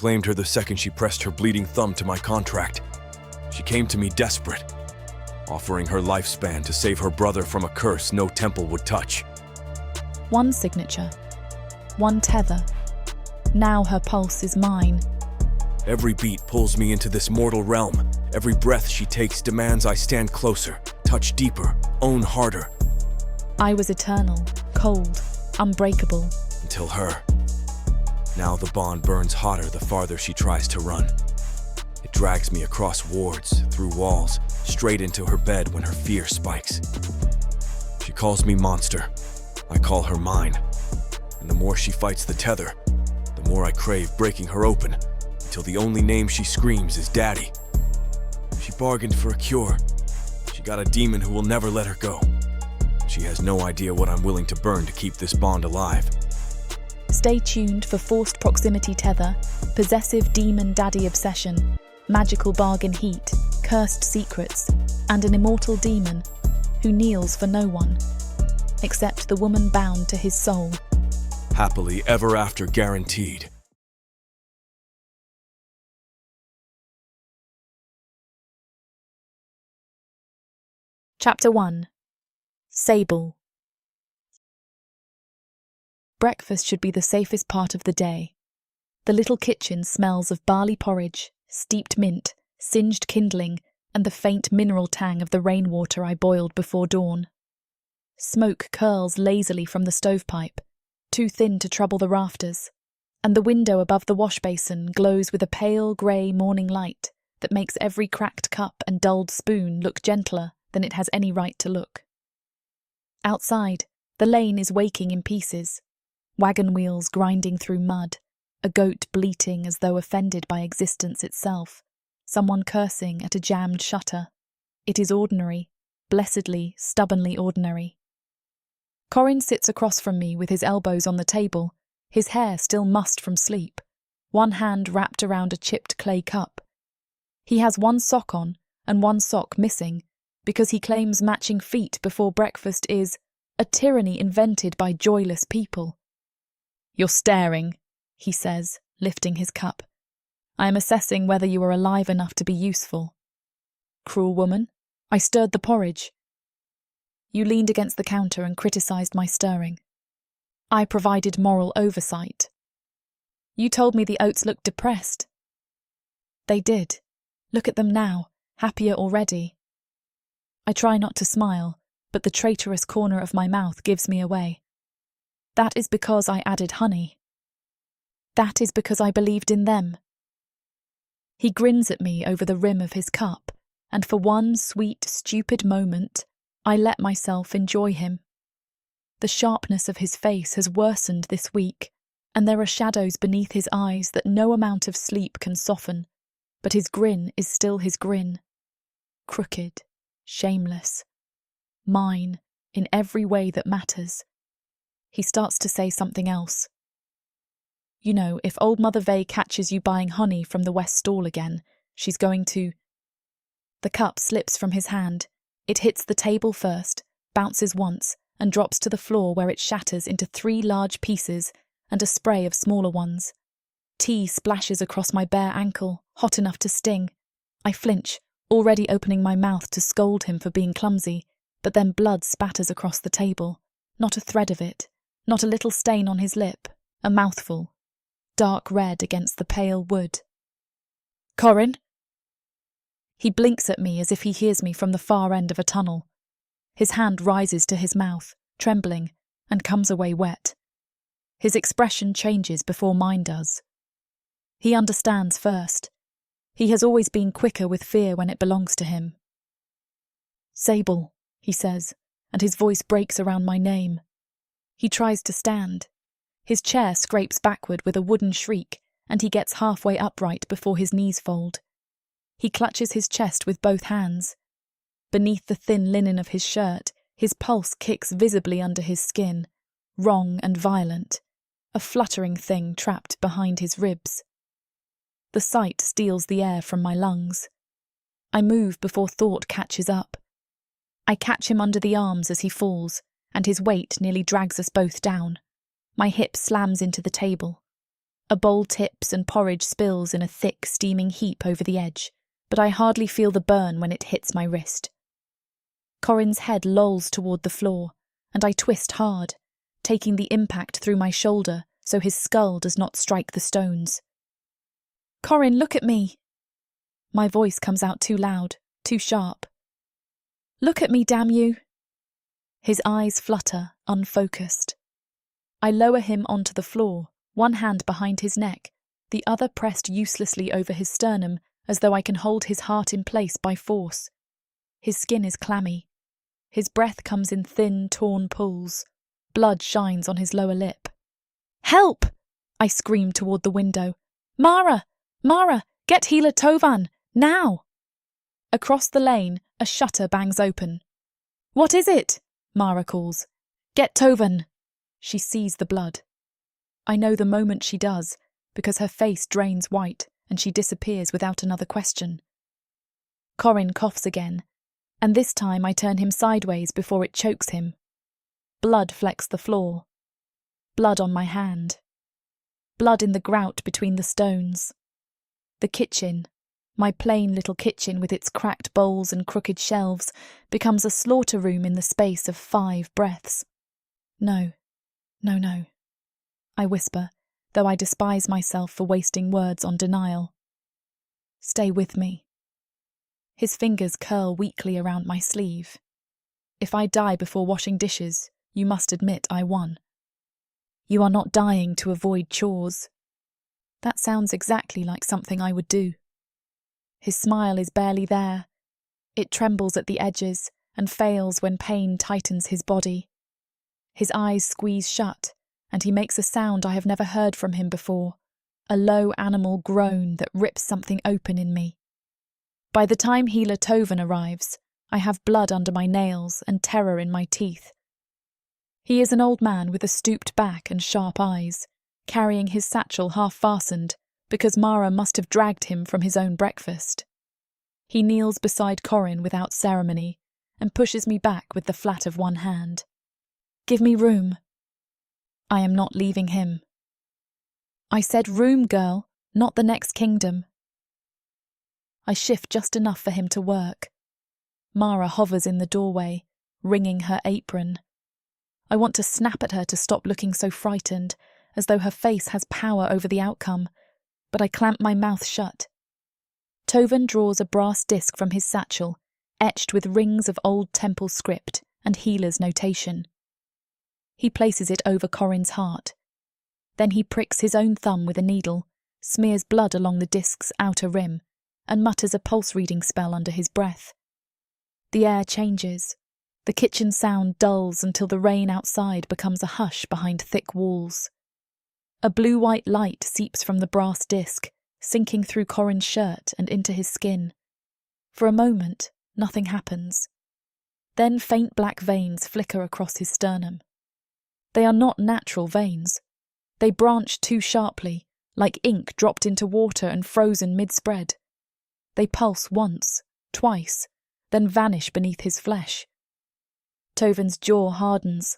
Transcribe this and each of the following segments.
claimed her the second she pressed her bleeding thumb to my contract. She came to me desperate, offering her lifespan to save her brother from a curse no temple would touch. One signature, one tether. Now her pulse is mine. Every beat pulls me into this mortal realm. Every breath she takes demands I stand closer, touch deeper, own harder. I was eternal, cold, unbreakable. Until her. Now the bond burns hotter the farther she tries to run. It drags me across wards, through walls, straight into her bed when her fear spikes. She calls me monster. I call her mine. And the more she fights the tether, the more I crave breaking her open, until the only name she screams is Daddy. She bargained for a cure. She got a demon who will never let her go. She has no idea what I'm willing to burn to keep this bond alive. Stay tuned for Forced Proximity Tether, Possessive Demon Daddy Obsession, Magical Bargain Heat, Cursed Secrets, and an immortal demon who kneels for no one, except the woman bound to his soul. Happily ever after guaranteed. Chapter 1. Sable. Breakfast should be the safest part of the day. The little kitchen smells of barley porridge, steeped mint, singed kindling, and the faint mineral tang of the rainwater I boiled before dawn. Smoke curls lazily from the stovepipe, too thin to trouble the rafters, and the window above the wash basin glows with a pale grey morning light that makes every cracked cup and dulled spoon look gentler than it has any right to look. Outside, the lane is waking in pieces, wagon wheels grinding through mud, a goat bleating as though offended by existence itself, someone cursing at a jammed shutter. It is ordinary, blessedly, stubbornly ordinary. Corin sits across from me with his elbows on the table, his hair still mussed from sleep, one hand wrapped around a chipped clay cup. He has one sock on and one sock missing, because he claims matching feet before breakfast is a tyranny invented by joyless people. "You're staring," he says, lifting his cup. "I am assessing whether you are alive enough to be useful." "Cruel woman, I stirred the porridge." "You leaned against the counter and criticised my stirring." "I provided moral oversight." "You told me the oats looked depressed." "They did. Look at them now, happier already." I try not to smile, but the traitorous corner of my mouth gives me away. "That is because I added honey." "That is because I believed in them." He grins at me over the rim of his cup, and for one sweet, stupid moment, I let myself enjoy him. The sharpness of his face has worsened this week, and there are shadows beneath his eyes that no amount of sleep can soften, but his grin is still his grin. Crooked, shameless, mine in every way that matters. He starts to say something else. "You know, if old Mother Vey catches you buying honey from the west stall again, she's going to..." The cup slips from his hand. It hits the table first, bounces once, and drops to the floor where it shatters into 3 large pieces and a spray of smaller ones. Tea splashes across my bare ankle, hot enough to sting. I flinch, already opening my mouth to scold him for being clumsy, but then blood spatters across the table. Not a thread of it, not a little stain on his lip, a mouthful, dark red against the pale wood. "Corin?" He blinks at me as if he hears me from the far end of a tunnel. His hand rises to his mouth, trembling, and comes away wet. His expression changes before mine does. He understands first. He has always been quicker with fear when it belongs to him. "Sable," he says, and his voice breaks around my name. He tries to stand. His chair scrapes backward with a wooden shriek, and he gets halfway upright before his knees fold. He clutches his chest with both hands. Beneath the thin linen of his shirt, his pulse kicks visibly under his skin, wrong and violent, a fluttering thing trapped behind his ribs. The sight steals the air from my lungs. I move before thought catches up. I catch him under the arms as he falls, and his weight nearly drags us both down. My hip slams into the table. A bowl tips and porridge spills in a thick, steaming heap over the edge, but I hardly feel the burn when it hits my wrist. Corin's head lolls toward the floor, and I twist hard, taking the impact through my shoulder so his skull does not strike the stones. "Corin, look at me!" My voice comes out too loud, too sharp. "Look at me, damn you!" His eyes flutter, unfocused. I lower him onto the floor, one hand behind his neck, the other pressed uselessly over his sternum as though I can hold his heart in place by force. His skin is clammy. His breath comes in thin, torn pulls. Blood shines on his lower lip. "Help!" I scream toward the window. "Mara! Mara! Get healer Tovan! Now!" Across the lane, a shutter bangs open. "What is it?" Mara calls. "Get Tovan!" She sees the blood. I know the moment she does, because her face drains white and she disappears without another question. Corin coughs again, and this time I turn him sideways before it chokes him. Blood flecks the floor. Blood on my hand. Blood in the grout between the stones. The kitchen, my plain little kitchen with its cracked bowls and crooked shelves, becomes a slaughter room in the space of 5 breaths. No, no, no. I whisper, though I despise myself for wasting words on denial. Stay with me. His fingers curl weakly around my sleeve. If I die before washing dishes, you must admit I won. You are not dying to avoid chores. That sounds exactly like something I would do. His smile is barely there. It trembles at the edges and fails when pain tightens his body. His eyes squeeze shut, and he makes a sound I have never heard from him before, a low animal groan that rips something open in me. By the time healer Tovan arrives, I have blood under my nails and terror in my teeth. He is an old man with a stooped back and sharp eyes, carrying his satchel half-fastened because Mara must have dragged him from his own breakfast. He kneels beside Corin without ceremony and pushes me back with the flat of one hand. "Give me room." I am not leaving him. "I said room, girl, not the next kingdom." I shift just enough for him to work. Mara hovers in the doorway, wringing her apron. I want to snap at her to stop looking so frightened, as though her face has power over the outcome, but I clamp my mouth shut. Tovan draws a brass disc from his satchel, etched with rings of old temple script and healer's notation. He places it over Corin's heart. Then he pricks his own thumb with a needle, smears blood along the disc's outer rim, and mutters a pulse-reading spell under his breath. The air changes. The kitchen sound dulls until the rain outside becomes a hush behind thick walls. A blue-white light seeps from the brass disc, sinking through Corin's shirt and into his skin. For a moment, nothing happens. Then faint black veins flicker across his sternum. They are not natural veins. They branch too sharply, like ink dropped into water and frozen mid-spread. They pulse once, twice, then vanish beneath his flesh. Tovan's jaw hardens.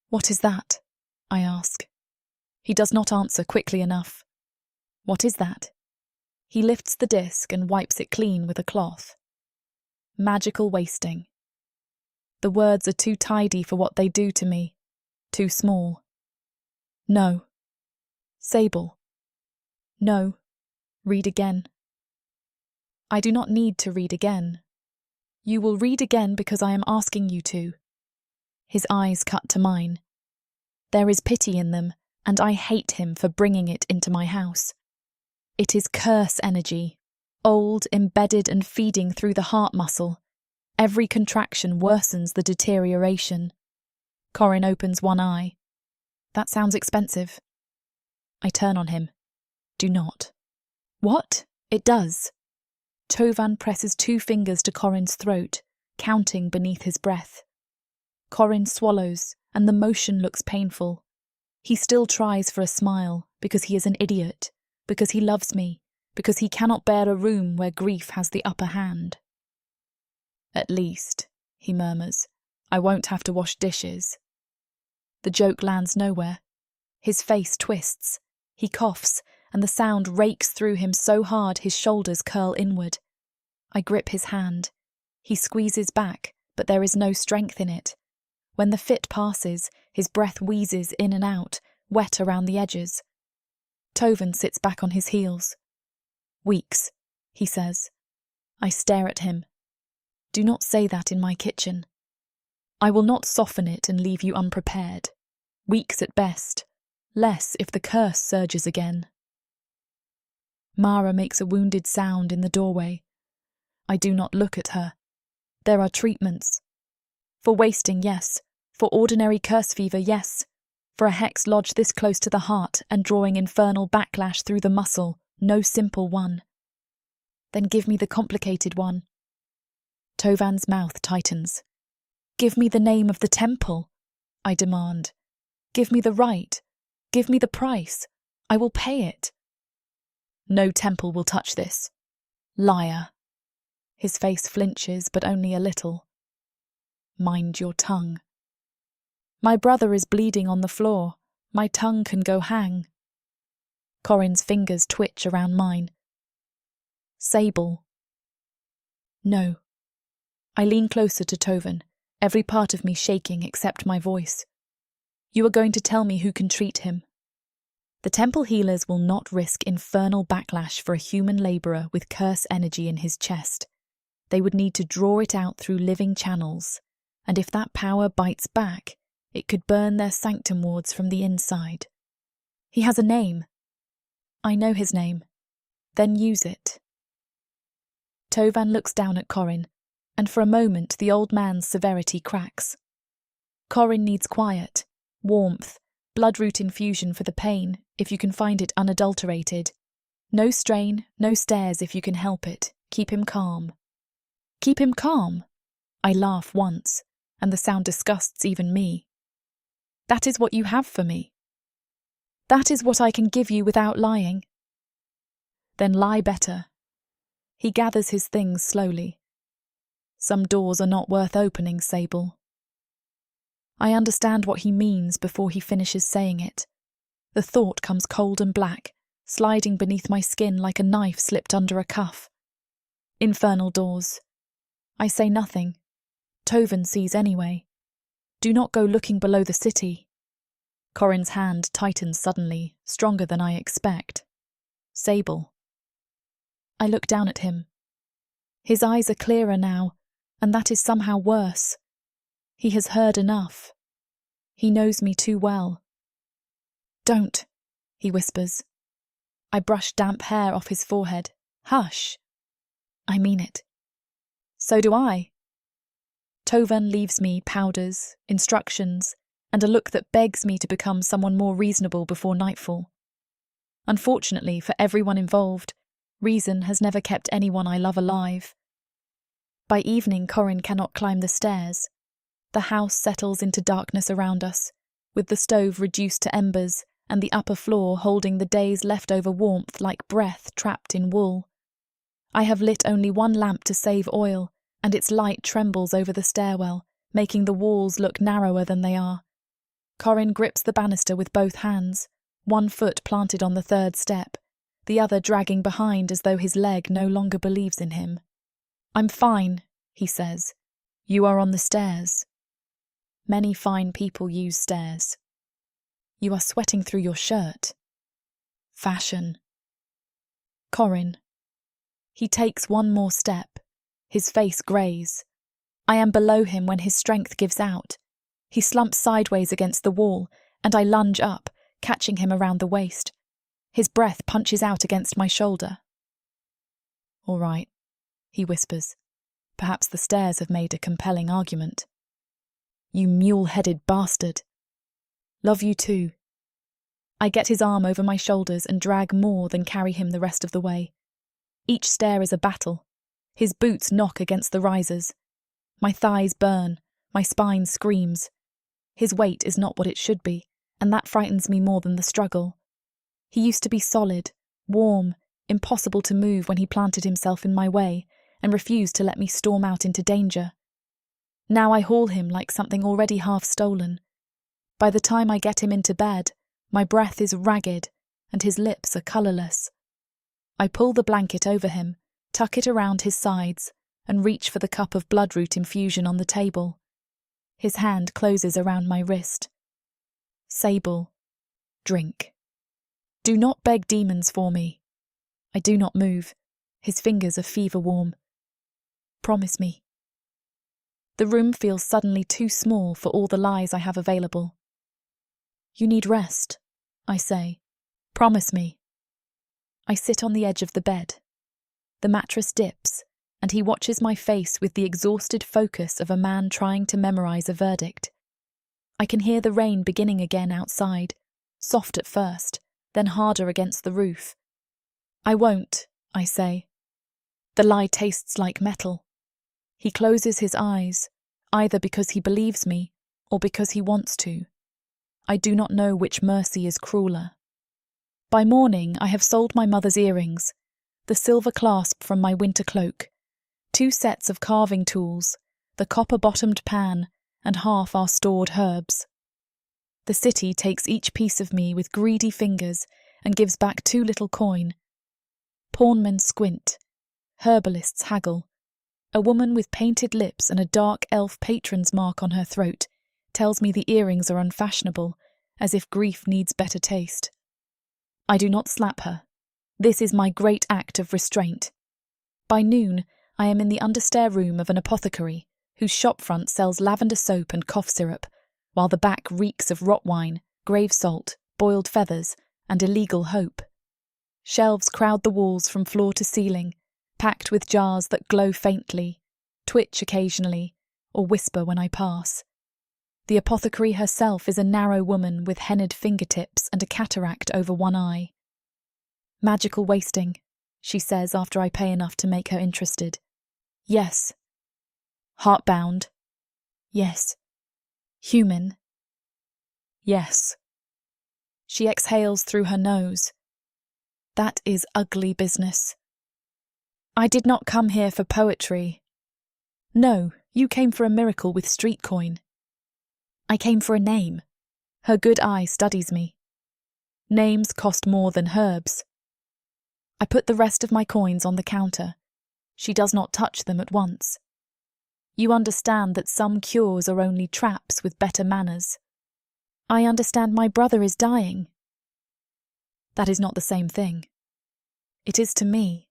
"What is that?" I ask. He does not answer quickly enough. "What is that?" He lifts the disc and wipes it clean with a cloth. Magical wasting. The words are too tidy for what they do to me. Too small. No. Sable. No. Read again. I do not need to read again. You will read again because I am asking you to. His eyes cut to mine. There is pity in them, and I hate him for bringing it into my house. It is curse energy, old, embedded and feeding through the heart muscle. Every contraction worsens the deterioration. Corin opens one eye. "That sounds expensive." I turn on him. "Do not." "What? It does." Tovan presses 2 fingers to Corin's throat, counting beneath his breath. Corin swallows, and the motion looks painful. He still tries for a smile, because he is an idiot, because he loves me, because he cannot bear a room where grief has the upper hand. "At least," he murmurs, "I won't have to wash dishes." The joke lands nowhere. His face twists. He coughs, and the sound rakes through him so hard his shoulders curl inward. I grip his hand. He squeezes back, but there is no strength in it. When the fit passes, his breath wheezes in and out, wet around the edges. Tovin sits back on his heels. "Weeks," he says. I stare at him. "Do not say that in my kitchen. I will not soften it and leave you unprepared. Weeks at best, less if the curse surges again." Mara makes a wounded sound in the doorway. I do not look at her. There are treatments. For wasting, yes. For ordinary curse fever, yes. For a hex lodged this close to the heart and drawing infernal backlash through the muscle, no simple one. Then give me the complicated one. Tovan's mouth tightens. "Give me the name of the temple," I demand. "Give me the right. Give me the price. I will pay it." "No temple will touch this. Liar." His face flinches, but only a little. "Mind your tongue." "My brother is bleeding on the floor. My tongue can go hang." Corin's fingers twitch around mine. "Sable." "No." I lean closer to Tovin, every part of me shaking except my voice. "You are going to tell me who can treat him." The temple healers will not risk infernal backlash for a human labourer with curse energy in his chest. They would need to draw it out through living channels, and if that power bites back, it could burn their sanctum wards from the inside. "He has a name." "I know his name." "Then use it." Tovan looks down at Corin, and for a moment the old man's severity cracks. Corin needs quiet, warmth, bloodroot infusion for the pain, if you can find it unadulterated. No strain, no stares if you can help it. Keep him calm. Keep him calm? I laugh once, and the sound disgusts even me. That is what you have for me. That is what I can give you without lying. Then lie better. He gathers his things slowly. Some doors are not worth opening, Sable. I understand what he means before he finishes saying it. The thought comes cold and black, sliding beneath my skin like a knife slipped under a cuff. Infernal doors. I say nothing. Tovin sees anyway. Do not go looking below the city. Corin's hand tightens suddenly, stronger than I expect. Sable. I look down at him. His eyes are clearer now, and that is somehow worse. He has heard enough. He knows me too well. Don't, he whispers. I brush damp hair off his forehead. Hush. I mean it. So do I. Tovin leaves me powders, instructions, and a look that begs me to become someone more reasonable before nightfall. Unfortunately for everyone involved, reason has never kept anyone I love alive. By evening, Corin cannot climb the stairs. The house settles into darkness around us, with the stove reduced to embers and the upper floor holding the day's leftover warmth like breath trapped in wool. I have lit only one lamp to save oil, and its light trembles over the stairwell, making the walls look narrower than they are. Corin grips the banister with both hands, one foot planted on the third step, the other dragging behind as though his leg no longer believes in him. I'm fine, he says. You are on the stairs. Many fine people use stairs. You are sweating through your shirt. Fashion. Corin. He takes one more step. His face greys. I am below him when his strength gives out. He slumps sideways against the wall, and I lunge up, catching him around the waist. His breath punches out against my shoulder. All right, he whispers. Perhaps the stairs have made a compelling argument. You mule-headed bastard. Love you too. I get his arm over my shoulders and drag more than carry him the rest of the way. Each stair is a battle. His boots knock against the risers. My thighs burn, my spine screams. His weight is not what it should be, and that frightens me more than the struggle. He used to be solid, warm, impossible to move when he planted himself in my way and refused to let me storm out into danger. Now I haul him like something already half stolen. By the time I get him into bed, my breath is ragged, and his lips are colourless. I pull the blanket over him, tuck it around his sides, and reach for the cup of bloodroot infusion on the table. His hand closes around my wrist. Sable, drink. Do not beg demons for me. I do not move. His fingers are fever-warm. Promise me. The room feels suddenly too small for all the lies I have available. You need rest, I say. Promise me. I sit on the edge of the bed. The mattress dips, and he watches my face with the exhausted focus of a man trying to memorize a verdict. I can hear the rain beginning again outside, soft at first, then harder against the roof. I won't, I say. The lie tastes like metal. He closes his eyes, either because he believes me or because he wants to. I do not know which mercy is crueler. By morning, I have sold my mother's earrings, the silver clasp from my winter cloak, 2 sets of carving tools, the copper-bottomed pan, and half our stored herbs. The city takes each piece of me with greedy fingers and gives back 2 little coin. Pawnmen squint. Herbalists haggle. A woman with painted lips and a dark elf patron's mark on her throat tells me the earrings are unfashionable, as if grief needs better taste. I do not slap her. This is my great act of restraint. By noon, I am in the understair room of an apothecary, whose shopfront sells lavender soap and cough syrup, while the back reeks of rot wine, grave salt, boiled feathers, and illegal hope. Shelves crowd the walls from floor to ceiling, packed with jars that glow faintly, twitch occasionally, or whisper when I pass. The apothecary herself is a narrow woman with henna'd fingertips and a cataract over one eye. Magical wasting, she says after I pay enough to make her interested. Yes. Heartbound. Yes. Human. Yes. She exhales through her nose. That is ugly business. I did not come here for poetry. No, you came for a miracle with street coin. I came for a name. Her good eye studies me. Names cost more than herbs. I put the rest of my coins on the counter. She does not touch them at once. You understand that some cures are only traps with better manners. I understand my brother is dying. That is not the same thing. It is to me.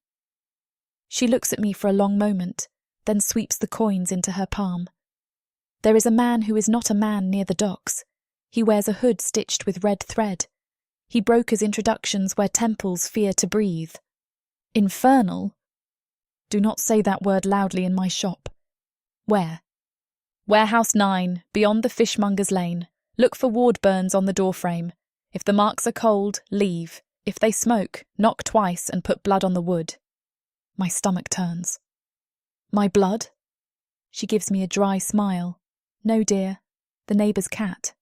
She looks at me for a long moment, then sweeps the coins into her palm. There is a man who is not a man near the docks. He wears a hood stitched with red thread. He brokers introductions where temples fear to breathe. Infernal? Do not say that word loudly in my shop. Where? Warehouse 9, beyond the fishmonger's lane. Look for ward burns on the doorframe. If the marks are cold, leave. If they smoke, knock twice and put blood on the wood. My stomach turns. My blood? She gives me a dry smile. No, dear. The neighbour's cat.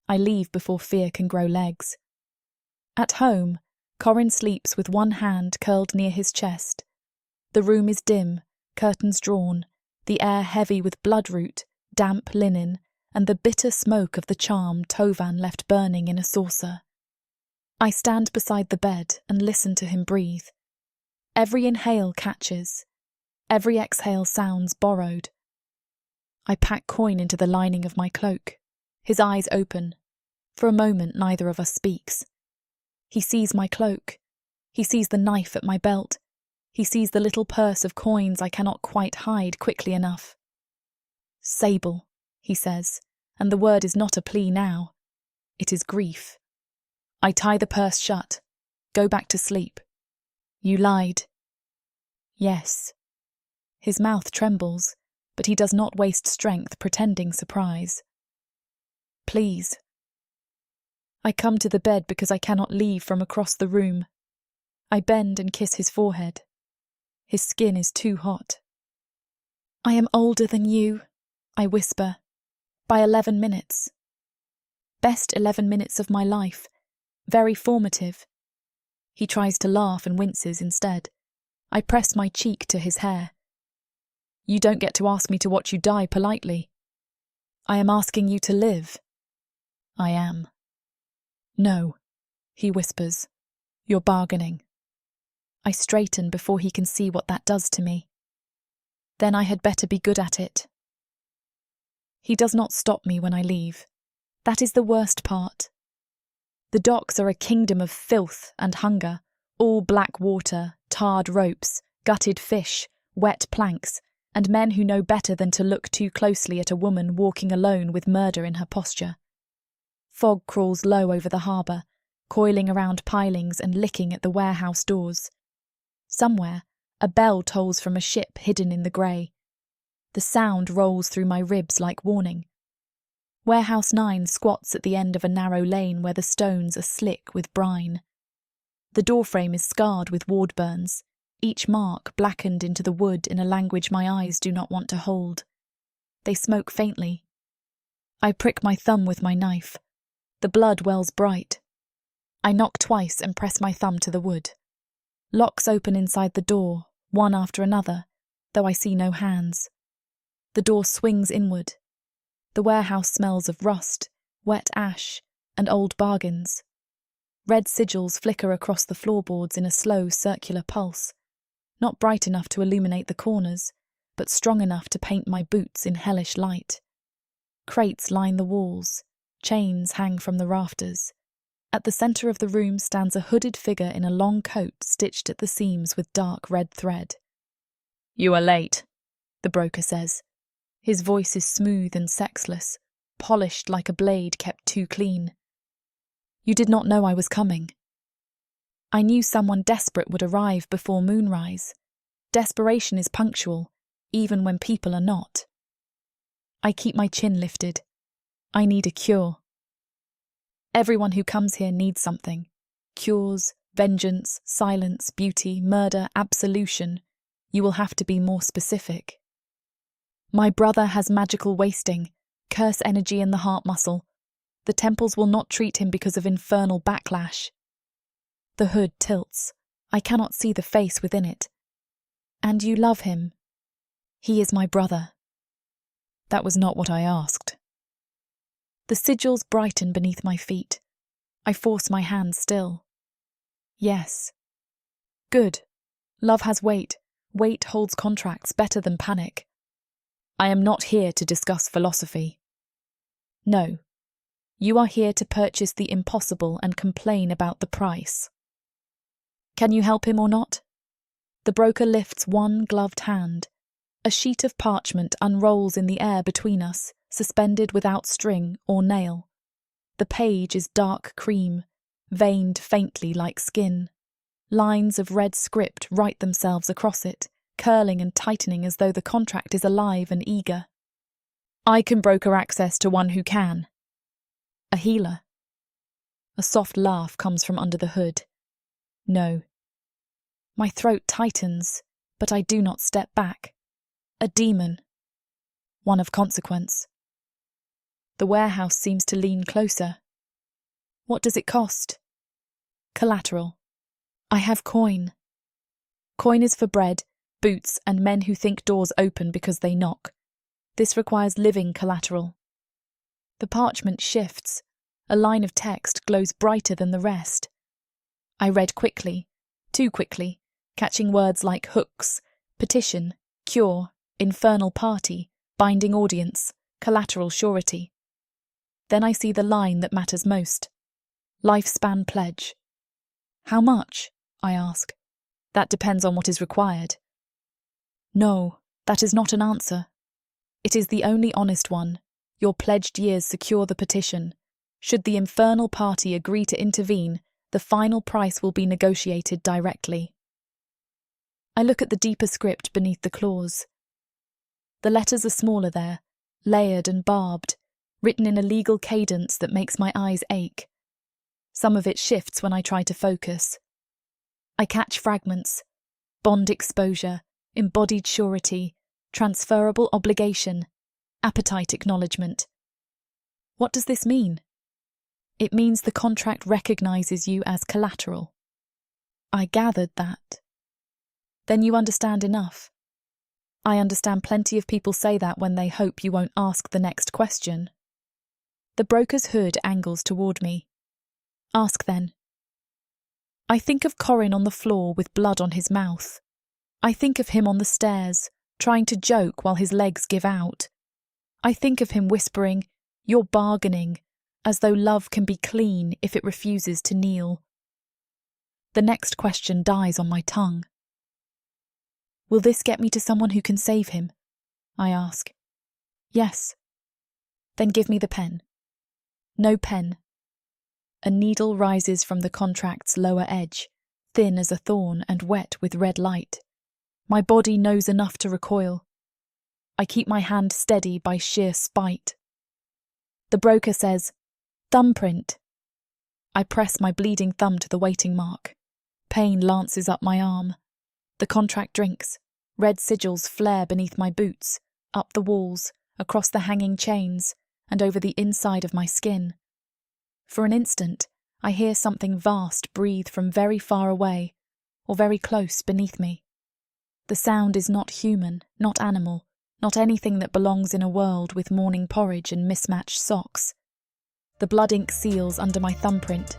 I leave before fear can grow legs. At home, Corin sleeps with one hand curled near his chest. The room is dim, curtains drawn, the air heavy with bloodroot, damp linen, and the bitter smoke of the charm Tovan left burning in a saucer. I stand beside the bed and listen to him breathe. Every inhale catches. Every exhale sounds borrowed. I pack coin into the lining of my cloak. His eyes open. For a moment, neither of us speaks. He sees my cloak. He sees the knife at my belt. He sees the little purse of coins I cannot quite hide quickly enough. Sable, he says, and the word is not a plea now. It is grief. I tie the purse shut. Go back to sleep. You lied. Yes. His mouth trembles, but he does not waste strength pretending surprise. Please. I come to the bed because I cannot leave from across the room. I bend and kiss his forehead. His skin is too hot. I am older than you, I whisper, by 11 minutes. Best 11 minutes of my life, very formative. He tries to laugh and winces instead. I press my cheek to his hair. You don't get to ask me to watch you die politely. I am asking you to live. I am. No, he whispers. You're bargaining. I straighten before he can see what that does to me. Then I had better be good at it. He does not stop me when I leave. That is the worst part. The docks are a kingdom of filth and hunger, all black water, tarred ropes, gutted fish, wet planks, and men who know better than to look too closely at a woman walking alone with murder in her posture. Fog crawls low over the harbour, coiling around pilings and licking at the warehouse doors. Somewhere, a bell tolls from a ship hidden in the grey. The sound rolls through my ribs like warning. Warehouse 9 squats at the end of a narrow lane where the stones are slick with brine. The doorframe is scarred with ward burns, each mark blackened into the wood in a language my eyes do not want to hold. They smoke faintly. I prick my thumb with my knife. The blood wells bright. I knock twice and press my thumb to the wood. Locks open inside the door, one after another, though I see no hands. The door swings inward. The warehouse smells of rust, wet ash, and old bargains. Red sigils flicker across the floorboards in a slow circular pulse, not bright enough to illuminate the corners, but strong enough to paint my boots in hellish light. Crates line the walls, chains hang from the rafters. At the centre of the room stands a hooded figure in a long coat stitched at the seams with dark red thread. "You are late," the broker says. His voice is smooth and sexless, polished like a blade kept too clean. "You did not know I was coming." I knew someone desperate would arrive before moonrise. Desperation is punctual, even when people are not. I keep my chin lifted. I need a cure. Everyone who comes here needs something. Cures, vengeance, silence, beauty, murder, absolution. You will have to be more specific. My brother has magical wasting, curse energy in the heart muscle. The temples will not treat him because of infernal backlash. The hood tilts. I cannot see the face within it. And you love him. He is my brother. That was not what I asked. The sigils brighten beneath my feet. I force my hand still. Yes. Good. Love has weight. Weight holds contracts better than panic. I am not here to discuss philosophy. No. You are here to purchase the impossible and complain about the price. Can you help him or not? The broker lifts one gloved hand. A sheet of parchment unrolls in the air between us, suspended without string or nail. The page is dark cream, veined faintly like skin. Lines of red script write themselves across it, curling and tightening as though the contract is alive and eager. I can broker access to one who can. A healer. A soft laugh comes from under the hood. No. My throat tightens, but I do not step back. A demon. One of consequence. The warehouse seems to lean closer. What does it cost? Collateral. I have coin. Coin is for bread, boots, and men who think doors open because they knock. This requires living collateral. The parchment shifts. A line of text glows brighter than the rest. I read quickly, too quickly, catching words like hooks, petition, cure, infernal party, binding audience, collateral surety. Then I see the line that matters most. Lifespan pledge. How much? I ask. That depends on what is required. No, that is not an answer. It is the only honest one. Your pledged years secure the petition. Should the infernal party agree to intervene, the final price will be negotiated directly. I look at the deeper script beneath the clause. The letters are smaller there, layered and barbed, written in a legal cadence that makes my eyes ache. Some of it shifts when I try to focus. I catch fragments. Bond exposure, embodied surety, transferable obligation, appetite acknowledgement. What does this mean? It means the contract recognizes you as collateral. I gathered that. Then you understand enough. I understand plenty of people say that when they hope you won't ask the next question. The broker's hood angles toward me. Ask then. I think of Corin on the floor with blood on his mouth. I think of him on the stairs, trying to joke while his legs give out. I think of him whispering, "You're bargaining," as though love can be clean if it refuses to kneel. The next question dies on my tongue. "Will this get me to someone who can save him?" I ask. "Yes." "Then give me the pen." No pen. A needle rises from the contract's lower edge, thin as a thorn and wet with red light. My body knows enough to recoil. I keep my hand steady by sheer spite. The broker says, "Thumbprint." I press my bleeding thumb to the waiting mark. Pain lances up my arm. The contract drinks. Red sigils flare beneath my boots, up the walls, across the hanging chains, and over the inside of my skin. For an instant, I hear something vast breathe from very far away, or very close beneath me. The sound is not human, not animal, not anything that belongs in a world with morning porridge and mismatched socks. The blood ink seals under my thumbprint.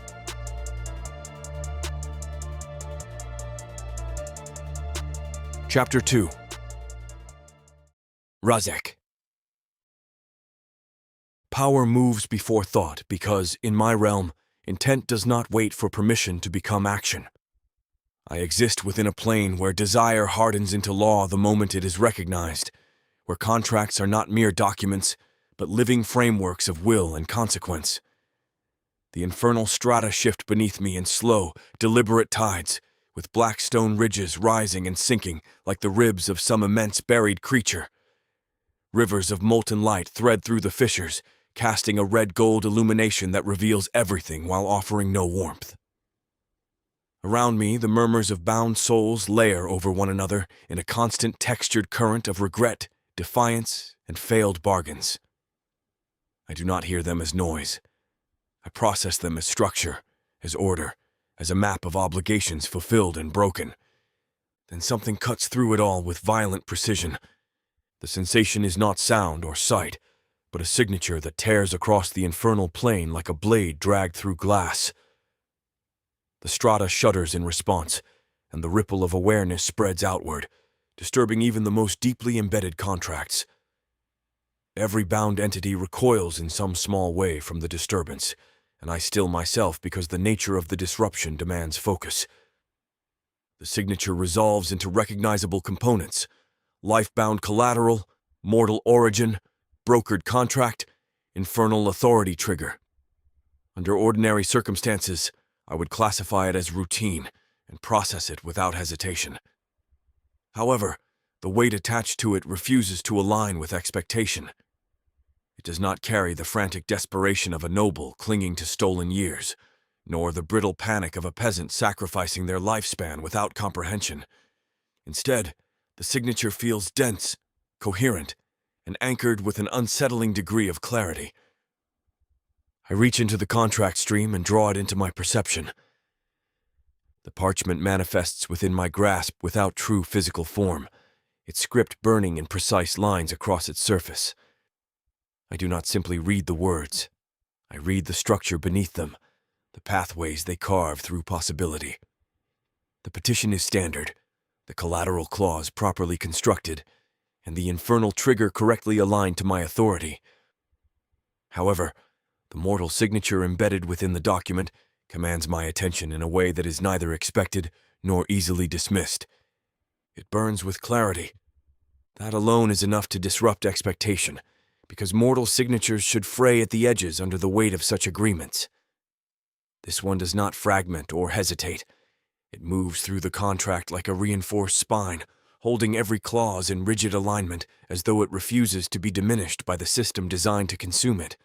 Chapter 2. Razek. Power moves before thought because, in my realm, intent does not wait for permission to become action. I exist within a plane where desire hardens into law the moment it is recognized, where contracts are not mere documents, but living frameworks of will and consequence. The infernal strata shift beneath me in slow, deliberate tides, with black stone ridges rising and sinking like the ribs of some immense buried creature. Rivers of molten light thread through the fissures, casting a red-gold illumination that reveals everything while offering no warmth. Around me, the murmurs of bound souls layer over one another in a constant textured current of regret, defiance, and failed bargains. I do not hear them as noise. I process them as structure, as order, as a map of obligations fulfilled and broken. Then something cuts through it all with violent precision. The sensation is not sound or sight, but a signature that tears across the infernal plane like a blade dragged through glass. The strata shudders in response, and the ripple of awareness spreads outward, disturbing even the most deeply embedded contracts. Every bound entity recoils in some small way from the disturbance, and I still myself because the nature of the disruption demands focus. The signature resolves into recognizable components: life-bound collateral, mortal origin, brokered contract, infernal authority trigger. Under ordinary circumstances, I would classify it as routine and process it without hesitation. However, the weight attached to it refuses to align with expectation. It does not carry the frantic desperation of a noble clinging to stolen years, nor the brittle panic of a peasant sacrificing their lifespan without comprehension. Instead, the signature feels dense, coherent, and anchored with an unsettling degree of clarity. I reach into the contract stream and draw it into my perception. The parchment manifests within my grasp without true physical form, its script burning in precise lines across its surface. I do not simply read the words. I read the structure beneath them, the pathways they carve through possibility. The petition is standard, the collateral clause properly constructed, and the infernal trigger correctly aligned to my authority. However, the mortal signature embedded within the document commands my attention in a way that is neither expected nor easily dismissed. It burns with clarity. That alone is enough to disrupt expectation, because mortal signatures should fray at the edges under the weight of such agreements. This one does not fragment or hesitate. It moves through the contract like a reinforced spine, holding every clause in rigid alignment as though it refuses to be diminished by the system designed to consume it.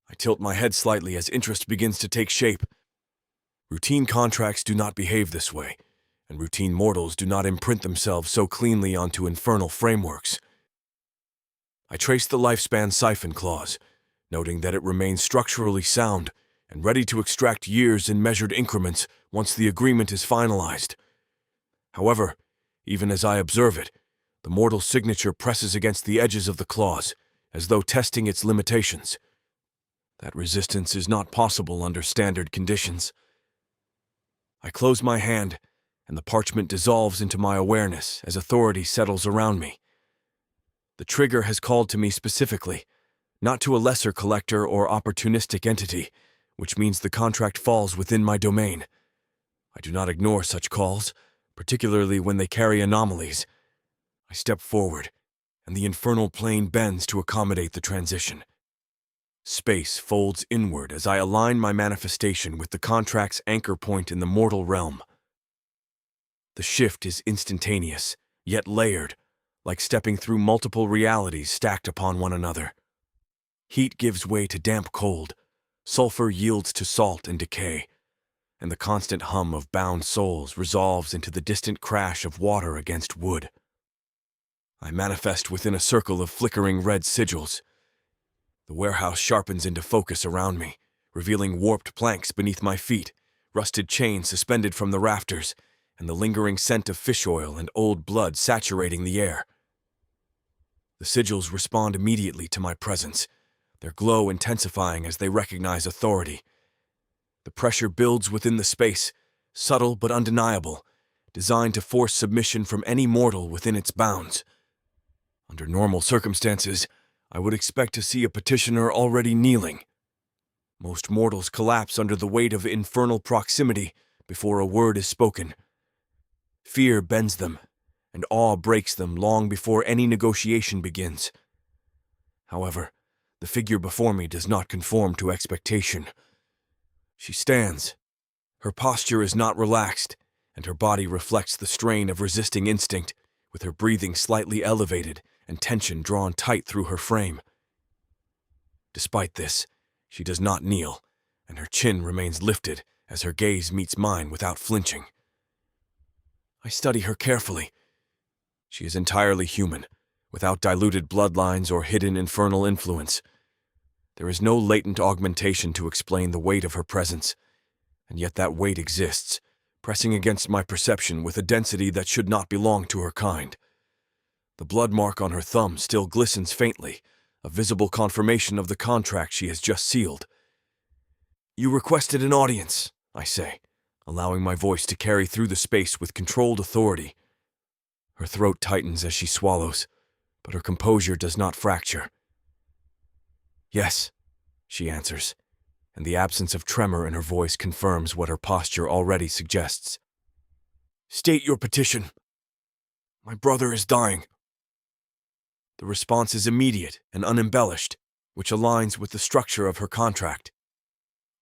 I tilt my head slightly as interest begins to take shape. Routine contracts do not behave this way, and routine mortals do not imprint themselves so cleanly onto infernal frameworks. I trace the lifespan siphon clause, noting that it remains structurally sound and ready to extract years in measured increments once the agreement is finalized. However, even as I observe it, the mortal signature presses against the edges of the clause, as though testing its limitations. That resistance is not possible under standard conditions. I close my hand, and the parchment dissolves into my awareness as authority settles around me. The trigger has called to me specifically, not to a lesser collector or opportunistic entity, which means the contract falls within my domain. I do not ignore such calls, particularly when they carry anomalies. I step forward, and the infernal plane bends to accommodate the transition. Space folds inward as I align my manifestation with the contract's anchor point in the mortal realm. The shift is instantaneous, yet layered, like stepping through multiple realities stacked upon one another. Heat gives way to damp cold, sulfur yields to salt and decay, and the constant hum of bound souls resolves into the distant crash of water against wood. I manifest within a circle of flickering red sigils. The warehouse sharpens into focus around me, revealing warped planks beneath my feet, rusted chains suspended from the rafters, and the lingering scent of fish oil and old blood saturating the air. The sigils respond immediately to my presence, their glow intensifying as they recognize authority. The pressure builds within the space, subtle but undeniable, designed to force submission from any mortal within its bounds. Under normal circumstances, I would expect to see a petitioner already kneeling. Most mortals collapse under the weight of infernal proximity before a word is spoken. Fear bends them, and awe breaks them long before any negotiation begins. However, the figure before me does not conform to expectation. She stands. Her posture is not relaxed, and her body reflects the strain of resisting instinct, with her breathing slightly elevated and tension drawn tight through her frame. Despite this, she does not kneel, and her chin remains lifted as her gaze meets mine without flinching. I study her carefully. She is entirely human, without diluted bloodlines or hidden infernal influence. There is no latent augmentation to explain the weight of her presence, and yet that weight exists, pressing against my perception with a density that should not belong to her kind. The blood mark on her thumb still glistens faintly, a visible confirmation of the contract she has just sealed. "You requested an audience," I say, allowing my voice to carry through the space with controlled authority. Her throat tightens as she swallows, but her composure does not fracture. "Yes," she answers, and the absence of tremor in her voice confirms what her posture already suggests. "State your petition." "My brother is dying." The response is immediate and unembellished, which aligns with the structure of her contract.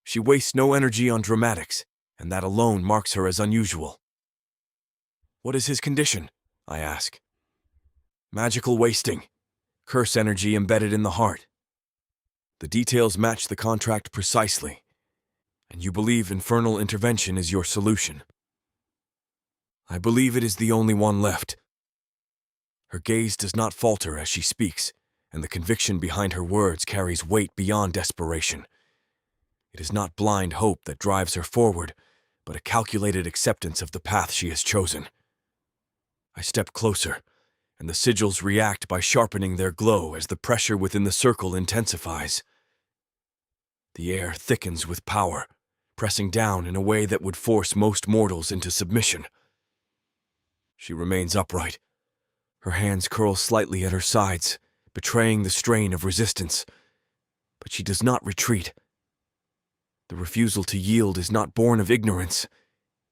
She wastes no energy on dramatics, and that alone marks her as unusual. "What is his condition?" I ask. "Magical wasting. Curse energy embedded in the heart." The details match the contract precisely, and you believe infernal intervention is your solution. "I believe it is the only one left." Her gaze does not falter as she speaks, and the conviction behind her words carries weight beyond desperation. It is not blind hope that drives her forward, but a calculated acceptance of the path she has chosen. I step closer, and the sigils react by sharpening their glow as the pressure within the circle intensifies. The air thickens with power, pressing down in a way that would force most mortals into submission. She remains upright. Her hands curl slightly at her sides, betraying the strain of resistance. But she does not retreat. The refusal to yield is not born of ignorance.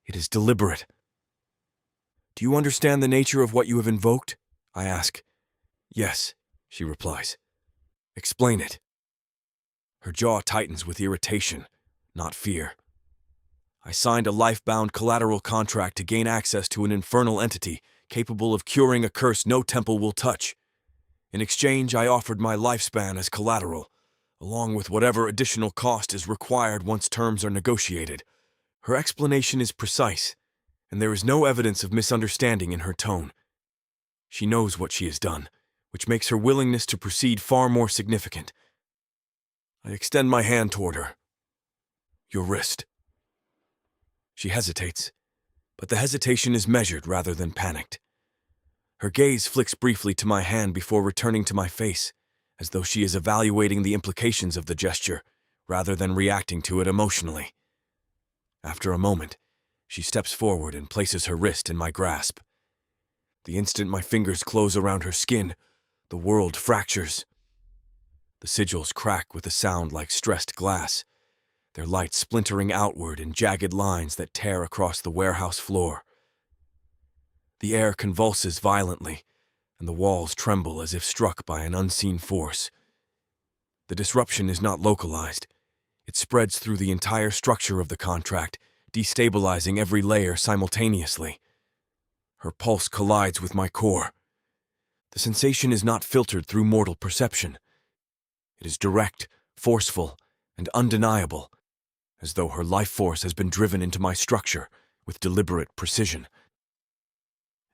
It is deliberate. "Do you understand the nature of what you have invoked?" I ask. "Yes," she replies. "Explain it." Her jaw tightens with irritation, not fear. I signed a life-bound collateral contract to gain access to an infernal entity capable of curing a curse no temple will touch. In exchange, I offered my lifespan as collateral, along with whatever additional cost is required once terms are negotiated. Her explanation is precise, and there is no evidence of misunderstanding in her tone. She knows what she has done, which makes her willingness to proceed far more significant. I extend my hand toward her. "Your wrist." She hesitates, but the hesitation is measured rather than panicked. Her gaze flicks briefly to my hand before returning to my face, as though she is evaluating the implications of the gesture, rather than reacting to it emotionally. After a moment, She steps forward and places her wrist in my grasp. The instant my fingers close around her skin, the world fractures. The sigils crack with a sound like stressed glass, their light splintering outward in jagged lines that tear across the warehouse floor. The air convulses violently, and the walls tremble as if struck by an unseen force. The disruption is not localized. It spreads through the entire structure of the contract, destabilizing every layer simultaneously. Her pulse collides with my core. The sensation is not filtered through mortal perception. It is direct, forceful, and undeniable, as though her life force has been driven into my structure with deliberate precision.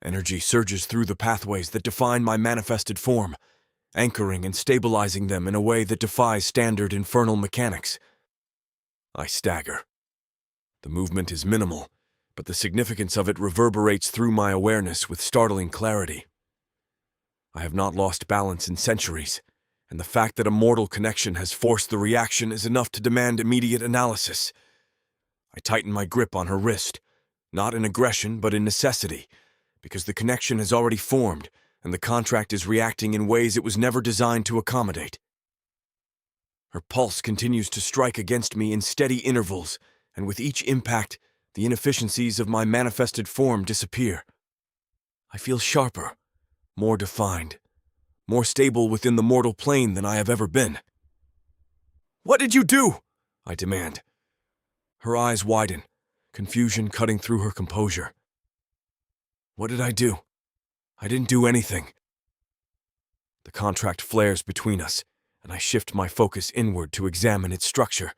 Energy surges through the pathways that define my manifested form, anchoring and stabilizing them in a way that defies standard infernal mechanics. I stagger. The movement is minimal, but the significance of it reverberates through my awareness with startling clarity. I have not lost balance in centuries, and the fact that a mortal connection has forced the reaction is enough to demand immediate analysis. I tighten my grip on her wrist, not in aggression but in necessity, because the connection has already formed, and the contract is reacting in ways it was never designed to accommodate. Her pulse continues to strike against me in steady intervals, and with each impact, the inefficiencies of my manifested form disappear. I feel sharper, more defined, more stable within the mortal plane than I have ever been. "What did you do?" I demand. Her eyes widen, confusion cutting through her composure. What did I do? I didn't do anything. The contract flares between us, and I shift my focus inward to examine its structure.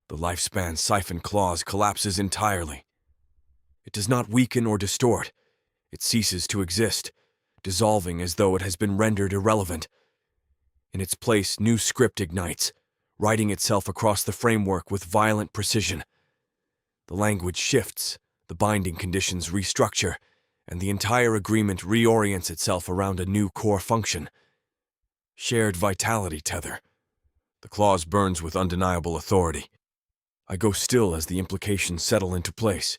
The lifespan siphon clause collapses entirely. It does not weaken or distort. It ceases to exist, dissolving as though it has been rendered irrelevant. In its place, new script ignites, writing itself across the framework with violent precision. The language shifts, the binding conditions restructure, and the entire agreement reorients itself around a new core function. Shared vitality tether. The clause burns with undeniable authority. I go still as the implications settle into place.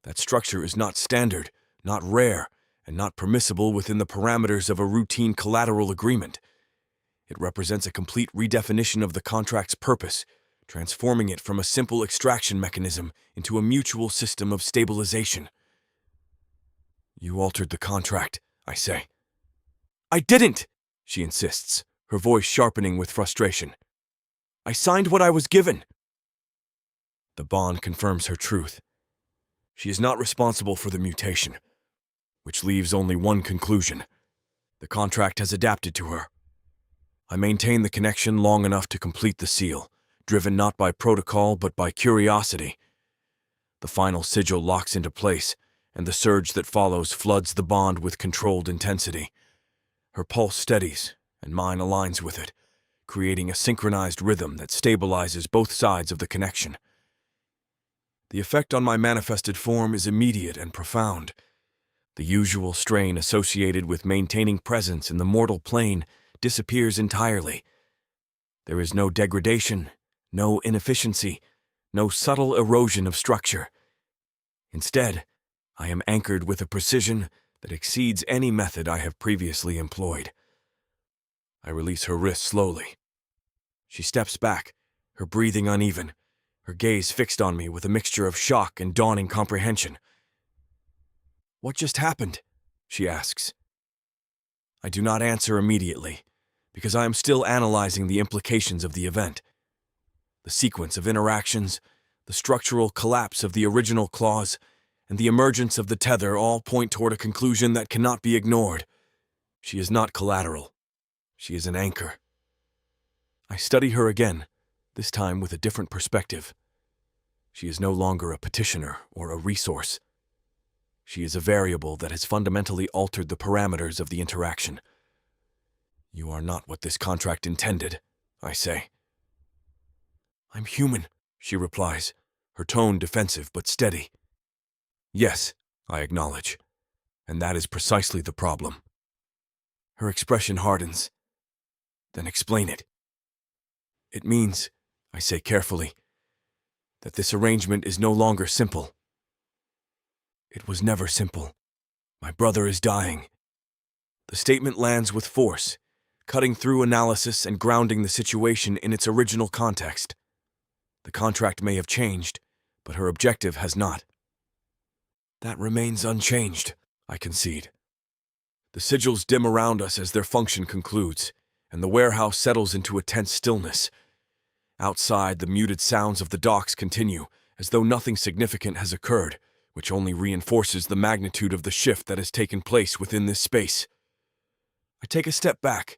That structure is not standard, not rare, and not permissible within the parameters of a routine collateral agreement. It represents a complete redefinition of the contract's purpose, transforming it from a simple extraction mechanism into a mutual system of stabilization. "You altered the contract," I say. "I didn't," she insists, her voice sharpening with frustration. "I signed what I was given." The bond confirms her truth. She is not responsible for the mutation, which leaves only one conclusion. The contract has adapted to her. I maintain the connection long enough to complete the seal, driven not by protocol but by curiosity. The final sigil locks into place, and the surge that follows floods the bond with controlled intensity. Her pulse steadies, and mine aligns with it, creating a synchronized rhythm that stabilizes both sides of the connection. The effect on my manifested form is immediate and profound. The usual strain associated with maintaining presence in the mortal plane disappears entirely. There is no degradation, no inefficiency, no subtle erosion of structure. Instead, I am anchored with a precision that exceeds any method I have previously employed. I release her wrist slowly. She steps back, her breathing uneven, her gaze fixed on me with a mixture of shock and dawning comprehension. "What just happened?" she asks. I do not answer immediately, because I am still analyzing the implications of the event. The sequence of interactions, the structural collapse of the original clause, and the emergence of the tether all point toward a conclusion that cannot be ignored. She is not collateral. She is an anchor. I study her again, this time with a different perspective. She is no longer a petitioner or a resource. She is a variable that has fundamentally altered the parameters of the interaction. "You are not what this contract intended," I say. "I'm human," she replies, her tone defensive but steady. "Yes," I acknowledge, and that is precisely the problem. Her expression hardens. "Then explain it." "It means," I say carefully, that this arrangement is no longer simple. It was never simple. My brother is dying. The statement lands with force, cutting through analysis and grounding the situation in its original context. The contract may have changed, but her objective has not. That remains unchanged, I concede. The sigils dim around us as their function concludes, and the warehouse settles into a tense stillness. Outside, the muted sounds of the docks continue, as though nothing significant has occurred, which only reinforces the magnitude of the shift that has taken place within this space. I take a step back,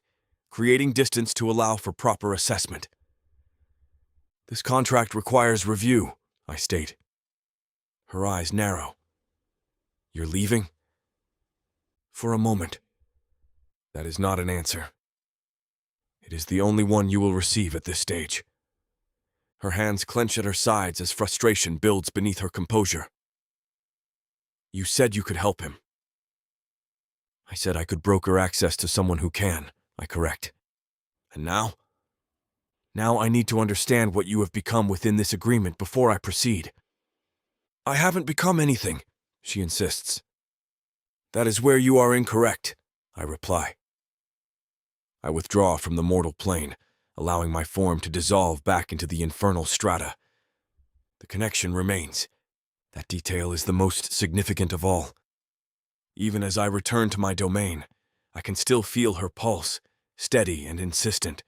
creating distance to allow for proper assessment. This contract requires review, I state. Her eyes narrow. You're leaving? For a moment. That is not an answer. It is the only one you will receive at this stage. Her hands clench at her sides as frustration builds beneath her composure. You said you could help him. I said I could broker access to someone who can, I correct. And now? Now I need to understand what you have become within this agreement before I proceed. I haven't become anything, she insists. That is where you are incorrect, I reply. I withdraw from the mortal plane, allowing my form to dissolve back into the infernal strata. The connection remains. That detail is the most significant of all. Even as I return to my domain, I can still feel her pulse, steady and insistent,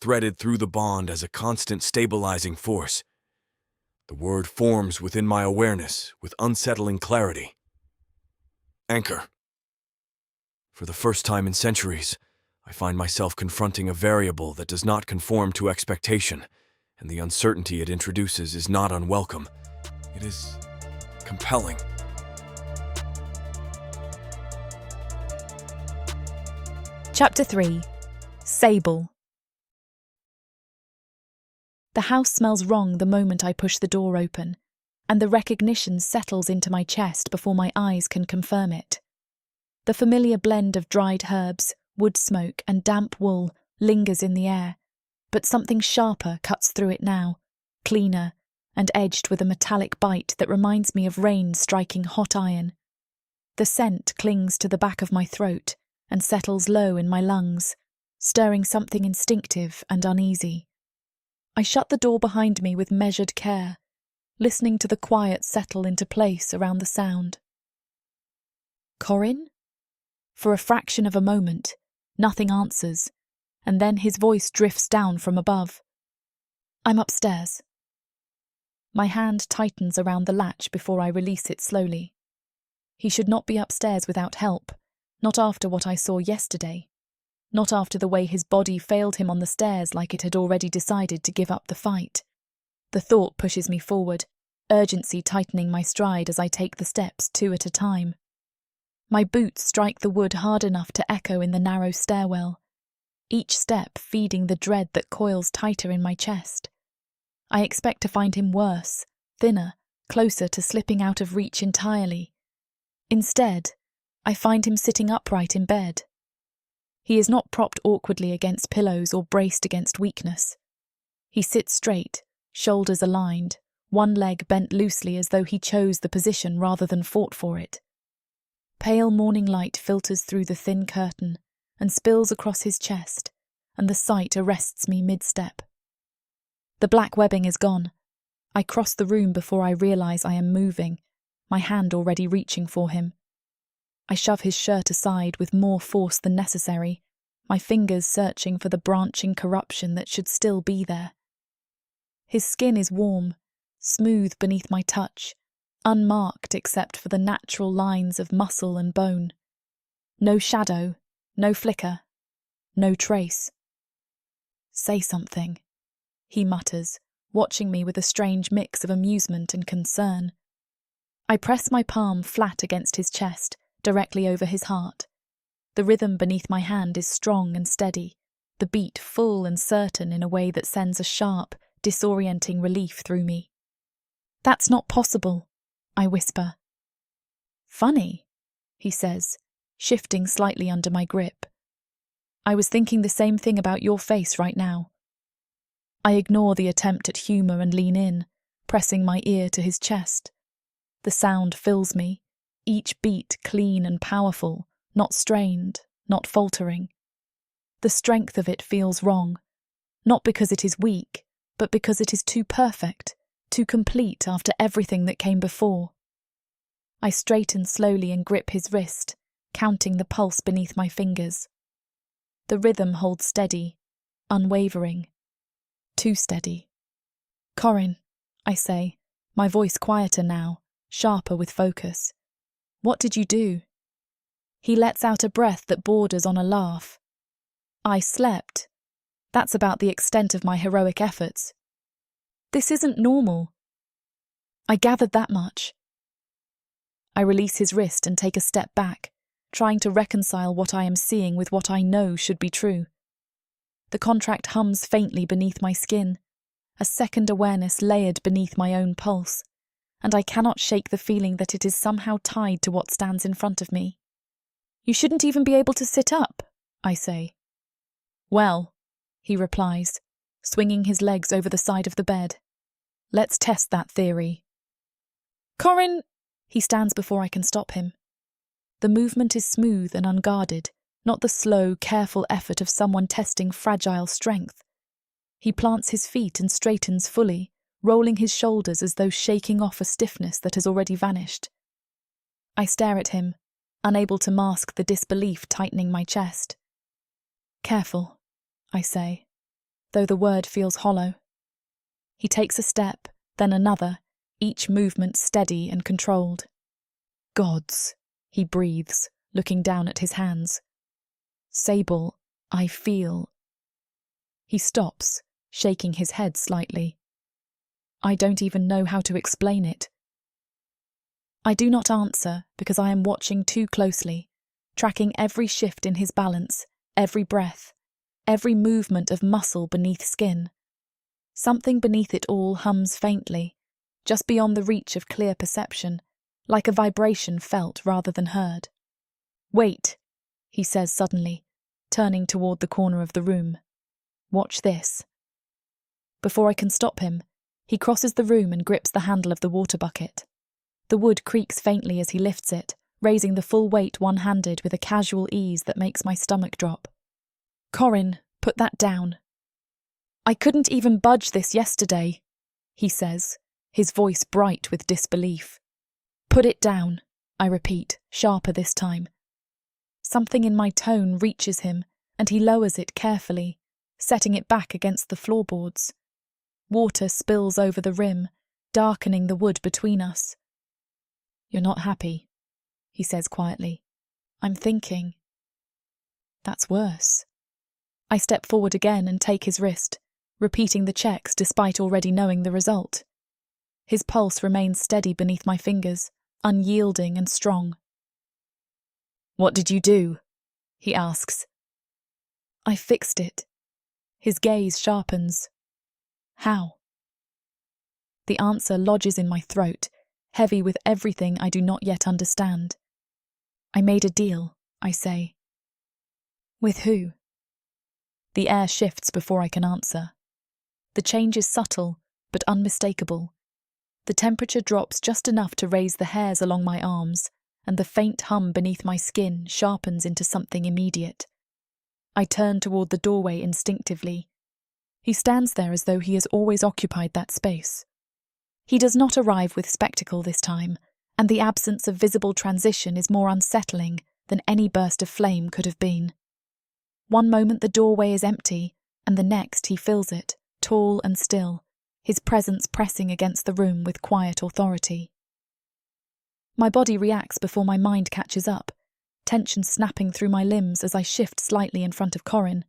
threaded through the bond as a constant stabilizing force. The word forms within my awareness with unsettling clarity. Anchor. For the first time in centuries, I find myself confronting a variable that does not conform to expectation, and the uncertainty it introduces is not unwelcome. It is compelling. Chapter 3. Sable. The house smells wrong the moment I push the door open, and the recognition settles into my chest before my eyes can confirm it. The familiar blend of dried herbs, wood smoke, and damp wool lingers in the air, but something sharper cuts through it now, cleaner, and edged with a metallic bite that reminds me of rain striking hot iron. The scent clings to the back of my throat and settles low in my lungs, stirring something instinctive and uneasy. I shut the door behind me with measured care, listening to the quiet settle into place around the sound. Corin? For a fraction of a moment, nothing answers, and then his voice drifts down from above. I'm upstairs. My hand tightens around the latch before I release it slowly. He should not be upstairs without help, not after what I saw yesterday, not after the way his body failed him on the stairs like it had already decided to give up the fight. The thought pushes me forward, urgency tightening my stride as I take the steps 2 at a time. My boots strike the wood hard enough to echo in the narrow stairwell, each step feeding the dread that coils tighter in my chest. I expect to find him worse, thinner, closer to slipping out of reach entirely. Instead, I find him sitting upright in bed. He is not propped awkwardly against pillows or braced against weakness. He sits straight, shoulders aligned, one leg bent loosely as though he chose the position rather than fought for it. Pale morning light filters through the thin curtain and spills across his chest, and the sight arrests me mid-step. The black webbing is gone. I cross the room before I realise I am moving, my hand already reaching for him. I shove his shirt aside with more force than necessary, my fingers searching for the branching corruption that should still be there. His skin is warm, smooth beneath my touch, unmarked except for the natural lines of muscle and bone. No shadow, no flicker, no trace. Say something, he mutters, watching me with a strange mix of amusement and concern. I press my palm flat against his chest, directly over his heart. The rhythm beneath my hand is strong and steady, the beat full and certain in a way that sends a sharp, disorienting relief through me. That's not possible, I whisper. Funny, he says, shifting slightly under my grip. I was thinking the same thing about your face right now. I ignore the attempt at humour and lean in, pressing my ear to his chest. The sound fills me, each beat clean and powerful, not strained, not faltering. The strength of it feels wrong, not because it is weak, but because it is too perfect, too complete after everything that came before. I straighten slowly and grip his wrist, counting the pulse beneath my fingers. The rhythm holds steady, unwavering, too steady. "Corin," I say, my voice quieter now, sharper with focus. "What did you do?" He lets out a breath that borders on a laugh. "I slept. That's about the extent of my heroic efforts. This isn't normal." I gathered that much. I release his wrist and take a step back, trying to reconcile what I am seeing with what I know should be true. The contract hums faintly beneath my skin, a second awareness layered beneath my own pulse, and I cannot shake the feeling that it is somehow tied to what stands in front of me. "You shouldn't even be able to sit up," I say. "Well," he replies, swinging his legs over the side of the bed. "Let's test that theory." "Corin!" He stands before I can stop him. The movement is smooth and unguarded, not the slow, careful effort of someone testing fragile strength. He plants his feet and straightens fully, rolling his shoulders as though shaking off a stiffness that has already vanished. I stare at him, unable to mask the disbelief tightening my chest. "Careful," I say, though the word feels hollow. He takes a step, then another, each movement steady and controlled. "Gods," he breathes, looking down at his hands. "Sable, I feel." He stops, shaking his head slightly. I don't even know how to explain it. I do not answer because I am watching too closely, tracking every shift in his balance, every breath, every movement of muscle beneath skin. Something beneath it all hums faintly, just beyond the reach of clear perception, like a vibration felt rather than heard. "Wait," he says suddenly, turning toward the corner of the room. "Watch this." Before I can stop him, he crosses the room and grips the handle of the water bucket. The wood creaks faintly as he lifts it, raising the full weight one-handed with a casual ease that makes my stomach drop. "Corin, put that down." "I couldn't even budge this yesterday," he says, his voice bright with disbelief. "Put it down," I repeat, sharper this time. Something in my tone reaches him, and he lowers it carefully, setting it back against the floorboards. Water spills over the rim, darkening the wood between us. "You're not happy," he says quietly. "I'm thinking." That's worse. I step forward again and take his wrist, repeating the checks despite already knowing the result. His pulse remains steady beneath my fingers, unyielding and strong. "What did you do?" he asks. "I fixed it." His gaze sharpens. "How?" The answer lodges in my throat, heavy with everything I do not yet understand. "I made a deal," I say. "With who?" The air shifts before I can answer. The change is subtle, but unmistakable. The temperature drops just enough to raise the hairs along my arms, and the faint hum beneath my skin sharpens into something immediate. I turn toward the doorway instinctively. He stands there as though he has always occupied that space. He does not arrive with spectacle this time, and the absence of visible transition is more unsettling than any burst of flame could have been. One moment the doorway is empty, and the next he fills it, tall and still, his presence pressing against the room with quiet authority. My body reacts before my mind catches up, tension snapping through my limbs as I shift slightly in front of Corin.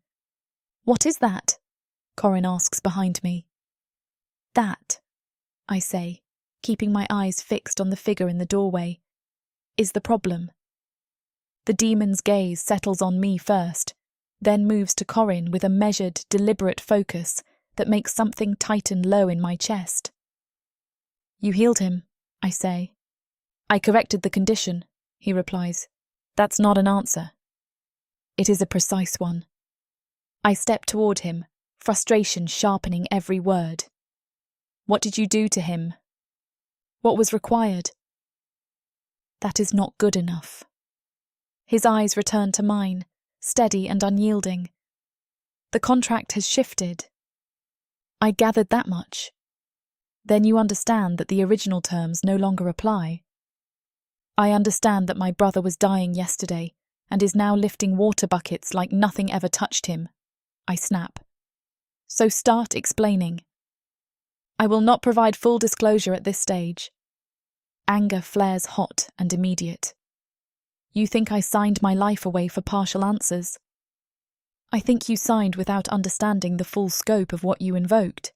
"What is that?" Corin asks behind me. "That," I say, keeping my eyes fixed on the figure in the doorway, "is the problem." The demon's gaze settles on me first, then moves to Corin with a measured, deliberate focus that makes something tighten low in my chest. "You healed him," I say. "I corrected the condition," he replies. "That's not an answer." "It is a precise one." I step toward him, frustration sharpening every word. What did you do to him? What was required? That is not good enough. His eyes return to mine, steady and unyielding. The contract has shifted. I gathered that much. Then you understand that the original terms no longer apply. I understand that my brother was dying yesterday and is now lifting water buckets like nothing ever touched him. I snap. So start explaining. I will not provide full disclosure at this stage. Anger flares hot and immediate. You think I signed my life away for partial answers? I think you signed without understanding the full scope of what you invoked.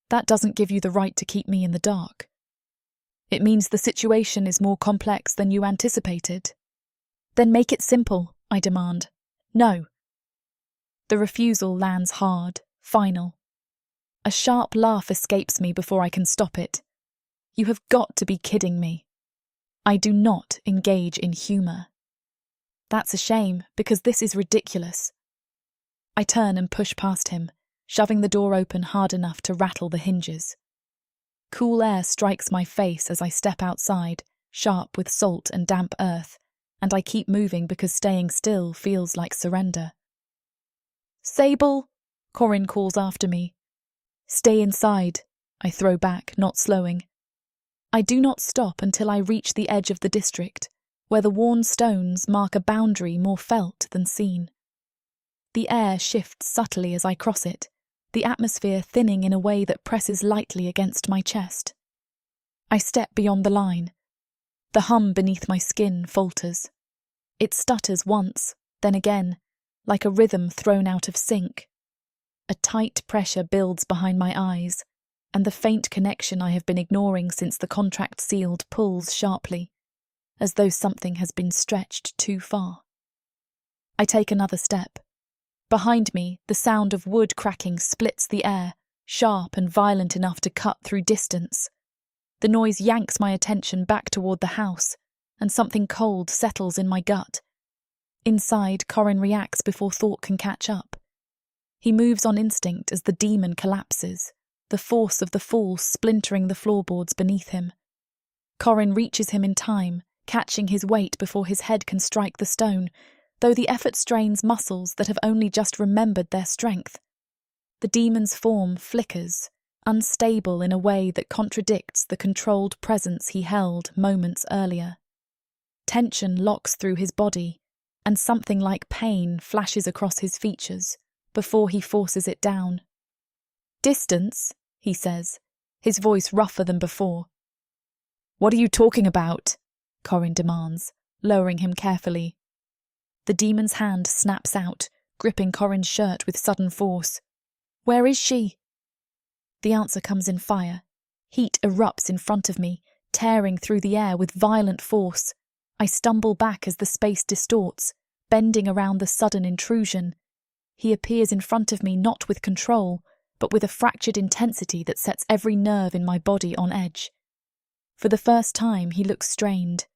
That doesn't give you the right to keep me in the dark. It means the situation is more complex than you anticipated. Then make it simple, I demand. No. The refusal lands hard, final. A sharp laugh escapes me before I can stop it. You have got to be kidding me. I do not engage in humour. That's a shame, because this is ridiculous. I turn and push past him, shoving the door open hard enough to rattle the hinges. Cool air strikes my face as I step outside, sharp with salt and damp earth, and I keep moving because staying still feels like surrender. Sable, Corin calls after me. Stay inside, I throw back, not slowing. I do not stop until I reach the edge of the district, where the worn stones mark a boundary more felt than seen. The air shifts subtly as I cross it, the atmosphere thinning in a way that presses lightly against my chest. I step beyond the line. The hum beneath my skin falters. It stutters once, then again, like a rhythm thrown out of sync. A tight pressure builds behind my eyes, and the faint connection I have been ignoring since the contract sealed pulls sharply, as though something has been stretched too far. I take another step. Behind me, the sound of wood cracking splits the air, sharp and violent enough to cut through distance. The noise yanks my attention back toward the house, and something cold settles in my gut. Inside, Corin reacts before thought can catch up. He moves on instinct as the demon collapses, the force of the fall splintering the floorboards beneath him. Corin reaches him in time, catching his weight before his head can strike the stone, though the effort strains muscles that have only just remembered their strength. The demon's form flickers, unstable in a way that contradicts the controlled presence he held moments earlier. Tension locks through his body, and something like pain flashes across his features before he forces it down. "Distance," he says, his voice rougher than before. "What are you talking about?" Corin demands, lowering him carefully. The demon's hand snaps out, gripping Corin's shirt with sudden force. "Where is she?" The answer comes in fire. Heat erupts in front of me, tearing through the air with violent force. I stumble back as the space distorts, bending around the sudden intrusion. He appears in front of me not with control, but with a fractured intensity that sets every nerve in my body on edge. For the first time, he looks strained.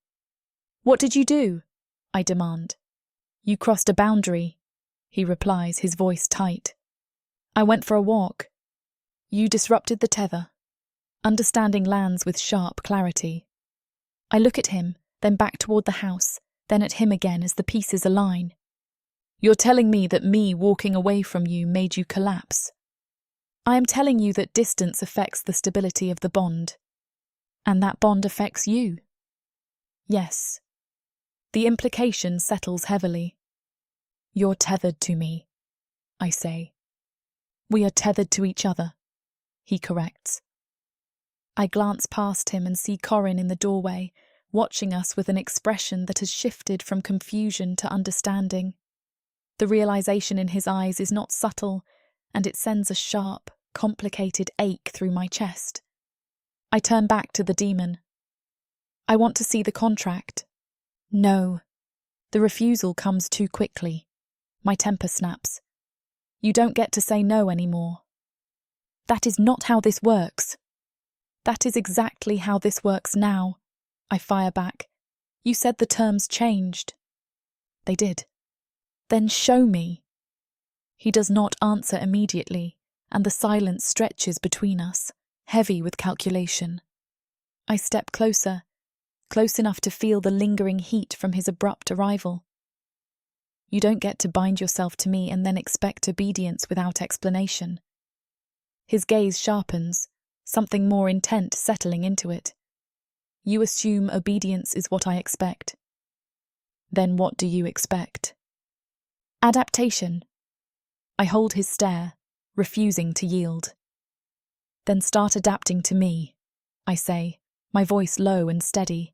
"What did you do?" I demand. "You crossed a boundary," he replies, his voice tight. "I went for a walk." "You disrupted the tether." Understanding lands with sharp clarity. I look at him, then back toward the house, then at him again as the pieces align. "You're telling me that me walking away from you made you collapse?" "I am telling you that distance affects the stability of the bond. And that bond affects you." "Yes." The implication settles heavily. "You're tethered to me," I say. "We are tethered to each other," he corrects. I glance past him and see Corin in the doorway, watching us with an expression that has shifted from confusion to understanding. The realization in his eyes is not subtle, and it sends a sharp, complicated ache through my chest. I turn back to the demon. "I want to see the contract." "No." The refusal comes too quickly. My temper snaps. "You don't get to say no anymore." "That is not how this works." "That is exactly how this works now," I fire back. "You said the terms changed." "They did." "Then show me." He does not answer immediately, and the silence stretches between us. heavy with calculation. I step closer, close enough to feel the lingering heat from his abrupt arrival. You don't get to bind yourself to me and then expect obedience without explanation. His gaze sharpens, something more intent settling into it. You assume obedience is what I expect. Then what do you expect? Adaptation. I hold his stare, refusing to yield. Then start adapting to me, I say, my voice low and steady,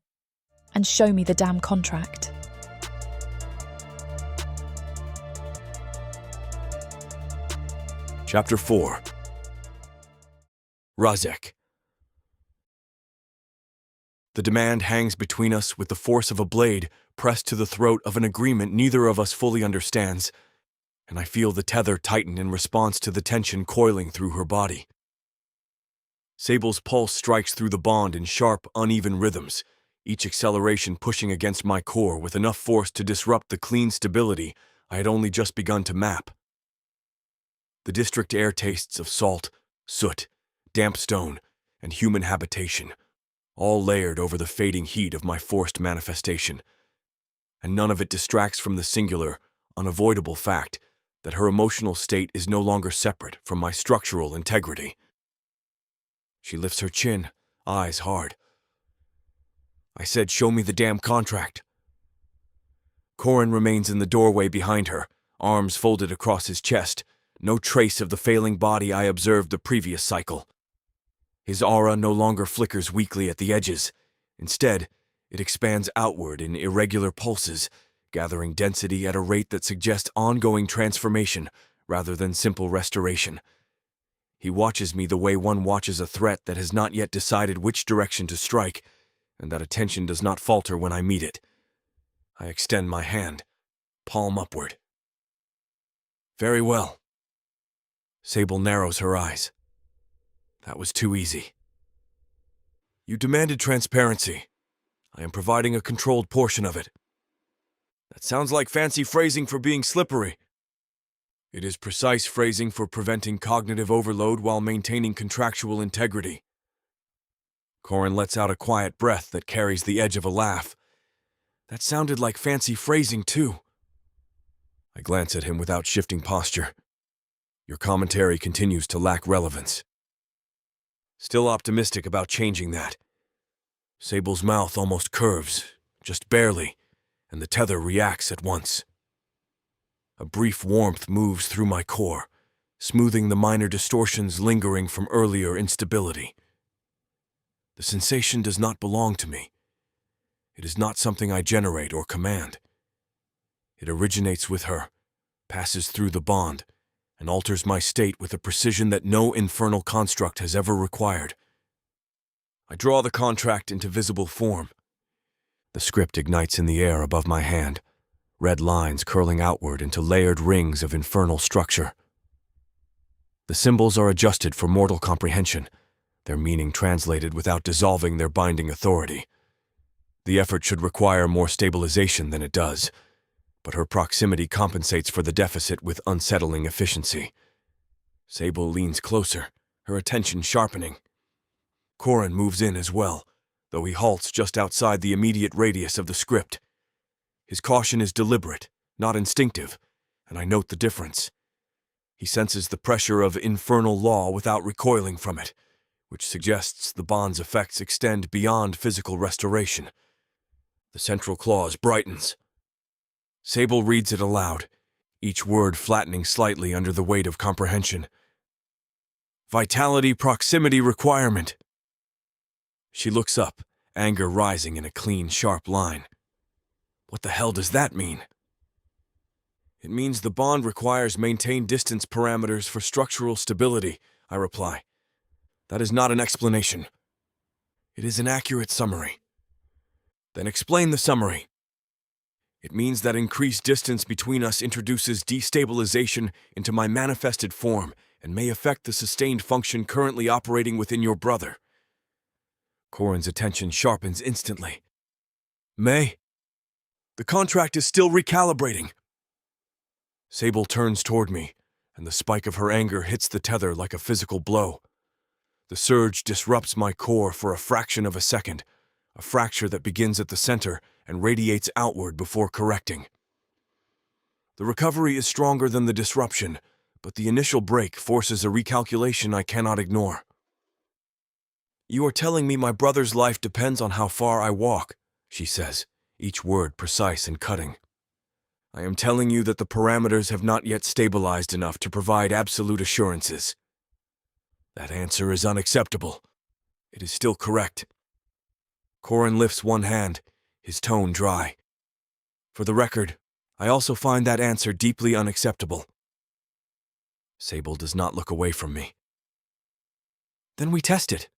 and show me the damn contract. Chapter 4. Razek. The demand hangs between us with the force of a blade pressed to the throat of an agreement neither of us fully understands, and I feel the tether tighten in response to the tension coiling through her body. Sable's pulse strikes through the bond in sharp, uneven rhythms, each acceleration pushing against my core with enough force to disrupt the clean stability I had only just begun to map. The district air tastes of salt, soot, damp stone, and human habitation, all layered over the fading heat of my forced manifestation, and none of it distracts from the singular, unavoidable fact that her emotional state is no longer separate from my structural integrity. She lifts her chin, eyes hard. I said, "Show me the damn contract." Corin remains in the doorway behind her, arms folded across his chest, no trace of the failing body I observed the previous cycle. His aura no longer flickers weakly at the edges. Instead, it expands outward in irregular pulses, gathering density at a rate that suggests ongoing transformation rather than simple restoration. He watches me the way one watches a threat that has not yet decided which direction to strike, and that attention does not falter when I meet it. I extend my hand, palm upward. Very well. Sable narrows her eyes. That was too easy. You demanded transparency. I am providing a controlled portion of it. That sounds like fancy phrasing for being slippery. It is precise phrasing for preventing cognitive overload while maintaining contractual integrity. Corin lets out a quiet breath that carries the edge of a laugh. That sounded like fancy phrasing, too. I glance at him without shifting posture. Your commentary continues to lack relevance. Still optimistic about changing that. Sable's mouth almost curves, just barely, and the tether reacts at once. A brief warmth moves through my core, smoothing the minor distortions lingering from earlier instability. The sensation does not belong to me. It is not something I generate or command. It originates with her, passes through the bond, and alters my state with a precision that no infernal construct has ever required. I draw the contract into visible form. The script ignites in the air above my hand, red lines curling outward into layered rings of infernal structure. The symbols are adjusted for mortal comprehension, their meaning translated without dissolving their binding authority. The effort should require more stabilization than it does, but her proximity compensates for the deficit with unsettling efficiency. Sable leans closer, her attention sharpening. Corin moves in as well, though he halts just outside the immediate radius of the script. His caution is deliberate, not instinctive, and I note the difference. He senses the pressure of infernal law without recoiling from it, which suggests the bond's effects extend beyond physical restoration. The central clause brightens. Sable reads it aloud, each word flattening slightly under the weight of comprehension. Vitality proximity requirement. She looks up, anger rising in a clean, sharp line. What the hell does that mean? It means the bond requires maintained distance parameters for structural stability, I reply. That is not an explanation. It is an accurate summary. Then explain the summary. It means that increased distance between us introduces destabilization into my manifested form and may affect the sustained function currently operating within your brother. Corin's attention sharpens instantly. May? The contract is still recalibrating. Sable turns toward me, and the spike of her anger hits the tether like a physical blow. The surge disrupts my core for a fraction of a second, a fracture that begins at the center and radiates outward before correcting. The recovery is stronger than the disruption, but the initial break forces a recalculation I cannot ignore. "You are telling me my brother's life depends on how far I walk," she says, each word precise and cutting. "I am telling you that the parameters have not yet stabilized enough to provide absolute assurances." That answer is unacceptable. It is still correct. Corin lifts one hand, his tone dry. For the record, I also find that answer deeply unacceptable. Sable does not look away from me. "Then we test it."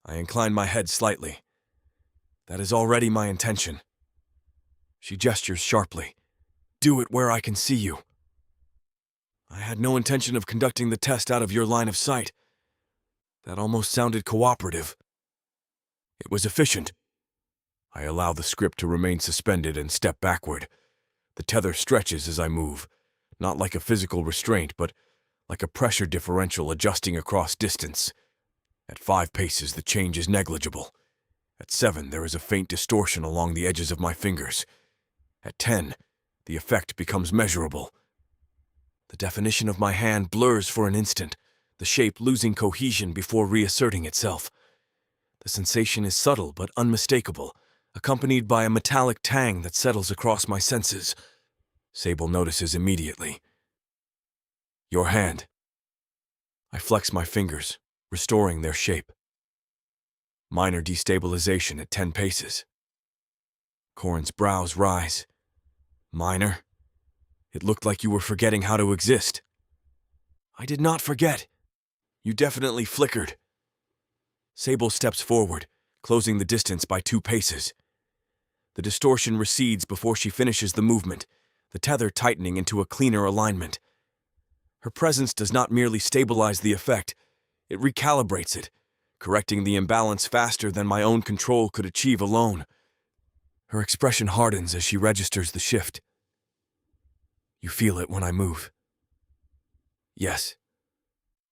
I incline my head slightly. That is already my intention. She gestures sharply. "Do it where I can see you." "I had no intention of conducting the test out of your line of sight." That almost sounded cooperative. It was efficient. I allow the script to remain suspended and step backward. The tether stretches as I move, not like a physical restraint, but like a pressure differential adjusting across distance. At 5 paces, the change is negligible. At 7, there is a faint distortion along the edges of my fingers. At 10, the effect becomes measurable. The definition of my hand blurs for an instant, the shape losing cohesion before reasserting itself. The sensation is subtle but unmistakable, accompanied by a metallic tang that settles across my senses. Sable notices immediately. "Your hand." I flex my fingers, restoring their shape. Minor destabilization at 10 paces. Corin's brows rise. "Minor? It looked like you were forgetting how to exist." "I did not forget. You definitely flickered." Sable steps forward, closing the distance by 2 paces. The distortion recedes before she finishes the movement, the tether tightening into a cleaner alignment. Her presence does not merely stabilize the effect, it recalibrates it, correcting the imbalance faster than my own control could achieve alone. Her expression hardens as she registers the shift. "You feel it when I move?" "Yes.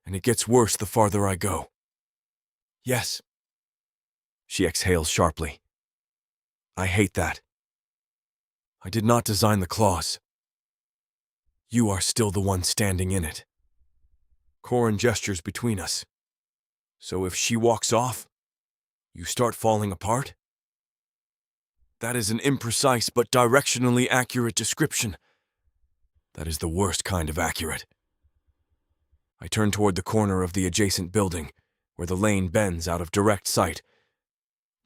And it gets worse the farther I go." "Yes." She exhales sharply. "I hate that. I did not design the clause. You are still the one standing in it." Corin gestures between us. "So if she walks off, you start falling apart?" That is an imprecise but directionally accurate description. That is the worst kind of accurate. I turn toward the corner of the adjacent building, where the lane bends out of direct sight.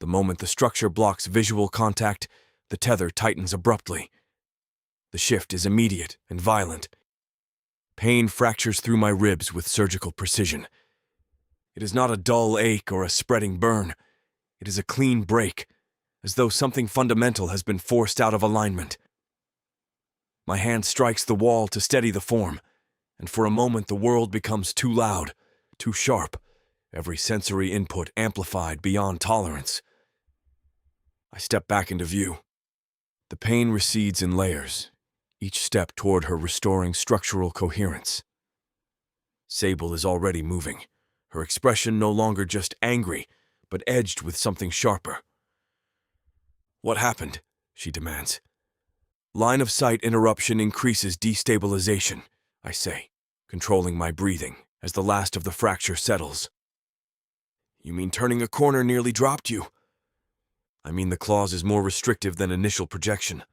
The moment the structure blocks visual contact, the tether tightens abruptly. The shift is immediate and violent. Pain fractures through my ribs with surgical precision. It is not a dull ache or a spreading burn. It is a clean break, as though something fundamental has been forced out of alignment. My hand strikes the wall to steady the form, and for a moment the world becomes too loud, too sharp, every sensory input amplified beyond tolerance. I step back into view. The pain recedes in layers, each step toward her restoring structural coherence. Sable is already moving, her expression no longer just angry, but edged with something sharper. "What happened?" she demands. "Line of sight interruption increases destabilization," I say, controlling my breathing as the last of the fracture settles. "You mean turning a corner nearly dropped you?" "I mean the clause is more restrictive than initial projection."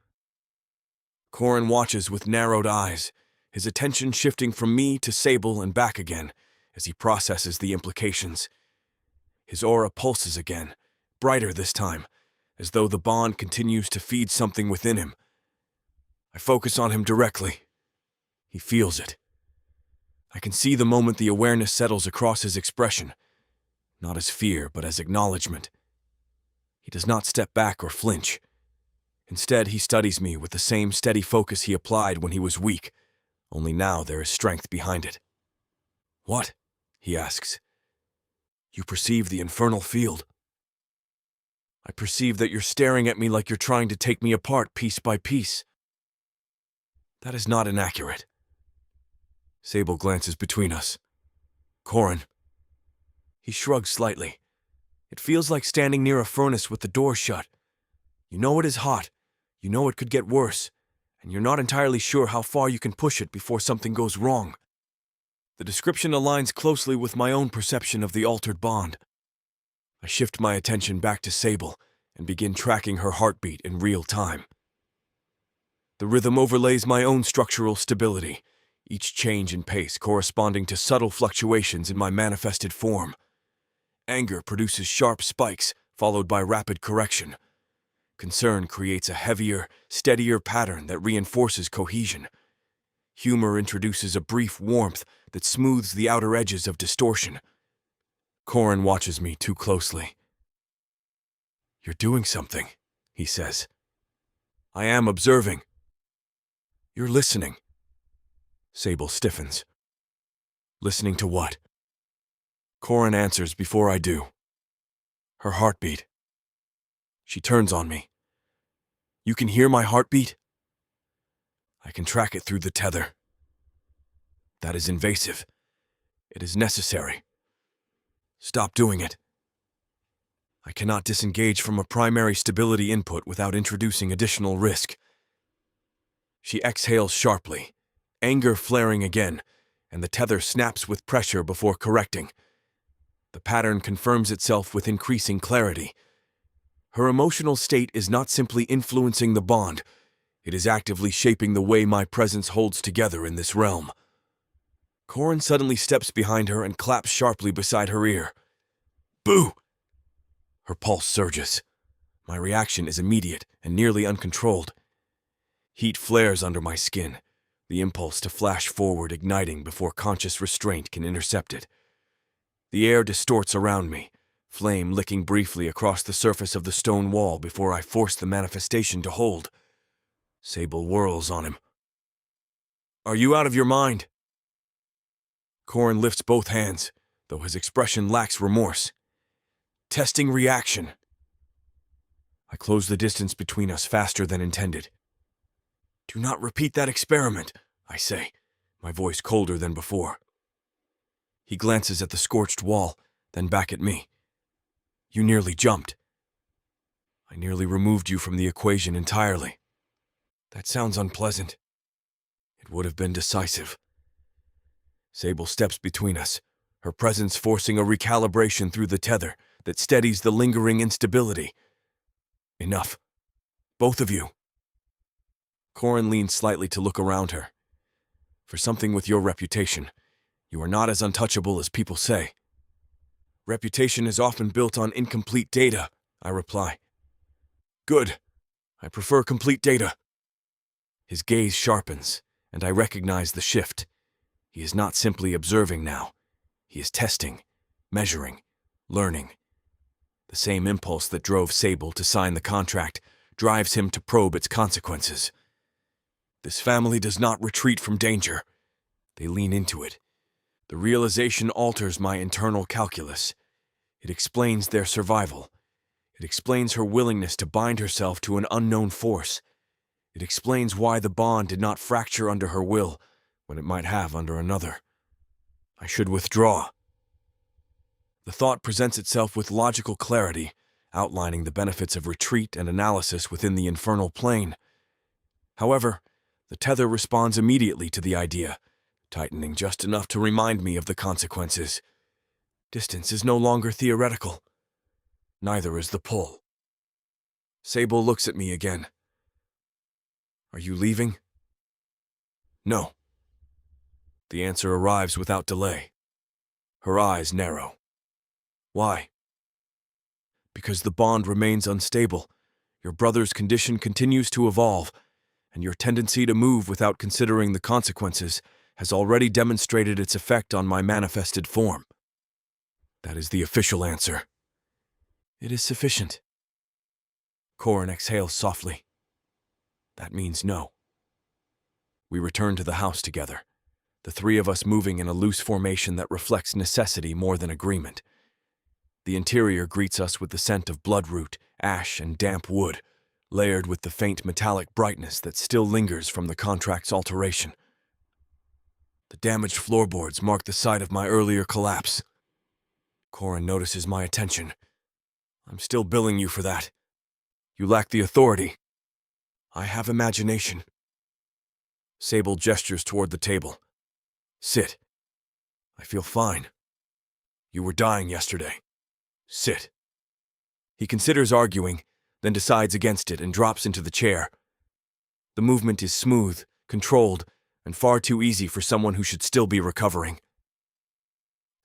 Corin watches with narrowed eyes, his attention shifting from me to Sable and back again as he processes the implications. His aura pulses again, brighter this time, as though the bond continues to feed something within him. I focus on him directly. He feels it. I can see the moment the awareness settles across his expression, not as fear, but as acknowledgement. He does not step back or flinch. Instead, he studies me with the same steady focus he applied when he was weak, only now there is strength behind it. "What?" he asks. "You perceive the infernal field." "I perceive that you're staring at me like you're trying to take me apart piece by piece." "That is not inaccurate." Sable glances between us. "Corin, He shrugs slightly. It feels like standing near a furnace with the door shut. You know it is hot, you know it could get worse, and you're not entirely sure how far you can push it before something goes wrong. The description aligns closely with my own perception of the altered bond. I shift my attention back to Sable and begin tracking her heartbeat in real time. The rhythm overlays my own structural stability, each change in pace corresponding to subtle fluctuations in my manifested form. Anger produces sharp spikes, followed by rapid correction. Concern creates a heavier, steadier pattern that reinforces cohesion. Humor introduces a brief warmth that smooths the outer edges of distortion. Corin watches me too closely. "You're doing something," he says. "I am observing." "You're listening." Sable stiffens. "Listening to what?" Corin answers before I do. Her heartbeat. She turns on me. "You can hear my heartbeat?" "I can track it through the tether." "That is invasive. It is necessary. Stop doing it." I cannot disengage from a primary stability input without introducing additional risk. She exhales sharply, anger flaring again, and the tether snaps with pressure before correcting. The pattern confirms itself with increasing clarity. Her emotional state is not simply influencing the bond, it is actively shaping the way my presence holds together in this realm. Corin suddenly steps behind her and claps sharply beside her ear. "Boo!" Her pulse surges. My reaction is immediate and nearly uncontrolled. Heat flares under my skin, the impulse to flash forward igniting before conscious restraint can intercept it. The air distorts around me, flame licking briefly across the surface of the stone wall before I force the manifestation to hold. Sable whirls on him. "Are you out of your mind?" Corin lifts both hands, though his expression lacks remorse. "Testing reaction." I close the distance between us faster than intended. "Do not repeat that experiment," I say, my voice colder than before. He glances at the scorched wall, then back at me. "You nearly jumped." "I nearly removed you from the equation entirely." "That sounds unpleasant." "It would have been decisive." Sable steps between us, her presence forcing a recalibration through the tether that steadies the lingering instability. "Enough. Both of you." Corin leans slightly to look around her. "For something with your reputation, you are not as untouchable as people say." "Reputation is often built on incomplete data," I reply. "Good. I prefer complete data." His gaze sharpens, and I recognize the shift. He is not simply observing now. He is testing, measuring, learning. The same impulse that drove Sable to sign the contract drives him to probe its consequences. This family does not retreat from danger. They lean into it. The realization alters my internal calculus. It explains their survival. It explains her willingness to bind herself to an unknown force. It explains why the bond did not fracture under her will when it might have under another. I should withdraw. The thought presents itself with logical clarity, outlining the benefits of retreat and analysis within the infernal plane. However, the tether responds immediately to the idea, tightening just enough to remind me of the consequences. Distance is no longer theoretical. Neither is the pull. Sable looks at me again. "Are you leaving?" "No." The answer arrives without delay. Her eyes narrow. "Why?" "Because the bond remains unstable. Your brother's condition continues to evolve, and your tendency to move without considering the consequences has already demonstrated its effect on my manifested form." That is the official answer. "It is sufficient." Corin exhales softly. That means no. We return to the house together, the three of us moving in a loose formation that reflects necessity more than agreement. The interior greets us with the scent of bloodroot, ash, and damp wood, layered with the faint metallic brightness that still lingers from the contract's alteration. The damaged floorboards mark the site of my earlier collapse. Corin notices my attention. I'm still billing you for that. You lack the authority. I have imagination. Sable gestures toward the table. Sit. I feel fine. You were dying yesterday. Sit. He considers arguing, then decides against it and drops into the chair. The movement is smooth, controlled, and far too easy for someone who should still be recovering.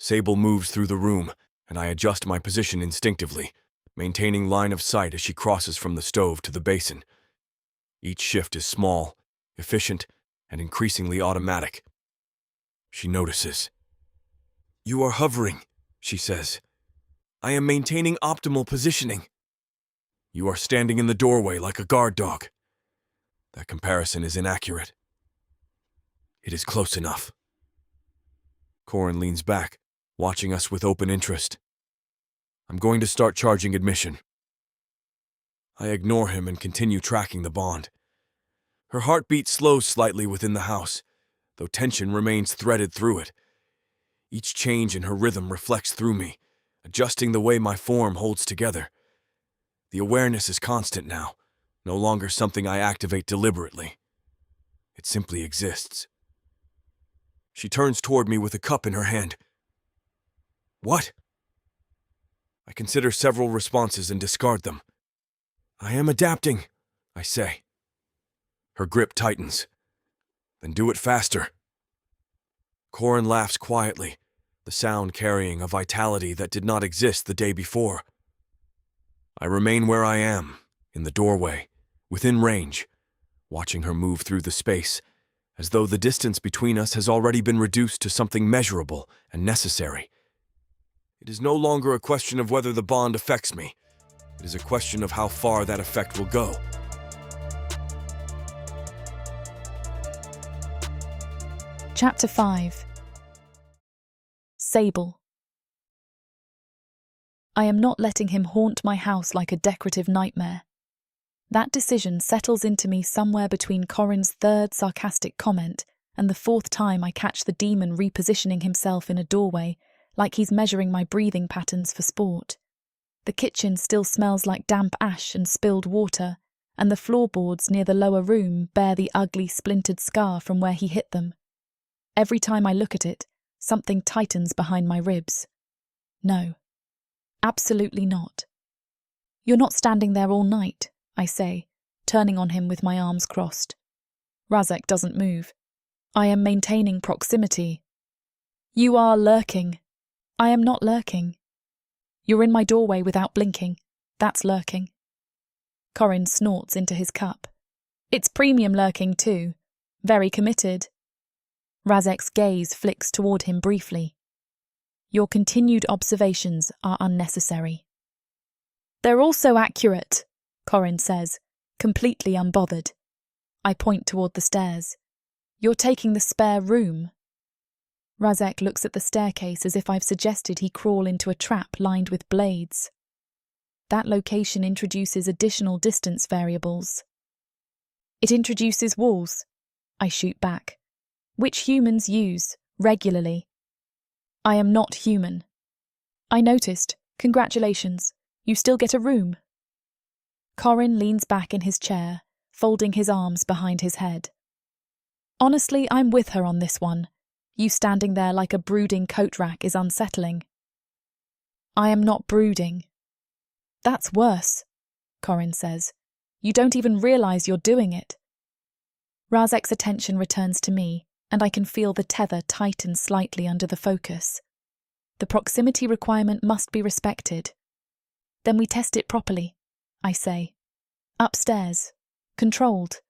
Sable moves through the room, and I adjust my position instinctively, maintaining line of sight as she crosses from the stove to the basin. Each shift is small, efficient, and increasingly automatic. She notices. You are hovering, she says. I am maintaining optimal positioning. You are standing in the doorway like a guard dog. That comparison is inaccurate. It is close enough. Corin leans back, watching us with open interest. I'm going to start charging admission. I ignore him and continue tracking the bond. Her heartbeat slows slightly within the house, though tension remains threaded through it. Each change in her rhythm reflects through me, adjusting the way my form holds together. The awareness is constant now, no longer something I activate deliberately. It simply exists. She turns toward me with a cup in her hand. What? I consider several responses and discard them. I am adapting, I say. Her grip tightens. Then do it faster. Corin laughs quietly, the sound carrying a vitality that did not exist the day before. I remain where I am, in the doorway, within range, watching her move through the space, as though the distance between us has already been reduced to something measurable and necessary. It is no longer a question of whether the bond affects me. It is a question of how far that effect will go. Chapter 5. Sable. I am not letting him haunt my house like a decorative nightmare. That decision settles into me somewhere between Corin's third sarcastic comment and the fourth time I catch the demon repositioning himself in a doorway, like he's measuring my breathing patterns for sport. The kitchen still smells like damp ash and spilled water, and the floorboards near the lower room bear the ugly splintered scar from where he hit them. Every time I look at it, something tightens behind my ribs. No, absolutely not. You're not standing there all night, I say, turning on him with my arms crossed. Razek doesn't move. I am maintaining proximity. You are lurking. I am not lurking. You're in my doorway without blinking. That's lurking. Corin snorts into his cup. It's premium lurking too. Very committed. Razek's gaze flicks toward him briefly. Your continued observations are unnecessary. They're also accurate, Corin says, completely unbothered. I point toward the stairs. You're taking the spare room. Razek looks at the staircase as if I've suggested he crawl into a trap lined with blades. That location introduces additional distance variables. It introduces walls, I shoot back, which humans use regularly. I am not human. I noticed. Congratulations. You still get a room. Corin leans back in his chair, folding his arms behind his head. Honestly, I'm with her on this one. You standing there like a brooding coat rack is unsettling. I am not brooding. That's worse, Corin says. You don't even realise you're doing it. Razek's attention returns to me, and I can feel the tether tighten slightly under the focus. The proximity requirement must be respected. Then we test it properly, I say. Upstairs. Controlled.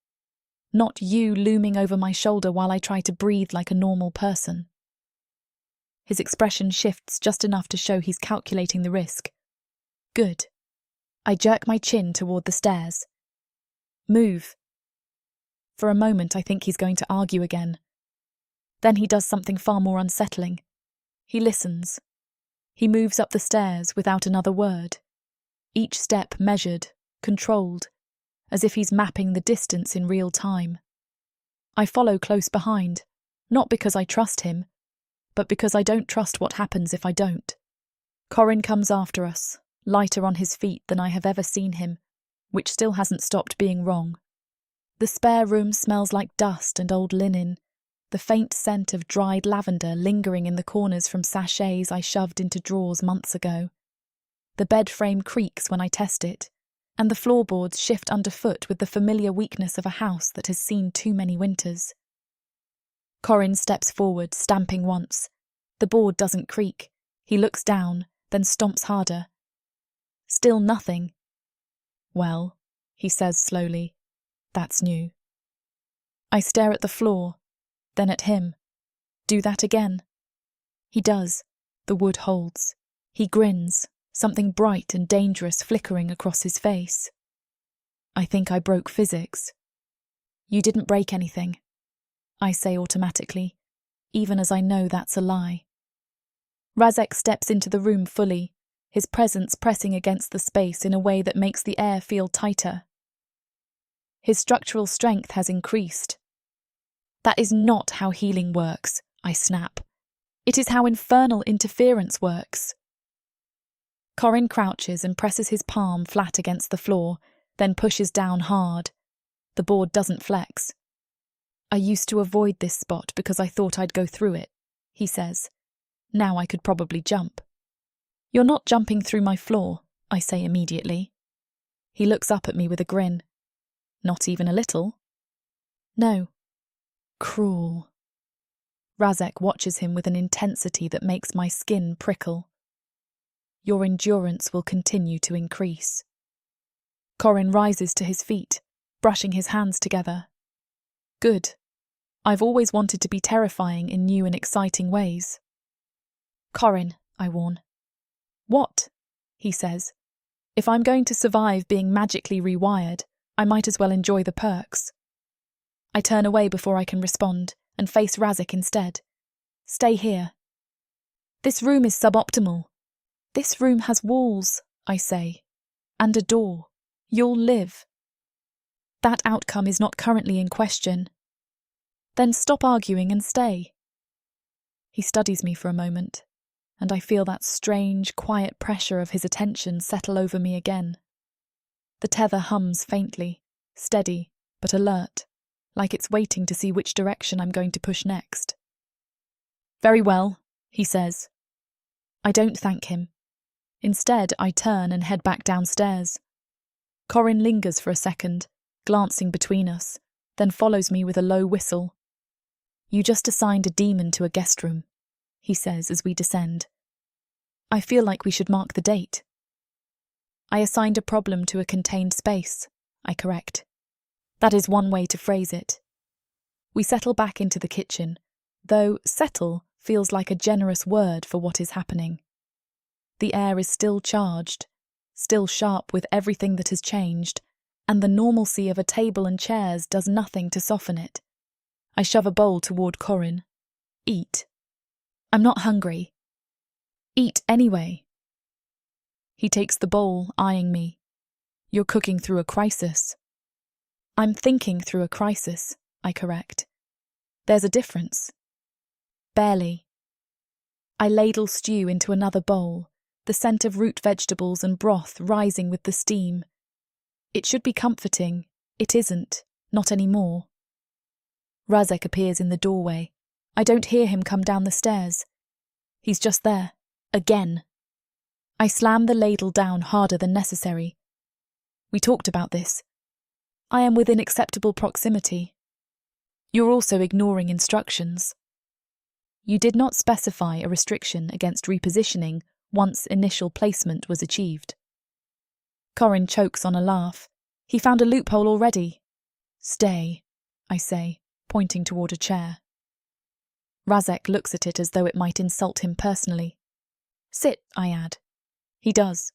Not you looming over my shoulder while I try to breathe like a normal person. His expression shifts just enough to show he's calculating the risk. Good. I jerk my chin toward the stairs. Move. For a moment I think he's going to argue again. Then he does something far more unsettling. He listens. He moves up the stairs without another word. Each step measured, controlled, as if he's mapping the distance in real time. I follow close behind, not because I trust him, but because I don't trust what happens if I don't. Corin comes after us, lighter on his feet than I have ever seen him, which still hasn't stopped being wrong. The spare room smells like dust and old linen, the faint scent of dried lavender lingering in the corners from sachets I shoved into drawers months ago. The bed frame creaks when I test it, and the floorboards shift underfoot with the familiar weakness of a house that has seen too many winters. Corin steps forward, stamping once. The board doesn't creak. He looks down, then stomps harder. Still nothing. Well, he says slowly, that's new. I stare at the floor, then at him. Do that again. He does. The wood holds. He grins, something bright and dangerous flickering across his face. I think I broke physics. You didn't break anything, I say automatically, even as I know that's a lie. Razek steps into the room fully, his presence pressing against the space in a way that makes the air feel tighter. His structural strength has increased. That is not how healing works, I snap. It is how infernal interference works. Corin crouches and presses his palm flat against the floor, then pushes down hard. The board doesn't flex. I used to avoid this spot because I thought I'd go through it, he says. Now I could probably jump. You're not jumping through my floor, I say immediately. He looks up at me with a grin. Not even a little? No. Cruel. Razek watches him with an intensity that makes my skin prickle. Your endurance will continue to increase. Corin rises to his feet, brushing his hands together. Good. I've always wanted to be terrifying in new and exciting ways. Corin, I warn. What? He says. If I'm going to survive being magically rewired, I might as well enjoy the perks. I turn away before I can respond and face Razek instead. Stay here. This room is suboptimal. This room has walls, I say, and a door. You'll live. That outcome is not currently in question. Then stop arguing and stay. He studies me for a moment, and I feel that strange, quiet pressure of his attention settle over me again. The tether hums faintly, steady, but alert, like it's waiting to see which direction I'm going to push next. Very well, he says. I don't thank him. Instead, I turn and head back downstairs. Corin lingers for a second, glancing between us, then follows me with a low whistle. You just assigned a demon to a guest room, he says as we descend. I feel like we should mark the date. I assigned a problem to a contained space, I correct. That is one way to phrase it. We settle back into the kitchen, though settle feels like a generous word for what is happening. The air is still charged, still sharp with everything that has changed, and the normalcy of a table and chairs does nothing to soften it. I shove a bowl toward Corin. Eat. I'm not hungry. Eat anyway. He takes the bowl, eyeing me. You're cooking through a crisis. I'm thinking through a crisis, I correct. There's a difference. Barely. I ladle stew into another bowl, the scent of root vegetables and broth rising with the steam. It should be comforting. It isn't, not anymore. Razek appears in the doorway. I don't hear him come down the stairs. He's just there. Again. I slam the ladle down harder than necessary. We talked about this. I am within acceptable proximity. You're also ignoring instructions. You did not specify a restriction against repositioning once initial placement was achieved. Corin chokes on a laugh. He found a loophole already. Stay, I say, pointing toward a chair. Razek looks at it as though it might insult him personally. Sit, I add. He does.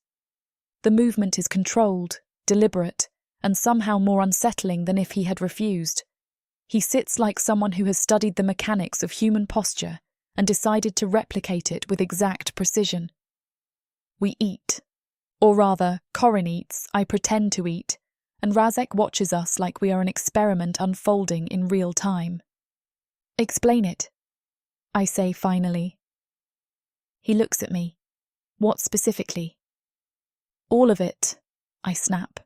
The movement is controlled, deliberate, and somehow more unsettling than if he had refused. He sits like someone who has studied the mechanics of human posture and decided to replicate it with exact precision. We eat. Or rather, Corin eats, I pretend to eat, and Razek watches us like we are an experiment unfolding in real time. Explain it, I say finally. He looks at me. What specifically? All of it, I snap.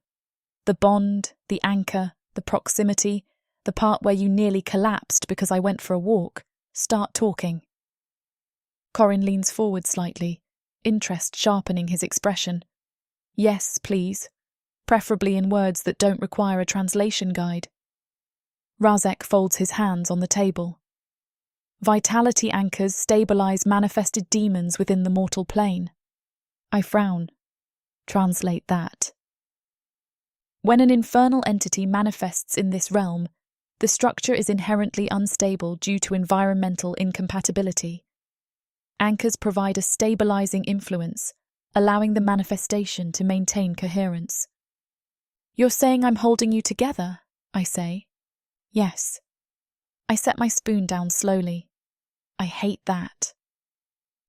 The bond, the anchor, the proximity, the part where you nearly collapsed because I went for a walk. Start talking. Corin leans forward slightly, interest sharpening his expression. Yes, please. Preferably in words that don't require a translation guide. Razek folds his hands on the table. Vitality anchors stabilize manifested demons within the mortal plane. I frown. Translate that. When an infernal entity manifests in this realm, the structure is inherently unstable due to environmental incompatibility. Anchors provide a stabilizing influence, allowing the manifestation to maintain coherence. You're saying I'm holding you together, I say. Yes. I set my spoon down slowly. I hate that.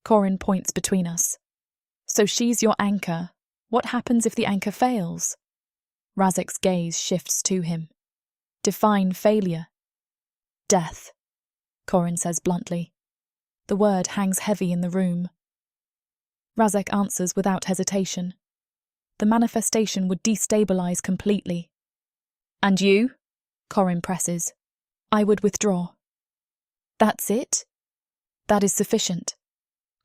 Corin points between us. So she's your anchor. What happens if the anchor fails? Razek's gaze shifts to him. Define failure. Death, Corin says bluntly. The word hangs heavy in the room. Razek answers without hesitation. The manifestation would destabilize completely. And you? Corin presses. I would withdraw. That's it? That is sufficient.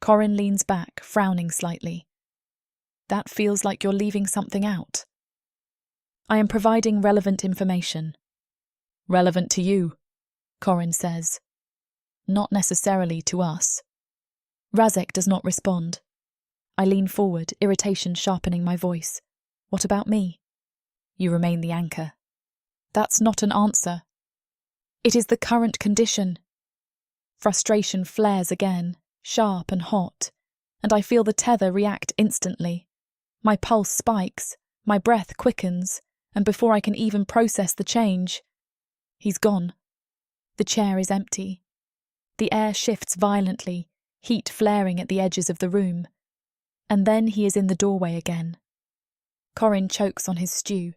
Corin leans back, frowning slightly. That feels like you're leaving something out. I am providing relevant information. Relevant to you, Corin says. Not necessarily to us. Razek does not respond. I lean forward, irritation sharpening my voice. What about me? You remain the anchor. That's not an answer. It is the current condition. Frustration flares again, sharp and hot, and I feel the tether react instantly. My pulse spikes, my breath quickens, and before I can even process the change, he's gone. The chair is empty. The air shifts violently, heat flaring at the edges of the room. And then he is in the doorway again. Corin chokes on his stew.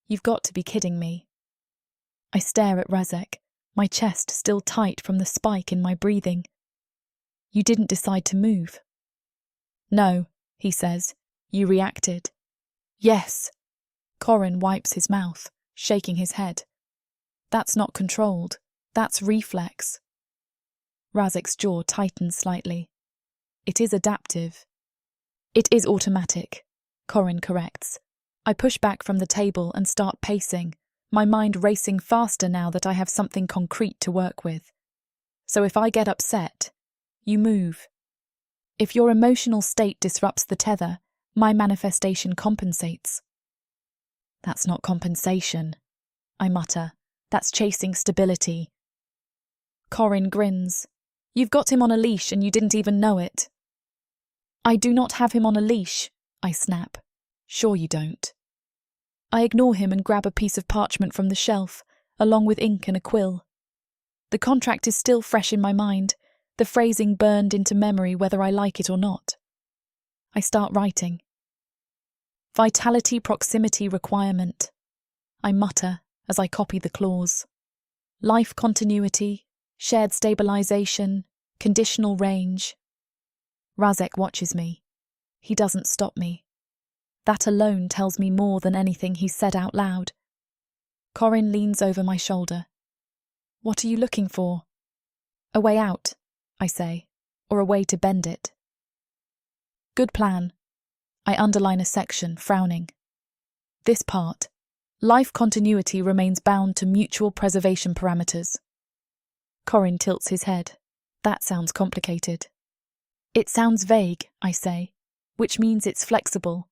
You've got to be kidding me. I stare at Razek, my chest still tight from the spike in my breathing. You didn't decide to move. No, he says. You reacted. Yes. Corin wipes his mouth, shaking his head. That's not controlled. That's reflex. Razek's jaw tightens slightly. It is adaptive. It is automatic, Corin corrects. I push back from the table and start pacing, my mind racing faster now that I have something concrete to work with. So if I get upset, you move. If your emotional state disrupts the tether, my manifestation compensates. That's not compensation, I mutter. That's chasing stability. Corin grins. You've got him on a leash and you didn't even know it. I do not have him on a leash, I snap. Sure you don't. I ignore him and grab a piece of parchment from the shelf, along with ink and a quill. The contract is still fresh in my mind, the phrasing burned into memory whether I like it or not. I start writing. Vitality proximity requirement, I mutter as I copy the clause. Life continuity, shared stabilization, conditional range. Razek watches me. He doesn't stop me. That alone tells me more than anything he said out loud. Corin leans over my shoulder. What are you looking for? A way out, I say, or a way to bend it. Good plan. I underline a section, frowning. This part. Life continuity remains bound to mutual preservation parameters. Corin tilts his head. That sounds complicated. It sounds vague, I say, which means it's flexible.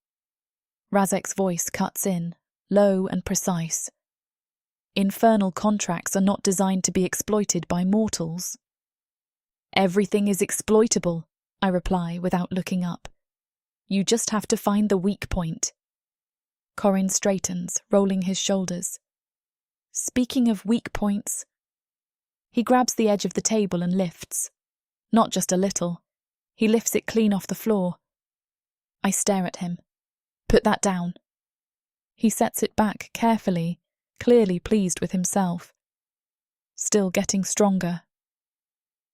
Razek's voice cuts in, low and precise. Infernal contracts are not designed to be exploited by mortals. Everything is exploitable, I reply without looking up. You just have to find the weak point. Corin straightens, rolling his shoulders. Speaking of weak points, he grabs the edge of the table and lifts. Not just a little. He lifts it clean off the floor. I stare at him. Put that down. He sets it back carefully, clearly pleased with himself. Still getting stronger.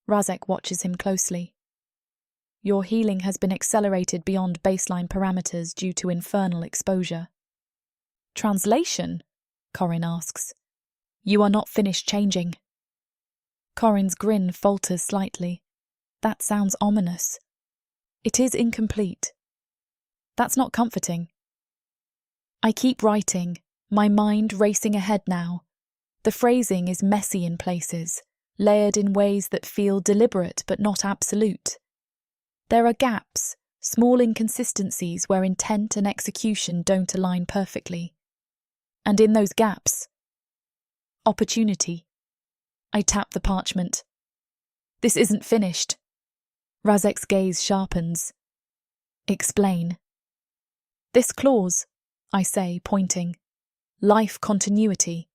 Razek watches him closely. Your healing has been accelerated beyond baseline parameters due to infernal exposure. Translation? Corin asks. You are not finished changing. Corin's grin falters slightly. That sounds ominous. It is incomplete. That's not comforting. I keep writing, my mind racing ahead now. The phrasing is messy in places, layered in ways that feel deliberate but not absolute. There are gaps, small inconsistencies where intent and execution don't align perfectly. And in those gaps, opportunity. I tap the parchment. This isn't finished. Razek's gaze sharpens. Explain. This clause, I say, pointing. Life continuity.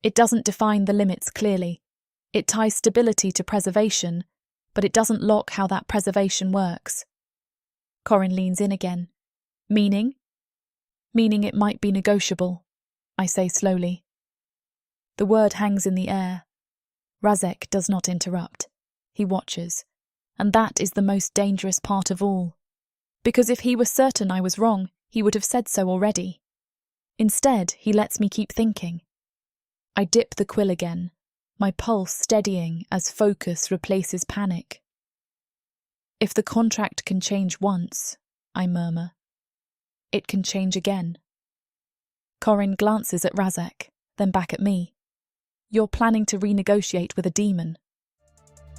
It doesn't define the limits clearly. It ties stability to preservation, but it doesn't lock how that preservation works. Corin leans in again. Meaning? Meaning it might be negotiable, I say slowly. The word hangs in the air. Razek does not interrupt. He watches. And that is the most dangerous part of all. Because if he were certain I was wrong, he would have said so already. Instead, he lets me keep thinking. I dip the quill again, my pulse steadying as focus replaces panic. If the contract can change once, I murmur, it can change again. Corin glances at Razek, then back at me. You're planning to renegotiate with a demon.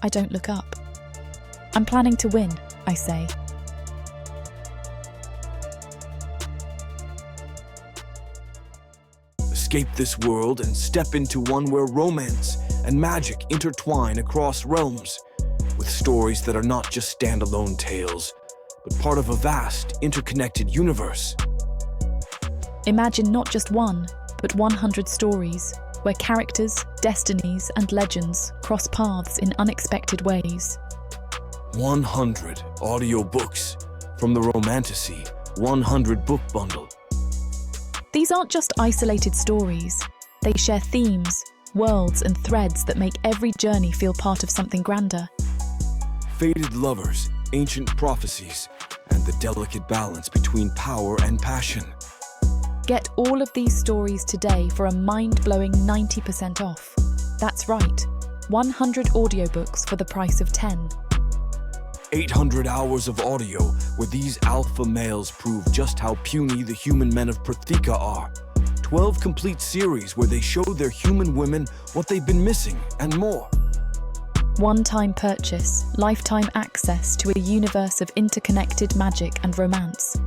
I don't look up. I'm planning to win, I say. Escape this world and step into one where romance and magic intertwine across realms, with stories that are not just standalone tales, but part of a vast, interconnected universe. Imagine not just one, but 100 stories, where characters, destinies, and legends cross paths in unexpected ways. 100 audiobooks from the Romantasy 100 book bundle. These aren't just isolated stories. They share themes, worlds, and threads that make every journey feel part of something grander. Fated lovers, ancient prophecies, and the delicate balance between power and passion. Get all of these stories today for a mind-blowing 90% off. That's right, 100 audiobooks for the price of 10. 800 hours of audio where these alpha males prove just how puny the human men of Protheka are. 12 complete series where they show their human women what they've been missing and more. One-time purchase, lifetime access to a universe of interconnected magic and romance.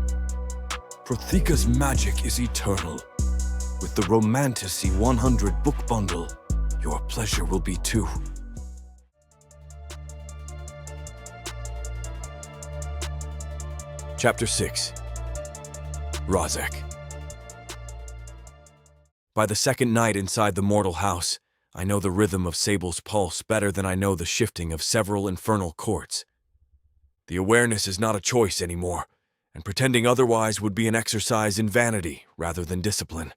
Protheka's magic is eternal. With the Romantasy 100 book bundle, your pleasure will be too. Chapter 6. Razek. By the second night inside the mortal house, I know the rhythm of Sable's pulse better than I know the shifting of several infernal chords. The awareness is not a choice anymore, and pretending otherwise would be an exercise in vanity rather than discipline.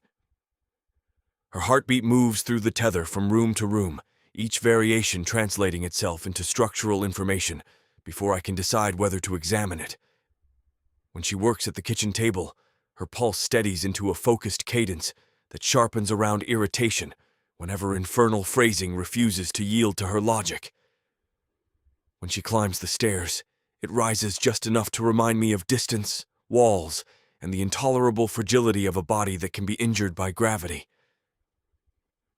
Her heartbeat moves through the tether from room to room, each variation translating itself into structural information before I can decide whether to examine it. When she works at the kitchen table, her pulse steadies into a focused cadence that sharpens around irritation whenever infernal phrasing refuses to yield to her logic. When she climbs the stairs, it rises just enough to remind me of distance, walls, and the intolerable fragility of a body that can be injured by gravity.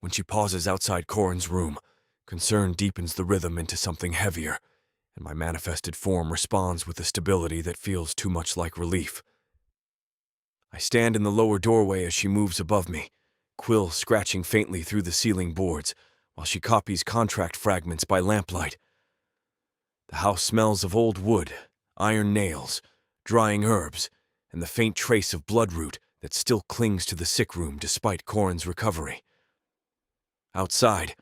When she pauses outside Corin's room, concern deepens the rhythm into something heavier, and my manifested form responds with a stability that feels too much like relief. I stand in the lower doorway as she moves above me, quill scratching faintly through the ceiling boards, while she copies contract fragments by lamplight. The house smells of old wood, iron nails, drying herbs, and the faint trace of bloodroot that still clings to the sick room despite Corin's recovery. Outside,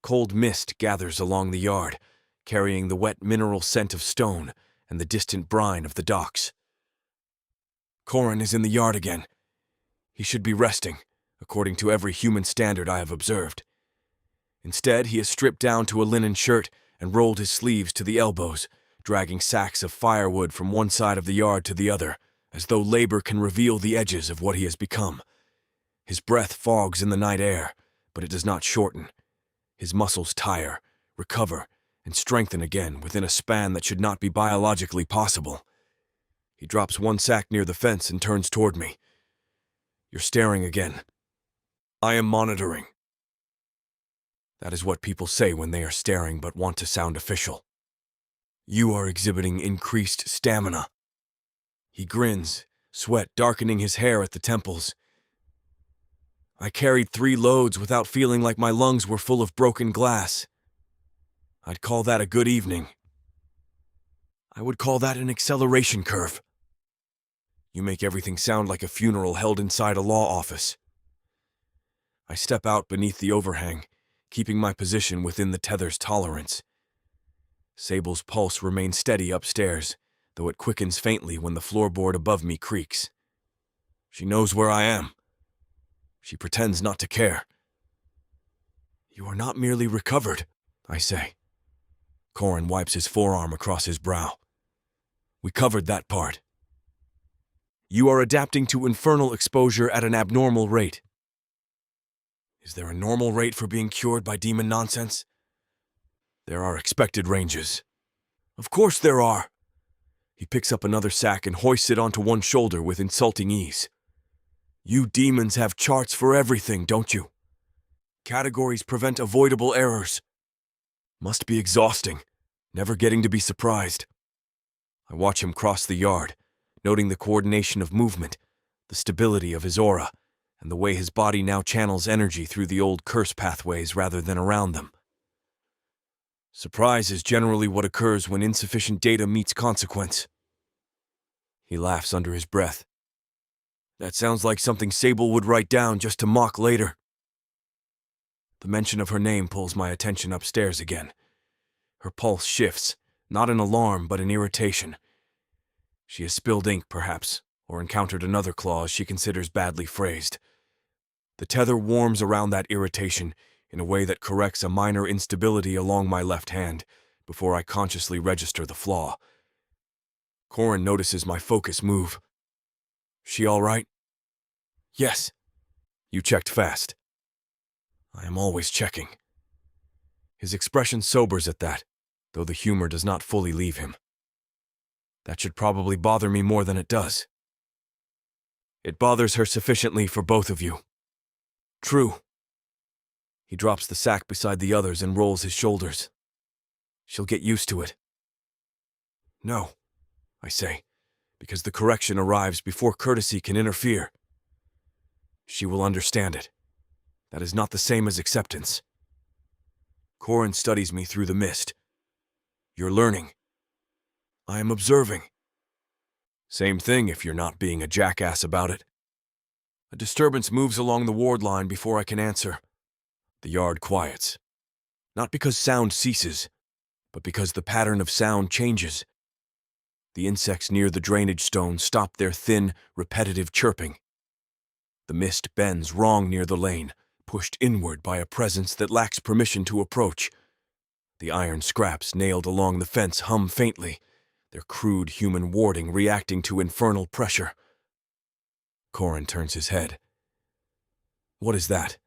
cold mist gathers along the yard, carrying the wet mineral scent of stone and the distant brine of the docks. Corin is in the yard again. He should be resting, according to every human standard I have observed. Instead, he has stripped down to a linen shirt and rolled his sleeves to the elbows, dragging sacks of firewood from one side of the yard to the other, as though labor can reveal the edges of what he has become. His breath fogs in the night air, but it does not shorten. His muscles tire, recover, and strengthen again within a span that should not be biologically possible. He drops one sack near the fence and turns toward me. "You're staring again." "I am monitoring." That is what people say when they are staring but want to sound official. "You are exhibiting increased stamina." He grins, sweat darkening his hair at the temples. "I carried 3 loads without feeling like my lungs were full of broken glass. I'd call that a good evening." "I would call that an acceleration curve." "You make everything sound like a funeral held inside a law office." I step out beneath the overhang, keeping my position within the tether's tolerance. Sable's pulse remains steady upstairs, though it quickens faintly when the floorboard above me creaks. She knows where I am. She pretends not to care. "You are not merely recovered," I say. Corin wipes his forearm across his brow. "We covered that part. You are adapting to infernal exposure at an abnormal rate." Is there a normal rate for being cured by demon nonsense? There are expected ranges. Of course there are. He picks up another sack and hoists it onto one shoulder with insulting ease. "You demons have charts for everything, don't you? Categories prevent avoidable errors." Must be exhausting, never getting to be surprised. I watch him cross the yard, noting the coordination of movement, the stability of his aura, and the way his body now channels energy through the old curse pathways rather than around them. Surprise is generally what occurs when insufficient data meets consequence. He laughs under his breath. That sounds like something Sable would write down just to mock later. The mention of her name pulls my attention upstairs again. Her pulse shifts, not in alarm but in irritation. She has spilled ink, perhaps, or encountered another clause she considers badly phrased. The tether warms around that irritation in a way that corrects a minor instability along my left hand before I consciously register the flaw. Corin notices my focus move. "She all right?" "Yes." "You checked fast." I am always checking. His expression sobers at that, though the humor does not fully leave him. That should probably bother me more than it does. It bothers her sufficiently for both of you. True. He drops the sack beside the others and rolls his shoulders. She'll get used to it. No, I say, because the correction arrives before courtesy can interfere. She will understand it. That is not the same as acceptance. Corin studies me through the mist. You're learning. I am observing. Same thing if you're not being a jackass about it. A disturbance moves along the ward line before I can answer. The yard quiets. Not because sound ceases, but because the pattern of sound changes. The insects near the drainage stone stop their thin, repetitive chirping. The mist bends wrong near the lane, pushed inward by a presence that lacks permission to approach. The iron scraps nailed along the fence hum faintly, their crude human warding reacting to infernal pressure. Corin turns his head. What is that?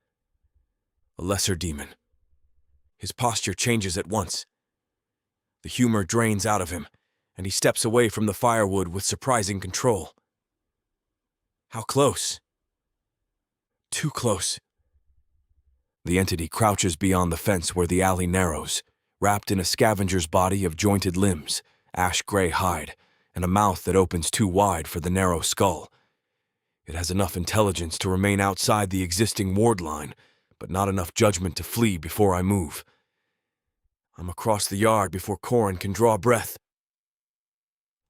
A lesser demon. His posture changes at once. The humor drains out of him, and he steps away from the firewood with surprising control. How close? Too close. The entity crouches beyond the fence where the alley narrows, wrapped in a scavenger's body of jointed limbs, ash-gray hide, and a mouth that opens too wide for the narrow skull. It has enough intelligence to remain outside the existing ward line, but not enough judgment to flee before I move. I'm across the yard before Corin can draw breath.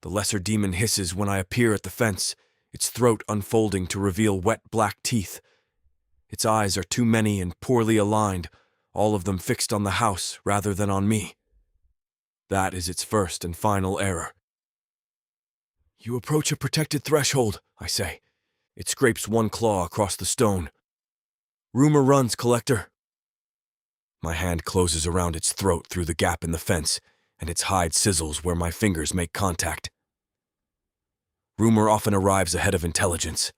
The lesser demon hisses when I appear at the fence, its throat unfolding to reveal wet black teeth. Its eyes are too many and poorly aligned, all of them fixed on the house rather than on me. That is its first and final error. You approach a protected threshold, I say. It scrapes one claw across the stone. Rumor runs, Collector. My hand closes around its throat through the gap in the fence, and its hide sizzles where my fingers make contact. Rumor often arrives ahead of intelligence.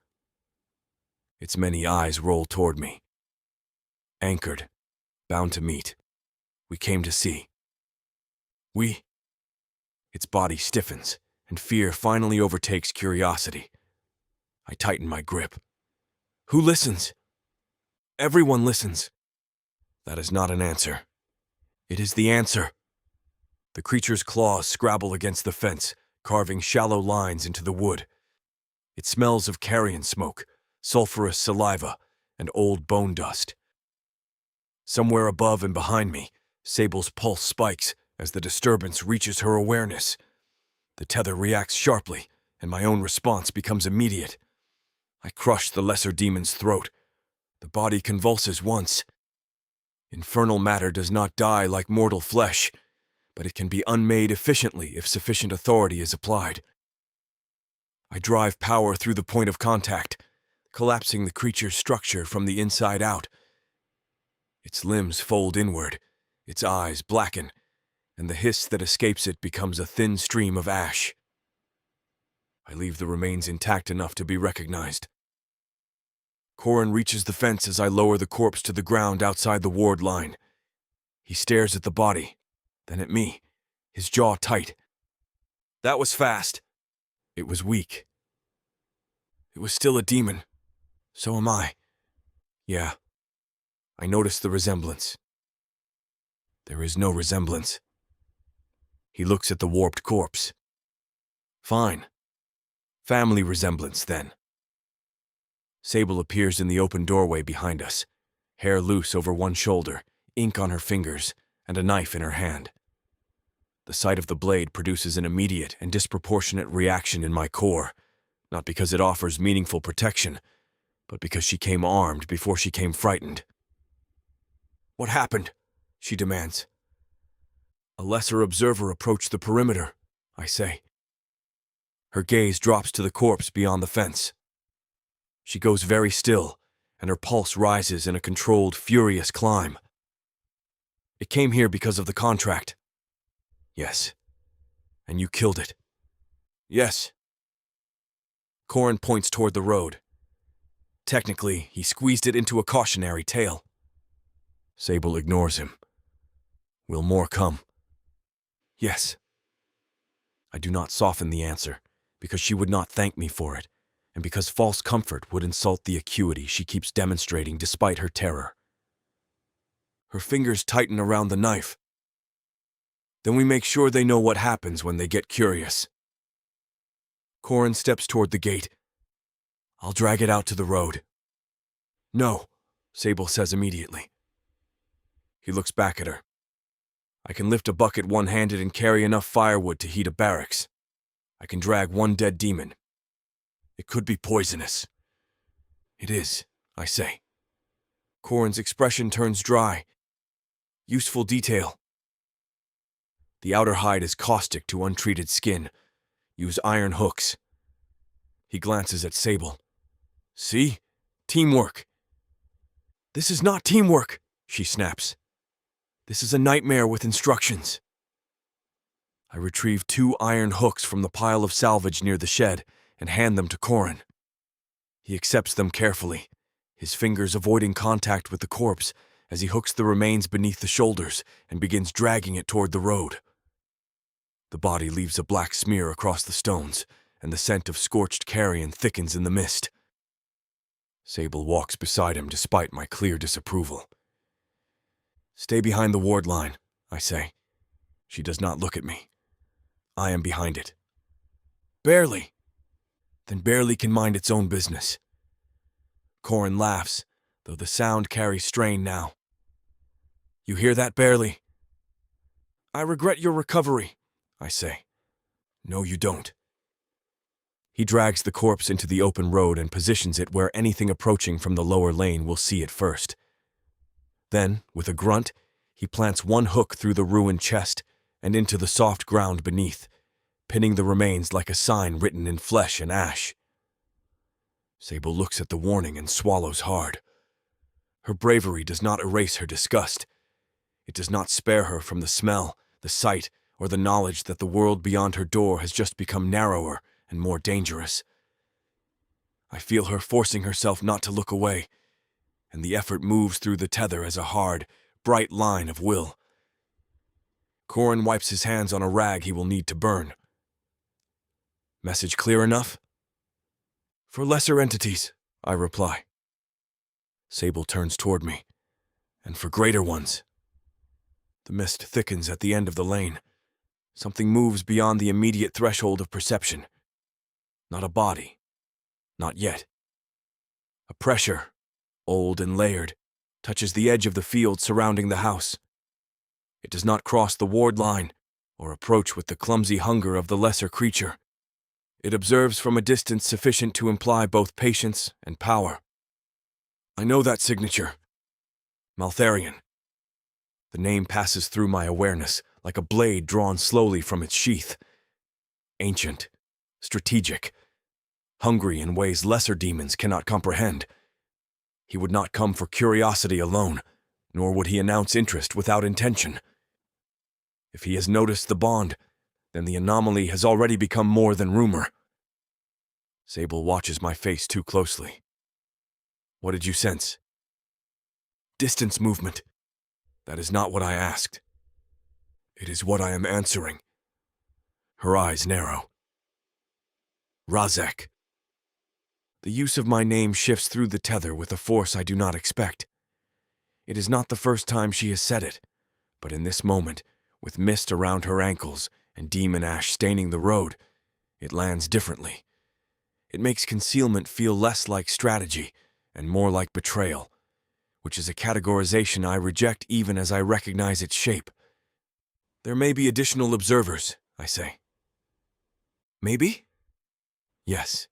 Its many eyes roll toward me. Anchored, bound to meet. We came to see. Its body stiffens, and fear finally overtakes curiosity. I tighten my grip. Who listens? Everyone listens. That is not an answer. It is the answer. The creature's claws scrabble against the fence, carving shallow lines into the wood. It smells of carrion smoke, sulfurous saliva, and old bone dust. Somewhere above and behind me, Sable's pulse spikes as the disturbance reaches her awareness. The tether reacts sharply, and my own response becomes immediate. I crush the lesser demon's throat. The body convulses once. Infernal matter does not die like mortal flesh, but it can be unmade efficiently if sufficient authority is applied. I drive power through the point of contact, collapsing the creature's structure from the inside out. Its limbs fold inward, its eyes blacken, and the hiss that escapes it becomes a thin stream of ash. I leave the remains intact enough to be recognized. Corin reaches the fence as I lower the corpse to the ground outside the ward line. He stares at the body, then at me, his jaw tight. That was fast. It was weak. It was still a demon. So am I. Yeah. I noticed the resemblance. There is no resemblance. He looks at the warped corpse. Fine. Family resemblance, then. Sable appears in the open doorway behind us, hair loose over one shoulder, ink on her fingers, and a knife in her hand. The sight of the blade produces an immediate and disproportionate reaction in my core, not because it offers meaningful protection, but because she came armed before she came frightened. What happened? She demands. A lesser observer approached the perimeter, I say. Her gaze drops to the corpse beyond the fence. She goes very still, and her pulse rises in a controlled, furious climb. It came here because of the contract. Yes. And you killed it. Yes. Corin points toward the road. Technically, he squeezed it into a cautionary tale. Sable ignores him. Will more come? Yes. I do not soften the answer, because she would not thank me for it, and because false comfort would insult the acuity she keeps demonstrating despite her terror. Her fingers tighten around the knife. Then we make sure they know what happens when they get curious. Corin steps toward the gate. I'll drag it out to the road. No, Sable says immediately. He looks back at her. I can lift a bucket one-handed and carry enough firewood to heat a barracks. I can drag one dead demon. It could be poisonous. It is, I say. Corin's expression turns dry. Useful detail. The outer hide is caustic to untreated skin. Use iron hooks. He glances at Sable. See? Teamwork. This is not teamwork, she snaps. This is a nightmare with instructions. I retrieve 2 iron hooks from the pile of salvage near the shed and hand them to Corin. He accepts them carefully, his fingers avoiding contact with the corpse as he hooks the remains beneath the shoulders and begins dragging it toward the road. The body leaves a black smear across the stones, and the scent of scorched carrion thickens in the mist. Sable walks beside him despite my clear disapproval. Stay behind the ward line, I say. She does not look at me. I am behind it. Barely. Then barely can mind its own business. Corin laughs, though the sound carries strain now. You hear that, Barely? I regret your recovery, I say. No, you don't. He drags the corpse into the open road and positions it where anything approaching from the lower lane will see it first. Then, with a grunt, he plants one hook through the ruined chest and into the soft ground beneath, pinning the remains like a sign written in flesh and ash. Sable looks at the warning and swallows hard. Her bravery does not erase her disgust. It does not spare her from the smell, the sight, or the knowledge that the world beyond her door has just become narrower and more dangerous. I feel her forcing herself not to look away, and the effort moves through the tether as a hard, bright line of will. Corin wipes his hands on a rag he will need to burn. Message clear enough? For lesser entities, I reply. Sable turns toward me. And for greater ones. The mist thickens at the end of the lane. Something moves beyond the immediate threshold of perception. Not a body. Not yet. A pressure, old and layered, touches the edge of the field surrounding the house. It does not cross the ward line or approach with the clumsy hunger of the lesser creature. It observes from a distance sufficient to imply both patience and power. I know that signature. Maltharion. The name passes through my awareness like a blade drawn slowly from its sheath. Ancient, strategic, hungry in ways lesser demons cannot comprehend. He would not come for curiosity alone, nor would he announce interest without intention. If he has noticed the bond, then the anomaly has already become more than rumor. Sable watches my face too closely. What did you sense? Distance movement. That is not what I asked. It is what I am answering. Her eyes narrow. Razek. The use of my name shifts through the tether with a force I do not expect. It is not the first time she has said it, but in this moment, with mist around her ankles and demon ash staining the road, it lands differently. It makes concealment feel less like strategy and more like betrayal, which is a categorization I reject even as I recognize its shape. There may be additional observers, I say. Maybe? Yes.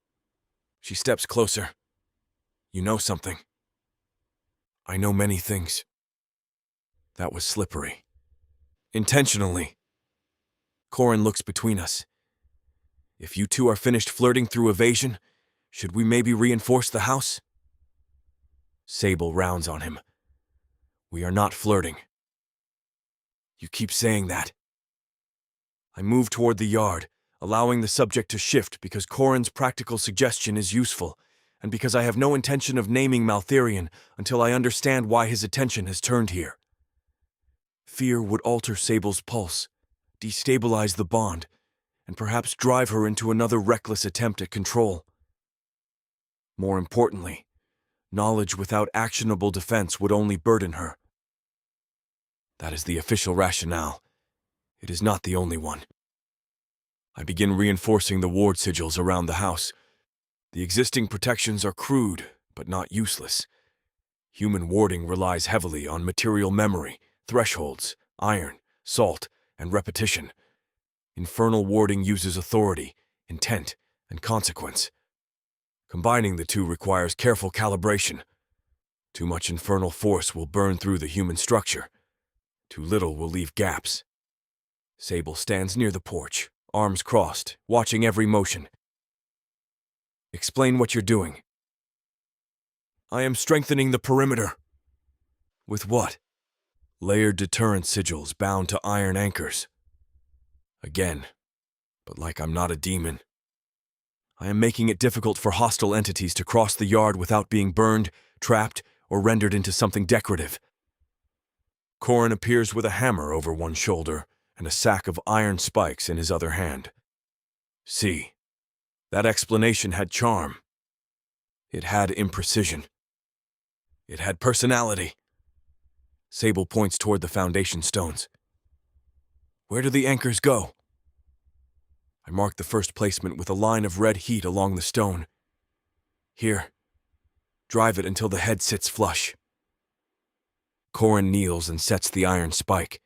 She steps closer. You know something. I know many things. That was slippery. Intentionally. Corin looks between us. If you two are finished flirting through evasion, should we maybe reinforce the house? Sable rounds on him. We are not flirting. You keep saying that. I move toward the yard, allowing the subject to shift because Corin's practical suggestion is useful, and because I have no intention of naming Maltharion until I understand why his attention has turned here. Fear would alter Sable's pulse, destabilize the bond, and perhaps drive her into another reckless attempt at control. More importantly, knowledge without actionable defense would only burden her. That is the official rationale. It is not the only one. I begin reinforcing the ward sigils around the house. The existing protections are crude, but not useless. Human warding relies heavily on material memory, thresholds, iron, salt, and repetition. Infernal warding uses authority, intent, and consequence. Combining the two requires careful calibration. Too much infernal force will burn through the human structure. Too little will leave gaps. Sable stands near the porch, arms crossed, watching every motion. Explain what you're doing. I am strengthening the perimeter. With what? Layered deterrent sigils bound to iron anchors. Again, but like I'm not a demon. I am making it difficult for hostile entities to cross the yard without being burned, trapped, or rendered into something decorative. Corin appears with a hammer over one shoulder and a sack of iron spikes in his other hand. See, that explanation had charm. It had imprecision. It had personality. Sable points toward the foundation stones. Where do the anchors go? I mark the first placement with a line of red heat along the stone. Here. Drive it until the head sits flush. Corin kneels and sets the iron spike.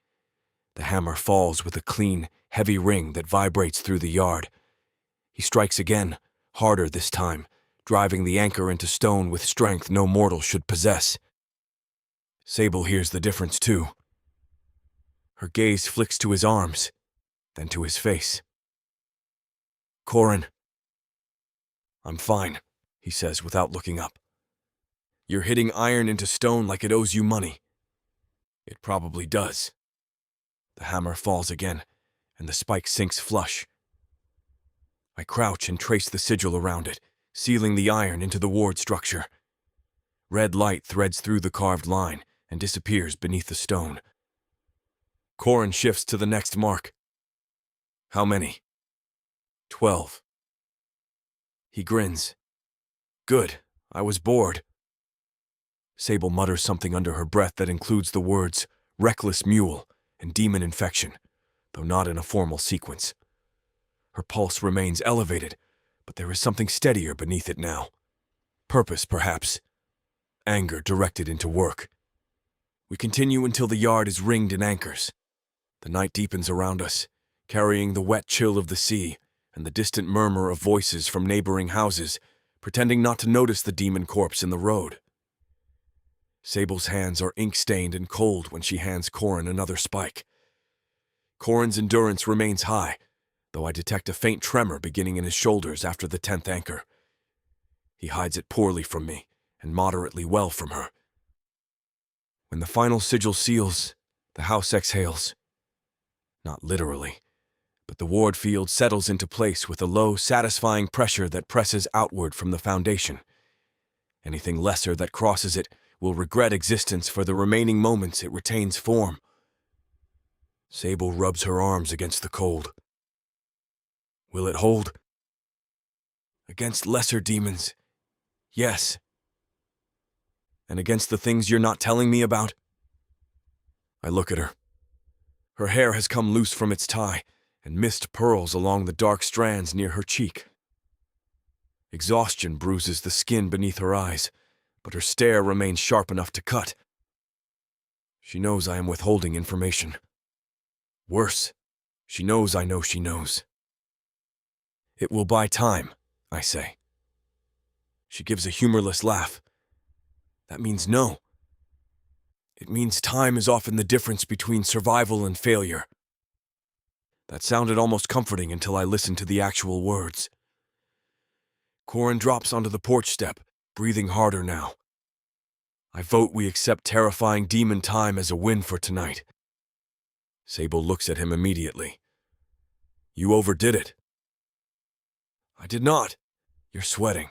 The hammer falls with a clean, heavy ring that vibrates through the yard. He strikes again, harder this time, driving the anchor into stone with strength no mortal should possess. Sable hears the difference too. Her gaze flicks to his arms, then to his face. Corin. I'm fine, he says without looking up. You're hitting iron into stone like it owes you money. It probably does. The hammer falls again, and the spike sinks flush. I crouch and trace the sigil around it, sealing the iron into the ward structure. Red light threads through the carved line and disappears beneath the stone. Corin shifts to the next mark. How many? 12. He grins. Good, I was bored. Sable mutters something under her breath that includes the words reckless mule and demon infection, though not in a formal sequence. Her pulse remains elevated, but there is something steadier beneath it now. Purpose, perhaps. Anger directed into work. We continue until the yard is ringed in anchors. The night deepens around us, carrying the wet chill of the sea and the distant murmur of voices from neighboring houses, pretending not to notice the demon corpse in the road. Sable's hands are ink-stained and cold when she hands Corin another spike. Corin's endurance remains high, though I detect a faint tremor beginning in his shoulders after the 10th anchor. He hides it poorly from me, and moderately well from her. When the final sigil seals, the house exhales. Not literally, but the ward field settles into place with a low, satisfying pressure that presses outward from the foundation. Anything lesser that crosses it will regret existence for the remaining moments it retains form. Sable rubs her arms against the cold. Will it hold? Against lesser demons, yes. And against the things you're not telling me about? I look at her. Her hair has come loose from its tie, and mist purls along the dark strands near her cheek. Exhaustion bruises the skin beneath her eyes, but her stare remains sharp enough to cut. She knows I am withholding information. Worse, she knows I know she knows. It will buy time, I say. She gives a humorless laugh. That means no. It means time is often the difference between survival and failure. That sounded almost comforting until I listened to the actual words. Corin drops onto the porch step, breathing harder now. I vote we accept terrifying demon time as a win for tonight. Sable looks at him immediately. You overdid it. I did not. You're sweating.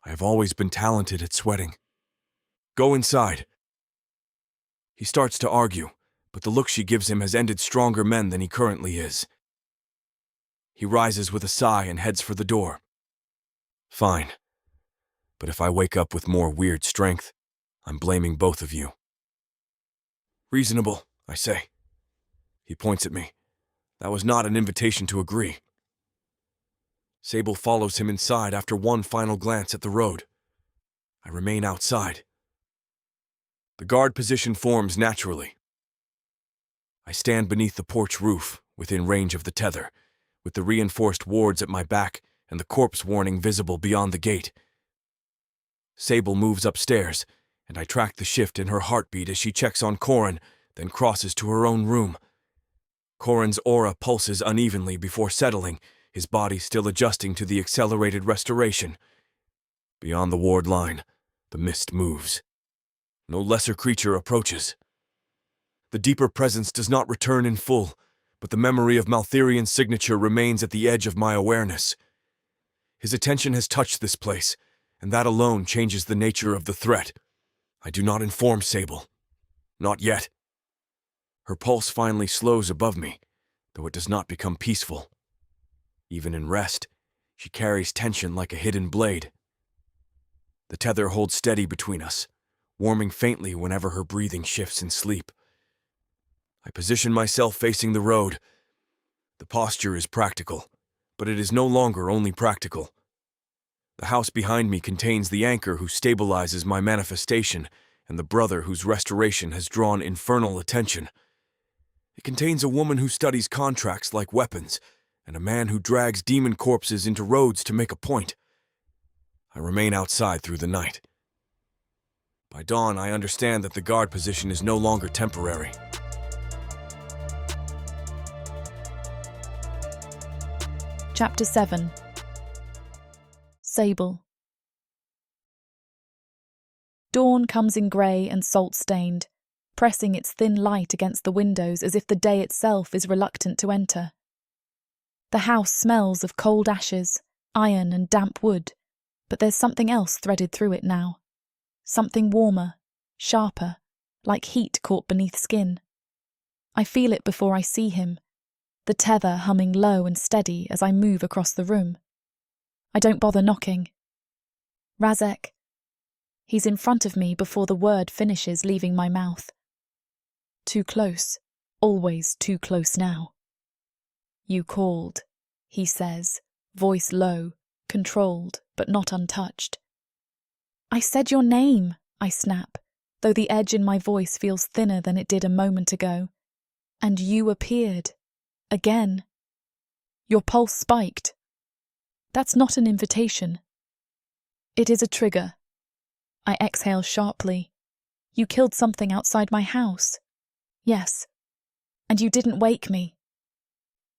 I have always been talented at sweating. Go inside. He starts to argue, but the look she gives him has ended stronger men than he currently is. He rises with a sigh and heads for the door. Fine. But if I wake up with more weird strength, I'm blaming both of you. Reasonable, I say. He points at me. That was not an invitation to agree. Sable follows him inside after one final glance at the road. I remain outside. The guard position forms naturally. I stand beneath the porch roof, within range of the tether, with the reinforced wards at my back and the corpse warning visible beyond the gate. Sable moves upstairs, and I track the shift in her heartbeat as she checks on Corin, then crosses to her own room. Corin's aura pulses unevenly before settling, his body still adjusting to the accelerated restoration. Beyond the ward line, the mist moves. No lesser creature approaches. The deeper presence does not return in full, but the memory of Maltherian's signature remains at the edge of my awareness. His attention has touched this place, and that alone changes the nature of the threat. I do not inform Sable. Not yet. Her pulse finally slows above me, though it does not become peaceful. Even in rest, she carries tension like a hidden blade. The tether holds steady between us, warming faintly whenever her breathing shifts in sleep. I position myself facing the road. The posture is practical, but it is no longer only practical. The house behind me contains the anchor who stabilizes my manifestation and the brother whose restoration has drawn infernal attention. It contains a woman who studies contracts like weapons, and a man who drags demon corpses into roads to make a point. I remain outside through the night. By dawn, I understand that the guard position is no longer temporary. Chapter 7. Sable. Dawn comes in grey and salt-stained, pressing its thin light against the windows as if the day itself is reluctant to enter. The house smells of cold ashes, iron and damp wood, but there's something else threaded through it now. Something warmer, sharper, like heat caught beneath skin. I feel it before I see him, the tether humming low and steady as I move across the room. I don't bother knocking. Razek. He's in front of me before the word finishes leaving my mouth. Too close, always too close now. You called, he says, voice low, controlled but not untouched. I said your name, I snap, though the edge in my voice feels thinner than it did a moment ago. And you appeared. Again. Your pulse spiked. That's not an invitation. It is a trigger. I exhale sharply. You killed something outside my house. Yes. And you didn't wake me.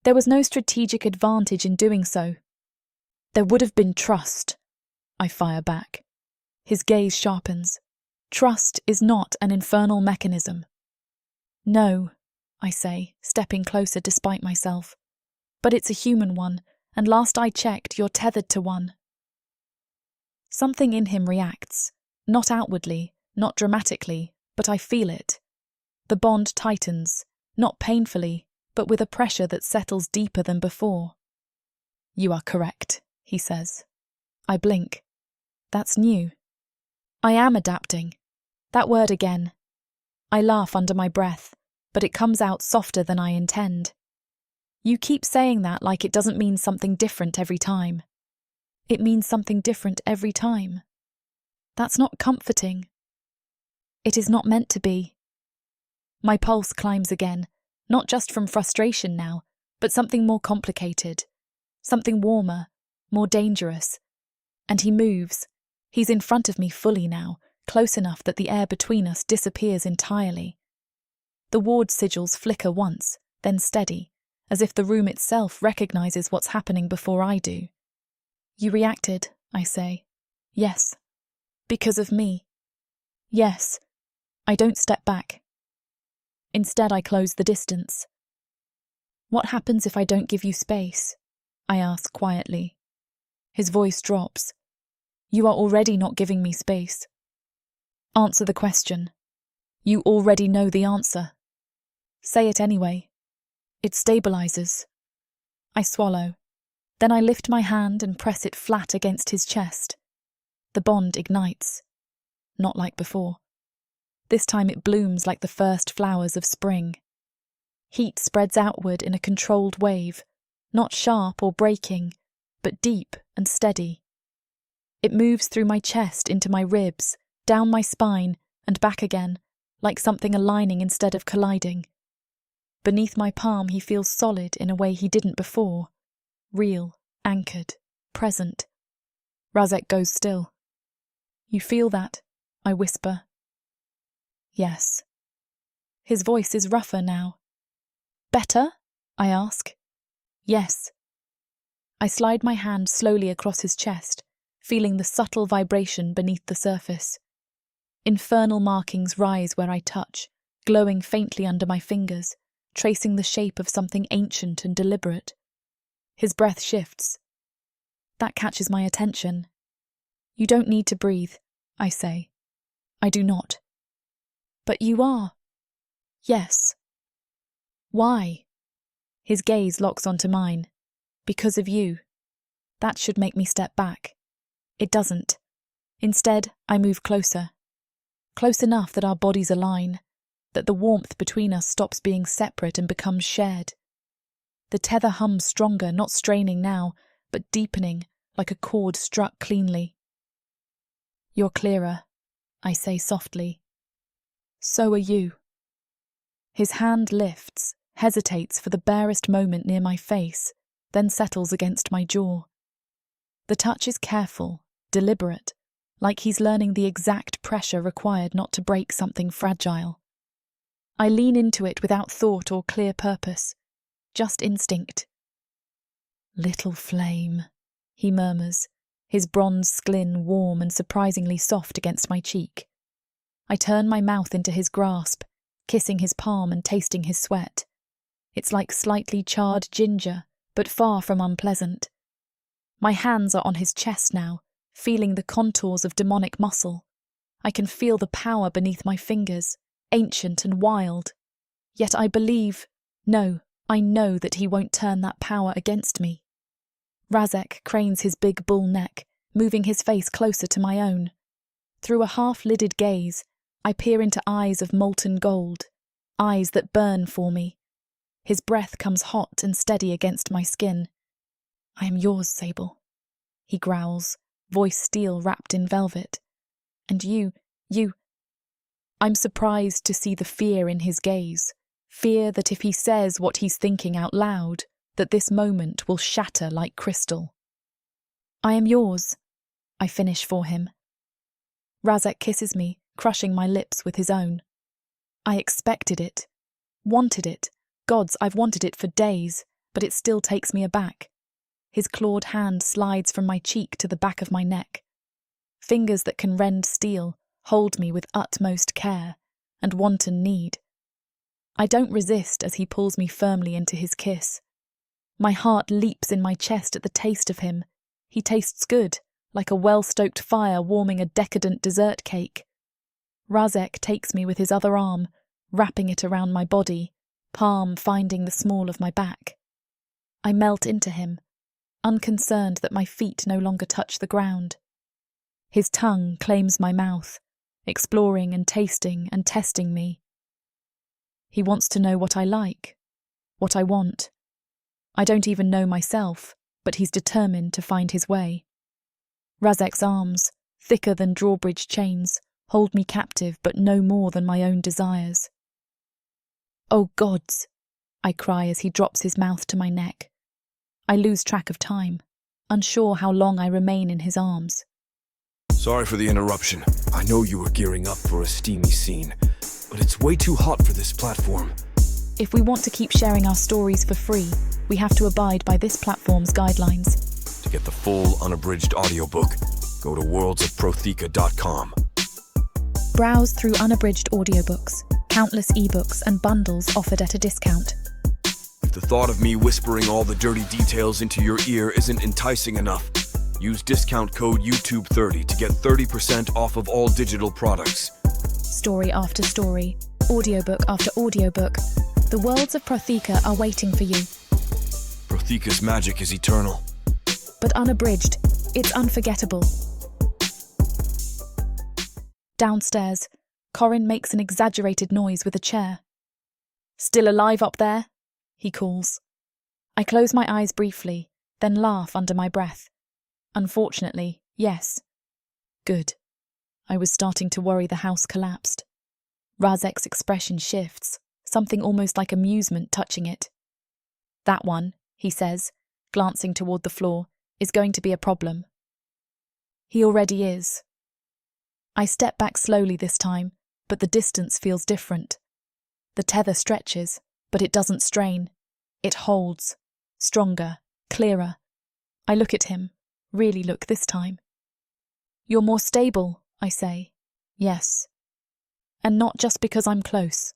There was no strategic advantage in doing so. There would have been trust. I fire back. His gaze sharpens. Trust is not an infernal mechanism. No, I say, stepping closer despite myself. But it's a human one, and last I checked, you're tethered to one. Something in him reacts, not outwardly, not dramatically, but I feel it. The bond tightens, not painfully, but with a pressure that settles deeper than before. You are correct, he says. I blink. That's new. I am adapting. That word again. I laugh under my breath, but it comes out softer than I intend. You keep saying that like it doesn't mean something different every time. It means something different every time. That's not comforting. It is not meant to be. My pulse climbs again, not just from frustration now, but something more complicated, something warmer, more dangerous. And he moves. He's in front of me fully now, close enough that the air between us disappears entirely. The ward sigils flicker once, then steady, as if the room itself recognizes what's happening before I do. You reacted, I say. Yes. Because of me. Yes. I don't step back. Instead, I close the distance. What happens if I don't give you space? I ask quietly. His voice drops. You are already not giving me space. Answer the question. You already know the answer. Say it anyway. It stabilizes. I swallow. Then I lift my hand and press it flat against his chest. The bond ignites. Not like before. This time it blooms like the first flowers of spring. Heat spreads outward in a controlled wave, not sharp or breaking, but deep and steady. It moves through my chest into my ribs, down my spine, and back again, like something aligning instead of colliding. Beneath my palm he feels solid in a way he didn't before. Real, anchored, present. Razek goes still. You feel that? I whisper. Yes. His voice is rougher now. Better? I ask. Yes. I slide my hand slowly across his chest, feeling the subtle vibration beneath the surface. Infernal markings rise where I touch, glowing faintly under my fingers, tracing the shape of something ancient and deliberate. His breath shifts. That catches my attention. You don't need to breathe, I say. I do not. But you are. Yes. Why? His gaze locks onto mine. Because of you. That should make me step back. It doesn't. Instead, I move closer. Close enough that our bodies align, that the warmth between us stops being separate and becomes shared. The tether hums stronger, not straining now, but deepening, like a chord struck cleanly. You're clearer, I say softly. So are you. His hand lifts, hesitates for the barest moment near my face, then settles against my jaw. The touch is careful, deliberate, like he's learning the exact pressure required not to break something fragile. I lean into it without thought or clear purpose, just instinct. Little flame, he murmurs, his bronze skin warm and surprisingly soft against my cheek. I turn my mouth into his grasp, kissing his palm and tasting his sweat. It's like slightly charred ginger, but far from unpleasant. My hands are on his chest now, feeling the contours of demonic muscle. I can feel the power beneath my fingers, ancient and wild. Yet I know that he won't turn that power against me. Razek cranes his big bull neck, moving his face closer to my own. Through a half-lidded gaze, I peer into eyes of molten gold, eyes that burn for me. His breath comes hot and steady against my skin. "I am yours, Sable," he growls, voice steel wrapped in velvet. "And you... I'm surprised to see the fear in his gaze, fear that if he says what he's thinking out loud, that this moment will shatter like crystal. "I am yours," I finish for him. Razek kisses me, crushing my lips with his own. I expected it, wanted it. Gods, I've wanted it for days, but it still takes me aback. His clawed hand slides from my cheek to the back of my neck. Fingers that can rend steel hold me with utmost care and wanton need. I don't resist as he pulls me firmly into his kiss. My heart leaps in my chest at the taste of him. He tastes good, like a well-stoked fire warming a decadent dessert cake. Razek takes me with his other arm, wrapping it around my body, palm finding the small of my back. I melt into him, unconcerned that my feet no longer touch the ground. His tongue claims my mouth, exploring and tasting and testing me. He wants to know what I like, what I want. I don't even know myself, but he's determined to find his way. Razek's arms, thicker than drawbridge chains, hold me captive but no more than my own desires. "Oh gods!" I cry as he drops his mouth to my neck. I lose track of time, unsure how long I remain in his arms. Sorry for the interruption. I know you were gearing up for a steamy scene, but it's way too hot for this platform. If we want to keep sharing our stories for free, we have to abide by this platform's guidelines. To get the full unabridged audiobook, go to worldsofprotheka.com. Browse through unabridged audiobooks, countless ebooks and bundles offered at a discount. If the thought of me whispering all the dirty details into your ear isn't enticing enough, use discount code YouTube30 to get 30% off of all digital products. Story after story, audiobook after audiobook, the worlds of Protheka are waiting for you. Protheka's magic is eternal. But unabridged, it's unforgettable. Downstairs, Corin makes an exaggerated noise with a chair. "Still alive up there?" he calls. I close my eyes briefly, then laugh under my breath. Unfortunately, yes. Good. I was starting to worry the house collapsed. Razek's expression shifts, something almost like amusement touching it. "That one," he says, glancing toward the floor, "is going to be a problem." He already is. I step back slowly this time, but the distance feels different. The tether stretches, but it doesn't strain. It holds, stronger, clearer. I look at him, really look this time. "You're more stable," I say. "Yes." "And not just because I'm close."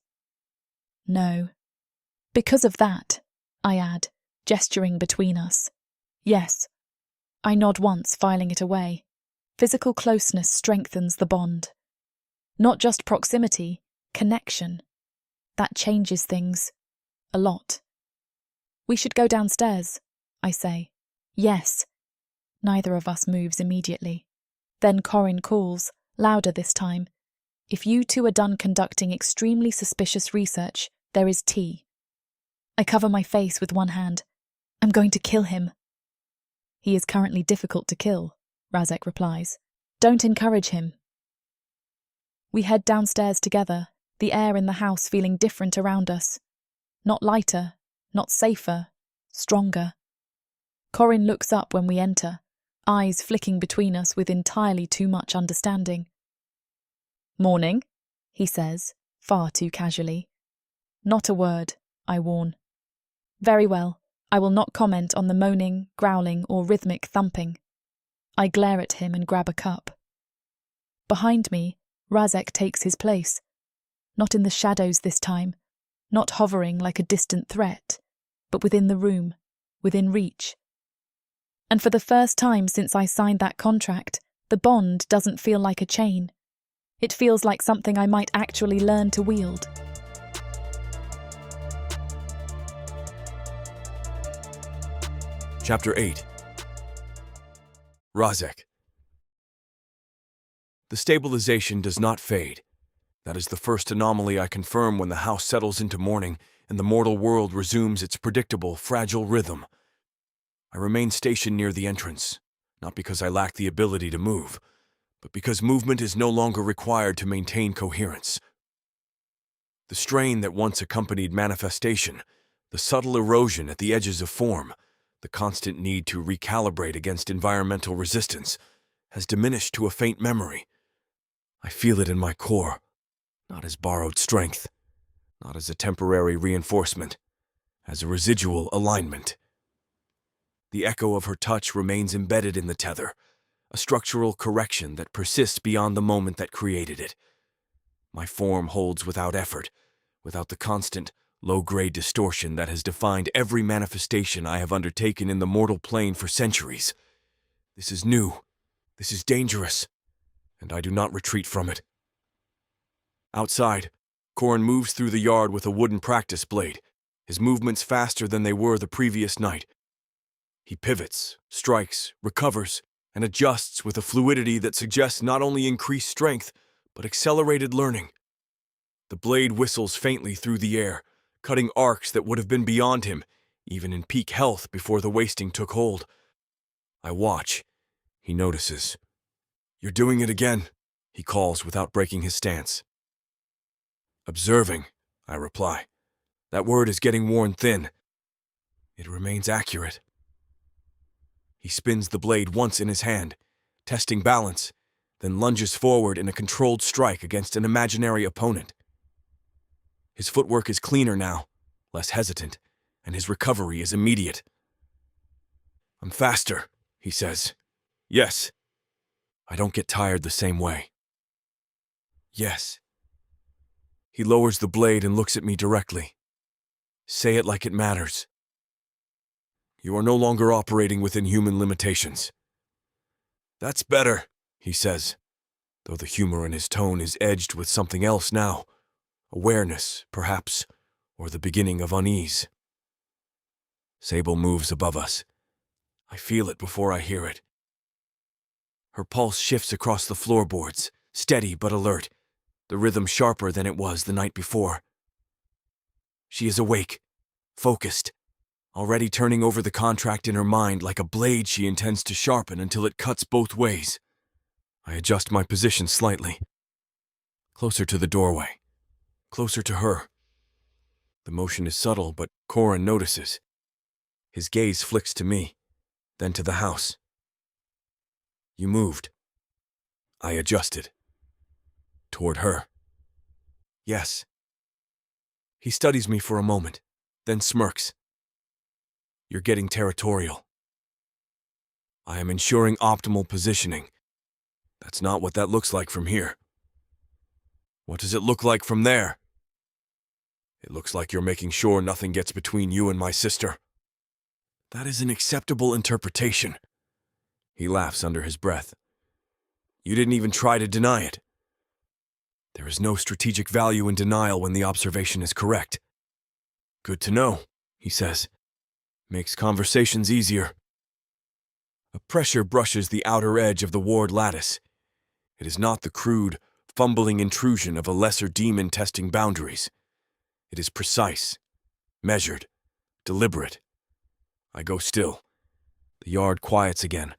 "No." "Because of that," I add, gesturing between us. "Yes." I nod once, filing it away. Physical closeness strengthens the bond. Not just proximity, connection. That changes things. A lot. "We should go downstairs," I say. "Yes." Neither of us moves immediately. Then Corin calls, louder this time. "If you two are done conducting extremely suspicious research, there is tea." I cover my face with one hand. "I'm going to kill him." "He is currently difficult to kill," Razek replies. "Don't encourage him." We head downstairs together, the air in the house feeling different around us. Not lighter, not safer, stronger. Corin looks up when we enter, eyes flicking between us with entirely too much understanding. "Morning," he says, far too casually. "Not a word," I warn. "Very well, I will not comment on the moaning, growling, or rhythmic thumping." I glare at him and grab a cup. Behind me, Razek takes his place. not in the shadows this time, not hovering like a distant threat, but within the room, within reach. And for the first time since I signed that contract, the bond doesn't feel like a chain. It feels like something I might actually learn to wield. Chapter 8. Razek. The stabilization does not fade. That is the first anomaly I confirm when the house settles into mourning and the mortal world resumes its predictable, fragile rhythm. I remain stationed near the entrance, not because I lack the ability to move, but because movement is no longer required to maintain coherence. The strain that once accompanied manifestation, the subtle erosion at the edges of form, the constant need to recalibrate against environmental resistance, has diminished to a faint memory. I feel it in my core, not as borrowed strength, not as a temporary reinforcement, as a residual alignment. The echo of her touch remains embedded in the tether, a structural correction that persists beyond the moment that created it. My form holds without effort, without the constant, low-grade distortion that has defined every manifestation I have undertaken in the mortal plane for centuries. This is new, this is dangerous, and I do not retreat from it. Outside, Corin moves through the yard with a wooden practice blade, his movements faster than they were the previous night. He pivots, strikes, recovers, and adjusts with a fluidity that suggests not only increased strength, but accelerated learning. The blade whistles faintly through the air, cutting arcs that would have been beyond him, even in peak health before the wasting took hold. I watch. He notices. "You're doing it again," he calls without breaking his stance. "Observing," I reply. "That word is getting worn thin. It remains accurate." He spins the blade once in his hand, testing balance, then lunges forward in a controlled strike against an imaginary opponent. His footwork is cleaner now, less hesitant, and his recovery is immediate. "I'm faster," he says. "Yes." I don't get tired the same way. "Yes." He lowers the blade and looks at me directly. "Say it like it matters. You are no longer operating within human limitations." "That's better," he says, though the humor in his tone is edged with something else now. Awareness, perhaps, or the beginning of unease. Sable moves above us. I feel it before I hear it. Her pulse shifts across the floorboards, steady but alert, the rhythm sharper than it was the night before. She is awake, focused, already turning over the contract in her mind like a blade she intends to sharpen until it cuts both ways. I adjust my position slightly. Closer to the doorway. Closer to her. The motion is subtle, but Corin notices. His gaze flicks to me, then to the house. "You moved." I adjusted. Toward her. "Yes." He studies me for a moment, then smirks. "You're getting territorial." I am ensuring optimal positioning. That's not what that looks like from here. What does it look like from there? It looks like you're making sure nothing gets between you and my sister. That is an acceptable interpretation. He laughs under his breath. You didn't even try to deny it. There is no strategic value in denial when the observation is correct. Good to know, he says. Makes conversations easier. A pressure brushes the outer edge of the ward lattice. It is not the crude, fumbling intrusion of a lesser demon testing boundaries. It is precise, measured, deliberate. I go still. The yard quiets again,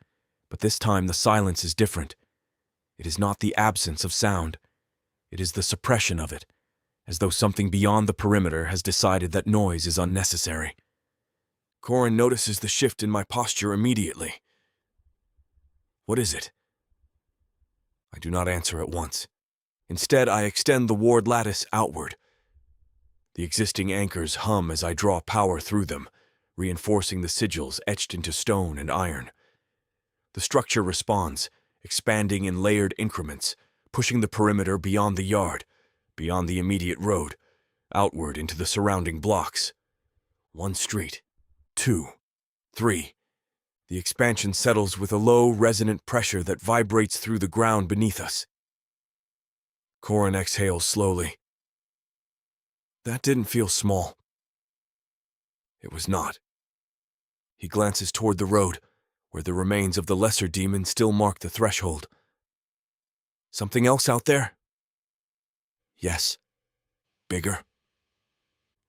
but this time the silence is different. It is not the absence of sound. It is the suppression of it, as though something beyond the perimeter has decided that noise is unnecessary. Corin notices the shift in my posture immediately. What is it? I do not answer at once. Instead, I extend the ward lattice outward. The existing anchors hum as I draw power through them, reinforcing the sigils etched into stone and iron. The structure responds, expanding in layered increments, pushing the perimeter beyond the yard, beyond the immediate road, outward into the surrounding blocks. 1 street, 2, 3. The expansion settles with a low, resonant pressure that vibrates through the ground beneath us. Corin exhales slowly. That didn't feel small. It was not. He glances toward the road, where the remains of the lesser demon still mark the threshold. Something else out there? Yes. Bigger?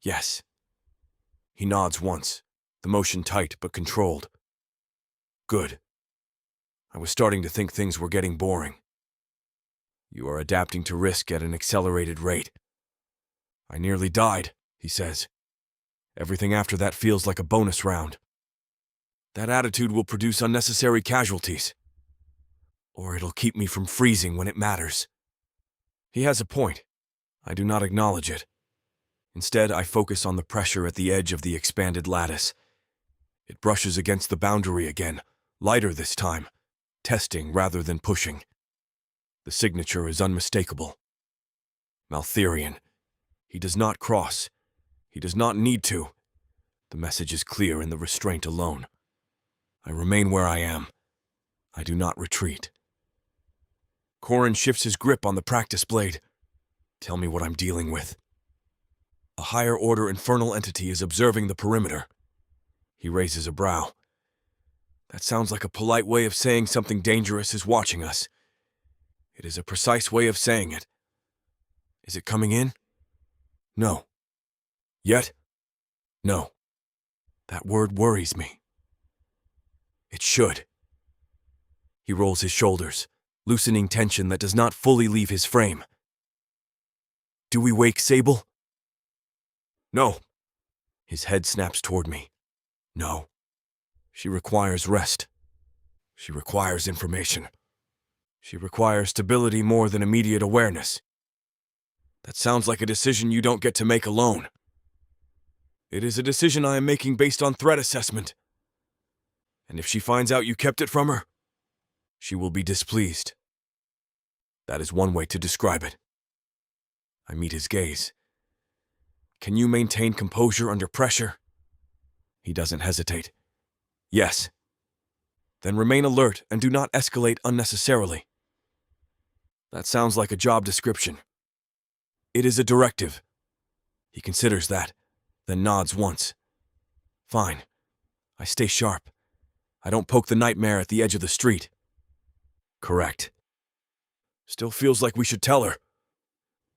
Yes. He nods once, the motion tight but controlled. Good. I was starting to think things were getting boring. You are adapting to risk at an accelerated rate. I nearly died, he says. Everything after that feels like a bonus round. That attitude will produce unnecessary casualties. Or it'll keep me from freezing when it matters. He has a point. I do not acknowledge it. Instead, I focus on the pressure at the edge of the expanded lattice. It brushes against the boundary again, lighter this time, testing rather than pushing. The signature is unmistakable. Maltherian. He does not cross. He does not need to. The message is clear in the restraint alone. I remain where I am. I do not retreat. Corin shifts his grip on the practice blade. Tell me what I'm dealing with. A higher-order infernal entity is observing the perimeter. He raises a brow. That sounds like a polite way of saying something dangerous is watching us. It is a precise way of saying it. Is it coming in? No. Yet? No. That word worries me. It should. He rolls his shoulders, loosening tension that does not fully leave his frame. Do we wake Sable? No. His head snaps toward me. No. She requires rest. She requires information. She requires stability more than immediate awareness. That sounds like a decision you don't get to make alone. It is a decision I am making based on threat assessment. And if she finds out you kept it from her, she will be displeased. That is one way to describe it. I meet his gaze. Can you maintain composure under pressure? He doesn't hesitate. Yes. Then remain alert and do not escalate unnecessarily. That sounds like a job description. It is a directive. He considers that, then nods once. Fine. I stay sharp. I don't poke the nightmare at the edge of the street. Correct. Still feels like we should tell her.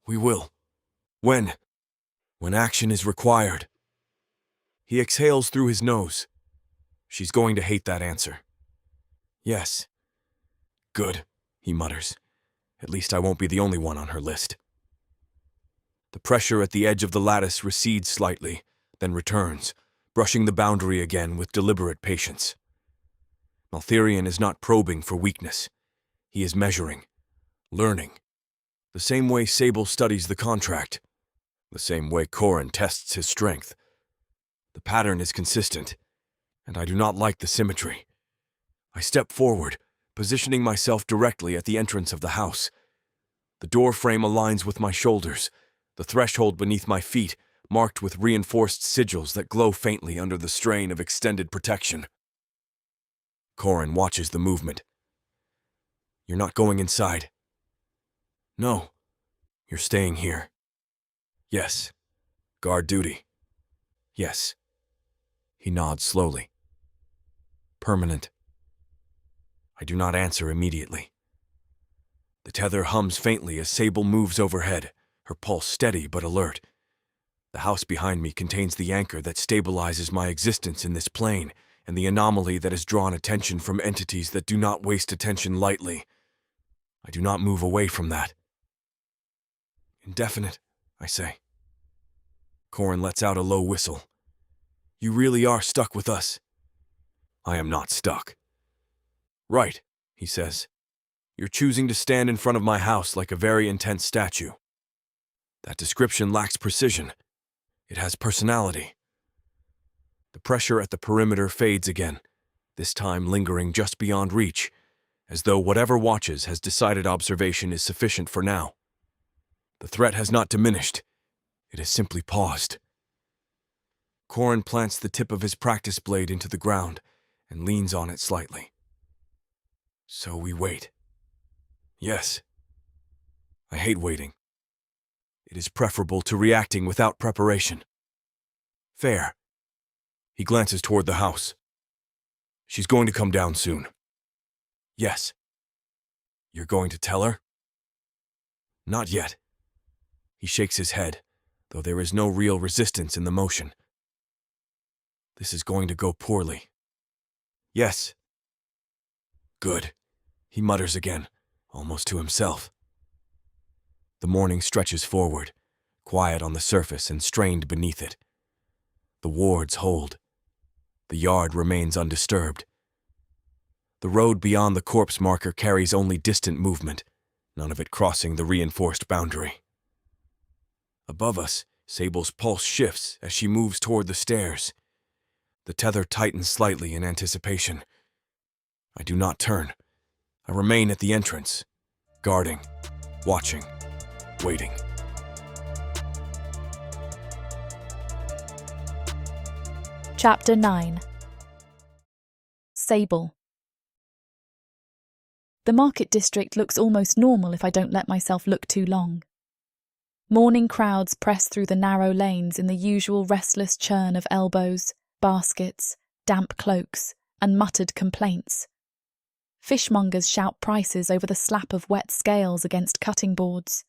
We will. When? When action is required. He exhales through his nose. She's going to hate that answer. Yes. Good, he mutters. At least I won't be the only one on her list. The pressure at the edge of the lattice recedes slightly, then returns, brushing the boundary again with deliberate patience. Maltherian is not probing for weakness. He is measuring, learning. The same way Sable studies the contract. The same way Corin tests his strength. The pattern is consistent, and I do not like the symmetry. I step forward, positioning myself directly at the entrance of the house. The door frame aligns with my shoulders, the threshold beneath my feet marked with reinforced sigils that glow faintly under the strain of extended protection. Corin watches the movement. You're not going inside. No. You're staying here. Yes. Guard duty. Yes. He nods slowly. Permanent. I do not answer immediately. The tether hums faintly as Sable moves overhead, her pulse steady but alert. The house behind me contains the anchor that stabilizes my existence in this plane, and the anomaly that has drawn attention from entities that do not waste attention lightly. I do not move away from that. Indefinite, I say. Corin lets out a low whistle. You really are stuck with us. I am not stuck. Right, he says. You're choosing to stand in front of my house like a very intense statue. That description lacks precision. It has personality. The pressure at the perimeter fades again, this time lingering just beyond reach, as though whatever watches has decided observation is sufficient for now. The threat has not diminished. It has simply paused. Corin plants the tip of his practice blade into the ground and leans on it slightly. So we wait. Yes. I hate waiting. It is preferable to reacting without preparation. Fair. He glances toward the house. She's going to come down soon. Yes. You're going to tell her? Not yet. He shakes his head, though there is no real resistance in the motion. This is going to go poorly. Yes. Good, he mutters again, almost to himself. The morning stretches forward, quiet on the surface and strained beneath it. The wards hold. The yard remains undisturbed. The road beyond the corpse marker carries only distant movement, none of it crossing the reinforced boundary. Above us, Sable's pulse shifts as she moves toward the stairs. The tether tightens slightly in anticipation. I do not turn. I remain at the entrance, guarding, watching, waiting. Chapter 9. Sable. The market district looks almost normal if I don't let myself look too long. Morning crowds press through the narrow lanes in the usual restless churn of elbows, baskets, damp cloaks, and muttered complaints. Fishmongers shout prices over the slap of wet scales against cutting boards.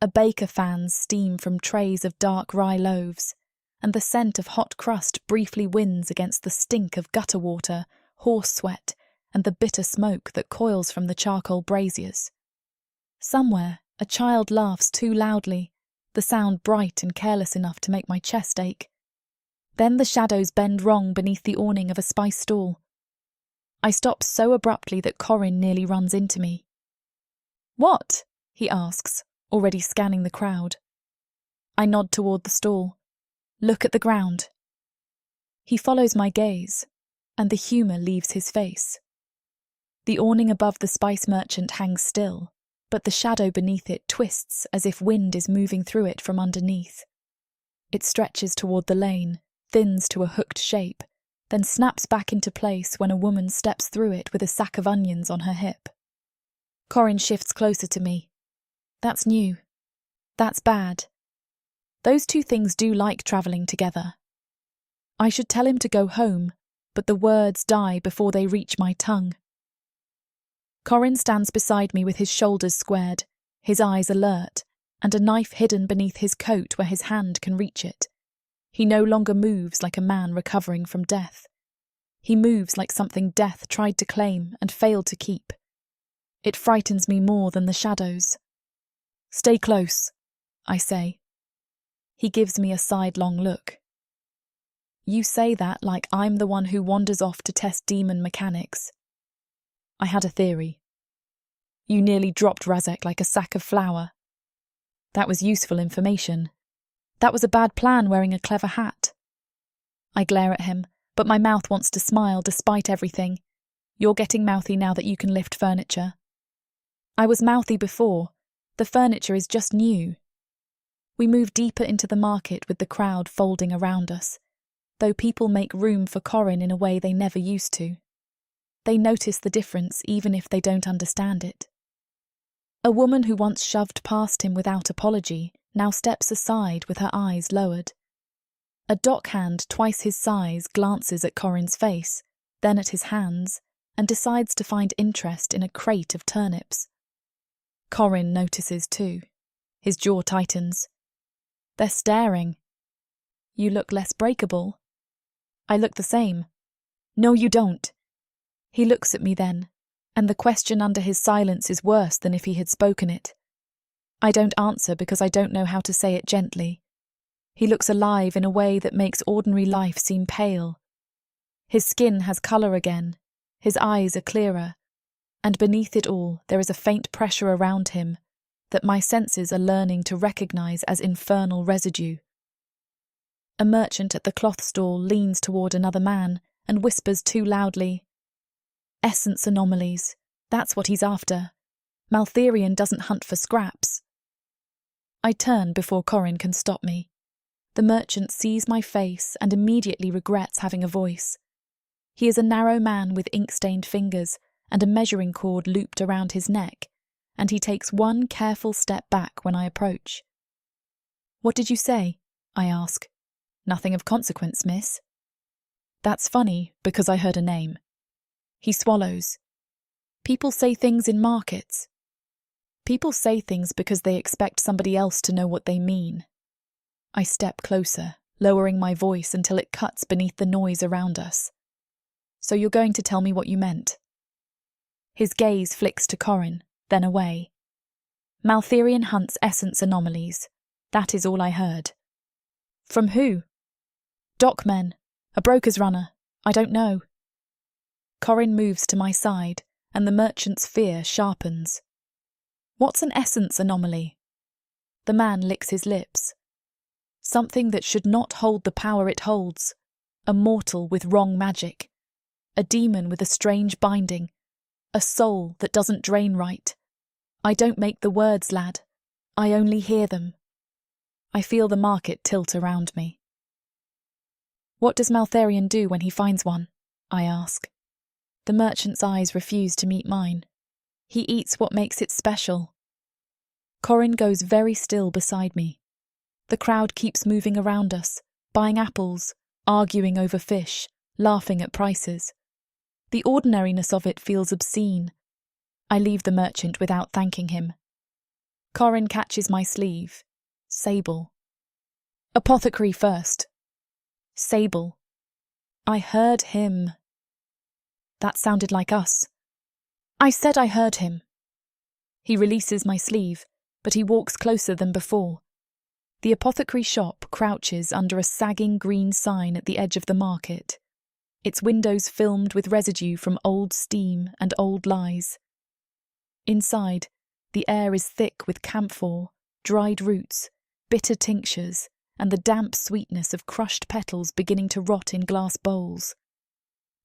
A baker fans steam from trays of dark rye loaves, and the scent of hot crust briefly wins against the stink of gutter water, horse sweat, and the bitter smoke that coils from the charcoal braziers. Somewhere, a child laughs too loudly, the sound bright and careless enough to make my chest ache. Then the shadows bend wrong beneath the awning of a spice stall. I stop so abruptly that Corin nearly runs into me. "What?" he asks, already scanning the crowd. I nod toward the stall. "Look at the ground." He follows my gaze, and the humour leaves his face. The awning above the spice merchant hangs still, but the shadow beneath it twists as if wind is moving through it from underneath. It stretches toward the lane, thins to a hooked shape, then snaps back into place when a woman steps through it with a sack of onions on her hip. Corin shifts closer to me. That's new. That's bad. Those two things do like travelling together. I should tell him to go home, but the words die before they reach my tongue. Corin stands beside me with his shoulders squared, his eyes alert, and a knife hidden beneath his coat where his hand can reach it. He no longer moves like a man recovering from death. He moves like something death tried to claim and failed to keep. It frightens me more than the shadows. "Stay close," I say. He gives me a sidelong look. "You say that like I'm the one who wanders off to test demon mechanics." I had a theory. "You nearly dropped Razek like a sack of flour." That was useful information. That was a bad plan wearing a clever hat. I glare at him, but my mouth wants to smile despite everything. You're getting mouthy now that you can lift furniture. I was mouthy before. The furniture is just new. We move deeper into the market with the crowd folding around us, though people make room for Corin in a way they never used to. They notice the difference even if they don't understand it. A woman who once shoved past him without apology now steps aside with her eyes lowered. A dockhand twice his size glances at Corin's face, then at his hands, and decides to find interest in a crate of turnips. Corin notices too. His jaw tightens. They're staring. "You look less breakable." I look the same. "No, you don't." He looks at me then, and the question under his silence is worse than if he had spoken it. I don't answer because I don't know how to say it gently. He looks alive in a way that makes ordinary life seem pale. His skin has colour again, his eyes are clearer, and beneath it all there is a faint pressure around him that my senses are learning to recognise as infernal residue. A merchant at the cloth stall leans toward another man and whispers too loudly, "Essence anomalies, that's what he's after. Maltherion doesn't hunt for scraps." I turn before Corin can stop me. The merchant sees my face and immediately regrets having a voice. He is a narrow man with ink-stained fingers and a measuring cord looped around his neck, and he takes one careful step back when I approach. "What did you say?" I ask. "Nothing of consequence, miss." "That's funny, because I heard a name." He swallows. "People say things in markets. People say things because they expect somebody else to know what they mean." I step closer, lowering my voice until it cuts beneath the noise around us. "So you're going to tell me what you meant?" His gaze flicks to Corin, then away. "Maltherian hunts essence anomalies. That is all I heard." "From who?" "Dockmen. A broker's runner. I don't know." Corin moves to my side, and the merchant's fear sharpens. "What's an essence anomaly?" The man licks his lips. "Something that should not hold the power it holds. A mortal with wrong magic. A demon with a strange binding. A soul that doesn't drain right. I don't make the words, lad. I only hear them." I feel the market tilt around me. "What does Maltherian do when he finds one?" I ask. The merchant's eyes refuse to meet mine. "He eats what makes it special." Corin goes very still beside me. The crowd keeps moving around us, buying apples, arguing over fish, laughing at prices. The ordinariness of it feels obscene. I leave the merchant without thanking him. Corin catches my sleeve. "Sable." "Apothecary first." "Sable." I heard him. That sounded like us. "I said I heard him." He releases my sleeve, but he walks closer than before. The apothecary shop crouches under a sagging green sign at the edge of the market, its windows filmed with residue from old steam and old lies. Inside, the air is thick with camphor, dried roots, bitter tinctures, and the damp sweetness of crushed petals beginning to rot in glass bowls.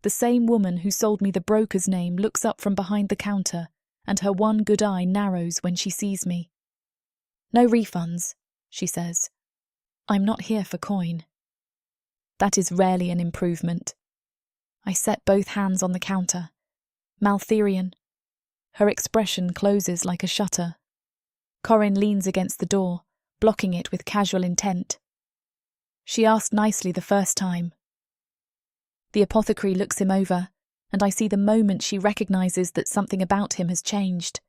The same woman who sold me the broker's name looks up from behind the counter, and her one good eye narrows when she sees me. "No refunds," she says. "I'm not here for coin." That is rarely an improvement. I set both hands on the counter. "Maltherian." Her expression closes like a shutter. Corin leans against the door, blocking it with casual intent. "She asked nicely the first time." The apothecary looks him over, and I see the moment she recognises that something about him has changed.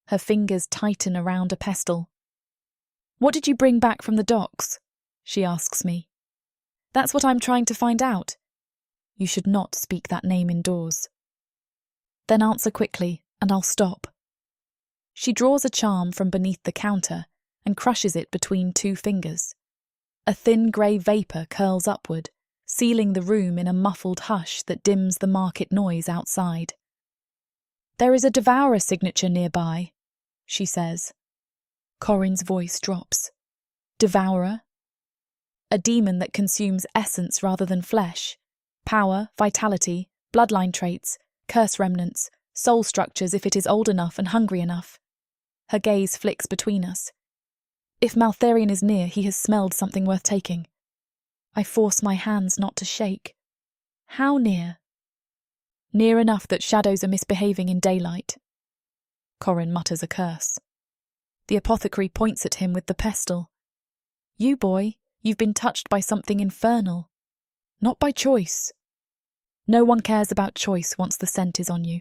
Her fingers tighten around a pestle. "What did you bring back from the docks?" she asks me. "That's what I'm trying to find out." "You should not speak that name indoors." "Then answer quickly, and I'll stop." She draws a charm from beneath the counter and crushes it between two fingers. A thin grey vapour curls upward, sealing the room in a muffled hush that dims the market noise outside. "There is a devourer signature nearby," she says. Corin's voice drops. "Devourer?" "A demon that consumes essence rather than flesh. Power, vitality, bloodline traits, curse remnants, soul structures if it is old enough and hungry enough." Her gaze flicks between us. "If Maltherian is near, he has smelled something worth taking." I force my hands not to shake. "How near?" "Near enough that shadows are misbehaving in daylight." Corin mutters a curse. The apothecary points at him with the pestle. "You, boy, you've been touched by something infernal. Not by choice." "No one cares about choice once the scent is on you."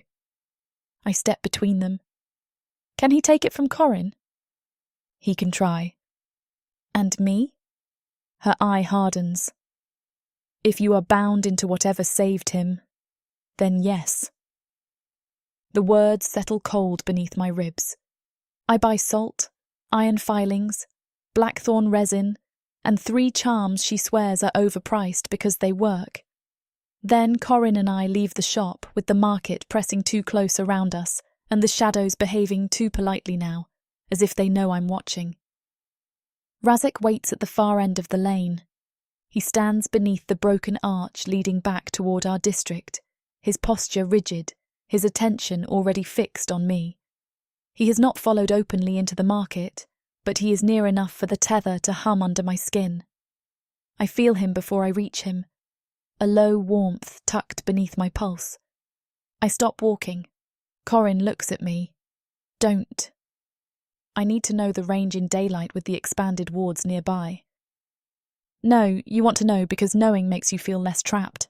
I step between them. "Can he take it from Corin?" "He can try." "And me?" Her eye hardens. "If you are bound into whatever saved him, then yes." The words settle cold beneath my ribs. I buy salt, iron filings, blackthorn resin, and 3 charms she swears are overpriced because they work. Then Corin and I leave the shop with the market pressing too close around us and the shadows behaving too politely now, as if they know I'm watching. Razek waits at the far end of the lane. He stands beneath the broken arch leading back toward our district, his posture rigid, his attention already fixed on me. He has not followed openly into the market, but he is near enough for the tether to hum under my skin. I feel him before I reach him, a low warmth tucked beneath my pulse. I stop walking. Corin looks at me. Don't. I need to know the range in daylight with the expanded wards nearby. No, you want to know because knowing makes you feel less trapped.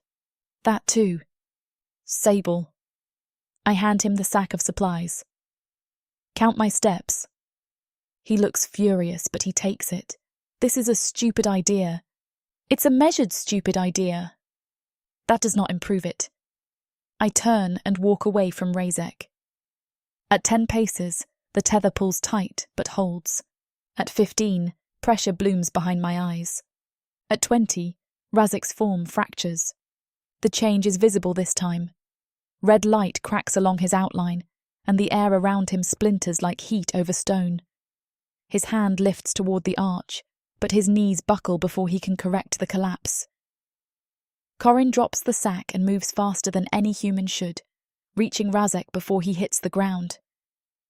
That too. Sable. I hand him the sack of supplies. Count my steps. He looks furious, but he takes it. This is a stupid idea. It's a measured stupid idea. That does not improve it. I turn and walk away from Razek. At 10 paces, the tether pulls tight but holds. At 15, pressure blooms behind my eyes. At 20, Razek's form fractures. The change is visible this time. Red light cracks along his outline, and the air around him splinters like heat over stone. His hand lifts toward the arch, but his knees buckle before he can correct the collapse. Corin drops the sack and moves faster than any human should, reaching Razek before he hits the ground.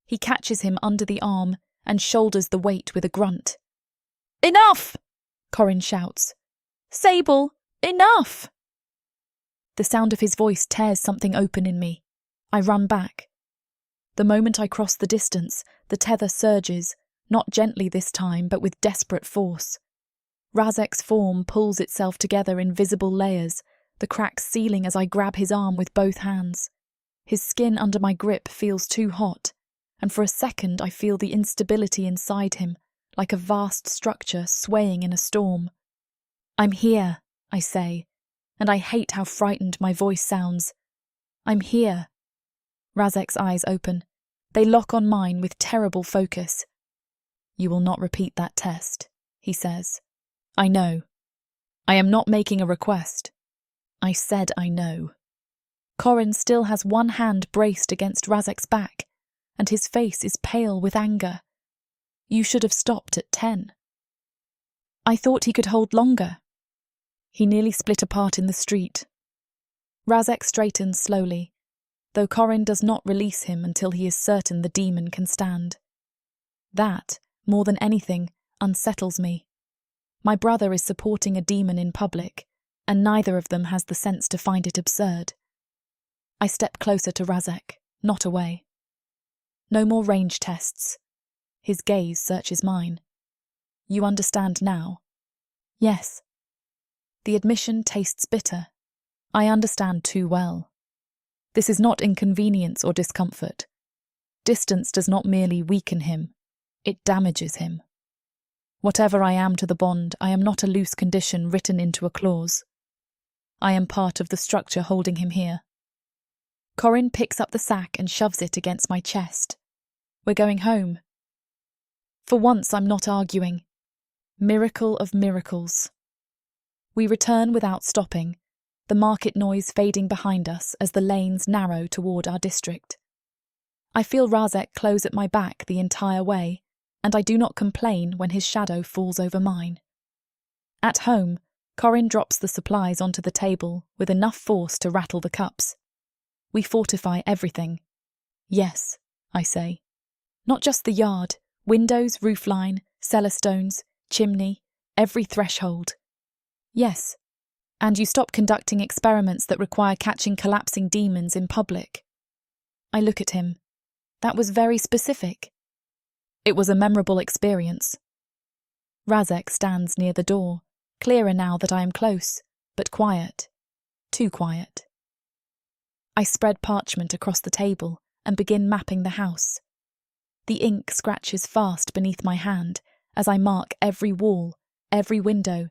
He catches him under the arm and shoulders the weight with a grunt. "Enough!" Corin shouts. "Sable, enough!" The sound of his voice tears something open in me. I run back. The moment I cross the distance, the tether surges, not gently this time, but with desperate force. Razek's form pulls itself together in visible layers, the cracks sealing as I grab his arm with both hands. His skin under my grip feels too hot, and for a second I feel the instability inside him, like a vast structure swaying in a storm. "I'm here," I say, and I hate how frightened my voice sounds. "I'm here." Razek's eyes open. They lock on mine with terrible focus. "You will not repeat that test," he says. "I know. I am not making a request. I said I know." Corin still has one hand braced against Razek's back, and his face is pale with anger. "You should have stopped at 10. I thought he could hold longer." He nearly split apart in the street. Razek straightens slowly, though Corin does not release him until he is certain the demon can stand. That, more than anything, unsettles me. My brother is supporting a demon in public, and neither of them has the sense to find it absurd. I step closer to Razek, not away. No more range tests. His gaze searches mine. "You understand now?" "Yes." The admission tastes bitter. I understand too well. This is not inconvenience or discomfort. Distance does not merely weaken him, it damages him. Whatever I am to the bond, I am not a loose condition written into a clause. I am part of the structure holding him here. Corin picks up the sack and shoves it against my chest. "We're going home." For once I'm not arguing. Miracle of miracles. We return without stopping, the market noise fading behind us as the lanes narrow toward our district. I feel Razek close at my back the entire way, and I do not complain when his shadow falls over mine. At home, Corin drops the supplies onto the table with enough force to rattle the cups. We fortify everything. "Yes," I say. "Not just the yard, windows, roofline, cellar stones, chimney, every threshold." "Yes. And you stop conducting experiments that require catching collapsing demons in public." I look at him. That was very specific. It was a memorable experience. Razek stands near the door, clearer now that I am close, but quiet. Too quiet. I spread parchment across the table and begin mapping the house. The ink scratches fast beneath my hand as I mark every wall, every window,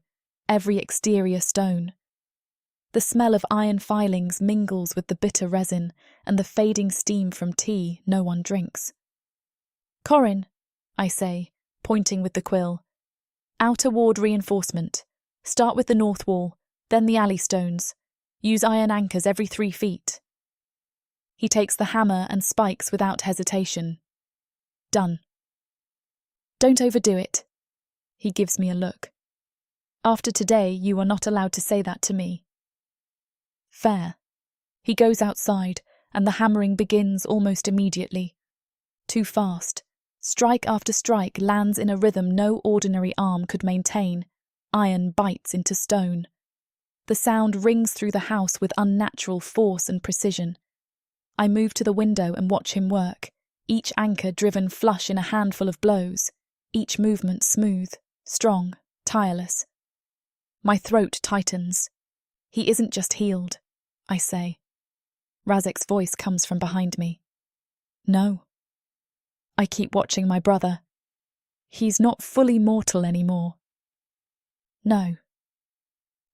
every exterior stone. The smell of iron filings mingles with the bitter resin and the fading steam from tea no one drinks. "Corin," I say, pointing with the quill. "Outer ward reinforcement. Start with the north wall, then the alley stones. Use iron anchors every 3 feet. He takes the hammer and spikes without hesitation. Done. "Don't overdo it." He gives me a look. "After today, you are not allowed to say that to me." Fair. He goes outside, and the hammering begins almost immediately. Too fast, Strike after strike lands in a rhythm no ordinary arm could maintain. Iron bites into stone. The sound rings through the house with unnatural force and precision. I move to the window and watch him work, each anchor driven flush in a handful of blows, each movement smooth, strong, tireless. My throat tightens. He isn't just healed, I say. Razek's voice comes from behind me. No. I keep watching my brother. He's not fully mortal anymore. No.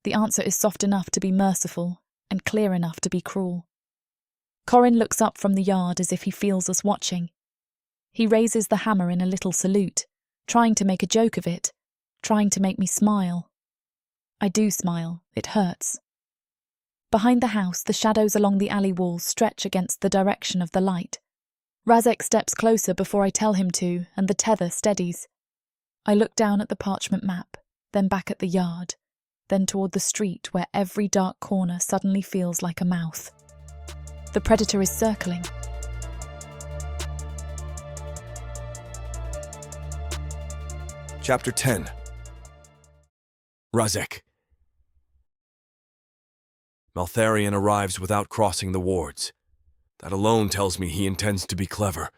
The answer is soft enough to be merciful and clear enough to be cruel. Corin looks up from the yard as if he feels us watching. He raises the hammer in a little salute, trying to make a joke of it, trying to make me smile. I do smile. It hurts. Behind the house, the shadows along the alley walls stretch against the direction of the light. Razek steps closer before I tell him to, and the tether steadies. I look down at the parchment map, then back at the yard, then toward the street where every dark corner suddenly feels like a mouth. The predator is circling. Chapter 10. Razek. Maltharion arrives without crossing the wards. That alone tells me he intends to be clever.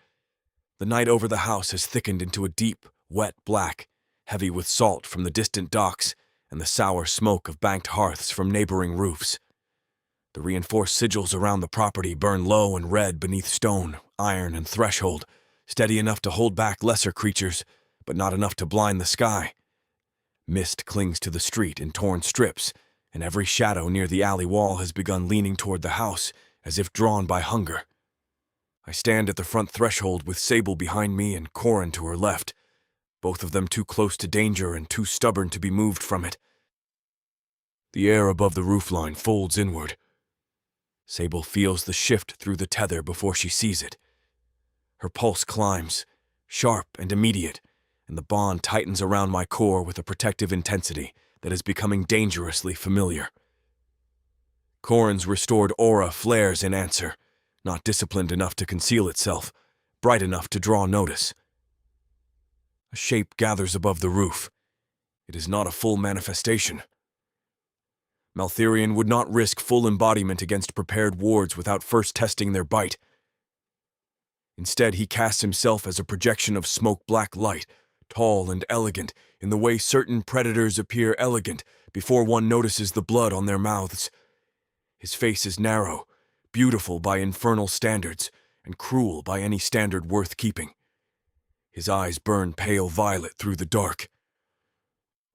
The night over the house has thickened into a deep, wet black, heavy with salt from the distant docks and the sour smoke of banked hearths from neighboring roofs. The reinforced sigils around the property burn low and red beneath stone, iron, and threshold, steady enough to hold back lesser creatures, but not enough to blind the sky. Mist clings to the street in torn strips, and every shadow near the alley wall has begun leaning toward the house, as if drawn by hunger. I stand at the front threshold with Sable behind me and Corin to her left, both of them too close to danger and too stubborn to be moved from it. The air above the roofline folds inward. Sable feels the shift through the tether before she sees it. Her pulse climbs, sharp and immediate, and the bond tightens around my core with a protective intensity that is becoming dangerously familiar. Corin's restored aura flares in answer, not disciplined enough to conceal itself, bright enough to draw notice. A shape gathers above the roof. It is not a full manifestation. Maltharion would not risk full embodiment against prepared wards without first testing their bite. Instead, he casts himself as a projection of smoke-black light, tall and elegant, in the way certain predators appear elegant before one notices the blood on their mouths. His face is narrow, beautiful by infernal standards, and cruel by any standard worth keeping. His eyes burn pale violet through the dark.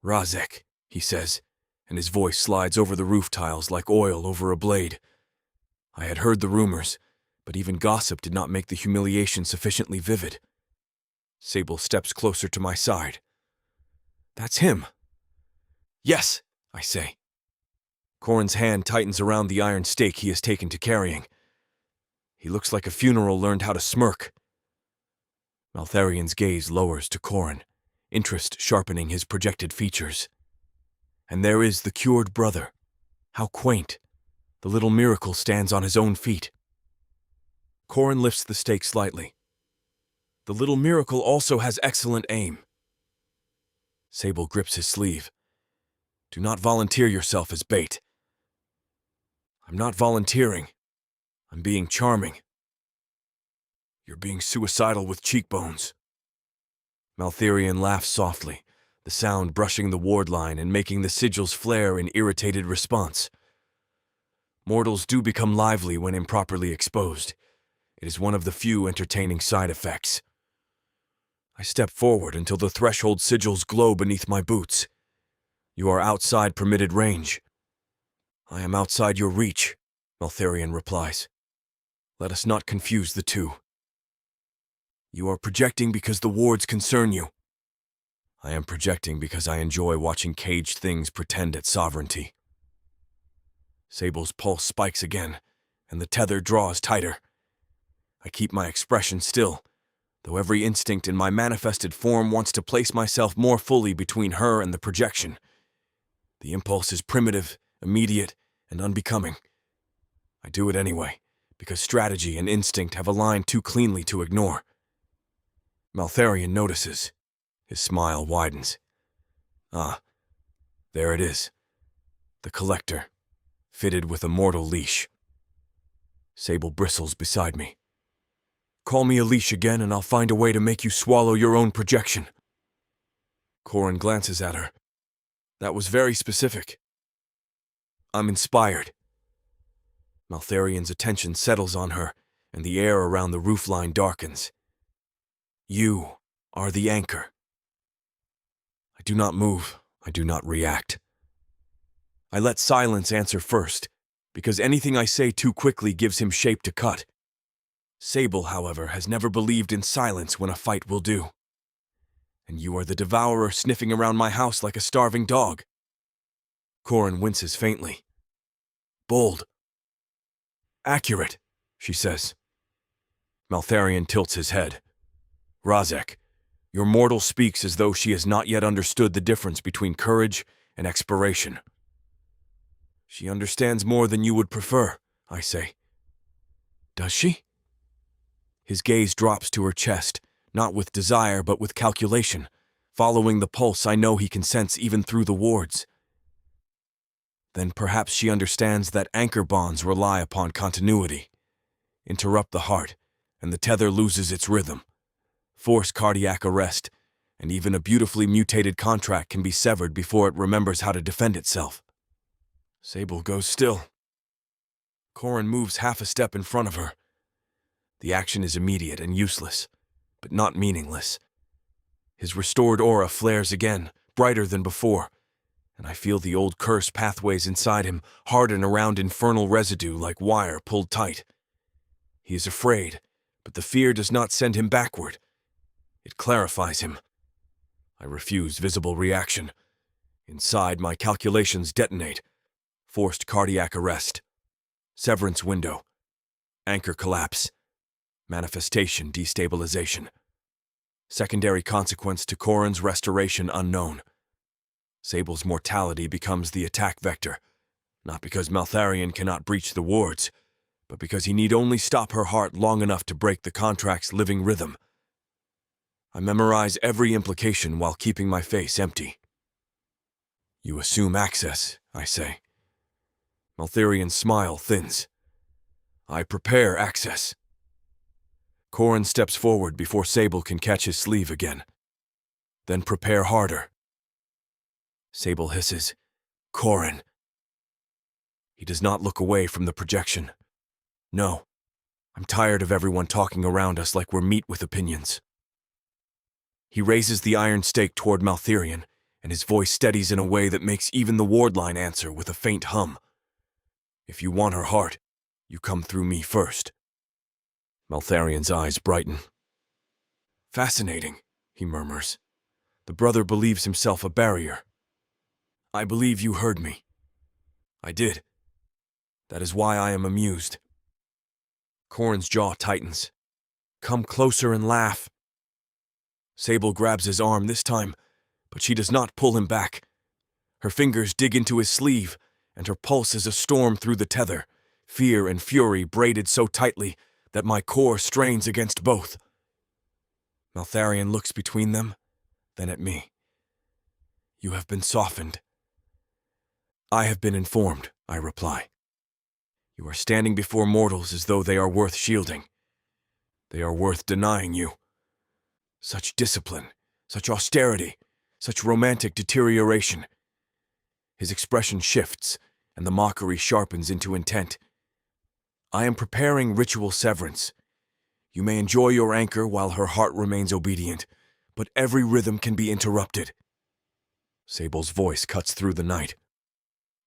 "Razek," he says, and his voice slides over the roof tiles like oil over a blade. I had heard the rumors, but even gossip did not make the humiliation sufficiently vivid. Sable steps closer to my side. "That's him." "Yes," I say. Corin's hand tightens around the iron stake he has taken to carrying. He looks like a funeral learned how to smirk. Maltharion's gaze lowers to Corin, interest sharpening his projected features. And there is the cured brother. How quaint. The little miracle stands on his own feet. Corin lifts the stake slightly. The little miracle also has excellent aim. Sable grips his sleeve. "Do not volunteer yourself as bait." "I'm not volunteering. I'm being charming." "You're being suicidal with cheekbones." Maltharion laughs softly, the sound brushing the ward line and making the sigils flare in irritated response. Mortals do become lively when improperly exposed. It is one of the few entertaining side effects. I step forward until the threshold sigils glow beneath my boots. "You are outside permitted range." "I am outside your reach," Maltharion replies. "Let us not confuse the two." "You are projecting because the wards concern you." "I am projecting because I enjoy watching caged things pretend at sovereignty." Sable's pulse spikes again, and the tether draws tighter. I keep my expression still, though every instinct in my manifested form wants to place myself more fully between her and the projection. The impulse is primitive, immediate, and unbecoming. I do it anyway, because strategy and instinct have aligned too cleanly to ignore. Maltharion notices. His smile widens. Ah, there it is. The collector, fitted with a mortal leash. Sable bristles beside me. Call me a leash again and I'll find a way to make you swallow your own projection. Corin glances at her. That was very specific. I'm inspired. Maltharion's attention settles on her, and the air around the roofline darkens. You are the anchor. I do not move. I do not react. I let silence answer first, because anything I say too quickly gives him shape to cut. Sable, however, has never believed in silence when a fight will do. And you are the devourer sniffing around my house like a starving dog. Corin winces faintly. Bold. Accurate, she says. Maltharion tilts his head. Razek, your mortal speaks as though she has not yet understood the difference between courage and expiration. She understands more than you would prefer, I say. Does she? His gaze drops to her chest, not with desire but with calculation. Following the pulse, I know he can sense even through the wards. Then perhaps she understands that anchor bonds rely upon continuity. Interrupt the heart, and the tether loses its rhythm. Force cardiac arrest, and even a beautifully mutated contract can be severed before it remembers how to defend itself. Sable goes still. Corin moves half a step in front of her. The action is immediate and useless, but not meaningless. His restored aura flares again, brighter than before, and I feel the old curse pathways inside him harden around infernal residue like wire pulled tight. He is afraid, but the fear does not send him backward. It clarifies him. I refuse visible reaction. Inside, my calculations detonate. Forced cardiac arrest. Severance window. Anchor collapse. Manifestation destabilization. Secondary consequence to Corin's restoration unknown. Sable's mortality becomes the attack vector, not because Maltharion cannot breach the wards, but because he need only stop her heart long enough to break the contract's living rhythm. I memorize every implication while keeping my face empty. You assume access, I say. Maltharion's smile thins. I prepare access. Corin steps forward before Sable can catch his sleeve again. Then prepare harder. Sable hisses, Corin. He does not look away from the projection. No, I'm tired of everyone talking around us like we're meat with opinions. He raises the iron stake toward Maltharion, and his voice steadies in a way that makes even the ward line answer with a faint hum. If you want her heart, you come through me first. Maltharion's eyes brighten. Fascinating, he murmurs. The brother believes himself a barrier. I believe you heard me. I did. That is why I am amused. Corin's jaw tightens. Come closer and laugh. Sable grabs his arm this time, but she does not pull him back. Her fingers dig into his sleeve, and her pulse is a storm through the tether, fear and fury braided so tightly that my core strains against both. Maltharion looks between them, then at me. You have been softened. I have been informed, I reply. You are standing before mortals as though they are worth shielding. They are worth denying you. Such discipline, such austerity, such romantic deterioration. His expression shifts, and the mockery sharpens into intent. I am preparing ritual severance. You may enjoy your anchor while her heart remains obedient, but every rhythm can be interrupted. Sable's voice cuts through the night.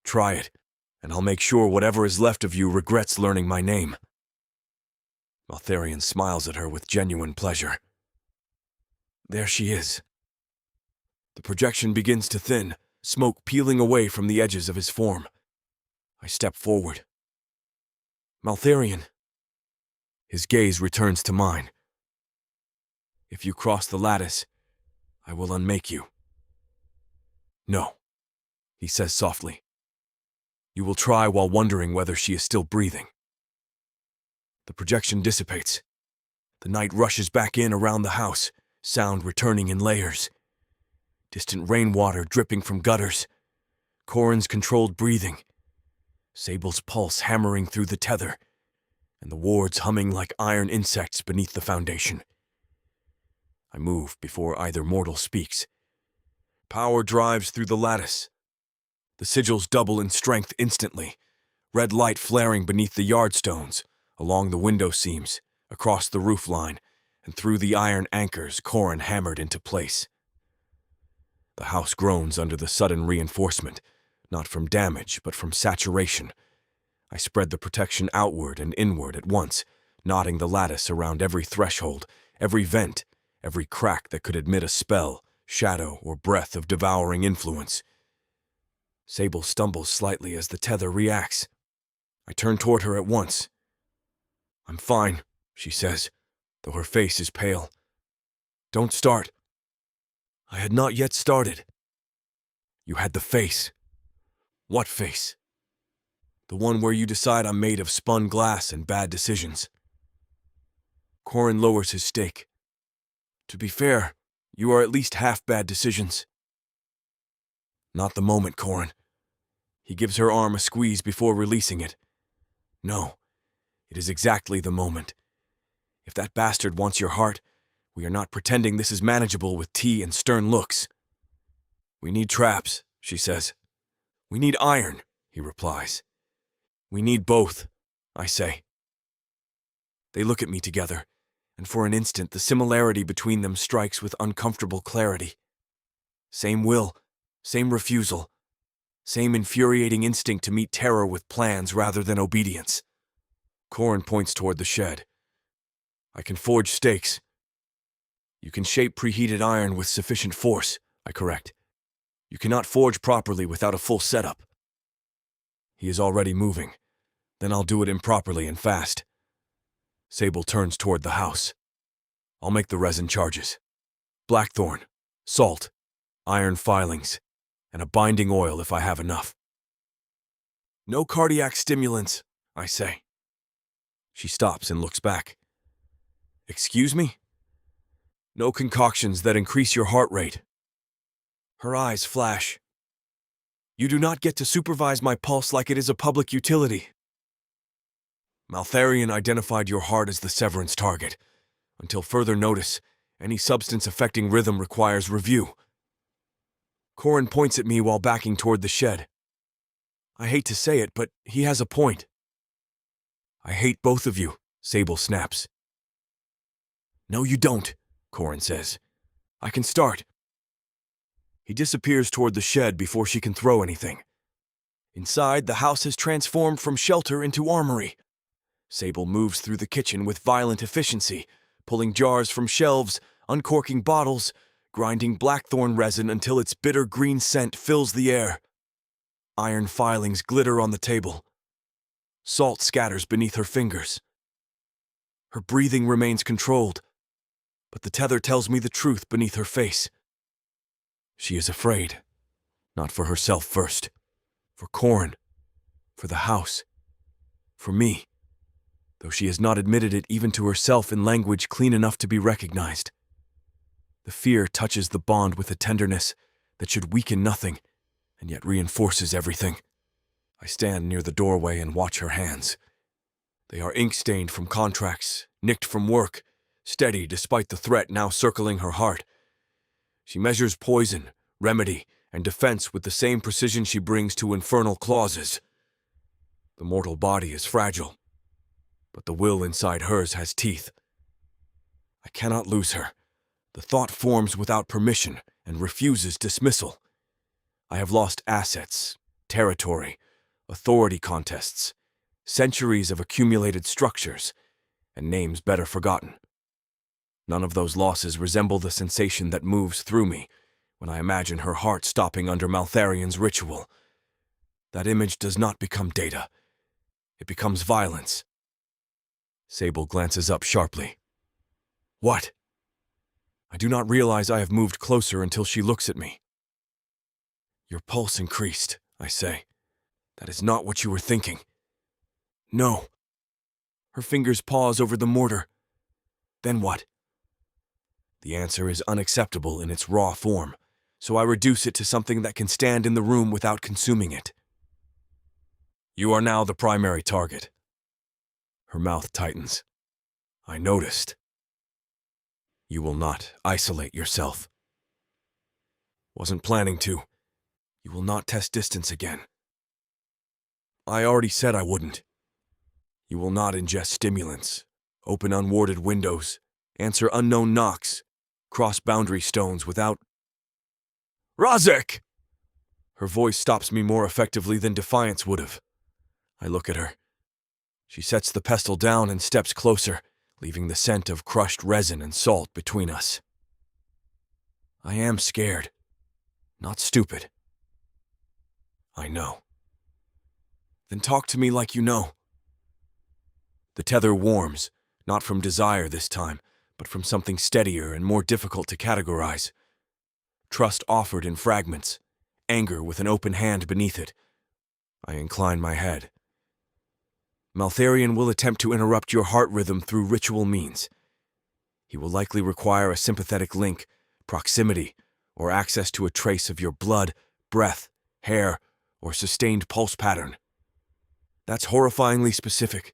Try it, and I'll make sure whatever is left of you regrets learning my name. Maltharion smiles at her with genuine pleasure. There she is. The projection begins to thin, smoke peeling away from the edges of his form. I step forward. Maltharion. His gaze returns to mine. If you cross the lattice, I will unmake you. No, he says softly. You will try while wondering whether she is still breathing. The projection dissipates. The night rushes back in around the house, sound returning in layers. Distant rainwater dripping from gutters. Corin's controlled breathing. Sable's pulse hammering through the tether, and the wards humming like iron insects beneath the foundation. I move before either mortal speaks. Power drives through the lattice. The sigils double in strength instantly, red light flaring beneath the yardstones, along the window seams, across the roof line, and through the iron anchors Corin hammered into place. The house groans under the sudden reinforcement, not from damage, but from saturation. I spread the protection outward and inward at once, knotting the lattice around every threshold, every vent, every crack that could admit a spell, shadow, or breath of devouring influence. Sable stumbles slightly as the tether reacts. I turn toward her at once. "I'm fine," she says, though her face is pale. "Don't start." I had not yet started. "You had the face." "What face?" "The one where you decide I'm made of spun glass and bad decisions." Corin lowers his stake. "To be fair, you are at least half bad decisions." "Not the moment, Corin." He gives her arm a squeeze before releasing it. "No, it is exactly the moment. If that bastard wants your heart, we are not pretending this is manageable with tea and stern looks." "We need traps," she says. "We need iron," he replies. "We need both," I say. They look at me together, and for an instant the similarity between them strikes with uncomfortable clarity. Same will, same refusal, same infuriating instinct to meet terror with plans rather than obedience. Corin points toward the shed. "I can forge stakes." "You can shape preheated iron with sufficient force," I correct. "You cannot forge properly without a full setup." He is already moving. Then I'll do it improperly and fast. Sable turns toward the house. "I'll make the resin charges. Blackthorn, salt, iron filings, and a binding oil if I have enough." "No cardiac stimulants," I say. She stops and looks back. "Excuse me?" "No concoctions that increase your heart rate." Her eyes flash. "You do not get to supervise my pulse like it is a public utility." "Maltharion identified your heart as the severance target. Until further notice, any substance affecting rhythm requires review." Corin points at me while backing toward the shed. I hate to say it, but he has a point. "I hate both of you," Sable snaps. "No, you don't," Corin says. "I can start." He disappears toward the shed before she can throw anything. Inside, the house has transformed from shelter into armory. Sable moves through the kitchen with violent efficiency, pulling jars from shelves, uncorking bottles, grinding blackthorn resin until its bitter green scent fills the air. Iron filings glitter on the table. Salt scatters beneath her fingers. Her breathing remains controlled, but the tether tells me the truth beneath her face. She is afraid. Not for herself first. For Corin. For the house. For me. Though she has not admitted it even to herself in language clean enough to be recognized. The fear touches the bond with a tenderness that should weaken nothing, and yet reinforces everything. I stand near the doorway and watch her hands. They are ink-stained from contracts, nicked from work, steady despite the threat now circling her heart. She measures poison, remedy, and defense with the same precision she brings to infernal clauses. The mortal body is fragile, but the will inside hers has teeth. I cannot lose her. The thought forms without permission and refuses dismissal. I have lost assets, territory, authority contests, centuries of accumulated structures, and names better forgotten. None of those losses resemble the sensation that moves through me when I imagine her heart stopping under Maltharion's ritual. That image does not become data. It becomes violence. Sable glances up sharply. "What?" I do not realize I have moved closer until she looks at me. "Your pulse increased," I say. "That is not what you were thinking." "No." Her fingers pause over the mortar. "Then what?" The answer is unacceptable in its raw form, so I reduce it to something that can stand in the room without consuming it. You are now the primary target. Her mouth tightens. I noticed. You will not isolate yourself. Wasn't planning to. You will not test distance again. I already said I wouldn't. You will not ingest stimulants, open unwarded windows, answer unknown knocks, cross boundary stones without... Razek! Her voice stops me more effectively than defiance would have. I look at her. She sets the pestle down and steps closer, leaving the scent of crushed resin and salt between us. I am scared. Not stupid. I know. Then talk to me like you know. The tether warms, not from desire this time, but from something steadier and more difficult to categorize. Trust offered in fragments, anger with an open hand beneath it. I incline my head. Maltharion will attempt to interrupt your heart rhythm through ritual means. He will likely require a sympathetic link, proximity, or access to a trace of your blood, breath, hair, or sustained pulse pattern. That's horrifyingly specific.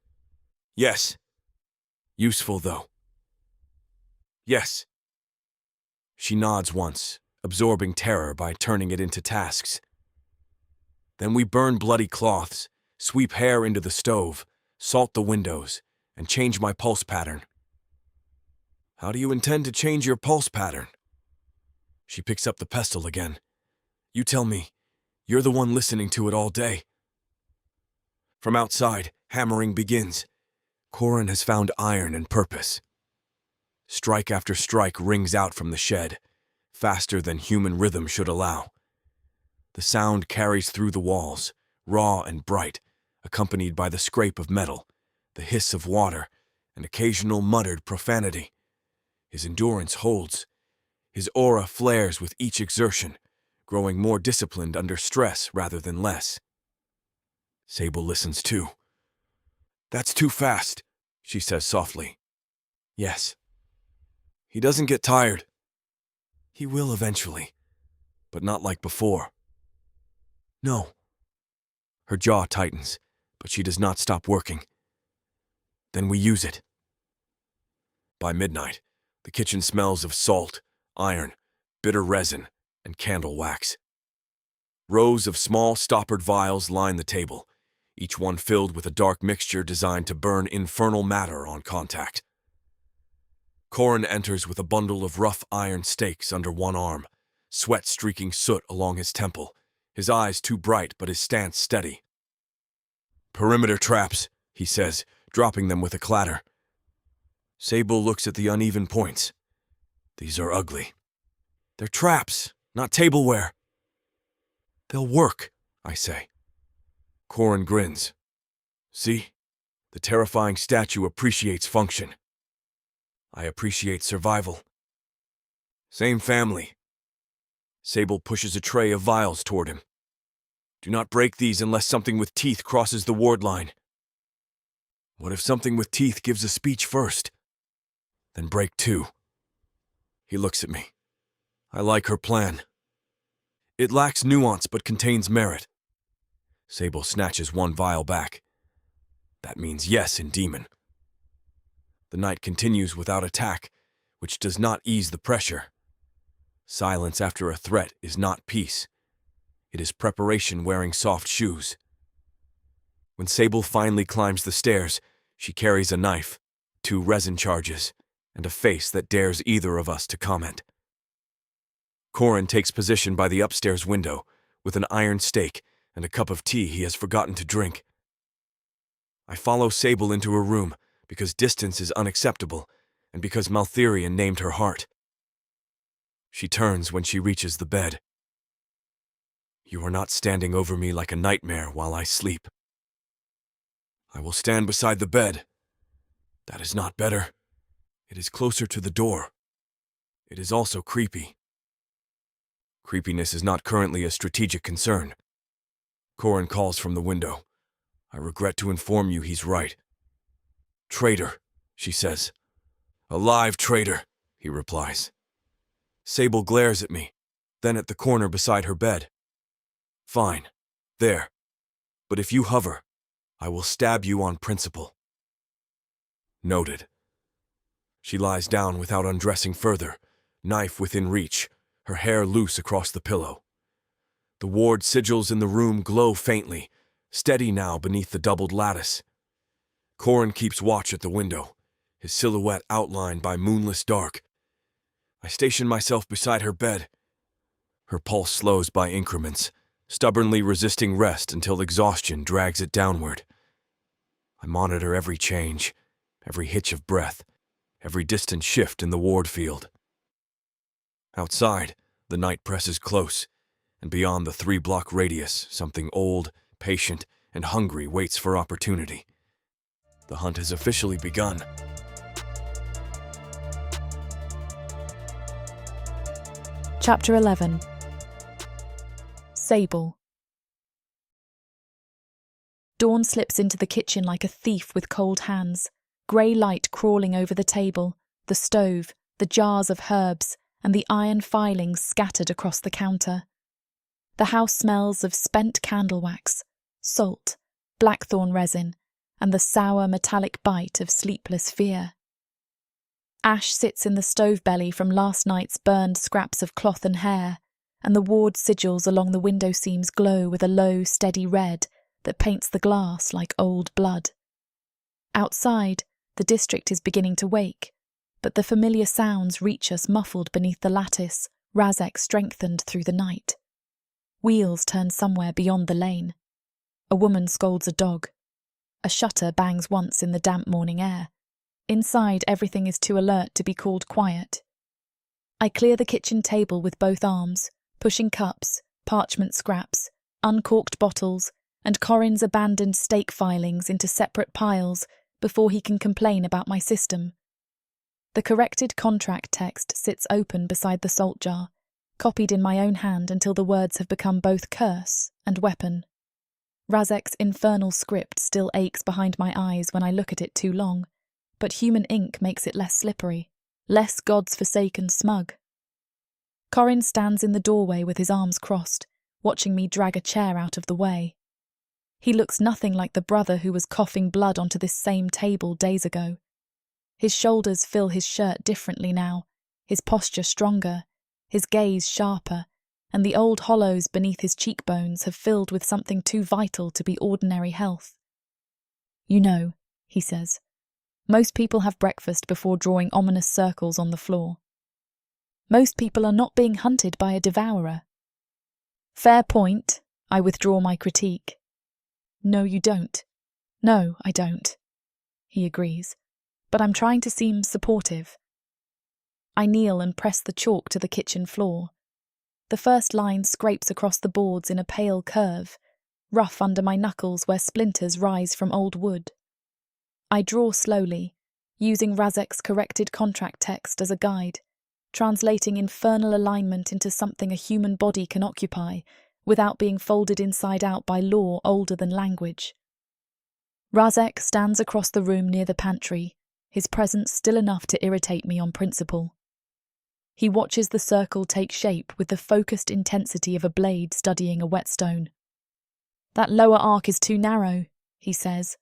Yes. Useful, though. Yes. She nods once, absorbing terror by turning it into tasks. Then we burn bloody cloths, sweep hair into the stove, salt the windows, and change my pulse pattern. How do you intend to change your pulse pattern? She picks up the pestle again. You tell me. You're the one listening to it all day. From outside, hammering begins. Corin has found iron and purpose. Strike after strike rings out from the shed, faster than human rhythm should allow. The sound carries through the walls, raw and bright, accompanied by the scrape of metal, the hiss of water, and occasional muttered profanity. His endurance holds. His aura flares with each exertion, growing more disciplined under stress rather than less. Sable listens too. That's too fast, she says softly. Yes. He doesn't get tired. He will eventually, but not like before. No. Her jaw tightens, but she does not stop working. Then we use it. By midnight, the kitchen smells of salt, iron, bitter resin, and candle wax. Rows of small stoppered vials line the table, each one filled with a dark mixture designed to burn infernal matter on contact. Corin enters with a bundle of rough iron stakes under one arm, sweat streaking soot along his temple, his eyes too bright but his stance steady. Perimeter traps, he says, dropping them with a clatter. Sable looks at the uneven points. These are ugly. They're traps, not tableware. They'll work, I say. Corin grins. See? The terrifying statue appreciates function. I appreciate survival. Same family. Sable pushes a tray of vials toward him. Do not break these unless something with teeth crosses the ward line. What if something with teeth gives a speech first? Then break two. He looks at me. I like her plan. It lacks nuance but contains merit. Sable snatches one vial back. That means yes in demon. The night continues without attack, which does not ease the pressure. Silence after a threat is not peace. It is preparation wearing soft shoes. When Sable finally climbs the stairs, she carries a knife, 2 resin charges, and a face that dares either of us to comment. Corin takes position by the upstairs window, with an iron stake and a cup of tea he has forgotten to drink. I follow Sable into her room, because distance is unacceptable, and because Maltharion named her heart. She turns when she reaches the bed. You are not standing over me like a nightmare while I sleep. I will stand beside the bed. That is not better. It is closer to the door. It is also creepy. Creepiness is not currently a strategic concern. Corin calls from the window. I regret to inform you he's right. Traitor, she says. A live traitor, he replies. Sable glares at me, then at the corner beside her bed. Fine. There. But if you hover, I will stab you on principle. Noted. She lies down without undressing further, knife within reach, her hair loose across the pillow. The ward sigils in the room glow faintly, steady now beneath the doubled lattice. Corin keeps watch at the window, his silhouette outlined by moonless dark. I station myself beside her bed. Her pulse slows by increments, stubbornly resisting rest until exhaustion drags it downward. I monitor every change, every hitch of breath, every distant shift in the ward field. Outside, the night presses close, and beyond the 3-block radius, something old, patient, and hungry waits for opportunity. The hunt has officially begun. Chapter 11. Sable. Dawn slips into the kitchen like a thief with cold hands, grey light crawling over the table, the stove, the jars of herbs, and the iron filings scattered across the counter. The house smells of spent candle wax, salt, blackthorn resin, and the sour metallic bite of sleepless fear. Ash sits in the stove belly from last night's burned scraps of cloth and hair, and the ward sigils along the window seams glow with a low, steady red that paints the glass like old blood. Outside, the district is beginning to wake, but the familiar sounds reach us muffled beneath the lattice, Razek strengthened through the night. Wheels turn somewhere beyond the lane. A woman scolds a dog. A shutter bangs once in the damp morning air. Inside, everything is too alert to be called quiet. I clear the kitchen table with both arms, pushing cups, parchment scraps, uncorked bottles, and Corin's abandoned stake filings into separate piles before he can complain about my system. The corrected contract text sits open beside the salt jar, copied in my own hand until the words have become both curse and weapon. Razek's infernal script still aches behind my eyes when I look at it too long, but human ink makes it less slippery, less God's forsaken smug. Corin stands in the doorway with his arms crossed, watching me drag a chair out of the way. He looks nothing like the brother who was coughing blood onto this same table days ago. His shoulders fill his shirt differently now, his posture stronger, his gaze sharper, and the old hollows beneath his cheekbones have filled with something too vital to be ordinary health. "You know," he says, "most people have breakfast before drawing ominous circles on the floor. Most people are not being hunted by a devourer." "Fair point," I withdraw my critique. "No, you don't. No, I don't," he agrees, "but I'm trying to seem supportive." I kneel and press the chalk to the kitchen floor. The first line scrapes across the boards in a pale curve, rough under my knuckles where splinters rise from old wood. I draw slowly, using Razek's corrected contract text as a guide, translating infernal alignment into something a human body can occupy without being folded inside out by law older than language. Razek stands across the room near the pantry, his presence still enough to irritate me on principle. He watches the circle take shape with the focused intensity of a blade studying a whetstone. "That lower arc is too narrow," he says.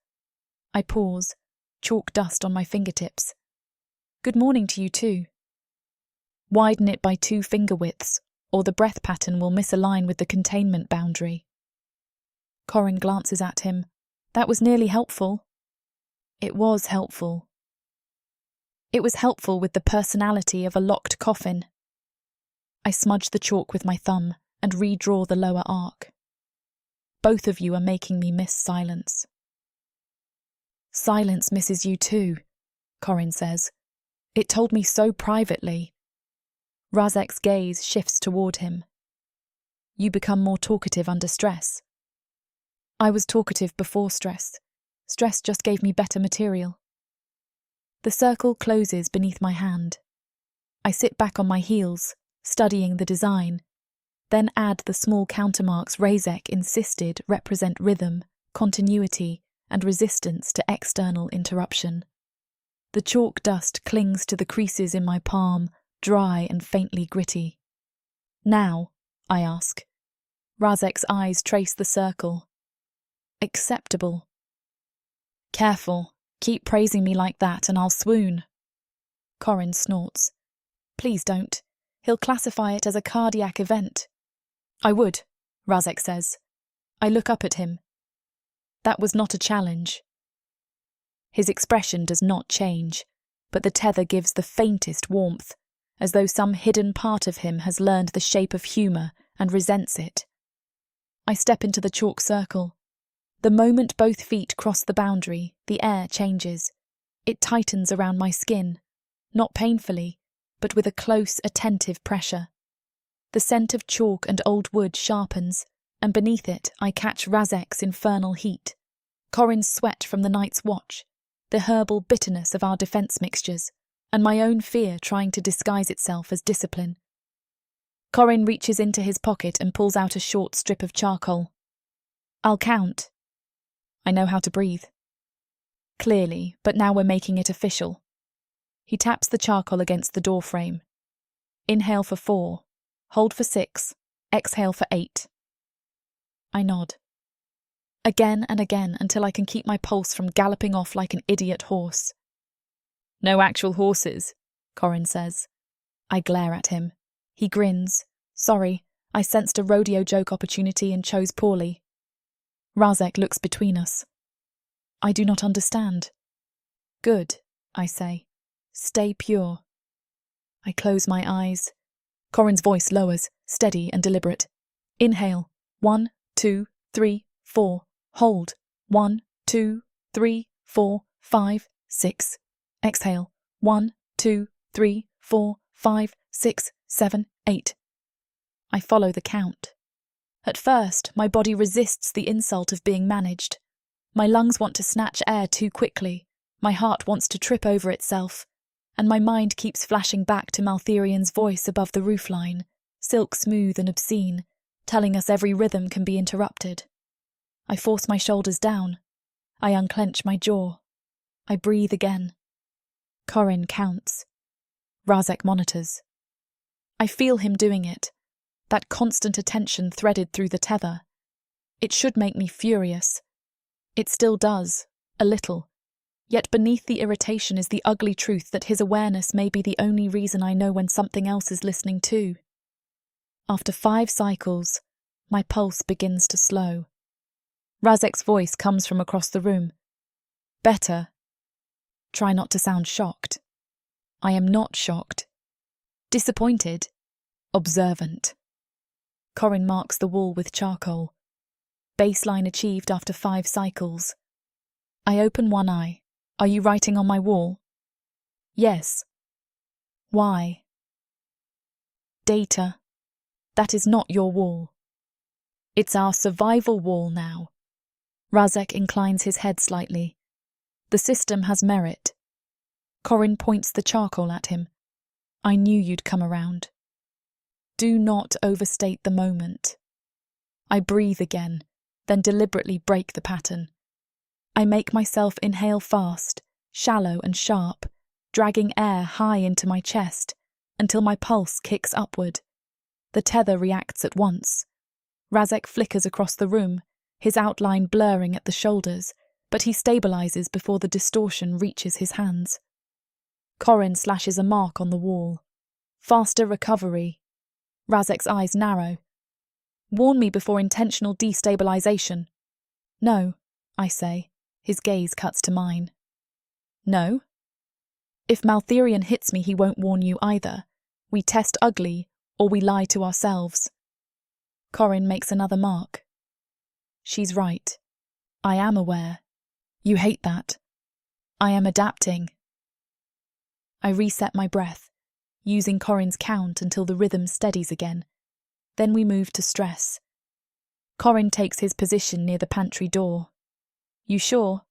I pause, chalk dust on my fingertips. "Good morning to you too." "Widen it by 2 finger widths, or the breath pattern will misalign with the containment boundary." Corin glances at him. "That was nearly helpful." "It was helpful." "It was helpful with the personality of a locked coffin." I smudge the chalk with my thumb and redraw the lower arc. "Both of you are making me miss silence." "Silence misses you too," Corin says. "It told me so privately." Razek's gaze shifts toward him. "You become more talkative under stress." "I was talkative before stress. Stress just gave me better material." The circle closes beneath my hand. I sit back on my heels, studying the design, then add the small countermarks Razek insisted represent rhythm, continuity, and resistance to external interruption. The chalk dust clings to the creases in my palm, dry and faintly gritty. Now, I ask. Razek's eyes trace the circle. Acceptable. Careful, keep praising me like that and I'll swoon. Corin snorts. Please don't. He'll classify it as a cardiac event. I would, Razek says. I look up at him. That was not a challenge. His expression does not change, but the tether gives the faintest warmth, as though some hidden part of him has learned the shape of humour and resents it. I step into the chalk circle. The moment both feet cross the boundary, the air changes. It tightens around my skin, not painfully, but with a close, attentive pressure. The scent of chalk and old wood sharpens, and beneath it I catch Razek's infernal heat, Corin's sweat from the night's watch, the herbal bitterness of our defence mixtures, and my own fear trying to disguise itself as discipline. Corin reaches into his pocket and pulls out a short strip of charcoal. I'll count. I know how to breathe. Clearly, but now we're making it official. He taps the charcoal against the door frame. Inhale for 4, hold for 6, exhale for 8. I nod. Again and again until I can keep my pulse from galloping off like an idiot horse. No actual horses, Corin says. I glare at him. He grins. Sorry, I sensed a rodeo joke opportunity and chose poorly. Razek looks between us. I do not understand. Good, I say. Stay pure. I close my eyes. Corin's voice lowers, steady and deliberate. Inhale. 1, 2, 3, 4. Hold. 1, 2, 3, 4, 5, 6. Exhale. 1, 2, 3, 4, 5, 6, 7, 8. I follow the count. At first, my body resists the insult of being managed. My lungs want to snatch air too quickly. My heart wants to trip over itself. And my mind keeps flashing back to Maltherian's voice above the roofline, silk smooth and obscene, telling us every rhythm can be interrupted. I force my shoulders down. I unclench my jaw. I breathe again. Corin counts. Razek monitors. I feel him doing it, that constant attention threaded through the tether. It should make me furious. It still does, a little. Yet beneath the irritation is the ugly truth that his awareness may be the only reason I know when something else is listening too. After 5 cycles, my pulse begins to slow. Razek's voice comes from across the room. Better. Try not to sound shocked. I am not shocked. Disappointed. Observant. Corin marks the wall with charcoal. Baseline achieved after 5 cycles. I open one eye. Are you writing on my wall? Yes. Why? Data. That is not your wall. It's our survival wall now. Razek inclines his head slightly. The system has merit. Corin points the charcoal at him. I knew you'd come around. Do not overstate the moment. I breathe again, then deliberately break the pattern. I make myself inhale fast, shallow and sharp, dragging air high into my chest until my pulse kicks upward. The tether reacts at once. Razek flickers across the room, his outline blurring at the shoulders, but he stabilizes before the distortion reaches his hands. Corin slashes a mark on the wall. Faster recovery. Razek's eyes narrow. Warn me before intentional destabilization. No, I say. His gaze cuts to mine. No? If Maltherian hits me, he won't warn you either. We test ugly, or we lie to ourselves. Corin makes another mark. She's right. I am aware. You hate that. I am adapting. I reset my breath, using Corin's count until the rhythm steadies again. Then we move to stress. Corin takes his position near the pantry door. You sure?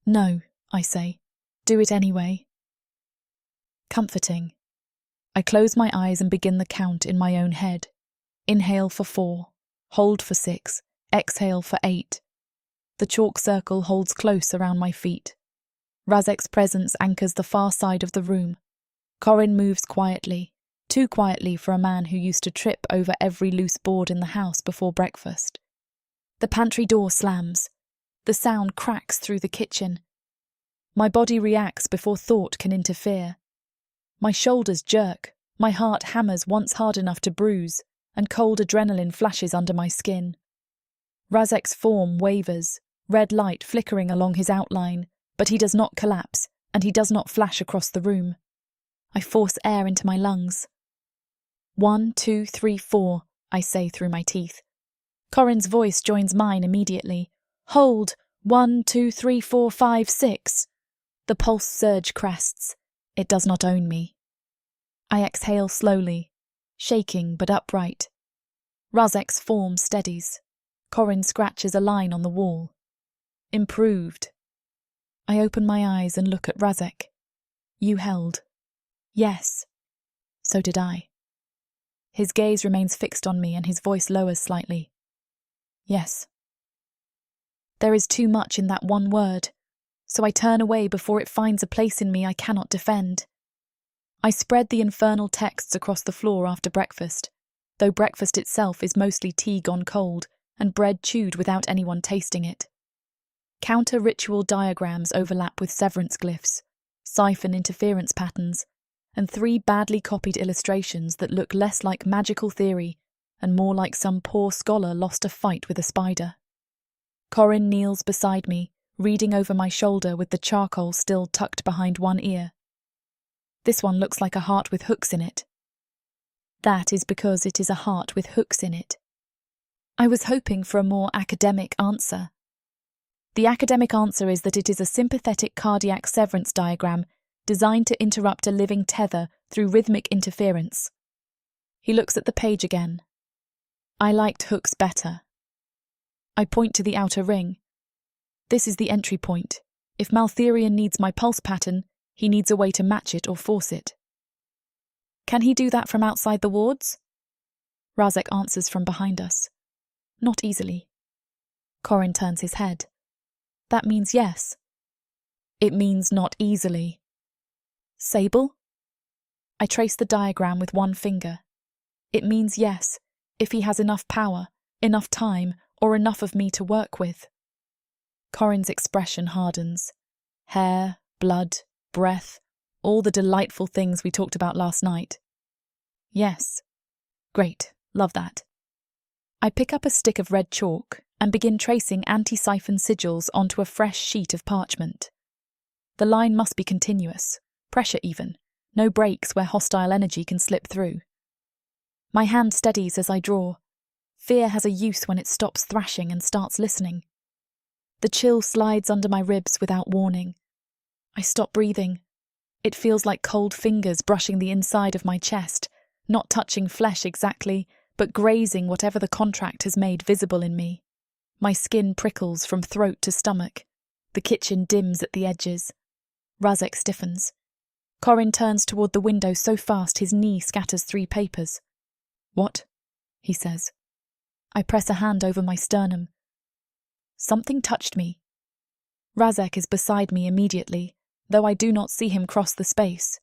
No, I say. Do it anyway. Comforting. I close my eyes and begin the count in my own head. Inhale for 4, hold for 6, exhale for 8. The chalk circle holds close around my feet. Razek's presence anchors the far side of the room. Corin moves quietly, too quietly for a man who used to trip over every loose board in the house before breakfast. The pantry door slams. The sound cracks through the kitchen. My body reacts before thought can interfere. My shoulders jerk, my heart hammers once hard enough to bruise, and cold adrenaline flashes under my skin. Razek's form wavers, red light flickering along his outline, but he does not collapse, and he does not flash across the room. I force air into my lungs. 1, 2, 3, 4, I say through my teeth. Corin's voice joins mine immediately. Hold! 1, 2, 3, 4, 5, 6. The pulse surge crests. It does not own me. I exhale slowly, shaking but upright. Razek's form steadies. Corin scratches a line on the wall. Improved. I open my eyes and look at Razek. You held. Yes. So did I. His gaze remains fixed on me and his voice lowers slightly. Yes. There is too much in that one word, so I turn away before it finds a place in me I cannot defend. I spread the infernal texts across the floor after breakfast, though breakfast itself is mostly tea gone cold and bread chewed without anyone tasting it. Counter-ritual diagrams overlap with severance glyphs, siphon interference patterns, and 3 badly copied illustrations that look less like magical theory and more like some poor scholar lost a fight with a spider. Corin kneels beside me, reading over my shoulder with the charcoal still tucked behind one ear. This one looks like a heart with hooks in it. That is because it is a heart with hooks in it. I was hoping for a more academic answer. The academic answer is that it is a sympathetic cardiac severance diagram designed to interrupt a living tether through rhythmic interference. He looks at the page again. I liked hooks better. I point to the outer ring. This is the entry point. If Maltherian needs my pulse pattern, he needs a way to match it or force it. Can he do that from outside the wards? Razek answers from behind us. Not easily. Corin turns his head. That means yes. It means not easily. Sable? I trace the diagram with one finger. It means yes, if he has enough power, enough time, or enough of me to work with. Corin's expression hardens. Hair, blood, breath, all the delightful things we talked about last night. Yes. Great, love that. I pick up a stick of red chalk and begin tracing anti-siphon sigils onto a fresh sheet of parchment. The line must be continuous, pressure even, no breaks where hostile energy can slip through. My hand steadies as I draw. Fear has a use when it stops thrashing and starts listening. The chill slides under my ribs without warning. I stop breathing. It feels like cold fingers brushing the inside of my chest, not touching flesh exactly, but grazing whatever the contract has made visible in me. My skin prickles from throat to stomach. The kitchen dims at the edges. Razek stiffens. Corin turns toward the window so fast his knee scatters 3 papers. What? He says. I press a hand over my sternum. Something touched me. Razek is beside me immediately, though I do not see him cross the space.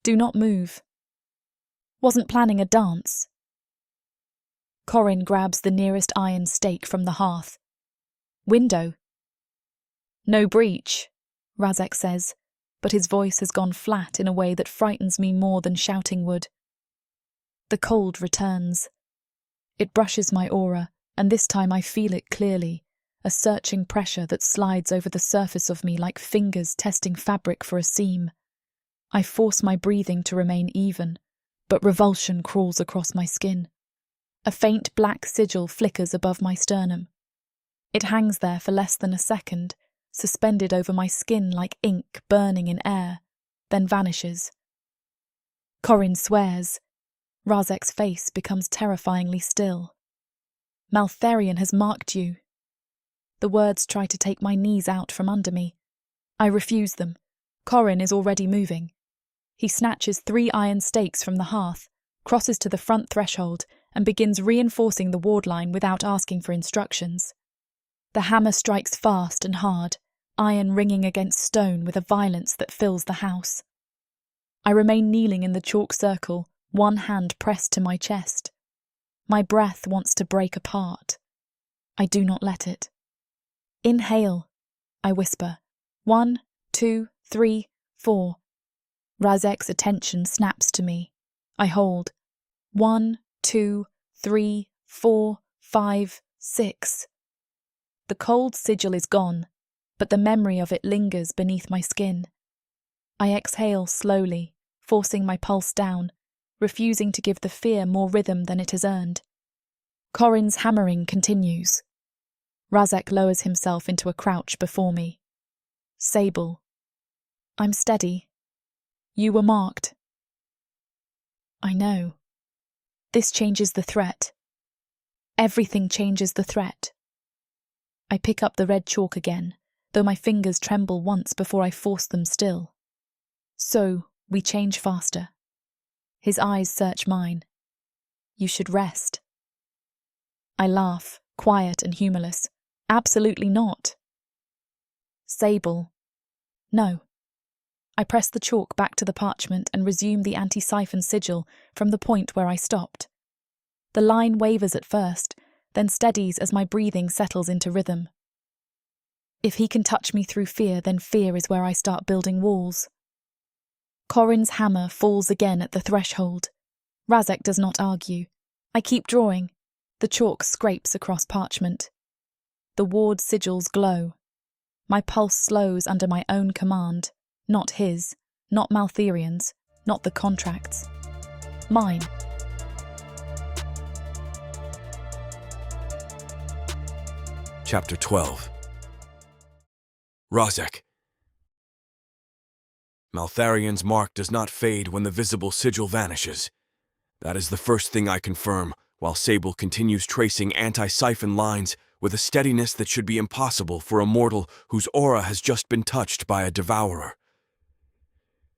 Do not move. Wasn't planning a dance. Corin grabs the nearest iron stake from the hearth. Window. No breach, Razek says, but his voice has gone flat in a way that frightens me more than shouting would. The cold returns. It brushes my aura, and this time I feel it clearly, a searching pressure that slides over the surface of me like fingers testing fabric for a seam. I force my breathing to remain even, but revulsion crawls across my skin. A faint black sigil flickers above my sternum. It hangs there for less than a second, suspended over my skin like ink burning in air, then vanishes. Corin swears. Razek's face becomes terrifyingly still. Maltherian has marked you. The words try to take my knees out from under me. I refuse them. Corin is already moving. He snatches 3 iron stakes from the hearth, crosses to the front threshold, and begins reinforcing the ward line without asking for instructions. The hammer strikes fast and hard, iron ringing against stone with a violence that fills the house. I remain kneeling in the chalk circle, one hand pressed to my chest. My breath wants to break apart. I do not let it. Inhale, I whisper. 1, 2, 3, 4. Razek's attention snaps to me. I hold. 1, 2, 3, 4, 5, 6. The cold sigil is gone, but the memory of it lingers beneath my skin. I exhale slowly, forcing my pulse down, refusing to give the fear more rhythm than it has earned. Corin's hammering continues. Razek lowers himself into a crouch before me. Sable. I'm steady. You were marked. I know. This changes the threat. Everything changes the threat. I pick up the red chalk again, though my fingers tremble once before I force them still. So, we change faster. His eyes search mine. You should rest. I laugh, quiet and humorless. Absolutely not. Sable. No. I press the chalk back to the parchment and resume the anti-siphon sigil from the point where I stopped. The line wavers at first, then steadies as my breathing settles into rhythm. If he can touch me through fear, then fear is where I start building walls. Corin's hammer falls again at the threshold. Razek does not argue. I keep drawing. The chalk scrapes across parchment. The ward sigils glow. My pulse slows under my own command. Not his, not Maltherian's, not the contract's. Mine. Chapter 12. Razek. Maltharian's mark does not fade when the visible sigil vanishes. That is the first thing I confirm, while Sable continues tracing anti-siphon lines with a steadiness that should be impossible for a mortal whose aura has just been touched by a devourer.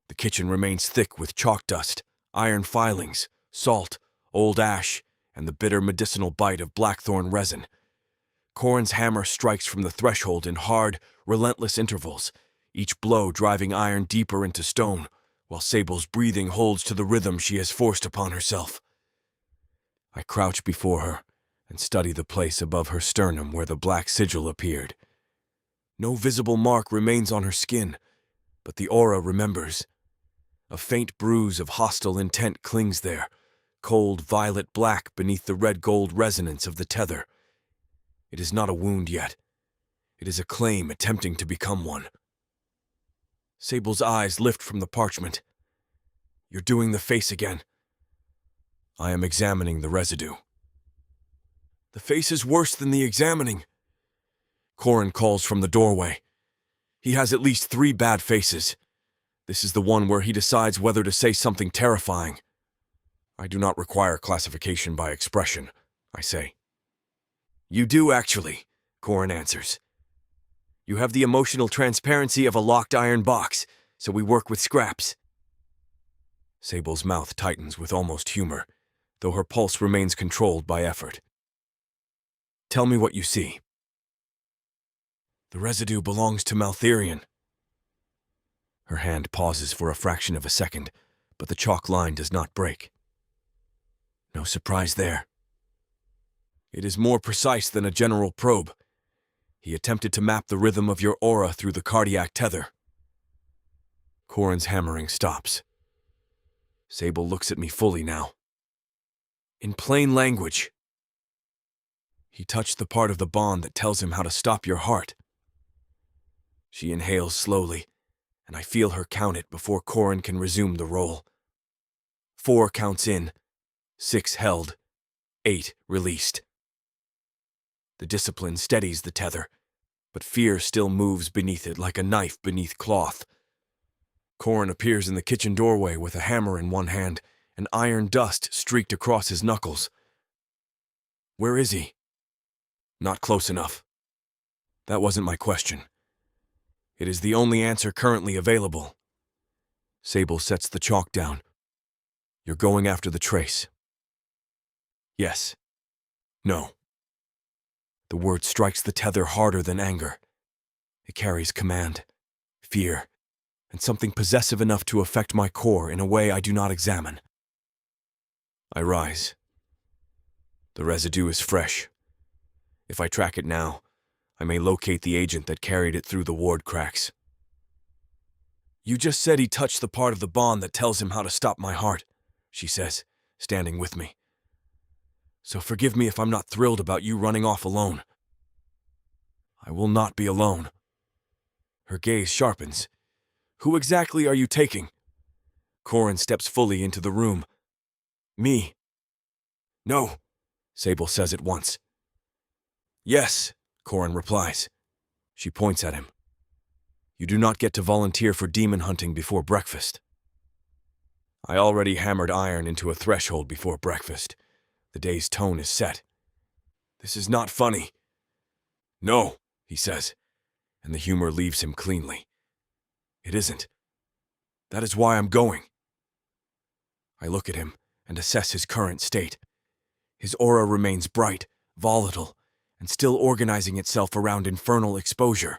The kitchen remains thick with chalk dust, iron filings, salt, old ash, and the bitter medicinal bite of blackthorn resin. Corin's hammer strikes from the threshold in hard, relentless intervals, each blow driving iron deeper into stone, while Sable's breathing holds to the rhythm she has forced upon herself. I crouch before her and study the place above her sternum where the black sigil appeared. No visible mark remains on her skin, but the aura remembers. A faint bruise of hostile intent clings there, cold violet-black beneath the red-gold resonance of the tether. It is not a wound yet. It is a claim attempting to become one. Sable's eyes lift from the parchment. You're doing the face again. I am examining the residue. The face is worse than the examining. Corin calls from the doorway. He has at least 3 bad faces. This is the one where he decides whether to say something terrifying. I do not require classification by expression, I say. You do, actually, Corin answers. You have the emotional transparency of a locked iron box, so we work with scraps. Sable's mouth tightens with almost humor, though her pulse remains controlled by effort. Tell me what you see. The residue belongs to Maltherian. Her hand pauses for a fraction of a second, but the chalk line does not break. No surprise there. It is more precise than a general probe. He attempted to map the rhythm of your aura through the cardiac tether. Corin's hammering stops. Sable looks at me fully now. In plain language, he touched the part of the bond that tells him how to stop your heart. She inhales slowly, and I feel her count it before Corin can resume the roll. 4 counts in, 6 held, 8 released. The discipline steadies the tether, but fear still moves beneath it like a knife beneath cloth. Corin appears in the kitchen doorway with a hammer in one hand and iron dust streaked across his knuckles. Where is he? Not close enough. That wasn't my question. It is the only answer currently available. Sable sets the chalk down. You're going after the trace. Yes. No. The word strikes the tether harder than anger. It carries command, fear, and something possessive enough to affect my core in a way I do not examine. I rise. The residue is fresh. If I track it now, I may locate the agent that carried it through the ward cracks. You just said he touched the part of the bond that tells him how to stop my heart, she says, standing with me. So forgive me if I'm not thrilled about you running off alone. I will not be alone. Her gaze sharpens. Who exactly are you taking? Corin steps fully into the room. Me. No, Sable says at once. Yes, Corin replies. She points at him. You do not get to volunteer for demon hunting before breakfast. I already hammered iron into a threshold before breakfast. The day's tone is set. This is not funny. No, he says, and the humor leaves him cleanly. It isn't. That is why I'm going. I look at him and assess his current state. His aura remains bright, volatile, and still organizing itself around infernal exposure.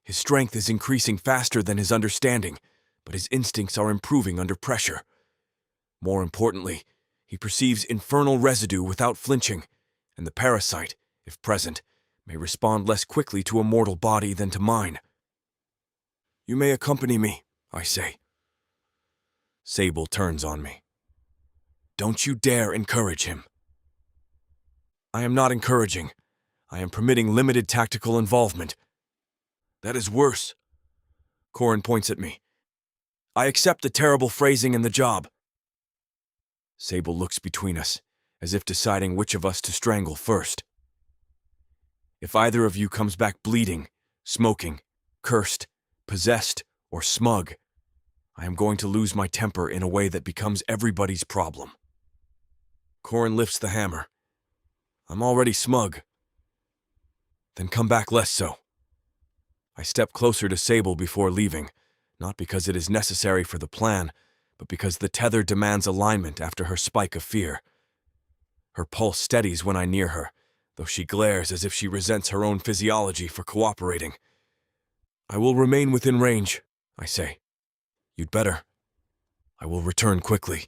His strength is increasing faster than his understanding, but his instincts are improving under pressure. More importantly, he perceives infernal residue without flinching, and the parasite, if present, may respond less quickly to a mortal body than to mine. You may accompany me, I say. Sable turns on me. Don't you dare encourage him. I am not encouraging. I am permitting limited tactical involvement. That is worse. Corin points at me. I accept the terrible phrasing and the job. Sable looks between us, as if deciding which of us to strangle first. If either of you comes back bleeding, smoking, cursed, possessed, or smug, I am going to lose my temper in a way that becomes everybody's problem. Corin lifts the hammer. I'm already smug. Then come back less so. I step closer to Sable before leaving, not because it is necessary for the plan, but because the tether demands alignment after her spike of fear. Her pulse steadies when I near her, though she glares as if she resents her own physiology for cooperating. I will remain within range, I say. You'd better. I will return quickly.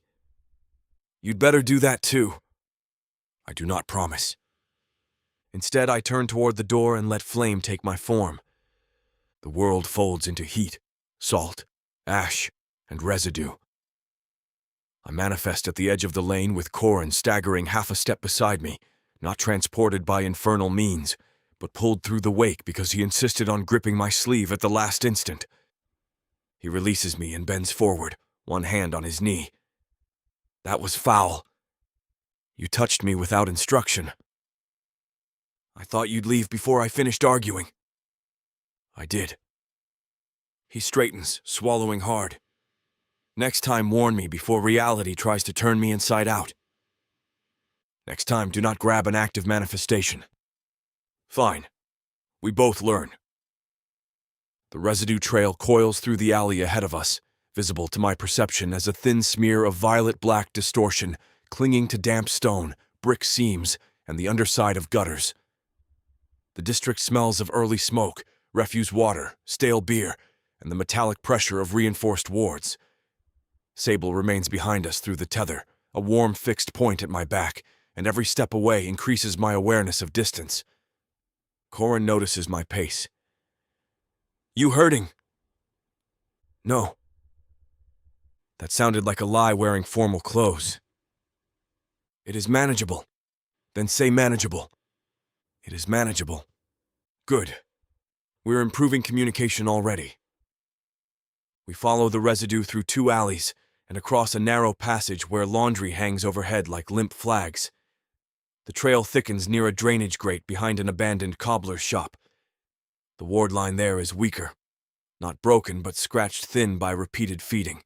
You'd better do that too. I do not promise. Instead, I turn toward the door and let flame take my form. The world folds into heat, salt, ash, and residue. I manifest at the edge of the lane with Corin staggering half a step beside me, not transported by infernal means, but pulled through the wake because he insisted on gripping my sleeve at the last instant. He releases me and bends forward, one hand on his knee. That was foul. You touched me without instruction. I thought you'd leave before I finished arguing. I did. He straightens, swallowing hard. Next time, warn me before reality tries to turn me inside out. Next time, do not grab an active manifestation. Fine. We both learn. The residue trail coils through the alley ahead of us, visible to my perception as a thin smear of violet-black distortion clinging to damp stone, brick seams, and the underside of gutters. The district smells of early smoke, refuse water, stale beer, and the metallic pressure of reinforced wards. Sable remains behind us through the tether, a warm fixed point at my back, and every step away increases my awareness of distance. Corin notices my pace. You hurting? No. That sounded like a lie wearing formal clothes. It is manageable. Then say manageable. It is manageable. Good. We're improving communication already. We follow the residue through 2 alleys and across a narrow passage where laundry hangs overhead like limp flags. The trail thickens near a drainage grate behind an abandoned cobbler's shop. The ward line there is weaker, not broken but scratched thin by repeated feeding.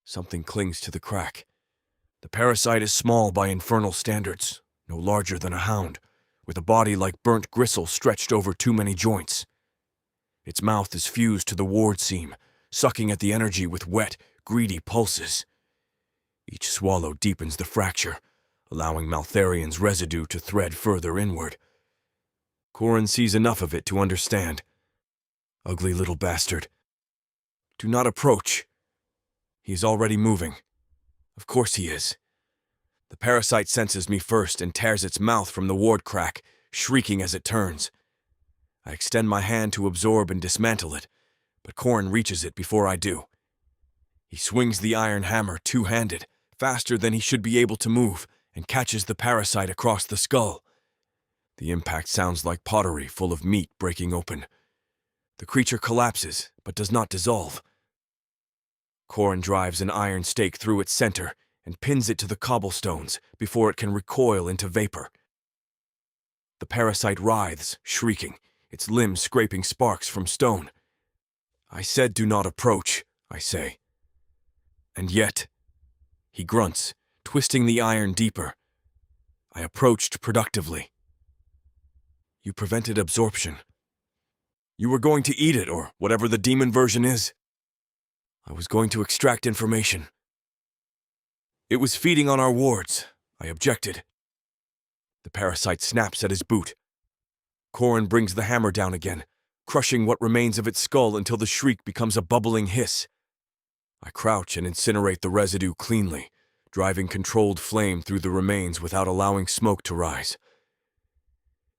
Something clings to the crack. The parasite is small by infernal standards, no larger than a hound, with a body like burnt gristle stretched over too many joints. Its mouth is fused to the ward seam, sucking at the energy with wet, greedy pulses. Each swallow deepens the fracture, allowing Maltharian's residue to thread further inward. Corin sees enough of it to understand. Ugly little bastard. Do not approach. He is already moving. Of course he is. The parasite senses me first and tears its mouth from the ward crack, shrieking as it turns. I extend my hand to absorb and dismantle it, but Corin reaches it before I do. He swings the iron hammer two-handed, faster than he should be able to move, and catches the parasite across the skull. The impact sounds like pottery full of meat breaking open. The creature collapses, but does not dissolve. Corin drives an iron stake through its center and pins it to the cobblestones before it can recoil into vapor. The parasite writhes, shrieking, its limbs scraping sparks from stone. I said do not approach, I say. And yet, he grunts, twisting the iron deeper. I approached productively. You prevented absorption. You were going to eat it, or whatever the demon version is. I was going to extract information. It was feeding on our wards, I objected. The parasite snaps at his boot. Corin brings the hammer down again, crushing what remains of its skull until the shriek becomes a bubbling hiss. I crouch and incinerate the residue cleanly, driving controlled flame through the remains without allowing smoke to rise.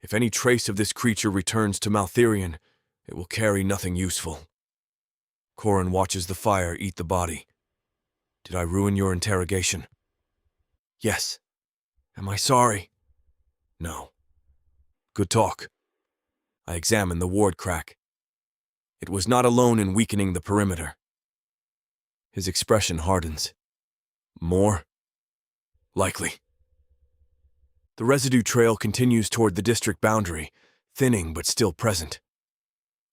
If any trace of this creature returns to Maltherion, it will carry nothing useful. Corin watches the fire eat the body. Did I ruin your interrogation? Yes. Am I sorry? No. Good talk. I examine the ward crack. It was not alone in weakening the perimeter. His expression hardens. More? Likely. The residue trail continues toward the district boundary, thinning but still present.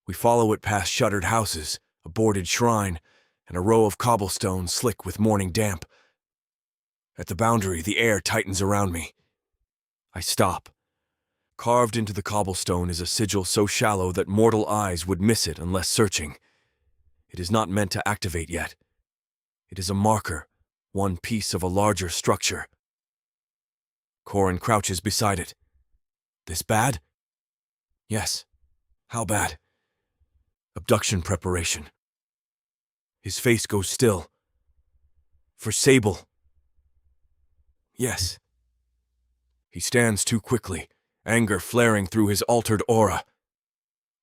We follow it past shuttered houses, a boarded shrine, and a row of cobblestones slick with morning damp. At the boundary, the air tightens around me. I stop. Carved into the cobblestone is a sigil so shallow that mortal eyes would miss it unless searching. It is not meant to activate yet. It is a marker, one piece of a larger structure. Corin crouches beside it. This bad? Yes. How bad? Abduction preparation. His face goes still. For Sable. Yes. He stands too quickly, anger flaring through his altered aura.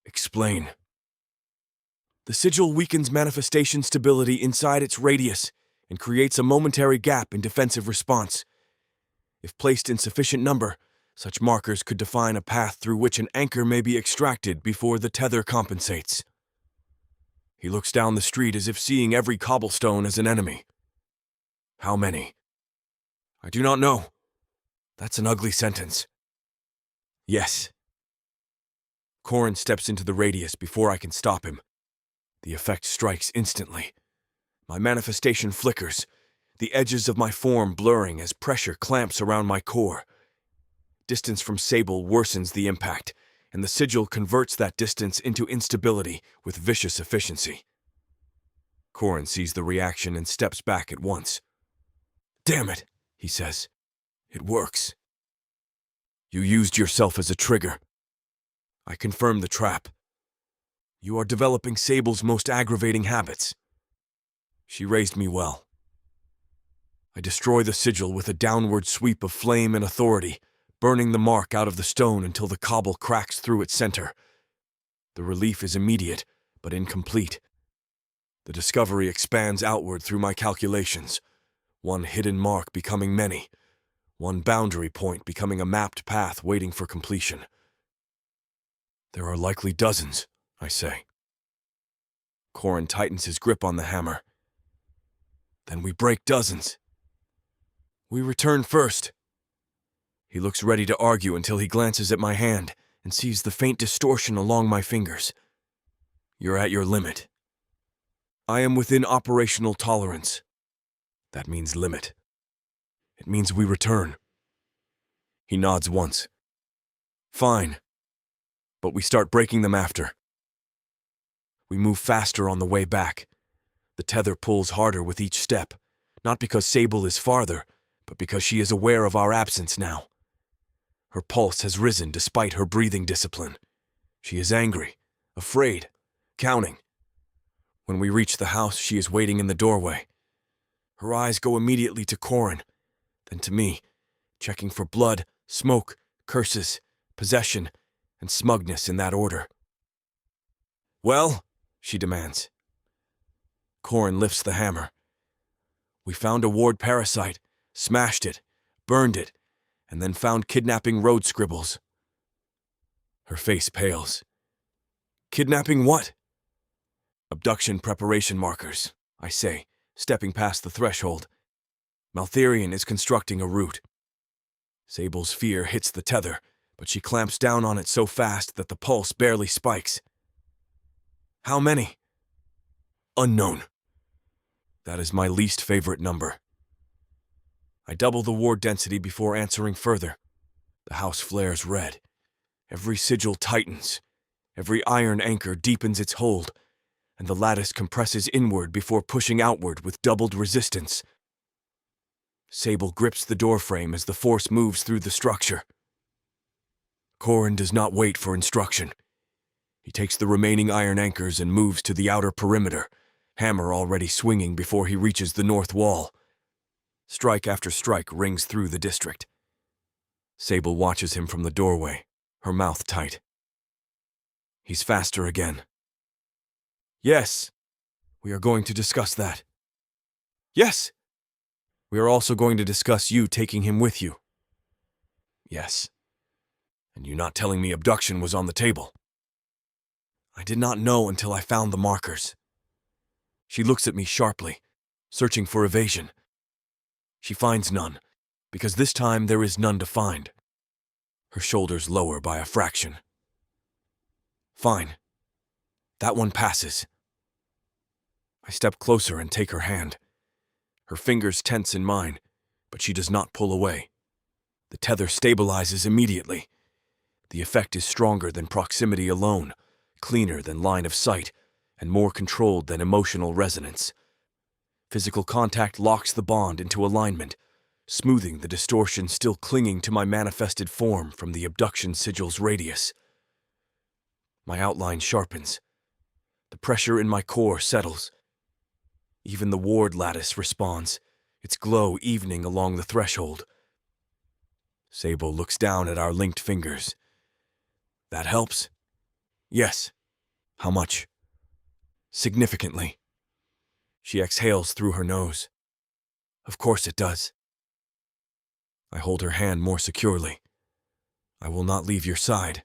Explain. The sigil weakens manifestation stability inside its radius and creates a momentary gap in defensive response. If placed in sufficient number, such markers could define a path through which an anchor may be extracted before the tether compensates. He looks down the street as if seeing every cobblestone as an enemy. How many? I do not know. That's an ugly sentence. Yes. Corin steps into the radius before I can stop him. The effect strikes instantly. My manifestation flickers, the edges of my form blurring as pressure clamps around my core. Distance from Sable worsens the impact, and the sigil converts that distance into instability with vicious efficiency. Corin sees the reaction and steps back at once. Damn it, he says. It works. You used yourself as a trigger. I confirm the trap. You are developing Sable's most aggravating habits. She raised me well. I destroy the sigil with a downward sweep of flame and authority, burning the mark out of the stone until the cobble cracks through its center. The relief is immediate, but incomplete. The discovery expands outward through my calculations, one hidden mark becoming many, one boundary point becoming a mapped path waiting for completion. There are likely dozens, I say. Corin tightens his grip on the hammer. Then we break dozens. We return first. He looks ready to argue until he glances at my hand and sees the faint distortion along my fingers. You're at your limit. I am within operational tolerance. That means limit. It means we return. He nods once. Fine. But we start breaking them after. We move faster on the way back. The tether pulls harder with each step, not because Sable is farther, but because she is aware of our absence now. Her pulse has risen despite her breathing discipline. She is angry, afraid, counting. When we reach the house, she is waiting in the doorway. Her eyes go immediately to Corin, then to me, checking for blood, smoke, curses, possession, and smugness in that order. "Well?" she demands. Corin lifts the hammer. "We found a ward parasite, smashed it, burned it, and then found kidnapping road scribbles." Her face pales. "Kidnapping what?" "Abduction preparation markers," I say, stepping past the threshold. "Maltherian is constructing a route." Sable's fear hits the tether, but she clamps down on it so fast that the pulse barely spikes. "How many?" "Unknown." That is my least favorite number. I double the ward density before answering further. The house flares red. Every sigil tightens. Every iron anchor deepens its hold, and the lattice compresses inward before pushing outward with doubled resistance. Sable grips the doorframe as the force moves through the structure. Corin does not wait for instruction. He takes the remaining iron anchors and moves to the outer perimeter, hammer already swinging before he reaches the north wall. Strike after strike rings through the district. Sable watches him from the doorway, her mouth tight. He's faster again. "Yes, we are going to discuss that." "Yes, we are also going to discuss you taking him with you." "Yes, and you not telling me abduction was on the table." "I did not know until I found the markers." She looks at me sharply, searching for evasion. She finds none, because this time there is none to find. Her shoulders lower by a fraction. "Fine. That one passes." I step closer and take her hand. Her fingers tense in mine, but she does not pull away. The tether stabilizes immediately. The effect is stronger than proximity alone, cleaner than line of sight, and more controlled than emotional resonance. Physical contact locks the bond into alignment, smoothing the distortion still clinging to my manifested form from the abduction sigil's radius. My outline sharpens. The pressure in my core settles. Even the ward lattice responds, its glow evening along the threshold. Sable looks down at our linked fingers. "That helps?" "Yes." "How much?" "Significantly." She exhales through her nose. "Of course it does." I hold her hand more securely. "I will not leave your side."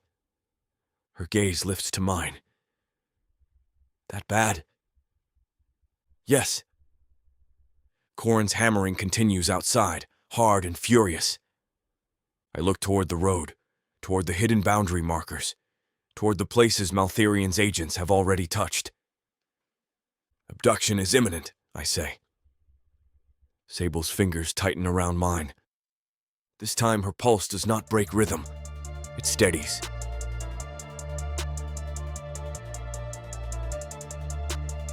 Her gaze lifts to mine. "That bad?" "Yes." Corin's hammering continues outside, hard and furious. I look toward the road, toward the hidden boundary markers, toward the places Maltherian's agents have already touched. "Abduction is imminent," I say. Sable's fingers tighten around mine. This time her pulse does not break rhythm. It steadies.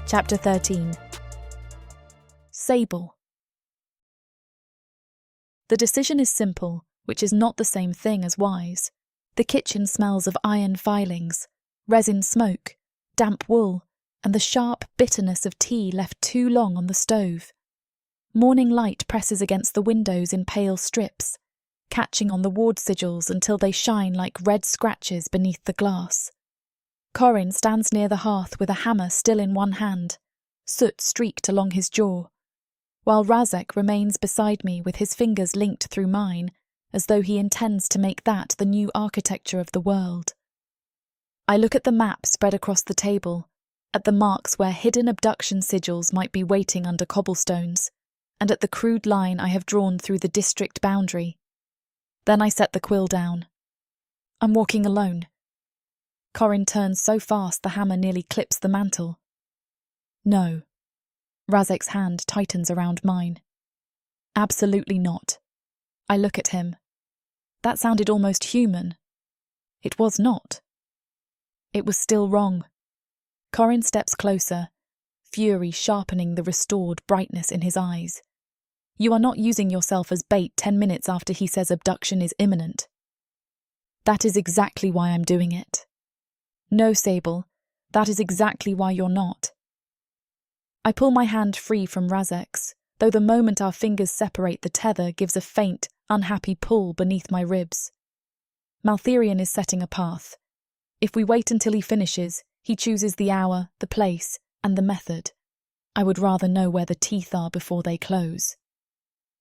Chapter 13. Sable. The decision is simple, which is not the same thing as wise. The kitchen smells of iron filings, resin smoke, damp wool, and the sharp bitterness of tea left too long on the stove. Morning light presses against the windows in pale strips, catching on the ward sigils until they shine like red scratches beneath the glass. Corin stands near the hearth with a hammer still in one hand, soot streaked along his jaw, while Razek remains beside me with his fingers linked through mine, as though he intends to make that the new architecture of the world. I look at the map spread across the table, at the marks where hidden abduction sigils might be waiting under cobblestones, and at the crude line I have drawn through the district boundary. Then I set the quill down. I'm walking alone. Corin turns so fast the hammer nearly clips the mantle. No. Razek's hand tightens around mine. Absolutely not. I look at him. That sounded almost human. It was not. It was still wrong. Corin steps closer, fury sharpening the restored brightness in his eyes. You are not using yourself as bait 10 minutes after he says abduction is imminent. That is exactly why I'm doing it. No, Sable, that is exactly why you're not. I pull my hand free from Razek's, though the moment our fingers separate, the tether gives a faint, unhappy pull beneath my ribs. Maltherian is setting a path. If we wait until he finishes, he chooses the hour, the place, and the method. I would rather know where the teeth are before they close.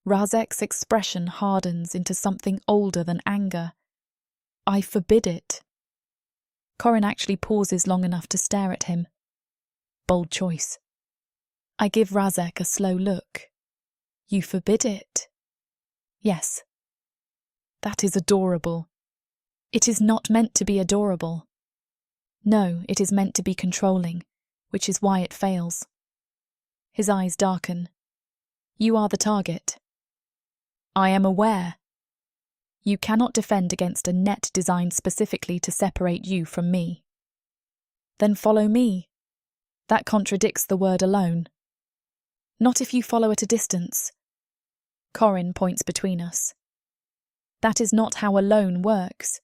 Razek's expression hardens into something older than anger. I forbid it. Corin actually pauses long enough to stare at him. Bold choice. I give Razek a slow look. You forbid it? Yes. That is adorable. It is not meant to be adorable. No, it is meant to be controlling, which is why it fails. His eyes darken. You are the target. I am aware. You cannot defend against a net designed specifically to separate you from me. Then follow me. That contradicts the word alone. Not if you follow at a distance. Corin points between us. That is not how alone works,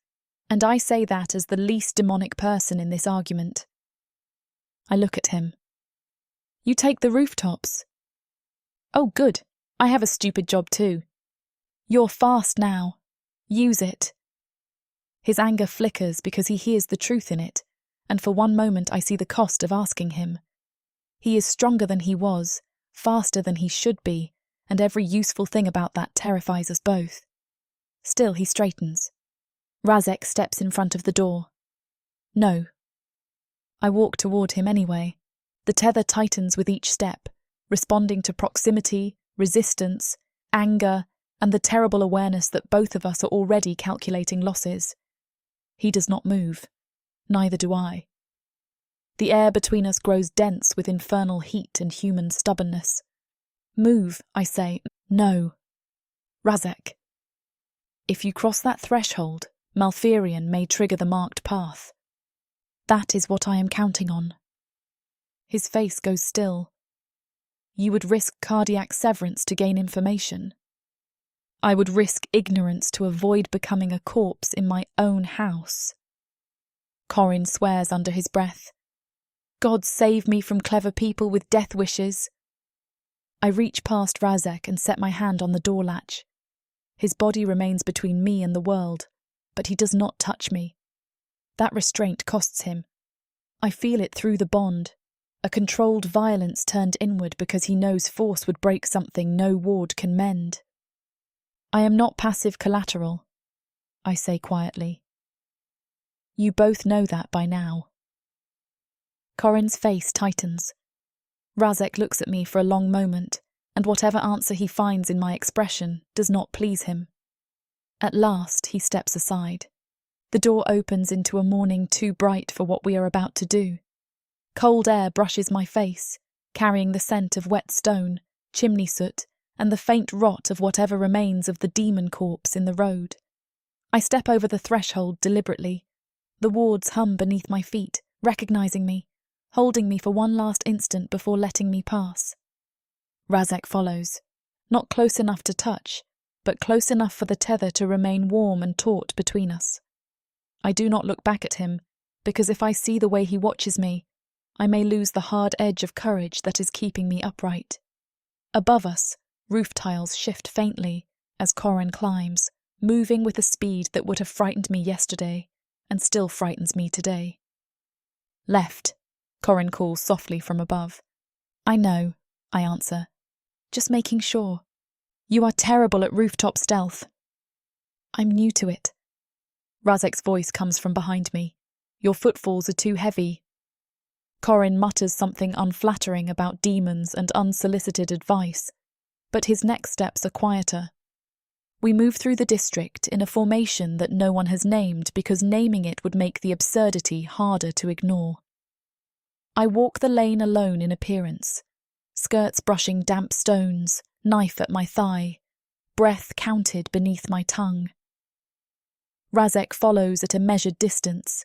and I say that as the least demonic person in this argument. I look at him. You take the rooftops. Oh, good. I have a stupid job too. You're fast now. Use it. His anger flickers because he hears the truth in it, and for one moment I see the cost of asking him. He is stronger than he was, faster than he should be, and every useful thing about that terrifies us both. Still he straightens. Razek steps in front of the door. No. I walk toward him anyway. The tether tightens with each step, responding to proximity, resistance, anger, and the terrible awareness that both of us are already calculating losses. He does not move. Neither do I. The air between us grows dense with infernal heat and human stubbornness. Move, I say. No. Razek. If you cross that threshold, Maltherian may trigger the marked path. That is what I am counting on. His face goes still. You would risk cardiac severance to gain information. I would risk ignorance to avoid becoming a corpse in my own house. Corin swears under his breath. God save me from clever people with death wishes. I reach past Razek and set my hand on the door latch. His body remains between me and the world, but he does not touch me. That restraint costs him. I feel it through the bond, a controlled violence turned inward because he knows force would break something no ward can mend. I am not passive collateral, I say quietly. You both know that by now. Corin's face tightens. Razek looks at me for a long moment, and whatever answer he finds in my expression does not please him. At last, he steps aside. The door opens into a morning too bright for what we are about to do. Cold air brushes my face, carrying the scent of wet stone, chimney soot, and the faint rot of whatever remains of the demon corpse in the road. I step over the threshold deliberately. The wards hum beneath my feet, recognizing me, holding me for one last instant before letting me pass. Razek follows, not close enough to touch, but close enough for the tether to remain warm and taut between us. I do not look back at him, because if I see the way he watches me, I may lose the hard edge of courage that is keeping me upright. Above us, roof tiles shift faintly as Corin climbs, moving with a speed that would have frightened me yesterday, and still frightens me today. Left, Corin calls softly from above. I know, I answer. Just making sure. You are terrible at rooftop stealth. I'm new to it. Razek's voice comes from behind me. Your footfalls are too heavy. Corin mutters something unflattering about demons and unsolicited advice, but his next steps are quieter. We move through the district in a formation that no one has named because naming it would make the absurdity harder to ignore. I walk the lane alone in appearance, skirts brushing damp stones, knife at my thigh, breath counted beneath my tongue. Razek follows at a measured distance,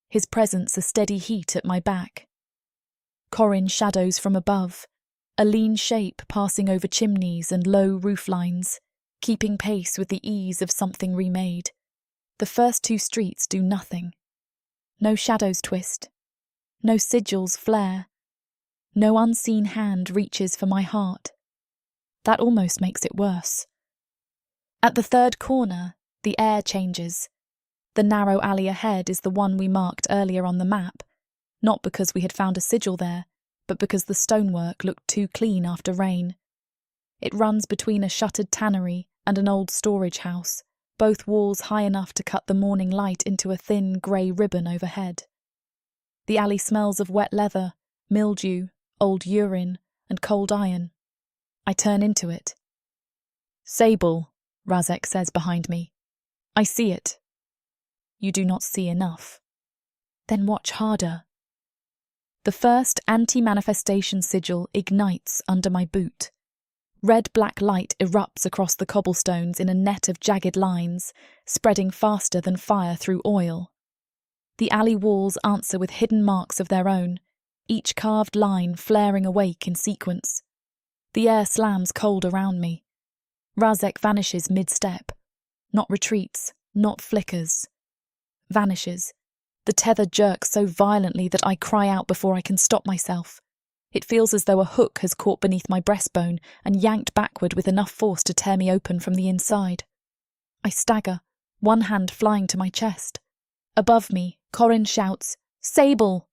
his presence a steady heat at my back. Corin shadows from above, a lean shape passing over chimneys and low roof lines, keeping pace with the ease of something remade. The first two streets do nothing. No shadows twist. No sigils flare. No unseen hand reaches for my heart. That almost makes it worse. At the third corner, the air changes. The narrow alley ahead is the one we marked earlier on the map, not because we had found a sigil there, but because the stonework looked too clean after rain. It runs between a shuttered tannery and an old storage house, both walls high enough to cut the morning light into a thin grey ribbon overhead. The alley smells of wet leather, mildew, old urine, and cold iron. I turn into it. "Sable," Razek says behind me. "I see it." "You do not see enough." "Then watch harder." The first anti-manifestation sigil ignites under my boot. Red-black light erupts across the cobblestones in a net of jagged lines, spreading faster than fire through oil. The alley walls answer with hidden marks of their own, each carved line flaring awake in sequence. The air slams cold around me. Razek vanishes mid-step. Not retreats, not flickers. Vanishes. The tether jerks so violently that I cry out before I can stop myself. It feels as though a hook has caught beneath my breastbone and yanked backward with enough force to tear me open from the inside. I stagger, one hand flying to my chest. Above me, Corin shouts, "Sable!"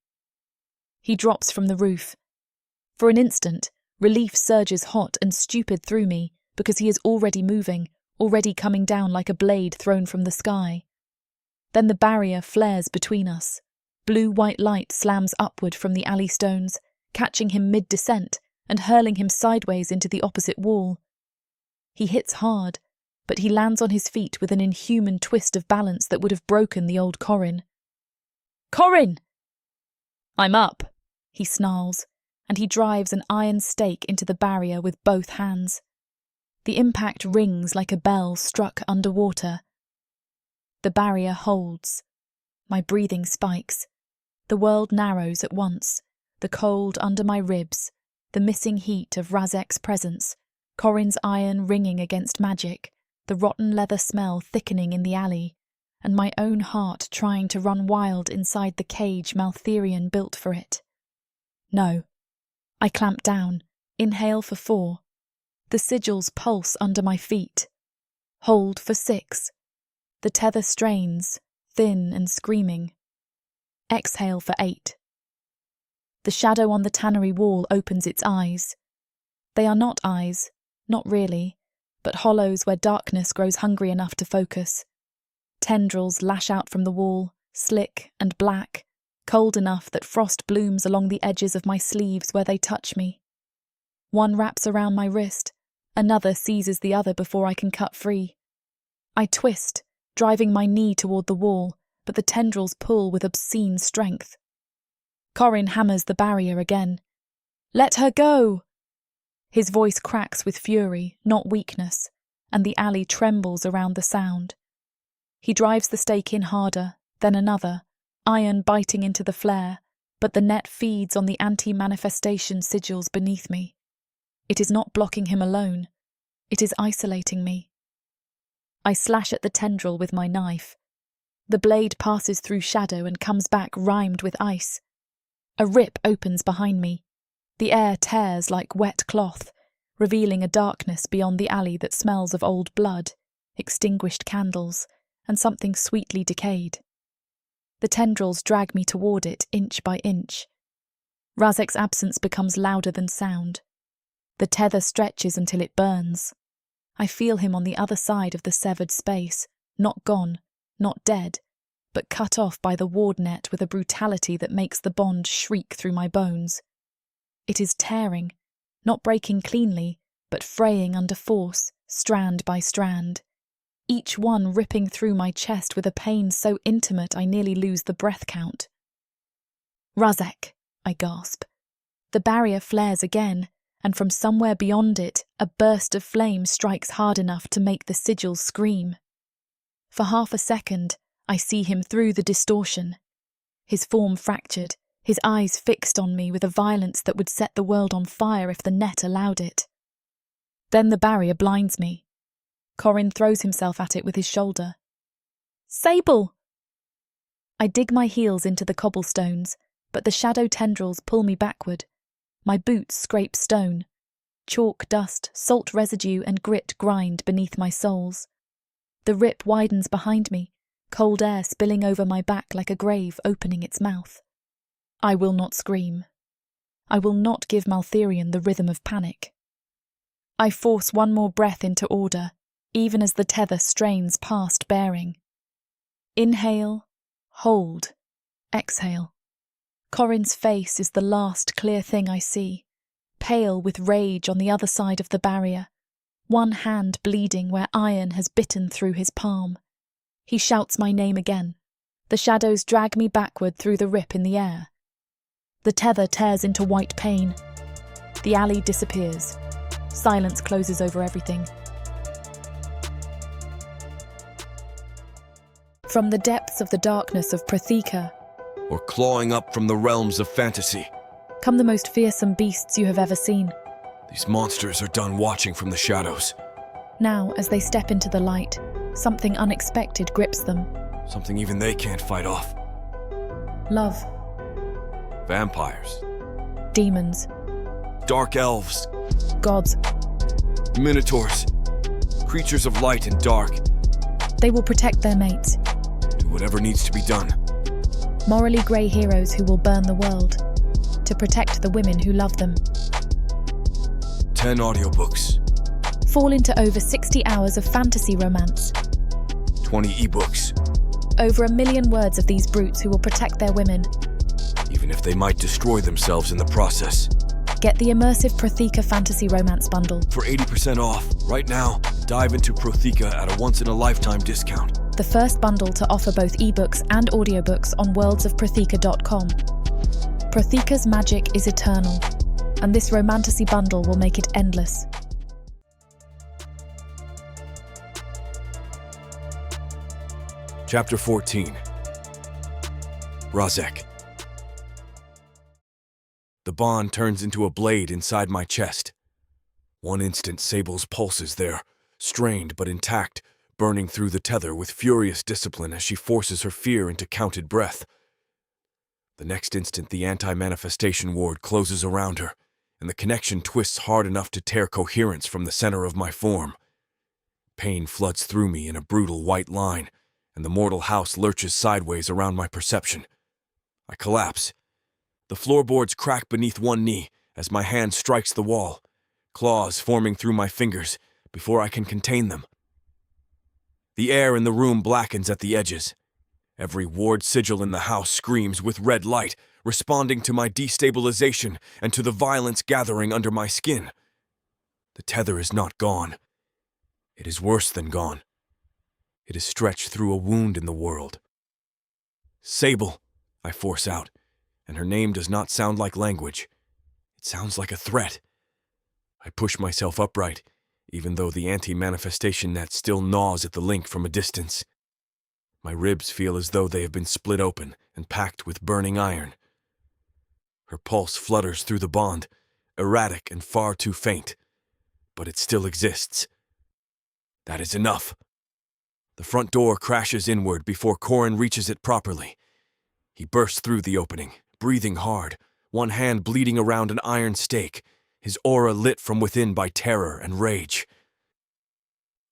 He drops from the roof. For an instant, relief surges hot and stupid through me because he is already moving, already coming down like a blade thrown from the sky. Then the barrier flares between us. Blue-white light slams upward from the alley stones, catching him mid-descent and hurling him sideways into the opposite wall. He hits hard, but he lands on his feet with an inhuman twist of balance that would have broken the old Corin. "Corin!" "I'm up," he snarls, and he drives an iron stake into the barrier with both hands. The impact rings like a bell struck underwater. The barrier holds. My breathing spikes. The world narrows at once. The cold under my ribs, the missing heat of Razek's presence, Corin's iron ringing against magic, the rotten leather smell thickening in the alley, and my own heart trying to run wild inside the cage Maltherion built for it. No. I clamp down, inhale for 4. The sigils pulse under my feet. Hold for 6. The tether strains, thin and screaming. Exhale for 8. The shadow on the tannery wall opens its eyes. They are not eyes, not really, but hollows where darkness grows hungry enough to focus. Tendrils lash out from the wall, slick and black, cold enough that frost blooms along the edges of my sleeves where they touch me. One wraps around my wrist, another seizes the other before I can cut free. I twist, driving my knee toward the wall, but the tendrils pull with obscene strength. Corin hammers the barrier again. "Let her go!" His voice cracks with fury, not weakness, and the alley trembles around the sound. He drives the stake in harder, then another, iron biting into the flare, but the net feeds on the anti-manifestation sigils beneath me. It is not blocking him alone. It is isolating me. I slash at the tendril with my knife. The blade passes through shadow and comes back rimed with ice. A rip opens behind me. The air tears like wet cloth, revealing a darkness beyond the alley that smells of old blood, extinguished candles, and something sweetly decayed. The tendrils drag me toward it inch by inch. Razek's absence becomes louder than sound. The tether stretches until it burns. I feel him on the other side of the severed space, not gone, not dead, but cut off by the ward net with a brutality that makes the bond shriek through my bones. It is tearing, not breaking cleanly, but fraying under force, strand by strand. Each one ripping through my chest with a pain so intimate I nearly lose the breath count. "Razek," I gasp. The barrier flares again, and from somewhere beyond it, a burst of flame strikes hard enough to make the sigils scream. For half a second, I see him through the distortion. His form fractured, his eyes fixed on me with a violence that would set the world on fire if the net allowed it. Then the barrier blinds me. Corin throws himself at it with his shoulder. "Sable!" I dig my heels into the cobblestones, but the shadow tendrils pull me backward. My boots scrape stone. Chalk, dust, salt residue, and grit grind beneath my soles. The rip widens behind me, cold air spilling over my back like a grave opening its mouth. I will not scream. I will not give Maltherion the rhythm of panic. I force one more breath into order, even as the tether strains past bearing. Inhale, hold, exhale. Corin's face is the last clear thing I see, pale with rage on the other side of the barrier, one hand bleeding where iron has bitten through his palm. He shouts my name again. The shadows drag me backward through the rip in the air. The tether tears into white pain. The alley disappears. Silence closes over everything. From the depths of the darkness of Protheka, or clawing up from the realms of fantasy, come the most fearsome beasts you have ever seen. these monsters are done watching from the shadows. Now, as they step into the light, something unexpected grips them. Something even they can't fight off. Love, Vampires, demons, dark elves, gods. minotaurs, creatures of light and dark. They will protect their mates. Do whatever needs to be done. Morally grey heroes who will burn the world to protect the women who love them. 10 audiobooks, Fall into over 60 hours of fantasy romance. 20 ebooks, Over 1 million words of these brutes who will protect their women. even if they might destroy themselves in the process. Get the immersive Protheka fantasy romance bundle. For 80% off, right now, dive into Protheka at a once-in-a-lifetime discount. The first bundle to offer both ebooks and audiobooks on worldsofprotheka.com. Protheka's magic is eternal, and this Romantasy bundle will make it endless. Chapter 14. Razek. The bond turns into a blade inside my chest. One instant, Sable's pulse is there, strained but intact, burning through the tether with furious discipline as she forces her fear into counted breath. The next instant, the anti-manifestation ward closes around her, and the connection twists hard enough to tear coherence from the center of my form. Pain floods through me in a brutal white line, and the mortal house lurches sideways around my perception. I collapse. The floorboards crack beneath one knee as my hand strikes the wall, claws forming through my fingers before I can contain them. The air in the room blackens at the edges. Every ward sigil in the house screams with red light, responding to my destabilization and to the violence gathering under my skin. The tether is not gone. It is worse than gone. It is stretched through a wound in the world. Sable, I force out, and her name does not sound like language. It sounds like a threat. I push myself upright, even though the anti-manifestation net still gnaws at the link from a distance. My ribs feel as though they have been split open and packed with burning iron. Her pulse flutters through the bond, erratic and far too faint, but it still exists. That is enough. The front door crashes inward before Corin reaches it properly. He bursts through the opening, breathing hard, one hand bleeding around an iron stake, his aura lit from within by terror and rage.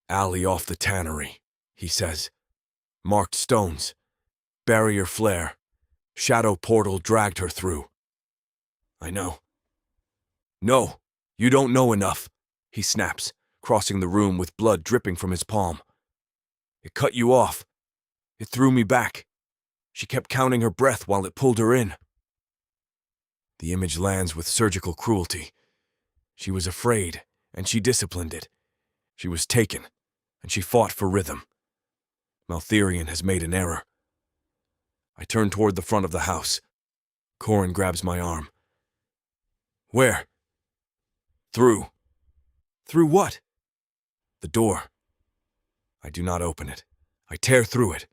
"Alley off the tannery," he says. Marked stones. Barrier flare. Shadow portal dragged her through. I know. "No, you don't know enough," he snaps, crossing the room with blood dripping from his palm. "It cut you off. It threw me back. She kept counting her breath while it pulled her in." The image lands with surgical cruelty. She was afraid, and she disciplined it. She was taken, and she fought for rhythm. Maltherion has made an error. I turn toward the front of the house. Corin grabs my arm. "Where?" "Through." "Through what?" "The door." I do not open it. I tear through it.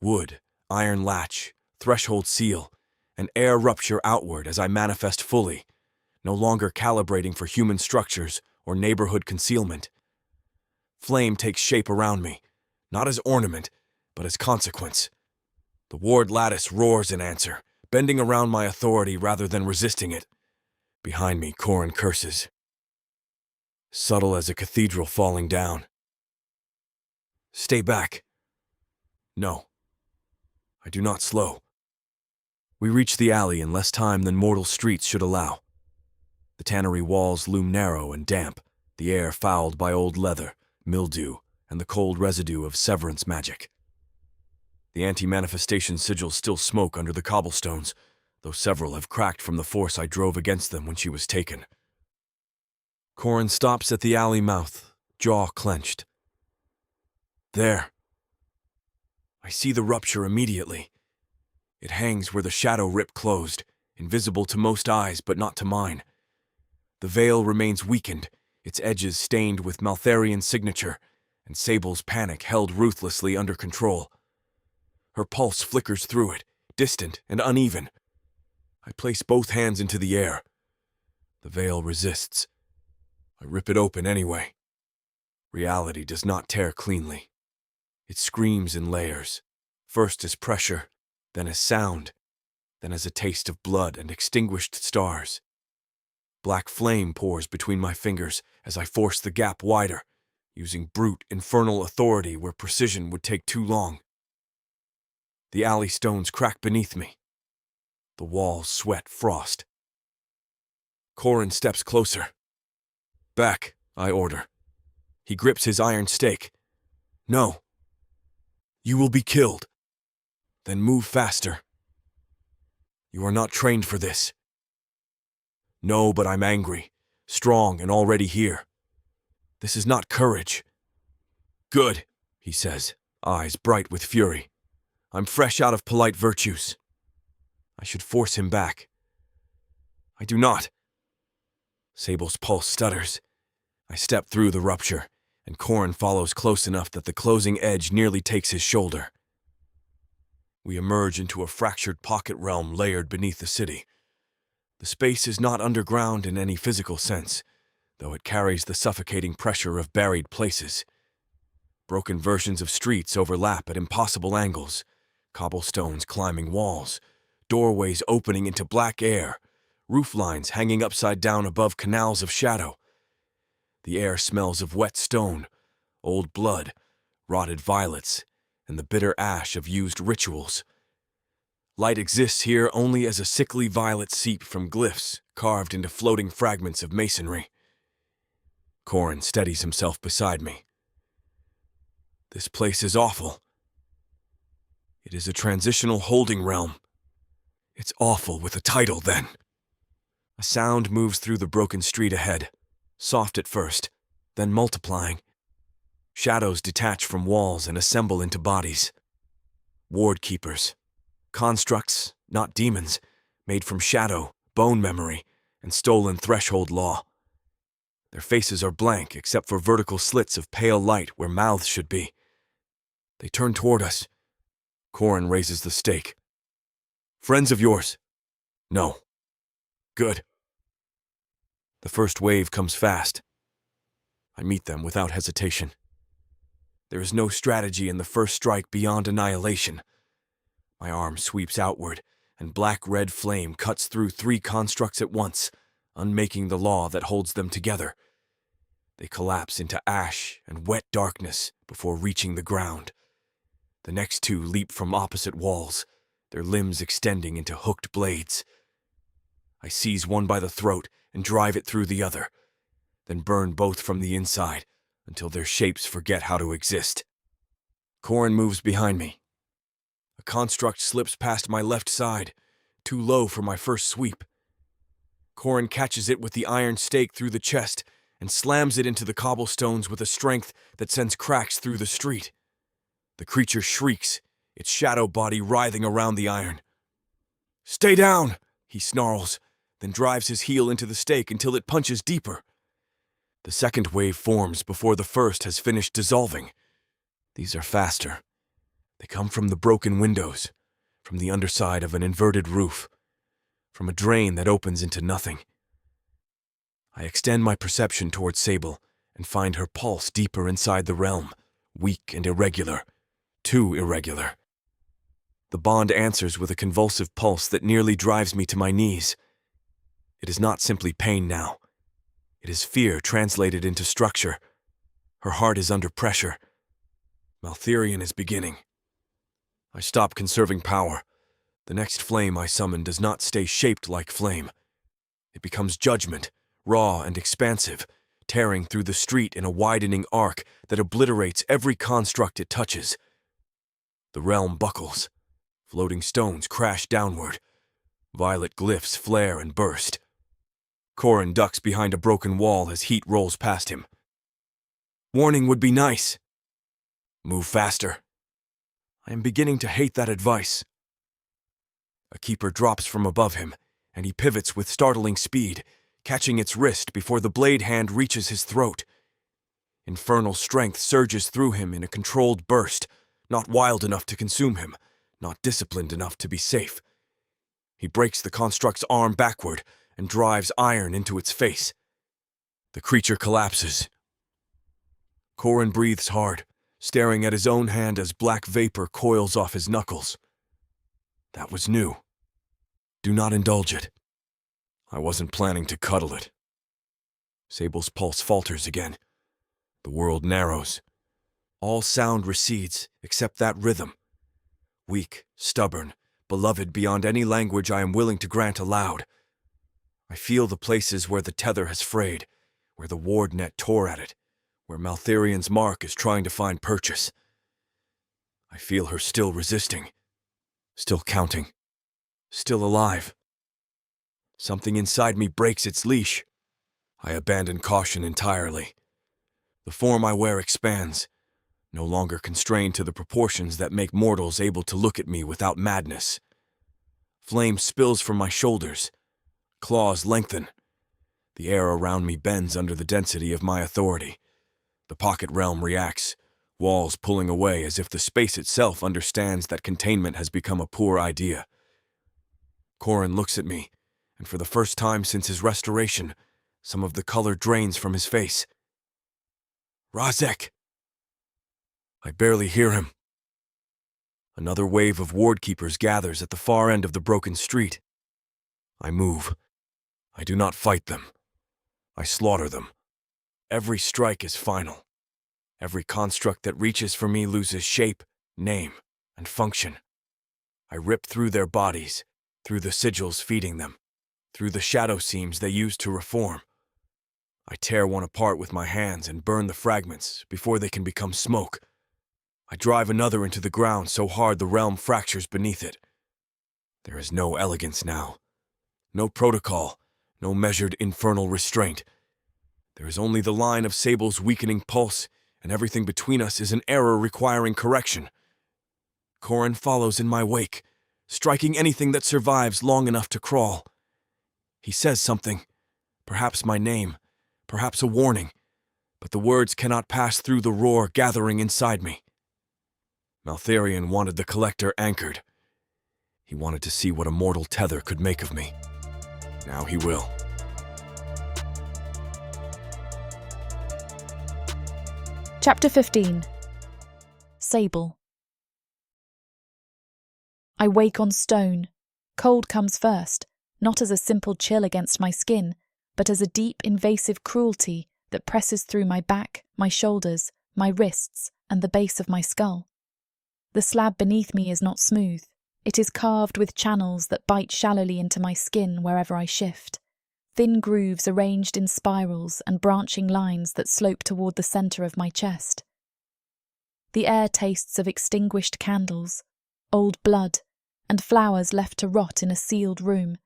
Wood, iron latch, threshold seal, and air rupture outward as I manifest fully, no longer calibrating for human structures or neighborhood concealment. Flame takes shape around me, not as ornament, but as consequence. The ward lattice roars in answer, bending around my authority rather than resisting it. Behind me, Corin curses. subtle as a cathedral falling down. Stay back. No. I do not slow. We reach the alley in less time than mortal streets should allow. The tannery walls loom narrow and damp, the air fouled by old leather, mildew, and the cold residue of severance magic. The anti-manifestation sigils still smoke under the cobblestones, though several have cracked from the force I drove against them when she was taken. Corin stops at the alley mouth, jaw clenched. There. I see the rupture immediately. It hangs where the shadow rip closed, invisible to most eyes but not to mine. The veil remains weakened, its edges stained with Maltharian signature, and Sable's panic held ruthlessly under control. Her pulse flickers through it, distant and uneven. I place both hands into the air. The veil resists. I rip it open anyway. Reality does not tear cleanly. It screams in layers, first as pressure, then as sound, then as a taste of blood and extinguished stars. Black flame pours between my fingers as I force the gap wider, using brute, infernal authority where precision would take too long. The alley stones crack beneath me. The walls sweat frost. Corin steps closer. Back, I order. He grips his iron stake. No. You will be killed. Then move faster. You are not trained for this. No, but I'm angry, strong and already here. This is not courage. Good, he says, eyes bright with fury. I'm fresh out of polite virtues. I should force him back. I do not. Sable's pulse stutters. I step through the rupture, and Corin follows close enough that the closing edge nearly takes his shoulder. We emerge into a fractured pocket realm layered beneath the city. The space is not underground in any physical sense, though it carries the suffocating pressure of buried places. Broken versions of streets overlap at impossible angles, cobblestones climbing walls, doorways opening into black air, roof lines hanging upside down above canals of shadow. The air smells of wet stone, old blood, rotted violets, and the bitter ash of used rituals. Light exists here only as a sickly violet seep from glyphs carved into floating fragments of masonry. Corin steadies himself beside me. This place is awful. It is a transitional holding realm. It's awful with a title, then. A sound moves through the broken street ahead, soft at first, then multiplying. Shadows detach from walls and assemble into bodies. Ward keepers. Constructs, not demons, made from shadow, bone memory, and stolen threshold law. Their faces are blank except for vertical slits of pale light where mouths should be. They turn toward us. Corin raises the stake. Friends of yours? No. Good. The first wave comes fast. I meet them without hesitation. There is no strategy in the first strike beyond annihilation. My arm sweeps outward, and black-red flame cuts through 3 constructs at once, unmaking the law that holds them together. They collapse into ash and wet darkness before reaching the ground. The next 2 leap from opposite walls, their limbs extending into hooked blades. I seize one by the throat and drive it through the other, then burn both from the inside until their shapes forget how to exist. Corin moves behind me. A construct slips past my left side, too low for my first sweep. Corin catches it with the iron stake through the chest and slams it into the cobblestones with a strength that sends cracks through the street. The creature shrieks, its shadow body writhing around the iron. Stay down, he snarls, then drives his heel into the stake until it punches deeper. The second wave forms before the first has finished dissolving. These are faster. They come from the broken windows, from the underside of an inverted roof, from a drain that opens into nothing. I extend my perception towards Sable and find her pulse deeper inside the realm, weak and irregular, too irregular. The bond answers with a convulsive pulse that nearly drives me to my knees. It is not simply pain now. It is fear translated into structure. Her heart is under pressure. Maltherion is beginning. I stop conserving power. The next flame I summon does not stay shaped like flame. It becomes judgment, raw and expansive, tearing through the street in a widening arc that obliterates every construct it touches. The realm buckles. Floating stones crash downward. Violet glyphs flare and burst. Corin ducks behind a broken wall as heat rolls past him. Warning would be nice. Move faster. I am beginning to hate that advice. A keeper drops from above him, and he pivots with startling speed, catching its wrist before the blade hand reaches his throat. Infernal strength surges through him in a controlled burst, not wild enough to consume him, not disciplined enough to be safe. He breaks the construct's arm backward and drives iron into its face. The creature collapses. Corin breathes hard, staring at his own hand as black vapor coils off his knuckles. That was new. Do not indulge it. I wasn't planning to cuddle it. Sable's pulse falters again. The world narrows. All sound recedes except that rhythm. Weak, stubborn, beloved beyond any language I am willing to grant aloud. I feel the places where the tether has frayed, where the ward net tore at it, where Maltherion's mark is trying to find purchase. I feel her still resisting, still counting, still alive. Something inside me breaks its leash. I abandon caution entirely. The form I wear expands, no longer constrained to the proportions that make mortals able to look at me without madness. Flame spills from my shoulders. Claws lengthen. The air around me bends under the density of my authority. The pocket realm reacts, walls pulling away as if the space itself understands that containment has become a poor idea. Corin looks at me, and for the first time since his restoration, some of the color drains from his face. Razek! I barely hear him. Another wave of ward keepers gathers at the far end of the broken street. I move. I do not fight them. I slaughter them. Every strike is final. Every construct that reaches for me loses shape, name, and function. I rip through their bodies, through the sigils feeding them, through the shadow seams they use to reform. I tear one apart with my hands and burn the fragments before they can become smoke. I drive another into the ground so hard the realm fractures beneath it. There is no elegance now. No protocol, no measured infernal restraint. There is only the line of Sable's weakening pulse, and everything between us is an error requiring correction. Corin follows in my wake, striking anything that survives long enough to crawl. He says something, perhaps my name, perhaps a warning, but the words cannot pass through the roar gathering inside me. Maltherion wanted the collector anchored. He wanted to see what a mortal tether could make of me. Now he will. Chapter 15. Sable. I wake on stone. Cold comes first, not as a simple chill against my skin, but as a deep, invasive cruelty that presses through my back, my shoulders, my wrists, and the base of my skull. The slab beneath me is not smooth. It is carved with channels that bite shallowly into my skin wherever I shift. Thin grooves arranged in spirals and branching lines that slope toward the center of my chest. The air tastes of extinguished candles, old blood, and flowers left to rot in a sealed room,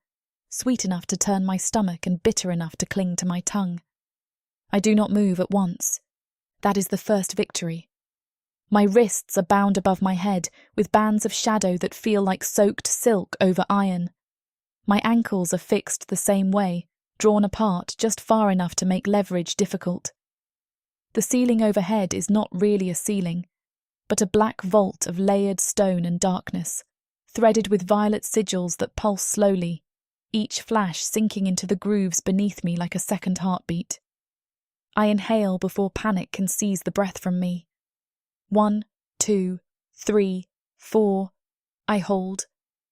sweet enough to turn my stomach and bitter enough to cling to my tongue. I do not move at once. That is the first victory. My wrists are bound above my head with bands of shadow that feel like soaked silk over iron. My ankles are fixed the same way, drawn apart just far enough to make leverage difficult. The ceiling overhead is not really a ceiling, but a black vault of layered stone and darkness, threaded with violet sigils that pulse slowly, each flash sinking into the grooves beneath me like a second heartbeat. I inhale before panic can seize the breath from me. 1, 2, 3, 4. I hold.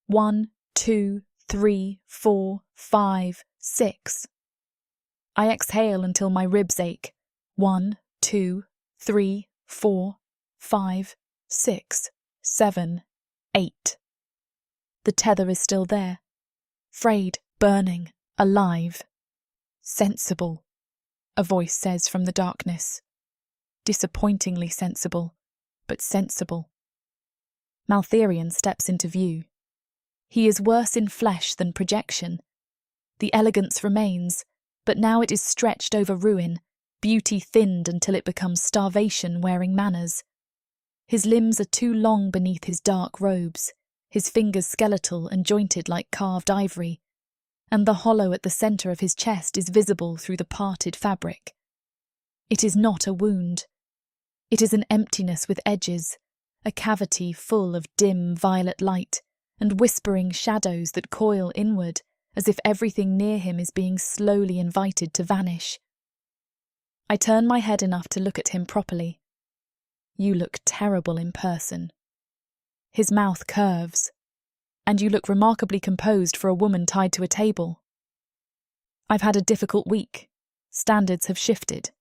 1, 2, 3, 4, 5, 6. I exhale until my ribs ache. 1, 2, 3, 4, 5, 6, 7, 8. The tether is still there. Frayed, burning, alive. Sensible, a voice says from the darkness. Disappointingly sensible, but sensible. Maltherion steps into view. He is worse in flesh than projection. The elegance remains, but now it is stretched over ruin, beauty thinned until it becomes starvation wearing manners. His limbs are too long beneath his dark robes, his fingers skeletal and jointed like carved ivory, and the hollow at the centre of his chest is visible through the parted fabric. It is not a wound. It is an emptiness with edges, a cavity full of dim violet light and whispering shadows that coil inward as if everything near him is being slowly invited to vanish. I turn my head enough to look at him properly. You look terrible in person. His mouth curves, and you look remarkably composed for a woman tied to a table. I've had a difficult week. Standards have shifted.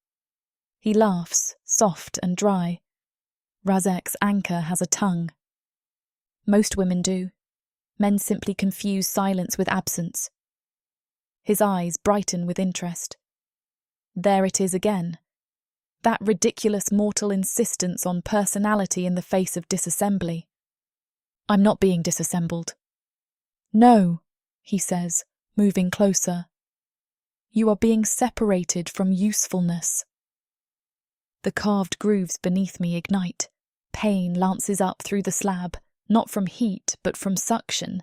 He laughs, soft and dry. Razek's anchor has a tongue. Most women do. Men simply confuse silence with absence. His eyes brighten with interest. There it is again. That ridiculous mortal insistence on personality in the face of disassembly. I'm not being disassembled. No, he says, moving closer. You are being separated from usefulness. The carved grooves beneath me ignite. Pain lances up through the slab, not from heat, but from suction.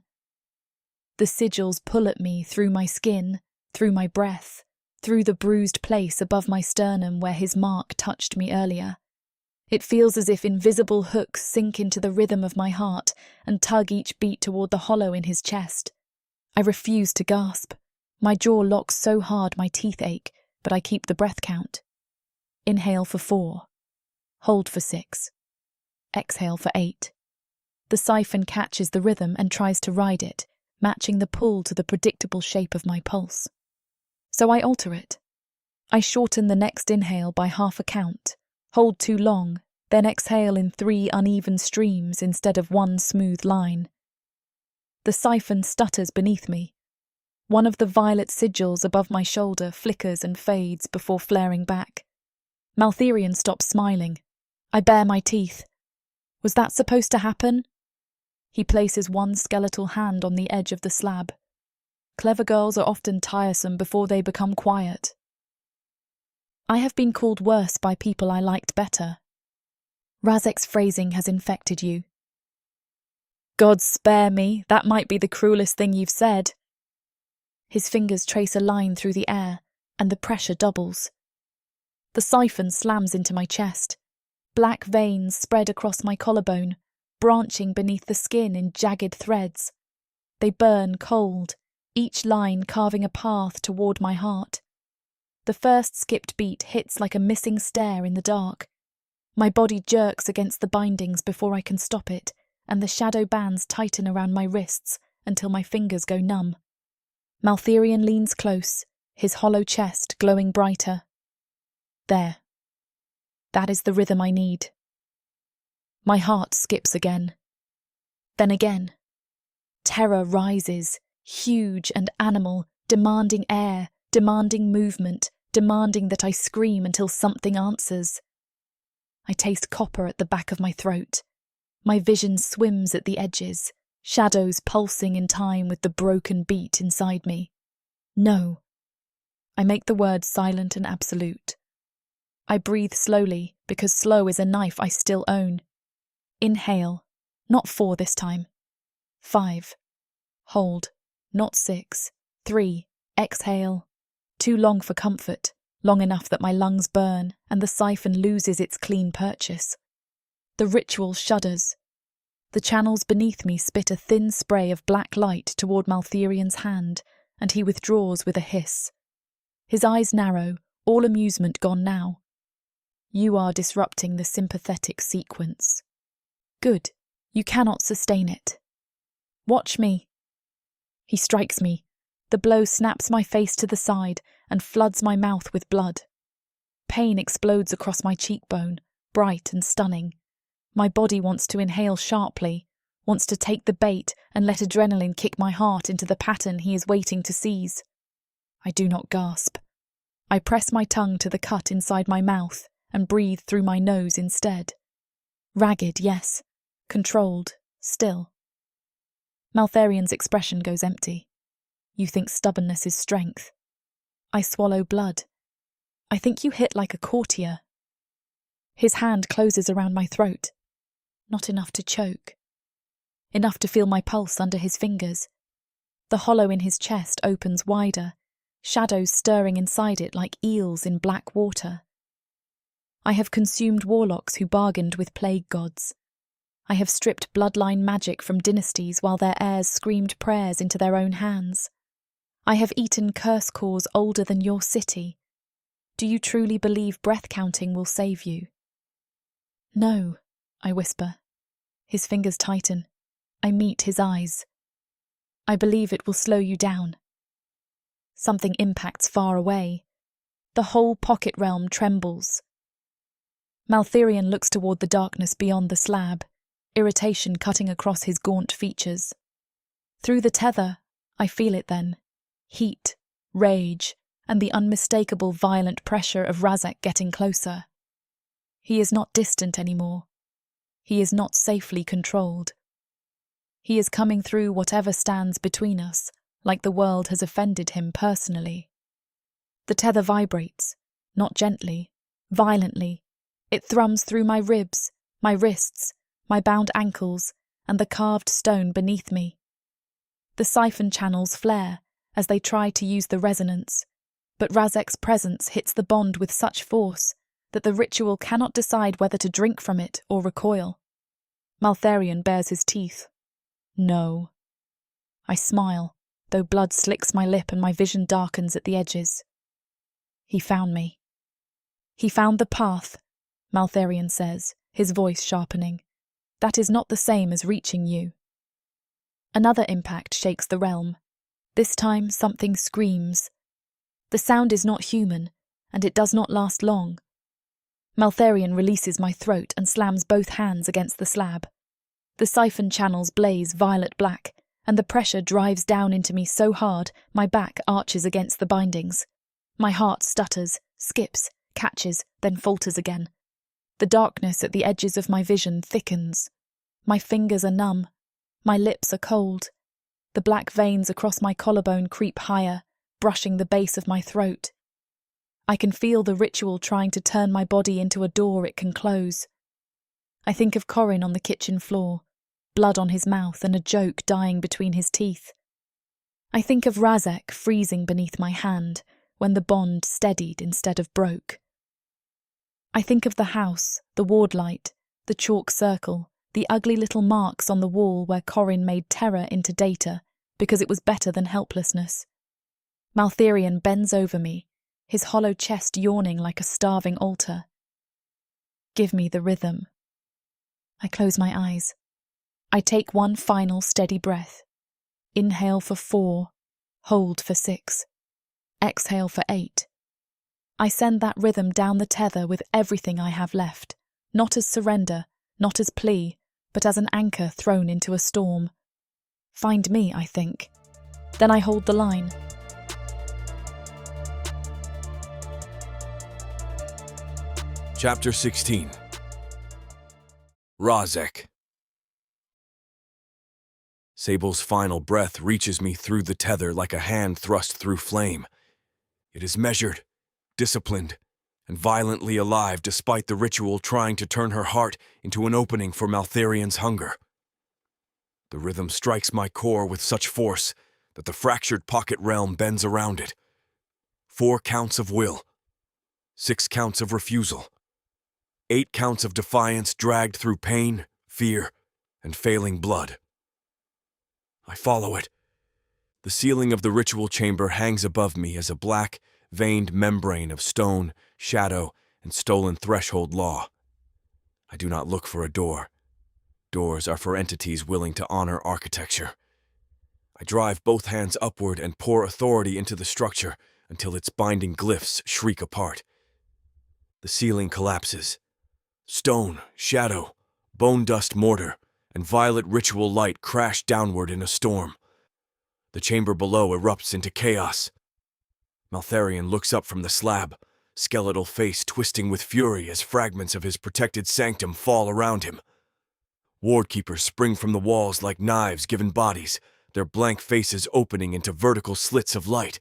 The sigils pull at me through my skin, through my breath, through the bruised place above my sternum where his mark touched me earlier. It feels as if invisible hooks sink into the rhythm of my heart and tug each beat toward the hollow in his chest. I refuse to gasp. My jaw locks so hard my teeth ache, but I keep the breath count. Inhale for 4. Hold for 6. Exhale for 8. The siphon catches the rhythm and tries to ride it, matching the pull to the predictable shape of my pulse. So I alter it. I shorten the next inhale by half a count, hold too long, then exhale in 3 uneven streams instead of 1 smooth line. The siphon stutters beneath me. One of the violet sigils above my shoulder flickers and fades before flaring back. Maltherion stops smiling. I bare my teeth. Was that supposed to happen? He places one skeletal hand on the edge of the slab. Clever girls are often tiresome before they become quiet. I have been called worse by people I liked better. Razek's phrasing has infected you. God spare me, that might be the cruelest thing you've said. His fingers trace a line through the air, and the pressure doubles. The siphon slams into my chest. Black veins spread across my collarbone, branching beneath the skin in jagged threads. They burn cold, each line carving a path toward my heart. The first skipped beat hits like a missing stair in the dark. My body jerks against the bindings before I can stop it, and the shadow bands tighten around my wrists until my fingers go numb. Maltherion leans close, his hollow chest glowing brighter. There. That is the rhythm I need. My heart skips again. Then again. Terror rises, huge and animal, demanding air, demanding movement, demanding that I scream until something answers. I taste copper at the back of my throat. My vision swims at the edges, shadows pulsing in time with the broken beat inside me. No. I make the word silent and absolute. I breathe slowly, because slow is a knife I still own. Inhale, not 4 this time. 5. Hold, not 6. 3. Exhale. Too long for comfort, long enough that my lungs burn and the siphon loses its clean purchase. The ritual shudders. The channels beneath me spit a thin spray of black light toward Maltherion's hand, and he withdraws with a hiss. His eyes narrow, all amusement gone now. You are disrupting the sympathetic sequence. Good. You cannot sustain it. Watch me. He strikes me. The blow snaps my face to the side and floods my mouth with blood. Pain explodes across my cheekbone, bright and stunning. My body wants to inhale sharply, wants to take the bait and let adrenaline kick my heart into the pattern he is waiting to seize. I do not gasp. I press my tongue to the cut inside my mouth and breathe through my nose instead. Ragged, yes. Controlled, still. Maltharian's expression goes empty. You think stubbornness is strength. I swallow blood. I think you hit like a courtier. His hand closes around my throat. Not enough to choke. Enough to feel my pulse under his fingers. The hollow in his chest opens wider, shadows stirring inside it like eels in black water. I have consumed warlocks who bargained with plague gods. I have stripped bloodline magic from dynasties while their heirs screamed prayers into their own hands. I have eaten curse cores older than your city. Do you truly believe breath counting will save you? No, I whisper. His fingers tighten. I meet his eyes. I believe it will slow you down. Something impacts far away. The whole pocket realm trembles. Maltharian looks toward the darkness beyond the slab, irritation cutting across his gaunt features. Through the tether, I feel it then. Heat, rage, and the unmistakable violent pressure of Razek getting closer. He is not distant anymore. He is not safely controlled. He is coming through whatever stands between us, like the world has offended him personally. The tether vibrates, not gently, violently. It thrums through my ribs, my wrists, my bound ankles, and the carved stone beneath me. The siphon channels flare as they try to use the resonance, but Razek's presence hits the bond with such force that the ritual cannot decide whether to drink from it or recoil. Maltharian bares his teeth. No. I smile, though blood slicks my lip and my vision darkens at the edges. He found me. He found the path, Maltharian says, his voice sharpening. That is not the same as reaching you. Another impact shakes the realm. This time something screams. The sound is not human, and it does not last long. Maltharian releases my throat and slams both hands against the slab. The siphon channels blaze violet black, and the pressure drives down into me so hard my back arches against the bindings. My heart stutters, skips, catches, then falters again. The darkness at the edges of my vision thickens. My fingers are numb. My lips are cold. The black veins across my collarbone creep higher, brushing the base of my throat. I can feel the ritual trying to turn my body into a door it can close. I think of Corin on the kitchen floor, blood on his mouth and a joke dying between his teeth. I think of Razek freezing beneath my hand when the bond steadied instead of broke. I think of the house, the ward light, the chalk circle, the ugly little marks on the wall where Corin made terror into data because it was better than helplessness. Maltharian bends over me, his hollow chest yawning like a starving altar. Give me the rhythm. I close my eyes. I take one final steady breath. Inhale for 4, hold for 6, exhale for 8. I send that rhythm down the tether with everything I have left, not as surrender, not as plea, but as an anchor thrown into a storm. Find me, I think. Then I hold the line. Chapter 16. Razek. Sable's final breath reaches me through the tether like a hand thrust through flame. It is measured, disciplined, and violently alive despite the ritual trying to turn her heart into an opening for Maltharian's hunger. The rhythm strikes my core with such force that the fractured pocket realm bends around it. 4 counts of will, 6 counts of refusal, 8 counts of defiance dragged through pain, fear, and failing blood. I follow it. The ceiling of the ritual chamber hangs above me as a black, veined membrane of stone, shadow, and stolen threshold law. I do not look for a door. Doors are for entities willing to honor architecture. I drive both hands upward and pour authority into the structure until its binding glyphs shriek apart. The ceiling collapses. Stone, shadow, bone dust mortar, and violet ritual light crash downward in a storm. The chamber below erupts into chaos. Maltharion looks up from the slab, skeletal face twisting with fury as fragments of his protected sanctum fall around him. Wardkeepers spring from the walls like knives given bodies, their blank faces opening into vertical slits of light.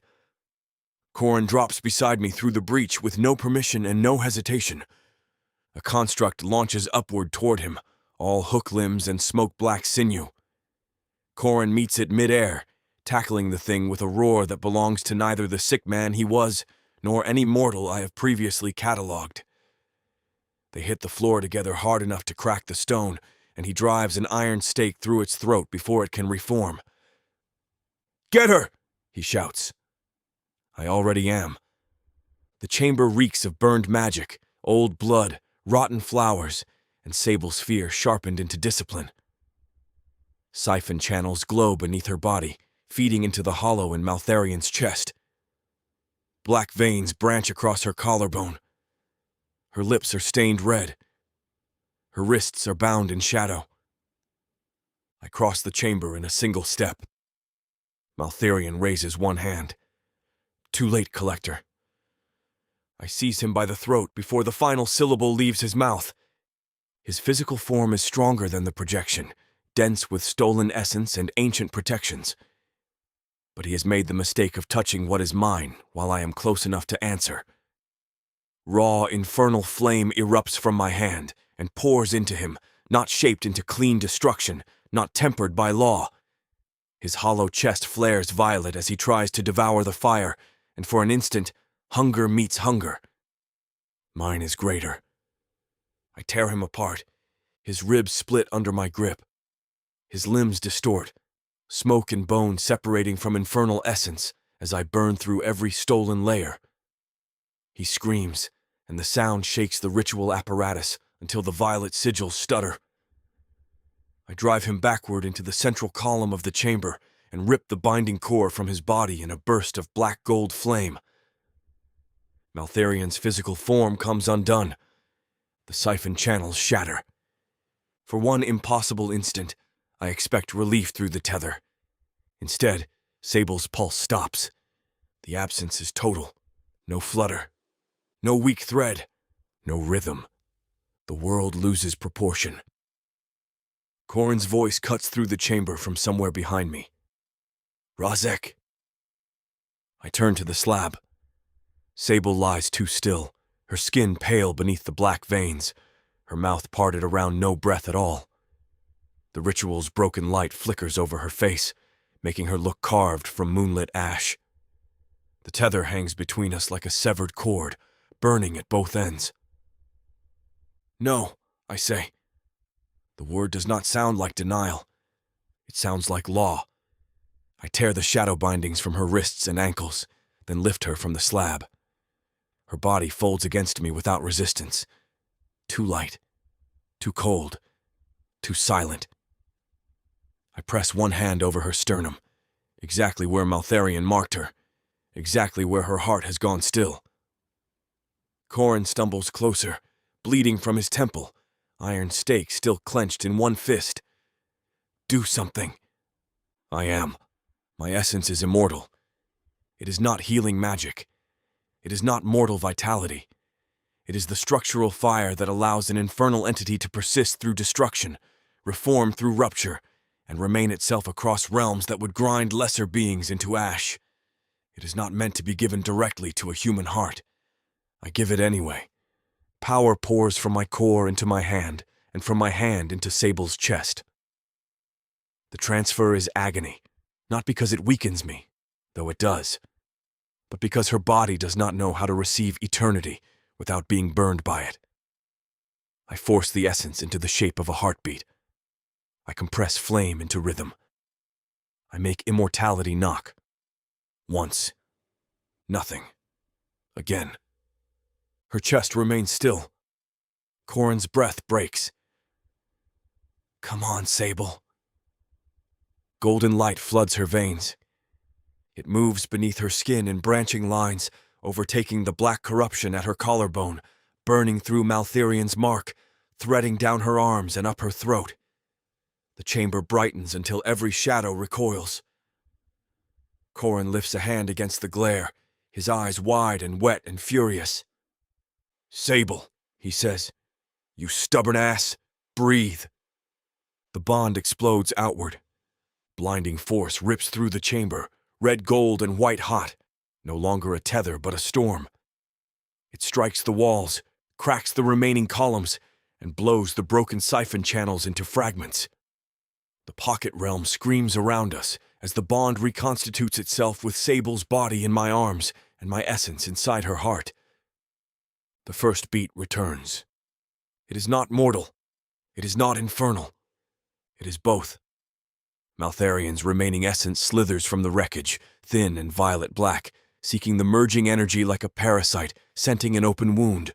Corin drops beside me through the breach with no permission and no hesitation. A construct launches upward toward him, all hook limbs and smoke-black sinew. Corin meets it mid-air, tackling the thing with a roar that belongs to neither the sick man he was, nor any mortal I have previously catalogued. They hit the floor together hard enough to crack the stone, and he drives an iron stake through its throat before it can reform. "Get her!" he shouts. I already am. The chamber reeks of burned magic, old blood, rotten flowers, and Sable's fear sharpened into discipline. Siphon channels glow beneath her body, feeding into the hollow in Maltharion's chest. Black veins branch across her collarbone. Her lips are stained red. Her wrists are bound in shadow. I cross the chamber in a single step. Maltharion raises one hand. Too late, Collector. I seize him by the throat before the final syllable leaves his mouth. His physical form is stronger than the projection, dense with stolen essence and ancient protections. But he has made the mistake of touching what is mine while I am close enough to answer. Raw, infernal flame erupts from my hand and pours into him, not shaped into clean destruction, not tempered by law. His hollow chest flares violet as he tries to devour the fire, and for an instant, hunger meets hunger. Mine is greater. I tear him apart, his ribs split under my grip. His limbs distort, smoke and bone separating from infernal essence as I burn through every stolen layer. He screams, and the sound shakes the ritual apparatus until the violet sigils stutter. I drive him backward into the central column of the chamber and rip the binding core from his body in a burst of black gold flame. Maltharion's physical form comes undone. The siphon channels shatter. For one impossible instant, I expect relief through the tether. Instead, Sable's pulse stops. The absence is total. No flutter. No weak thread. No rhythm. The world loses proportion. Corin's voice cuts through the chamber from somewhere behind me. Razek. I turn to the slab. Sable lies too still, her skin pale beneath the black veins, her mouth parted around no breath at all. The ritual's broken light flickers over her face, making her look carved from moonlit ash. The tether hangs between us like a severed cord, burning at both ends. No, I say. The word does not sound like denial. It sounds like law. I tear the shadow bindings from her wrists and ankles, then lift her from the slab. Her body folds against me without resistance. Too light, too cold, too silent. I press one hand over her sternum, exactly where Maltharion marked her, exactly where her heart has gone still. Corin stumbles closer, bleeding from his temple, iron stake still clenched in one fist. Do something. I am. My essence is immortal. It is not healing magic. It is not mortal vitality. It is the structural fire that allows an infernal entity to persist through destruction, reform through rupture, and remain itself across realms that would grind lesser beings into ash. It is not meant to be given directly to a human heart. I give it anyway. Power pours from my core into my hand, and from my hand into Sable's chest. The transfer is agony, not because it weakens me, though it does, but because her body does not know how to receive eternity without being burned by it. I force the essence into the shape of a heartbeat. I compress flame into rhythm. I make immortality knock. Once. Nothing. Again. Her chest remains still. Corin's breath breaks. Come on, Sable. Golden light floods her veins. It moves beneath her skin in branching lines, overtaking the black corruption at her collarbone, burning through Maltherian's mark, threading down her arms and up her throat. The chamber brightens until every shadow recoils. Corin lifts a hand against the glare, his eyes wide and wet and furious. "Sable," he says. "You stubborn ass, breathe." The bond explodes outward. Blinding force rips through the chamber, red gold and white hot, no longer a tether but a storm. It strikes the walls, cracks the remaining columns, and blows the broken siphon channels into fragments. The pocket realm screams around us as the bond reconstitutes itself with Sable's body in my arms and my essence inside her heart. The first beat returns. It is not mortal. It is not infernal. It is both. Maltherian's remaining essence slithers from the wreckage, thin and violet black, seeking the merging energy like a parasite, scenting an open wound.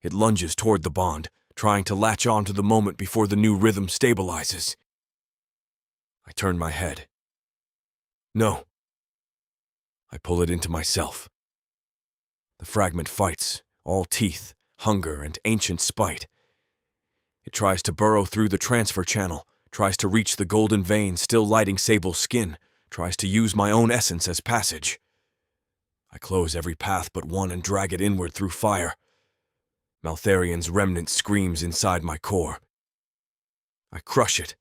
It lunges toward the bond, trying to latch on to the moment before the new rhythm stabilizes. I turn my head. No. I pull it into myself. The fragment fights, all teeth, hunger, and ancient spite. It tries to burrow through the transfer channel, tries to reach the golden vein still lighting Sable's skin, tries to use my own essence as passage. I close every path but one and drag it inward through fire. Maltherian's remnant screams inside my core. I crush it.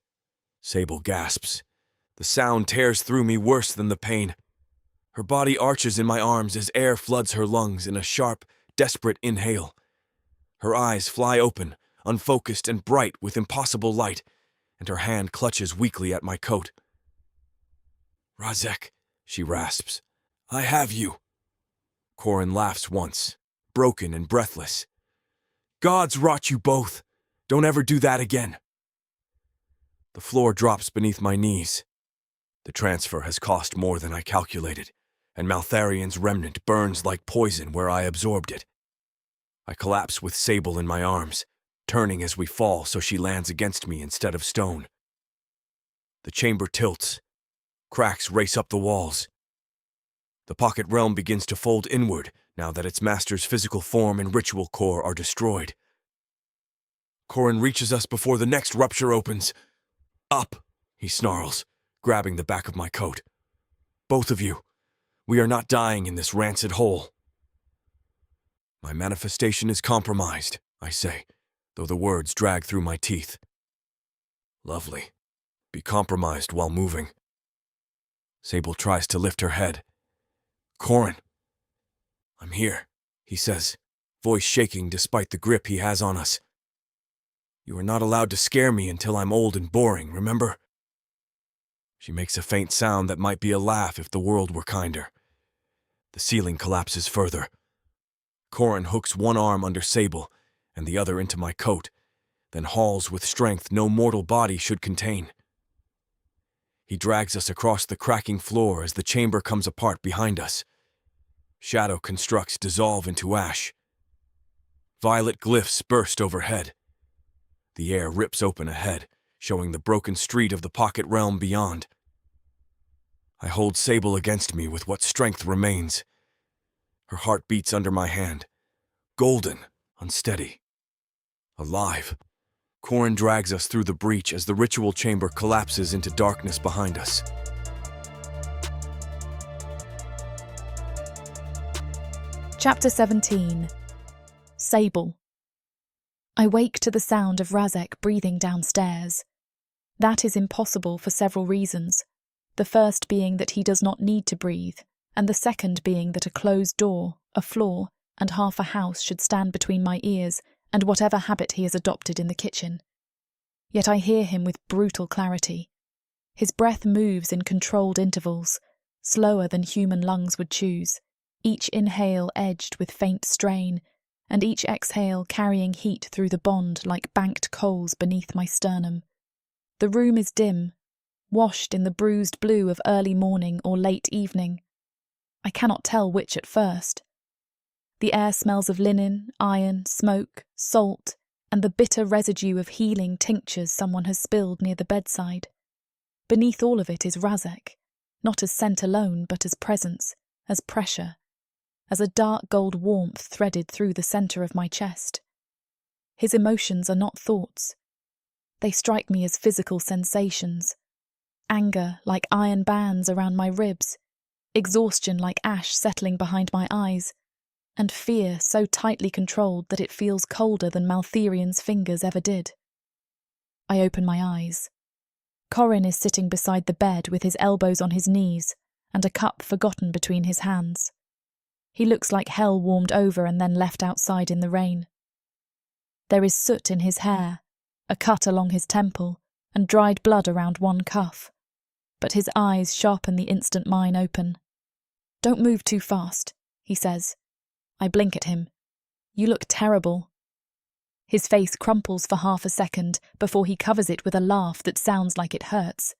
Sable gasps. The sound tears through me worse than the pain. Her body arches in my arms as air floods her lungs in a sharp, desperate inhale. Her eyes fly open, unfocused and bright with impossible light, and her hand clutches weakly at my coat. "Razek," she rasps. "I have you." Corin laughs once, broken and breathless. "Gods rot you both. Don't ever do that again." The floor drops beneath my knees. The transfer has cost more than I calculated, and Maltherian's remnant burns like poison where I absorbed it. I collapse with Sable in my arms, turning as we fall so she lands against me instead of stone. The chamber tilts. Cracks race up the walls. The pocket realm begins to fold inward now that its master's physical form and ritual core are destroyed. Corin reaches us before the next rupture opens. "Up," he snarls, grabbing the back of my coat. "Both of you. We are not dying in this rancid hole." My manifestation is compromised, I say, though the words drag through my teeth. Lovely. Be compromised while moving. Sable tries to lift her head. "Corin." "I'm here," he says, voice shaking despite the grip he has on us. "You are not allowed to scare me until I'm old and boring, remember?" She makes a faint sound that might be a laugh if the world were kinder. The ceiling collapses further. Corin hooks one arm under Sable and the other into my coat, then hauls with strength no mortal body should contain. He drags us across the cracking floor as the chamber comes apart behind us. Shadow constructs dissolve into ash. Violet glyphs burst overhead. The air rips open ahead, showing the broken street of the pocket realm beyond. I hold Sable against me with what strength remains. Her heart beats under my hand, golden, unsteady, alive. Corin drags us through the breach as the ritual chamber collapses into darkness behind us. Chapter 17. Sable. I wake to the sound of Razek breathing downstairs. That is impossible for several reasons, the first being that he does not need to breathe, and the second being that a closed door, a floor, and half a house should stand between my ears and whatever habit he has adopted in the kitchen. Yet I hear him with brutal clarity. His breath moves in controlled intervals, slower than human lungs would choose, each inhale edged with faint strain, and each exhale carrying heat through the bond like banked coals beneath my sternum. The room is dim, washed in the bruised blue of early morning or late evening. I cannot tell which at first. The air smells of linen, iron, smoke, salt, and the bitter residue of healing tinctures someone has spilled near the bedside. Beneath all of it is Razek, not as scent alone, but as presence, as pressure, as a dark gold warmth threaded through the centre of my chest. His emotions are not thoughts. They strike me as physical sensations. Anger like iron bands around my ribs, exhaustion like ash settling behind my eyes, and fear so tightly controlled that it feels colder than Maltherian's fingers ever did. I open my eyes. Corin is sitting beside the bed with his elbows on his knees and a cup forgotten between his hands. He looks like hell warmed over and then left outside in the rain. There is soot in his hair, a cut along his temple, and dried blood around one cuff. But his eyes sharpen the instant mine open. "Don't move too fast," he says. I blink at him. "You look terrible." His face crumples for half a second before he covers it with a laugh that sounds like it hurts.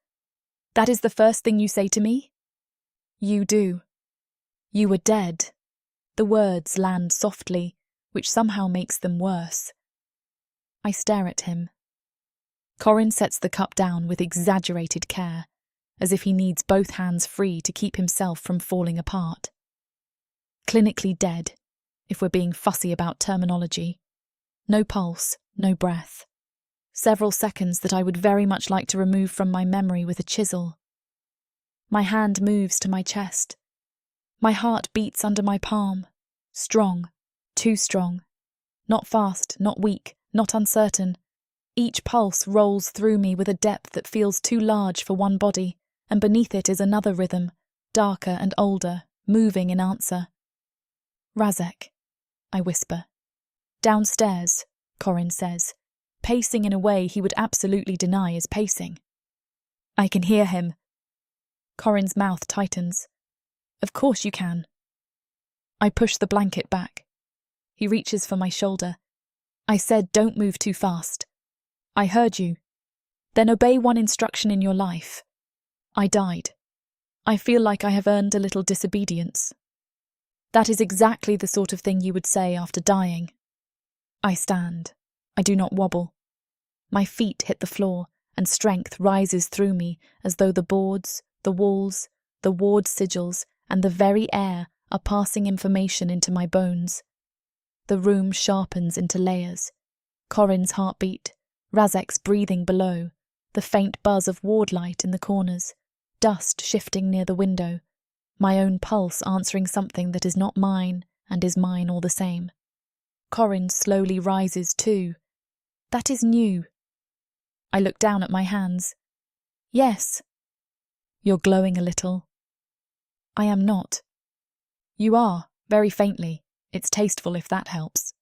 "That is the first thing you say to me?" "You do. You were dead." The words land softly, which somehow makes them worse. I stare at him. Corin sets the cup down with exaggerated care, as if he needs both hands free to keep himself from falling apart. Clinically dead, if we're being fussy about terminology. No pulse, no breath. Several seconds that I would very much like to remove from my memory with a chisel. My hand moves to my chest. My heart beats under my palm. Strong, too strong. Not fast, not weak, not uncertain. Each pulse rolls through me with a depth that feels too large for one body, and beneath it is another rhythm, darker and older, moving in answer. "Razek," I whisper. "Downstairs," Corin says, pacing in a way he would absolutely deny is pacing. I can hear him. Corin's mouth tightens. "Of course you can." I push the blanket back. He reaches for my shoulder. "I said don't move too fast." "I heard you." "Then obey one instruction in your life." I died. I feel like I have earned a little disobedience. That is exactly the sort of thing you would say after dying. I stand. I do not wobble. My feet hit the floor, and strength rises through me as though the boards, the walls, the ward sigils, and the very air are passing information into my bones. The room sharpens into layers. Corin's heartbeat, Razek's breathing below, the faint buzz of ward light in the corners, dust shifting near the window, my own pulse answering something that is not mine and is mine all the same. Corin slowly rises too. That is new. I look down at my hands. "Yes." "You're glowing a little." "I am not." "You are, very faintly. It's tasteful if that helps."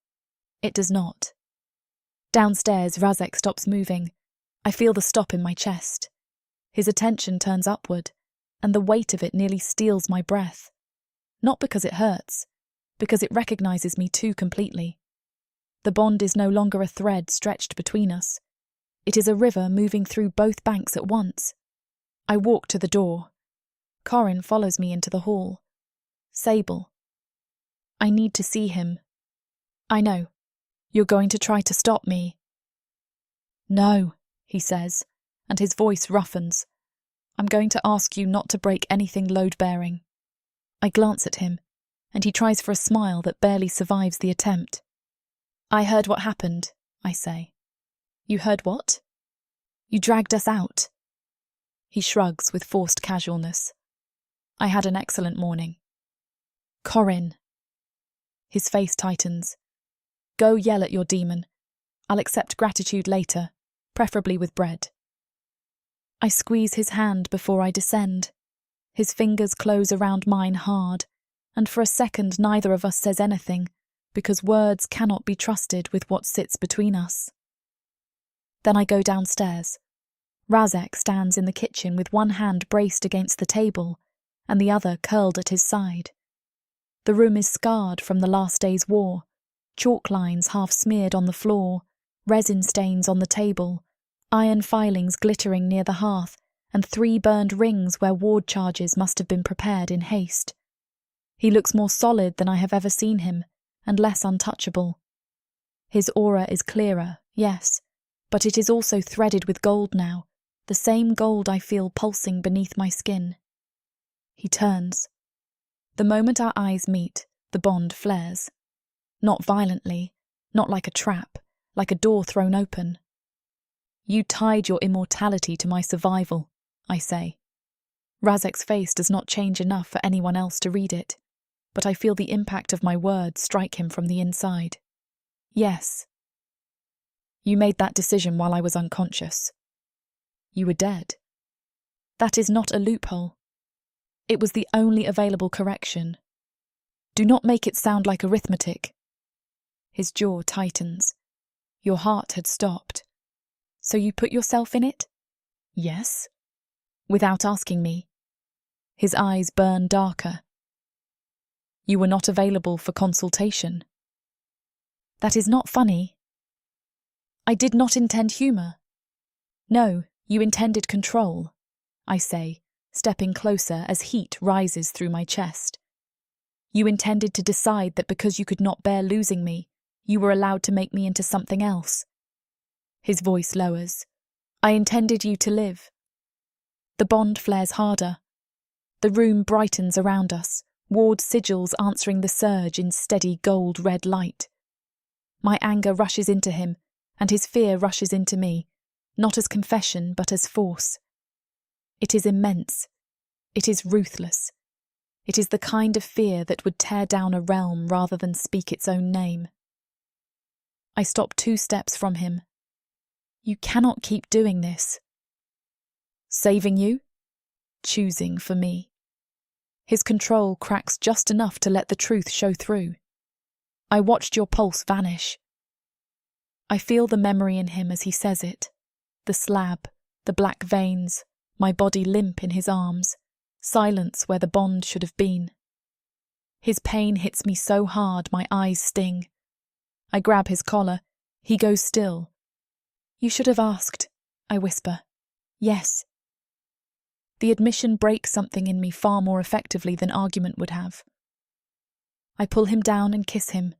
It does not. Downstairs, Razek stops moving. I feel the stop in my chest. His attention turns upward, and the weight of it nearly steals my breath. Not because it hurts, because it recognizes me too completely. The bond is no longer a thread stretched between us. It is a river moving through both banks at once. I walk to the door. Corin follows me into the hall. Sable. I need to see him. "I know. You're going to try to stop me." "No," he says, and his voice roughens. "I'm going to ask you not to break anything load-bearing." I glance at him, and he tries for a smile that barely survives the attempt. "I heard what happened," I say. "You heard what?" "You dragged us out." He shrugs with forced casualness. "I had an excellent morning." "Corin." His face tightens. "Go yell at your demon. I'll accept gratitude later, preferably with bread." I squeeze his hand before I descend. His fingers close around mine hard, and for a second neither of us says anything, because words cannot be trusted with what sits between us. Then I go downstairs. Razek stands in the kitchen with one hand braced against the table, and the other curled at his side. The room is scarred from the last day's war, chalk lines half smeared on the floor, resin stains on the table, iron filings glittering near the hearth, and 3 burned rings where ward charges must have been prepared in haste. He looks more solid than I have ever seen him, and less untouchable. His aura is clearer, yes, but it is also threaded with gold now, the same gold I feel pulsing beneath my skin. He turns. The moment our eyes meet, the bond flares. Not violently, not like a trap, like a door thrown open. You tied your immortality to my survival, I say. Razek's face does not change enough for anyone else to read it, but I feel the impact of my words strike him from the inside. Yes. You made that decision while I was unconscious. You were dead. That is not a loophole. It was the only available correction. Do not make it sound like arithmetic. His jaw tightens. Your heart had stopped. So you put yourself in it? Yes. Without asking me. His eyes burn darker. You were not available for consultation. That is not funny. I did not intend humour. No, you intended control, I say, stepping closer as heat rises through my chest. You intended to decide that because you could not bear losing me, you were allowed to make me into something else. His voice lowers. I intended you to live. The bond flares harder. The room brightens around us, ward sigils answering the surge in steady gold-red light. My anger rushes into him, and his fear rushes into me, not as confession but as force. It is immense. It is ruthless. It is the kind of fear that would tear down a realm rather than speak its own name. I stop 2 steps from him. You cannot keep doing this. Saving you? Choosing for me. His control cracks just enough to let the truth show through. I watched your pulse vanish. I feel the memory in him as he says it. The slab, the black veins, my body limp in his arms, silence where the bond should have been. His pain hits me so hard my eyes sting. I grab his collar. He goes still. You should have asked, I whisper. Yes. The admission breaks something in me far more effectively than argument would have. I pull him down and kiss him.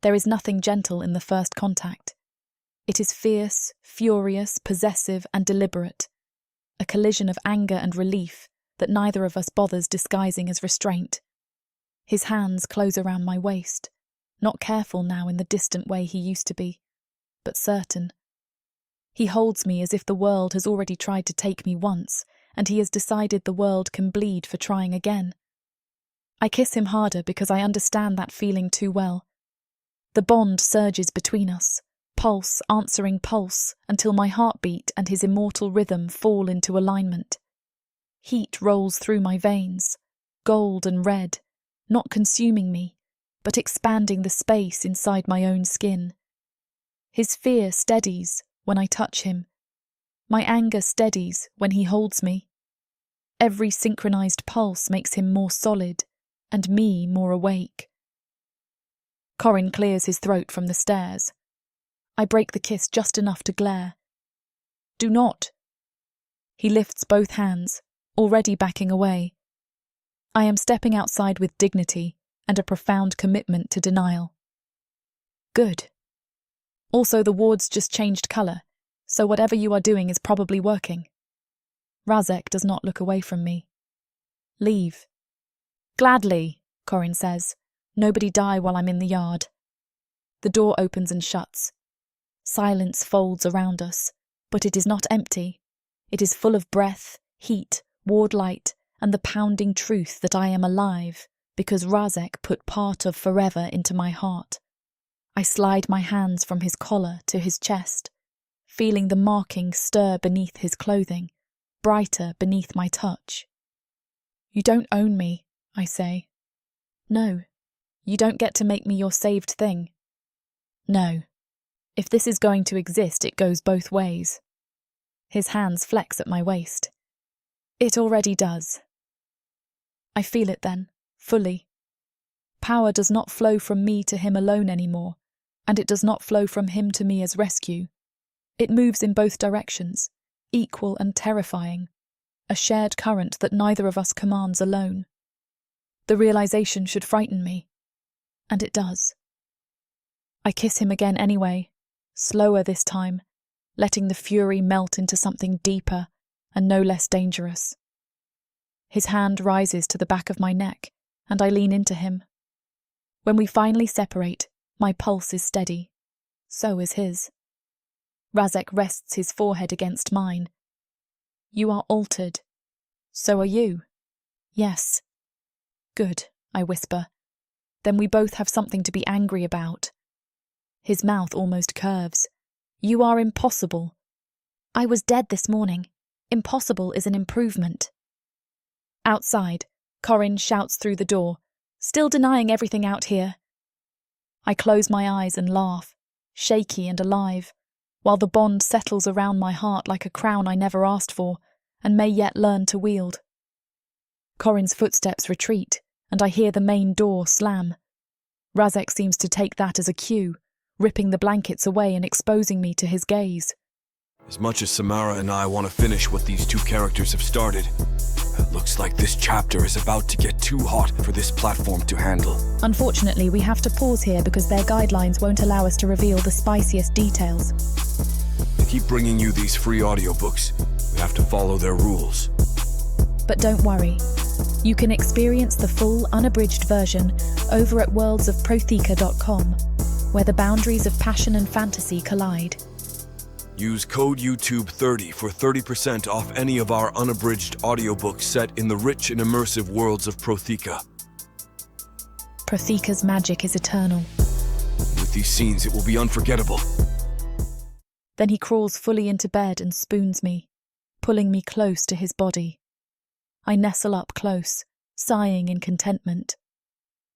There is nothing gentle in the first contact. It is fierce, furious, possessive, and deliberate. A collision of anger and relief that neither of us bothers disguising as restraint. His hands close around my waist, not careful now in the distant way he used to be, but certain. He holds me as if the world has already tried to take me once, and he has decided the world can bleed for trying again. I kiss him harder because I understand that feeling too well. The bond surges between us, pulse answering pulse, until my heartbeat and his immortal rhythm fall into alignment. Heat rolls through my veins, gold and red, not consuming me, but expanding the space inside my own skin. His fear steadies when I touch him. My anger steadies when he holds me. Every synchronized pulse makes him more solid, and me more awake. Corin clears his throat from the stairs. I break the kiss just enough to glare. Do not. He lifts both hands, already backing away. I am stepping outside with dignity and a profound commitment to denial. Good. Also, the wards just changed colour, so whatever you are doing is probably working. Razek does not look away from me. Leave. Gladly, Corin says. Nobody die while I'm in the yard. The door opens and shuts. Silence folds around us, but it is not empty. It is full of breath, heat, ward light, and the pounding truth that I am alive, because Razek put part of forever into my heart. I slide my hands from his collar to his chest, feeling the marking stir beneath his clothing, brighter beneath my touch. You don't own me, I say. No, you don't get to make me your saved thing. No, if this is going to exist, it goes both ways. His hands flex at my waist. It already does. I feel it then, fully. Power does not flow from me to him alone anymore, and it does not flow from him to me as rescue. It moves in both directions, equal and terrifying, a shared current that neither of us commands alone. The realization should frighten me, and it does. I kiss him again anyway, slower this time, letting the fury melt into something deeper and no less dangerous. His hand rises to the back of my neck, and I lean into him. When we finally separate, my pulse is steady. So is his. Razek rests his forehead against mine. You are altered. So are you. Yes. Good, I whisper. Then we both have something to be angry about. His mouth almost curves. You are impossible. I was dead this morning. Impossible is an improvement. Outside, Corin shouts through the door, still denying everything out here. I close my eyes and laugh, shaky and alive, while the bond settles around my heart like a crown I never asked for and may yet learn to wield. Corin's footsteps retreat, and I hear the main door slam. Razek seems to take that as a cue, ripping the blankets away and exposing me to his gaze. As much as Samara and I want to finish what these two characters have started, it looks like this chapter is about to get too hot for this platform to handle. Unfortunately, we have to pause here because their guidelines won't allow us to reveal the spiciest details. They keep bringing you these free audiobooks. We have to follow their rules. But don't worry. You can experience the full, unabridged version over at worldsofprotheka.com, where the boundaries of passion and fantasy collide. Use code YouTube30 for 30% off any of our unabridged audiobooks set in the rich and immersive worlds of Protheka. Protheka's magic is eternal. With these scenes, it will be unforgettable. Then he crawls fully into bed and spoons me, pulling me close to his body. I nestle up close, sighing in contentment.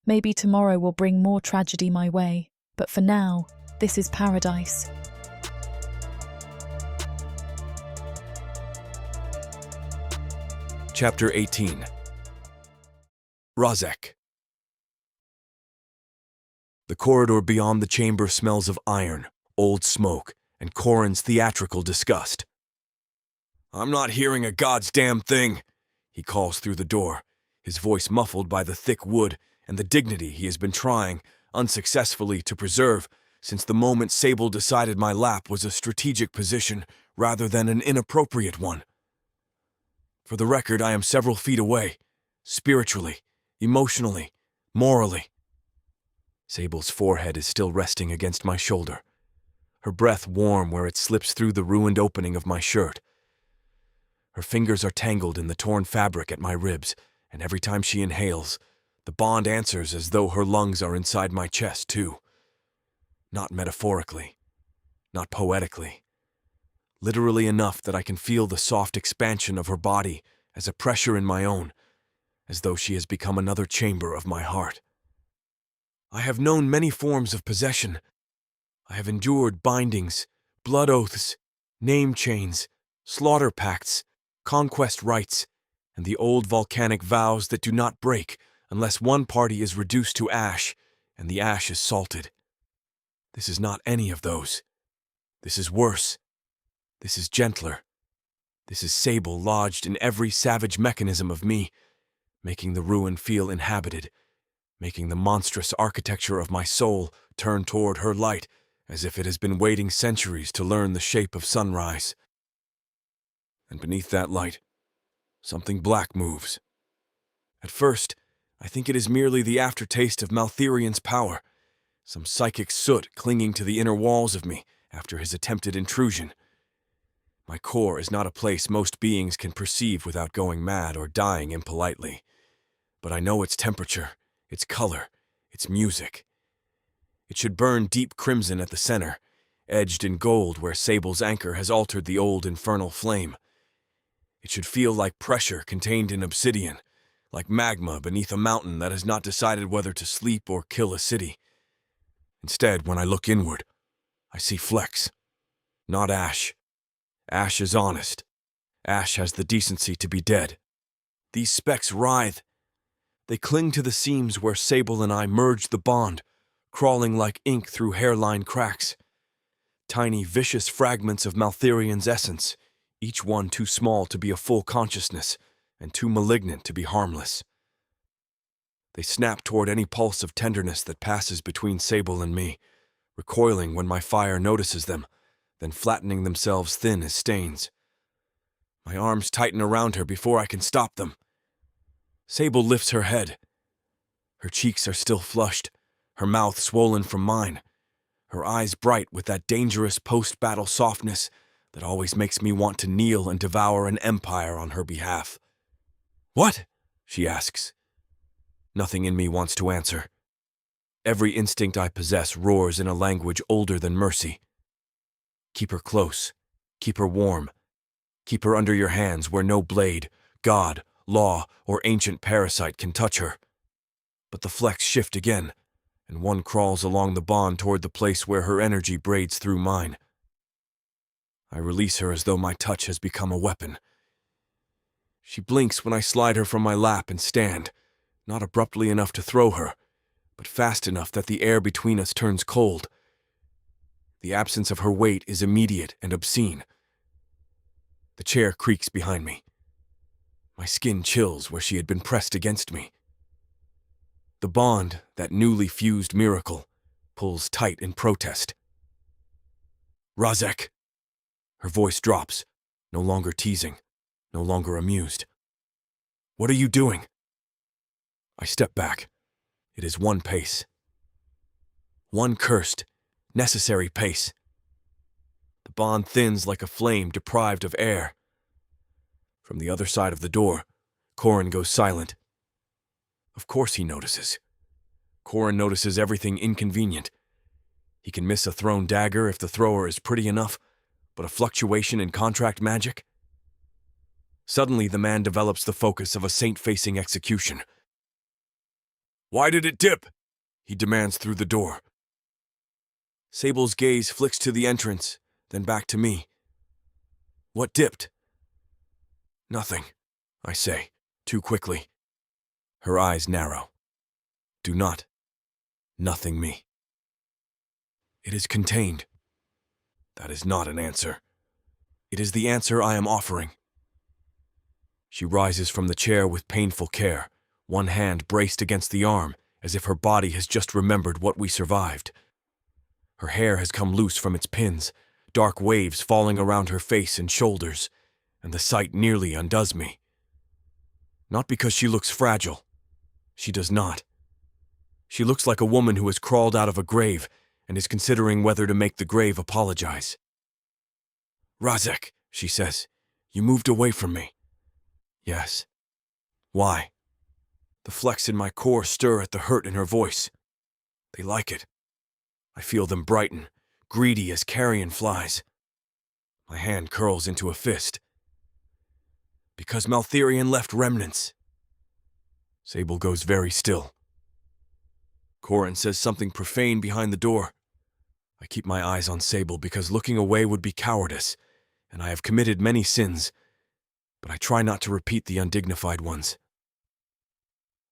Maybe tomorrow will bring more tragedy my way, but for now, this is paradise. Chapter 18. Razek. The corridor beyond the chamber smells of iron, old smoke, and Corin's theatrical disgust. I'm not hearing a god's damn thing, he calls through the door, his voice muffled by the thick wood and the dignity he has been trying, unsuccessfully, to preserve since the moment Sable decided my lap was a strategic position rather than an inappropriate one. For the record, I am several feet away, spiritually, emotionally, morally. Sable's forehead is still resting against my shoulder, her breath warm where it slips through the ruined opening of my shirt. Her fingers are tangled in the torn fabric at my ribs, and every time she inhales, the bond answers as though her lungs are inside my chest, too. Not metaphorically, not poetically. Literally enough that I can feel the soft expansion of her body as a pressure in my own, as though she has become another chamber of my heart. I have known many forms of possession. I have endured bindings, blood oaths, name chains, slaughter pacts, conquest rites, and the old volcanic vows that do not break unless one party is reduced to ash and the ash is salted. This is not any of those. This is worse. This is gentler. This is Sable lodged in every savage mechanism of me, making the ruin feel inhabited, making the monstrous architecture of my soul turn toward her light as if it has been waiting centuries to learn the shape of sunrise. And beneath that light, something black moves. At first, I think it is merely the aftertaste of Maltherian's power, some psychic soot clinging to the inner walls of me after his attempted intrusion. My core is not a place most beings can perceive without going mad or dying impolitely. But I know its temperature, its color, its music. It should burn deep crimson at the center, edged in gold where Sable's anchor has altered the old infernal flame. It should feel like pressure contained in obsidian, like magma beneath a mountain that has not decided whether to sleep or kill a city. Instead, when I look inward, I see flecks, not ash. Ash is honest. Ash has the decency to be dead. These specks writhe. They cling to the seams where Sable and I merged the bond, crawling like ink through hairline cracks. Tiny, vicious fragments of Maltherian's essence, each one too small to be a full consciousness and too malignant to be harmless. They snap toward any pulse of tenderness that passes between Sable and me, recoiling when my fire notices them, then flattening themselves thin as stains. My arms tighten around her before I can stop them. Sable lifts her head. Her cheeks are still flushed, her mouth swollen from mine, her eyes bright with that dangerous post-battle softness that always makes me want to kneel and devour an empire on her behalf. "What?" she asks. Nothing in me wants to answer. Every instinct I possess roars in a language older than mercy. Keep her close. Keep her warm. Keep her under your hands where no blade, god, law, or ancient parasite can touch her. But the flecks shift again, and one crawls along the bond toward the place where her energy braids through mine. I release her as though my touch has become a weapon. She blinks when I slide her from my lap and stand, not abruptly enough to throw her, but fast enough that the air between us turns cold. The absence of her weight is immediate and obscene. The chair creaks behind me. My skin chills where she had been pressed against me. The bond, that newly fused miracle, pulls tight in protest. "Razek!" Her voice drops, no longer teasing, no longer amused. "What are you doing?" I step back. It is one pace. One cursed, necessary pace. The bond thins like a flame deprived of air. From the other side of the door, Corin goes silent. Of course he notices. Corin notices everything inconvenient. He can miss a thrown dagger if the thrower is pretty enough, but a fluctuation in contract magic? Suddenly the man develops the focus of a saint-facing execution. "Why did it dip?" he demands through the door. Sable's gaze flicks to the entrance, then back to me. "What dipped?" "Nothing," I say, too quickly. Her eyes narrow. "Do not. Nothing me." "It is contained." That is not an answer. It is the answer I am offering. She rises from the chair with painful care, one hand braced against the arm, as if her body has just remembered what we survived. Her hair has come loose from its pins, dark waves falling around her face and shoulders, and the sight nearly undoes me. Not because she looks fragile. She does not. She looks like a woman who has crawled out of a grave and is considering whether to make the grave apologize. "Razek," she says, "you moved away from me." "Yes." "Why?" The flecks in my core stir at the hurt in her voice. They like it. I feel them brighten, greedy as carrion flies. My hand curls into a fist. "Because Maltherion left remnants." Sable goes very still. Corin says something profane behind the door. I keep my eyes on Sable because looking away would be cowardice, and I have committed many sins, but I try not to repeat the undignified ones.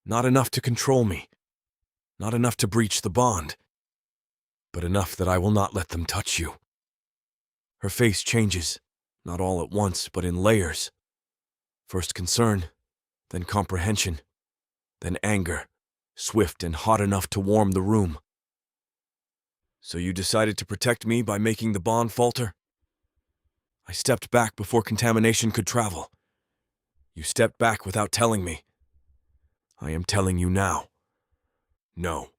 Not enough to control me, not enough to breach the bond, but enough that I will not let them touch you. Her face changes, not all at once, but in layers. First concern, then comprehension, then anger, swift and hot enough to warm the room. "So you decided to protect me by making the bond falter?" "I stepped back before contamination could travel." "You stepped back without telling me." "I am telling you now." "No.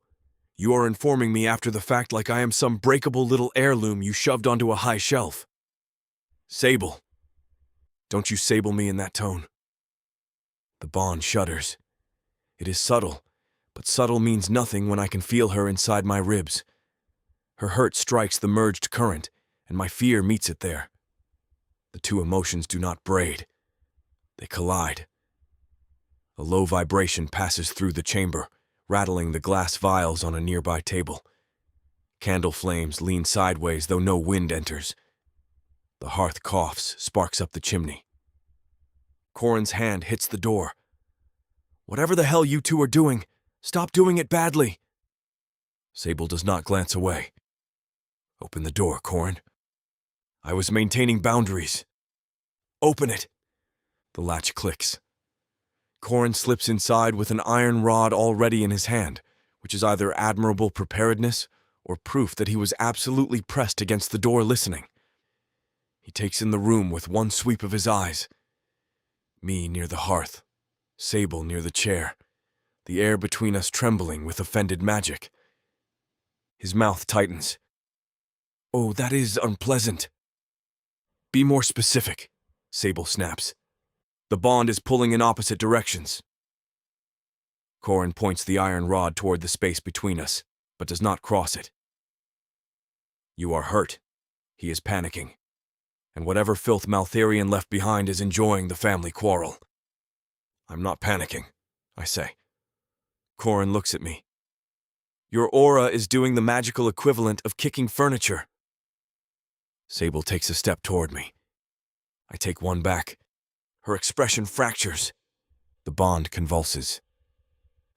You are informing me after the fact like I am some breakable little heirloom you shoved onto a high shelf." "Sable." "Don't you sable me in that tone." The bond shudders. It is subtle, but subtle means nothing when I can feel her inside my ribs. Her hurt strikes the merged current, and my fear meets it there. The two emotions do not braid. They collide. A low vibration passes through the chamber, rattling the glass vials on a nearby table. Candle flames lean sideways, though no wind enters. The hearth coughs, sparks up the chimney. Corin's hand hits the door. "Whatever the hell you two are doing, stop doing it badly." Sable does not glance away. "Open the door, Corin." "I was maintaining boundaries." "Open it." The latch clicks. Corin slips inside with an iron rod already in his hand, which is either admirable preparedness or proof that he was absolutely pressed against the door listening. He takes in the room with one sweep of his eyes. Me near the hearth, Sable near the chair, the air between us trembling with offended magic. His mouth tightens. "Oh, that is unpleasant." "Be more specific," Sable snaps. "The bond is pulling in opposite directions." Corin points the iron rod toward the space between us, but does not cross it. "You are hurt." He is panicking. And whatever filth Maltherian left behind is enjoying the family quarrel. "I'm not panicking," I say. Corin looks at me. "Your aura is doing the magical equivalent of kicking furniture." Sable takes a step toward me. I take one back. Her expression fractures. The bond convulses.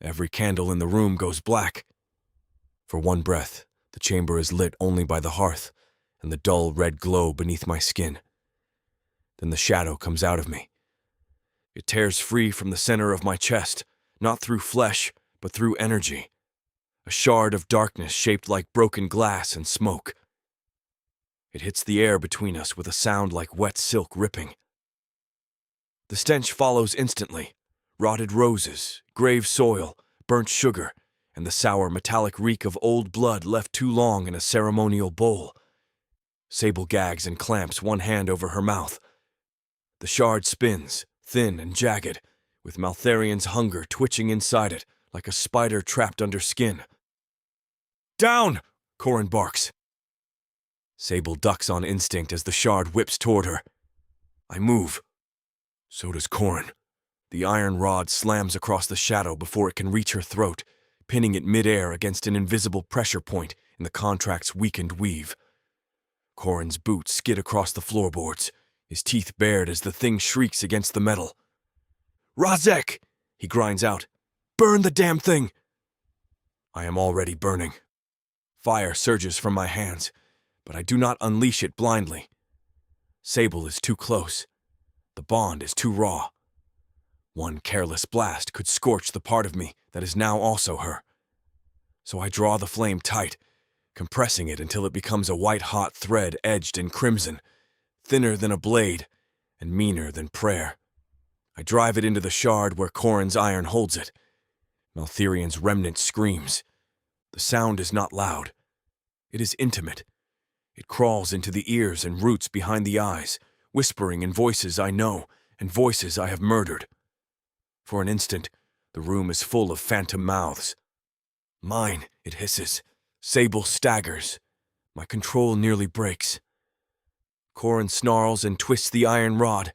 Every candle in the room goes black. For one breath, the chamber is lit only by the hearth and the dull red glow beneath my skin. Then the shadow comes out of me. It tears free from the center of my chest, not through flesh, but through energy. A shard of darkness shaped like broken glass and smoke. It hits the air between us with a sound like wet silk ripping. The stench follows instantly. Rotted roses, grave soil, burnt sugar, and the sour metallic reek of old blood left too long in a ceremonial bowl. Sable gags and clamps one hand over her mouth. The shard spins, thin and jagged, with Maltherian's hunger twitching inside it like a spider trapped under skin. "Down!" Corin barks. Sable ducks on instinct as the shard whips toward her. I move. So does Corin. The iron rod slams across the shadow before it can reach her throat, pinning it midair against an invisible pressure point in the contract's weakened weave. Corin's boots skid across the floorboards, his teeth bared as the thing shrieks against the metal. "Razek!" he grinds out. "Burn the damn thing!" I am already burning. Fire surges from my hands, but I do not unleash it blindly. Sable is too close. The bond is too raw. One careless blast could scorch the part of me that is now also her. So I draw the flame tight, compressing it until it becomes a white-hot thread edged in crimson, thinner than a blade and meaner than prayer. I drive it into the shard where Corin's iron holds it. Maltherian's remnant screams. The sound is not loud. It is intimate. It crawls into the ears and roots behind the eyes, whispering in voices I know and voices I have murdered. For an instant, the room is full of phantom mouths. "Mine," it hisses. Sable staggers. My control nearly breaks. Corin snarls and twists the iron rod.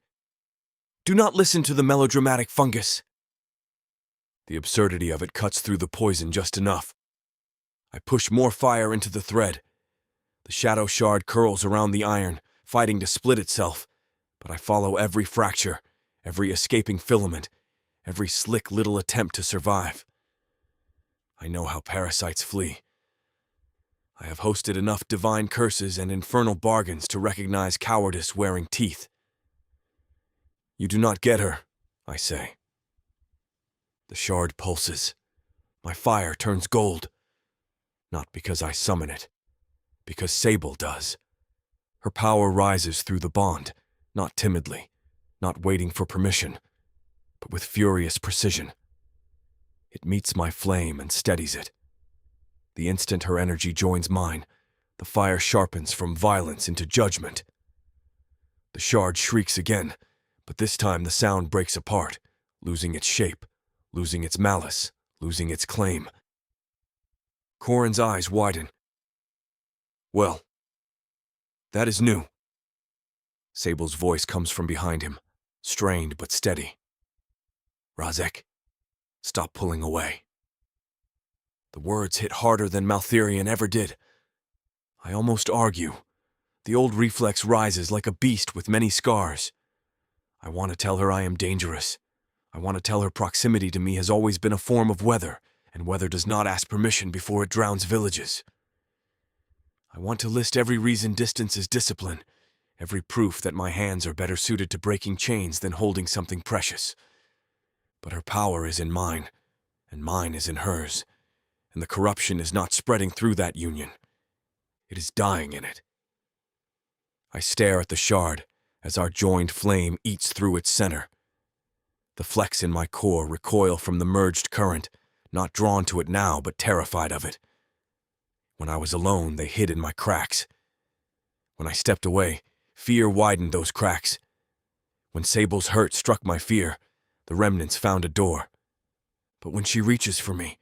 "Do not listen to the melodramatic fungus." The absurdity of it cuts through the poison just enough. I push more fire into the thread. The shadow shard curls around the iron, fighting to split itself, but I follow every fracture, every escaping filament, every slick little attempt to survive. I know how parasites flee. I have hosted enough divine curses and infernal bargains to recognize cowardice wearing teeth. "You do not get her," I say. The shard pulses. My fire turns gold. Not because I summon it, because Sable does. Her power rises through the bond, not timidly, not waiting for permission, but with furious precision. It meets my flame and steadies it. The instant her energy joins mine, the fire sharpens from violence into judgment. The shard shrieks again, but this time the sound breaks apart, losing its shape, losing its malice, losing its claim. Corin's eyes widen. "Well, that is new." Sable's voice comes from behind him, strained but steady. "Razek, stop pulling away." The words hit harder than Maltherian ever did. I almost argue. The old reflex rises like a beast with many scars. I want to tell her I am dangerous. I want to tell her proximity to me has always been a form of weather, and weather does not ask permission before it drowns villages. I want to list every reason distance is discipline, every proof that my hands are better suited to breaking chains than holding something precious. But her power is in mine, and mine is in hers, and the corruption is not spreading through that union. It is dying in it. I stare at the shard as our joined flame eats through its center. The flecks in my core recoil from the merged current, not drawn to it now, but terrified of it. When I was alone, they hid in my cracks. When I stepped away, fear widened those cracks. When Sable's hurt struck my fear, the remnants found a door. But when she reaches for me,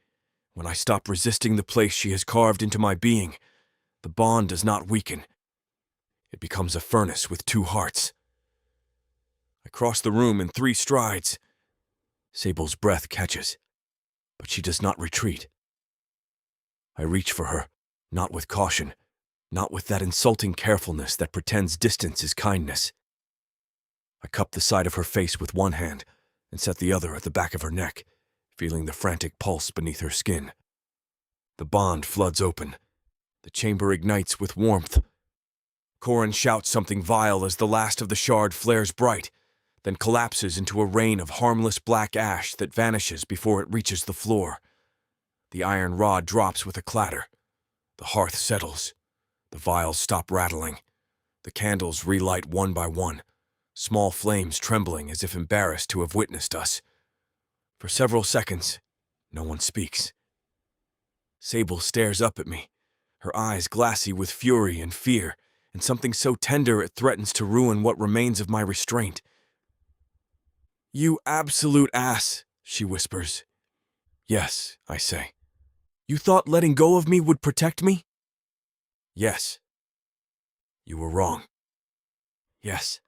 when I stop resisting the place she has carved into my being, the bond does not weaken. It becomes a furnace with two hearts. I cross the room in 3 strides. Sable's breath catches, but she does not retreat. I reach for her, not with caution, not with that insulting carefulness that pretends distance is kindness. I cup the side of her face with one hand and set the other at the back of her neck, feeling the frantic pulse beneath her skin. The bond floods open. The chamber ignites with warmth. Corin shouts something vile as the last of the shard flares bright, then collapses into a rain of harmless black ash that vanishes before it reaches the floor. The iron rod drops with a clatter. The hearth settles. The vials stop rattling. The candles relight one by one, small flames trembling as if embarrassed to have witnessed us. For several seconds, no one speaks. Sable stares up at me, her eyes glassy with fury and fear, and something so tender it threatens to ruin what remains of my restraint. "You absolute ass," she whispers. "Yes," I say. "You thought letting go of me would protect me?" "Yes." "You were wrong." "Yes."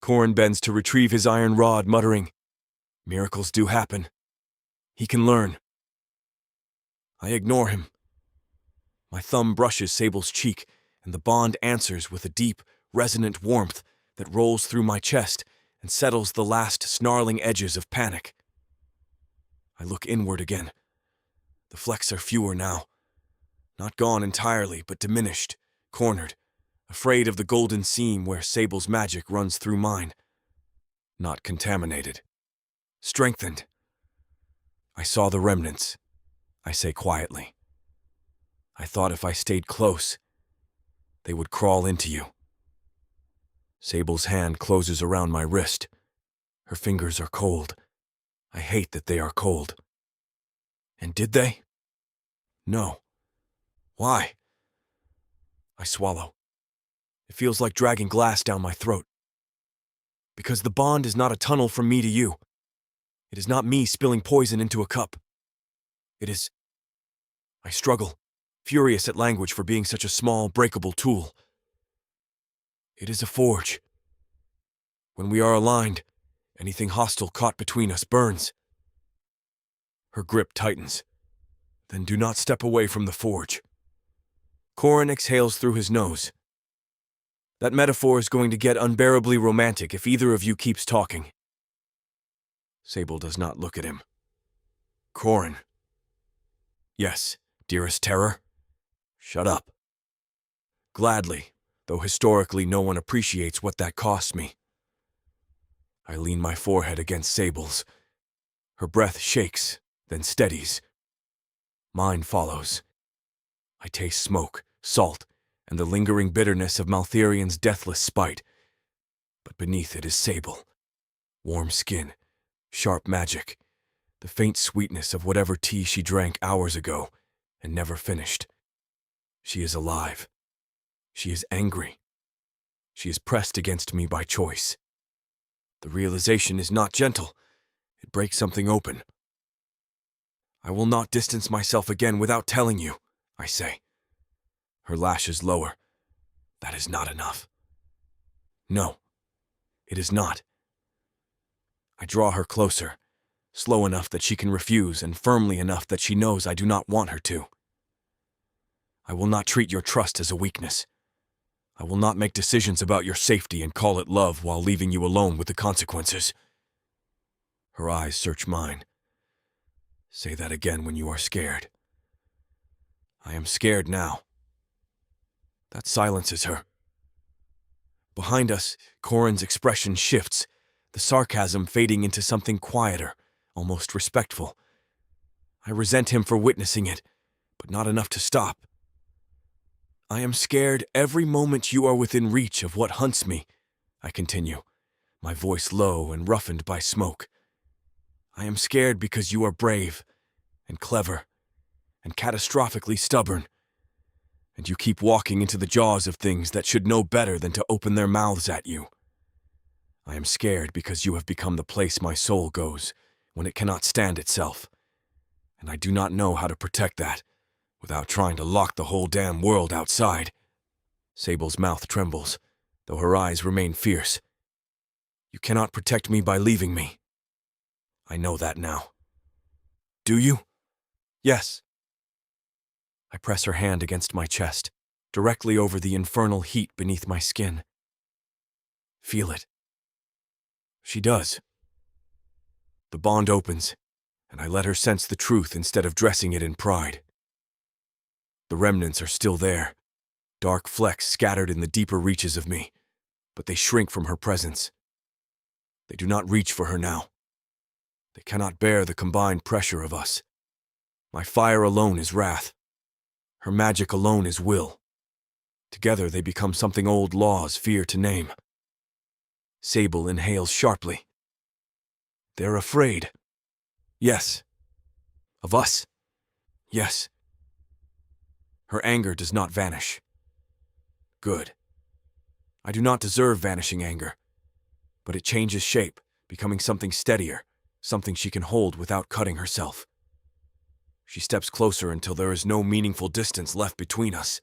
Corin bends to retrieve his iron rod, muttering, "Miracles do happen. He can learn." I ignore him. My thumb brushes Sable's cheek, and the bond answers with a deep, resonant warmth that rolls through my chest and settles the last snarling edges of panic. I look inward again. The flecks are fewer now. Not gone entirely, but diminished, cornered, afraid of the golden seam where Sable's magic runs through mine. Not contaminated. Strengthened. I saw the remnants, I say quietly. I thought if I stayed close, they would crawl into you. Sable's hand closes around my wrist. Her fingers are cold. I hate that they are cold. And did they? No. Why? I swallow. It feels like dragging glass down my throat. Because the bond is not a tunnel from me to you. It is not me spilling poison into a cup. It is... I struggle, furious at language for being such a small, breakable tool. It is a forge. When we are aligned, anything hostile caught between us burns. Her grip tightens. Then do not step away from the forge. Corin exhales through his nose. That metaphor is going to get unbearably romantic if either of you keeps talking. Sable does not look at him. Corin. Yes, dearest terror. Shut up. Gladly, though historically no one appreciates what that cost me. I lean my forehead against Sable's. Her breath shakes, then steadies. Mine follows. I taste smoke, salt, and the lingering bitterness of Maltherian's deathless spite. But beneath it is Sable. Warm skin, sharp magic, the faint sweetness of whatever tea she drank hours ago and never finished. She is alive. She is angry. She is pressed against me by choice. The realization is not gentle. It breaks something open. I will not distance myself again without telling you, I say. Her lashes lower. That is not enough. No, it is not. I draw her closer, slow enough that she can refuse and firmly enough that she knows I do not want her to. I will not treat your trust as a weakness. I will not make decisions about your safety and call it love while leaving you alone with the consequences. Her eyes search mine. Say that again when you are scared. I am scared now. That silences her. Behind us, Corin's expression shifts, the sarcasm fading into something quieter, almost respectful. I resent him for witnessing it, but not enough to stop. I am scared every moment you are within reach of what hunts me, I continue, my voice low and roughened by smoke. I am scared because you are brave and clever and catastrophically stubborn, and you keep walking into the jaws of things that should know better than to open their mouths at you. I am scared because you have become the place my soul goes when it cannot stand itself, and I do not know how to protect that without trying to lock the whole damn world outside. Sable's mouth trembles, though her eyes remain fierce. You cannot protect me by leaving me. I know that now. Do you? Yes. I press her hand against my chest, directly over the infernal heat beneath my skin. Feel it. She does. The bond opens, and I let her sense the truth instead of dressing it in pride. The remnants are still there, dark flecks scattered in the deeper reaches of me, but they shrink from her presence. They do not reach for her now. They cannot bear the combined pressure of us. My fire alone is wrath. Her magic alone is will. Together they become something old laws fear to name. Sable inhales sharply. They're afraid. Yes. Of us. Yes. Her anger does not vanish. Good. I do not deserve vanishing anger, but it changes shape, becoming something steadier, something she can hold without cutting herself. She steps closer until there is no meaningful distance left between us.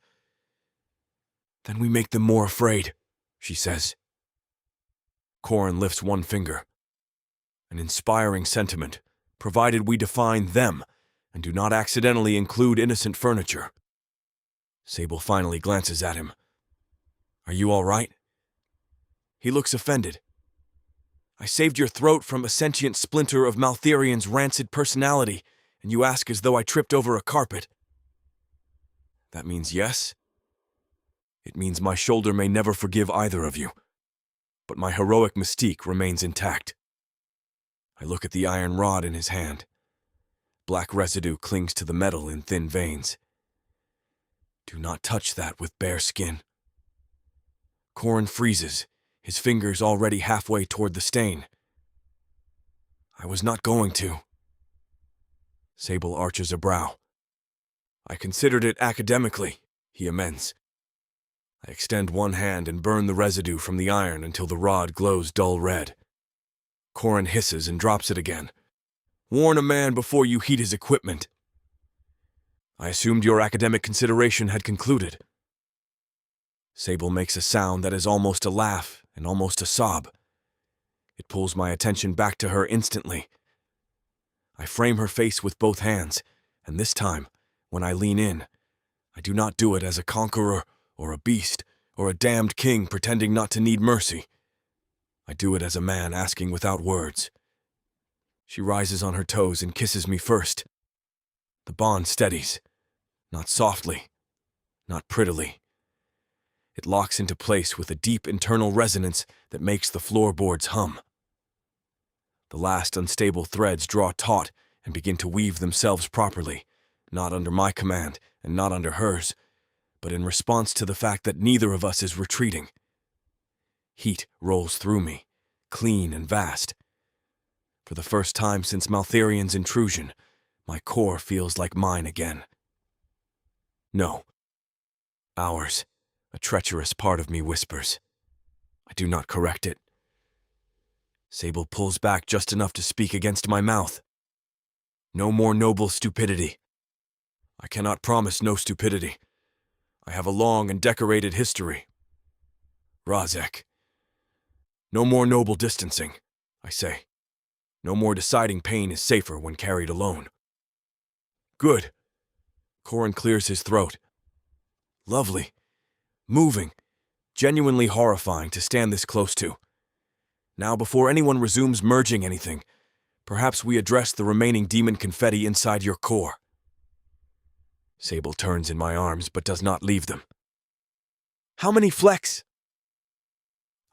Then we make them more afraid, she says. Corin lifts one finger. An inspiring sentiment, provided we define them and do not accidentally include innocent furniture. Sable finally glances at him. Are you all right? He looks offended. I saved your throat from a sentient splinter of Maltherian's rancid personality, and you ask as though I tripped over a carpet. That means yes? It means my shoulder may never forgive either of you, but my heroic mystique remains intact. I look at the iron rod in his hand. Black residue clings to the metal in thin veins. Do not touch that with bare skin. Corin freezes, his fingers already halfway toward the stain. I was not going to. Sable arches a brow. I considered it academically, he amends. I extend one hand and burn the residue from the iron until the rod glows dull red. Corin hisses and drops it again. Warn a man before you heat his equipment. I assumed your academic consideration had concluded. Sable makes a sound that is almost a laugh and almost a sob. It pulls my attention back to her instantly. I frame her face with both hands, and this time, when I lean in, I do not do it as a conqueror or a beast or a damned king pretending not to need mercy. I do it as a man asking without words. She rises on her toes and kisses me first. The bond steadies, not softly, not prettily. It locks into place with a deep internal resonance that makes the floorboards hum. The last unstable threads draw taut and begin to weave themselves properly, not under my command and not under hers, but in response to the fact that neither of us is retreating. Heat rolls through me, clean and vast. For the first time since Maltherian's intrusion, my core feels like mine again. No. Ours, a treacherous part of me whispers. I do not correct it. Sable pulls back just enough to speak against my mouth. No more noble stupidity. I cannot promise no stupidity. I have a long and decorated history. Razek. No more noble distancing, I say. No more deciding pain is safer when carried alone. Good. Corin clears his throat. Lovely. Moving. Genuinely horrifying to stand this close to. Now, before anyone resumes merging anything, perhaps we address the remaining demon confetti inside your core. Sable turns in my arms but does not leave them. How many flecks?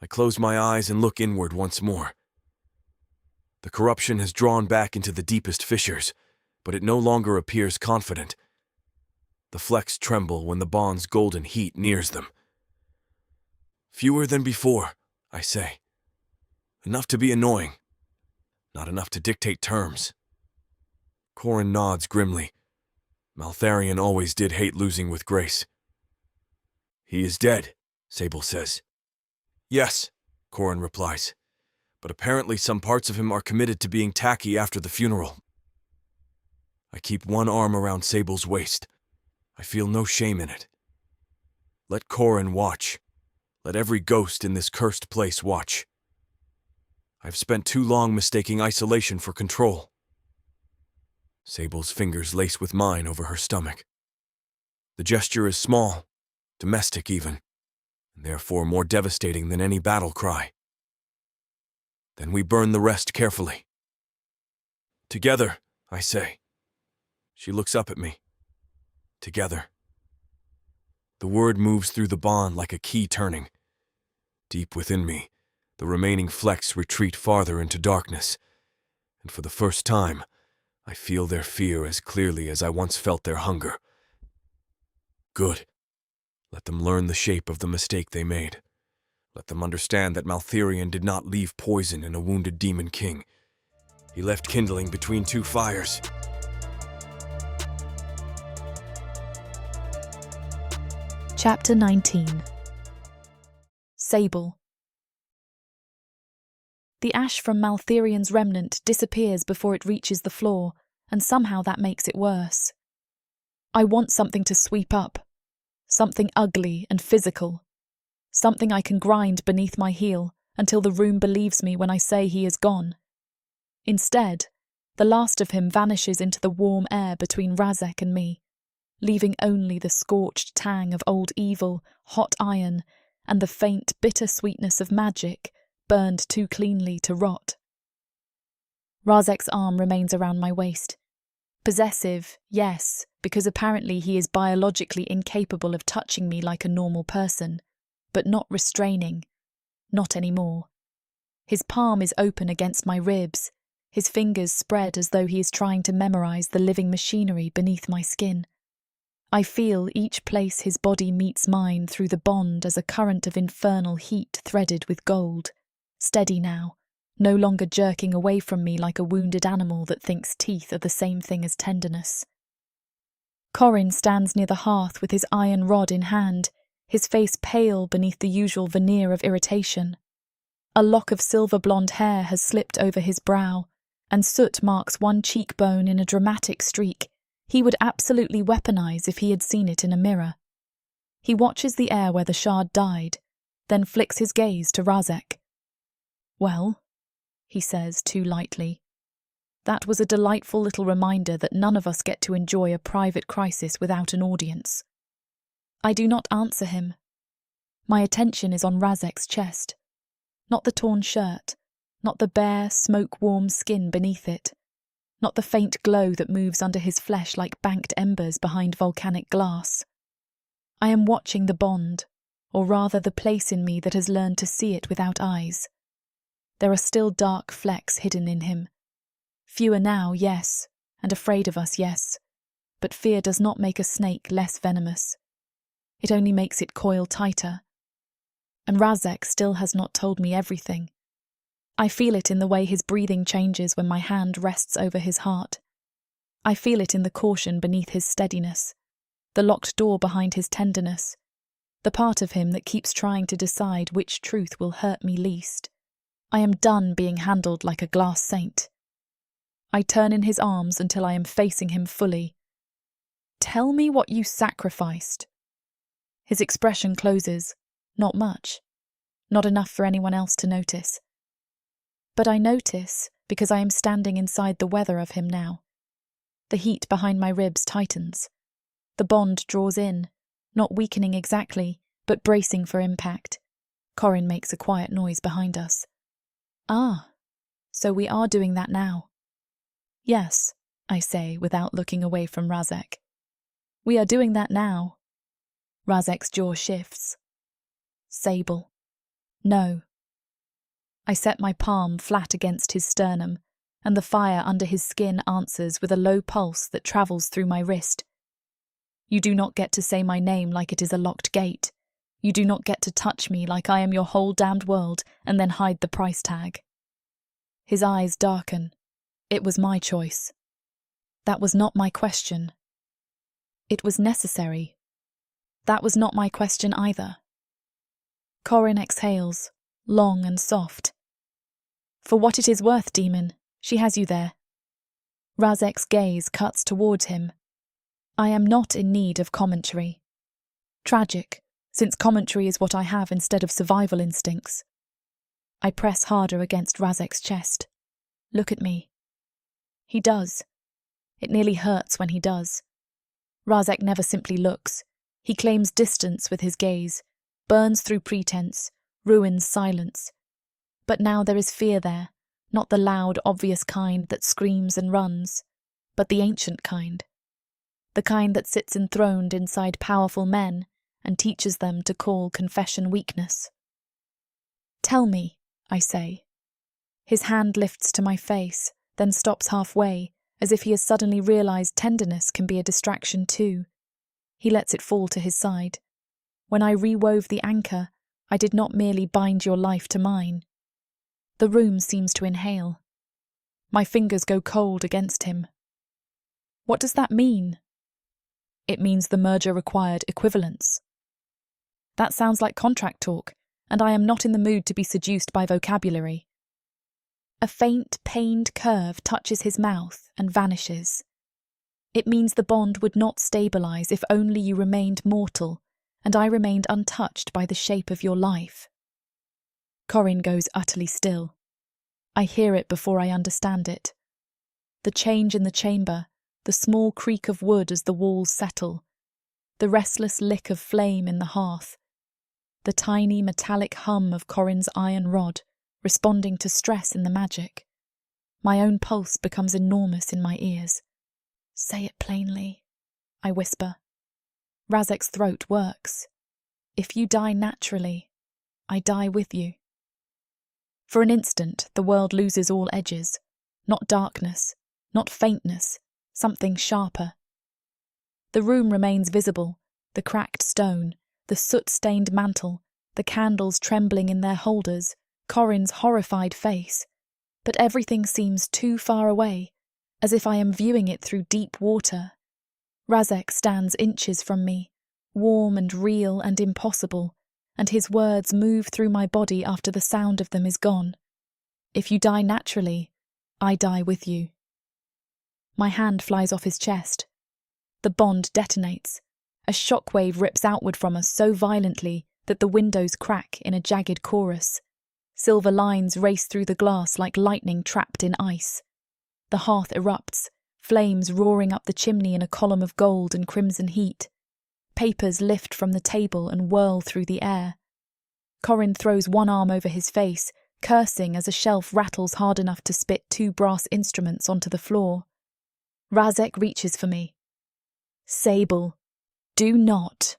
I close my eyes and look inward once more. The corruption has drawn back into the deepest fissures, but it no longer appears confident. The flecks tremble when the bond's golden heat nears them. Fewer than before, I say. Enough to be annoying. Not enough to dictate terms. Corin nods grimly. Maltharion always did hate losing with grace. He is dead, Sable says. Yes, Corin replies. But apparently some parts of him are committed to being tacky after the funeral. I keep one arm around Sable's waist. I feel no shame in it. Let Corin watch. Let every ghost in this cursed place watch. I've spent too long mistaking isolation for control. Sable's fingers lace with mine over her stomach. The gesture is small, domestic even, and therefore more devastating than any battle cry. Then we burn the rest carefully. Together, I say. She looks up at me. Together. The word moves through the bond like a key turning. Deep within me, the remaining flecks retreat farther into darkness, and for the first time, I feel their fear as clearly as I once felt their hunger. Good. Let them learn the shape of the mistake they made. Let them understand that Maltharion did not leave poison in a wounded demon king. He left kindling between two fires. Chapter 19. Sable. The ash from Maltharion's remnant disappears before it reaches the floor, and somehow that makes it worse. I want something to sweep up. Something ugly and physical. Something I can grind beneath my heel until the room believes me when I say he is gone. Instead, the last of him vanishes into the warm air between Razek and me, leaving only the scorched tang of old evil, hot iron, and the faint, bitter sweetness of magic, burned too cleanly to rot. Razek's arm remains around my waist. Possessive, yes, because apparently he is biologically incapable of touching me like a normal person, but not restraining. Not anymore. His palm is open against my ribs, his fingers spread as though he is trying to memorize the living machinery beneath my skin. I feel each place his body meets mine through the bond as a current of infernal heat threaded with gold. Steady now, no longer jerking away from me like a wounded animal that thinks teeth are the same thing as tenderness. Corin stands near the hearth with his iron rod in hand, his face pale beneath the usual veneer of irritation. A lock of silver-blonde hair has slipped over his brow, and soot marks one cheekbone in a dramatic streak he would absolutely weaponize if he had seen it in a mirror. He watches the air where the shard died, then flicks his gaze to Razek. "Well," he says too lightly. That was a delightful little reminder that none of us get to enjoy a private crisis without an audience. I do not answer him. My attention is on Razek's chest. Not the torn shirt, not the bare, smoke-warm skin beneath it, not the faint glow that moves under his flesh like banked embers behind volcanic glass. I am watching the bond, or rather the place in me that has learned to see it without eyes. There are still dark flecks hidden in him. Fewer now, yes, and afraid of us, yes, but fear does not make a snake less venomous. It only makes it coil tighter. And Razek still has not told me everything. I feel it in the way his breathing changes when my hand rests over his heart. I feel it in the caution beneath his steadiness, the locked door behind his tenderness, the part of him that keeps trying to decide which truth will hurt me least. I am done being handled like a glass saint. I turn in his arms until I am facing him fully. "Tell me what you sacrificed." His expression closes. Not much. Not enough for anyone else to notice. But I notice because I am standing inside the weather of him now. The heat behind my ribs tightens. The bond draws in, not weakening exactly, but bracing for impact. Corin makes a quiet noise behind us. "Ah, so we are doing that now." "Yes," I say without looking away from Razek. "We are doing that now." Razek's jaw shifts. Sable. No. I set my palm flat against his sternum, and the fire under his skin answers with a low pulse that travels through my wrist. You do not get to say my name like it is a locked gate. You do not get to touch me like I am your whole damned world and then hide the price tag. His eyes darken. It was my choice. That was not my question. It was necessary. That was not my question either. Corin exhales, long and soft. For what it is worth, demon, she has you there. Razek's gaze cuts towards him. I am not in need of commentary. Tragic, since commentary is what I have instead of survival instincts. I press harder against Razek's chest. Look at me. He does. It nearly hurts when he does. Razek never simply looks. He claims distance with his gaze, burns through pretense, ruins silence. But now there is fear there, not the loud, obvious kind that screams and runs, but the ancient kind. The kind that sits enthroned inside powerful men and teaches them to call confession weakness. Tell me, I say. His hand lifts to my face, then stops halfway, as if he has suddenly realized tenderness can be a distraction too. He lets it fall to his side. When I rewove the anchor, I did not merely bind your life to mine. The room seems to inhale. My fingers go cold against him. What does that mean? It means the merger required equivalence. That sounds like contract talk, and I am not in the mood to be seduced by vocabulary. A faint, pained curve touches his mouth and vanishes. It means the bond would not stabilize if only you remained mortal, and I remained untouched by the shape of your life. Corin goes utterly still. I hear it before I understand it. The change in the chamber, the small creak of wood as the walls settle, the restless lick of flame in the hearth, the tiny metallic hum of Corin's iron rod, responding to stress in the magic. My own pulse becomes enormous in my ears. Say it plainly, I whisper. Razek's throat works. If you die naturally, I die with you. For an instant, the world loses all edges. Not darkness, not faintness, something sharper. The room remains visible, the cracked stone, the soot-stained mantle, the candles trembling in their holders, Corin's horrified face. But everything seems too far away, as if I am viewing it through deep water. Razek stands inches from me, warm and real and impossible, and his words move through my body after the sound of them is gone. If you die naturally, I die with you. My hand flies off his chest. The bond detonates. A shockwave rips outward from us so violently that the windows crack in a jagged chorus. Silver lines race through the glass like lightning trapped in ice. The hearth erupts, flames roaring up the chimney in a column of gold and crimson heat. Papers lift from the table and whirl through the air. Corin throws one arm over his face, cursing as a shelf rattles hard enough to spit 2 brass instruments onto the floor. Razek reaches for me. Sable, do not.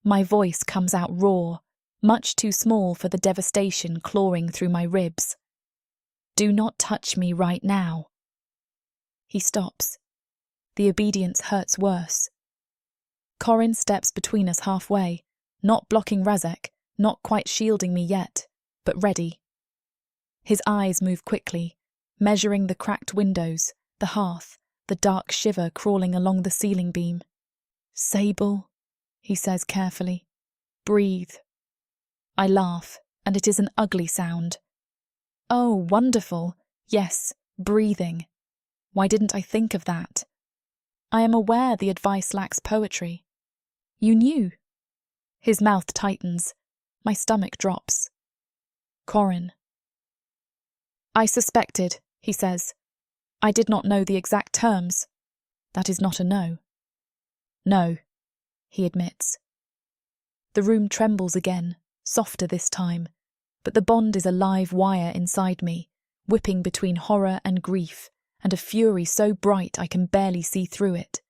My voice comes out raw, much too small for the devastation clawing through my ribs. Do not touch me right now. He stops. The obedience hurts worse. Corin steps between us halfway, not blocking Razek, not quite shielding me yet, but ready. His eyes move quickly, measuring the cracked windows, the hearth, the dark shiver crawling along the ceiling beam. Sable, he says carefully. Breathe. I laugh, and it is an ugly sound. Oh, wonderful. Yes, breathing. Why didn't I think of that? I am aware the advice lacks poetry. You knew. His mouth tightens. My stomach drops. Corin. I suspected, he says. I did not know the exact terms. That is not a no. No, he admits. The room trembles again, softer this time, but the bond is a live wire inside me, whipping between horror and grief, and a fury so bright I can barely see through it.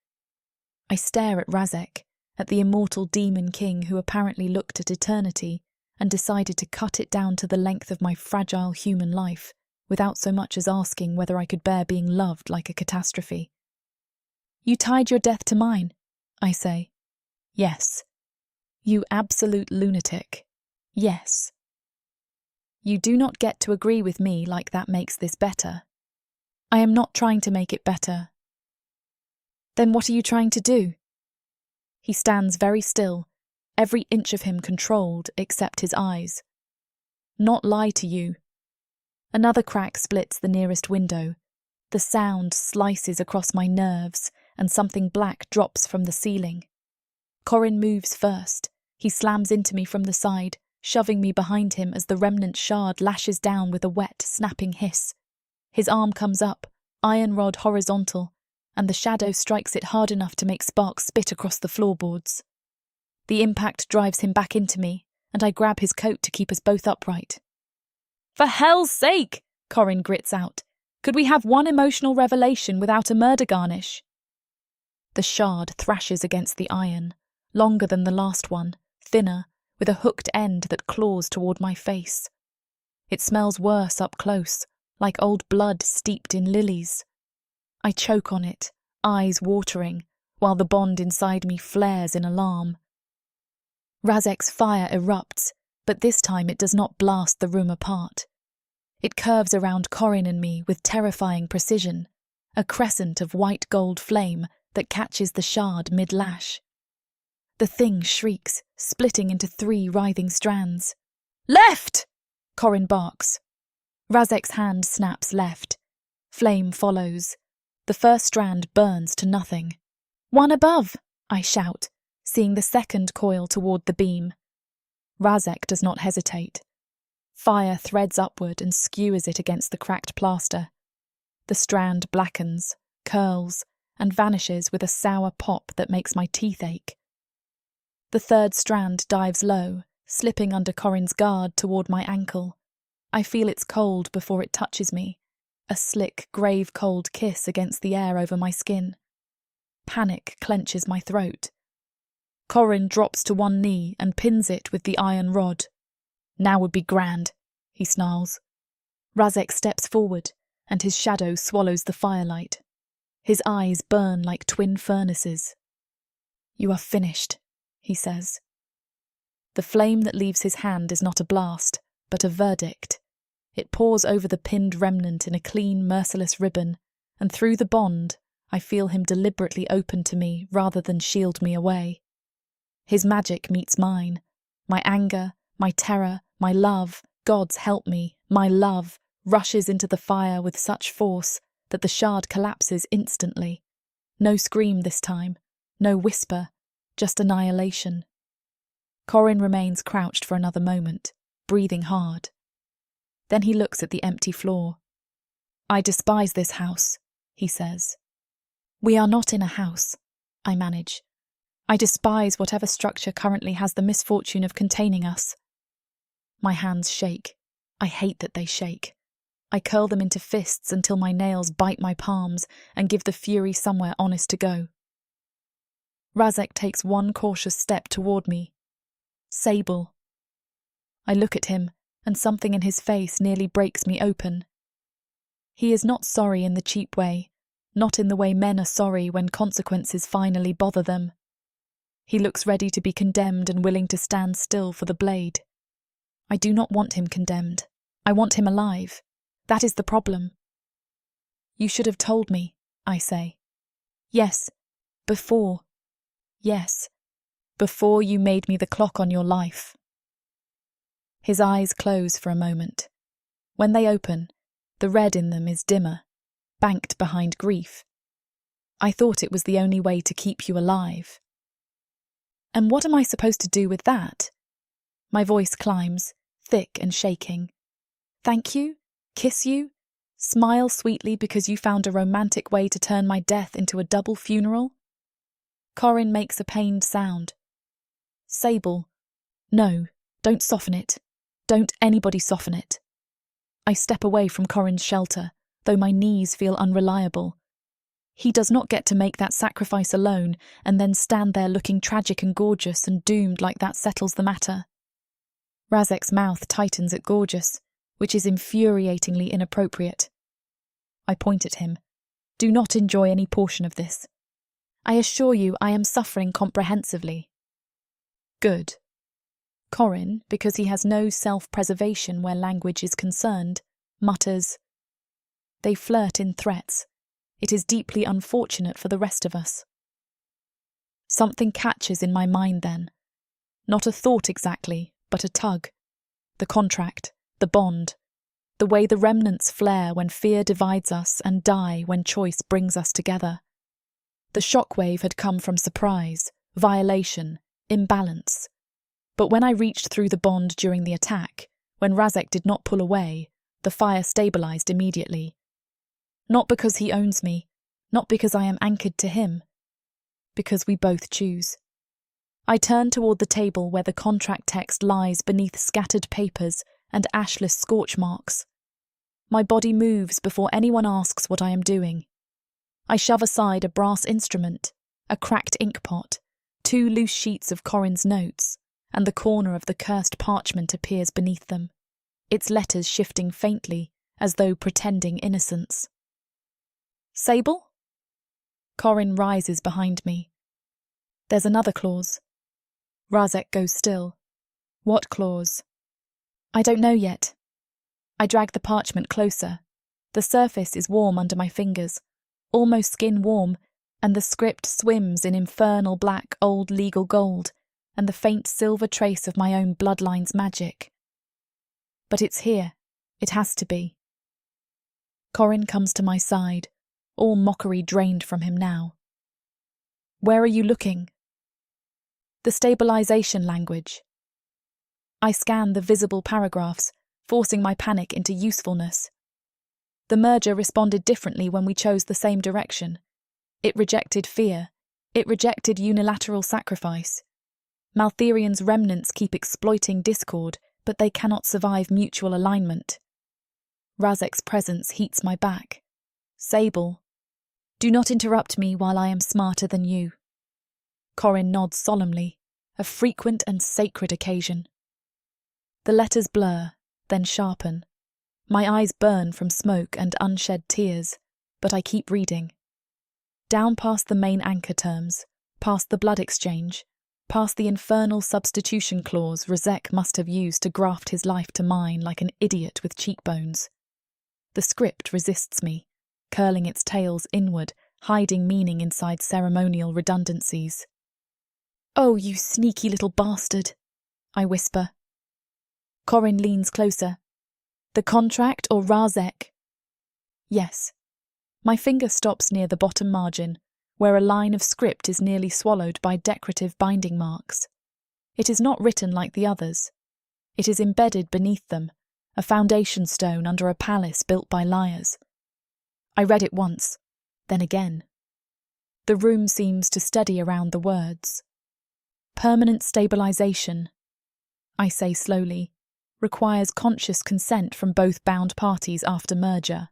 I stare at Razek, at the immortal demon king who apparently looked at eternity and decided to cut it down to the length of my fragile human life, without so much as asking whether I could bear being loved like a catastrophe. You tied your death to mine. I say. Yes. You absolute lunatic. Yes. You do not get to agree with me like that makes this better. I am not trying to make it better. Then what are you trying to do? He stands very still, every inch of him controlled except his eyes. Not lie to you. Another crack splits the nearest window. The sound slices across my nerves and something black drops from the ceiling. Corin moves first. He slams into me from the side, shoving me behind him as the remnant shard lashes down with a wet, snapping hiss. His arm comes up, iron rod horizontal, and the shadow strikes it hard enough to make sparks spit across the floorboards. The impact drives him back into me, and I grab his coat to keep us both upright. For hell's sake, Corin grits out. Could we have one emotional revelation without a murder garnish? The shard thrashes against the iron, longer than the last one, thinner, with a hooked end that claws toward my face. It smells worse up close, like old blood steeped in lilies. I choke on it, eyes watering, while the bond inside me flares in alarm. Razek's fire erupts, but this time it does not blast the room apart. It curves around Corin and me with terrifying precision, a crescent of white gold flame that catches the shard mid-lash. The thing shrieks, splitting into 3 writhing strands. Left! Corin barks. Razek's hand snaps left. Flame follows. The first strand burns to nothing. One above, I shout, seeing the second coil toward the beam. Razek does not hesitate. Fire threads upward and skewers it against the cracked plaster. The strand blackens, curls, and vanishes with a sour pop that makes my teeth ache. The third strand dives low, slipping under Corin's guard toward my ankle. I feel its cold before it touches me, a slick, grave-cold kiss against the air over my skin. Panic clenches my throat. Corin drops to one knee and pins it with the iron rod. Now would be grand, he snarls. Razek steps forward, and his shadow swallows the firelight. His eyes burn like twin furnaces. You are finished, he says. The flame that leaves his hand is not a blast, but a verdict. It pours over the pinned remnant in a clean, merciless ribbon, and through the bond, I feel him deliberately open to me rather than shield me away. His magic meets mine. My anger, my terror, my love, God's help me, my love, rushes into the fire with such force that the shard collapses instantly. No scream this time, no whisper, just annihilation. Corin remains crouched for another moment, breathing hard. Then he looks at the empty floor. I despise this house, he says. We are not in a house, I manage. I despise whatever structure currently has the misfortune of containing us. My hands shake. I hate that they shake. I curl them into fists until my nails bite my palms and give the fury somewhere honest to go. Razek takes one cautious step toward me. Sable. I look at him, and something in his face nearly breaks me open. He is not sorry in the cheap way, not in the way men are sorry when consequences finally bother them. He looks ready to be condemned and willing to stand still for the blade. I do not want him condemned. I want him alive. That is the problem. You should have told me, I say. Yes, before. Yes, before you made me the clock on your life. His eyes close for a moment. When they open, the red in them is dimmer, banked behind grief. I thought it was the only way to keep you alive. And what am I supposed to do with that? My voice climbs, thick and shaking. Thank you? Kiss you? Smile sweetly because you found a romantic way to turn my death into a double funeral? Corin makes a pained sound. Sable. No, don't soften it. Don't anybody soften it. I step away from Corin's shelter, though my knees feel unreliable. He does not get to make that sacrifice alone and then stand there looking tragic and gorgeous and doomed like that settles the matter. Razek's mouth tightens at gorgeous, which is infuriatingly inappropriate. I point at him. Do not enjoy any portion of this. I assure you I am suffering comprehensively. Good. Corin, because he has no self-preservation where language is concerned, mutters, They flirt in threats. It is deeply unfortunate for the rest of us. Something catches in my mind then. Not a thought exactly, but a tug. The contract, the bond, the way the remnants flare when fear divides us and die when choice brings us together. The shockwave had come from surprise, violation, imbalance. But when I reached through the bond during the attack, when Razek did not pull away, the fire stabilized immediately. Not because he owns me, not because I am anchored to him, because we both choose. I turn toward the table where the contract text lies beneath scattered papers and ashless scorch marks. My body moves before anyone asks what I am doing. I shove aside a brass instrument, a cracked ink pot, 2 loose sheets of Corin's notes, and the corner of the cursed parchment appears beneath them, its letters shifting faintly as though pretending innocence. Sable? Corin rises behind me. There's another clause. Razek goes still. What clause? I don't know yet. I drag the parchment closer. The surface is warm under my fingers, almost skin warm, and the script swims in infernal black old legal gold and the faint silver trace of my own bloodline's magic. But it's here. It has to be. Corin comes to my side, all mockery drained from him now. Where are you looking? The stabilization language. I scan the visible paragraphs, forcing my panic into usefulness. The merger responded differently when we chose the same direction. It rejected fear. It rejected unilateral sacrifice. Maltherian's remnants keep exploiting discord, but they cannot survive mutual alignment. Razek's presence heats my back. Sable, do not interrupt me while I am smarter than you. Corin nods solemnly, a frequent and sacred occasion. The letters blur, then sharpen. My eyes burn from smoke and unshed tears, but I keep reading. Down past the main anchor terms, past the blood exchange, past the infernal substitution clause Razek must have used to graft his life to mine like an idiot with cheekbones. The script resists me, curling its tails inward, hiding meaning inside ceremonial redundancies. Oh, you sneaky little bastard, I whisper. Corin leans closer. The contract or Razek? Yes. My finger stops near the bottom margin, where a line of script is nearly swallowed by decorative binding marks. It is not written like the others. It is embedded beneath them, a foundation stone under a palace built by liars. I read it once, then again. The room seems to steady around the words. Permanent stabilization, I say slowly, requires conscious consent from both bound parties after merger.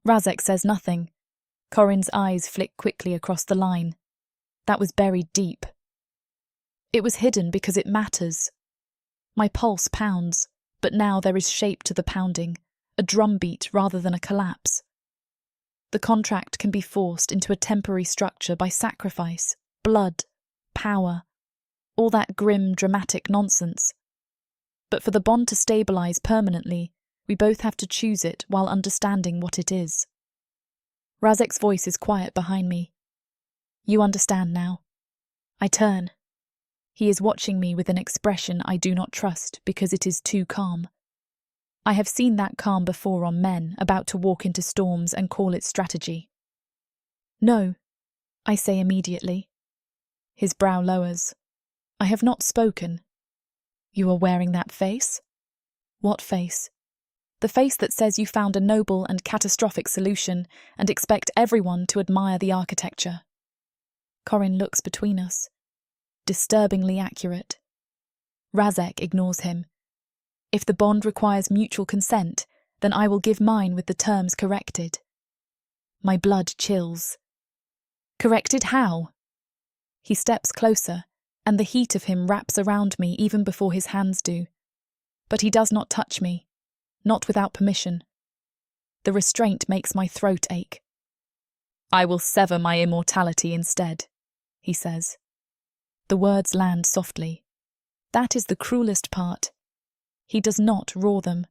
Razek says nothing. Corin's eyes flick quickly across the line. That was buried deep. It was hidden because it matters. My pulse pounds, but now there is shape to the pounding, a drumbeat rather than a collapse. The contract can be forced into a temporary structure by sacrifice, blood, power, all that grim, dramatic nonsense. But for the bond to stabilize permanently, we both have to choose it while understanding what it is. Razek's voice is quiet behind me. You understand now. I turn. He is watching me with an expression I do not trust because it is too calm. I have seen that calm before on men about to walk into storms and call it strategy. No, I say immediately. His brow lowers. I have not spoken. You are wearing that face? What face? The face that says you found a noble and catastrophic solution and expect everyone to admire the architecture. Corin looks between us. Disturbingly accurate. Razek ignores him. If the bond requires mutual consent, then I will give mine with the terms corrected. My blood chills. Corrected how? He steps closer, and the heat of him wraps around me even before his hands do. But he does not touch me, not without permission. The restraint makes my throat ache. I will sever my immortality instead, he says. The words land softly. That is the cruelest part. He does not roar them.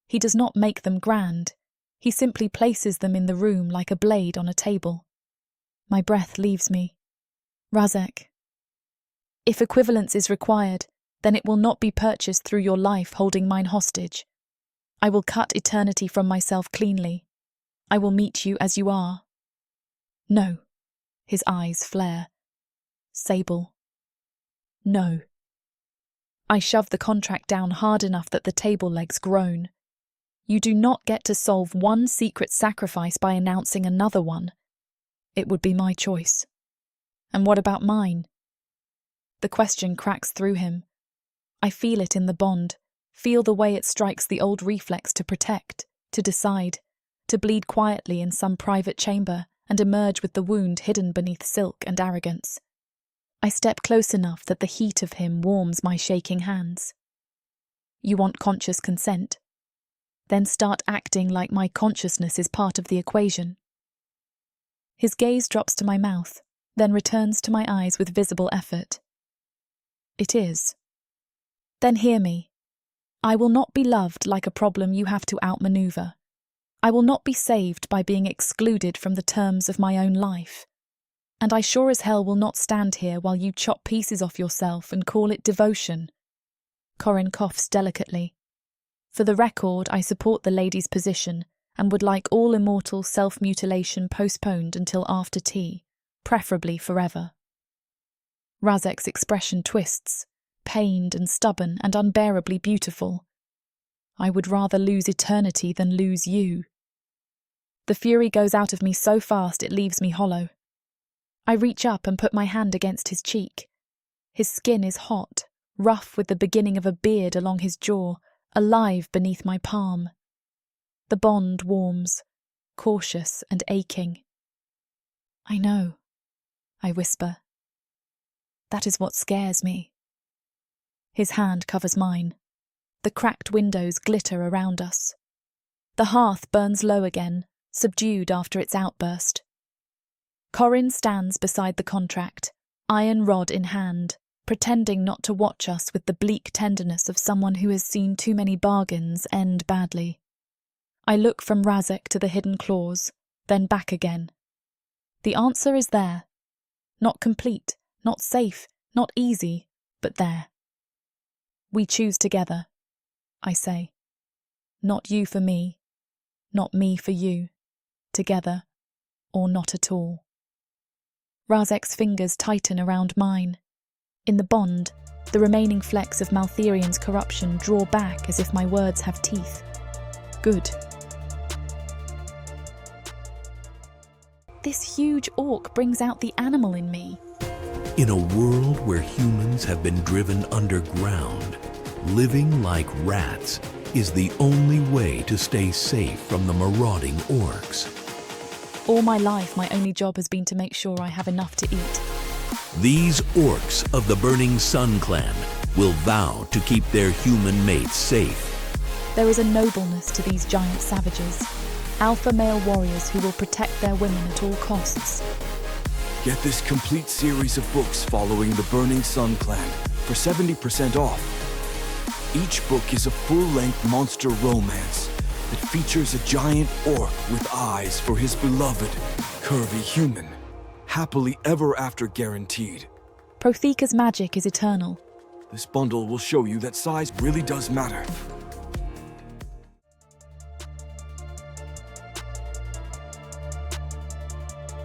He does not make them grand. He simply places them in the room like a blade on a table. My breath leaves me. Razek. If equivalence is required, then it will not be purchased through your life holding mine hostage. I will cut eternity from myself cleanly. I will meet you as you are. No. His eyes flare. Sable. No. I shove the contract down hard enough that the table legs groan. You do not get to solve one secret sacrifice by announcing another one. It would be my choice. And what about mine? The question cracks through him. I feel it in the bond, feel the way it strikes the old reflex to protect, to decide, to bleed quietly in some private chamber and emerge with the wound hidden beneath silk and arrogance. I step close enough that the heat of him warms my shaking hands. You want conscious consent? Then start acting like my consciousness is part of the equation. His gaze drops to my mouth, then returns to my eyes with visible effort. It is. Then hear me. I will not be loved like a problem you have to outmaneuver. I will not be saved by being excluded from the terms of my own life. And I sure as hell will not stand here while you chop pieces off yourself and call it devotion. Corin coughs delicately. For the record, I support the lady's position and would like all immortal self-mutilation postponed until after tea, preferably forever. Razek's expression twists, pained and stubborn and unbearably beautiful. I would rather lose eternity than lose you. The fury goes out of me so fast it leaves me hollow. I reach up and put my hand against his cheek. His skin is hot, rough with the beginning of a beard along his jaw, alive beneath my palm. The bond warms, cautious and aching. I know, I whisper. That is what scares me. His hand covers mine. The cracked windows glitter around us. The hearth burns low again, subdued after its outburst. Corin stands beside the contract, iron rod in hand, pretending not to watch us with the bleak tenderness of someone who has seen too many bargains end badly. I look from Razek to the hidden clause, then back again. The answer is there. Not complete, not safe, not easy, but there. We choose together, I say. Not you for me, not me for you, together, or not at all. Razek's fingers tighten around mine. In the bond, the remaining flecks of Maltherian's corruption draw back as if my words have teeth. Good. This huge orc brings out the animal in me. In a world where humans have been driven underground, living like rats is the only way to stay safe from the marauding orcs. All my life, my only job has been to make sure I have enough to eat. These orcs of the Burning Sun clan will vow to keep their human mates safe. There is a nobleness to these giant savages, alpha male warriors who will protect their women at all costs. Get this complete series of books following the Burning Sun clan for 70% off. Each book is a full-length monster romance that features a giant orc with eyes for his beloved, curvy human. Happily ever after guaranteed. Protheka's magic is eternal. This bundle will show you that size really does matter.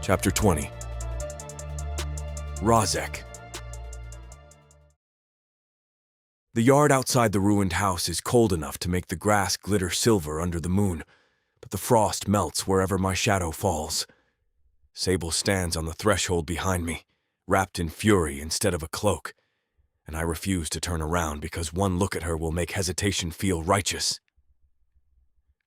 Chapter 20. Razek. The yard outside the ruined house is cold enough to make the grass glitter silver under the moon, but the frost melts wherever my shadow falls. Sable stands on the threshold behind me, wrapped in fury instead of a cloak, and I refuse to turn around because one look at her will make hesitation feel righteous.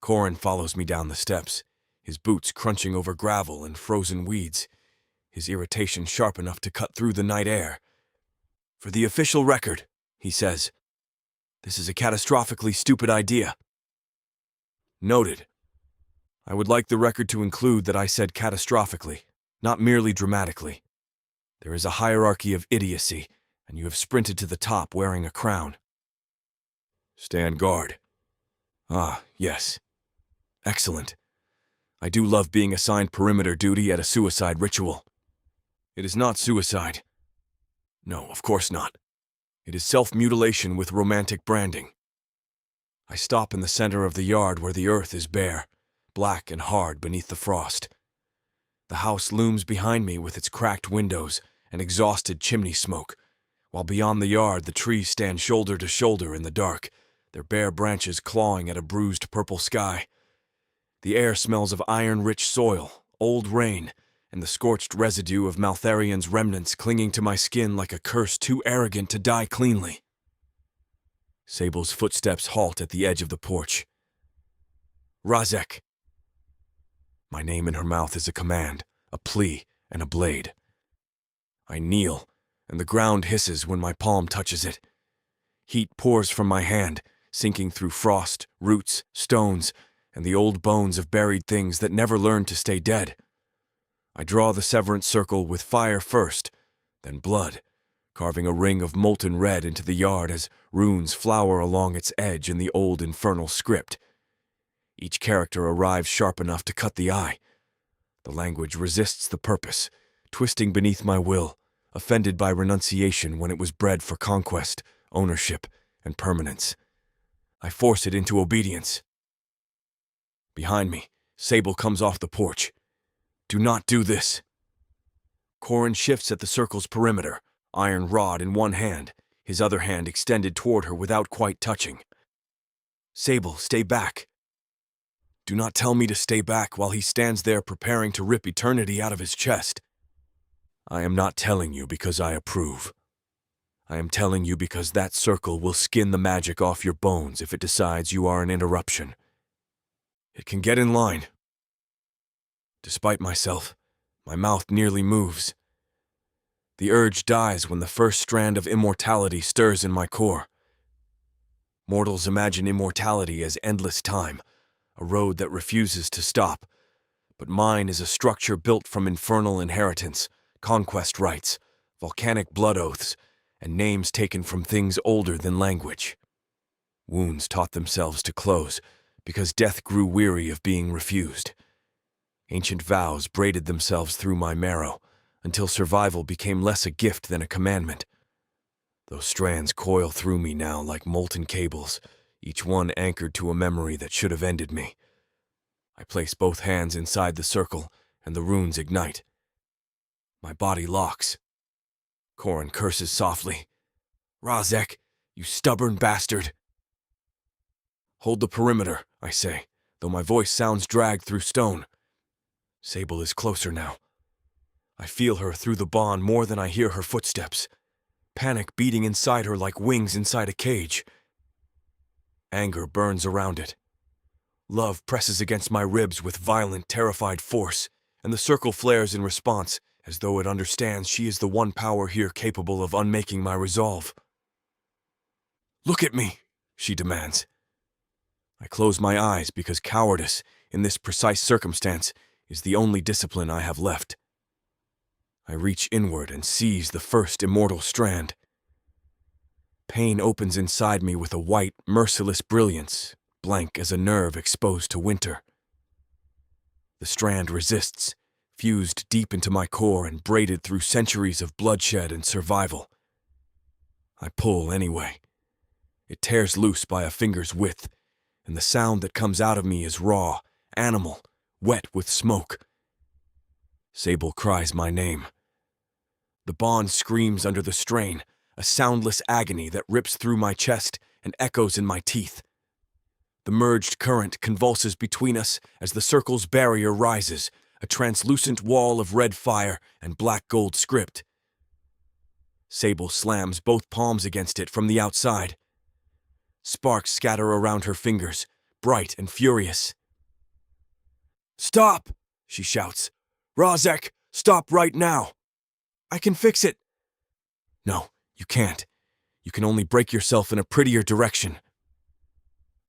Corin follows me down the steps, his boots crunching over gravel and frozen weeds, his irritation sharp enough to cut through the night air. For the official record, he says, this is a catastrophically stupid idea. Noted. I would like the record to include that I said catastrophically. Not merely dramatically. There is a hierarchy of idiocy, and you have sprinted to the top wearing a crown. Stand guard. Ah, yes. Excellent. I do love being assigned perimeter duty at a suicide ritual. It is not suicide. No, of course not. It is self-mutilation with romantic branding. I stop in the center of the yard where the earth is bare, black and hard beneath the frost. The house looms behind me with its cracked windows and exhausted chimney smoke, while beyond the yard the trees stand shoulder to shoulder in the dark, their bare branches clawing at a bruised purple sky. The air smells of iron-rich soil, old rain, and the scorched residue of Maltharion's remnants clinging to my skin like a curse too arrogant to die cleanly. Sable's footsteps halt at the edge of the porch. Razek. My name in her mouth is a command, a plea, and a blade. I kneel, and the ground hisses when my palm touches it. Heat pours from my hand, sinking through frost, roots, stones, and the old bones of buried things that never learned to stay dead. I draw the severance circle with fire first, then blood, carving a ring of molten red into the yard as runes flower along its edge in the old infernal script. Each character arrives sharp enough to cut the eye. The language resists the purpose, twisting beneath my will, offended by renunciation when it was bred for conquest, ownership, and permanence. I force it into obedience. Behind me, Sable comes off the porch. Do not do this. Corin shifts at the circle's perimeter, iron rod in one hand, his other hand extended toward her without quite touching. Sable, stay back. Do not tell me to stay back while he stands there preparing to rip eternity out of his chest. I am not telling you because I approve. I am telling you because that circle will skin the magic off your bones if it decides you are an interruption. It can get in line. Despite myself, my mouth nearly moves. The urge dies when the first strand of immortality stirs in my core. Mortals imagine immortality as endless time, a road that refuses to stop. But mine is a structure built from infernal inheritance, conquest rites, volcanic blood oaths, and names taken from things older than language. Wounds taught themselves to close because death grew weary of being refused. Ancient vows braided themselves through my marrow until survival became less a gift than a commandment. Those strands coil through me now like molten cables, each one anchored to a memory that should have ended me. I place both hands inside the circle, and the runes ignite. My body locks. Corin curses softly. Razek, you stubborn bastard. Hold the perimeter, I say, though my voice sounds dragged through stone. Sable is closer now. I feel her through the bond more than I hear her footsteps. Panic beating inside her like wings inside a cage. Anger burns around it. Love presses against my ribs with violent, terrified force, and the circle flares in response, as though it understands she is the one power here capable of unmaking my resolve. Look at me, she demands. I close my eyes because cowardice, in this precise circumstance, is the only discipline I have left. I reach inward and seize the first immortal strand. Pain opens inside me with a white, merciless brilliance, blank as a nerve exposed to winter. The strand resists, fused deep into my core and braided through centuries of bloodshed and survival. I pull anyway. It tears loose by a finger's width, and the sound that comes out of me is raw, animal, wet with smoke. Sable cries my name. The bond screams under the strain, a soundless agony that rips through my chest and echoes in my teeth. The merged current convulses between us as the circle's barrier rises, a translucent wall of red fire and black gold script. Sable slams both palms against it from the outside. Sparks scatter around her fingers, bright and furious. Stop, she shouts. Razek, stop right now. I can fix it. No, you can't. You can only break yourself in a prettier direction.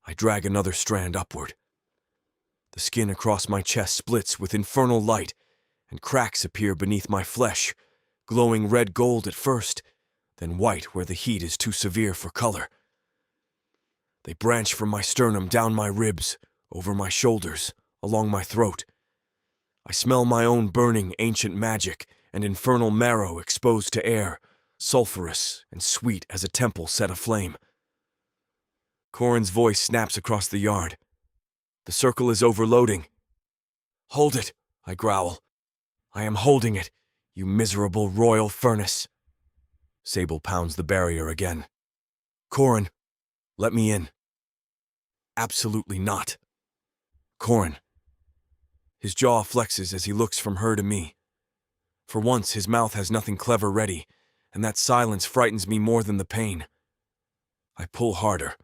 I drag another strand upward. The skin across my chest splits with infernal light, and cracks appear beneath my flesh, glowing red gold at first, then white where the heat is too severe for color. They branch from my sternum down my ribs, over my shoulders, along my throat. I smell my own burning ancient magic and infernal marrow exposed to air, sulphurous and sweet as a temple set aflame. Corin's voice snaps across the yard. The circle is overloading. "Hold it," I growl. "I am holding it, you miserable royal furnace." Sable pounds the barrier again. "Corin, let me in." "Absolutely not." "Corin." His jaw flexes as he looks from her to me. For once, his mouth has nothing clever ready, and that silence frightens me more than the pain. I pull harder.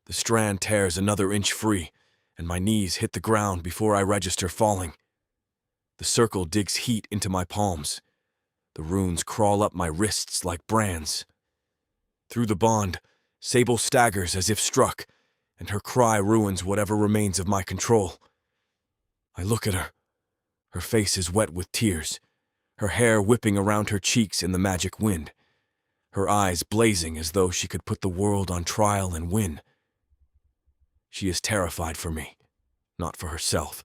The strand tears another inch free, and my knees hit the ground before I register falling. The circle digs heat into my palms. The runes crawl up my wrists like brands. Through the bond, Sable staggers as if struck, and her cry ruins whatever remains of my control. I look at her. Her face is wet with tears, her hair whipping around her cheeks in the magic wind, her eyes blazing as though she could put the world on trial and win. She is terrified for me, not for herself,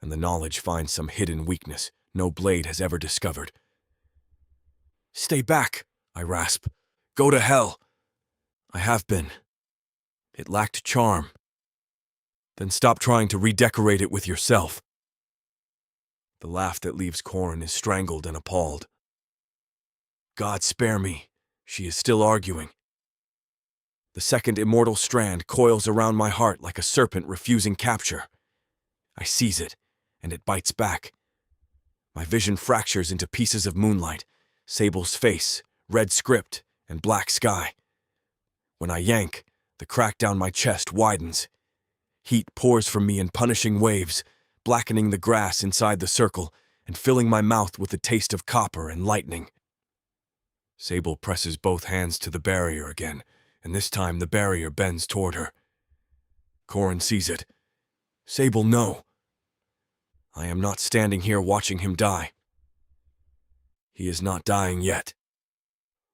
and the knowledge finds some hidden weakness no blade has ever discovered. "Stay back," I rasp. "Go to hell." "I have been. It lacked charm." "Then stop trying to redecorate it with yourself." The laugh that leaves Corin is strangled and appalled. "God spare me," she is still arguing. The second immortal strand coils around my heart like a serpent refusing capture. I seize it, and it bites back. My vision fractures into pieces of moonlight, Sable's face, red script, and black sky. When I yank, the crack down my chest widens. Heat pours from me in punishing waves, blackening the grass inside the circle and filling my mouth with the taste of copper and lightning. Sable presses both hands to the barrier again, and this time the barrier bends toward her. Corin sees it. "Sable, no. I am not standing here watching him die. He is not dying yet.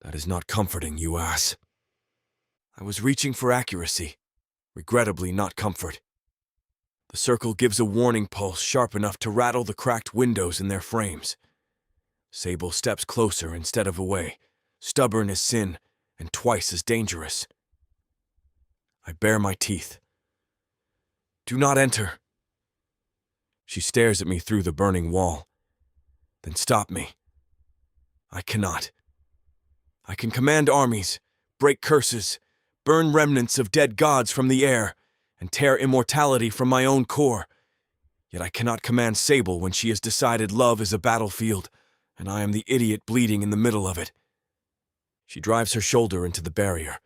That is not comforting, you ass." I was reaching for accuracy, regrettably not comfort. The circle gives a warning pulse sharp enough to rattle the cracked windows in their frames. Sable steps closer instead of away, stubborn as sin and twice as dangerous. I bare my teeth. "Do not enter." She stares at me through the burning wall. "Then stop me." I cannot. I can command armies, break curses, burn remnants of dead gods from the air, and tear immortality from my own core. Yet I cannot command Sable when she has decided love is a battlefield, and I am the idiot bleeding in the middle of it. She drives her shoulder into the barrier.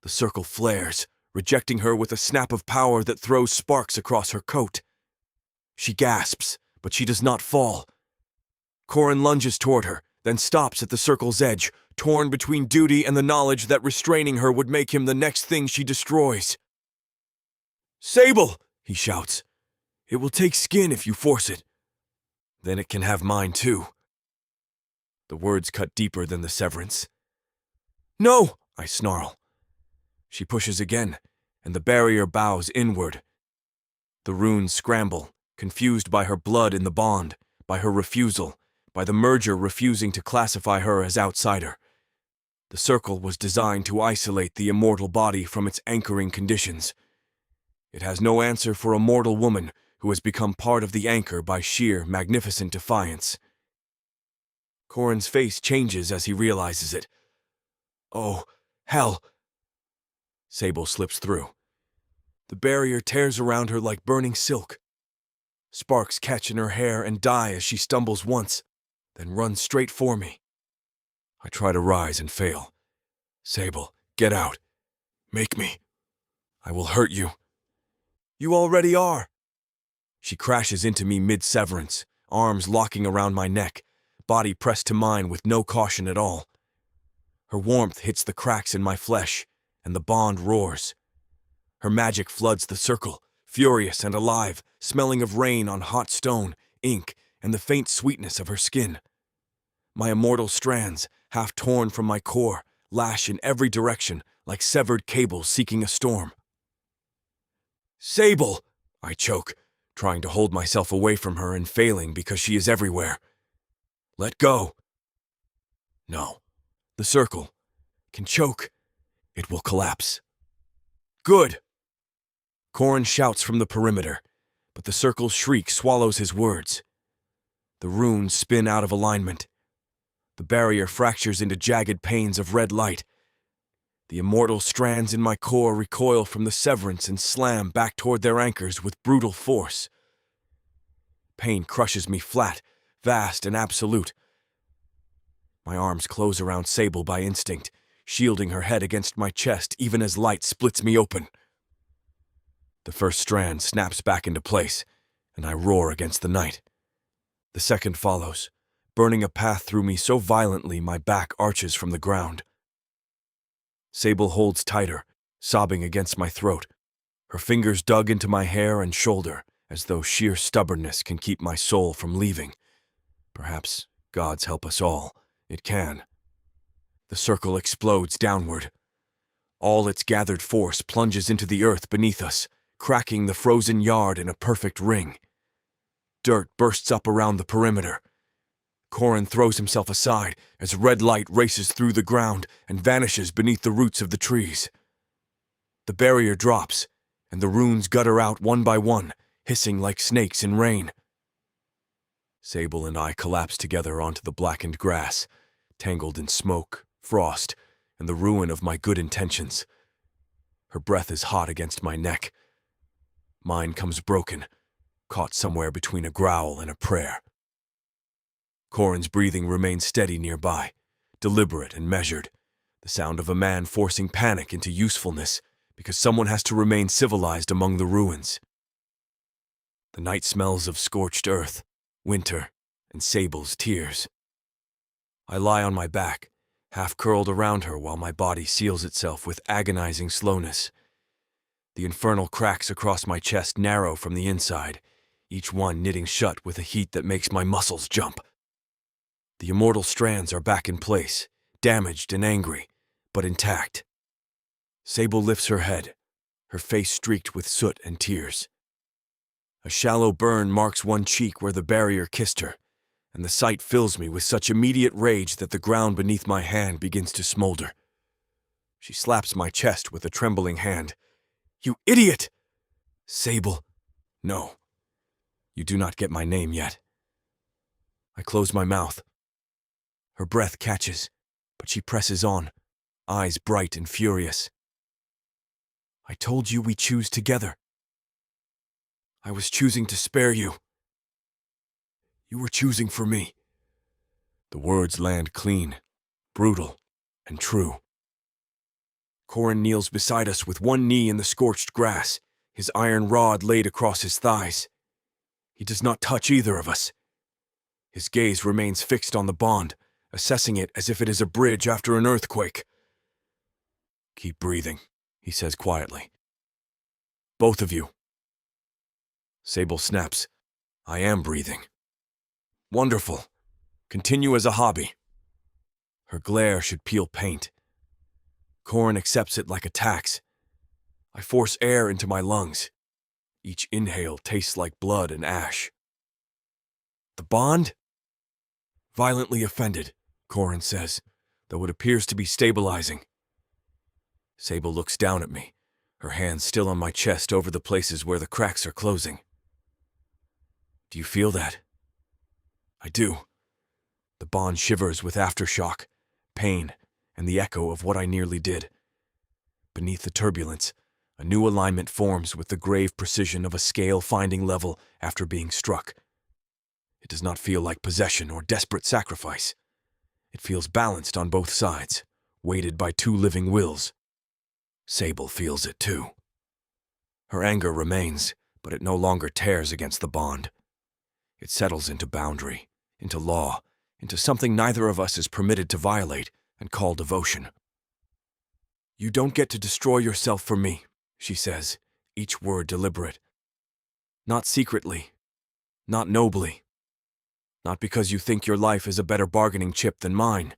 The circle flares, rejecting her with a snap of power that throws sparks across her coat. She gasps, but she does not fall. Corin lunges toward her, then stops at the circle's edge, torn between duty and the knowledge that restraining her would make him the next thing she destroys. "Sable!" he shouts. "It will take skin if you force it. Then it can have mine too." The words cut deeper than the severance. "No!" I snarl. She pushes again, and the barrier bows inward. The runes scramble, confused by her blood in the bond, by her refusal, by the merger refusing to classify her as outsider. The circle was designed to isolate the immortal body from its anchoring conditions. It has no answer for a mortal woman who has become part of the anchor by sheer, magnificent defiance. Corin's face changes as he realizes it. "Oh, hell!" Sable slips through. The barrier tears around her like burning silk. Sparks catch in her hair and die as she stumbles once, then runs straight for me. I try to rise and fail. "Sable, get out. Make me. I will hurt you." "You already are." She crashes into me mid-severance, arms locking around my neck, body pressed to mine with no caution at all. Her warmth hits the cracks in my flesh, and the bond roars. Her magic floods the circle, furious and alive, smelling of rain on hot stone, ink, and the faint sweetness of her skin. My immortal strands, half torn from my core, lash in every direction like severed cables seeking a storm. "Sable!" I choke, trying to hold myself away from her and failing because she is everywhere. "Let go." No. The circle can choke. It will collapse. "Good!" Corin shouts from the perimeter, but the circle's shriek swallows his words. The runes spin out of alignment. The barrier fractures into jagged panes of red light. The immortal strands in my core recoil from the severance and slam back toward their anchors with brutal force. Pain crushes me flat, vast and absolute. My arms close around Sable by instinct, shielding her head against my chest even as light splits me open. The first strand snaps back into place, and I roar against the night. The second follows, burning a path through me so violently my back arches from the ground. Sable holds tighter, sobbing against my throat, her fingers dug into my hair and shoulder, as though sheer stubbornness can keep my soul from leaving. Perhaps, gods help us all, it can. The circle explodes downward. All its gathered force plunges into the earth beneath us, cracking the frozen yard in a perfect ring. Dirt bursts up around the perimeter. Corin throws himself aside as red light races through the ground and vanishes beneath the roots of the trees. The barrier drops, and the runes gutter out one by one, hissing like snakes in rain. Sable and I collapse together onto the blackened grass, tangled in smoke, frost, and the ruin of my good intentions. Her breath is hot against my neck. Mine comes broken, caught somewhere between a growl and a prayer. Corin's breathing remains steady nearby, deliberate and measured, the sound of a man forcing panic into usefulness because someone has to remain civilized among the ruins. The night smells of scorched earth, winter, and Sable's tears. I lie on my back, half curled around her while my body seals itself with agonizing slowness. The infernal cracks across my chest narrow from the inside, each one knitting shut with a heat that makes my muscles jump. The immortal strands are back in place, damaged and angry, but intact. Sable lifts her head, her face streaked with soot and tears. A shallow burn marks one cheek where the barrier kissed her, and the sight fills me with such immediate rage that the ground beneath my hand begins to smolder. She slaps my chest with a trembling hand. "You idiot!" "Sable." "No. You do not get my name yet." I close my mouth. Her breath catches, but she presses on, eyes bright and furious. "I told you we choose together. I was choosing to spare you. You were choosing for me." The words land clean, brutal, and true. Corin kneels beside us with one knee in the scorched grass, his iron rod laid across his thighs. He does not touch either of us. His gaze remains fixed on the bond, assessing it as if it is a bridge after an earthquake. "Keep breathing," he says quietly. "Both of you." Sable snaps. "I am breathing." "Wonderful. Continue as a hobby." Her glare should peel paint. Corin accepts it like a tax. I force air into my lungs. Each inhale tastes like blood and ash. "The bond?" "Violently offended," Corin says, though it appears to be stabilizing. Sable looks down at me, her hands still on my chest over the places where the cracks are closing. "Do you feel that?" I do. The bond shivers with aftershock, pain, and the echo of what I nearly did. Beneath the turbulence, a new alignment forms with the grave precision of a scale finding level after being struck. It does not feel like possession or desperate sacrifice. It feels balanced on both sides, weighted by two living wills. Sable feels it too. Her anger remains, but it no longer tears against the bond. It settles into boundary, into law, into something neither of us is permitted to violate and call devotion. "You don't get to destroy yourself for me," she says, each word deliberate. "Not secretly, not nobly. Not because you think your life is a better bargaining chip than mine.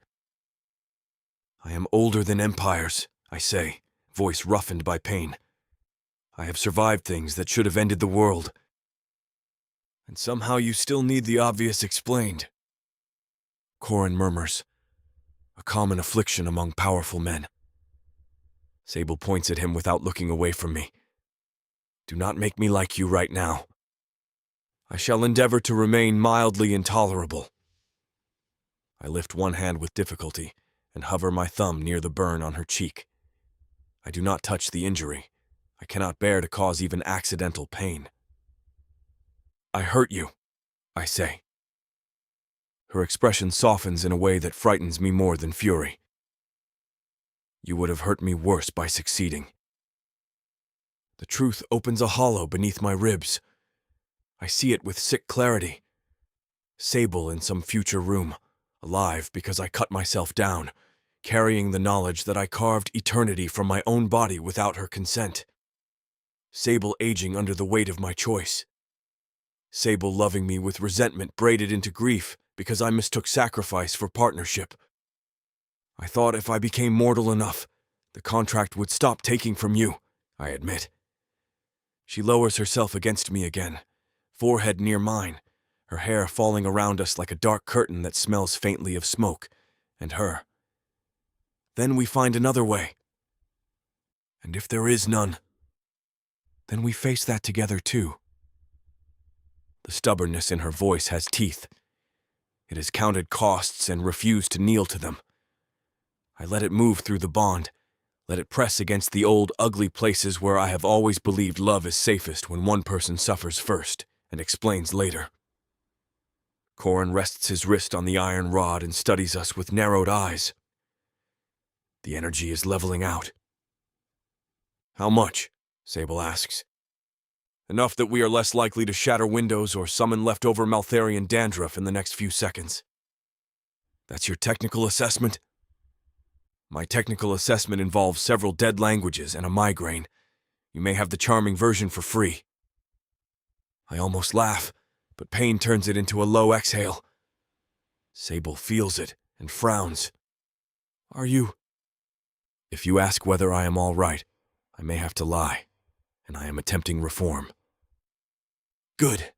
I am older than empires, I say, voice roughened by pain. I have survived things that should have ended the world. And somehow you still need the obvious explained. Corin murmurs, a common affliction among powerful men. Sable points at him without looking away from me. Do not make me like you right now. I shall endeavor to remain mildly intolerable. I lift one hand with difficulty and hover my thumb near the burn on her cheek. I do not touch the injury. I cannot bear to cause even accidental pain. I hurt you, I say. Her expression softens in a way that frightens me more than fury. You would have hurt me worse by succeeding. The truth opens a hollow beneath my ribs. I see it with sick clarity. Sable in some future room, alive because I cut myself down, carrying the knowledge that I carved eternity from my own body without her consent. Sable aging under the weight of my choice. Sable loving me with resentment braided into grief because I mistook sacrifice for partnership. I thought if I became mortal enough, the contract would stop taking from you, I admit. She lowers herself against me again, forehead near mine, her hair falling around us like a dark curtain that smells faintly of smoke, and her. Then we find another way. And if there is none, then we face that together too. The stubbornness in her voice has teeth. It has counted costs and refused to kneel to them. I let it move through the bond, let it press against the old, ugly places where I have always believed love is safest when one person suffers first and explains later. Corin rests his wrist on the iron rod and studies us with narrowed eyes. The energy is leveling out. How much? Sable asks. Enough that we are less likely to shatter windows or summon leftover Maltharian dandruff in the next few seconds. That's your technical assessment? My technical assessment involves several dead languages and a migraine. You may have the charming version for free. I almost laugh, but pain turns it into a low exhale. Sable feels it and frowns. Are you? If you ask whether I am all right, I may have to lie, and I am attempting reform. Good.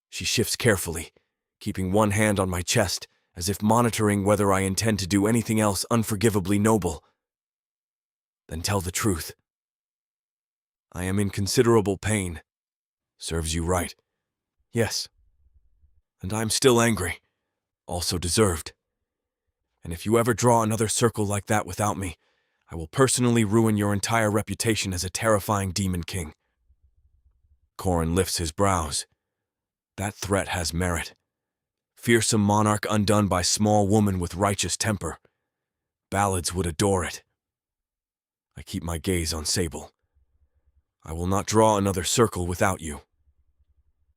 She shifts carefully, keeping one hand on my chest, as if monitoring whether I intend to do anything else unforgivably noble. Then tell the truth. I am in considerable pain. Serves you right. Yes. And I'm still angry. Also deserved. And if you ever draw another circle like that without me, I will personally ruin your entire reputation as a terrifying demon king. Corin lifts his brows. That threat has merit. Fearsome monarch undone by small woman with righteous temper. Ballads would adore it. I keep my gaze on Sable. I will not draw another circle without you.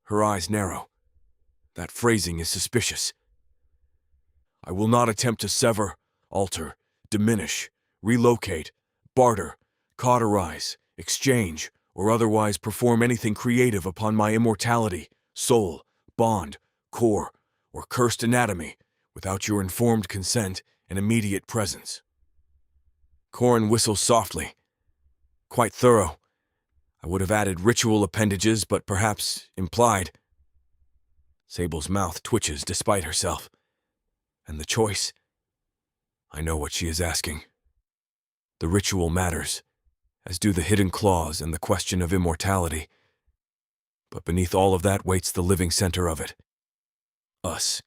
Her eyes narrow. That phrasing is suspicious. I will not attempt to sever, alter, diminish, relocate, barter, cauterize, exchange, or otherwise perform anything creative upon my immortality, soul, bond, core, or cursed anatomy without your informed consent and immediate presence. Corin whistles softly. Quite thorough. I would have added ritual appendages, but perhaps implied. Sable's mouth twitches despite herself. And the choice? I know what she is asking. The ritual matters, as do the hidden clause and the question of immortality. But beneath all of that waits the living center of it. Us.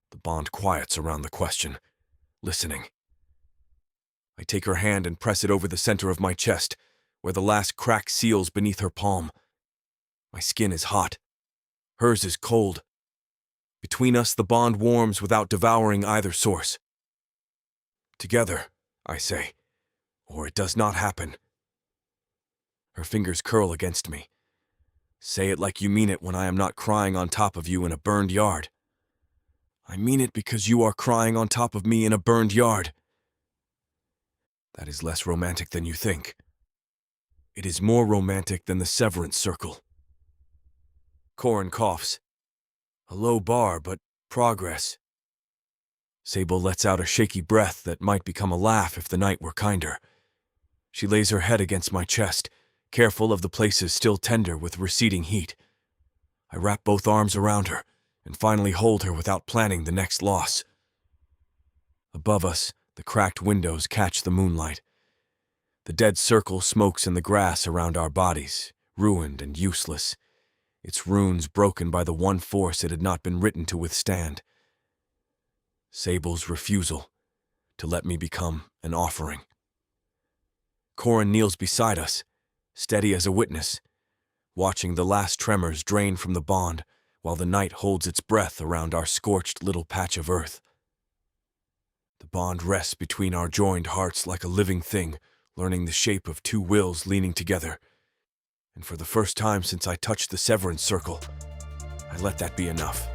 The bond quiets around the question, listening. I take her hand and press it over the center of my chest, where the last crack seals beneath her palm. My skin is hot. Hers is cold. Between us, the bond warms without devouring either source. Together, I say, or it does not happen. Her fingers curl against me. Say it like you mean it when I am not crying on top of you in a burned yard. I mean it because you are crying on top of me in a burned yard. That is less romantic than you think. It is more romantic than the severance circle. Corin coughs. A low bar, but progress. Sable lets out a shaky breath that might become a laugh if the night were kinder. She lays her head against my chest, careful of the places still tender with receding heat. I wrap both arms around her and finally hold her without planning the next loss. Above us, the cracked windows catch the moonlight. The dead circle smokes in the grass around our bodies, ruined and useless, its runes broken by the one force it had not been written to withstand. Sable's refusal to let me become an offering. Corin kneels beside us, steady as a witness, watching the last tremors drain from the bond while the night holds its breath around our scorched little patch of earth. The bond rests between our joined hearts like a living thing, learning the shape of two wills leaning together. And for the first time since I touched the severance circle, I let that be enough.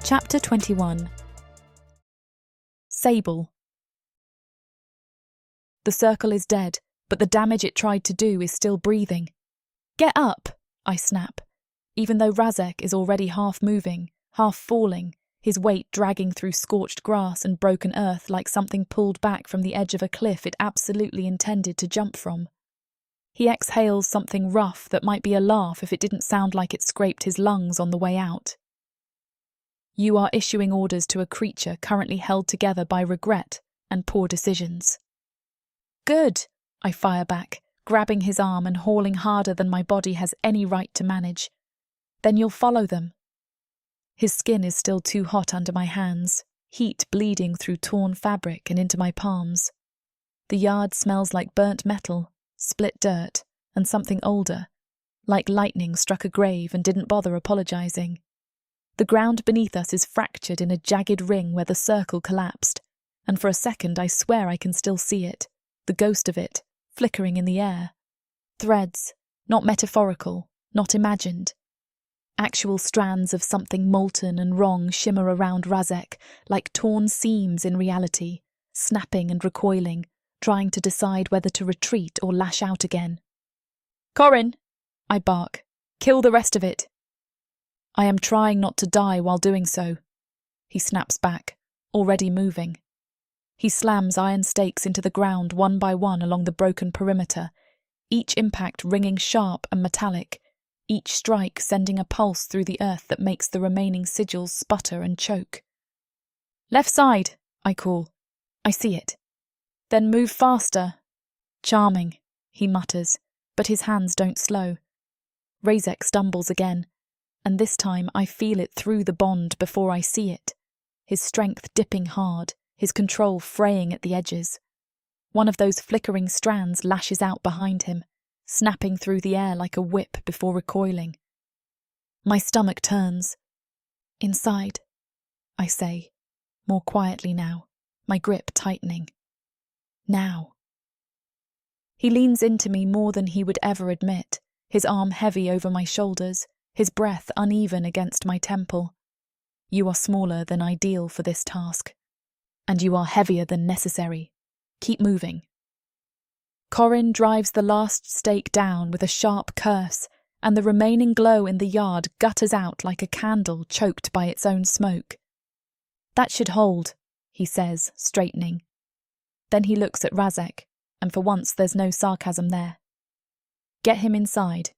Chapter 21. Sable. The circle is dead, but the damage it tried to do is still breathing. Get up, I snap, even though Razek is already half moving, half falling, his weight dragging through scorched grass and broken earth like something pulled back from the edge of a cliff it absolutely intended to jump from. He exhales something rough that might be a laugh if it didn't sound like it scraped his lungs on the way out. You are issuing orders to a creature currently held together by regret and poor decisions. Good, I fire back, grabbing his arm and hauling harder than my body has any right to manage. Then you'll follow them. His skin is still too hot under my hands, heat bleeding through torn fabric and into my palms. The yard smells like burnt metal, split dirt, and something older, like lightning struck a grave and didn't bother apologizing. The ground beneath us is fractured in a jagged ring where the circle collapsed, and for a second I swear I can still see it, the ghost of it, flickering in the air. Threads, not metaphorical, not imagined. Actual strands of something molten and wrong shimmer around Razek, like torn seams in reality, snapping and recoiling, trying to decide whether to retreat or lash out again. Corin, I bark, kill the rest of it. I am trying not to die while doing so. He snaps back, already moving. He slams iron stakes into the ground one by one along the broken perimeter, each impact ringing sharp and metallic, each strike sending a pulse through the earth that makes the remaining sigils sputter and choke. Left side, I call. I see it. Then move faster. Charming, he mutters, but his hands don't slow. Razek stumbles again, and this time I feel it through the bond before I see it, his strength dipping hard, his control fraying at the edges. One of those flickering strands lashes out behind him, snapping through the air like a whip before recoiling. My stomach turns. Inside, I say, more quietly now, my grip tightening. Now. He leans into me more than he would ever admit, his arm heavy over my shoulders, his breath uneven against my temple. You are smaller than ideal for this task, and you are heavier than necessary. Keep moving. Corin drives the last stake down with a sharp curse, and the remaining glow in the yard gutters out like a candle choked by its own smoke. That should hold, he says, straightening. Then he looks at Razek, and for once there's no sarcasm there. Get him inside.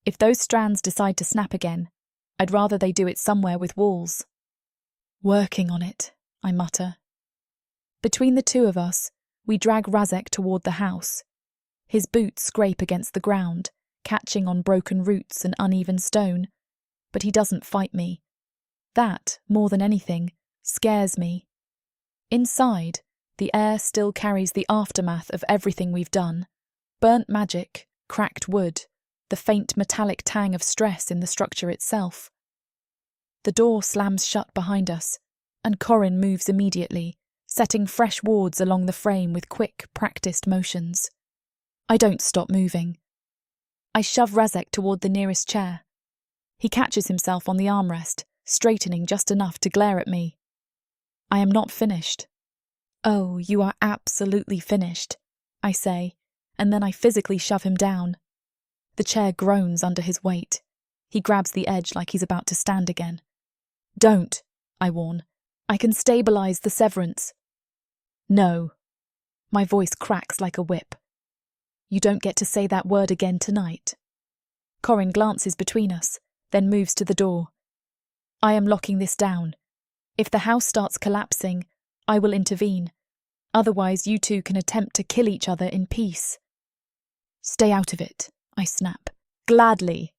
If those strands decide to snap again, I'd rather they do it somewhere with walls. Working on it, I mutter. Between the two of us, we drag Razek toward the house. His boots scrape against the ground, catching on broken roots and uneven stone, but he doesn't fight me. That, more than anything, scares me. Inside, the air still carries the aftermath of everything we've done. Burnt magic, cracked wood, the faint metallic tang of stress in the structure itself. The door slams shut behind us, and Corin moves immediately, setting fresh wards along the frame with quick, practiced motions. I don't stop moving. I shove Razek toward the nearest chair. He catches himself on the armrest, straightening just enough to glare at me. I am not finished. Oh, you are absolutely finished, I say, and then I physically shove him down. The chair groans under his weight. He grabs the edge like he's about to stand again. Don't, I warn. I can stabilize the severance. No. My voice cracks like a whip. You don't get to say that word again tonight. Corin glances between us, then moves to the door. I am locking this down. If the house starts collapsing, I will intervene. Otherwise, you two can attempt to kill each other in peace. Stay out of it, I snap. Gladly.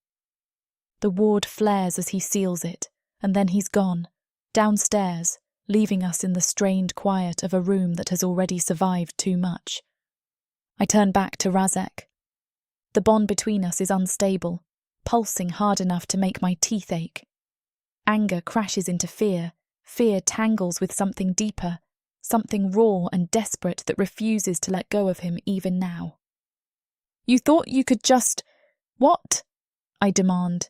The ward flares as he seals it, and then he's gone, downstairs, leaving us in the strained quiet of a room that has already survived too much. I turn back to Razek. The bond between us is unstable, pulsing hard enough to make my teeth ache. Anger crashes into fear. Fear tangles with something deeper, something raw and desperate that refuses to let go of him even now. You thought you could just… What? I demand.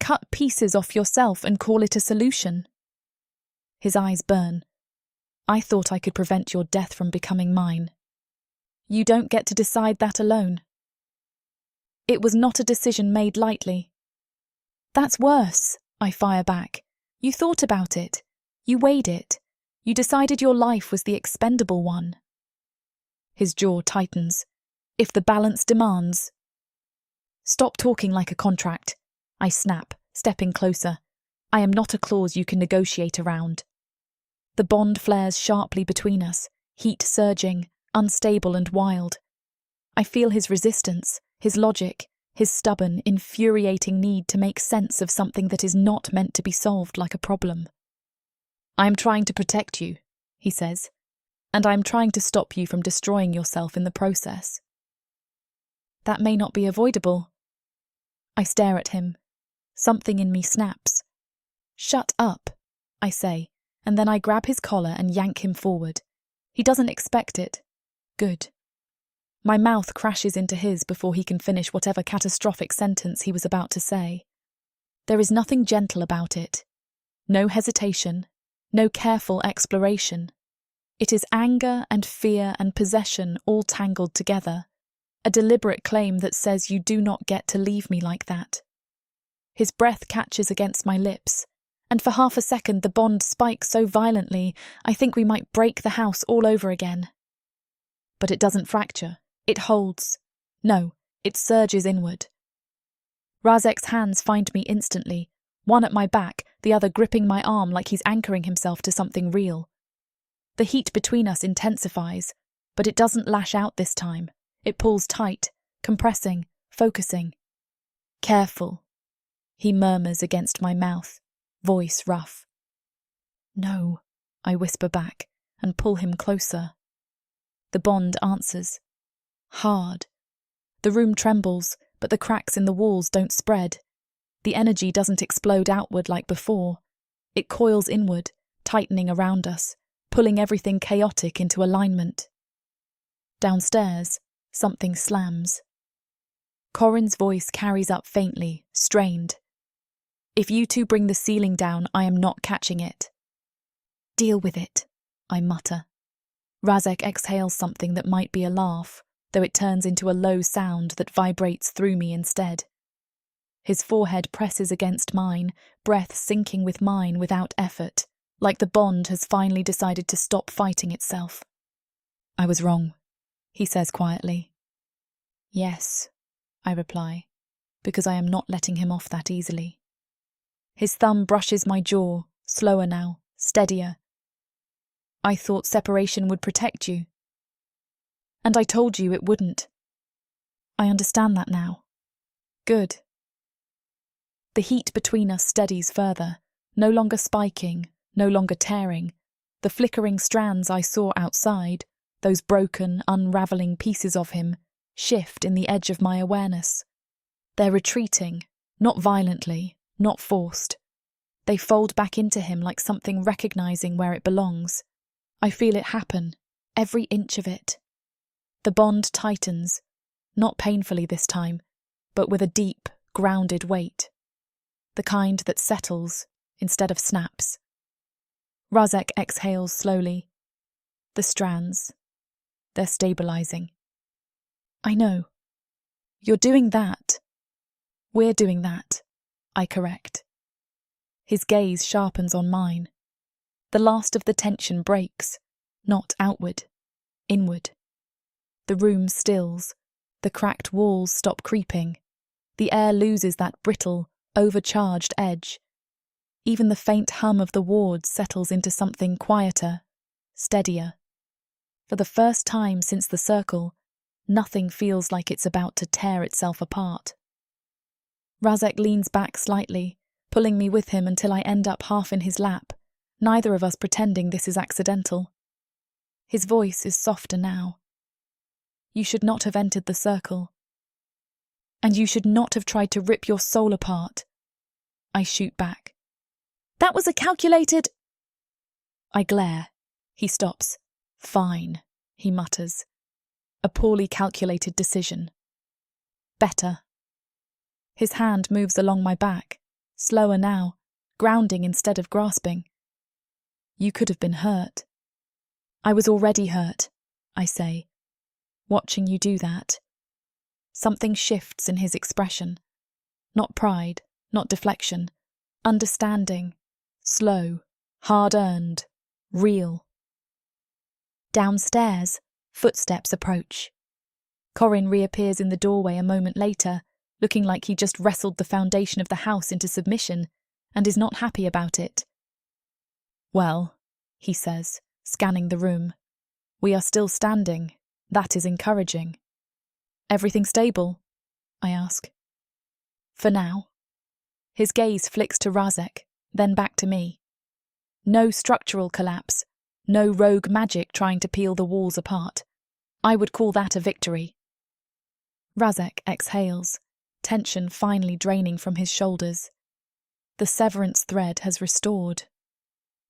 Cut pieces off yourself and call it a solution. His eyes burn. I thought I could prevent your death from becoming mine. You don't get to decide that alone. It was not a decision made lightly. That's worse, I fire back. You thought about it. You weighed it. You decided your life was the expendable one. His jaw tightens. If the balance demands… Stop talking like a contract. I snap, stepping closer. I am not a clause you can negotiate around. The bond flares sharply between us, heat surging, unstable and wild. I feel his resistance, his logic, his stubborn, infuriating need to make sense of something that is not meant to be solved like a problem. I am trying to protect you, he says, and I am trying to stop you from destroying yourself in the process. That may not be avoidable. I stare at him. Something in me snaps. Shut up, I say, and then I grab his collar and yank him forward. He doesn't expect it. Good. My mouth crashes into his before he can finish whatever catastrophic sentence he was about to say. There is nothing gentle about it. No hesitation, no careful exploration. It is anger and fear and possession all tangled together. A deliberate claim that says you do not get to leave me like that. His breath catches against my lips, and for half a second the bond spikes so violently I think we might break the house all over again. But it doesn't fracture. It holds. No, it surges inward. Razek's hands find me instantly, one at my back, the other gripping my arm like he's anchoring himself to something real. The heat between us intensifies, but it doesn't lash out this time. It pulls tight, compressing, focusing. Careful, he murmurs against my mouth, voice rough. No, I whisper back and pull him closer. The bond answers. Hard. The room trembles, but the cracks in the walls don't spread. The energy doesn't explode outward like before. It coils inward, tightening around us, pulling everything chaotic into alignment. Downstairs, something slams. Corin's voice carries up faintly, strained. If you two bring the ceiling down, I am not catching it. Deal with it, I mutter. Razek exhales something that might be a laugh, though it turns into a low sound that vibrates through me instead. His forehead presses against mine, breath sinking with mine without effort, like the bond has finally decided to stop fighting itself. I was wrong, he says quietly. Yes, I reply, because I am not letting him off that easily. His thumb brushes my jaw, slower now, steadier. I thought separation would protect you. And I told you it wouldn't. I understand that now. Good. The heat between us steadies further, no longer spiking, no longer tearing. The flickering strands I saw outside, those broken, unravelling pieces of him, shift in the edge of my awareness. They're retreating, not violently, not forced. They fold back into him like something recognising where it belongs. I feel it happen, every inch of it. The bond tightens, not painfully this time, but with a deep, grounded weight. The kind that settles instead of snaps. Razek exhales slowly. The strands. They're stabilising. I know. You're doing that. We're doing that, I correct. His gaze sharpens on mine. The last of the tension breaks, not outward, inward. The room stills, the cracked walls stop creeping, the air loses that brittle, overcharged edge. Even the faint hum of the wards settles into something quieter, steadier. For the first time since the circle, nothing feels like it's about to tear itself apart. Razek leans back slightly, pulling me with him until I end up half in his lap, neither of us pretending this is accidental. His voice is softer now. You should not have entered the circle. And you should not have tried to rip your soul apart. I shoot back. That was a calculated... I glare. He stops. Fine, he mutters. A poorly calculated decision. Better. His hand moves along my back, slower now, grounding instead of grasping. You could have been hurt. I was already hurt, I say, watching you do that. Something shifts in his expression. Not pride, not deflection. Understanding. Slow, hard-earned, real. Downstairs, footsteps approach. Corin reappears in the doorway a moment later, looking like he just wrestled the foundation of the house into submission and is not happy about it. Well, he says, scanning the room. We are still standing. That is encouraging. Everything stable? I ask. For now. His gaze flicks to Razek, then back to me. No structural collapse. No rogue magic trying to peel the walls apart. I would call that a victory. Razek exhales, tension finally draining from his shoulders. The severance thread has restored.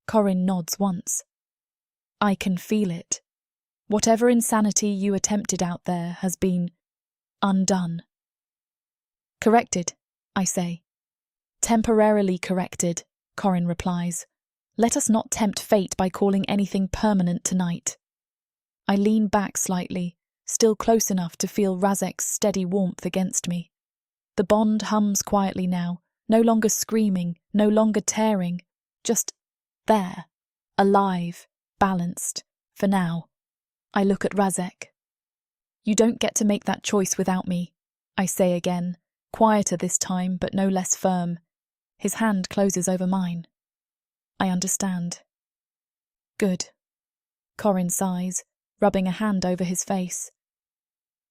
Corin nods once. I can feel it. Whatever insanity you attempted out there has been undone. Corrected, I say. Temporarily corrected, Corin replies. Let us not tempt fate by calling anything permanent tonight. I lean back slightly, still close enough to feel Razek's steady warmth against me. The bond hums quietly now, no longer screaming, no longer tearing, just there, alive, balanced, for now. I look at Razek. You don't get to make that choice without me, I say again, quieter this time but no less firm. His hand closes over mine. I understand. Good. Corin sighs, rubbing a hand over his face.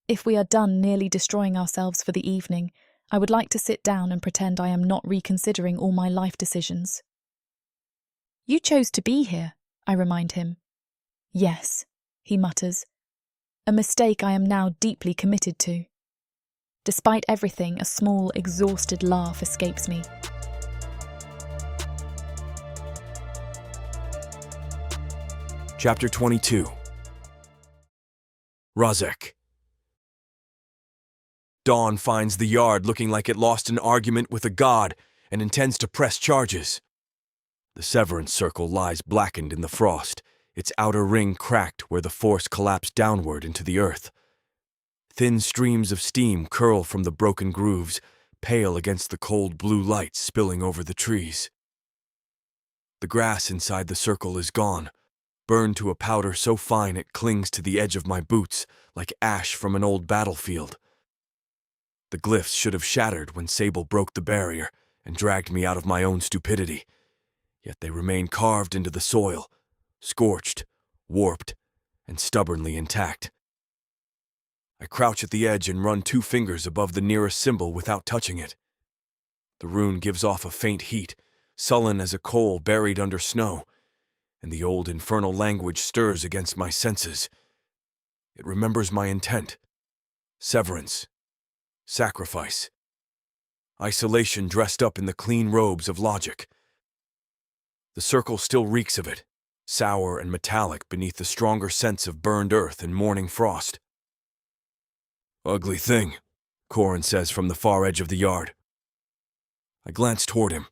If we are done nearly destroying ourselves for the evening, I would like to sit down and pretend I am not reconsidering all my life decisions. You chose to be here, I remind him. Yes, he mutters. A mistake I am now deeply committed to. Despite everything, a small, exhausted laugh escapes me. Chapter 22. Razek. Dawn finds the yard looking like it lost an argument with a god and intends to press charges. The severance circle lies blackened in the frost, its outer ring cracked where the force collapsed downward into the earth. Thin streams of steam curl from the broken grooves, pale against the cold blue light spilling over the trees. The grass inside the circle is gone, burned to a powder so fine it clings to the edge of my boots like ash from an old battlefield. The glyphs should have shattered when Sable broke the barrier and dragged me out of my own stupidity, yet they remain carved into the soil, scorched, warped, and stubbornly intact. I crouch at the edge and run 2 fingers above the nearest symbol without touching it. The rune gives off a faint heat, sullen as a coal buried under snow, and the old infernal language stirs against my senses. It remembers my intent. Severance. Sacrifice. Isolation dressed up in the clean robes of logic. The circle still reeks of it, sour and metallic beneath the stronger sense of burned earth and morning frost. Ugly thing, Corin says from the far edge of the yard. I glance toward him.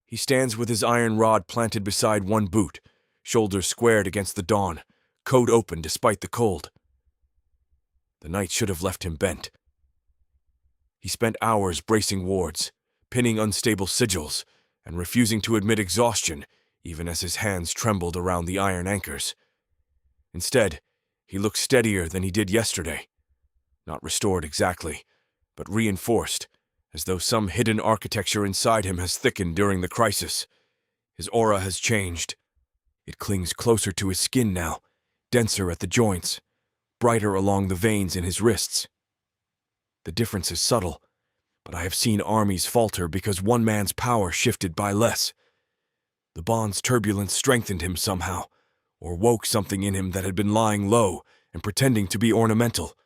He stands with his iron rod planted beside one boot, shoulders squared against the dawn, coat open despite the cold. The night should have left him bent. He spent hours bracing wards, pinning unstable sigils, and refusing to admit exhaustion, even as his hands trembled around the iron anchors. Instead, he looked steadier than he did yesterday. Not restored exactly, but reinforced, as though some hidden architecture inside him has thickened during the crisis. His aura has changed. It clings closer to his skin now, denser at the joints, brighter along the veins in his wrists. The difference is subtle, but I have seen armies falter because one man's power shifted by less. The bond's turbulence strengthened him somehow, or woke something in him that had been lying low and pretending to be ornamental.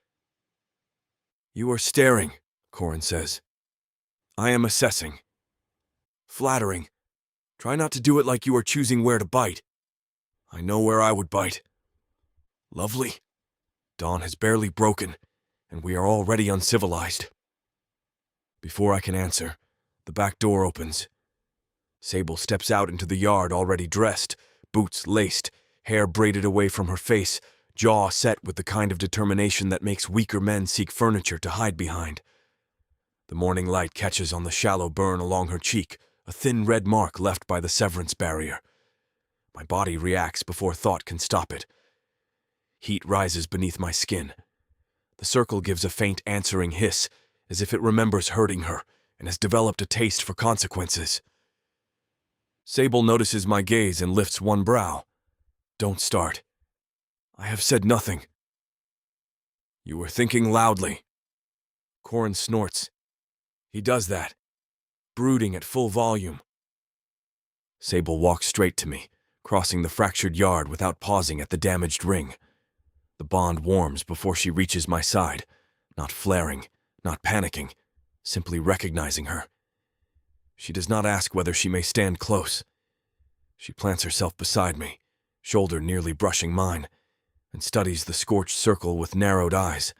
"You are staring," Corin says. "I am assessing. Flattering. Try not to do it like you are choosing where to bite. I know where I would bite. Lovely. Dawn has barely broken, and we are already uncivilized." Before I can answer, the back door opens. Sable steps out into the yard already dressed, boots laced, hair braided away from her face, jaw set with the kind of determination that makes weaker men seek furniture to hide behind. The morning light catches on the shallow burn along her cheek, a thin red mark left by the severance barrier. My body reacts before thought can stop it. Heat rises beneath my skin. The circle gives a faint answering hiss, as if it remembers hurting her and has developed a taste for consequences. Sable notices my gaze and lifts one brow. "Don't start. I have said nothing." "You were thinking loudly." Corin snorts. He does that, brooding at full volume. Sable walks straight to me, crossing the fractured yard without pausing at the damaged ring. The bond warms before she reaches my side, not flaring, not panicking, simply recognizing her. She does not ask whether she may stand close. She plants herself beside me, shoulder nearly brushing mine, and studies the scorched circle with narrowed eyes.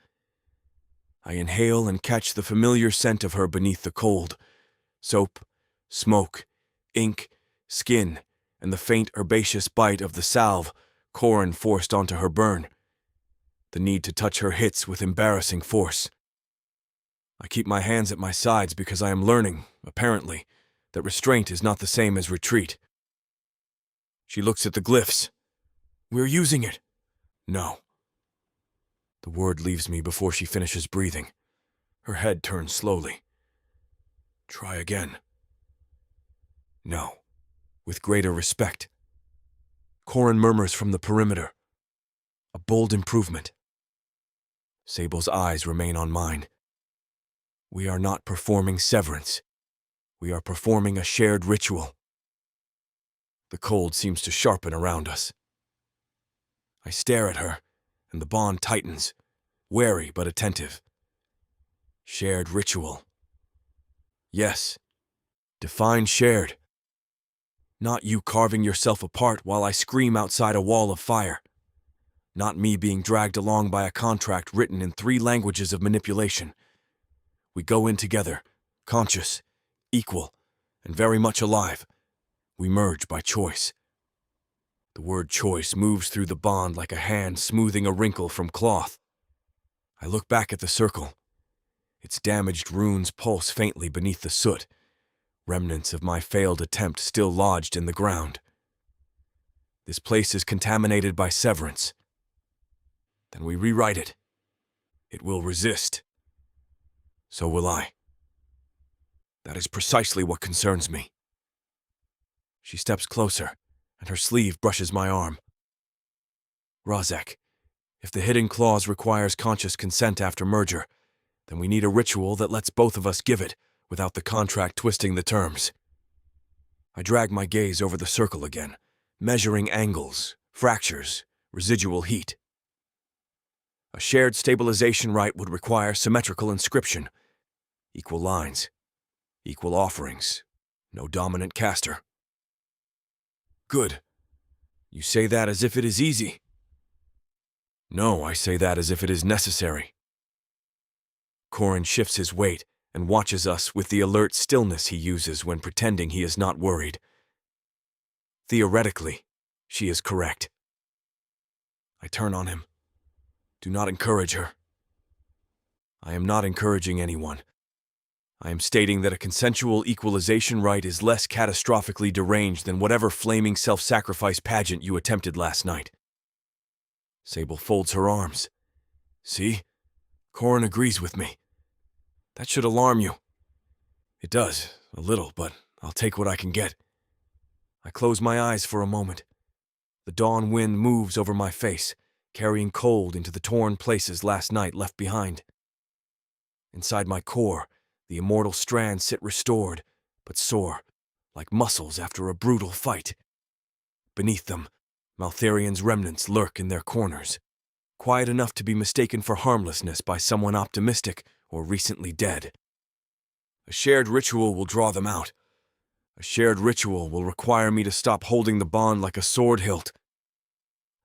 I inhale and catch the familiar scent of her beneath the cold. Soap, smoke, ink, skin, and the faint herbaceous bite of the salve Corin forced onto her burn. The need to touch her hits with embarrassing force. I keep my hands at my sides because I am learning, apparently, that restraint is not the same as retreat. She looks at the glyphs. "We're using it." "No." The word leaves me before she finishes breathing. Her head turns slowly. "Try again." "No," with greater respect. Corin murmurs from the perimeter. "A bold improvement." Sable's eyes remain on mine. "We are not performing severance. We are performing a shared ritual." The cold seems to sharpen around us. I stare at her, and the bond tightens, wary but attentive. Shared ritual. Yes. Define shared. Not you carving yourself apart while I scream outside a wall of fire. Not me being dragged along by a contract written in 3 languages of manipulation. We go in together, conscious, equal, and very much alive. We merge by choice. The word choice moves through the bond like a hand smoothing a wrinkle from cloth. I look back at the circle. Its damaged runes pulse faintly beneath the soot, remnants of my failed attempt still lodged in the ground. This place is contaminated by severance. Then we rewrite it. It will resist. So will I. That is precisely what concerns me. She steps closer, and her sleeve brushes my arm. "Razek, if the hidden clause requires conscious consent after merger, then we need a ritual that lets both of us give it, without the contract twisting the terms." I drag my gaze over the circle again, measuring angles, fractures, residual heat. A shared stabilization rite would require symmetrical inscription, equal lines, equal offerings, no dominant caster. "Good. You say that as if it is easy." "No, I say that as if it is necessary." Corin shifts his weight and watches us with the alert stillness he uses when pretending he is not worried. Theoretically, she is correct. I turn on him. "Do not encourage her." "I am not encouraging anyone. I am stating that a consensual equalization rite is less catastrophically deranged than whatever flaming self-sacrifice pageant you attempted last night. Sable folds her arms. See? Corin agrees with me. That should alarm you. It does, a little, but I'll take what I can get. I close my eyes for a moment. The dawn wind moves over my face, carrying cold into the torn places last night left behind. Inside my core, the immortal strands sit restored, but sore, like muscles after a brutal fight. Beneath them, Maltharian's remnants lurk in their corners, quiet enough to be mistaken for harmlessness by someone optimistic or recently dead. A shared ritual will draw them out. A shared ritual will require me to stop holding the bond like a sword hilt.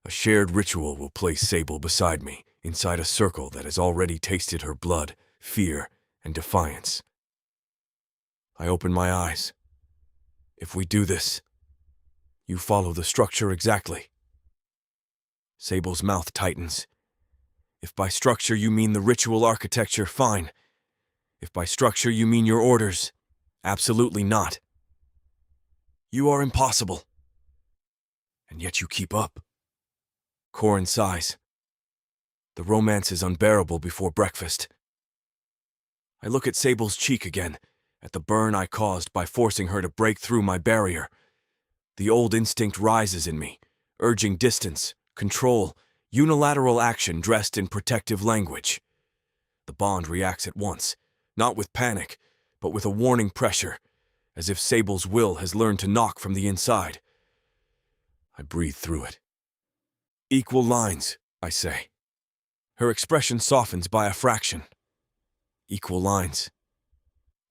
A shared ritual will place Sable beside me, inside a circle that has already tasted her blood, fear, and defiance. I open my eyes. If we do this, you follow the structure exactly. Sable's mouth tightens. If by structure you mean the ritual architecture, fine. If by structure you mean your orders, absolutely not. You are impossible. And yet you keep up. Corin sighs. The romance is unbearable before breakfast. I look at Sable's cheek again, at the burn I caused by forcing her to break through my barrier. The old instinct rises in me, urging distance, control, unilateral action dressed in protective language. The bond reacts at once, not with panic, but with a warning pressure, as if Sable's will has learned to knock from the inside. I breathe through it. Equal lines, I say. Her expression softens by a fraction. Equal lines.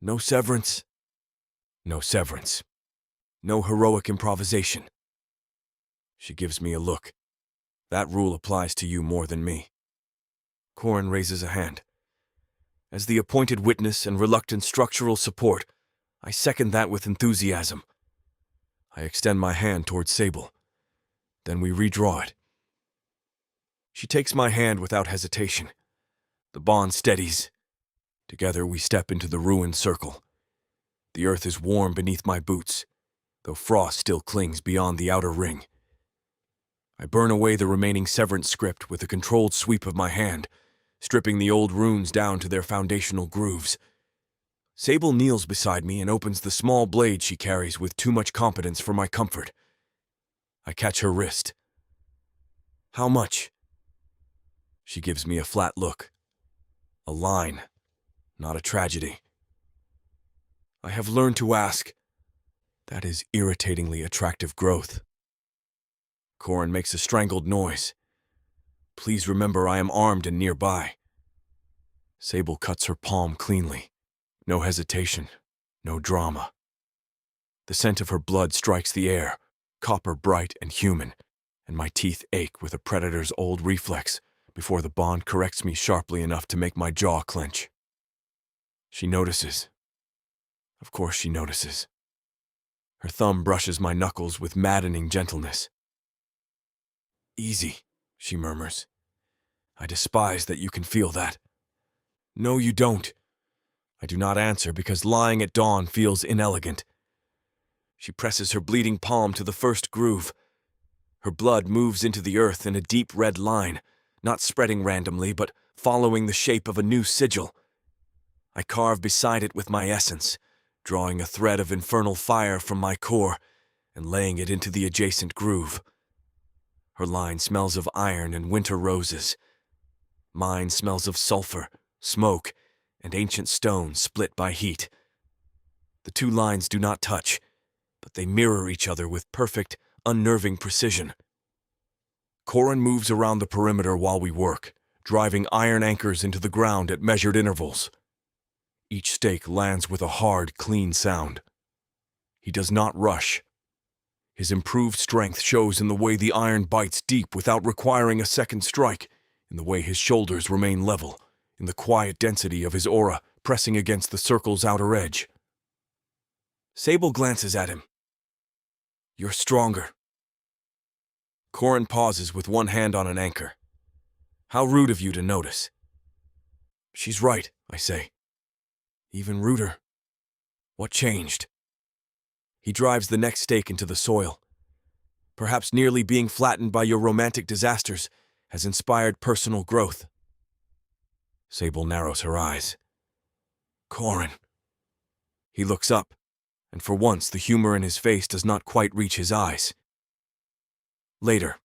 No severance. No severance. No heroic improvisation. She gives me a look. That rule applies to you more than me. Corin raises a hand. As the appointed witness and reluctant structural support, I second that with enthusiasm. I extend my hand towards Sable. Then we redraw it. She takes my hand without hesitation. The bond steadies. Together we step into the ruined circle. The earth is warm beneath my boots, though frost still clings beyond the outer ring. I burn away the remaining severance script with a controlled sweep of my hand, stripping the old runes down to their foundational grooves. Sable kneels beside me and opens the small blade she carries with too much competence for my comfort. I catch her wrist. How much? She gives me a flat look. A line, not a tragedy. I have learned to ask. That is irritatingly attractive growth. Corin makes a strangled noise. Please remember I am armed and nearby. Sable cuts her palm cleanly. No hesitation, no drama. The scent of her blood strikes the air, copper bright and human, and my teeth ache with a predator's old reflex before the bond corrects me sharply enough to make my jaw clench. She notices. Of course she notices. Her thumb brushes my knuckles with maddening gentleness. Easy, she murmurs. I despise that you can feel that. No, you don't. I do not answer because lying at dawn feels inelegant. She presses her bleeding palm to the first groove. Her blood moves into the earth in a deep red line, not spreading randomly, but following the shape of a new sigil. I carve beside it with my essence, drawing a thread of infernal fire from my core and laying it into the adjacent groove. Her line smells of iron and winter roses. Mine smells of sulfur, smoke, and ancient stone split by heat. The two lines do not touch, but they mirror each other with perfect, unnerving precision. Corin moves around the perimeter while we work, driving iron anchors into the ground at measured intervals. Each stake lands with a hard, clean sound. He does not rush. His improved strength shows in the way the iron bites deep without requiring a second strike, in the way his shoulders remain level, in the quiet density of his aura pressing against the circle's outer edge. Sable glances at him. You're stronger. Corin pauses with one hand on an anchor. How rude of you to notice. She's right, I say. Even ruder. What changed? He drives the next stake into the soil. Perhaps nearly being flattened by your romantic disasters has inspired personal growth. Sable narrows her eyes. Corin. He looks up, and for once the humor in his face does not quite reach his eyes. Later.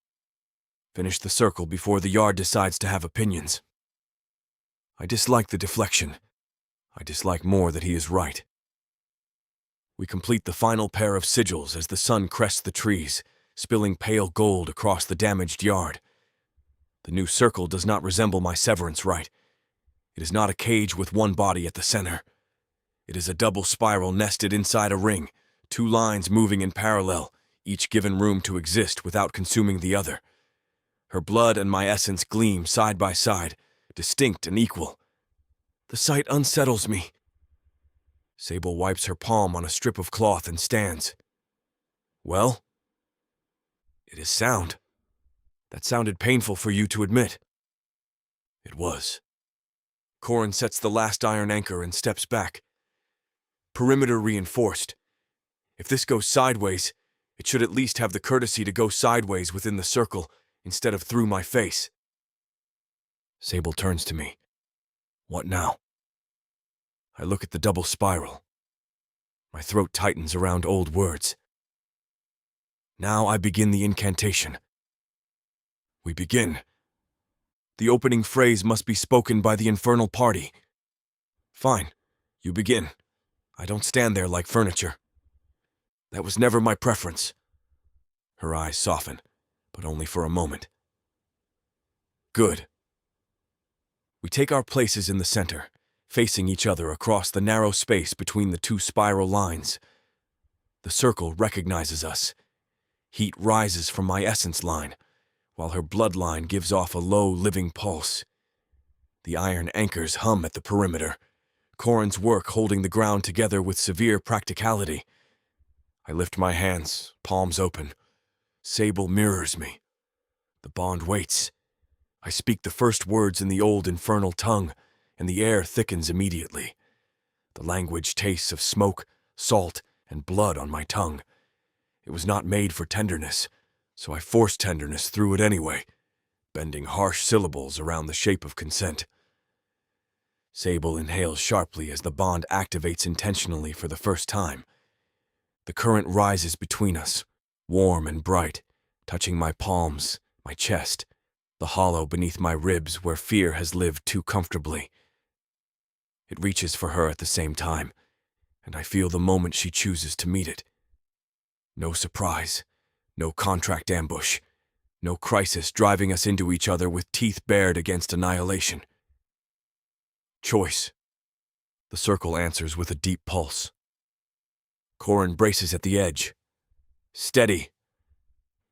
Finish the circle before the yard decides to have opinions. I dislike the deflection. I dislike more that he is right. We complete the final pair of sigils as the sun crests the trees, spilling pale gold across the damaged yard. The new circle does not resemble my severance rite. It is not a cage with one body at the center. It is a double spiral nested inside a ring, 2 lines moving in parallel, each given room to exist without consuming the other. Her blood and my essence gleam side by side, distinct and equal. The sight unsettles me. Sable wipes her palm on a strip of cloth and stands. Well? It is sound. That sounded painful for you to admit. It was. Corin sets the last iron anchor and steps back. Perimeter reinforced. If this goes sideways, it should at least have the courtesy to go sideways within the circle instead of through my face. Sable turns to me. What now? I look at the double spiral. My throat tightens around old words. Now I begin the incantation. We begin. The opening phrase must be spoken by the infernal party. Fine, you begin. I don't stand there like furniture. That was never my preference. Her eyes soften, but only for a moment. Good. We take our places in the center, facing each other across the narrow space between the 2 spiral lines. The circle recognizes us. Heat rises from my essence line, while her bloodline gives off a low, living pulse. The iron anchors hum at the perimeter, Corin's work holding the ground together with severe practicality. I lift my hands, palms open. Sable mirrors me. The bond waits. I speak the first words in the old infernal tongue, and the air thickens immediately. The language tastes of smoke, salt, and blood on my tongue. It was not made for tenderness, so I forced tenderness through it anyway, bending harsh syllables around the shape of consent. Sable inhales sharply as the bond activates intentionally for the first time. The current rises between us, warm and bright, touching my palms, my chest, the hollow beneath my ribs where fear has lived too comfortably. It reaches for her at the same time, and I feel the moment she chooses to meet it. No surprise, no contract ambush, no crisis driving us into each other with teeth bared against annihilation. Choice. The circle answers with a deep pulse. Corin braces at the edge. Steady.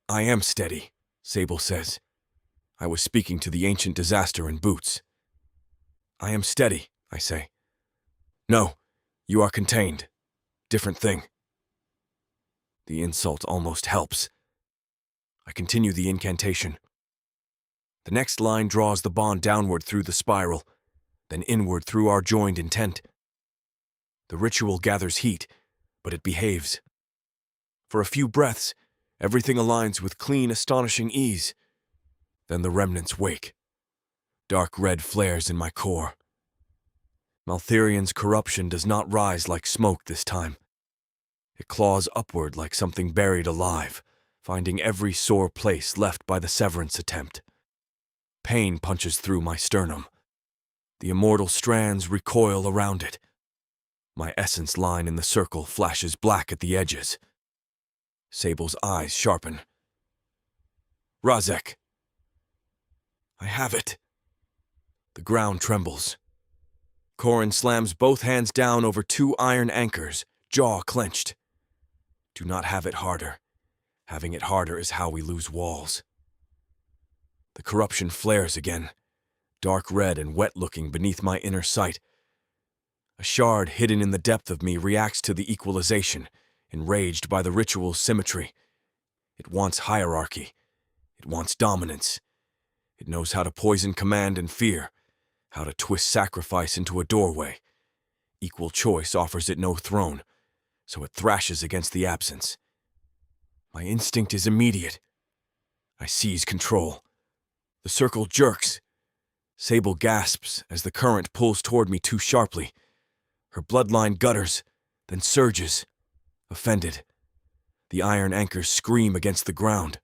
I am steady, Sable says. I was speaking to the ancient disaster in boots. I am steady, I say. No, you are contained. Different thing. The insult almost helps. I continue the incantation. The next line draws the bond downward through the spiral, then inward through our joined intent. The ritual gathers heat, but it behaves. For a few breaths, everything aligns with clean, astonishing ease. Then the remnants wake. Dark red flares in my core. Maltherian's corruption does not rise like smoke this time. It claws upward like something buried alive, finding every sore place left by the severance attempt. Pain punches through my sternum. The immortal strands recoil around it. My essence line in the circle flashes black at the edges. Sable's eyes sharpen. Razek. I have it. The ground trembles. Corin slams both hands down over 2 iron anchors, jaw clenched. Do not have it harder. Having it harder is how we lose walls. The corruption flares again, dark red and wet-looking beneath my inner sight. A shard hidden in the depth of me reacts to the equalization, enraged by the ritual's symmetry. It wants hierarchy. It wants dominance. It knows how to poison command and fear, how to twist sacrifice into a doorway. equal choice offers it no throne, so it thrashes against the absence. My instinct is immediate. I seize control. The circle jerks. Sable gasps as the current pulls toward me too sharply. Her bloodline gutters, then surges, offended. The iron anchors scream against the ground.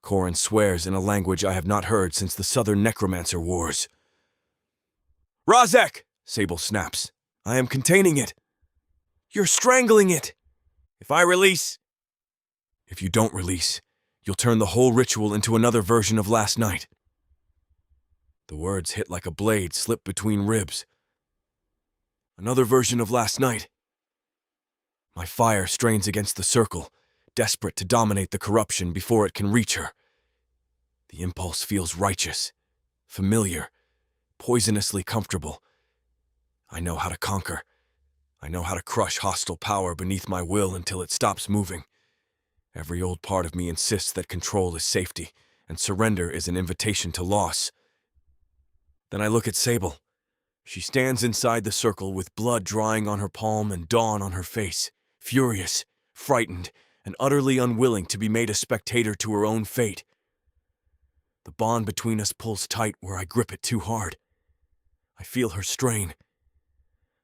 Corin swears in a language I have not heard since the Southern Necromancer Wars. "Razek!" Sable snaps. "I am containing it. You're strangling it. If I release..." "If you don't release, you'll turn the whole ritual into another version of last night." The words hit like a blade slipped between ribs. Another version of last night. My fire strains against the circle, desperate to dominate the corruption before it can reach her. The impulse feels righteous, familiar, poisonously comfortable. I know how to conquer. I know how to crush hostile power beneath my will until it stops moving. Every old part of me insists that control is safety, and surrender is an invitation to loss. Then I look at Sable. She stands inside the circle with blood drying on her palm and dawn on her face, furious, frightened, and utterly unwilling to be made a spectator to her own fate. The bond between us pulls tight where I grip it too hard. I feel her strain.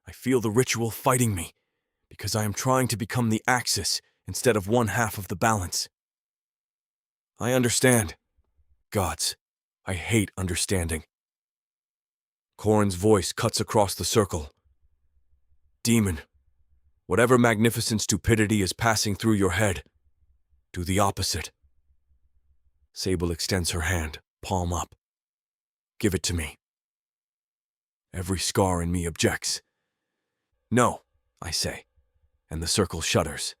I feel the ritual fighting me, because I am trying to become the axis instead of one half of the balance. I understand. Gods, I hate understanding. Corin's voice cuts across the circle. Demon, whatever magnificent stupidity is passing through your head, do the opposite. Sable extends her hand, palm up. Give it to me. Every scar in me objects. No, I say, and the circle shudders.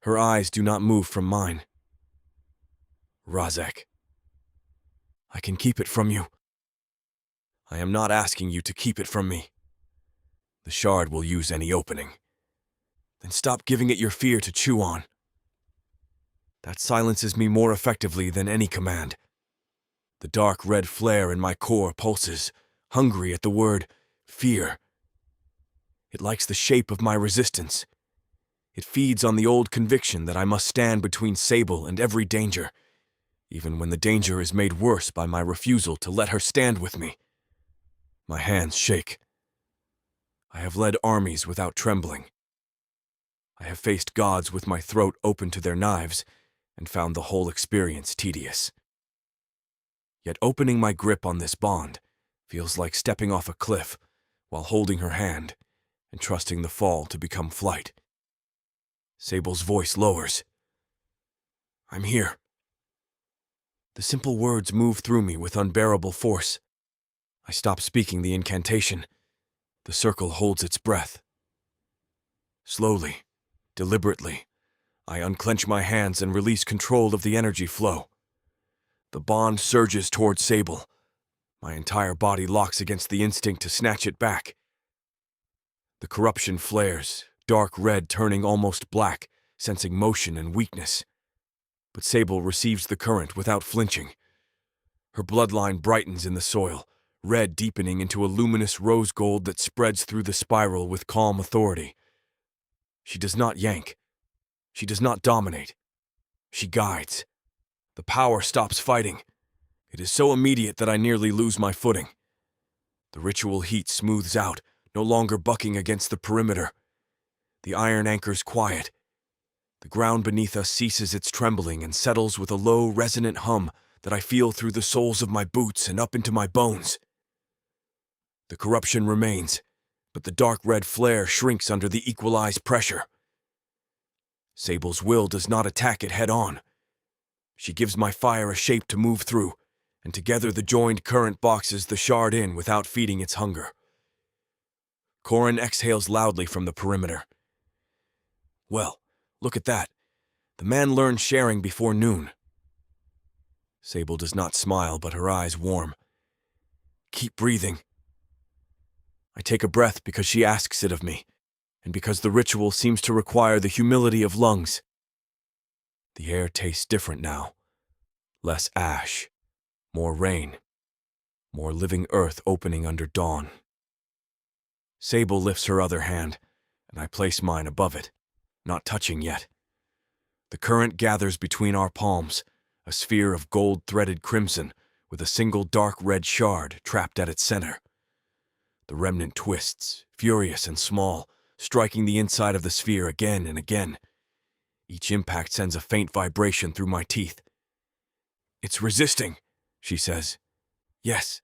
Her eyes do not move from mine. Razek, I can keep it from you. I am not asking you to keep it from me. The shard will use any opening. Then stop giving it your fear to chew on. That silences me more effectively than any command. The dark red flare in my core pulses, hungry at the word fear. It likes the shape of my resistance. It feeds on the old conviction that I must stand between Sable and every danger, even when the danger is made worse by my refusal to let her stand with me. My hands shake. I have led armies without trembling. I have faced gods with my throat open to their knives and found the whole experience tedious. Yet opening my grip on this bond feels like stepping off a cliff while holding her hand and trusting the fall to become flight. Sable's voice lowers. I'm here. The simple words move through me with unbearable force. I stop speaking the incantation. The circle holds its breath. Slowly, deliberately, I unclench my hands and release control of the energy flow. The bond surges toward Sable. My entire body locks against the instinct to snatch it back. The corruption flares, dark red turning almost black, sensing motion and weakness. But Sable receives the current without flinching. Her bloodline brightens in the soil, red deepening into a luminous rose gold that spreads through the spiral with calm authority. She does not yank. She does not dominate. She guides. The power stops fighting. It is so immediate that I nearly lose my footing. The ritual heat smooths out, no longer bucking against the perimeter. The iron anchors quiet. The ground beneath us ceases its trembling and settles with a low, resonant hum that I feel through the soles of my boots and up into my bones. The corruption remains, but the dark red flare shrinks under the equalized pressure. Sable's will does not attack it head-on. She gives my fire a shape to move through, and together the joined current boxes the shard in without feeding its hunger. Corin exhales loudly from the perimeter. Well, look at that. The man learned sharing before noon. Sable does not smile, but her eyes warm. Keep breathing. I take a breath because she asks it of me, and because the ritual seems to require the humility of lungs. The air tastes different now. Less ash, more rain, more living earth opening under dawn. Sable lifts her other hand, and I place mine above it, not touching yet. The current gathers between our palms, a sphere of gold-threaded crimson with a single dark red shard trapped at its center. The remnant twists, furious and small, striking the inside of the sphere again and again. Each impact sends a faint vibration through my teeth. "It's resisting," she says. "Yes."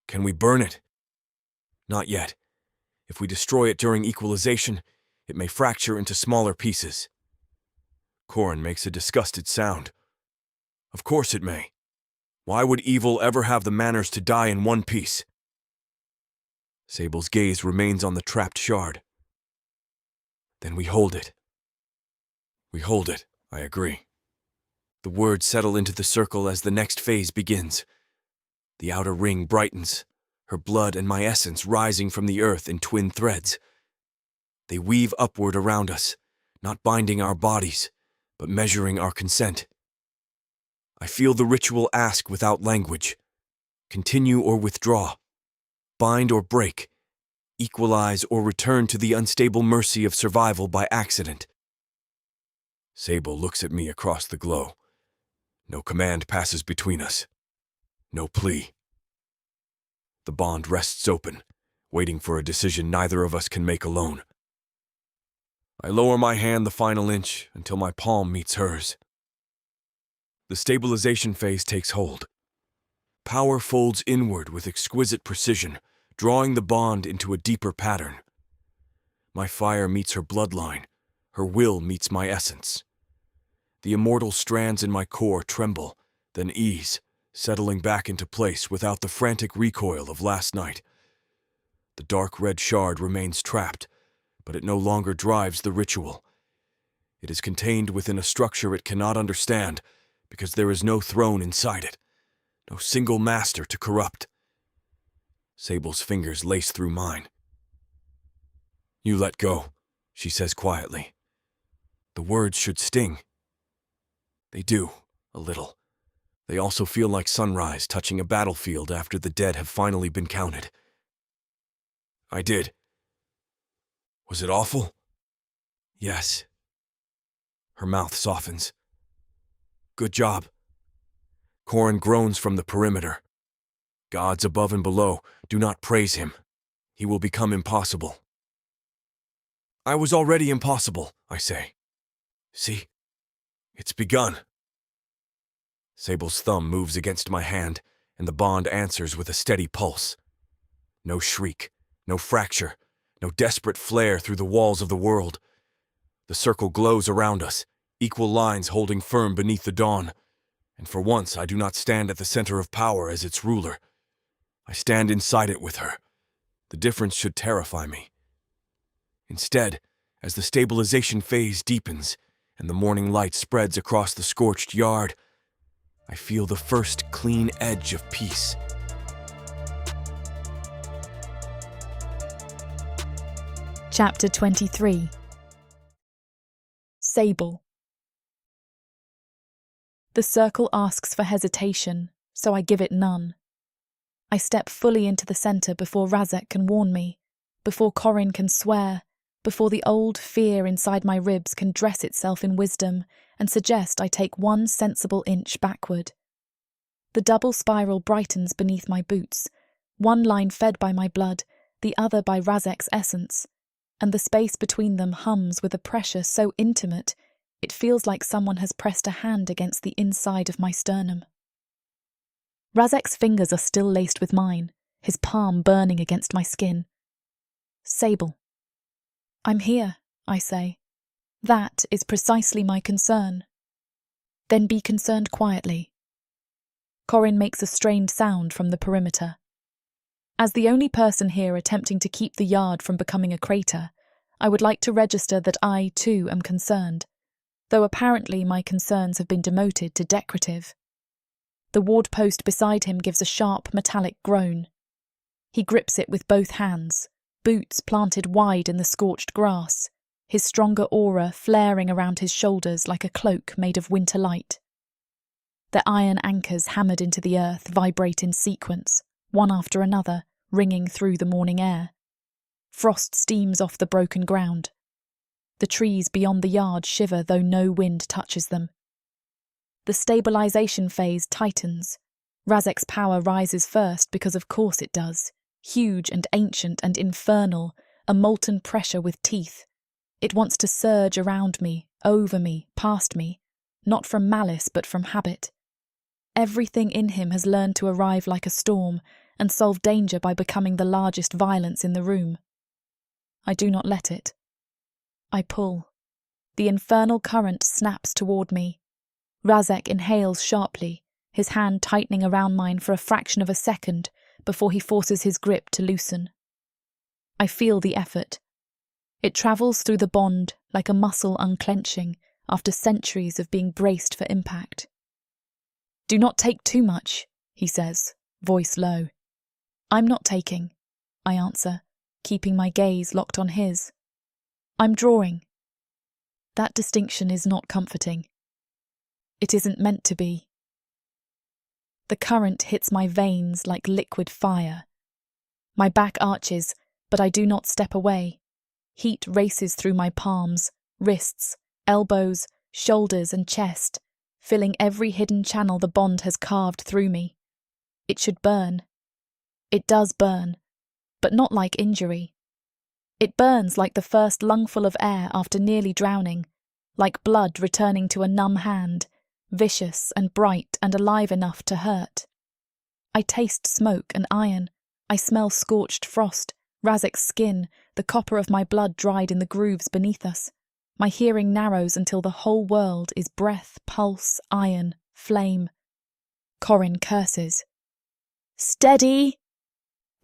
"Can we burn it?" "Not yet. If we destroy it during equalization, it may fracture into smaller pieces." Corin makes a disgusted sound. "Of course it may. Why would evil ever have the manners to die in one piece?" Sable's gaze remains on the trapped shard. "Then we hold it." "We hold it," I agree. The words settle into the circle as the next phase begins. The outer ring brightens, her blood and my essence rising from the earth in twin threads. They weave upward around us, not binding our bodies, but measuring our consent. I feel the ritual ask without language. Continue or withdraw. Bind or break. Equalize or return to the unstable mercy of survival by accident. Sable looks at me across the glow. No command passes between us. No plea. The bond rests open, waiting for a decision neither of us can make alone. I lower my hand the final inch until my palm meets hers. The stabilization phase takes hold. Power folds inward with exquisite precision, drawing the bond into a deeper pattern. My fire meets her bloodline, her will meets my essence. The immortal strands in my core tremble, then ease, settling back into place without the frantic recoil of last night. The dark red shard remains trapped, but it no longer drives the ritual. It is contained within a structure it cannot understand, because there is no throne inside it, no single master to corrupt. Sable's fingers lace through mine. "You let go," she says quietly. The words should sting. They do, a little. They also feel like sunrise touching a battlefield after the dead have finally been counted. "I did. Was it awful?" "Yes." Her mouth softens. "Good job." Corin groans from the perimeter. "Gods above and below, do not praise him. He will become impossible." "I was already impossible," I say. "See? It's begun." Sable's thumb moves against my hand, and the bond answers with a steady pulse. No shriek, no fracture, no desperate flare through the walls of the world. The circle glows around us, equal lines holding firm beneath the dawn, and for once I do not stand at the center of power as its ruler. I stand inside it with her. The difference should terrify me. Instead, as the stabilization phase deepens and the morning light spreads across the scorched yard, I feel the first clean edge of peace. Chapter 23. Sable. The circle asks for hesitation, so I give it none. I step fully into the centre before Razek can warn me, before Corin can swear, before the old fear inside my ribs can dress itself in wisdom and suggest I take one sensible inch backward. The double spiral brightens beneath my boots, one line fed by my blood, the other by Razek's essence, and the space between them hums with a pressure so intimate it feels like someone has pressed a hand against the inside of my sternum. Razek's fingers are still laced with mine, his palm burning against my skin. "Sable." "I'm here," I say. "That is precisely my concern." "Then be concerned quietly." Corin makes a strained sound from the perimeter. As the only person here attempting to keep the yard from becoming a crater, I would like to register that I, too, am concerned, though apparently my concerns have been demoted to decorative. The ward post beside him gives a sharp, metallic groan. He grips it with both hands, boots planted wide in the scorched grass, his stronger aura flaring around his shoulders like a cloak made of winter light. The iron anchors hammered into the earth vibrate in sequence, one after another, ringing through the morning air, Frost steams off the broken ground. The trees beyond the yard shiver though no wind touches them. The stabilization phase tightens. Razek's power rises first because of course it does. Huge and ancient and infernal, a molten pressure with teeth. It wants to surge around me, over me, past me, not from malice but from habit. Everything in him has learned to arrive like a storm and solve danger by becoming the largest violence in the room. I do not let it. I pull. The infernal current snaps toward me. Razek inhales sharply, his hand tightening around mine for a fraction of a second before he forces his grip to loosen. I feel the effort. It travels through the bond like a muscle unclenching after centuries of being braced for impact. "Do not take too much," he says, voice low. "I'm not taking," I answer, keeping my gaze locked on his. "I'm drawing." That distinction is not comforting. It isn't meant to be. The current hits my veins like liquid fire. My back arches, but I do not step away. Heat races through my palms, wrists, elbows, shoulders and chest, filling every hidden channel the bond has carved through me. It should burn. It does burn, but not like injury. It burns like the first lungful of air after nearly drowning, like blood returning to a numb hand, vicious and bright and alive enough to hurt. I taste smoke and iron. I smell scorched frost, Razek's skin, the copper of my blood dried in the grooves beneath us. My hearing narrows until the whole world is breath, pulse, iron, flame. Corin curses. "Steady!"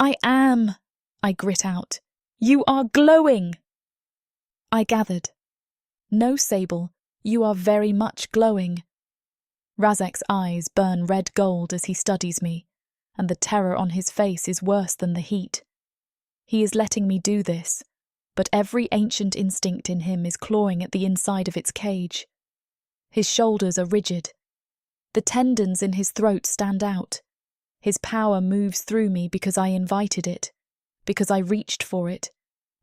"I am," I grit out. "You are glowing!" I gathered. "No, Sable, you are very much glowing." Razek's eyes burn red gold as he studies me, and the terror on his face is worse than the heat. He is letting me do this, but every ancient instinct in him is clawing at the inside of its cage. His shoulders are rigid. The tendons in his throat stand out. His power moves through me because I invited it, because I reached for it,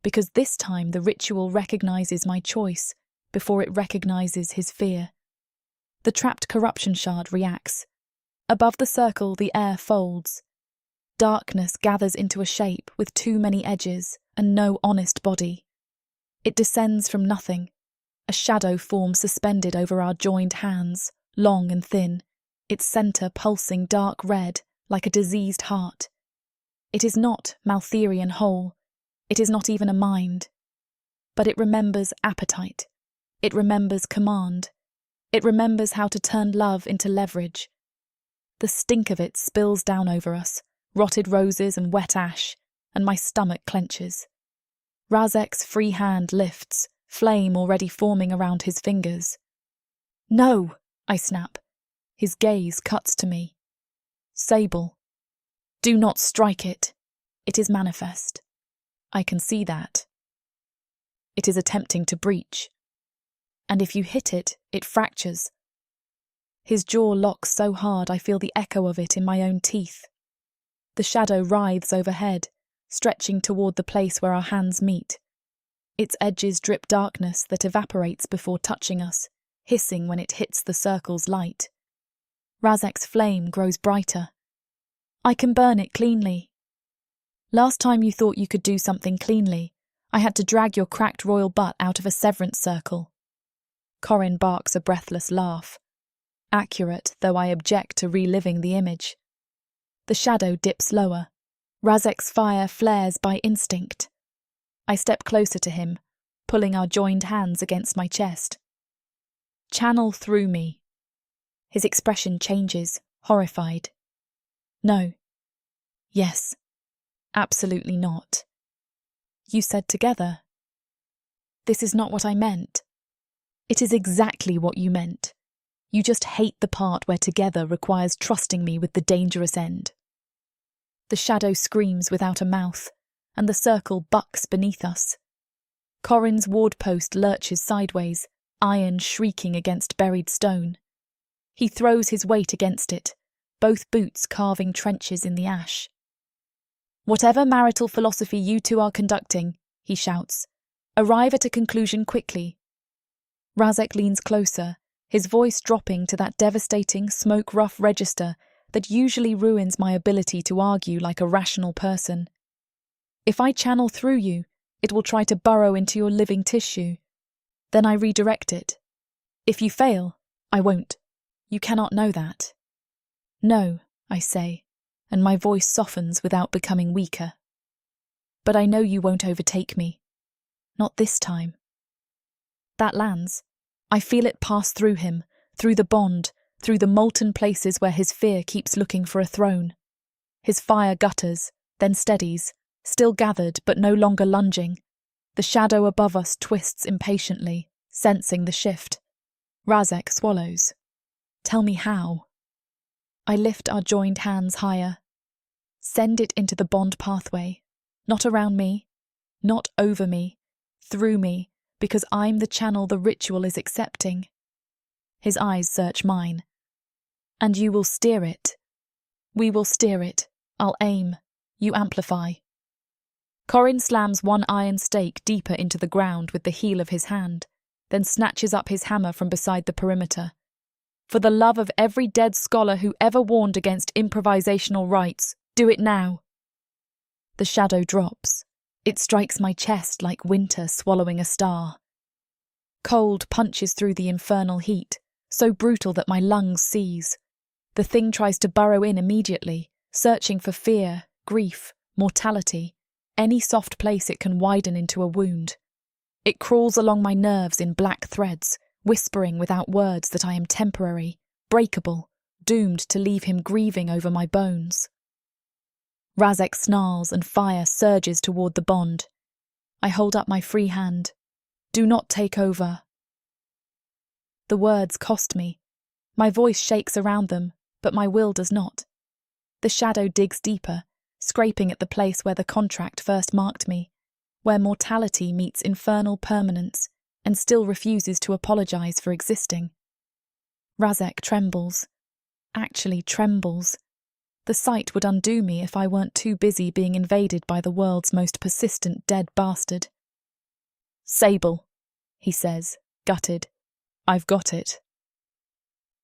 because this time the ritual recognizes my choice before it recognizes his fear. The trapped corruption shard reacts. Above the circle, the air folds. Darkness gathers into a shape with too many edges and no honest body. It descends from nothing. A shadow forms suspended over our joined hands, long and thin, its centre pulsing dark red like a diseased heart. It is not Maltherian whole. It is not even a mind. But it remembers appetite. It remembers command. It remembers how to turn love into leverage. The stink of it spills down over us, rotted roses and wet ash, and my stomach clenches. Razek's free hand lifts, flame already forming around his fingers. "No," I snap. His gaze cuts to me. "Sable, do not strike it. It is manifest. I can see that. It is attempting to breach. And if you hit it, it fractures." His jaw locks so hard I feel the echo of it in my own teeth. The shadow writhes overhead, stretching toward the place where our hands meet. Its edges drip darkness that evaporates before touching us, hissing when it hits the circle's light. Razek's flame grows brighter. "I can burn it cleanly." "Last time you thought you could do something cleanly, I had to drag your cracked royal butt out of a severance circle." Corin barks a breathless laugh. Accurate, though I object to reliving the image. The shadow dips lower. Razek's fire flares by instinct. I step closer to him, pulling our joined hands against my chest. "Channel through me." His expression changes, horrified. "No." "Yes." "Absolutely not." "You said together." "This is not what I meant." "It is exactly what you meant. You just hate the part where together requires trusting me with the dangerous end." The shadow screams without a mouth, and the circle bucks beneath us. Corin's ward post lurches sideways, iron shrieking against buried stone. He throws his weight against it, both boots carving trenches in the ash. Whatever marital philosophy you two are conducting, he shouts, arrive at a conclusion quickly. Razek leans closer, his voice dropping to that devastating, smoke-rough register that usually ruins my ability to argue like a rational person. If I channel through you, it will try to burrow into your living tissue. Then I redirect it. If you fail, I won't. You cannot know that. No, I say, and my voice softens without becoming weaker. But I know you won't overtake me. Not this time. That lands. I feel it pass through him, through the bond, through the molten places where his fear keeps looking for a throne. His fire gutters, then steadies, still gathered but no longer lunging. The shadow above us twists impatiently, sensing the shift. Razek swallows. Tell me how. I lift our joined hands higher. Send it into the bond pathway. Not around me, not over me, through me, because I'm the channel the ritual is accepting. His eyes search mine. And you will steer it. We will steer it. I'll aim. You amplify. Corin slams one iron stake deeper into the ground with the heel of his hand, then snatches up his hammer from beside the perimeter. For the love of every dead scholar who ever warned against improvisational rites, do it now. The shadow drops. It strikes my chest like winter swallowing a star. Cold punches through the infernal heat, so brutal that my lungs seize. The thing tries to burrow in immediately, searching for fear, grief, mortality, any soft place it can widen into a wound. It crawls along my nerves in black threads, whispering without words that I am temporary, breakable, doomed to leave him grieving over my bones. Razek snarls and fire surges toward the bond. I hold up my free hand. Do not take over. The words cost me. My voice shakes around them, but my will does not. The shadow digs deeper, scraping at the place where the contract first marked me, where mortality meets infernal permanence and still refuses to apologize for existing. Razek trembles. Actually trembles. The sight would undo me if I weren't too busy being invaded by the world's most persistent dead bastard. Sable, he says, gutted. I've got it.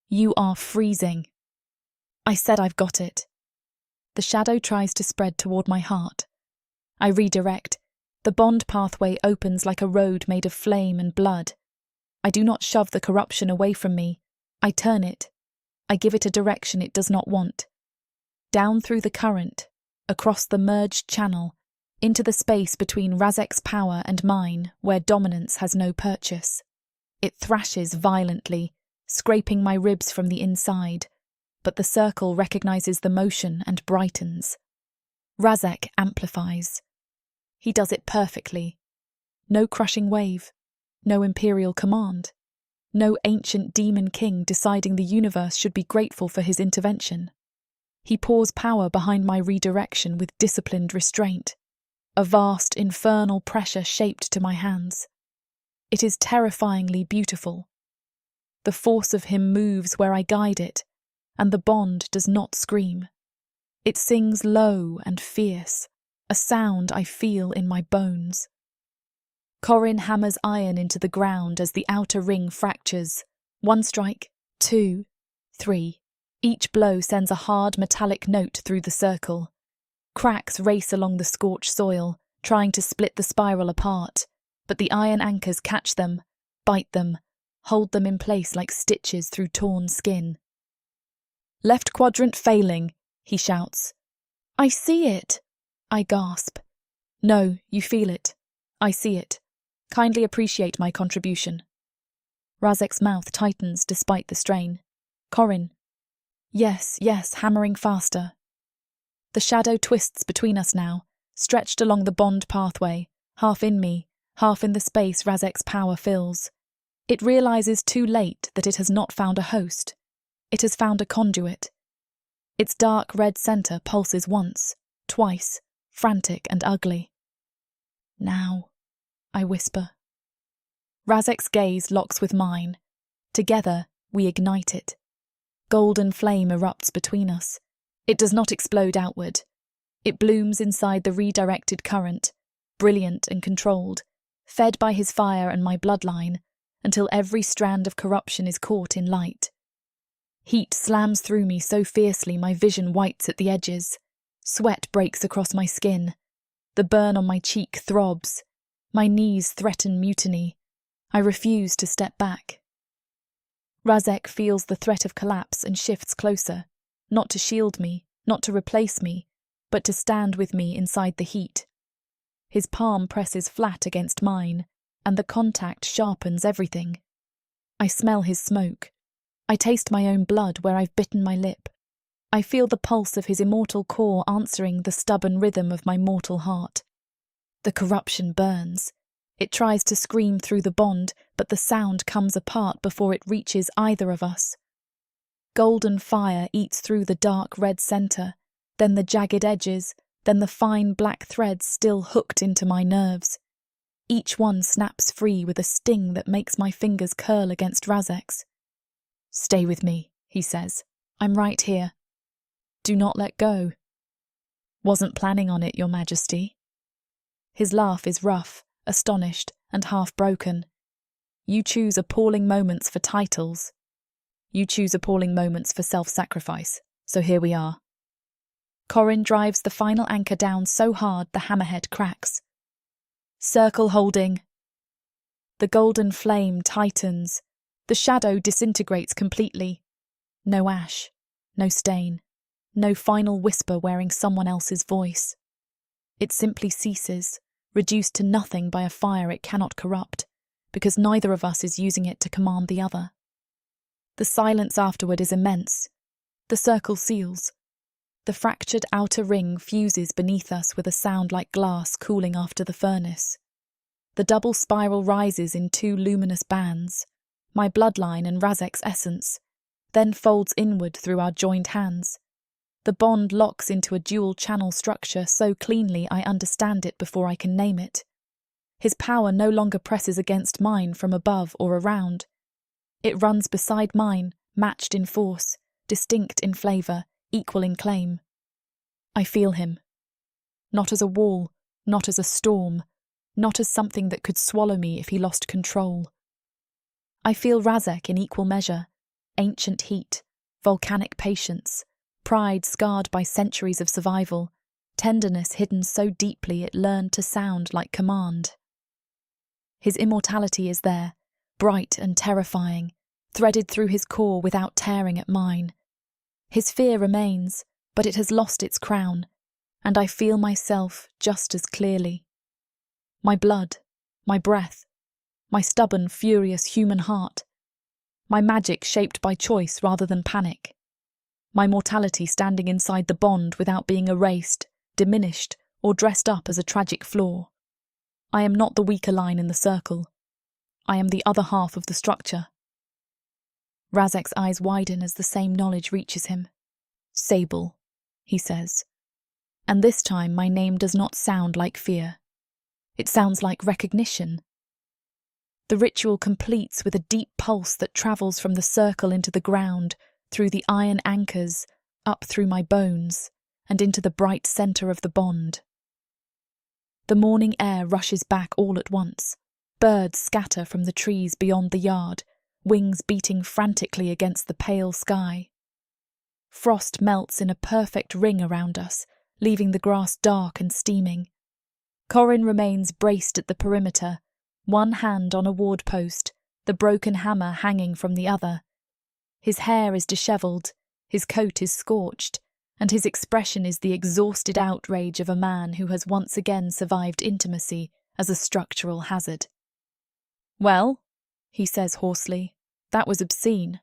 You are freezing. I said I've got it. The shadow tries to spread toward my heart. I redirect. The bond pathway opens like a road made of flame and blood. I do not shove the corruption away from me. I turn it. I give it a direction it does not want. Down through the current, across the merged channel, into the space between Razek's power and mine, where dominance has no purchase. It thrashes violently, scraping my ribs from the inside, but the circle recognizes the motion and brightens. Razek amplifies. He does it perfectly. No crushing wave, no imperial command, no ancient demon king deciding the universe should be grateful for his intervention. He pours power behind my redirection with disciplined restraint, a vast infernal pressure shaped to my hands. It is terrifyingly beautiful. The force of him moves where I guide it, and the bond does not scream. It sings low and fierce, a sound I feel in my bones. Corin hammers iron into the ground as the outer ring fractures. 1 strike, 2, 3. Each blow sends a hard metallic note through the circle. Cracks race along the scorched soil, trying to split the spiral apart, but the iron anchors catch them, bite them, hold them in place like stitches through torn skin. Left quadrant failing, he shouts. I see it, I gasp. No, you feel it. I see it. Kindly appreciate my contribution. Razek's mouth tightens despite the strain. Corin. Yes, hammering faster. The shadow twists between us now, stretched along the bond pathway, half in me, half in the space Razek's power fills. It realizes too late that it has not found a host. It has found a conduit. Its dark red center pulses once, twice, frantic and ugly. Now, I whisper. Razek's gaze locks with mine. Together, we ignite it. Golden flame erupts between us. It does not explode outward. It blooms inside the redirected current, brilliant and controlled, fed by his fire and my bloodline, until every strand of corruption is caught in light. Heat slams through me so fiercely my vision whites at the edges. Sweat breaks across my skin. The burn on my cheek throbs. My knees threaten mutiny. I refuse to step back. Razek feels the threat of collapse and shifts closer, not to shield me, not to replace me, but to stand with me inside the heat. His palm presses flat against mine, and the contact sharpens everything. I smell his smoke. I taste my own blood where I've bitten my lip. I feel the pulse of his immortal core answering the stubborn rhythm of my mortal heart. The corruption burns. It tries to scream through the bond, but the sound comes apart before it reaches either of us. Golden fire eats through the dark red centre, then the jagged edges, then the fine black threads still hooked into my nerves. Each one snaps free with a sting that makes my fingers curl against Razek's. "Stay with me," he says. "I'm right here. Do not let go." "Wasn't planning on it, Your Majesty." His laugh is rough, astonished, and half-broken. "You choose appalling moments for titles. You choose appalling moments for self-sacrifice, so here we are." Corin drives the final anchor down so hard the hammerhead cracks. "Circle holding." The golden flame tightens. The shadow disintegrates completely. No ash, no stain, no final whisper wearing someone else's voice. It simply ceases, reduced to nothing by a fire it cannot corrupt, because neither of us is using it to command the other. The silence afterward is immense. The circle seals. The fractured outer ring fuses beneath us with a sound like glass cooling after the furnace. The double spiral rises in two luminous bands, my bloodline and Razek's essence, then folds inward through our joined hands. The bond locks into a dual-channel structure so cleanly I understand it before I can name it. His power no longer presses against mine from above or around. It runs beside mine, matched in force, distinct in flavour, equal in claim. I feel him. Not as a wall, not as a storm, not as something that could swallow me if he lost control. I feel Razek in equal measure, ancient heat, volcanic patience, pride scarred by centuries of survival, tenderness hidden so deeply it learned to sound like command. His immortality is there, bright and terrifying, threaded through his core without tearing at mine. His fear remains, but it has lost its crown, and I feel myself just as clearly. My blood, my breath, my stubborn, furious human heart, my magic shaped by choice rather than panic, my mortality standing inside the bond without being erased, diminished, or dressed up as a tragic flaw. I am not the weaker line in the circle. I am the other half of the structure. Razek's eyes widen as the same knowledge reaches him. "Sable," he says. And this time my name does not sound like fear. It sounds like recognition. The ritual completes with a deep pulse that travels from the circle into the ground, through the iron anchors, up through my bones, and into the bright centre of the bond. The morning air rushes back all at once. Birds scatter from the trees beyond the yard, wings beating frantically against the pale sky. Frost melts in a perfect ring around us, leaving the grass dark and steaming. Corin remains braced at the perimeter, one hand on a ward post, the broken hammer hanging from the other. His hair is dishevelled, his coat is scorched, and his expression is the exhausted outrage of a man who has once again survived intimacy as a structural hazard. "Well," he says hoarsely, "that was obscene."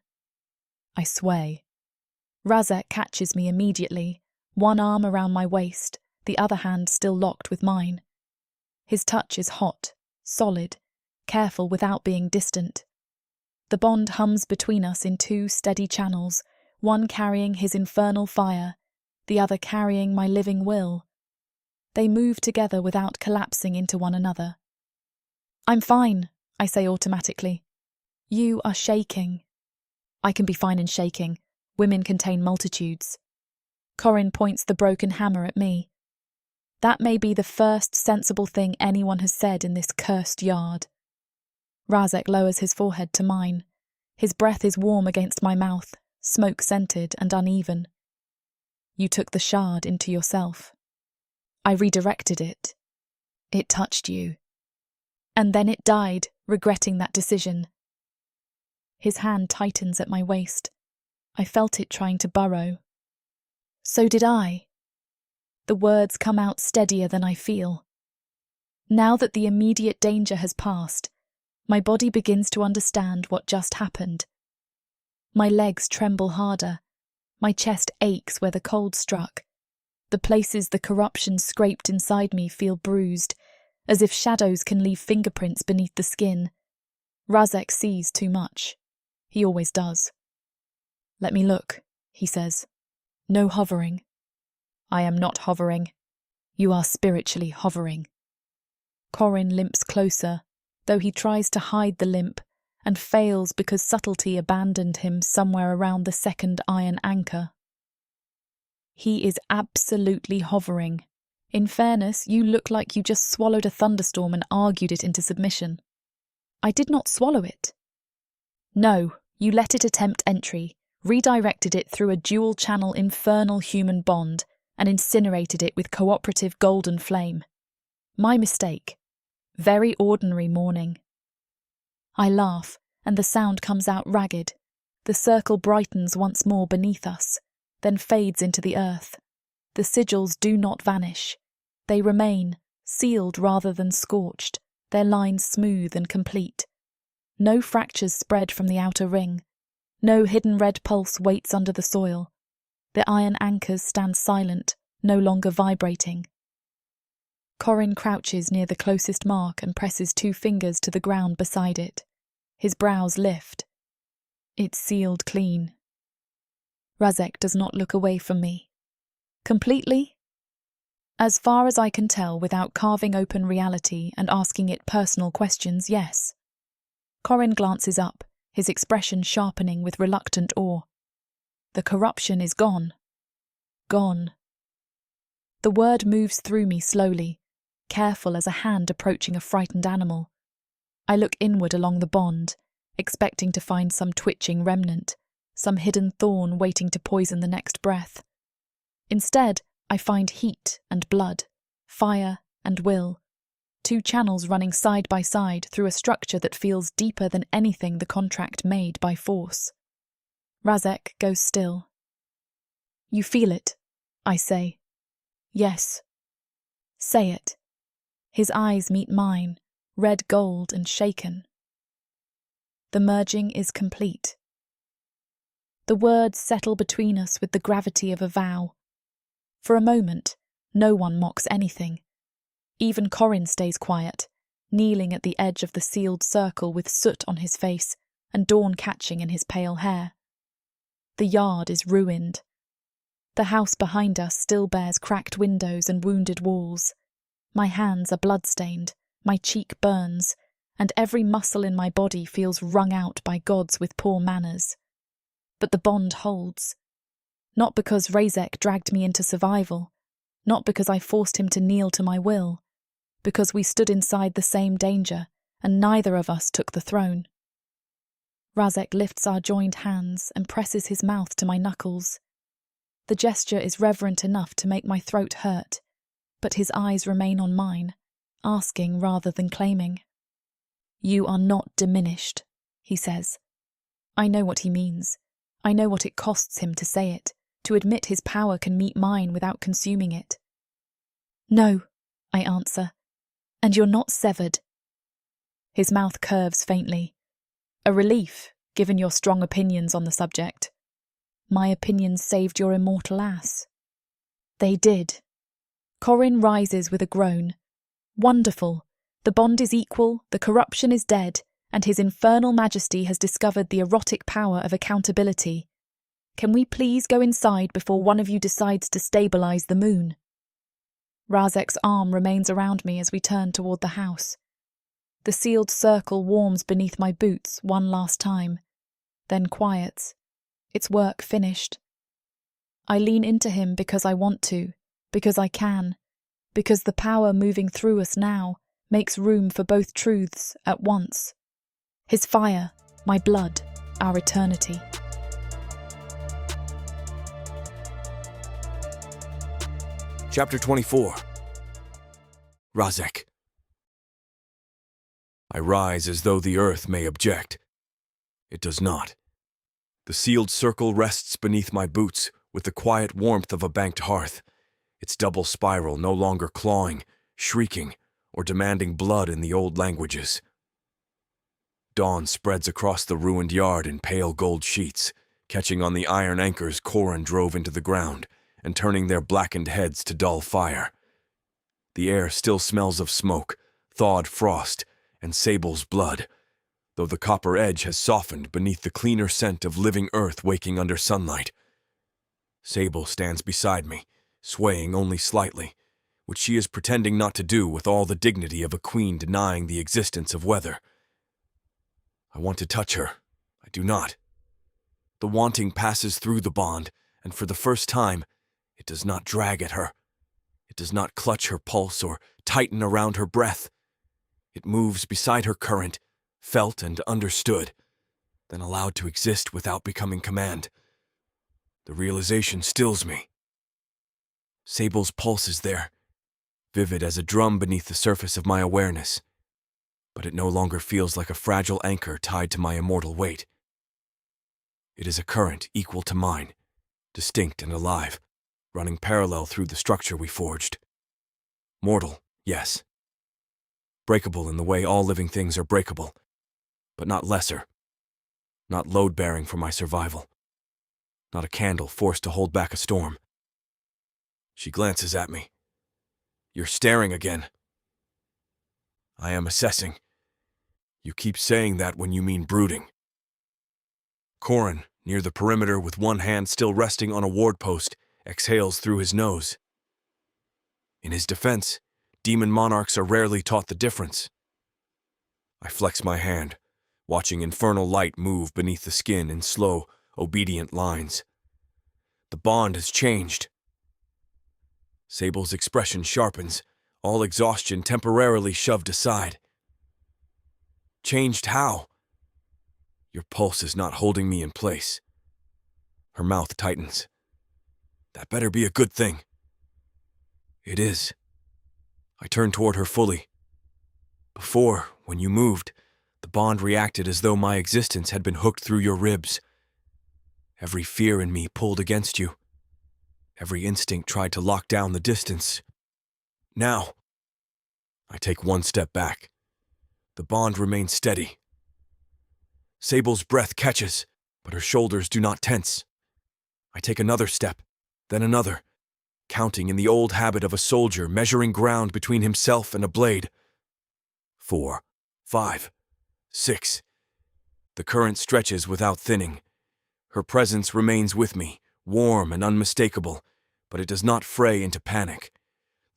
I sway. Razek catches me immediately, one arm around my waist, the other hand still locked with mine. His touch is hot, solid, careful without being distant. The bond hums between us in two steady channels, one carrying his infernal fire, the other carrying my living will. They move together without collapsing into one another. "I'm fine," I say automatically. "You are shaking." I can be fine in shaking. Women contain multitudes. Corin points the broken hammer at me. That may be the first sensible thing anyone has said in this cursed yard. Razek lowers his forehead to mine. His breath is warm against my mouth, smoke-scented and uneven. You took the shard into yourself. I redirected it. It touched you. And then it died, regretting that decision. His hand tightens at my waist. I felt it trying to burrow. So did I. The words come out steadier than I feel. Now that the immediate danger has passed, my body begins to understand what just happened. My legs tremble harder. My chest aches where the cold struck. The places the corruption scraped inside me feel bruised, as if shadows can leave fingerprints beneath the skin. Razek sees too much. He always does. Let me look, he says. No hovering. I am not hovering. You are spiritually hovering. Corin limps closer, though he tries to hide the limp, and fails because subtlety abandoned him somewhere around the second iron anchor. He is absolutely hovering. In fairness, you look like you just swallowed a thunderstorm and argued it into submission. I did not swallow it. No, you let it attempt entry, redirected it through a dual-channel infernal human bond, and incinerated it with cooperative golden flame. My mistake. Very ordinary morning. I laugh, and the sound comes out ragged. The circle brightens once more beneath us, then fades into the earth. The sigils do not vanish. They remain, sealed rather than scorched, their lines smooth and complete. No fractures spread from the outer ring. No hidden red pulse waits under the soil. The iron anchors stand silent, no longer vibrating. Corin crouches near the closest mark and presses 2 fingers to the ground beside it. His brows lift. It's sealed clean. Razek does not look away from me. Completely? As far as I can tell without carving open reality and asking it personal questions, yes. Corin glances up, his expression sharpening with reluctant awe. The corruption is gone. Gone. The word moves through me slowly, careful as a hand approaching a frightened animal. I look inward along the bond, expecting to find some twitching remnant, some hidden thorn waiting to poison the next breath. Instead, I find heat and blood, fire and will, 2 channels running side by side through a structure that feels deeper than anything the contract made by force. Razek goes still. You feel it, I say. Yes. Say it. His eyes meet mine, red gold and shaken. The merging is complete. The words settle between us with the gravity of a vow. For a moment, no one mocks anything. Even Corin stays quiet, kneeling at the edge of the sealed circle with soot on his face and dawn catching in his pale hair. The yard is ruined. The house behind us still bears cracked windows and wounded walls. My hands are blood-stained, my cheek burns, and every muscle in my body feels wrung out by gods with poor manners. But the bond holds. Not because Razek dragged me into survival, not because I forced him to kneel to my will, because we stood inside the same danger, and neither of us took the throne. Razek lifts our joined hands and presses his mouth to my knuckles. The gesture is reverent enough to make my throat hurt, but his eyes remain on mine, asking rather than claiming. You are not diminished, he says. I know what he means. I know what it costs him to say it, to admit his power can meet mine without consuming it. No, I answer, and you're not severed. His mouth curves faintly. A relief, given your strong opinions on the subject. My opinions saved your immortal ass. They did. Corin rises with a groan. Wonderful. The bond is equal, the corruption is dead, and his infernal majesty has discovered the erotic power of accountability. Can we please go inside before one of you decides to stabilize the moon? Razek's arm remains around me as we turn toward the house. The sealed circle warms beneath my boots one last time, then quiets. Its work finished. I lean into him because I want to, because I can, because the power moving through us now makes room for both truths at once. His fire, my blood, our eternity. Chapter 24. Razek. I rise as though the earth may object. It does not. The sealed circle rests beneath my boots with the quiet warmth of a banked hearth, its double spiral no longer clawing, shrieking, or demanding blood in the old languages. Dawn spreads across the ruined yard in pale gold sheets, catching on the iron anchors Corin drove into the ground and turning their blackened heads to dull fire. The air still smells of smoke, thawed frost, and Sable's blood, though the copper edge has softened beneath the cleaner scent of living earth waking under sunlight. Sable stands beside me, swaying only slightly, which she is pretending not to do with all the dignity of a queen denying the existence of weather. I want to touch her. I do not. The wanting passes through the bond, and for the first time, it does not drag at her. It does not clutch her pulse or tighten around her breath. It moves beside her current, felt and understood, then allowed to exist without becoming command. The realization stills me. Sable's pulse is there, vivid as a drum beneath the surface of my awareness, but it no longer feels like a fragile anchor tied to my immortal weight. It is a current equal to mine, distinct and alive, running parallel through the structure we forged. Mortal, yes. Breakable in the way all living things are breakable, but not lesser. Not load-bearing for my survival. Not a candle forced to hold back a storm. She glances at me. You're staring again. I am assessing. You keep saying that when you mean brooding. Corin, near the perimeter with one hand still resting on a ward post, exhales through his nose. In his defense, demon monarchs are rarely taught the difference. I flex my hand, watching infernal light move beneath the skin in slow, obedient lines. The bond has changed. Sable's expression sharpens, all exhaustion temporarily shoved aside. Changed how? Your pulse is not holding me in place. Her mouth tightens. That better be a good thing. It is. I turn toward her fully. Before, when you moved, the bond reacted as though my existence had been hooked through your ribs. Every fear in me pulled against you. Every instinct tried to lock down the distance. Now, I take one step back. The bond remains steady. Sable's breath catches, but her shoulders do not tense. I take another step, then another, counting in the old habit of a soldier measuring ground between himself and a blade. 4, 5, 6. The current stretches without thinning. Her presence remains with me, warm and unmistakable, but it does not fray into panic.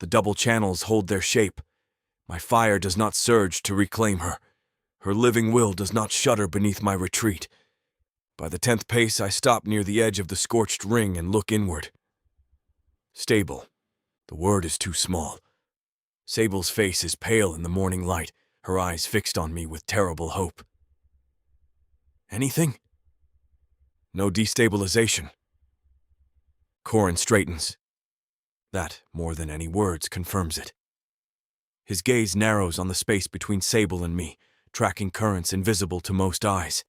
The double channels hold their shape. My fire does not surge to reclaim her. Her living will does not shudder beneath my retreat. By the 10th pace, I stop near the edge of the scorched ring and look inward. Stable. The word is too small. Sable's face is pale in the morning light, her eyes fixed on me with terrible hope. Anything? No destabilization. Corin straightens. That, more than any words, confirms it. His gaze narrows on the space between Sable and me, tracking currents invisible to most eyes.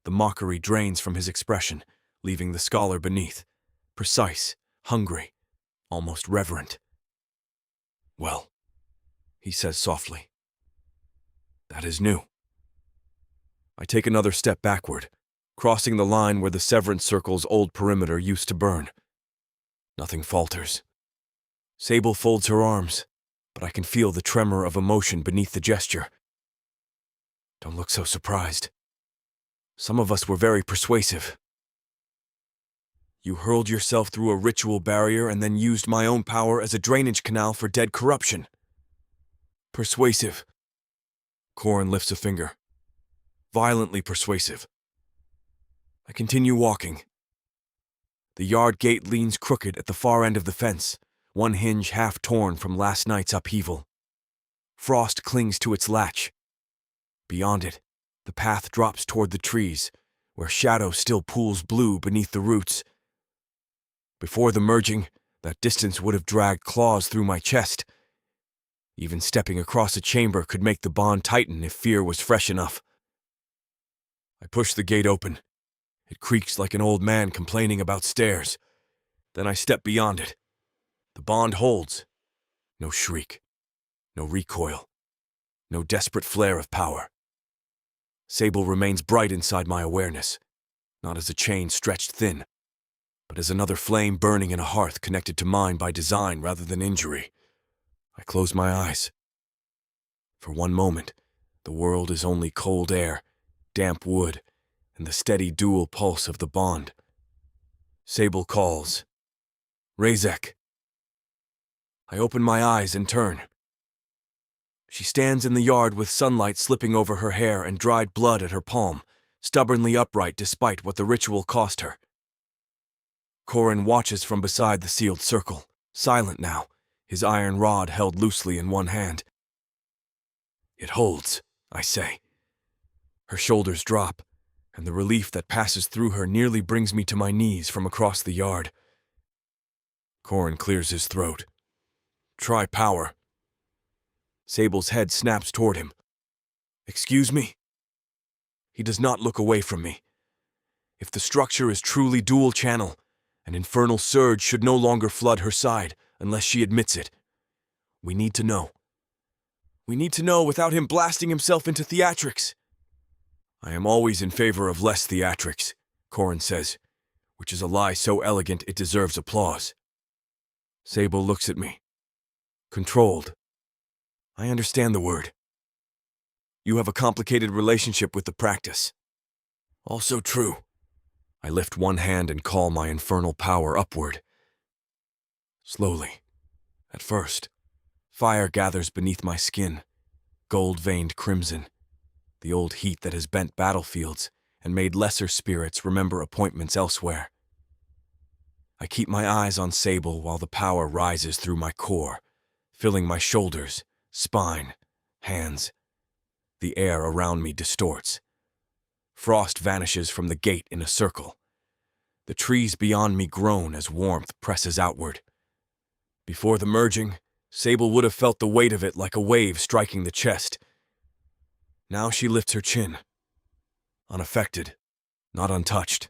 The mockery drains from his expression, leaving the scholar beneath, precise, hungry, almost reverent. Well, he says softly. That is new. I take another step backward, crossing the line where the severance circle's old perimeter used to burn. Nothing falters. Sable folds her arms, but I can feel the tremor of emotion beneath the gesture. Don't look so surprised. Some of us were very persuasive. You hurled yourself through a ritual barrier and then used my own power as a drainage canal for dead corruption. Persuasive. Corin lifts a finger. Violently persuasive. I continue walking. The yard gate leans crooked at the far end of the fence, one hinge half torn from last night's upheaval. Frost clings to its latch. Beyond it, the path drops toward the trees, where shadow still pools blue beneath the roots. Before the merging, that distance would have dragged claws through my chest. Even stepping across a chamber could make the bond tighten if fear was fresh enough. I push the gate open. It creaks like an old man complaining about stairs. Then I step beyond it. The bond holds. No shriek. No recoil. No desperate flare of power. Sable remains bright inside my awareness, not as a chain stretched thin, but as another flame burning in a hearth connected to mine by design rather than injury. I close my eyes. For one moment, the world is only cold air, damp wood, and the steady dual pulse of the bond. Sable calls. Razek. I open my eyes and turn. She stands in the yard with sunlight slipping over her hair and dried blood at her palm, stubbornly upright despite what the ritual cost her. Corin watches from beside the sealed circle, silent now, his iron rod held loosely in one hand. It holds, I say. Her shoulders drop, and the relief that passes through her nearly brings me to my knees from across the yard. Corin clears his throat. Try power. Sable's head snaps toward him. Excuse me? He does not look away from me. If the structure is truly dual channel, an infernal surge should no longer flood her side unless she admits it. We need to know. We need to know without him blasting himself into theatrics. I am always in favor of less theatrics, Corin says, which is a lie so elegant it deserves applause. Sable looks at me. Controlled. I understand the word. You have a complicated relationship with the practice. Also true. I lift one hand and call my infernal power upward. Slowly. At first, fire gathers beneath my skin, gold-veined crimson, the old heat that has bent battlefields and made lesser spirits remember appointments elsewhere. I keep my eyes on Sable while the power rises through my core, filling my shoulders, spine, hands. The air around me distorts. Frost vanishes from the gate in a circle. The trees beyond me groan as warmth presses outward. Before the merging, Sable would have felt the weight of it like a wave striking the chest. Now she lifts her chin. Unaffected, not untouched.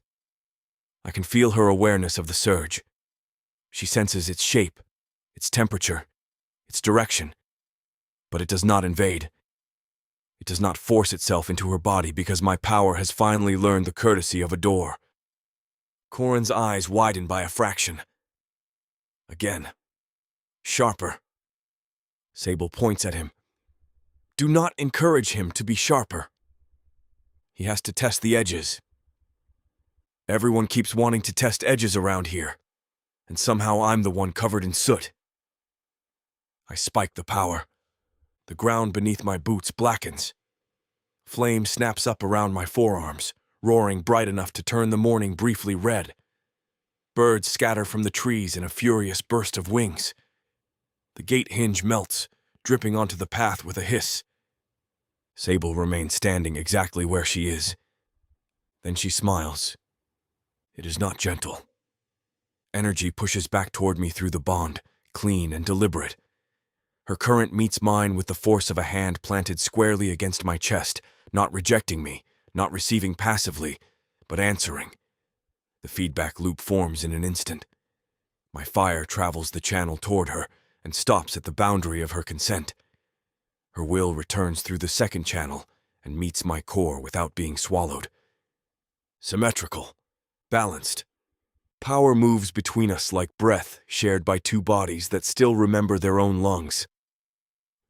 I can feel her awareness of the surge. She senses its shape, its temperature, its direction. But it does not invade. It does not force itself into her body because my power has finally learned the courtesy of a door. Corin's eyes widen by a fraction. Again. Sharper. Sable points at him. Do not encourage him to be sharper. He has to test the edges. Everyone keeps wanting to test edges around here, and somehow I'm the one covered in soot. I spike the power. The ground beneath my boots blackens. Flame snaps up around my forearms, roaring bright enough to turn the morning briefly red. Birds scatter from the trees in a furious burst of wings. The gate hinge melts, dripping onto the path with a hiss. Sable remains standing exactly where she is. Then she smiles. It is not gentle. Energy pushes back toward me through the bond, clean and deliberate. Her current meets mine with the force of a hand planted squarely against my chest, not rejecting me, not receiving passively, but answering. The feedback loop forms in an instant. My fire travels the channel toward her and stops at the boundary of her consent. Her will returns through the second channel and meets my core without being swallowed. Symmetrical, balanced. Power moves between us like breath shared by two bodies that still remember their own lungs.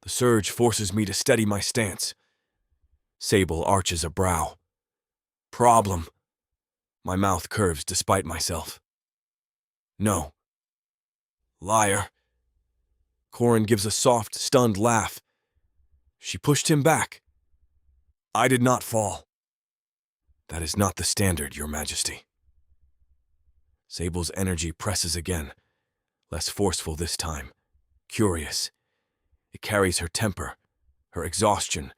The surge forces me to steady my stance. Sable arches a brow. Problem. My mouth curves despite myself. No. Liar. Corin gives a soft, stunned laugh. She pushed him back. I did not fall. That is not the standard, Your Majesty. Sable's energy presses again. Less forceful this time, curious. It carries her temper, her exhaustion,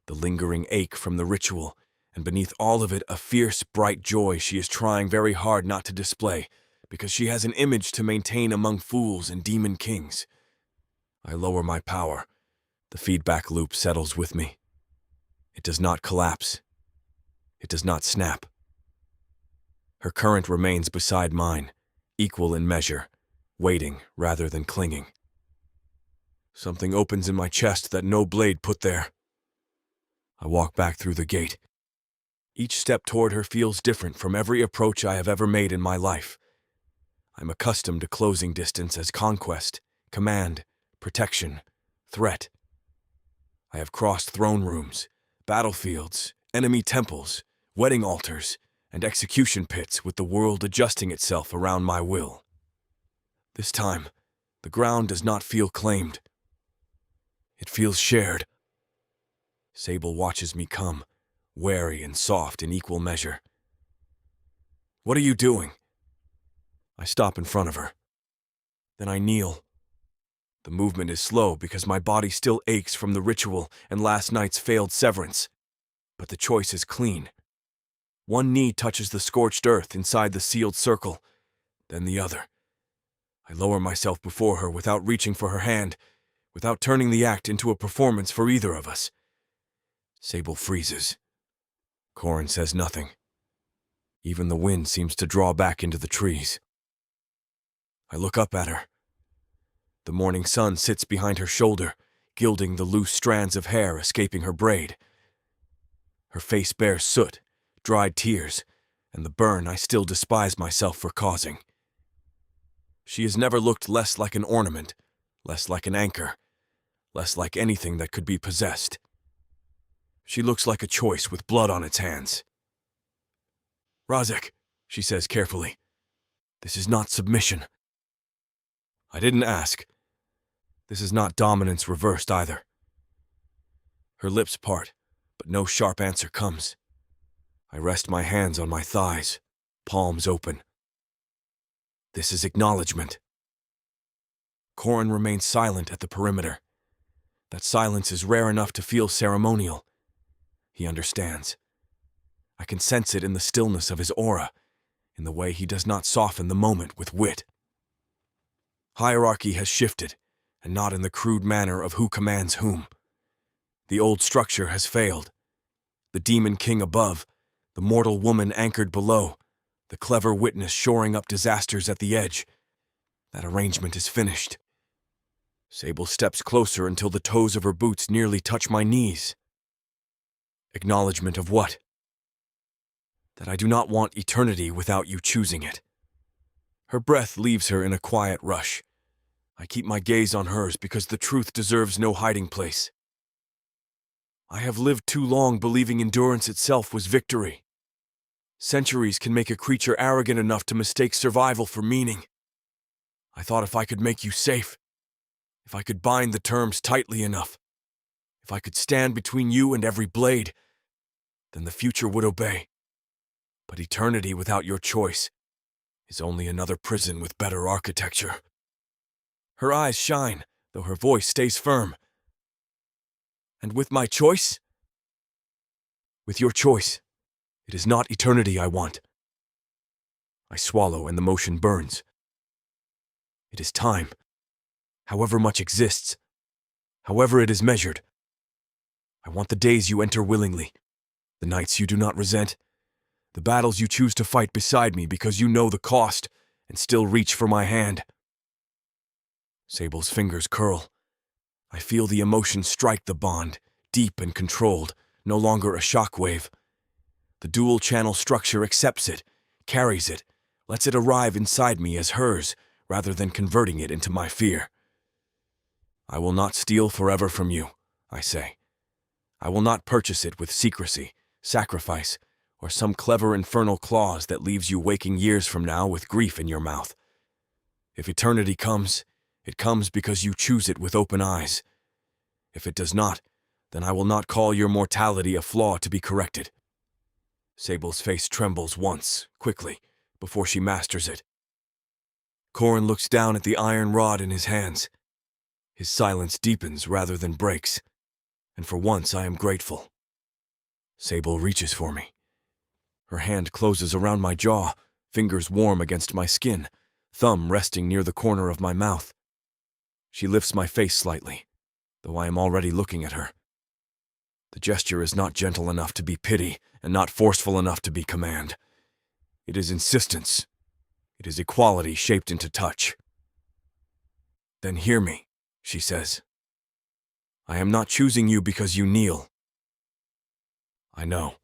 the lingering ache from the ritual, and beneath all of it a fierce, bright joy she is trying very hard not to display, because she has an image to maintain among fools and demon kings. I lower my power. The feedback loop settles with me. It does not collapse. It does not snap. Her current remains beside mine, equal in measure, waiting rather than clinging. Something opens in my chest that no blade put there. I walk back through the gate. Each step toward her feels different from every approach I have ever made in my life. I'm accustomed to closing distance as conquest, command, protection, threat. I have crossed throne rooms, battlefields, enemy temples, wedding altars, and execution pits with the world adjusting itself around my will. This time, the ground does not feel claimed. It feels shared. Sable watches me come, wary and soft in equal measure. What are you doing? I stop in front of her. Then I kneel. The movement is slow because my body still aches from the ritual and last night's failed severance. But the choice is clean. One knee touches the scorched earth inside the sealed circle, then the other. I lower myself before her without reaching for her hand, without turning the act into a performance for either of us. Sable freezes. Corin says nothing. Even the wind seems to draw back into the trees. I look up at her. The morning sun sits behind her shoulder, gilding the loose strands of hair escaping her braid. Her face bears soot, dried tears, and the burn I still despise myself for causing. She has never looked less like an ornament, less like an anchor, less like anything that could be possessed. She looks like a choice with blood on its hands. Razek, she says carefully, this is not submission. I didn't ask. This is not dominance reversed either. Her lips part, but no sharp answer comes. I rest my hands on my thighs, palms open. This is acknowledgement. Corin remains silent at the perimeter. That silence is rare enough to feel ceremonial. He understands. I can sense it in the stillness of his aura, in the way he does not soften the moment with wit. Hierarchy has shifted, and not in the crude manner of who commands whom. The old structure has failed. The demon king above, the mortal woman anchored below, the clever witness shoring up disasters at the edge. That arrangement is finished. Sable steps closer until the toes of her boots nearly touch my knees. Acknowledgement of what? That I do not want eternity without you choosing it. Her breath leaves her in a quiet rush. I keep my gaze on hers because the truth deserves no hiding place. I have lived too long believing endurance itself was victory. Centuries can make a creature arrogant enough to mistake survival for meaning. I thought if I could make you safe, if I could bind the terms tightly enough, if I could stand between you and every blade, then the future would obey. But eternity without your choice is only another prison with better architecture. Her eyes shine, though her voice stays firm. And with my choice? With your choice, it is not eternity I want. I swallow and the motion burns. It is time, however much exists, however it is measured. I want the days you enter willingly, the nights you do not resent, the battles you choose to fight beside me because you know the cost and still reach for my hand. Sable's fingers curl. I feel the emotion strike the bond, deep and controlled, no longer a shockwave. The dual-channel structure accepts it, carries it, lets it arrive inside me as hers, rather than converting it into my fear. I will not steal forever from you, I say. I will not purchase it with secrecy, sacrifice, or some clever infernal clause that leaves you waking years from now with grief in your mouth. If eternity comes, it comes because you choose it with open eyes. If it does not, then I will not call your mortality a flaw to be corrected. Sable's face trembles once, quickly, before she masters it. Corin looks down at the iron rod in his hands. His silence deepens rather than breaks, and for once I am grateful. Sable reaches for me. Her hand closes around my jaw, fingers warm against my skin, thumb resting near the corner of my mouth. She lifts my face slightly, though I am already looking at her. The gesture is not gentle enough to be pity, and not forceful enough to be command. It is insistence. It is equality shaped into touch. "Then hear me," she says. "I am not choosing you because you kneel. I know.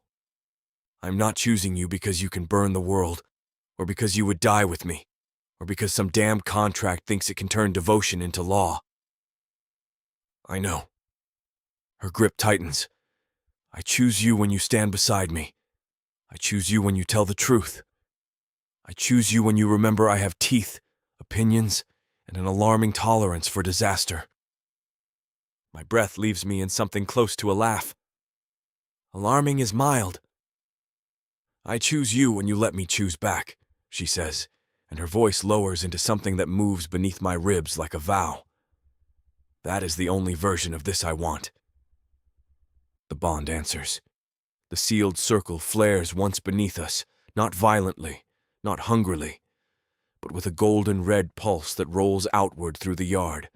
I am not choosing you because you can burn the world, or because you would die with me, or because some damn contract thinks it can turn devotion into law. I know." Her grip tightens. "I choose you when you stand beside me. I choose you when you tell the truth. I choose you when you remember I have teeth, opinions, and an alarming tolerance for disaster." My breath leaves me in something close to a laugh. "Alarming is mild." "I choose you when you let me choose back," she says, and her voice lowers into something that moves beneath my ribs like a vow. "That is the only version of this I want." The bond answers. The sealed circle flares once beneath us, not violently, not hungrily, but with a golden red pulse that rolls outward through the yard.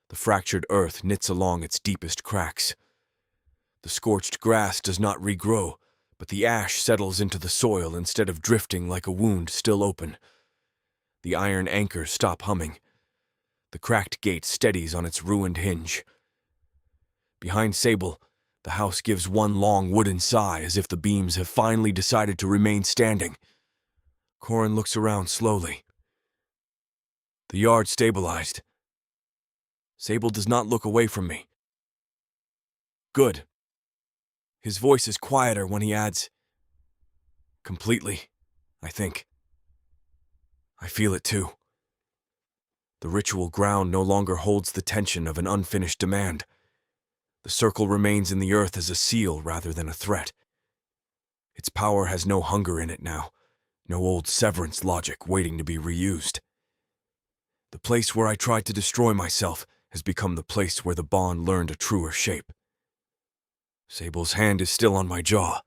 The fractured earth knits along its deepest cracks. The scorched grass does not regrow, but the ash settles into the soil instead of drifting like a wound still open. The iron anchors stop humming. The cracked gate steadies on its ruined hinge. Behind Sable, the house gives one long wooden sigh as if the beams have finally decided to remain standing. Corin looks around slowly. The yard stabilized. Sable does not look away from me. "Good." His voice is quieter when he adds, "Completely, I think. I feel it too." The ritual ground no longer holds the tension of an unfinished demand. The circle remains in the earth as a seal rather than a threat. Its power has no hunger in it now, no old severance logic waiting to be reused. The place where I tried to destroy myself has become the place where the bond learned a truer shape. Sable's hand is still on my jaw.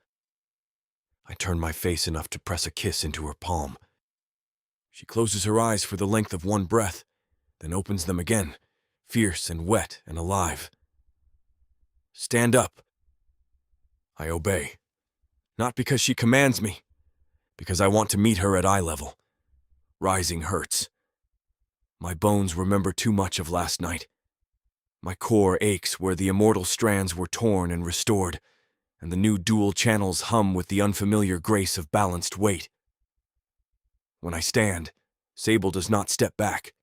I turn my face enough to press a kiss into her palm. She closes her eyes for the length of one breath, then opens them again, fierce and wet and alive. "Stand up." I obey. Not because she commands me, because I want to meet her at eye level. Rising hurts. My bones remember too much of last night. My core aches where the immortal strands were torn and restored, and the new dual channels hum with the unfamiliar grace of balanced weight. When I stand, Sable does not step back.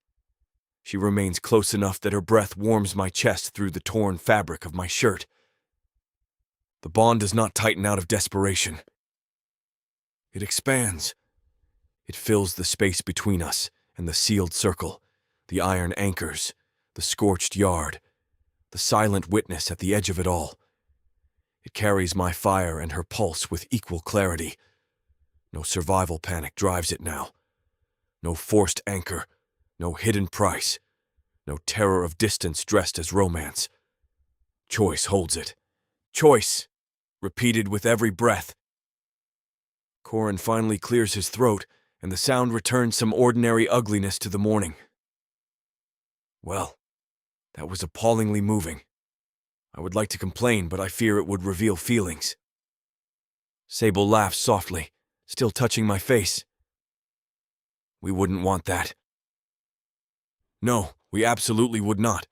She remains close enough that her breath warms my chest through the torn fabric of my shirt. The bond does not tighten out of desperation. It expands. It fills the space between us and the sealed circle, the iron anchors, the scorched yard, the silent witness at the edge of it all. It carries my fire and her pulse with equal clarity. No survival panic drives it now. No forced anchor, no hidden price, no terror of distance dressed as romance. Choice holds it. Choice, repeated with every breath. Corin finally clears his throat, and the sound returns some ordinary ugliness to the morning. "Well, that was appallingly moving. I would like to complain, but I fear it would reveal feelings." Sable laughs softly, still touching my face. "We wouldn't want that." "No, we absolutely would not.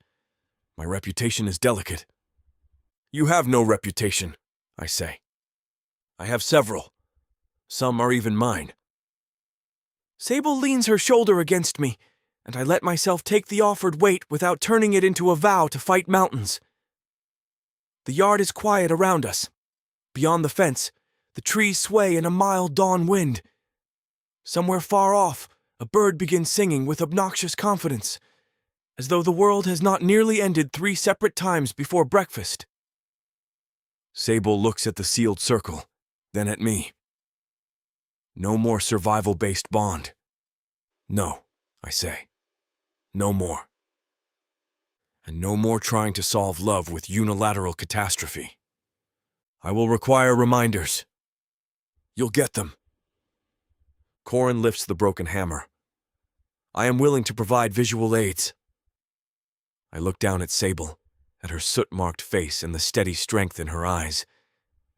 My reputation is delicate." "You have no reputation," I say. "I have several. Some are even mine." Sable leans her shoulder against me, and I let myself take the offered weight without turning it into a vow to fight mountains. The yard is quiet around us. Beyond the fence, the trees sway in a mild dawn wind. Somewhere far off, a bird begins singing with obnoxious confidence, as though the world has not nearly ended 3 separate times before breakfast. Sable looks at the sealed circle, then at me. No more survival-based bond. No, I say. No more. And no more trying to solve love with unilateral catastrophe. I will require reminders. You'll get them. Corin lifts the broken hammer. I am willing to provide visual aids. I look down at Sable, at her soot-marked face and the steady strength in her eyes,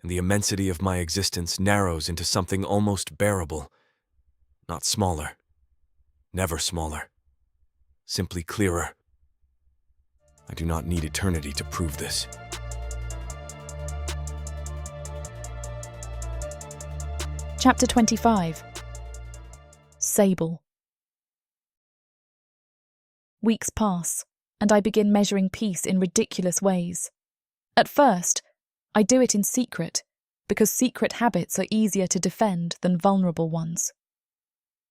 and the immensity of my existence narrows into something almost bearable. Not smaller. Never smaller. Simply clearer. I do not need eternity to prove this. Chapter 25. Sable. Weeks pass, and I begin measuring peace in ridiculous ways. At first, I do it in secret, because secret habits are easier to defend than vulnerable ones.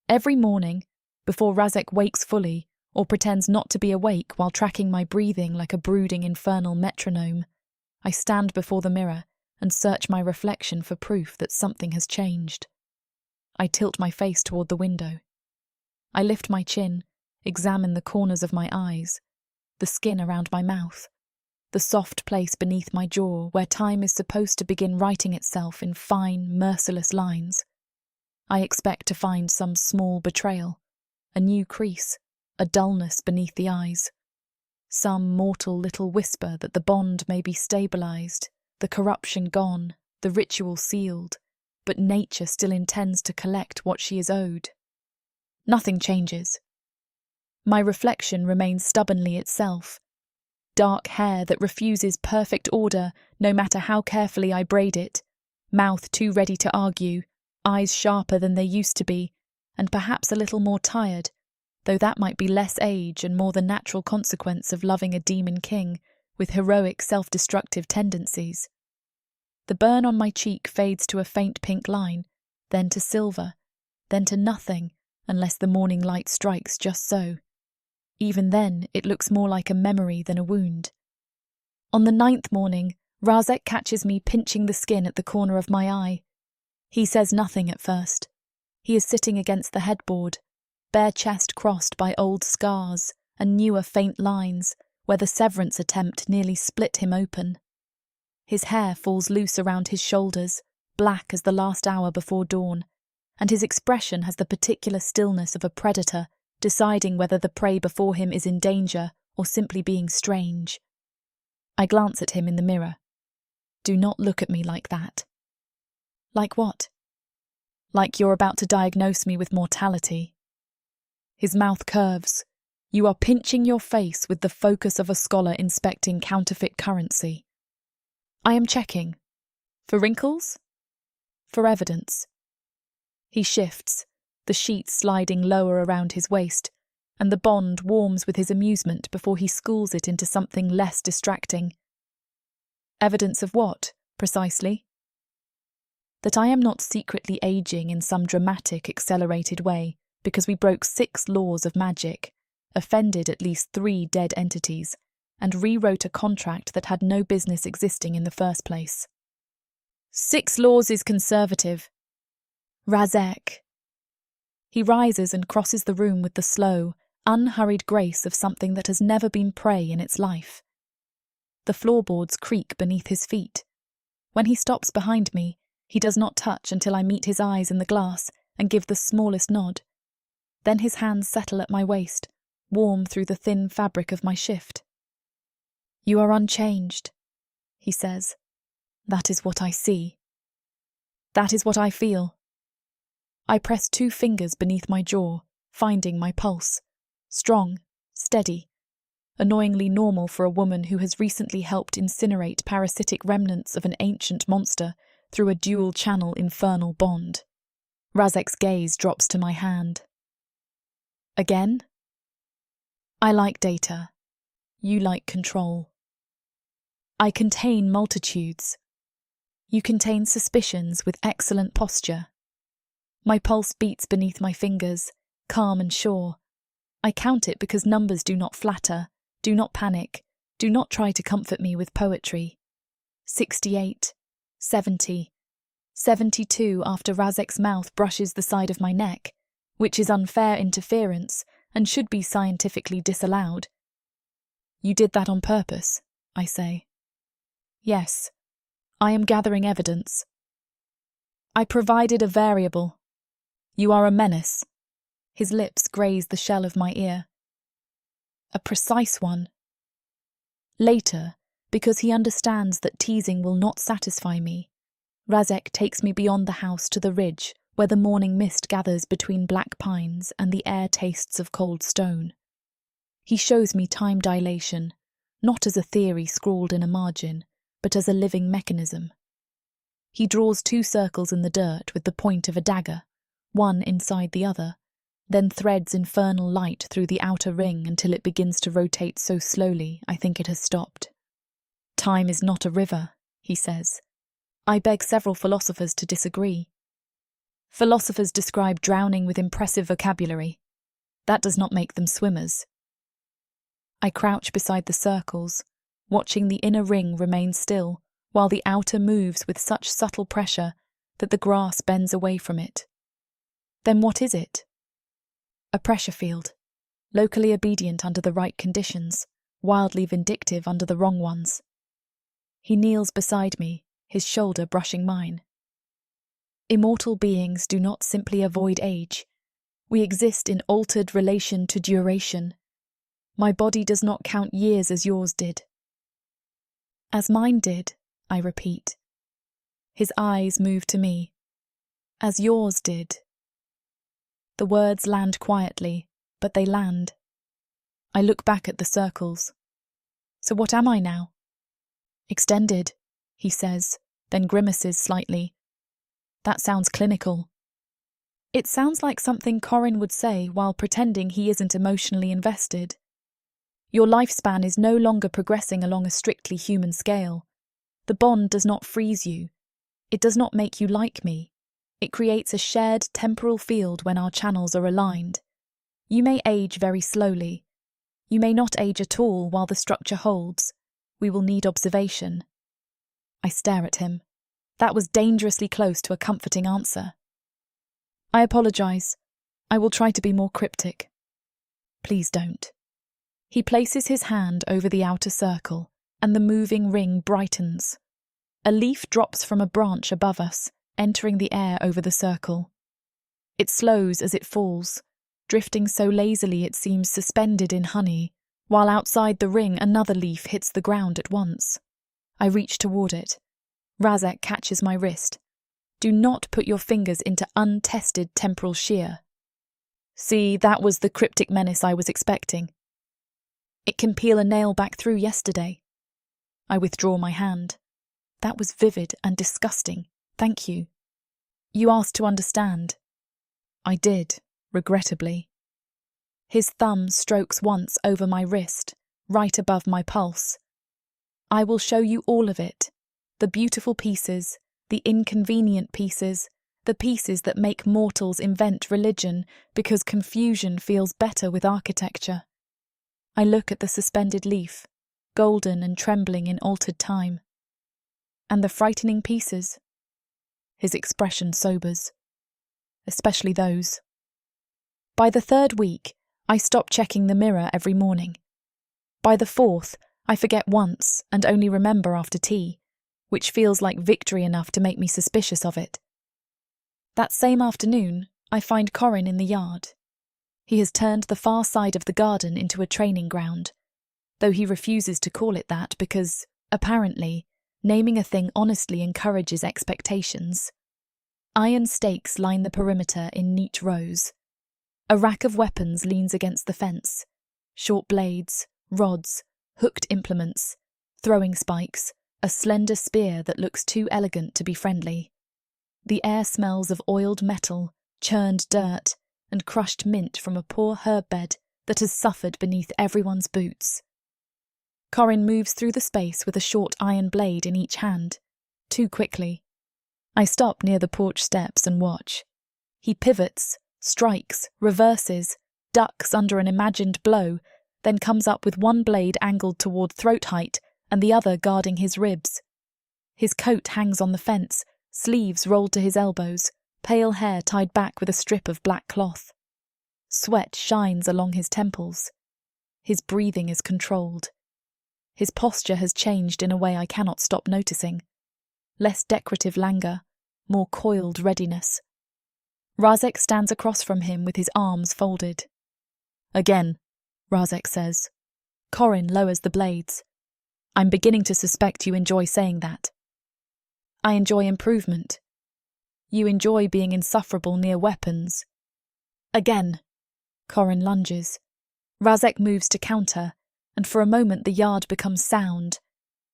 Every morning, before Razek wakes fully, or pretends not to be awake while tracking my breathing like a brooding infernal metronome, I stand before the mirror and search my reflection for proof that something has changed. I tilt my face toward the window. I lift my chin, examine the corners of my eyes, the skin around my mouth, the soft place beneath my jaw where time is supposed to begin writing itself in fine, merciless lines. I expect to find some small betrayal, a new crease, a dullness beneath the eyes, some mortal little whisper that the bond may be stabilized, the corruption gone, the ritual sealed, but nature still intends to collect what she is owed. Nothing changes. My reflection remains stubbornly itself. Dark hair that refuses perfect order no matter how carefully I braid it, mouth too ready to argue, eyes sharper than they used to be, and perhaps a little more tired, though that might be less age and more the natural consequence of loving a demon king with heroic self-destructive tendencies. The burn on my cheek fades to a faint pink line, then to silver, then to nothing unless the morning light strikes just so. Even then, it looks more like a memory than a wound. On the 9th morning, Razek catches me pinching the skin at the corner of my eye. He says nothing at first. He is sitting against the headboard, bare chest crossed by old scars and newer faint lines where the severance attempt nearly split him open. His hair falls loose around his shoulders, black as the last hour before dawn, and his expression has the particular stillness of a predator deciding whether the prey before him is in danger or simply being strange. I glance at him in the mirror. Do not look at me like that. Like what? Like you're about to diagnose me with mortality. His mouth curves. You are pinching your face with the focus of a scholar inspecting counterfeit currency. I am checking. For wrinkles? For evidence. He shifts, the sheets sliding lower around his waist, and the bond warms with his amusement before he schools it into something less distracting. Evidence of what, precisely? That I am not secretly aging in some dramatic, accelerated way because we broke 6 laws of magic, offended at least 3 dead entities, and rewrote a contract that had no business existing in the first place. 6 laws is conservative. Razek. He rises and crosses the room with the slow, unhurried grace of something that has never been prey in its life. The floorboards creak beneath his feet. When he stops behind me, he does not touch until I meet his eyes in the glass and give the smallest nod. Then his hands settle at my waist, warm through the thin fabric of my shift. You are unchanged, he says. That is what I see. That is what I feel. I press 2 fingers beneath my jaw, finding my pulse. Strong, steady, annoyingly normal for a woman who has recently helped incinerate parasitic remnants of an ancient monster through a dual-channel infernal bond. Razek's gaze drops to my hand. Again? I like data. You like control. I contain multitudes. You contain suspicions with excellent posture. My pulse beats beneath my fingers, calm and sure. I count it because numbers do not flatter, do not panic, do not try to comfort me with poetry. 68, 70, 72 after Razek's mouth brushes the side of my neck, which is unfair interference and should be scientifically disallowed. You did that on purpose, I say. Yes, I am gathering evidence. I provided a variable. You are a menace. His lips graze the shell of my ear. A precise one. Later, because he understands that teasing will not satisfy me, Razek takes me beyond the house to the ridge where the morning mist gathers between black pines and the air tastes of cold stone. He shows me time dilation, not as a theory scrawled in a margin, but as a living mechanism. He draws 2 circles in the dirt with the point of a dagger, one inside the other, then threads infernal light through the outer ring until it begins to rotate so slowly I think it has stopped. Time is not a river, he says. I beg several philosophers to disagree. Philosophers describe drowning with impressive vocabulary. That does not make them swimmers. I crouch beside the circles, watching the inner ring remain still, while the outer moves with such subtle pressure that the grass bends away from it. Then what is it? A pressure field, locally obedient under the right conditions, wildly vindictive under the wrong ones. He kneels beside me, his shoulder brushing mine. Immortal beings do not simply avoid age. We exist in altered relation to duration. My body does not count years as yours did. As mine did, I repeat. His eyes move to me. As yours did. The words land quietly, but they land. I look back at the circles. So what am I now? Extended, he says, then grimaces slightly. That sounds clinical. It sounds like something Corin would say while pretending he isn't emotionally invested. Your lifespan is no longer progressing along a strictly human scale. The bond does not freeze you. It does not make you like me. It creates a shared temporal field when our channels are aligned. You may age very slowly. You may not age at all while the structure holds. We will need observation. I stare at him. That was dangerously close to a comforting answer. I apologize. I will try to be more cryptic. Please don't. He places his hand over the outer circle, and the moving ring brightens. A leaf drops from a branch above us, entering the air over the circle. It slows as it falls, drifting so lazily it seems suspended in honey, while outside the ring another leaf hits the ground at once. I reach toward it. Razek catches my wrist. Do not put your fingers into untested temporal shear. See, that was the cryptic menace I was expecting. It can peel a nail back through yesterday. I withdraw my hand. That was vivid and disgusting. Thank you. You asked to understand. I did, regrettably. His thumb strokes once over my wrist, right above my pulse. I will show you all of it. The beautiful pieces, the inconvenient pieces, the pieces that make mortals invent religion because confusion feels better with architecture. I look at the suspended leaf, golden and trembling in altered time. And the frightening pieces. His expression sobers. Especially those. By the 3rd week, I stop checking the mirror every morning. By the 4th, I forget once and only remember after tea, which feels like victory enough to make me suspicious of it. That same afternoon, I find Corin in the yard. He has turned the far side of the garden into a training ground, though he refuses to call it that because, apparently, naming a thing honestly encourages expectations. Iron stakes line the perimeter in neat rows. A rack of weapons leans against the fence. Short blades, rods, hooked implements, throwing spikes, a slender spear that looks too elegant to be friendly. The air smells of oiled metal, churned dirt, and crushed mint from a poor herb bed that has suffered beneath everyone's boots. Corin moves through the space with a short iron blade in each hand, too quickly. I stop near the porch steps and watch. He pivots, strikes, reverses, ducks under an imagined blow, then comes up with one blade angled toward throat height and the other guarding his ribs. His coat hangs on the fence, sleeves rolled to his elbows, pale hair tied back with a strip of black cloth. Sweat shines along his temples. His breathing is controlled. His posture has changed in a way I cannot stop noticing. Less decorative languor, more coiled readiness. Razek stands across from him with his arms folded. "Again," Razek says. Corin lowers the blades. "I'm beginning to suspect you enjoy saying that." "I enjoy improvement. You enjoy being insufferable near weapons." "Again." Corin lunges. Razek moves to counter, and for a moment the yard becomes sound.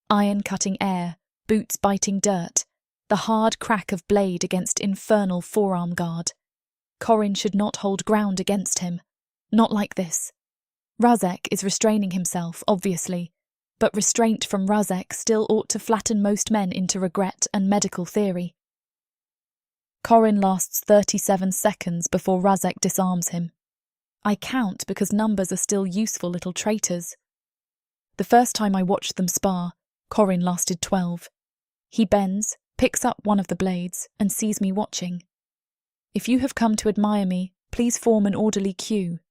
Iron cutting air, boots biting dirt, the hard crack of blade against infernal forearm guard. Corin should not hold ground against him. Not like this. Razek is restraining himself, obviously, but restraint from Razek still ought to flatten most men into regret and medical theory. Corin lasts 37 seconds before Razek disarms him. I count because numbers are still useful little traitors. The first time I watched them spar, Corin lasted 12. He bends, picks up one of the blades, and sees me watching. "If you have come to admire me, please form an orderly queue."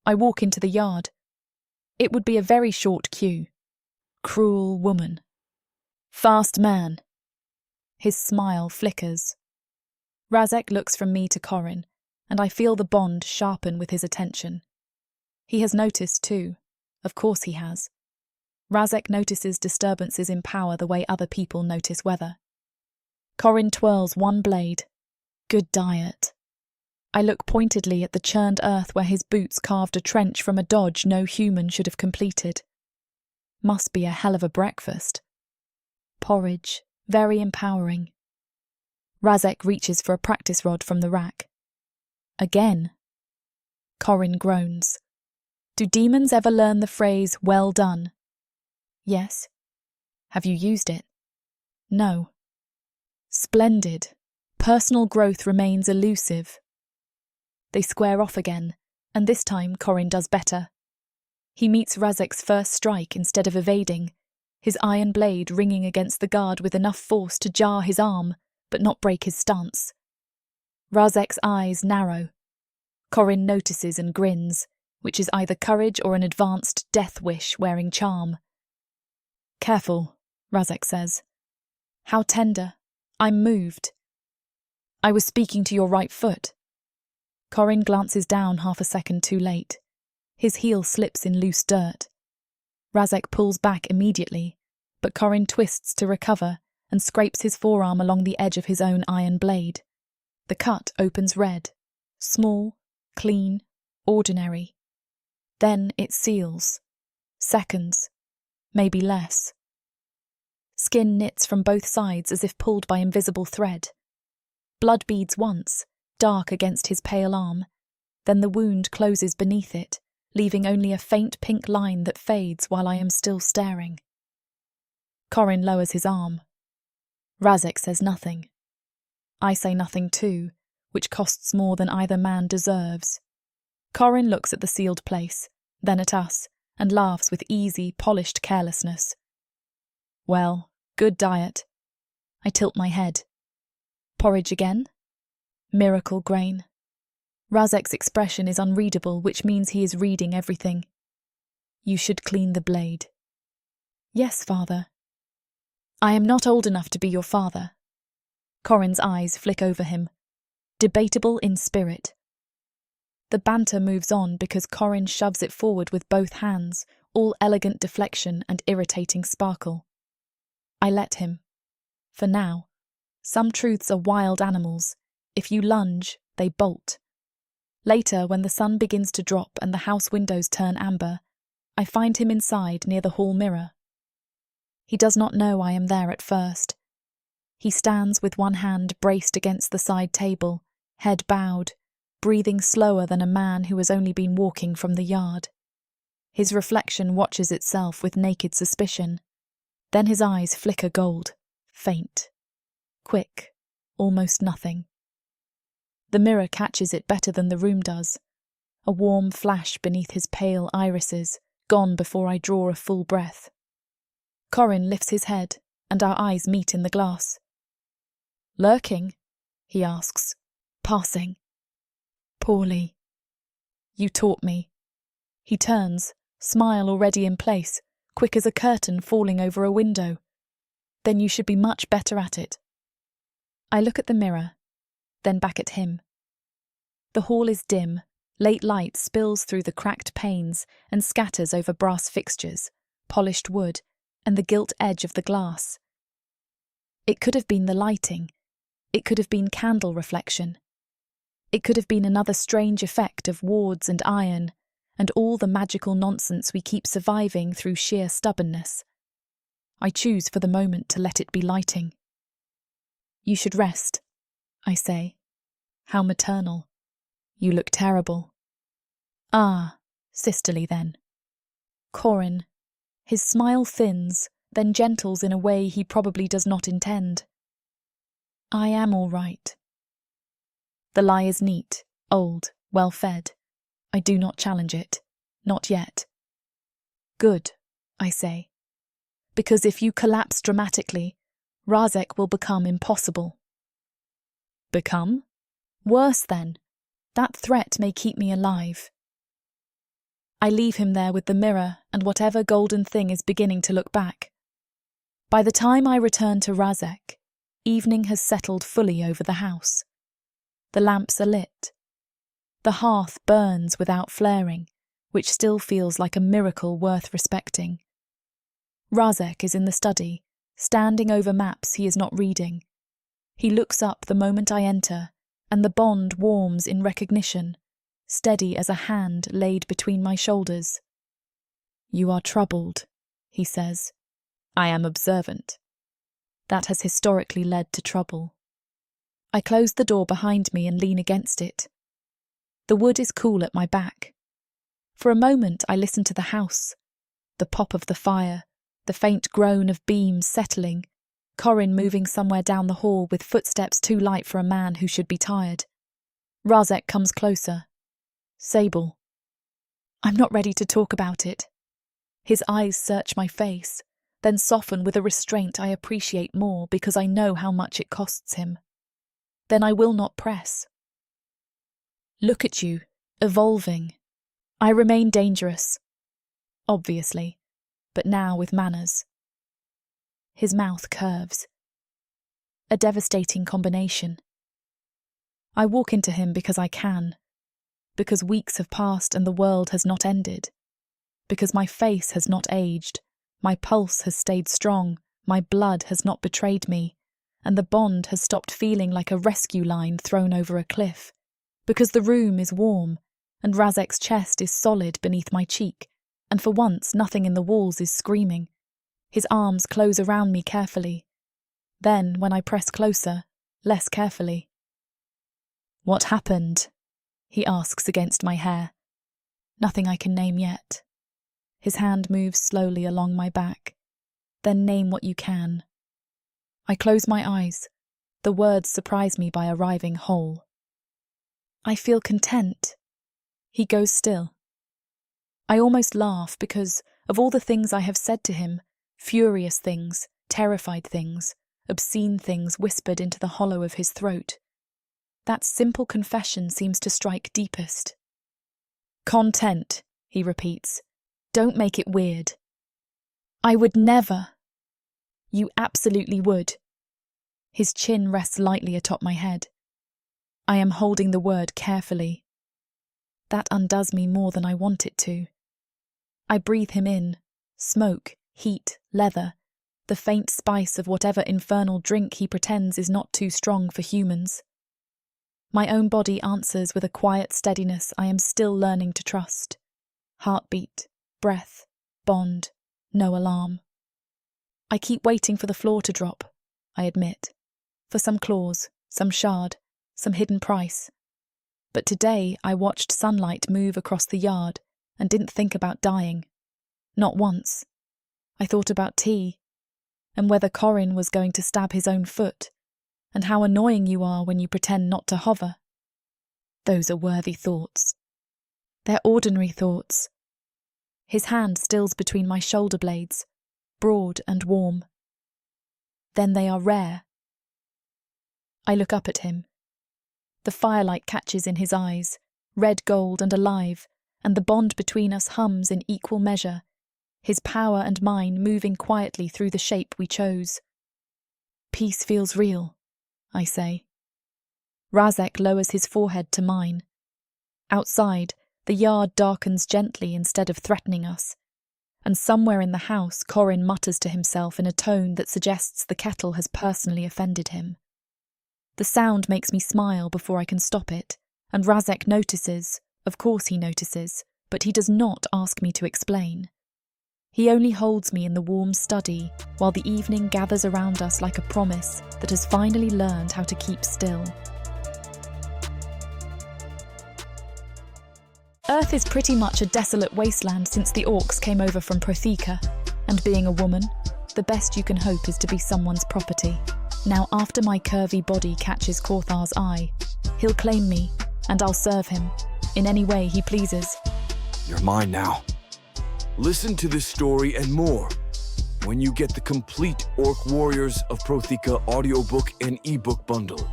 I walk into the yard. It would be a very short queue. Cruel woman. "Fast man." His smile flickers. Razek looks from me to Corin, and I feel the bond sharpen with his attention. He has noticed too. Of course he has. Razek notices disturbances in power the way other people notice weather. Corin twirls one blade. Good diet. I look pointedly at the churned earth where his boots carved a trench from a dodge no human should have completed. Must be a hell of a breakfast. Porridge, very empowering. Razek reaches for a practice rod from the rack. Again. Corin groans. Do demons ever learn the phrase, "well done"? Yes. Have you used it? No. Splendid. Personal growth remains elusive. They square off again, and this time Corin does better. He meets Razek's first strike instead of evading, his iron blade ringing against the guard with enough force to jar his arm, but not break his stance. Razek's eyes narrow. Corin notices and grins, which is either courage or an advanced death wish wearing charm. "Careful," Razek says. "How tender. I'm moved." "I was speaking to your right foot." Corin glances down half a second too late. His heel slips in loose dirt. Razek pulls back immediately, but Corin twists to recover and scrapes his forearm along the edge of his own iron blade. The cut opens red, small, clean, ordinary. Then it seals. Seconds, maybe less. Skin knits from both sides as if pulled by invisible thread. Blood beads once, dark against his pale arm, then the wound closes beneath it, leaving only a faint pink line that fades while I am still staring. Corin lowers his arm. Razek says nothing. I say nothing too, which costs more than either man deserves. Corin looks at the sealed place, then at us, and laughs with easy, polished carelessness. Well, good diet. I tilt my head. Porridge again? Miracle grain. Razek's expression is unreadable, which means he is reading everything. You should clean the blade. Yes, father. I am not old enough to be your father. Corin's eyes flick over him. Debatable in spirit. The banter moves on because Corin shoves it forward with both hands, all elegant deflection and irritating sparkle. I let him. For now. Some truths are wild animals. If you lunge, they bolt. Later, when the sun begins to drop and the house windows turn amber, I find him inside near the hall mirror. He does not know I am there at first. He stands with one hand braced against the side table, head bowed, breathing slower than a man who has only been walking from the yard. His reflection watches itself with naked suspicion. Then his eyes flicker gold, faint, quick, almost nothing. The mirror catches it better than the room does. A warm flash beneath his pale irises, gone before I draw a full breath. Corin lifts his head, and our eyes meet in the glass. Lurking? He asks. Passing. Poorly. You taught me. He turns, smile already in place, quick as a curtain falling over a window. Then you should be much better at it. I look at the mirror, then back at him. The hall is dim. Late light spills through the cracked panes and scatters over brass fixtures, polished wood, and the gilt edge of the glass. It could have been the lighting. It could have been candle reflection. It could have been another strange effect of wards and iron, and all the magical nonsense we keep surviving through sheer stubbornness. I choose for the moment to let it be lighting. You should rest, I say. How maternal. You look terrible. Ah, sisterly then. Corin. His smile thins, then gentles in a way he probably does not intend. I am all right. The lie is neat, old, well-fed. I do not challenge it. Not yet. Good, I say. Because if you collapse dramatically, Razek will become impossible. Become? Worse then. That threat may keep me alive. I leave him there with the mirror and whatever golden thing is beginning to look back. By the time I return to Razek, evening has settled fully over the house. The lamps are lit. The hearth burns without flaring, which still feels like a miracle worth respecting. Razek is in the study, standing over maps he is not reading. He looks up the moment I enter, and the bond warms in recognition, steady as a hand laid between my shoulders. You are troubled, he says. I am observant. That has historically led to trouble. I close the door behind me and lean against it. The wood is cool at my back. For a moment I listen to the house, the pop of the fire, the faint groan of beams settling, Corin moving somewhere down the hall with footsteps too light for a man who should be tired. Razek comes closer. Sable. I'm not ready to talk about it. His eyes search my face, then soften with a restraint I appreciate more because I know how much it costs him. Then I will not press. Look at you, evolving. I remain dangerous. Obviously, but now with manners. His mouth curves. A devastating combination. I walk into him because I can, because weeks have passed and the world has not ended, because my face has not aged, my pulse has stayed strong, my blood has not betrayed me, and the bond has stopped feeling like a rescue line thrown over a cliff, because the room is warm, and Razek's chest is solid beneath my cheek, and for once nothing in the walls is screaming. His arms close around me carefully. Then, when I press closer, less carefully. What happened? He asks against my hair. Nothing I can name yet. His hand moves slowly along my back. Then name what you can. I close my eyes. The words surprise me by arriving whole. I feel content. He goes still. I almost laugh because, of all the things I have said to him, furious things, terrified things, obscene things whispered into the hollow of his throat, that simple confession seems to strike deepest. Content, he repeats. Don't make it weird. I would never. You absolutely would. His chin rests lightly atop my head. I am holding the word carefully. That undoes me more than I want it to. I breathe him in. Smoke, heat, leather, the faint spice of whatever infernal drink he pretends is not too strong for humans. My own body answers with a quiet steadiness I am still learning to trust. Heartbeat, breath, bond, no alarm. I keep waiting for the floor to drop, I admit, for some clause, some shard, some hidden price. But today I watched sunlight move across the yard and didn't think about dying. Not once. I thought about tea, and whether Corin was going to stab his own foot, and how annoying you are when you pretend not to hover. Those are worthy thoughts. They're ordinary thoughts. His hand stills between my shoulder blades, broad and warm. Then they are rare. I look up at him. The firelight catches in his eyes, red gold and alive, and the bond between us hums in equal measure, his power and mine moving quietly through the shape we chose. Peace feels real, I say. Razek lowers his forehead to mine. Outside, the yard darkens gently instead of threatening us, and somewhere in the house Corin mutters to himself in a tone that suggests the kettle has personally offended him. The sound makes me smile before I can stop it, and Razek notices, of course he notices, but he does not ask me to explain. He only holds me in the warm study while the evening gathers around us like a promise that has finally learned how to keep still. Earth is pretty much a desolate wasteland since the orcs came over from Protheka, and being a woman, the best you can hope is to be someone's property. Now, after my curvy body catches Korthar's eye, he'll claim me, and I'll serve him, in any way he pleases. You're mine now. Listen to this story and more when you get the complete Orc Warriors of Protheka audiobook and ebook bundle.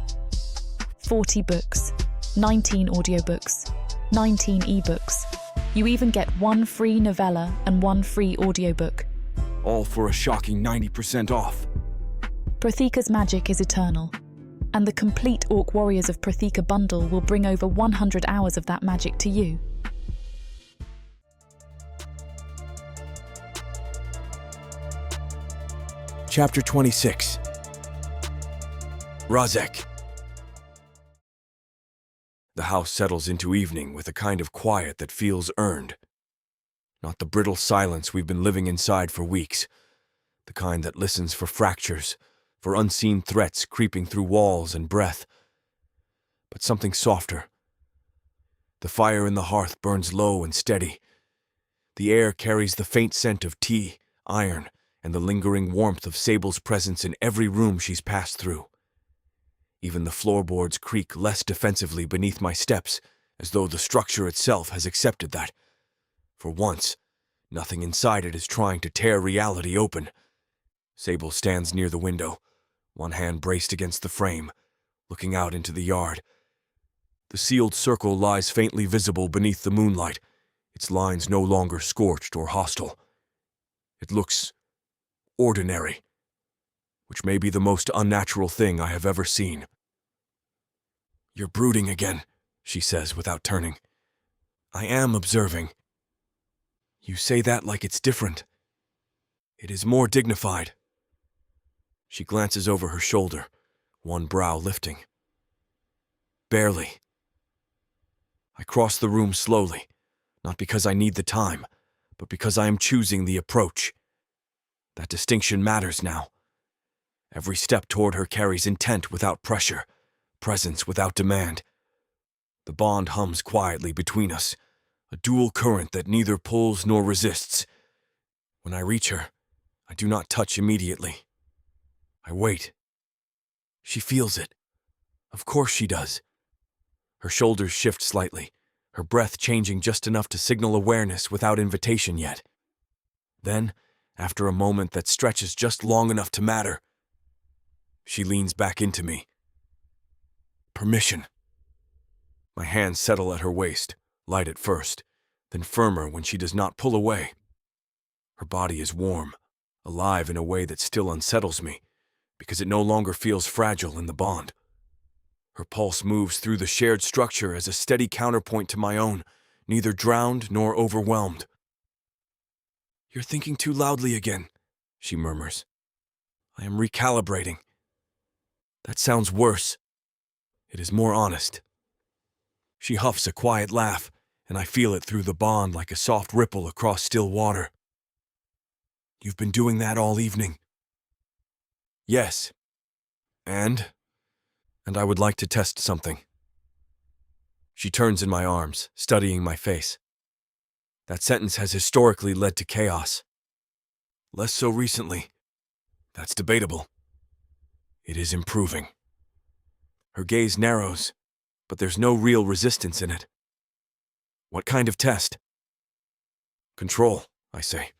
40 books, 19 audiobooks, 19 ebooks. You even get 1 free novella and 1 free audiobook. All for a shocking 90% off. Protheka's magic is eternal, and the complete Orc Warriors of Protheka bundle will bring over 100 hours of that magic to you. Chapter 26. Razek. The house settles into evening with a kind of quiet that feels earned. Not the brittle silence we've been living inside for weeks, the kind that listens for fractures, for unseen threats creeping through walls and breath, but something softer. The fire in the hearth burns low and steady. The air carries the faint scent of tea, iron, and the lingering warmth of Sable's presence in every room she's passed through. Even the floorboards creak less defensively beneath my steps, as though the structure itself has accepted that. For once, nothing inside it is trying to tear reality open. Sable stands near the window, one hand braced against the frame, looking out into the yard. The sealed circle lies faintly visible beneath the moonlight, its lines no longer scorched or hostile. It looks ordinary, which may be the most unnatural thing I have ever seen. You're brooding again, she says without turning. I am observing. You say that like it's different. It is more dignified. She glances over her shoulder, one brow lifting. Barely. I cross the room slowly, not because I need the time, but because I am choosing the approach. That distinction matters now. Every step toward her carries intent without pressure, presence without demand. The bond hums quietly between us, a dual current that neither pulls nor resists. When I reach her, I do not touch immediately. I wait. She feels it. Of course she does. Her shoulders shift slightly, her breath changing just enough to signal awareness without invitation yet. Then, after a moment that stretches just long enough to matter, she leans back into me. Permission. My hands settle at her waist, light at first, then firmer when she does not pull away. Her body is warm, alive in a way that still unsettles me, because it no longer feels fragile in the bond. Her pulse moves through the shared structure as a steady counterpoint to my own, neither drowned nor overwhelmed. You're thinking too loudly again, she murmurs. I am recalibrating. That sounds worse. It is more honest. She huffs a quiet laugh, and I feel it through the bond like a soft ripple across still water. You've been doing that all evening. Yes. And I would like to test something. She turns in my arms, studying my face. That sentence has historically led to chaos. Less so recently. That's debatable. It is improving. Her gaze narrows, but there's no real resistance in it. What kind of test? Control, I say.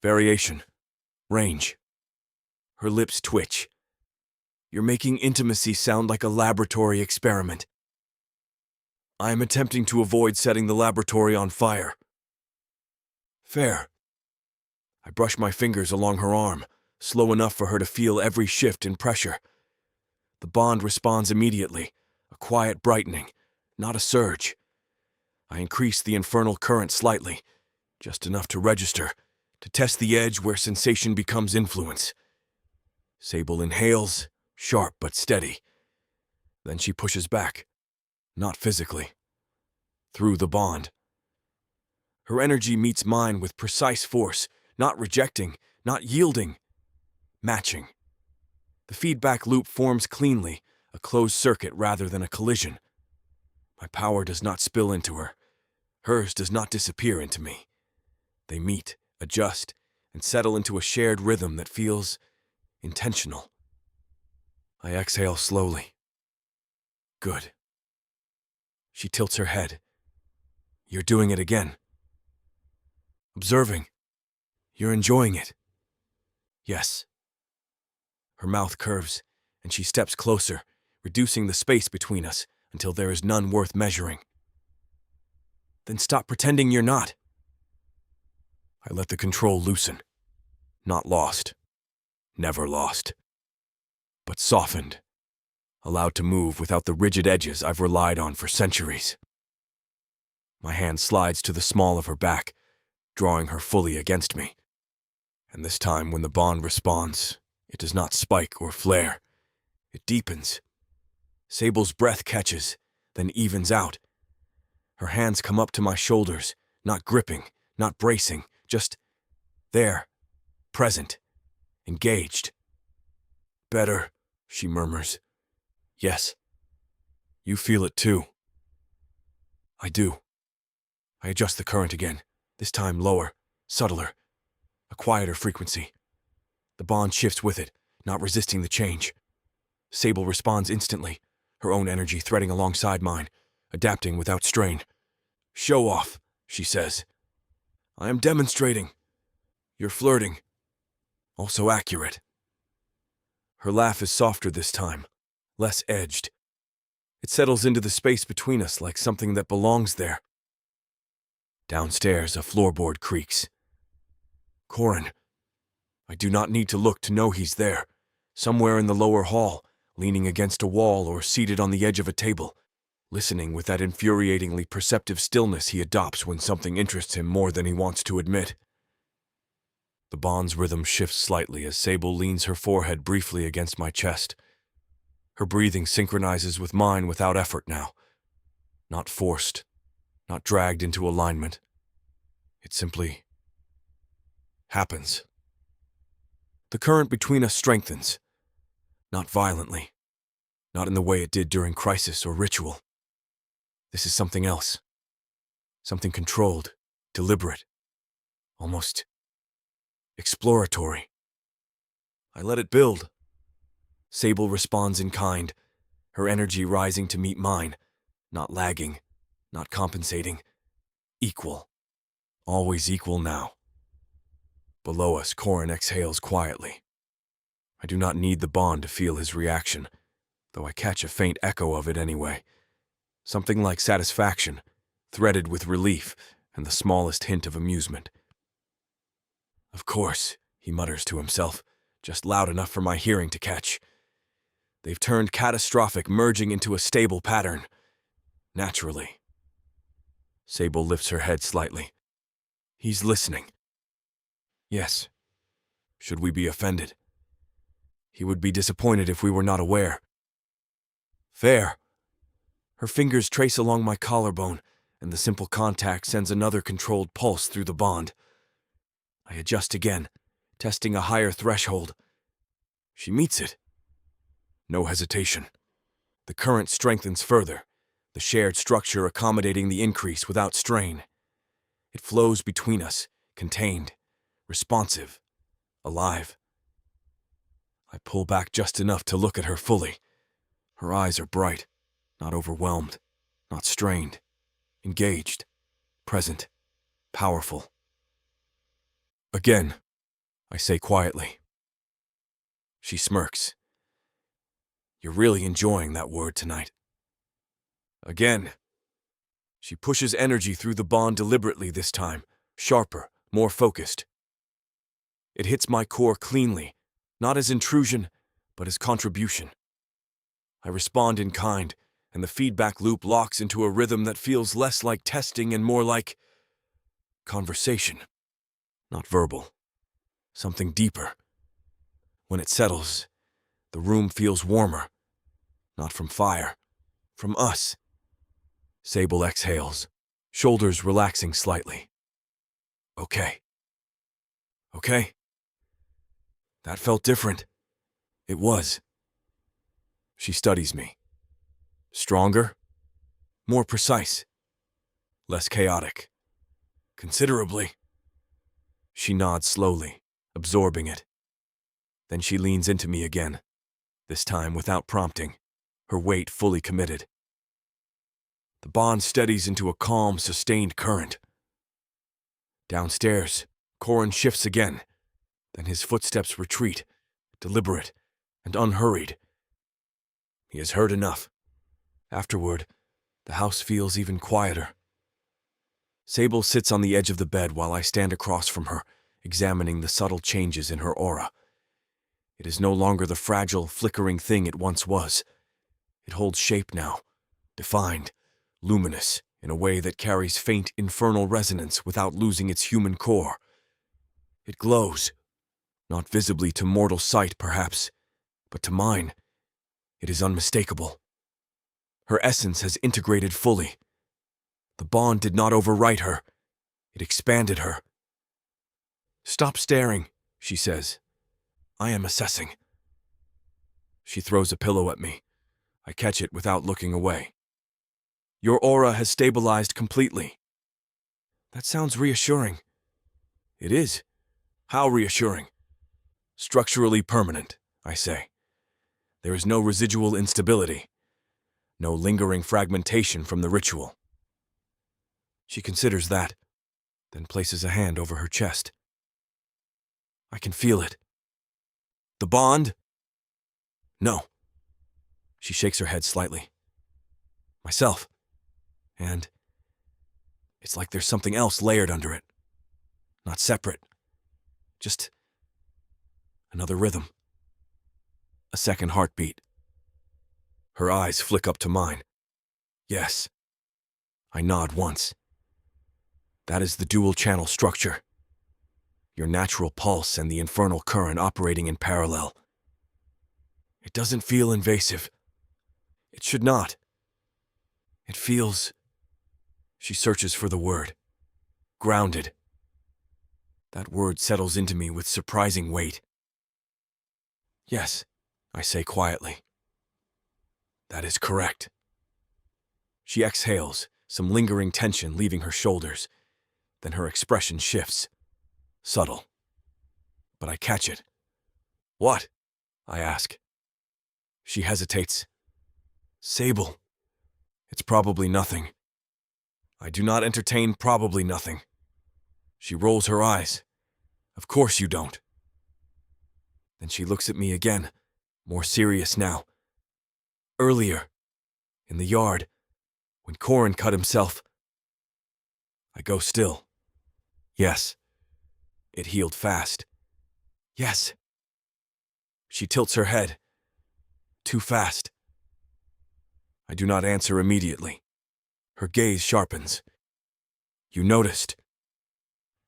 Variation. Range. Her lips twitch. You're making intimacy sound like a laboratory experiment. I am attempting to avoid setting the laboratory on fire. Fair. I brush my fingers along her arm, slow enough for her to feel every shift in pressure. The bond responds immediately, a quiet brightening, not a surge. I increase the infernal current slightly, just enough to register, to test the edge where sensation becomes influence. Sable inhales, sharp but steady. Then she pushes back, not physically, through the bond. Her energy meets mine with precise force, not rejecting, not yielding, matching. The feedback loop forms cleanly, a closed circuit rather than a collision. My power does not spill into her. Hers does not disappear into me. They meet, adjust, and settle into a shared rhythm that feels intentional. I exhale slowly. Good. She tilts her head. You're doing it again. Observing. You're enjoying it. Yes. Her mouth curves, and she steps closer, reducing the space between us until there is none worth measuring. Then stop pretending you're not. I let the control loosen. Not lost. Never lost. But softened. Allowed to move without the rigid edges I've relied on for centuries. My hand slides to the small of her back, drawing her fully against me. And this time when the bond responds, it does not spike or flare. It deepens. Sable's breath catches, then evens out. Her hands come up to my shoulders, not gripping, not bracing, just there, present, engaged. Better, she murmurs. Yes. You feel it too. I do. I adjust the current again, this time lower, subtler, a quieter frequency. The bond shifts with it, not resisting the change. Sable responds instantly, her own energy threading alongside mine, adapting without strain. Show off, she says. I am demonstrating. You're flirting. Also accurate. Her laugh is softer this time, less edged. It settles into the space between us like something that belongs there. Downstairs, a floorboard creaks. Corin. I do not need to look to know he's there, somewhere in the lower hall, leaning against a wall or seated on the edge of a table, listening with that infuriatingly perceptive stillness he adopts when something interests him more than he wants to admit. The bond's rhythm shifts slightly as Sable leans her forehead briefly against my chest. Her breathing synchronizes with mine without effort now. Not forced, not dragged into alignment. It simply happens. The current between us strengthens, not violently, not in the way it did during crisis or ritual. This is something else, something controlled, deliberate, almost exploratory. I let it build. Sable responds in kind, her energy rising to meet mine, not lagging, not compensating, equal, always equal now. Below us, Corin exhales quietly. I do not need the bond to feel his reaction, though I catch a faint echo of it anyway. Something like satisfaction, threaded with relief and the smallest hint of amusement. Of course, he mutters to himself, just loud enough for my hearing to catch. They've turned catastrophic, merging into a stable pattern. Naturally. Sable lifts her head slightly. He's listening. Yes. Should we be offended? He would be disappointed if we were not aware. Fair. Her fingers trace along my collarbone, and the simple contact sends another controlled pulse through the bond. I adjust again, testing a higher threshold. She meets it. No hesitation. The current strengthens further, the shared structure accommodating the increase without strain. It flows between us, contained, responsive, alive. I pull back just enough to look at her fully. Her eyes are bright, not overwhelmed, not strained, engaged, present, powerful. Again, I say quietly. She smirks. You're really enjoying that word tonight. Again, She pushes energy through the bond deliberately this time, sharper, more focused. It hits my core cleanly, not as intrusion, but as contribution. I respond in kind, and the feedback loop locks into a rhythm that feels less like testing and more like conversation. Not verbal. Something deeper. When it settles, the room feels warmer. Not from fire. From us. Sable exhales, shoulders relaxing slightly. Okay. Okay. That felt different. It was. She studies me. Stronger. More precise. Less chaotic. Considerably. She nods slowly, absorbing it. Then she leans into me again, this time without prompting, her weight fully committed. The bond steadies into a calm, sustained current. Downstairs, Corin shifts again. Then his footsteps retreat, deliberate and unhurried. He has heard enough. Afterward, the house feels even quieter. Sable sits on the edge of the bed while I stand across from her, examining the subtle changes in her aura. It is no longer the fragile, flickering thing it once was. It holds shape now, defined, luminous, in a way that carries faint infernal resonance without losing its human core. It glows, not visibly to mortal sight perhaps, but to mine, it is unmistakable. Her essence has integrated fully. The bond did not overwrite her, it expanded her. "Stop staring," she says. "I am assessing." She throws a pillow at me. I catch it without looking away. "Your aura has stabilized completely." That sounds reassuring. It is. How reassuring? Structurally permanent, I say. There is no residual instability. No lingering fragmentation from the ritual. She considers that, then places a hand over her chest. I can feel it. The bond? No. She shakes her head slightly. Myself. And it's like there's something else layered under it. Not separate. Just another rhythm. A second heartbeat. Her eyes flick up to mine. Yes. I nod once. That is the dual-channel structure. Your natural pulse and the infernal current operating in parallel. It doesn't feel invasive. It should not. It feels... She searches for the word. Grounded. That word settles into me with surprising weight. Yes, I say quietly. That is correct. She exhales, some lingering tension leaving her shoulders. Then her expression shifts. Subtle. But I catch it. What? I ask. She hesitates. Sable. It's probably nothing. I do not entertain probably nothing. She rolls her eyes. Of course you don't. Then she looks at me again, more serious now. Earlier, in the yard, when Corin cut himself. I go still. Yes. It healed fast. Yes. She tilts her head. Too fast. I do not answer immediately. Her gaze sharpens. You noticed.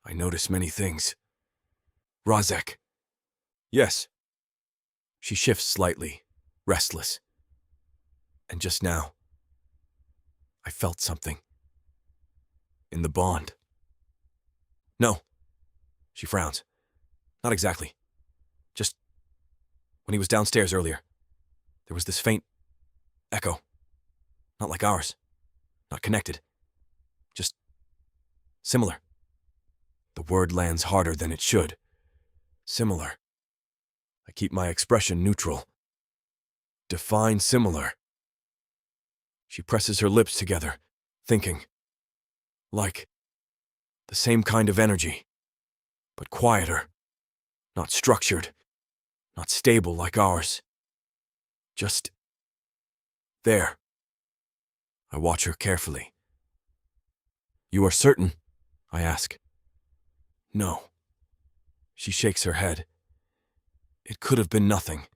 I notice many things. Razek. Yes. She shifts slightly, restless. And just now, I felt something. In the bond. No. She frowns. Not exactly. Just when he was downstairs earlier, there was this faint echo. Not like ours. Not connected. Just similar. The word lands harder than it should. Similar. I keep my expression neutral. Define similar. She presses her lips together, thinking. Like the same kind of energy, but quieter. Not structured. Not stable like ours. Just there. I watch her carefully. You are certain? I ask. No. She shakes her head. It could have been nothing.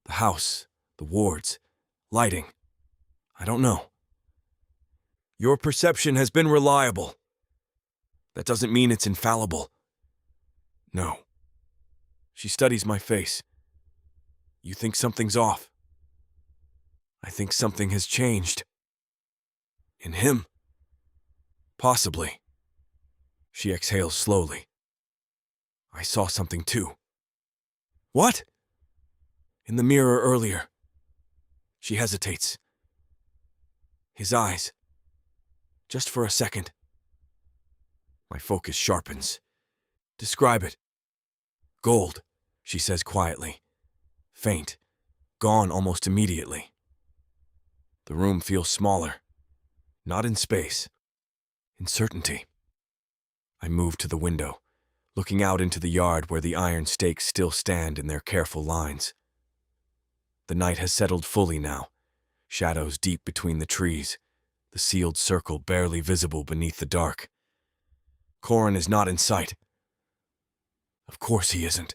The house, the wards, lighting. I don't know. Your perception has been reliable. That doesn't mean it's infallible. No. She studies my face. You think something's off. I think something has changed. In him? Possibly. She exhales slowly. I saw something too. What? In the mirror earlier. She hesitates. His eyes. Just for a second. My focus sharpens. Describe it. Gold, she says quietly. Faint. Gone almost immediately. The room feels smaller. Not in space. In certainty. I move to the window, looking out into the yard where the iron stakes still stand in their careful lines. The night has settled fully now, shadows deep between the trees, the sealed circle barely visible beneath the dark. Corin is not in sight. Of course he isn't.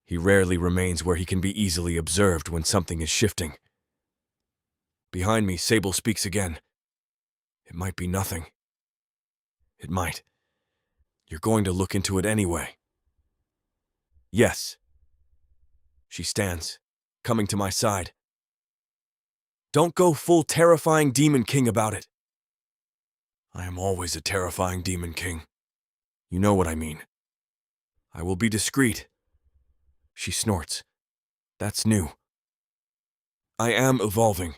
He rarely remains where he can be easily observed when something is shifting. Behind me, Sable speaks again. It might be nothing. It might. You're going to look into it anyway. Yes. She stands, coming to my side. Don't go full terrifying Demon King about it. I am always a terrifying Demon King. You know what I mean. I will be discreet. She snorts. That's new. I am evolving.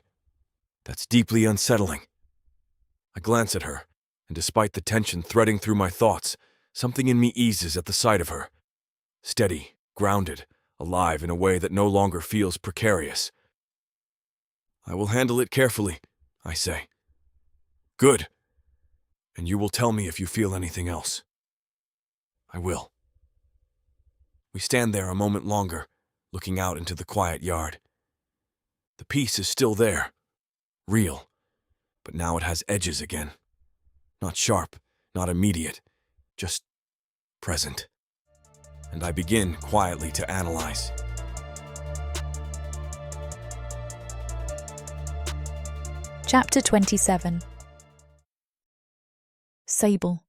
That's deeply unsettling. I glance at her, and despite the tension threading through my thoughts, something in me eases at the sight of her. Steady, grounded, alive in a way that no longer feels precarious. I will handle it carefully, I say. Good. And you will tell me if you feel anything else. I will. We stand there a moment longer, looking out into the quiet yard. The peace is still there. Real. But now it has edges again. Not sharp, not immediate, just present. And I begin quietly to analyze. Chapter 27. Sable.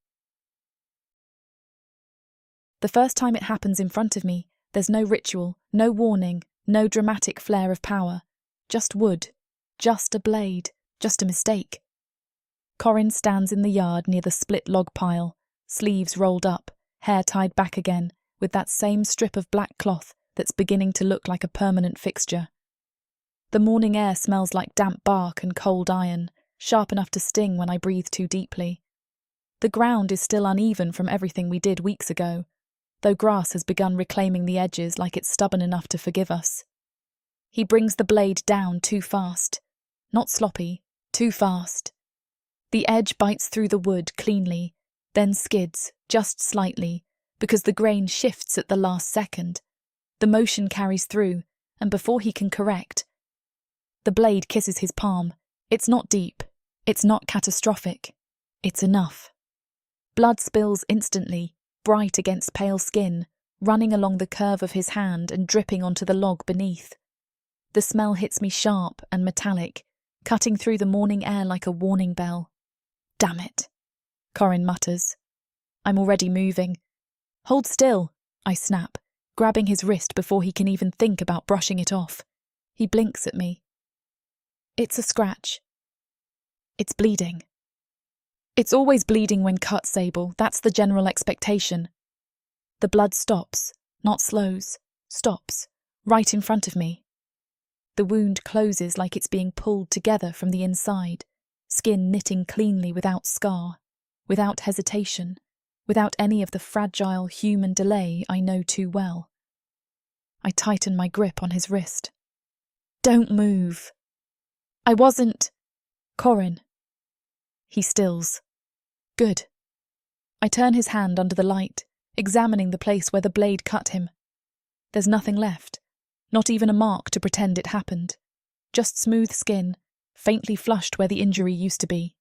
The first time it happens in front of me, there's no ritual, no warning, no dramatic flare of power. Just wood. Just a blade. Just a mistake. Corin stands in the yard near the split log pile, sleeves rolled up, hair tied back again, with that same strip of black cloth that's beginning to look like a permanent fixture. The morning air smells like damp bark and cold iron, sharp enough to sting when I breathe too deeply. The ground is still uneven from everything we did weeks ago, though grass has begun reclaiming the edges like it's stubborn enough to forgive us. He brings the blade down too fast. Not sloppy, too fast. The edge bites through the wood cleanly, then skids, just slightly, because the grain shifts at the last second. The motion carries through, and before he can correct, the blade kisses his palm. It's not deep. It's not catastrophic. It's enough. Blood spills instantly, bright against pale skin, running along the curve of his hand and dripping onto the log beneath. The smell hits me sharp and metallic, cutting through the morning air like a warning bell. Damn it, Corin mutters. I'm already moving. Hold still, I snap, grabbing his wrist before he can even think about brushing it off. He blinks at me. It's a scratch. It's bleeding. It's always bleeding when cut, Sable. That's the general expectation. The blood stops, not slows, stops, right in front of me. The wound closes like it's being pulled together from the inside, skin knitting cleanly without scar, without hesitation, without any of the fragile human delay I know too well. I tighten my grip on his wrist. Don't move. I wasn't... Corin. He stills. Good. I turn his hand under the light, examining the place where the blade cut him. There's nothing left, not even a mark to pretend it happened. Just smooth skin, faintly flushed where the injury used to be.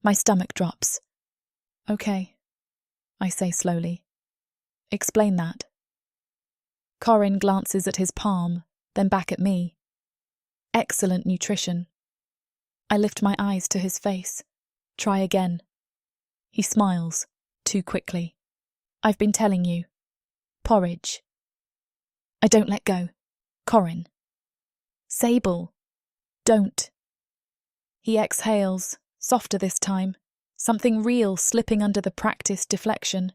My stomach drops. Okay, I say slowly. Explain that. Corin glances at his palm, then back at me. Excellent nutrition. I lift my eyes to his face. Try again. He smiles, too quickly. I've been telling you. Porridge. I don't let go. Corin. Sable. Don't. He exhales, softer this time, something real slipping under the practiced deflection.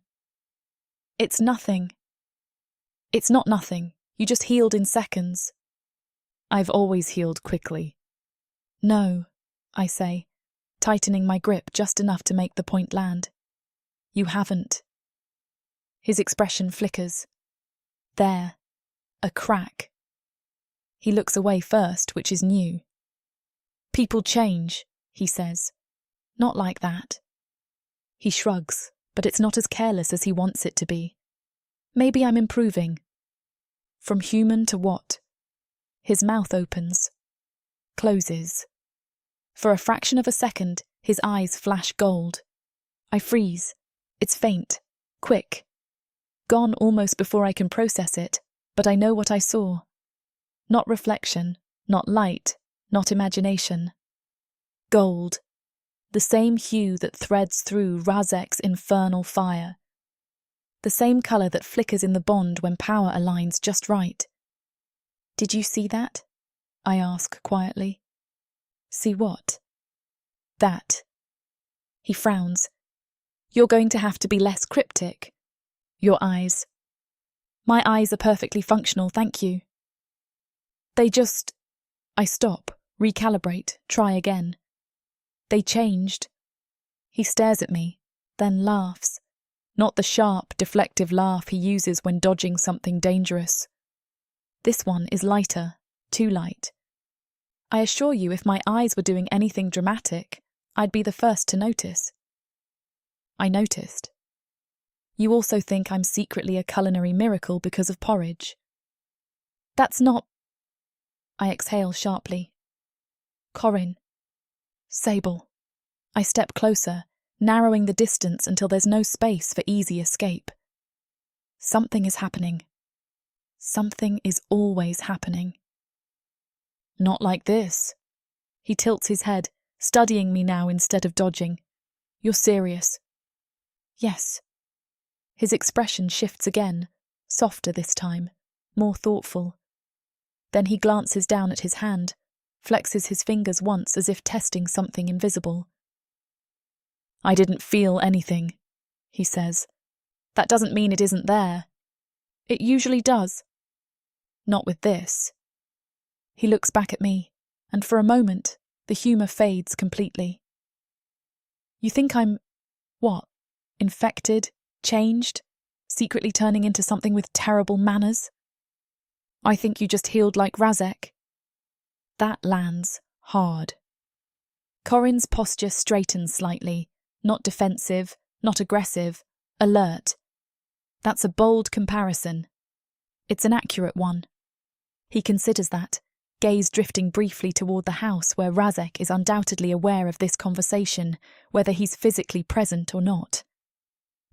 It's nothing. It's not nothing. You just healed in seconds. I've always healed quickly. No, I say, tightening my grip just enough to make the point land. You haven't. His expression flickers. There. A crack. He looks away first, which is new. People change, he says. Not like that. He shrugs, but it's not as careless as he wants it to be. Maybe I'm improving. From human to what? His mouth opens. Closes. For a fraction of a second, his eyes flash gold. I freeze. It's faint. Quick. Gone almost before I can process it, but I know what I saw. Not reflection, not light, not imagination. Gold. The same hue that threads through Razek's infernal fire. The same colour that flickers in the bond when power aligns just right. Did you see that? I ask quietly. See what? That. He frowns. You're going to have to be less cryptic. Your eyes. My eyes are perfectly functional, thank you. They just... I stop, recalibrate, try again. They changed. He stares at me, then laughs. Not the sharp, deflective laugh he uses when dodging something dangerous. This one is lighter, too light. I assure you, if my eyes were doing anything dramatic, I'd be the first to notice. I noticed. You also think I'm secretly a culinary miracle because of porridge. That's not... I exhale sharply. Corin. Sable. I step closer, narrowing the distance until there's no space for easy escape. Something is happening. Something is always happening. Not like this. He tilts his head, studying me now instead of dodging. You're serious. Yes. His expression shifts again, softer this time, more thoughtful. Then he glances down at his hand, flexes his fingers once as if testing something invisible. I didn't feel anything, he says. That doesn't mean it isn't there. It usually does. Not with this. He looks back at me, and for a moment, the humour fades completely. You think I'm... what? Infected? Changed? Secretly turning into something with terrible manners? I think you just healed like Razek. That lands hard. Corin's posture straightens slightly, not defensive, not aggressive, alert. That's a bold comparison. It's an accurate one. He considers that, gaze drifting briefly toward the house where Razek is undoubtedly aware of this conversation, whether he's physically present or not.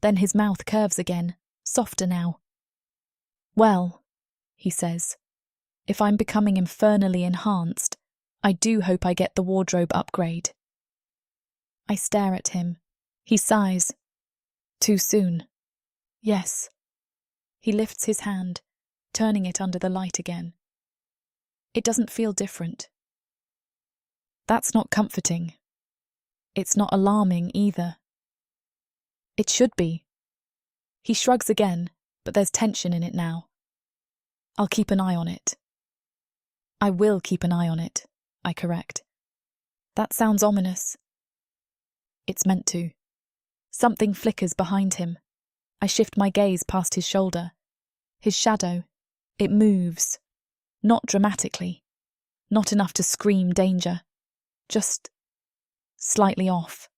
Then his mouth curves again, softer now. Well, he says, if I'm becoming infernally enhanced, I do hope I get the wardrobe upgrade. I stare at him. He sighs. Too soon. Yes. He lifts his hand, turning it under the light again. It doesn't feel different. That's not comforting. It's not alarming either. It should be. He shrugs again, but there's tension in it now. I'll keep an eye on it. I will keep an eye on it, I correct. That sounds ominous. It's meant to. Something flickers behind him. I shift my gaze past his shoulder. His shadow. It moves. Not dramatically. Not enough to scream danger. Just slightly off.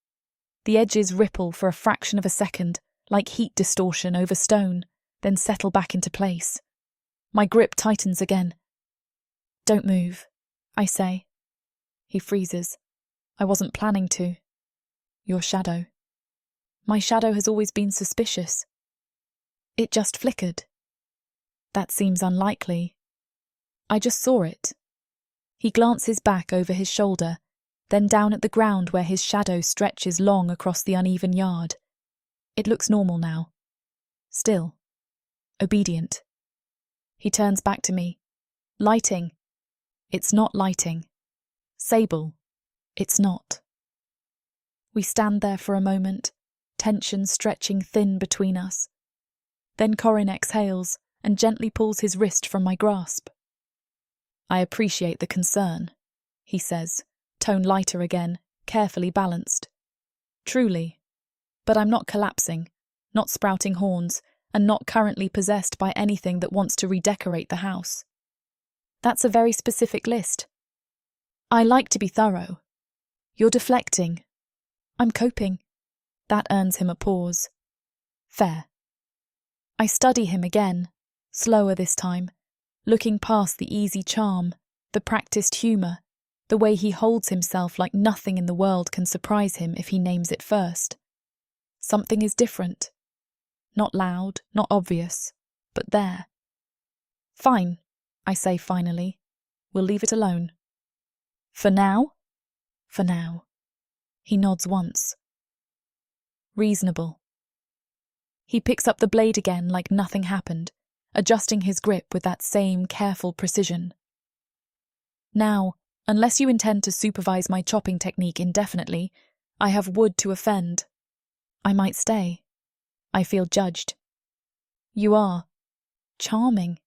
The edges ripple for a fraction of a second, like heat distortion over stone, then settle back into place. My grip tightens again. Don't move, I say. He freezes. I wasn't planning to. Your shadow. My shadow has always been suspicious. It just flickered. That seems unlikely. I just saw it. He glances back over his shoulder, then down at the ground where his shadow stretches long across the uneven yard. It looks normal now. Still. Obedient. He turns back to me. Lighting. It's not lighting. Sable. It's not. We stand there for a moment, tension stretching thin between us. Then Corin exhales and gently pulls his wrist from my grasp. I appreciate the concern, he says, tone lighter again, carefully balanced. Truly. But I'm not collapsing, not sprouting horns, and not currently possessed by anything that wants to redecorate the house. That's a very specific list. I like to be thorough. You're deflecting. I'm coping. That earns him a pause. Fair. I study him again, slower this time, looking past the easy charm, the practiced humour, the way he holds himself like nothing in the world can surprise him if he names it first. Something is different. Not loud, not obvious, but there. Fine, I say finally. We'll leave it alone. For now? For now. He nods once. Reasonable. He picks up the blade again like nothing happened, adjusting his grip with that same careful precision. Now, unless you intend to supervise my chopping technique indefinitely, I have wood to offend. I might stay. I feel judged. You are. Charming.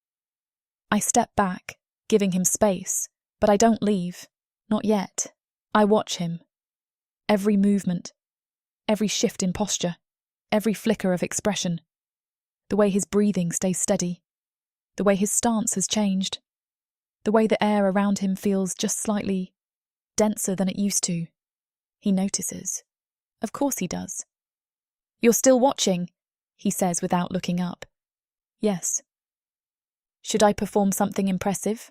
I step back, giving him space, but I don't leave. Not yet. I watch him. Every movement, every shift in posture, every flicker of expression, the way his breathing stays steady, the way his stance has changed, the way the air around him feels just slightly denser than it used to. He notices. Of course he does. You're still watching, he says without looking up. Yes. Should I perform something impressive?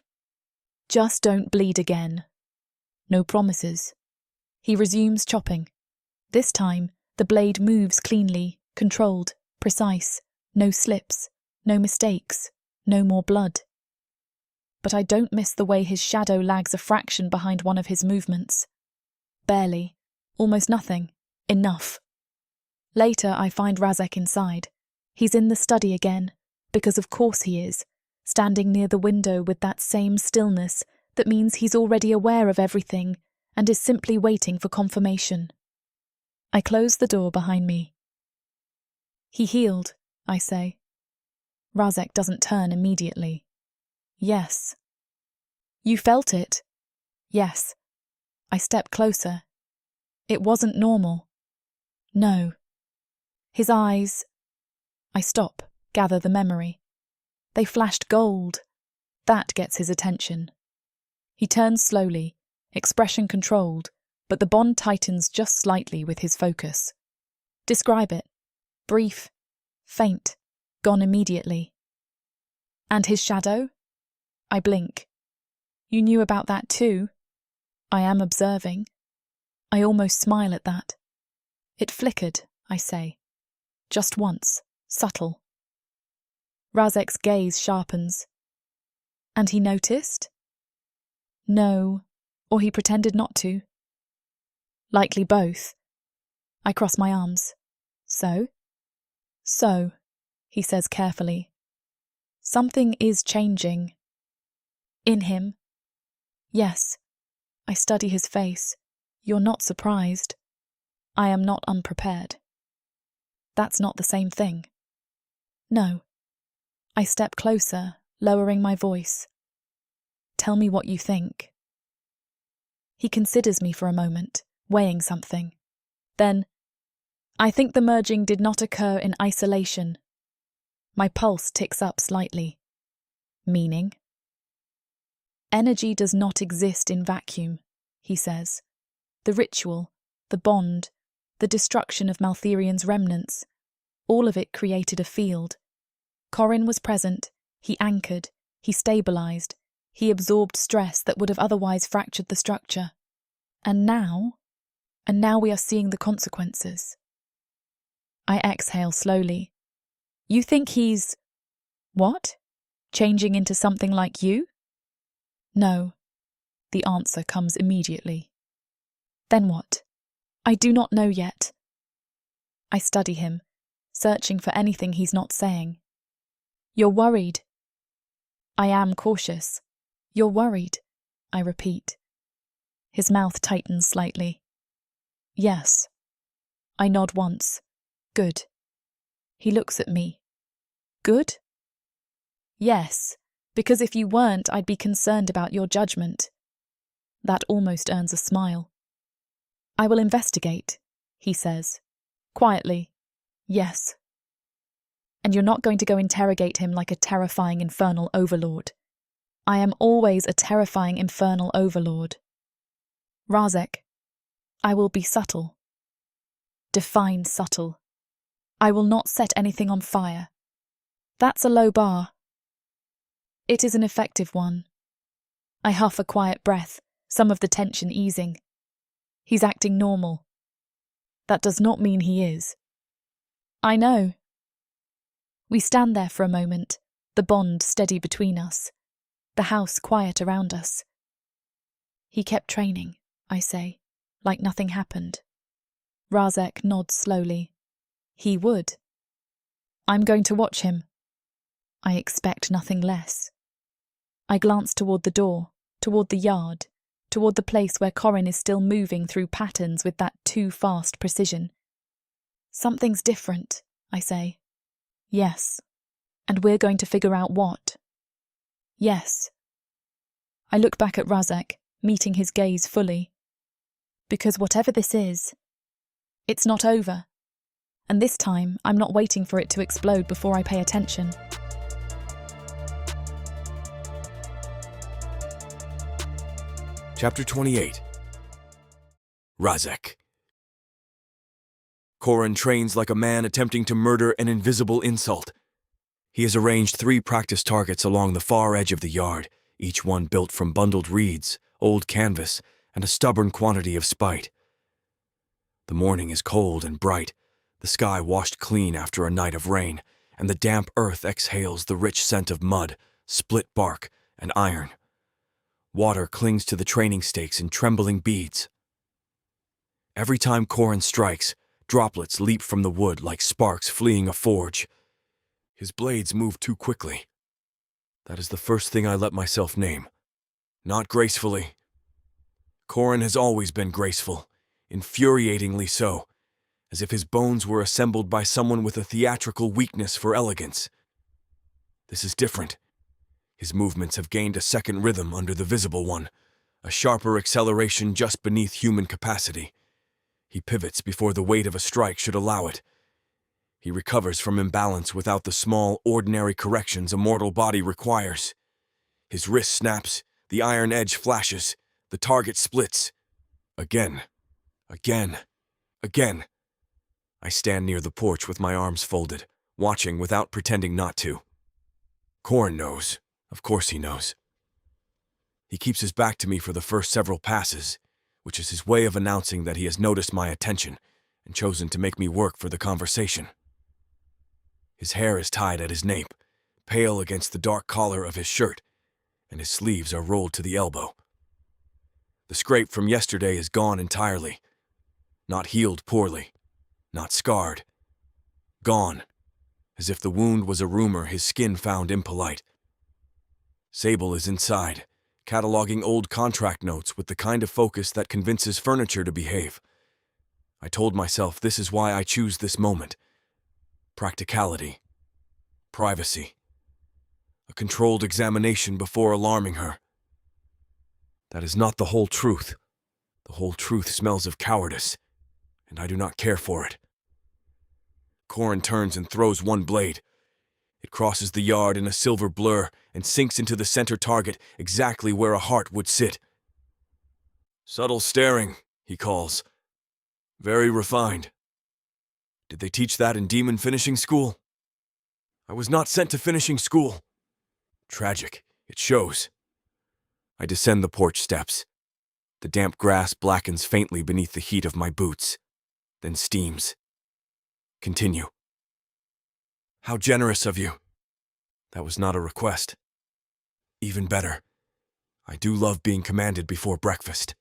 Just don't bleed again. No promises. He resumes chopping. This time, the blade moves cleanly, controlled, precise. No slips, no mistakes, no more blood. But I don't miss the way his shadow lags a fraction behind one of his movements. Barely. Almost nothing. Enough. Later, I find Razek inside. He's in the study again, because of course he is, standing near the window with that same stillness that means he's already aware of everything and is simply waiting for confirmation. I close the door behind me. He healed, I say. Razek doesn't turn immediately. Yes. You felt it? Yes. I step closer. It wasn't normal. No. His eyes... I stop, gather the memory. They flashed gold. That gets his attention. He turns slowly, expression controlled, but the bond tightens just slightly with his focus. Describe it. Brief, faint, gone immediately. And his shadow? I blink. You knew about that too? I am observing. I almost smile at that. It flickered, I say. Just once, subtle. Razek's gaze sharpens. And he noticed? No, or he pretended not to. Likely both. I cross my arms. So? So, he says carefully. Something is changing. In him? Yes. I study his face. You're not surprised. I am not unprepared. That's not the same thing. No. I step closer, lowering my voice. Tell me what you think. He considers me for a moment, weighing something. Then, I think the merging did not occur in isolation. My pulse ticks up slightly. Meaning? Energy does not exist in vacuum, he says. The ritual, the bond, the destruction of Maltherian's remnants, all of it created a field. Corin was present, he anchored, he stabilised, he absorbed stress that would have otherwise fractured the structure. And now we are seeing the consequences. I exhale slowly. You think he's… what? Changing into something like you? No. The answer comes immediately. Then what? I do not know yet. I study him, searching for anything he's not saying. You're worried. I am cautious. You're worried, I repeat. His mouth tightens slightly. Yes. I nod once. Good. He looks at me. Good? Yes, because if you weren't, I'd be concerned about your judgment. That almost earns a smile. I will investigate, he says. Quietly. Yes. And you're not going to go interrogate him like a terrifying infernal overlord. I am always a terrifying infernal overlord. Razek, I will be subtle. Define subtle. I will not set anything on fire. That's a low bar. It is an effective one. I huff a quiet breath, some of the tension easing. He's acting normal. That does not mean he is. I know. We stand there for a moment, the bond steady between us, the house quiet around us. He kept training, I say, like nothing happened. Razek nods slowly. He would. I'm going to watch him. I expect nothing less. I glance toward the door, toward the yard, toward the place where Corin is still moving through patterns with that too fast precision. Something's different, I say. Yes. And we're going to figure out what. Yes. I look back at Razek, meeting his gaze fully. Because whatever this is, it's not over. And this time, I'm not waiting for it to explode before I pay attention. Chapter 28. Razek. Corin trains like a man attempting to murder an invisible insult. He has arranged 3 practice targets along the far edge of the yard, each one built from bundled reeds, old canvas, and a stubborn quantity of spite. The morning is cold and bright, the sky washed clean after a night of rain, and the damp earth exhales the rich scent of mud, split bark, and iron. Water clings to the training stakes in trembling beads. Every time Corin strikes, droplets leap from the wood like sparks fleeing a forge. His blades move too quickly. That is the first thing I let myself name. Not gracefully. Corin has always been graceful, infuriatingly so, as if his bones were assembled by someone with a theatrical weakness for elegance. This is different. His movements have gained a second rhythm under the visible one, a sharper acceleration just beneath human capacity. He pivots before the weight of a strike should allow it. He recovers from imbalance without the small, ordinary corrections a mortal body requires. His wrist snaps, the iron edge flashes, the target splits. Again, again, again. I stand near the porch with my arms folded, watching without pretending not to. Corin knows. Of course he knows. He keeps his back to me for the first several passes, which is his way of announcing that he has noticed my attention and chosen to make me work for the conversation. His hair is tied at his nape, pale against the dark collar of his shirt, and his sleeves are rolled to the elbow. The scrape from yesterday is gone entirely. Not healed poorly, not scarred. Gone, as if the wound was a rumor his skin found impolite. Sable is inside, cataloging old contract notes with the kind of focus that convinces furniture to behave. I told myself this is why I choose this moment. Practicality. Privacy. A controlled examination before alarming her. That is not the whole truth. The whole truth smells of cowardice, and I do not care for it. Corin turns and throws one blade. It crosses the yard in a silver blur and sinks into the center target exactly where a heart would sit. Subtle staring, he calls. Very refined. Did they teach that in demon finishing school? I was not sent to finishing school. Tragic, it shows. I descend the porch steps. The damp grass blackens faintly beneath the heat of my boots, then steams. Continue. How generous of you. That was not a request. Even better, I do love being commanded before breakfast.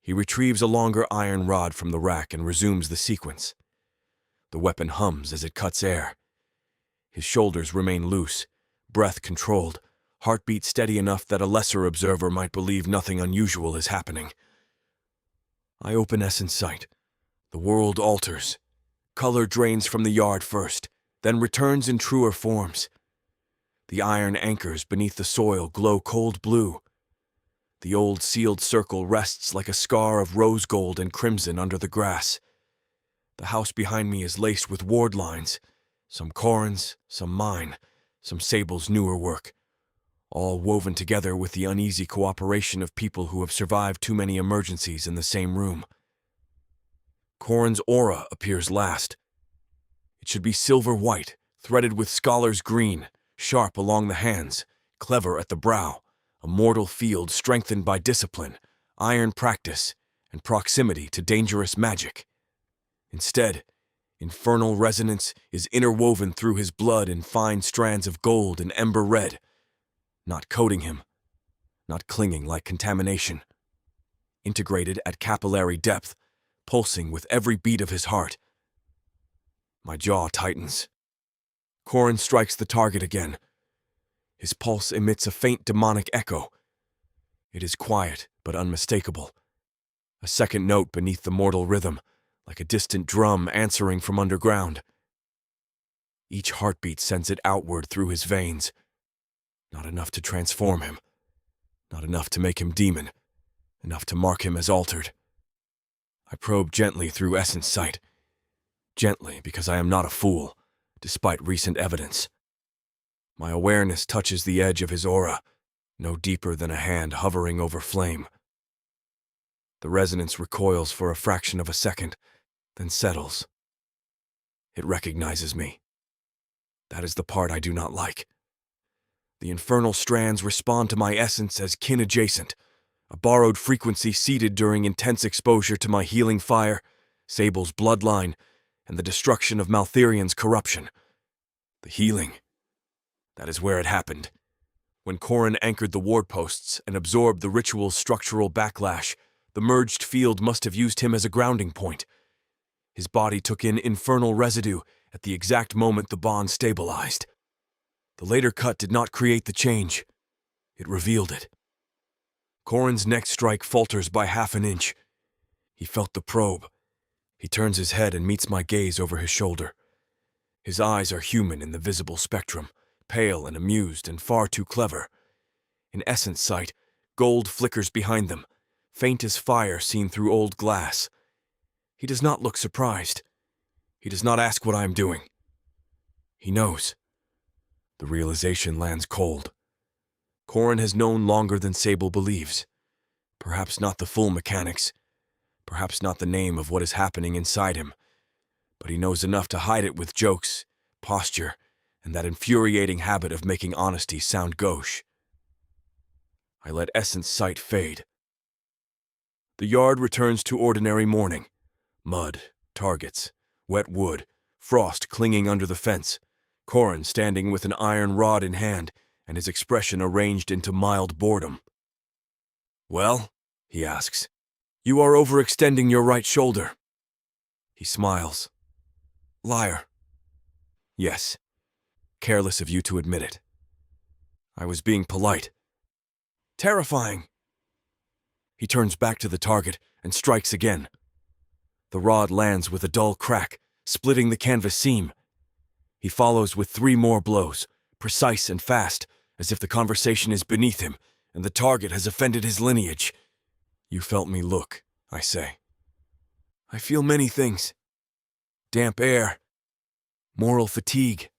He retrieves a longer iron rod from the rack and resumes the sequence. The weapon hums as it cuts air. His shoulders remain loose, breath controlled, heartbeat steady enough that a lesser observer might believe nothing unusual is happening. I open Essence sight. The world alters. Color drains from the yard first, then returns in truer forms. The iron anchors beneath the soil glow cold blue. The old sealed circle rests like a scar of rose gold and crimson under the grass. The house behind me is laced with ward lines, some Corin's, some mine, some Sable's newer work, all woven together with the uneasy cooperation of people who have survived too many emergencies in the same room. Corin's aura appears last. It should be silver-white, threaded with scholar's green, sharp along the hands, clever at the brow, a mortal field strengthened by discipline, iron practice, and proximity to dangerous magic. Instead, infernal resonance is interwoven through his blood in fine strands of gold and ember red, not coating him, not clinging like contamination. Integrated at capillary depth, pulsing with every beat of his heart. My jaw tightens. Corin strikes the target again. His pulse emits a faint demonic echo. It is quiet but unmistakable. A second note beneath the mortal rhythm, like a distant drum answering from underground. Each heartbeat sends it outward through his veins. Not enough to transform him. Not enough to make him demon. Enough to mark him as altered. I probe gently through Essence sight. Gently, because I am not a fool, despite recent evidence. My awareness touches the edge of his aura, no deeper than a hand hovering over flame. The resonance recoils for a fraction of a second, then settles. It recognizes me. That is the part I do not like. The infernal strands respond to my essence as kin-adjacent, a borrowed frequency seeded during intense exposure to my healing fire, Sable's bloodline, and the destruction of Maltherian's corruption. The healing. That is where it happened. When Corin anchored the ward posts and absorbed the ritual's structural backlash, the merged field must have used him as a grounding point. His body took in infernal residue at the exact moment the bond stabilized. The later cut did not create the change. It revealed it. Corin's next strike falters by half an inch. He felt the probe. He turns his head and meets my gaze over his shoulder. His eyes are human in the visible spectrum, pale and amused and far too clever. In Essence sight, gold flickers behind them, faint as fire seen through old glass. He does not look surprised. He does not ask what I am doing. He knows. The realization lands cold. Corin has known longer than Sable believes. Perhaps not the full mechanics. Perhaps not the name of what is happening inside him. But he knows enough to hide it with jokes, posture, and that infuriating habit of making honesty sound gauche. I let Essence sight fade. The yard returns to ordinary morning. Mud, targets, wet wood, frost clinging under the fence, Corin standing with an iron rod in hand, and his expression arranged into mild boredom. "Well?" he asks. "You are overextending your right shoulder." He smiles. "Liar." "Yes. Careless of you to admit it. I was being polite." "Terrifying." He turns back to the target and strikes again. The rod lands with a dull crack, splitting the canvas seam. He follows with 3 more blows, precise and fast, as if the conversation is beneath him and the target has offended his lineage. "You felt me look," I say. "I feel many things. Damp air, moral fatigue,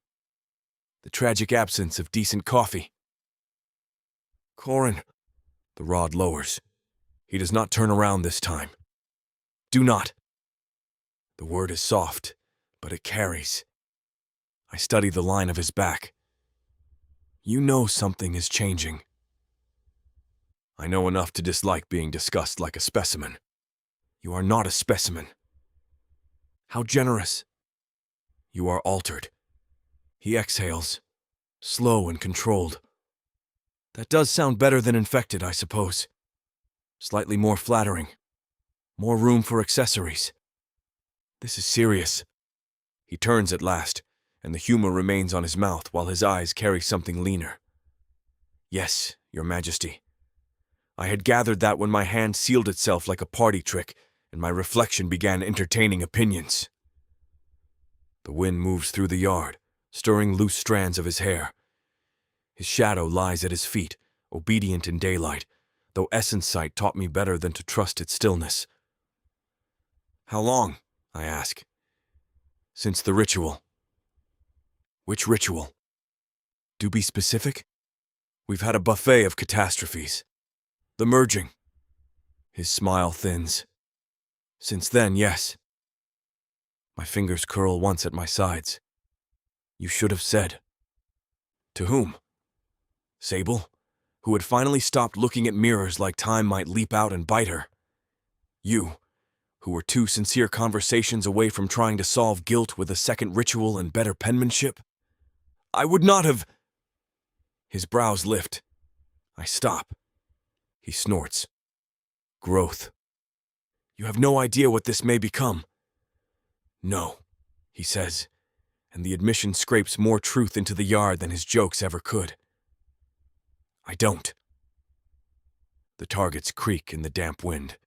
the tragic absence of decent coffee." "Corin." The rod lowers. He does not turn around this time. "Do not." The word is soft, but it carries. I study the line of his back. "You know something is changing." I know enough to dislike being discussed like a specimen. "You are not a specimen." "How generous." You are altered. He exhales, slow and controlled. That does sound better than infected, I suppose. Slightly more flattering. More room for accessories. This is serious. He turns at last, and the humor remains on his mouth while his eyes carry something leaner. Yes, Your Majesty. I had gathered that when my hand sealed itself like a party trick, and my reflection began entertaining opinions. The wind moves through the yard, stirring loose strands of his hair. His shadow lies at his feet, obedient in daylight, though essence sight taught me better than to trust its stillness. How long? I ask. Since the ritual. Which ritual? Do be specific? We've had a buffet of catastrophes. The merging. His smile thins. Since then, yes. My fingers curl once at my sides. You should have said. To whom? Sable, who had finally stopped looking at mirrors like time might leap out and bite her. You, who were 2 sincere conversations away from trying to solve guilt with a second ritual and better penmanship. I would not have... His brows lift. I stop. He snorts. Growth. You have no idea what this may become. No, he says, and the admission scrapes more truth into the yard than his jokes ever could. I don't. The targets creak in the damp wind.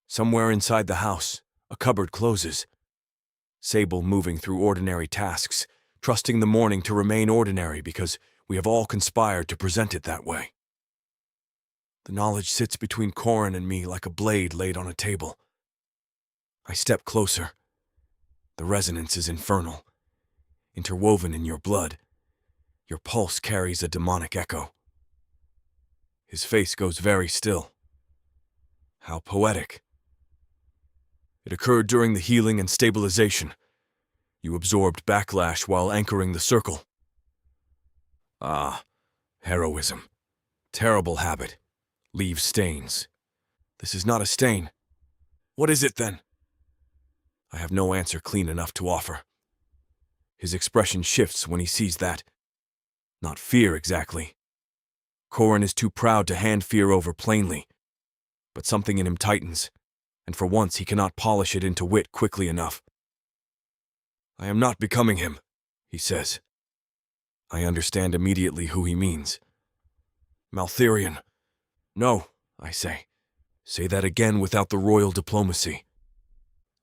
Somewhere inside the house, a cupboard closes. Sable moving through ordinary tasks, trusting the morning to remain ordinary because we have all conspired to present it that way. The knowledge sits between Corin and me like a blade laid on a table. I step closer. The resonance is infernal, interwoven in your blood. Your pulse carries a demonic echo. His face goes very still. How poetic. It occurred during the healing and stabilization. You absorbed backlash while anchoring the circle. Ah, heroism. Terrible habit. Leaves stains. This is not a stain. What is it then? I have no answer clean enough to offer. His expression shifts when he sees that. Not fear exactly. Corin is too proud to hand fear over plainly. But something in him tightens, and for once he cannot polish it into wit quickly enough. I am not becoming him, he says. I understand immediately who he means. Maltherian. No, I say. Say that again without the royal diplomacy.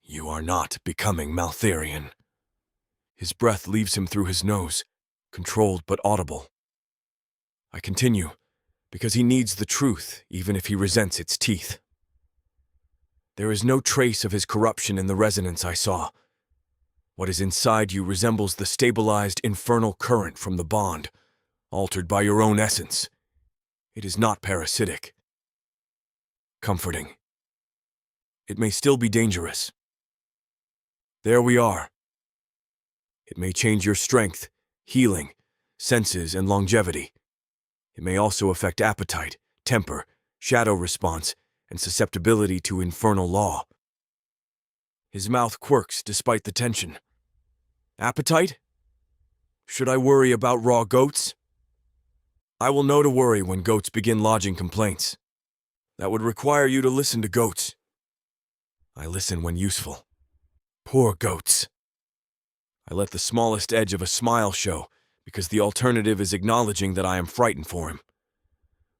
You are not becoming Maltherian. His breath leaves him through his nose, controlled but audible. I continue, because he needs the truth, even if he resents its teeth. There is no trace of his corruption in the resonance I saw. What is inside you resembles the stabilized infernal current from the bond, altered by your own essence. It is not parasitic. Comforting. It may still be dangerous. There we are. It may change your strength, healing, senses, and longevity. It may also affect appetite, temper, shadow response, and susceptibility to infernal law. His mouth quirks despite the tension. Appetite? Should I worry about raw goats? I will know to worry when goats begin lodging complaints. That would require you to listen to goats. I listen when useful. Poor goats. I let the smallest edge of a smile show, because the alternative is acknowledging that I am frightened for him.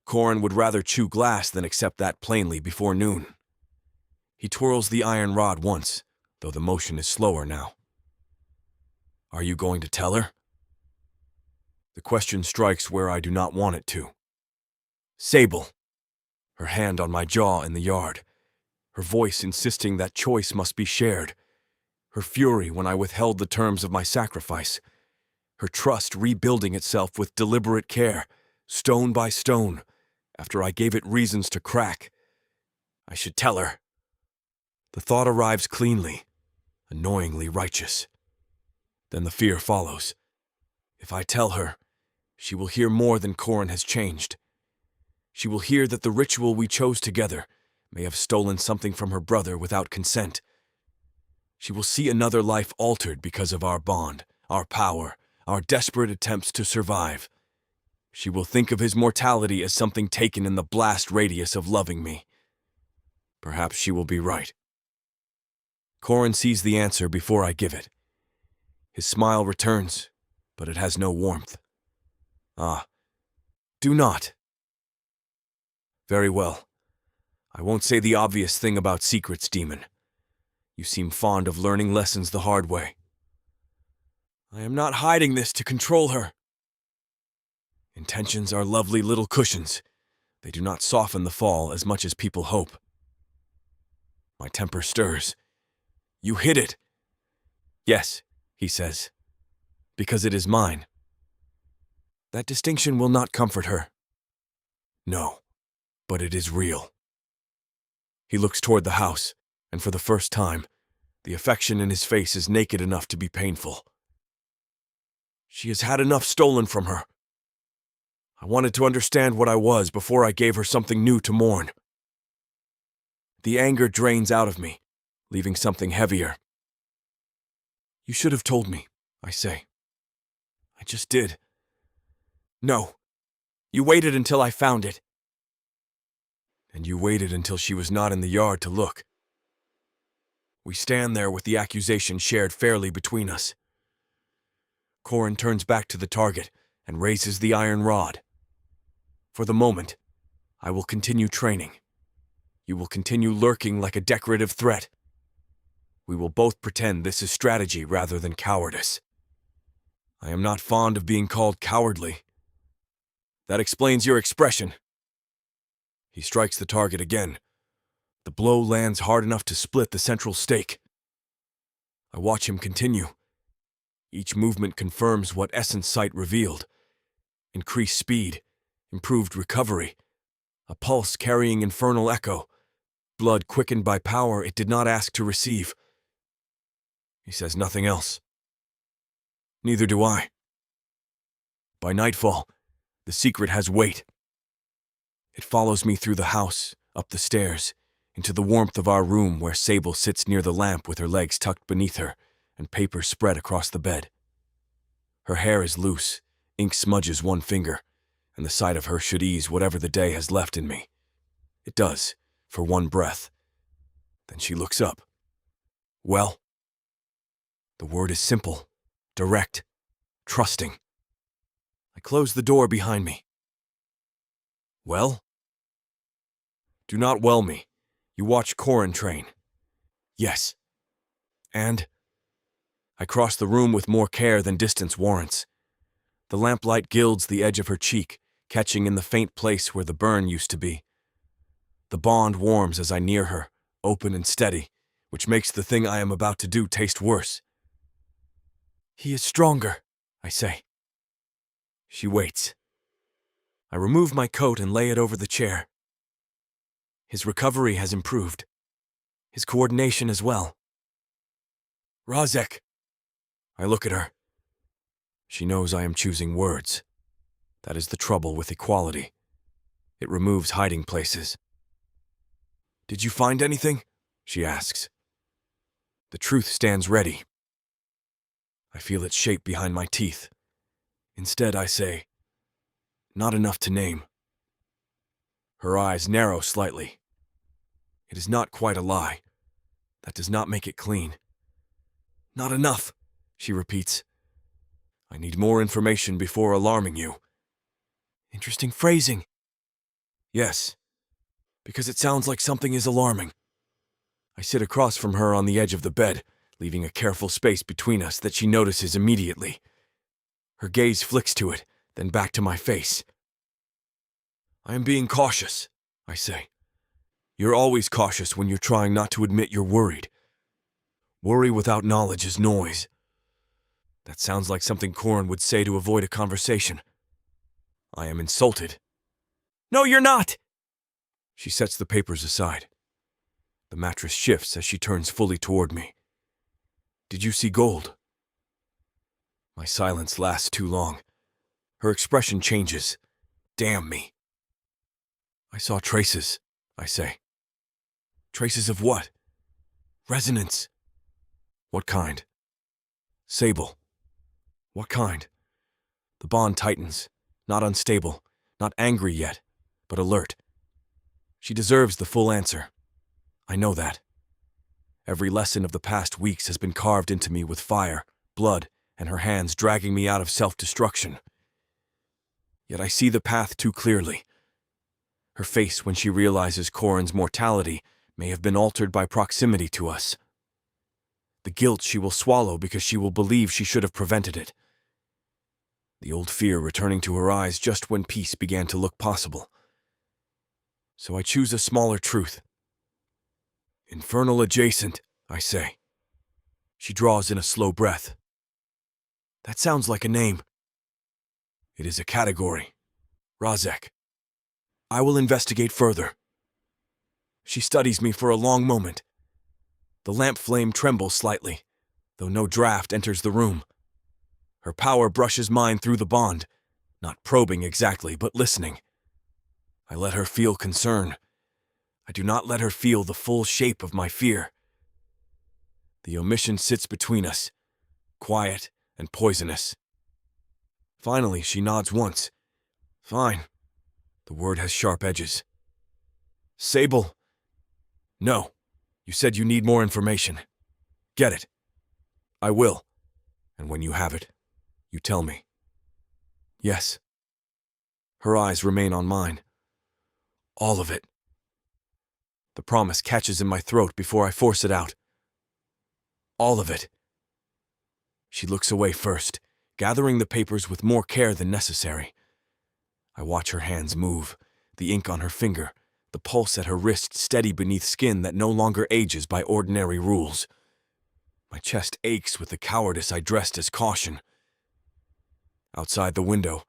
Corin would rather chew glass than accept that plainly before noon. He twirls the iron rod once, though the motion is slower now. Are you going to tell her? The question strikes where I do not want it to. Sable. Her hand on my jaw in the yard. Her voice insisting that choice must be shared. Her fury when I withheld the terms of my sacrifice. Her trust rebuilding itself with deliberate care, stone by stone, after I gave it reasons to crack. I should tell her. The thought arrives cleanly, annoyingly righteous. Then the fear follows. If I tell her, she will hear more than Corin has changed. She will hear that the ritual we chose together may have stolen something from her brother without consent. She will see another life altered because of our bond, our power, our desperate attempts to survive. She will think of his mortality as something taken in the blast radius of loving me. Perhaps she will be right. Corin sees the answer before I give it. His smile returns, but it has no warmth. Ah, do not. Very well. I won't say the obvious thing about secrets, demon. You seem fond of learning lessons the hard way. I am not hiding this to control her. Intentions are lovely little cushions. They do not soften the fall as much as people hope. My temper stirs. You hid it. Yes, he says, because it is mine. That distinction will not comfort her. No, but it is real. He looks toward the house, and for the first time, the affection in his face is naked enough to be painful. She has had enough stolen from her. I wanted to understand what I was before I gave her something new to mourn. The anger drains out of me, leaving something heavier. You should have told me, I say. I just did. No, you waited until I found it. And you waited until she was not in the yard to look. We stand there with the accusation shared fairly between us. Corin turns back to the target and raises the iron rod. For the moment, I will continue training. You will continue lurking like a decorative threat. We will both pretend this is strategy rather than cowardice. I am not fond of being called cowardly. That explains your expression. He strikes the target again. The blow lands hard enough to split the central stake. I watch him continue. Each movement confirms what Essence Sight revealed. Increased speed, improved recovery, a pulse carrying infernal echo, blood quickened by power it did not ask to receive. He says nothing else. Neither do I. By nightfall, the secret has weight. It follows me through the house, up the stairs, into the warmth of our room where Sable sits near the lamp with her legs tucked beneath her and papers spread across the bed. Her hair is loose, ink smudges one finger, and the sight of her should ease whatever the day has left in me. It does, for one breath. Then she looks up. Well? The word is simple, direct, trusting. I close the door behind me. Well? Do not well me. You watch Corin train. Yes. And? I cross the room with more care than distance warrants. The lamplight gilds the edge of her cheek, catching in the faint place where the burn used to be. The bond warms as I near her, open and steady, which makes the thing I am about to do taste worse. He is stronger, I say. She waits. I remove my coat and lay it over the chair. His recovery has improved. His coordination as well. Razek. I look at her. She knows I am choosing words. That is the trouble with equality. It removes hiding places. Did you find anything? She asks. The truth stands ready. I feel its shape behind my teeth. Instead, I say, not enough to name. Her eyes narrow slightly. It is not quite a lie. That does not make it clean. Not enough, she repeats. I need more information before alarming you. Interesting phrasing. Yes, because it sounds like something is alarming. I sit across from her on the edge of the bed, leaving a careful space between us that she notices immediately. Her gaze flicks to it, then back to my face. I am being cautious, I say. You're always cautious when you're trying not to admit you're worried. Worry without knowledge is noise. That sounds like something Corin would say to avoid a conversation. I am insulted. No, you're not! She sets the papers aside. The mattress shifts as she turns fully toward me. Did you see gold? My silence lasts too long. Her expression changes. Damn me. I saw traces, I say. Traces of what? Resonance. What kind? Sable. What kind? The bond tightens, not unstable, not angry yet, but alert. She deserves the full answer. I know that. Every lesson of the past weeks has been carved into me with fire, blood, and her hands dragging me out of self-destruction. Yet I see the path too clearly. Her face when she realizes Corin's mortality may have been altered by proximity to us. The guilt she will swallow because she will believe she should have prevented it. The old fear returning to her eyes just when peace began to look possible. So I choose a smaller truth. Infernal adjacent, I say. She draws in a slow breath. That sounds like a name. It is a category. Razek. I will investigate further. She studies me for a long moment. The lamp flame trembles slightly, though no draft enters the room. Her power brushes mine through the bond, not probing exactly, but listening. I let her feel concern. I do not let her feel the full shape of my fear. The omission sits between us, quiet and poisonous. Finally, she nods once. Fine. The word has sharp edges. Sable. No. You said you need more information. Get it. I will. And when you have it, you tell me. Yes. Her eyes remain on mine. All of it. The promise catches in my throat before I force it out. All of it. She looks away first, gathering the papers with more care than necessary. I watch her hands move, the ink on her finger, the pulse at her wrist steady beneath skin that no longer ages by ordinary rules. My chest aches with the cowardice I dressed as caution. Outside the window,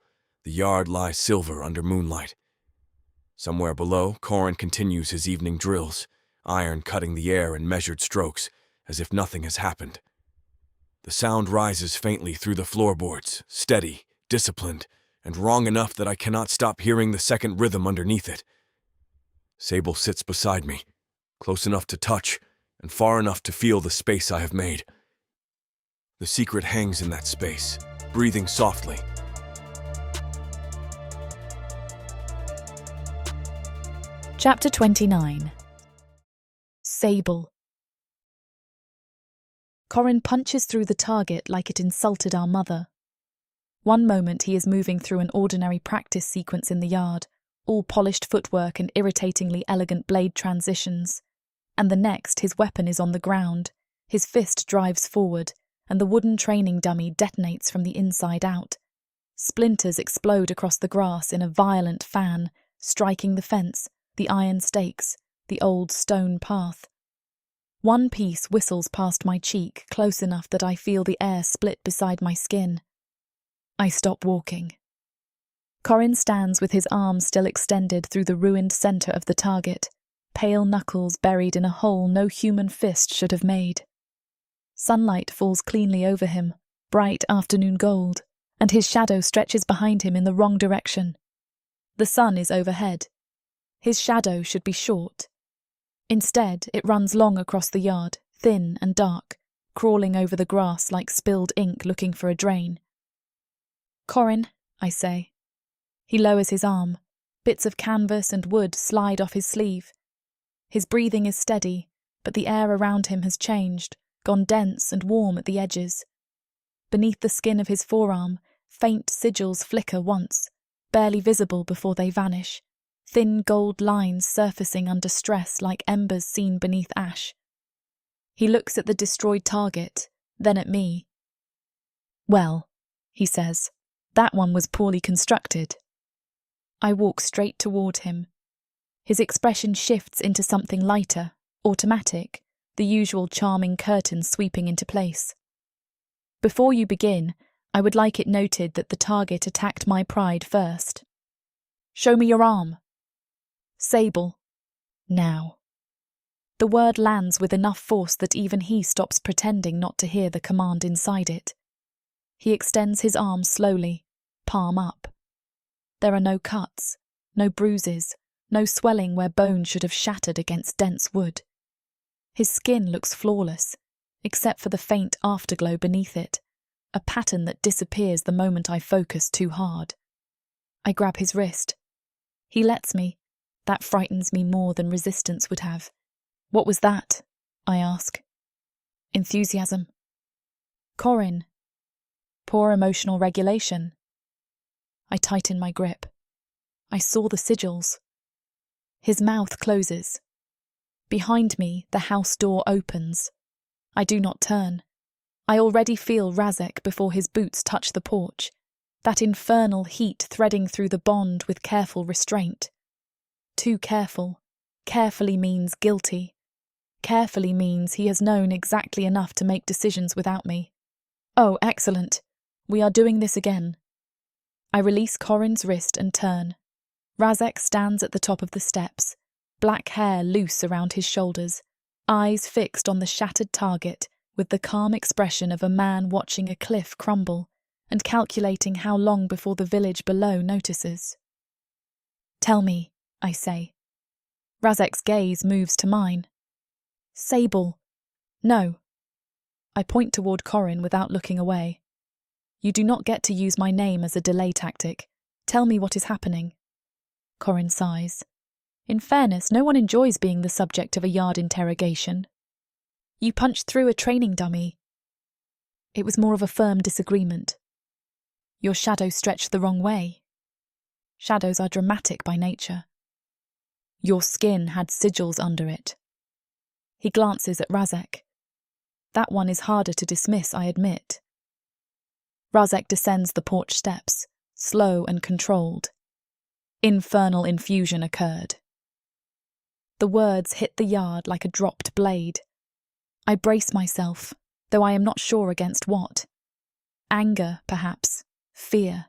the yard lies silver under moonlight. Somewhere below, Corin continues his evening drills, iron cutting the air in measured strokes, as if nothing has happened. The sound rises faintly through the floorboards, steady, disciplined, and wrong enough that I cannot stop hearing the second rhythm underneath it. Sable sits beside me, close enough to touch, and far enough to feel the space I have made. The secret hangs in that space, breathing softly. Chapter 29. Sable. Corin punches through the target like it insulted our mother. One moment he is moving through an ordinary practice sequence in the yard, all polished footwork and irritatingly elegant blade transitions. And the next his weapon is on the ground, his fist drives forward, and the wooden training dummy detonates from the inside out. Splinters explode across the grass in a violent fan, striking the fence, the iron stakes, the old stone path. One piece whistles past my cheek, close enough that I feel the air split beside my skin. I stop walking. Corin stands with his arms still extended through the ruined centre of the target, pale knuckles buried in a hole no human fist should have made. Sunlight falls cleanly over him, bright afternoon gold, and his shadow stretches behind him in the wrong direction. The sun is overhead. His shadow should be short. Instead, it runs long across the yard, thin and dark, crawling over the grass like spilled ink looking for a drain. Corin, I say. He lowers his arm. Bits of canvas and wood slide off his sleeve. His breathing is steady, but the air around him has changed, gone dense and warm at the edges. Beneath the skin of his forearm, faint sigils flicker once, barely visible before they vanish, thin gold lines surfacing under stress like embers seen beneath ash. He looks at the destroyed target, then at me. Well, he says, that one was poorly constructed. I walk straight toward him. His expression shifts into something lighter, automatic, the usual charming curtain sweeping into place. Before you begin, I would like it noted that the target attacked my pride first. Show me your arm. Sable. Now. The word lands with enough force that even he stops pretending not to hear the command inside it. He extends his arm slowly, palm up. There are no cuts, no bruises, no swelling where bone should have shattered against dense wood. His skin looks flawless, except for the faint afterglow beneath it, a pattern that disappears the moment I focus too hard. I grab his wrist. He lets me. That frightens me more than resistance would have. What was that? I ask. Enthusiasm. Corin. Poor emotional regulation. I tighten my grip. I saw the sigils. His mouth closes. Behind me, the house door opens. I do not turn. I already feel Razek before his boots touch the porch, that infernal heat threading through the bond with careful restraint. Too careful. Carefully means guilty. Carefully means he has known exactly enough to make decisions without me. Oh, excellent. We are doing this again. I release Corin's wrist and turn. Razek stands at the top of the steps, black hair loose around his shoulders, eyes fixed on the shattered target with the calm expression of a man watching a cliff crumble and calculating how long before the village below notices. Tell me, I say. Razek's gaze moves to mine. Sable. No. I point toward Corin without looking away. You do not get to use my name as a delay tactic. Tell me what is happening. Corin sighs. In fairness, no one enjoys being the subject of a yard interrogation. You punched through a training dummy. It was more of a firm disagreement. Your shadow stretched the wrong way. Shadows are dramatic by nature. Your skin had sigils under it. He glances at Razek. That one is harder to dismiss, I admit. Razek descends the porch steps, slow and controlled. Infernal infusion occurred. The words hit the yard like a dropped blade. I brace myself, though I am not sure against what. Anger, perhaps. Fear.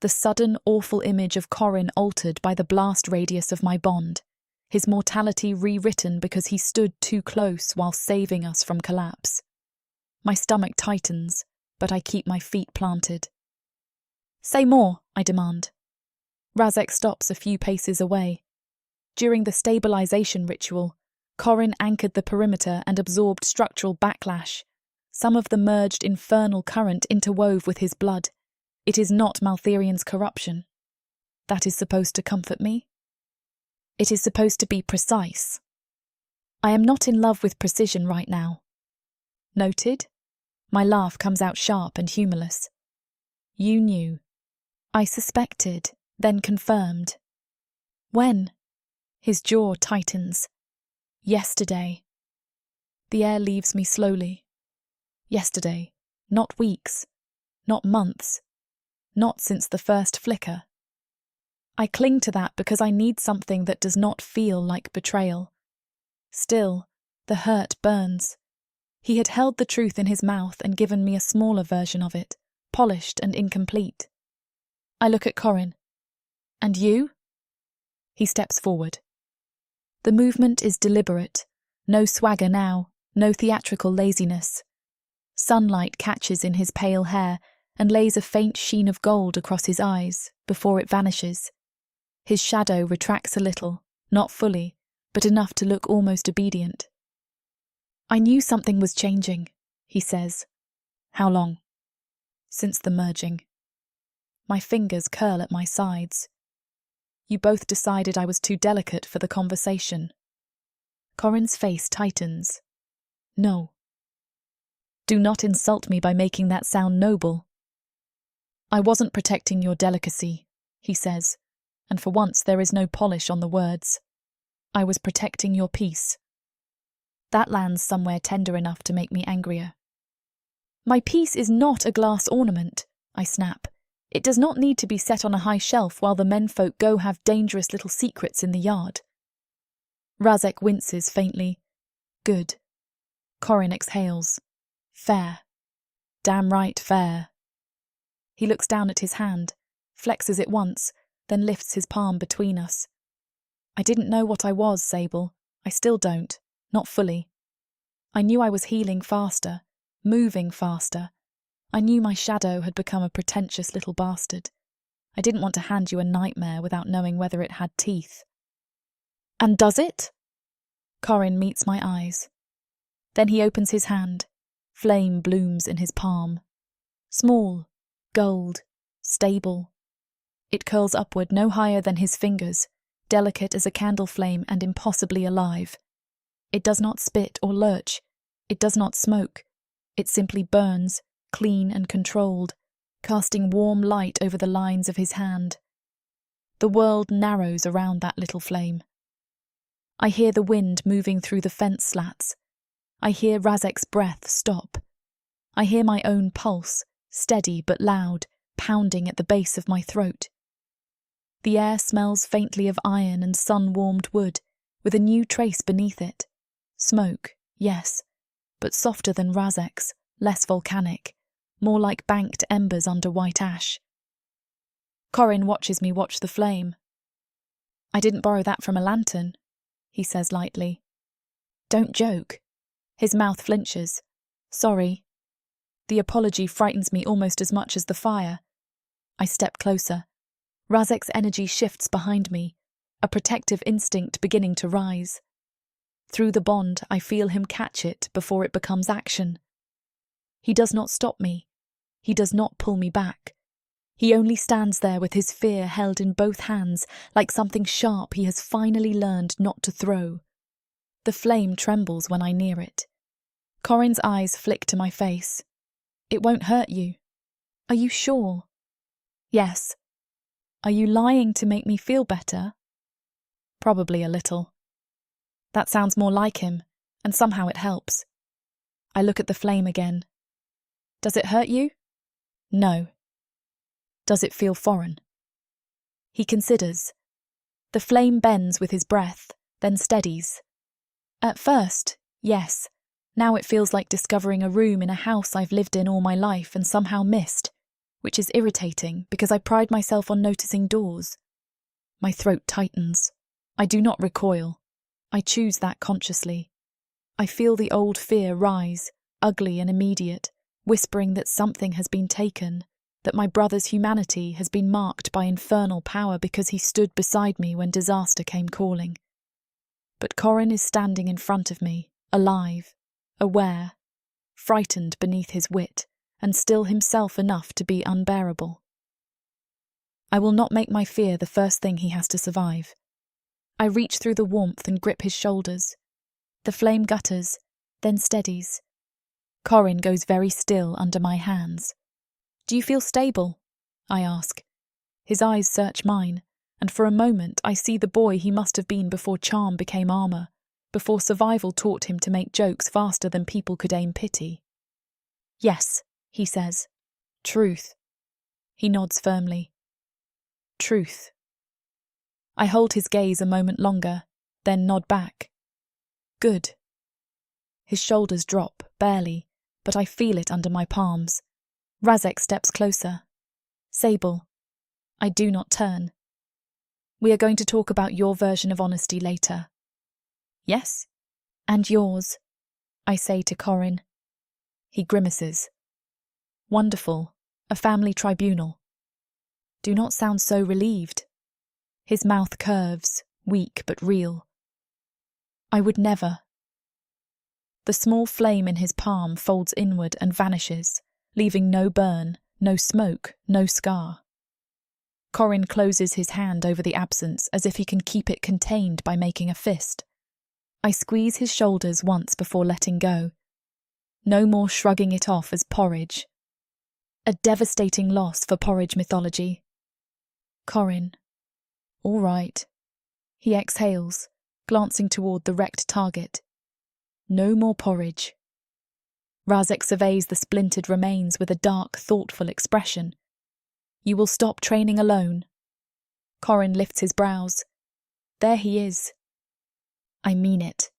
The sudden, awful image of Corin altered by the blast radius of my bond, his mortality rewritten because he stood too close while saving us from collapse. My stomach tightens, but I keep my feet planted. Say more, I demand. Razek stops a few paces away. During the stabilization ritual, Corin anchored the perimeter and absorbed structural backlash. Some of the merged infernal current interwove with his blood. It is not Maltherian's corruption. That is supposed to comfort me? It is supposed to be precise. I am not in love with precision right now. Noted? My laugh comes out sharp and humorless. You knew. I suspected, then confirmed. When? His jaw tightens. Yesterday. The air leaves me slowly. Yesterday. Not weeks. Not months. Not since the first flicker. I cling to that because I need something that does not feel like betrayal. Still, the hurt burns. He had held the truth in his mouth and given me a smaller version of it, polished and incomplete. I look at Corin. And you? He steps forward. The movement is deliberate. No swagger now, no theatrical laziness. Sunlight catches in his pale hair and lays a faint sheen of gold across his eyes before it vanishes. His shadow retracts a little, not fully, but enough to look almost obedient. I knew something was changing, he says. How long? Since the merging. My fingers curl at my sides. You both decided I was too delicate for the conversation. Corin's face tightens. No. Do not insult me by making that sound noble. I wasn't protecting your delicacy, he says, and for once there is no polish on the words. I was protecting your peace. That lands somewhere tender enough to make me angrier. My peace is not a glass ornament, I snap. It does not need to be set on a high shelf while the menfolk go have dangerous little secrets in the yard. Razek winces faintly. Good. Corin exhales. Fair. Damn right fair. He looks down at his hand, flexes it once, then lifts his palm between us. I didn't know what I was, Sable. I still don't. Not fully. I knew I was healing faster, moving faster. I knew my shadow had become a pretentious little bastard. I didn't want to hand you a nightmare without knowing whether it had teeth. And does it? Corin meets my eyes. Then he opens his hand. Flame blooms in his palm. Small, gold, stable. It curls upward no higher than his fingers, delicate as a candle flame and impossibly alive. It does not spit or lurch. It does not smoke. It simply burns, clean and controlled, casting warm light over the lines of his hand. The world narrows around that little flame. I hear the wind moving through the fence slats. I hear Razek's breath stop. I hear my own pulse, steady but loud, pounding at the base of my throat. The air smells faintly of iron and sun-warmed wood, with a new trace beneath it. Smoke, yes, but softer than Razek's, less volcanic, more like banked embers under white ash. Corin watches me watch the flame. "I didn't borrow that from a lantern," he says lightly. "Don't joke." His mouth flinches. "Sorry." The apology frightens me almost as much as the fire. I step closer. Razek's energy shifts behind me, a protective instinct beginning to rise. Through the bond, I feel him catch it before it becomes action. He does not stop me. He does not pull me back. He only stands there with his fear held in both hands, like something sharp he has finally learned not to throw. The flame trembles when I near it. Corin's eyes flick to my face. "It won't hurt you. Are you sure?" "Yes." "Are you lying to make me feel better?" "Probably a little." That sounds more like him, and somehow it helps. I look at the flame again. "Does it hurt you?" "No." "Does it feel foreign?" He considers. The flame bends with his breath, then steadies. "At first, yes. Now it feels like discovering a room in a house I've lived in all my life and somehow missed, which is irritating because I pride myself on noticing doors." My throat tightens. I do not recoil. I choose that consciously. I feel the old fear rise, ugly and immediate, whispering that something has been taken, that my brother's humanity has been marked by infernal power because he stood beside me when disaster came calling. But Corin is standing in front of me, alive, aware, frightened beneath his wit, and still himself enough to be unbearable. I will not make my fear the first thing he has to survive. I reach through the warmth and grip his shoulders. The flame gutters, then steadies. Corin goes very still under my hands. "Do you feel stable?" I ask. His eyes search mine, and for a moment I see the boy he must have been before charm became armour, before survival taught him to make jokes faster than people could aim pity. "Yes," he says. "Truth." He nods firmly. "Truth." I hold his gaze a moment longer, then nod back. "Good." His shoulders drop, barely, but I feel it under my palms. Razek steps closer. "Sable." I do not turn. "We are going to talk about your version of honesty later." "Yes." "And yours," I say to Corin. He grimaces. "Wonderful. A family tribunal." Do not sound so relieved. His mouth curves, weak but real. "I would never." The small flame in his palm folds inward and vanishes, leaving no burn, no smoke, no scar. Corin closes his hand over the absence as if he can keep it contained by making a fist. I squeeze his shoulders once before letting go. No more shrugging it off as porridge. A devastating loss for porridge mythology. "Corin." "All right." He exhales, glancing toward the wrecked target. "No more porridge." Razek surveys the splintered remains with a dark, thoughtful expression. "You will stop training alone?" Corin lifts his brows. "There he is." "I mean it."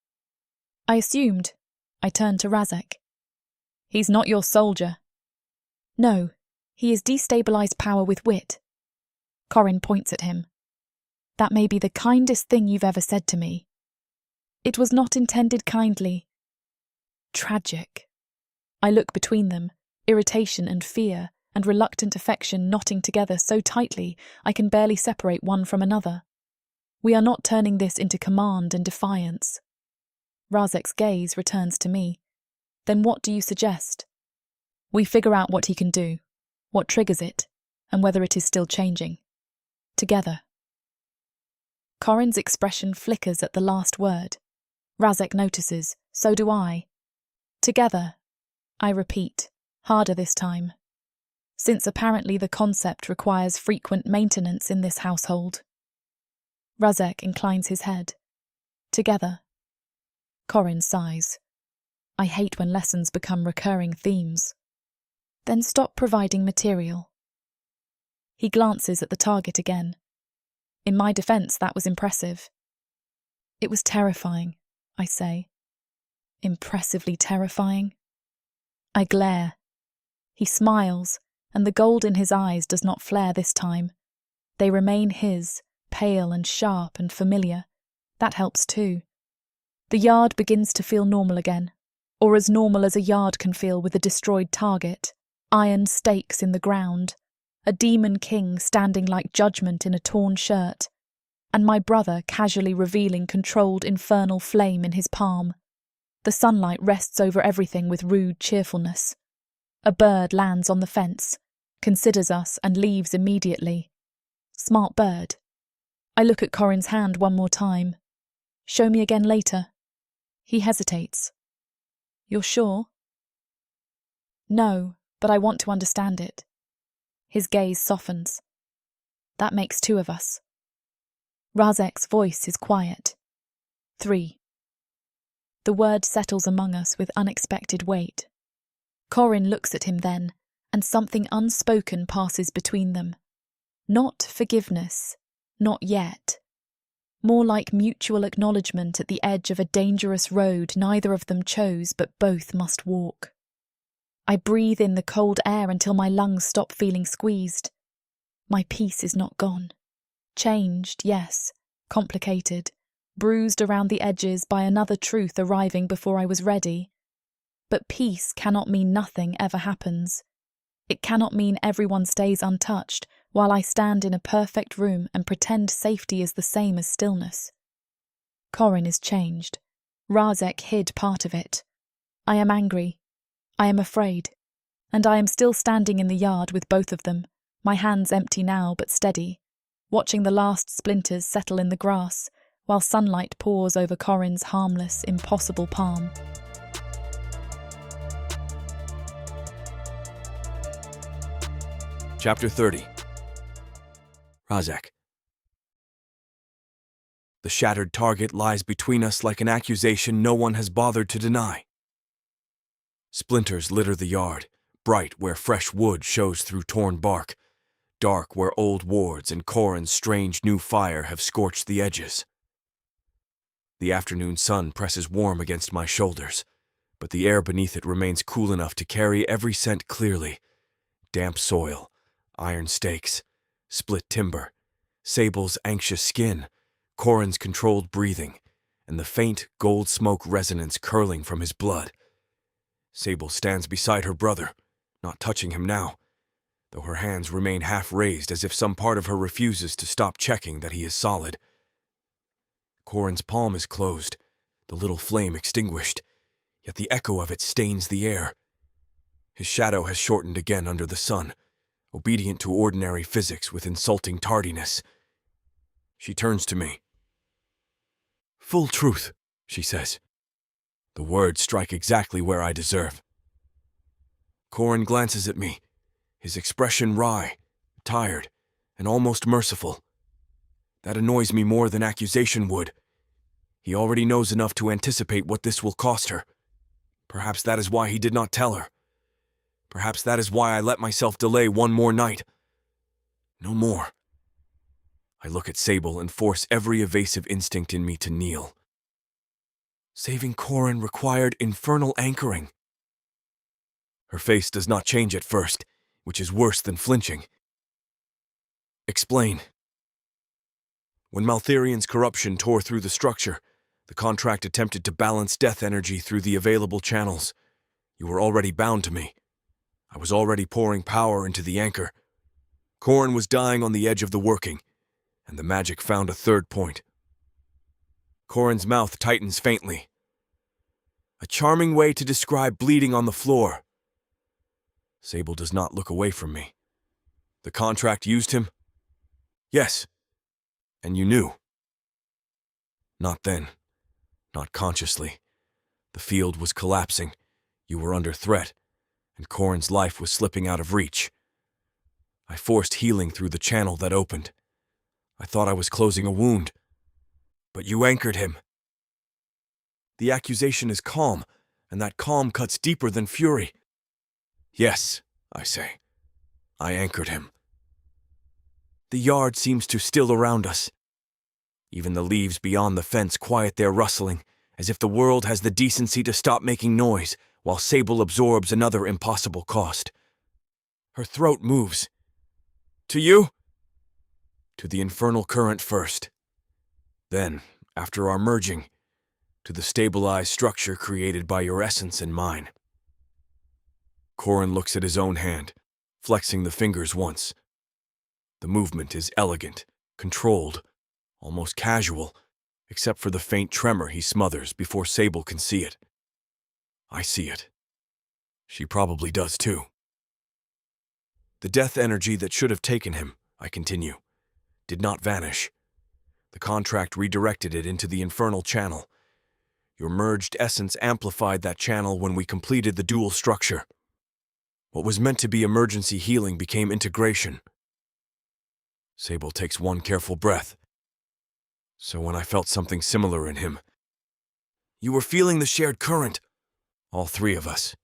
"I assumed." I turn to Razek. "He's not your soldier." "No, he is destabilized power with wit." Corin points at him. "That may be the kindest thing you've ever said to me." "It was not intended kindly." Tragic. I look between them, irritation and fear and reluctant affection knotting together so tightly I can barely separate one from another. We are not turning this into command and defiance. Razek's gaze returns to me, Then what do you suggest? We figure out what he can do, what triggers it, and whether it is still changing. Together. Corin's expression flickers at the last word. Razek notices, so do I. Together. I repeat, harder this time. Since apparently the concept requires frequent maintenance in this household. Razek inclines his head. Together. Corin sighs. I hate when lessons become recurring themes. Then stop providing material. He glances at the target again. In my defense, that was impressive. It was terrifying, I say. Impressively terrifying. I glare. He smiles, and the gold in his eyes does not flare this time. They remain his, pale and sharp and familiar. That helps too. The yard begins to feel normal again, or as normal as a yard can feel with a destroyed target. Iron stakes in the ground, a demon king standing like judgment in a torn shirt, and my brother casually revealing controlled infernal flame in his palm. The sunlight rests over everything with rude cheerfulness. A bird lands on the fence, considers us and leaves immediately. Smart bird. I look at Corin's hand one more time. Show me again later. He hesitates. You're sure? No, but I want to understand it. His gaze softens. That makes two of us. Razek's voice is quiet. 3. The word settles among us with unexpected weight. Corin looks at him then, and something unspoken passes between them. Not forgiveness, not yet. More like mutual acknowledgement at the edge of a dangerous road neither of them chose but both must walk. I breathe in the cold air until my lungs stop feeling squeezed. My peace is not gone. Changed, yes, complicated, bruised around the edges by another truth arriving before I was ready. But peace cannot mean nothing ever happens. It cannot mean everyone stays untouched while I stand in a perfect room and pretend safety is the same as stillness. Corin is changed. Razek hid part of it. I am angry. I am afraid. And I am still standing in the yard with both of them, my hands empty now but steady, watching the last splinters settle in the grass while sunlight pours over Corin's harmless, impossible palm. Chapter 30. Razek. The shattered target lies between us like an accusation no one has bothered to deny. Splinters litter the yard, bright where fresh wood shows through torn bark, dark where old wards and Corin's strange new fire have scorched the edges. The afternoon sun presses warm against my shoulders, but the air beneath it remains cool enough to carry every scent clearly. Damp soil, iron stakes, split timber, Sable's anxious skin, Corin's controlled breathing, and the faint gold smoke resonance curling from his blood. Sable stands beside her brother, not touching him now, though her hands remain half raised as if some part of her refuses to stop checking that he is solid. Corin's palm is closed, the little flame extinguished, yet the echo of it stains the air. His shadow has shortened again under the sun, obedient to ordinary physics with insulting tardiness. She turns to me. "Full truth," she says. The words strike exactly where I deserve. Corin glances at me, his expression wry, tired, and almost merciful. That annoys me more than accusation would. He already knows enough to anticipate what this will cost her. Perhaps that is why he did not tell her. Perhaps that is why I let myself delay one more night. No more. I look at Sable and force every evasive instinct in me to kneel. Saving Corin required infernal anchoring. Her face does not change at first, which is worse than flinching. Explain. When Maltherian's corruption tore through the structure, the contract attempted to balance death energy through the available channels. You were already bound to me. I was already pouring power into the anchor. Corin was dying on the edge of the working, and the magic found a third point. Corin's mouth tightens faintly. A charming way to describe bleeding on the floor. Sable does not look away from me. The contract used him? Yes. And you knew? Not then. Not consciously. The field was collapsing. You were under threat, and Corin's life was slipping out of reach. I forced healing through the channel that opened. I thought I was closing a wound. But you anchored him. The accusation is calm, and that calm cuts deeper than fury. Yes, I say. I anchored him. The yard seems to still around us. Even the leaves beyond the fence quiet their rustling, as if the world has the decency to stop making noise while Sable absorbs another impossible cost. Her throat moves. To you? To the infernal current first. Then, after our merging, to the stabilized structure created by your essence and mine. Corin looks at his own hand, flexing the fingers once. The movement is elegant, controlled, almost casual, except for the faint tremor he smothers before Sable can see it. I see it. She probably does too. The death energy that should have taken him, I continue, did not vanish. The contract redirected it into the infernal channel. Your merged essence amplified that channel when we completed the dual structure. What was meant to be emergency healing became integration. Sable takes one careful breath. So when I felt something similar in him, you were feeling the shared current, all three of us.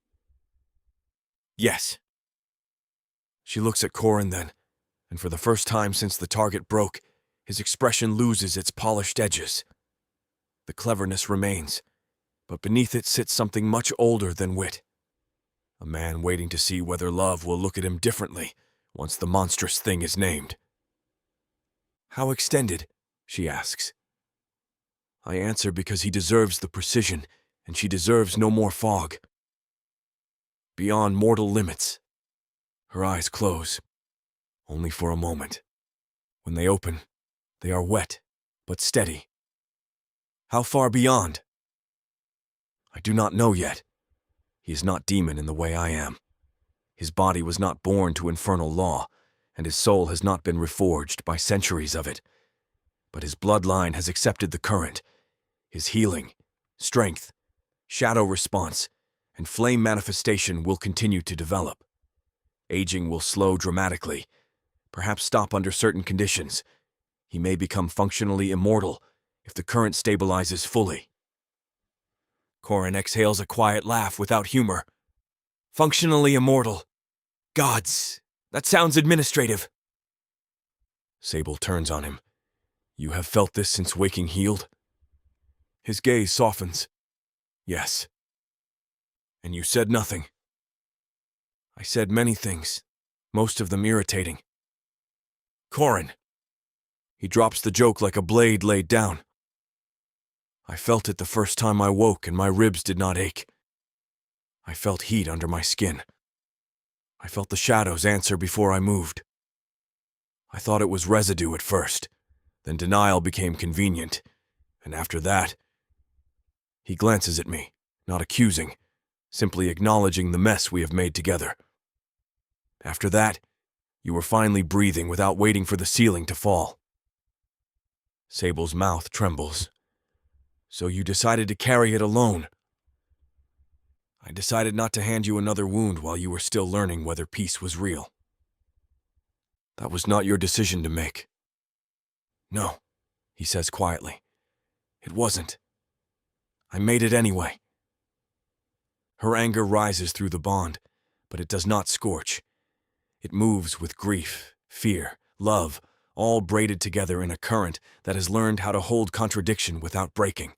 Yes. She looks at Corin then, and for the first time since the target broke, his expression loses its polished edges. The cleverness remains, but beneath it sits something much older than wit. A man waiting to see whether love will look at him differently once the monstrous thing is named. How extended? She asks. I answer because he deserves the precision, and she deserves no more fog. Beyond mortal limits. Her eyes close, only for a moment. When they open, they are wet, but steady. How far beyond? I do not know yet. He is not demon in the way I am. His body was not born to infernal law, and his soul has not been reforged by centuries of it. But his bloodline has accepted the current. His healing, strength, shadow response, and flame manifestation will continue to develop. Aging will slow dramatically, perhaps stop under certain conditions. He may become functionally immortal if the current stabilizes fully. Corin exhales a quiet laugh without humor. Functionally immortal. Gods, that sounds administrative. Sable turns on him. You have felt this since waking healed? His gaze softens. Yes. And you said nothing. I said many things, most of them irritating. Corin. He drops the joke like a blade laid down. I felt it the first time I woke and my ribs did not ache. I felt heat under my skin. I felt the shadows answer before I moved. I thought it was residue at first, then denial became convenient, and after that... He glances at me, not accusing, simply acknowledging the mess we have made together. After that, you were finally breathing without waiting for the ceiling to fall. Sable's mouth trembles. So you decided to carry it alone. I decided not to hand you another wound while you were still learning whether peace was real. That was not your decision to make. No, he says quietly. It wasn't. I made it anyway. Her anger rises through the bond, but it does not scorch. It moves with grief, fear, love, all braided together in a current that has learned how to hold contradiction without breaking.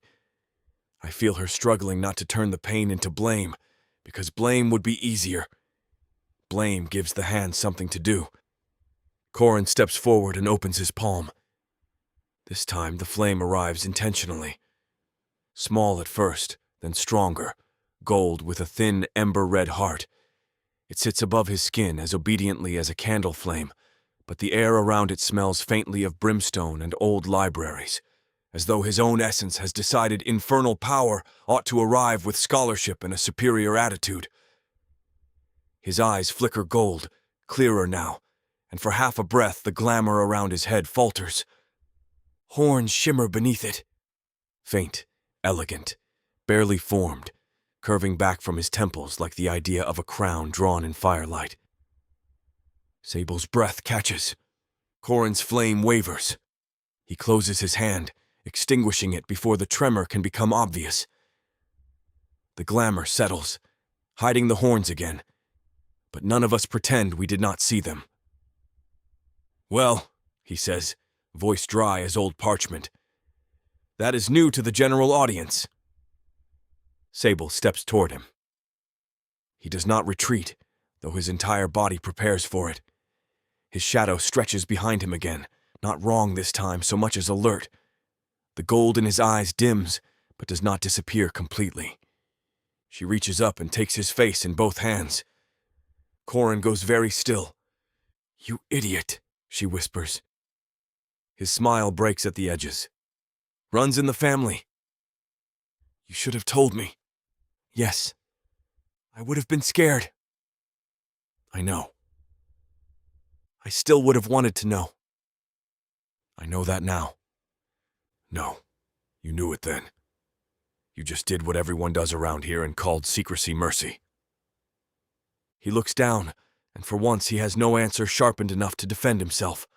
I feel her struggling not to turn the pain into blame, because blame would be easier. Blame gives the hand something to do. Corin steps forward and opens his palm. This time the flame arrives intentionally. Small at first, then stronger, gold with a thin ember-red heart. It sits above his skin as obediently as a candle flame, but the air around it smells faintly of brimstone and old libraries, as though his own essence has decided infernal power ought to arrive with scholarship and a superior attitude. His eyes flicker gold, clearer now, and for half a breath the glamour around his head falters. Horns shimmer beneath it. Faint, elegant, barely formed, curving back from his temples like the idea of a crown drawn in firelight. Sable's breath catches. Corin's flame wavers. He closes his hand, extinguishing it before the tremor can become obvious. The glamour settles, hiding the horns again, but none of us pretend we did not see them. "Well," he says, voice dry as old parchment, "that is new to the general audience." Sable steps toward him. He does not retreat, though his entire body prepares for it. His shadow stretches behind him again, not wrong this time so much as alert. The gold in his eyes dims, but does not disappear completely. She reaches up and takes his face in both hands. Corin goes very still. "You idiot," she whispers. His smile breaks at the edges. "Runs in the family." "You should have told me." "Yes. I would have been scared." "I know. I still would have wanted to know." "I know that now." "No, you knew it then. You just did what everyone does around here and called secrecy mercy." He looks down, and for once he has no answer sharpened enough to defend himself.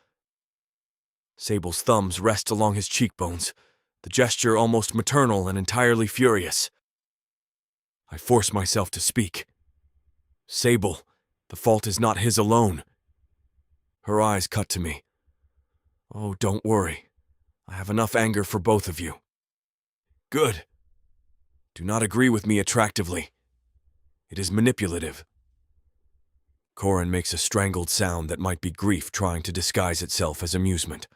Sable's thumbs rest along his cheekbones, the gesture almost maternal and entirely furious. I force myself to speak. "Sable, the fault is not his alone." Her eyes cut to me. "Oh, don't worry. I have enough anger for both of you." "Good. Do not agree with me attractively. It is manipulative." Corin makes a strangled sound that might be grief trying to disguise itself as amusement.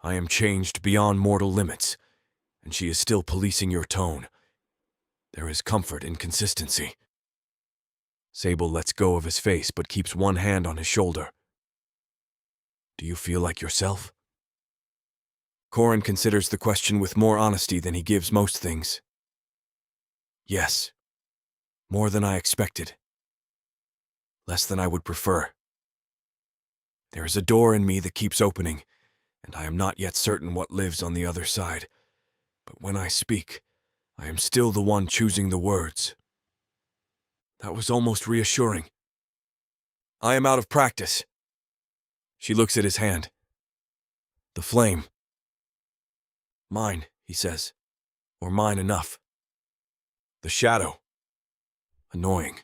"I am changed beyond mortal limits, and she is still policing your tone. There is comfort in consistency." Sable lets go of his face but keeps one hand on his shoulder. "Do you feel like yourself?" Corin considers the question with more honesty than he gives most things. "Yes. More than I expected. Less than I would prefer. There is a door in me that keeps opening, and I am not yet certain what lives on the other side. But when I speak, I am still the one choosing the words." That was almost reassuring. "I am out of practice." She looks at his hand. "The flame." "Mine," he says. "Or mine enough." "The shadow." "Annoying."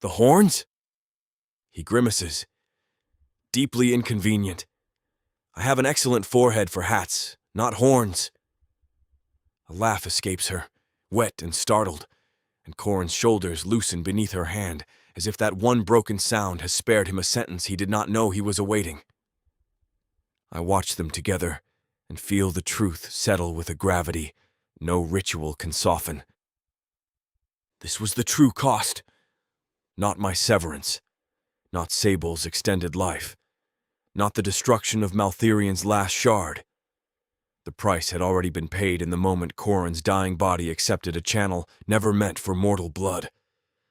"The horns?" He grimaces. "Deeply inconvenient. I have an excellent forehead for hats, not horns." A laugh escapes her, wet and startled, and Corin's shoulders loosen beneath her hand, as if that one broken sound has spared him a sentence he did not know he was awaiting. I watch them together and feel the truth settle with a gravity no ritual can soften. This was the true cost. Not my severance. Not Sable's extended life. Not the destruction of Maltherian's last shard. The price had already been paid in the moment Corin's dying body accepted a channel never meant for mortal blood.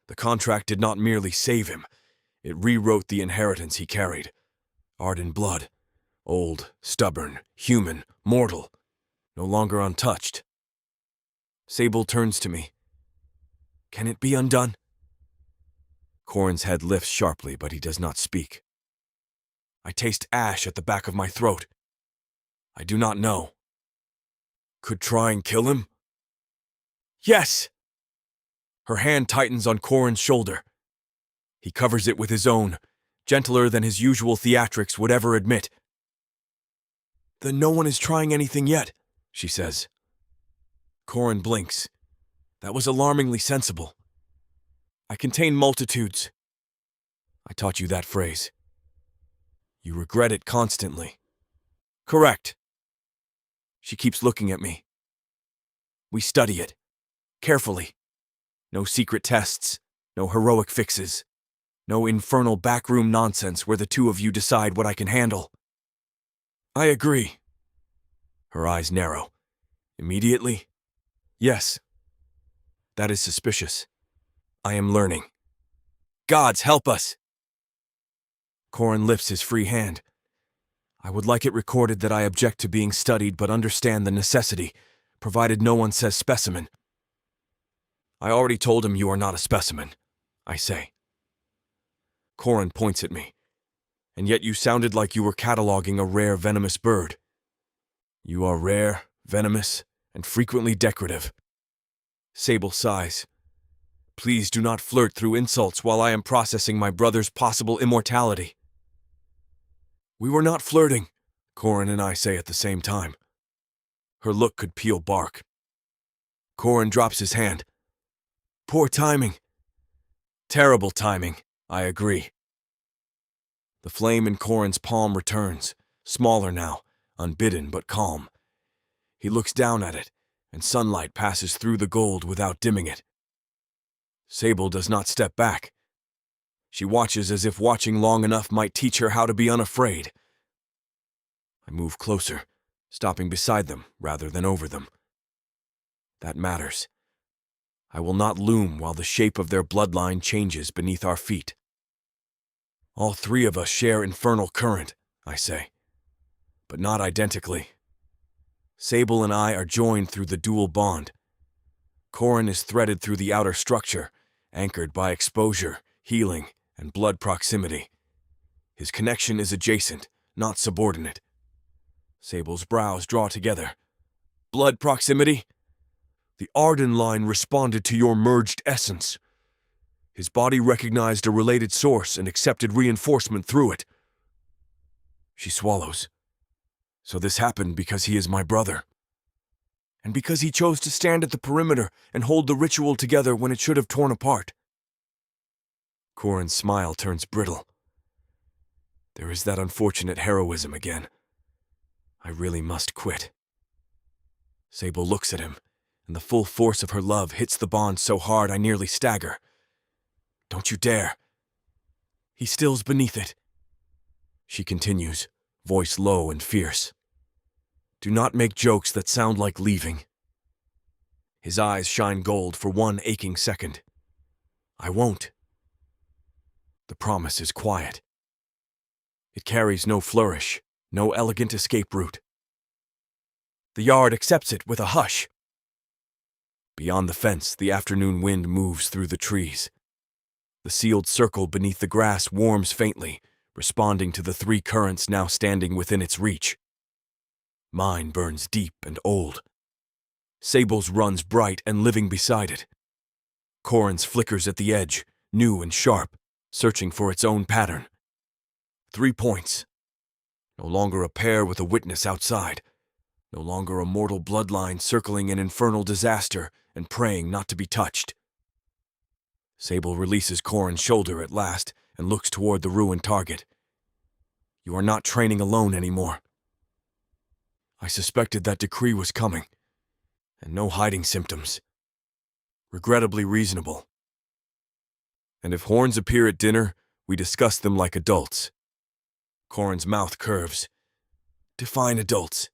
The contract did not merely save him. It rewrote the inheritance he carried. Arden blood. Old, stubborn, human, mortal. No longer untouched. Sable turns to me. "Can it be undone?" Corin's head lifts sharply, but he does not speak. I taste ash at the back of my throat. I do not know. Could try and kill him? Yes! Her hand tightens on Corin's shoulder. He covers it with his own, gentler than his usual theatrics would ever admit. "Then no one is trying anything yet," she says. Corin blinks. That was alarmingly sensible. "I contain multitudes." I taught you that phrase. You regret it constantly. Correct. She keeps looking at me. We study it. Carefully. No secret tests. No heroic fixes. No infernal backroom nonsense where the two of you decide what I can handle. I agree. Her eyes narrow. Immediately? Yes. That is suspicious. I am learning. Gods, help us! Corin lifts his free hand. I would like it recorded that I object to being studied but understand the necessity, provided no one says specimen. I already told him you are not a specimen, I say. Corin points at me. And yet you sounded like you were cataloging a rare venomous bird. You are rare, venomous, and frequently decorative. Sable sighs. Please do not flirt through insults while I am processing my brother's possible immortality. We were not flirting, Corin and I say at the same time. Her look could peel bark. Corin drops his hand. Poor timing. Terrible timing, I agree. The flame in Corin's palm returns, smaller now, unbidden but calm. He looks down at it, and sunlight passes through the gold without dimming it. Sable does not step back. She watches as if watching long enough might teach her how to be unafraid. I move closer, stopping beside them rather than over them. That matters. I will not loom while the shape of their bloodline changes beneath our feet. All three of us share infernal current, I say, but not identically. Sable and I are joined through the dual bond. Corin is threaded through the outer structure, anchored by exposure, healing, and blood proximity. His connection is adjacent, not subordinate. Sable's brows draw together. Blood proximity? The Arden line responded to your merged essence. His body recognized a related source and accepted reinforcement through it. She swallows. So this happened because he is my brother. And because he chose to stand at the perimeter and hold the ritual together when it should have torn apart. Corin's smile turns brittle. There is that unfortunate heroism again. I really must quit. Sable looks at him, and the full force of her love hits the bond so hard I nearly stagger. Don't you dare. He stills beneath it. She continues, voice low and fierce. Do not make jokes that sound like leaving. His eyes shine gold for one aching second. I won't. The promise is quiet. It carries no flourish, no elegant escape route. The yard accepts it with a hush. Beyond the fence, the afternoon wind moves through the trees. The sealed circle beneath the grass warms faintly, responding to the three currents now standing within its reach. Mine burns deep and old. Sable's runs bright and living beside it. Corin's flickers at the edge, new and sharp, searching for its own pattern. 3 points. No longer a pair with a witness outside. No longer a mortal bloodline circling an infernal disaster and praying not to be touched. Sable releases Corin's shoulder at last and looks toward the ruined target. You are not training alone anymore. I suspected that decree was coming, and no hiding symptoms. Regrettably reasonable. And if horns appear at dinner, we discuss them like adults. Corin's mouth curves. Define adults.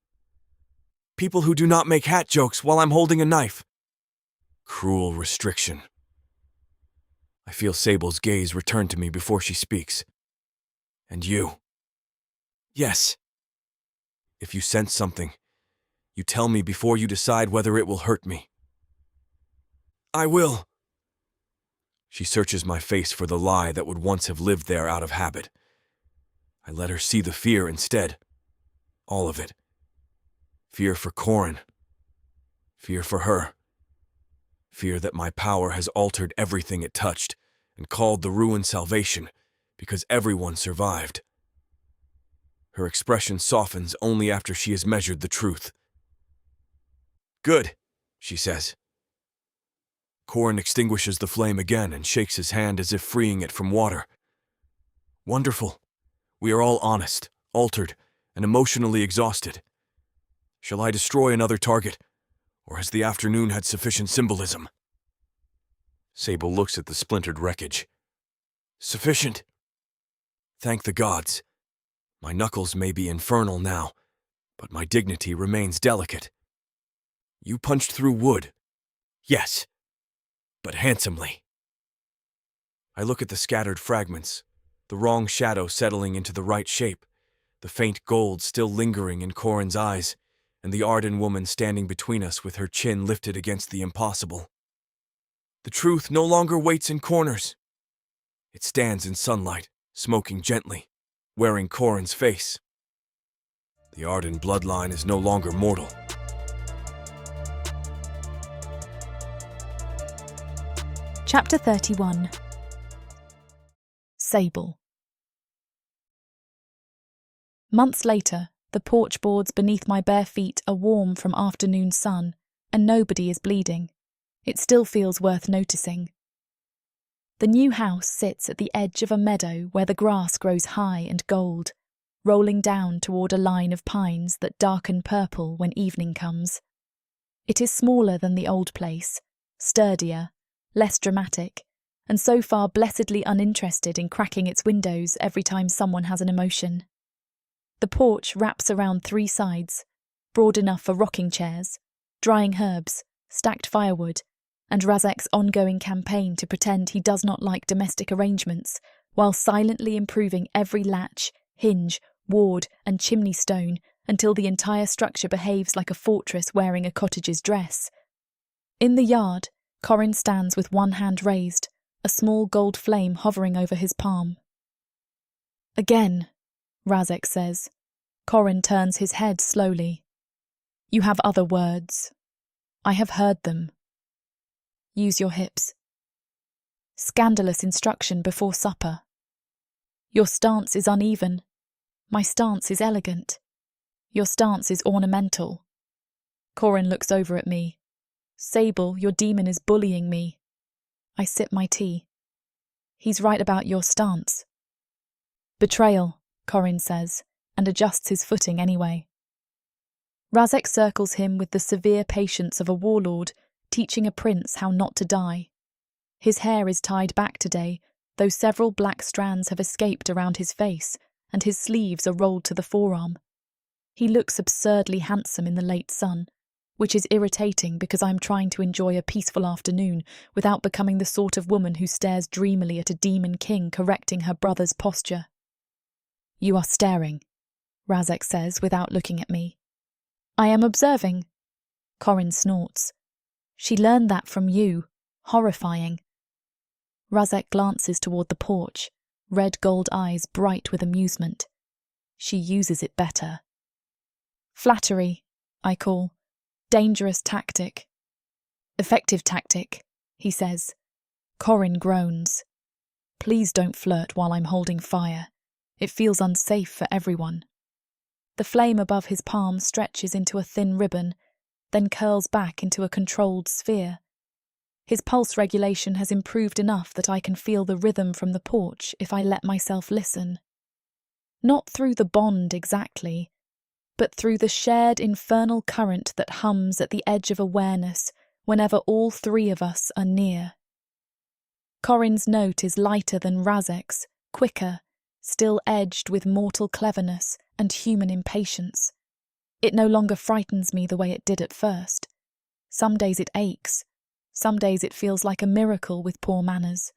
People who do not make hat jokes while I'm holding a knife. Cruel restriction. I feel Sable's gaze return to me before she speaks. And you? Yes. If you sense something, you tell me before you decide whether it will hurt me. I will. She searches my face for the lie that would once have lived there out of habit. I let her see the fear instead. All of it. Fear for Corin. Fear for her. Fear that my power has altered everything it touched and called the ruin salvation because everyone survived. Her expression softens only after she has measured the truth. Good, she says. Corin extinguishes the flame again and shakes his hand as if freeing it from water. Wonderful. We are all honest, altered, and emotionally exhausted. Shall I destroy another target, or has the afternoon had sufficient symbolism? Sable looks at the splintered wreckage. Sufficient. Thank the gods. My knuckles may be infernal now, but my dignity remains delicate. You punched through wood. Yes, but handsomely. I look at the scattered fragments, the wrong shadow settling into the right shape, the faint gold still lingering in Corin's eyes, and the Arden woman standing between us with her chin lifted against the impossible. The truth no longer waits in corners. It stands in sunlight, smoking gently, wearing Corin's face. The Arden bloodline is no longer mortal. Chapter 31. Sable. Months later, the porch boards beneath my bare feet are warm from afternoon sun, and nobody is bleeding. It still feels worth noticing. The new house sits at the edge of a meadow where the grass grows high and gold, rolling down toward a line of pines that darken purple when evening comes. It is smaller than the old place, sturdier, less dramatic, and so far blessedly uninterested in cracking its windows every time someone has an emotion. The porch wraps around 3 sides, broad enough for rocking chairs, drying herbs, stacked firewood, and Razek's ongoing campaign to pretend he does not like domestic arrangements, while silently improving every latch, hinge, ward, and chimney stone until the entire structure behaves like a fortress wearing a cottager's dress. In the yard, Corin stands with one hand raised, a small gold flame hovering over his palm. Again, Razek says. Corin turns his head slowly. You have other words. I have heard them. Use your hips. Scandalous instruction before supper. Your stance is uneven. My stance is elegant. Your stance is ornamental. Corin looks over at me. Sable, your demon is bullying me. I sip my tea. He's right about your stance. Betrayal, Corin says, and adjusts his footing anyway. Razek circles him with the severe patience of a warlord, teaching a prince how not to die. His hair is tied back today, though several black strands have escaped around his face, and his sleeves are rolled to the forearm. He looks absurdly handsome in the late sun, which is irritating because I'm trying to enjoy a peaceful afternoon without becoming the sort of woman who stares dreamily at a demon king correcting her brother's posture. You are staring, Razek says without looking at me. I am observing. Corin snorts. She learned that from you. Horrifying. Razek glances toward the porch, red gold eyes bright with amusement. She uses it better. Flattery, I call. Dangerous tactic. Effective tactic, he says. Corin groans. Please don't flirt while I'm holding fire. It feels unsafe for everyone. The flame above his palm stretches into a thin ribbon, then curls back into a controlled sphere. His pulse regulation has improved enough that I can feel the rhythm from the porch if I let myself listen. Not through the bond exactly, but through the shared infernal current that hums at the edge of awareness whenever all 3 of us are near. Corin's note is lighter than Razek's, quicker, still edged with mortal cleverness and human impatience. It no longer frightens me the way it did at first. Some days it aches. Some days it feels like a miracle with poor manners.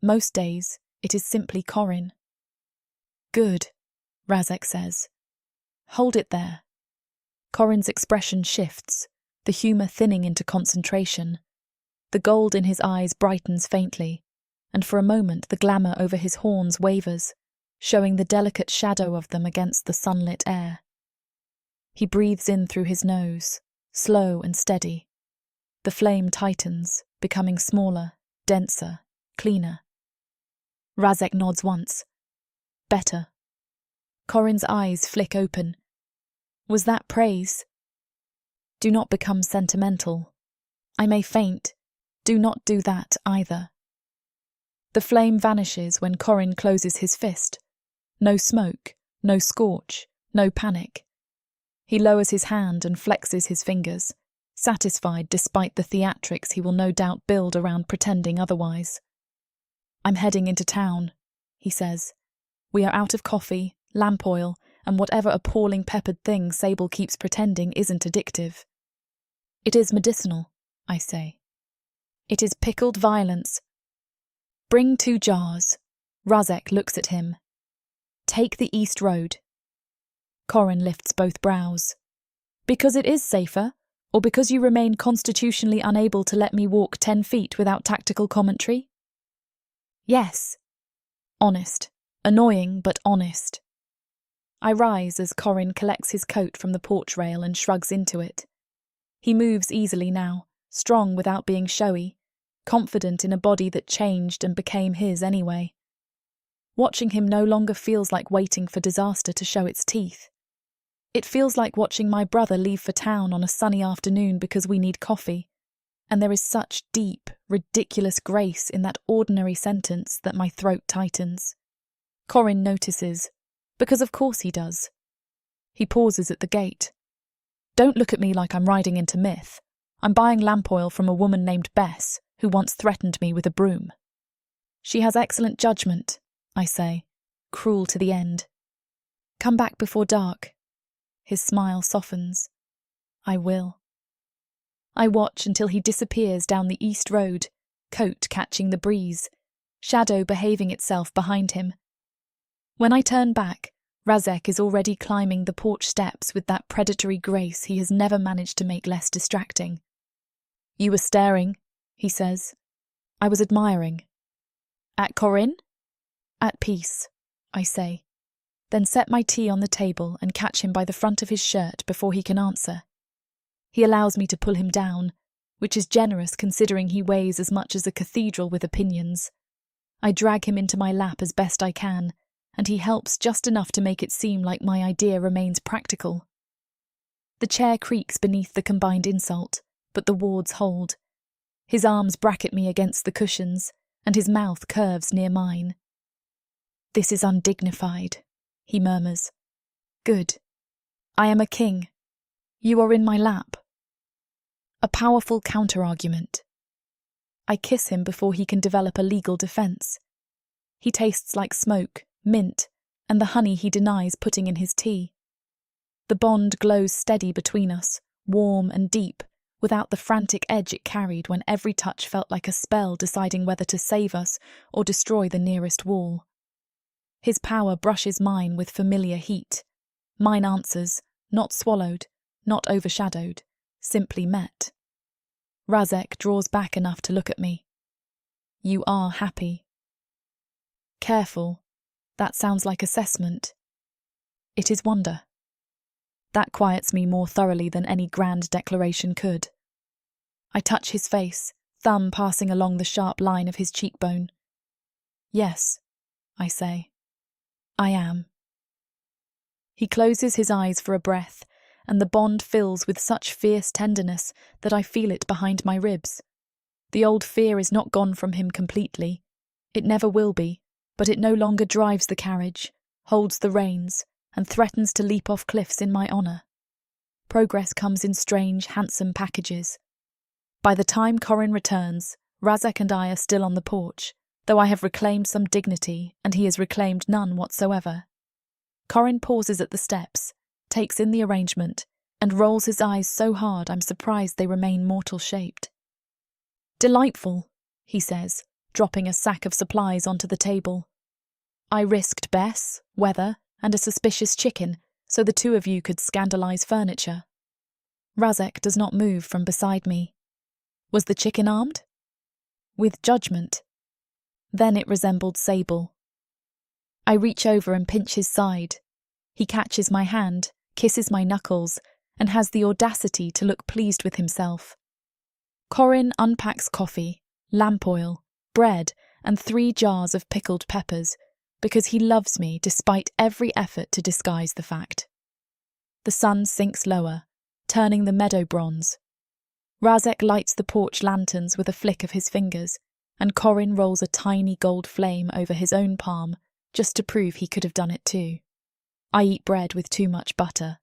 Most days it is simply Corin. Good, Razek says. Hold it there. Corin's expression shifts, the humour thinning into concentration. The gold in his eyes brightens faintly, and for a moment the glamour over his horns wavers, showing the delicate shadow of them against the sunlit air. He breathes in through his nose, slow and steady. The flame tightens, becoming smaller, denser, cleaner. Razek nods once. Better. Corin's eyes flick open. Was that praise? Do not become sentimental. I may faint. Do not do that either. The flame vanishes when Corin closes his fist. No smoke, no scorch, no panic. He lowers his hand and flexes his fingers, satisfied despite the theatrics he will no doubt build around pretending otherwise. I'm heading into town, he says. We are out of coffee, lamp oil, and whatever appalling peppered thing Sable keeps pretending isn't addictive. It is medicinal, I say. It is pickled violence. Bring 2 jars. Razek looks at him. Take the East Road. Corin lifts both brows. Because it is safer, or because you remain constitutionally unable to let me walk 10 feet without tactical commentary? Yes. Honest. Annoying, but honest. I rise as Corin collects his coat from the porch rail and shrugs into it. He moves easily now, strong without being showy, confident in a body that changed and became his anyway. Watching him no longer feels like waiting for disaster to show its teeth. It feels like watching my brother leave for town on a sunny afternoon because we need coffee, and there is such deep, ridiculous grace in that ordinary sentence that my throat tightens. Corin notices, because of course he does. He pauses at the gate. Don't look at me like I'm riding into myth. I'm buying lamp oil from a woman named Bess, who once threatened me with a broom. She has excellent judgment, I say, cruel to the end. Come back before dark. His smile softens. I will. I watch until he disappears down the East Road, coat catching the breeze, shadow behaving itself behind him. When I turn back, Razek is already climbing the porch steps with that predatory grace he has never managed to make less distracting. You were staring, he says. I was admiring. At Corin? At peace, I say, then set my tea on the table and catch him by the front of his shirt before he can answer. He allows me to pull him down, which is generous considering he weighs as much as a cathedral with opinions. I drag him into my lap as best I can, and he helps just enough to make it seem like my idea remains practical. The chair creaks beneath the combined insult, but the wards hold. His arms bracket me against the cushions, and his mouth curves near mine. This is undignified, he murmurs. Good. I am a king. You are in my lap. A powerful counter-argument. I kiss him before he can develop a legal defence. He tastes like smoke, mint, and the honey he denies putting in his tea. The bond glows steady between us, warm and deep, without the frantic edge it carried when every touch felt like a spell deciding whether to save us or destroy the nearest wall. His power brushes mine with familiar heat. Mine answers, not swallowed, not overshadowed, simply met. Razek draws back enough to look at me. You are happy. Careful. That sounds like assessment. It is wonder. That quiets me more thoroughly than any grand declaration could. I touch his face, thumb passing along the sharp line of his cheekbone. Yes, I say. I am. He closes his eyes for a breath, and the bond fills with such fierce tenderness that I feel it behind my ribs. The old fear is not gone from him completely. It never will be, but it no longer drives the carriage, holds the reins, and threatens to leap off cliffs in my honour. Progress comes in strange, handsome packages. By the time Corin returns, Razek and I are still on the porch, though I have reclaimed some dignity and he has reclaimed none whatsoever. Corin pauses at the steps, takes in the arrangement, and rolls his eyes so hard I'm surprised they remain mortal-shaped. Delightful, he says, dropping a sack of supplies onto the table. I risked Bess, weather, and a suspicious chicken, so the two of you could scandalise furniture. Razek does not move from beside me. Was the chicken armed? With judgment. Then it resembled Sable. I reach over and pinch his side. He catches my hand, kisses my knuckles, and has the audacity to look pleased with himself. Corin unpacks coffee, lamp oil, bread, and 3 jars of pickled peppers, because he loves me despite every effort to disguise the fact. The sun sinks lower, turning the meadow bronze. Razek lights the porch lanterns with a flick of his fingers, and Corin rolls a tiny gold flame over his own palm, just to prove he could have done it too. I eat bread with too much butter.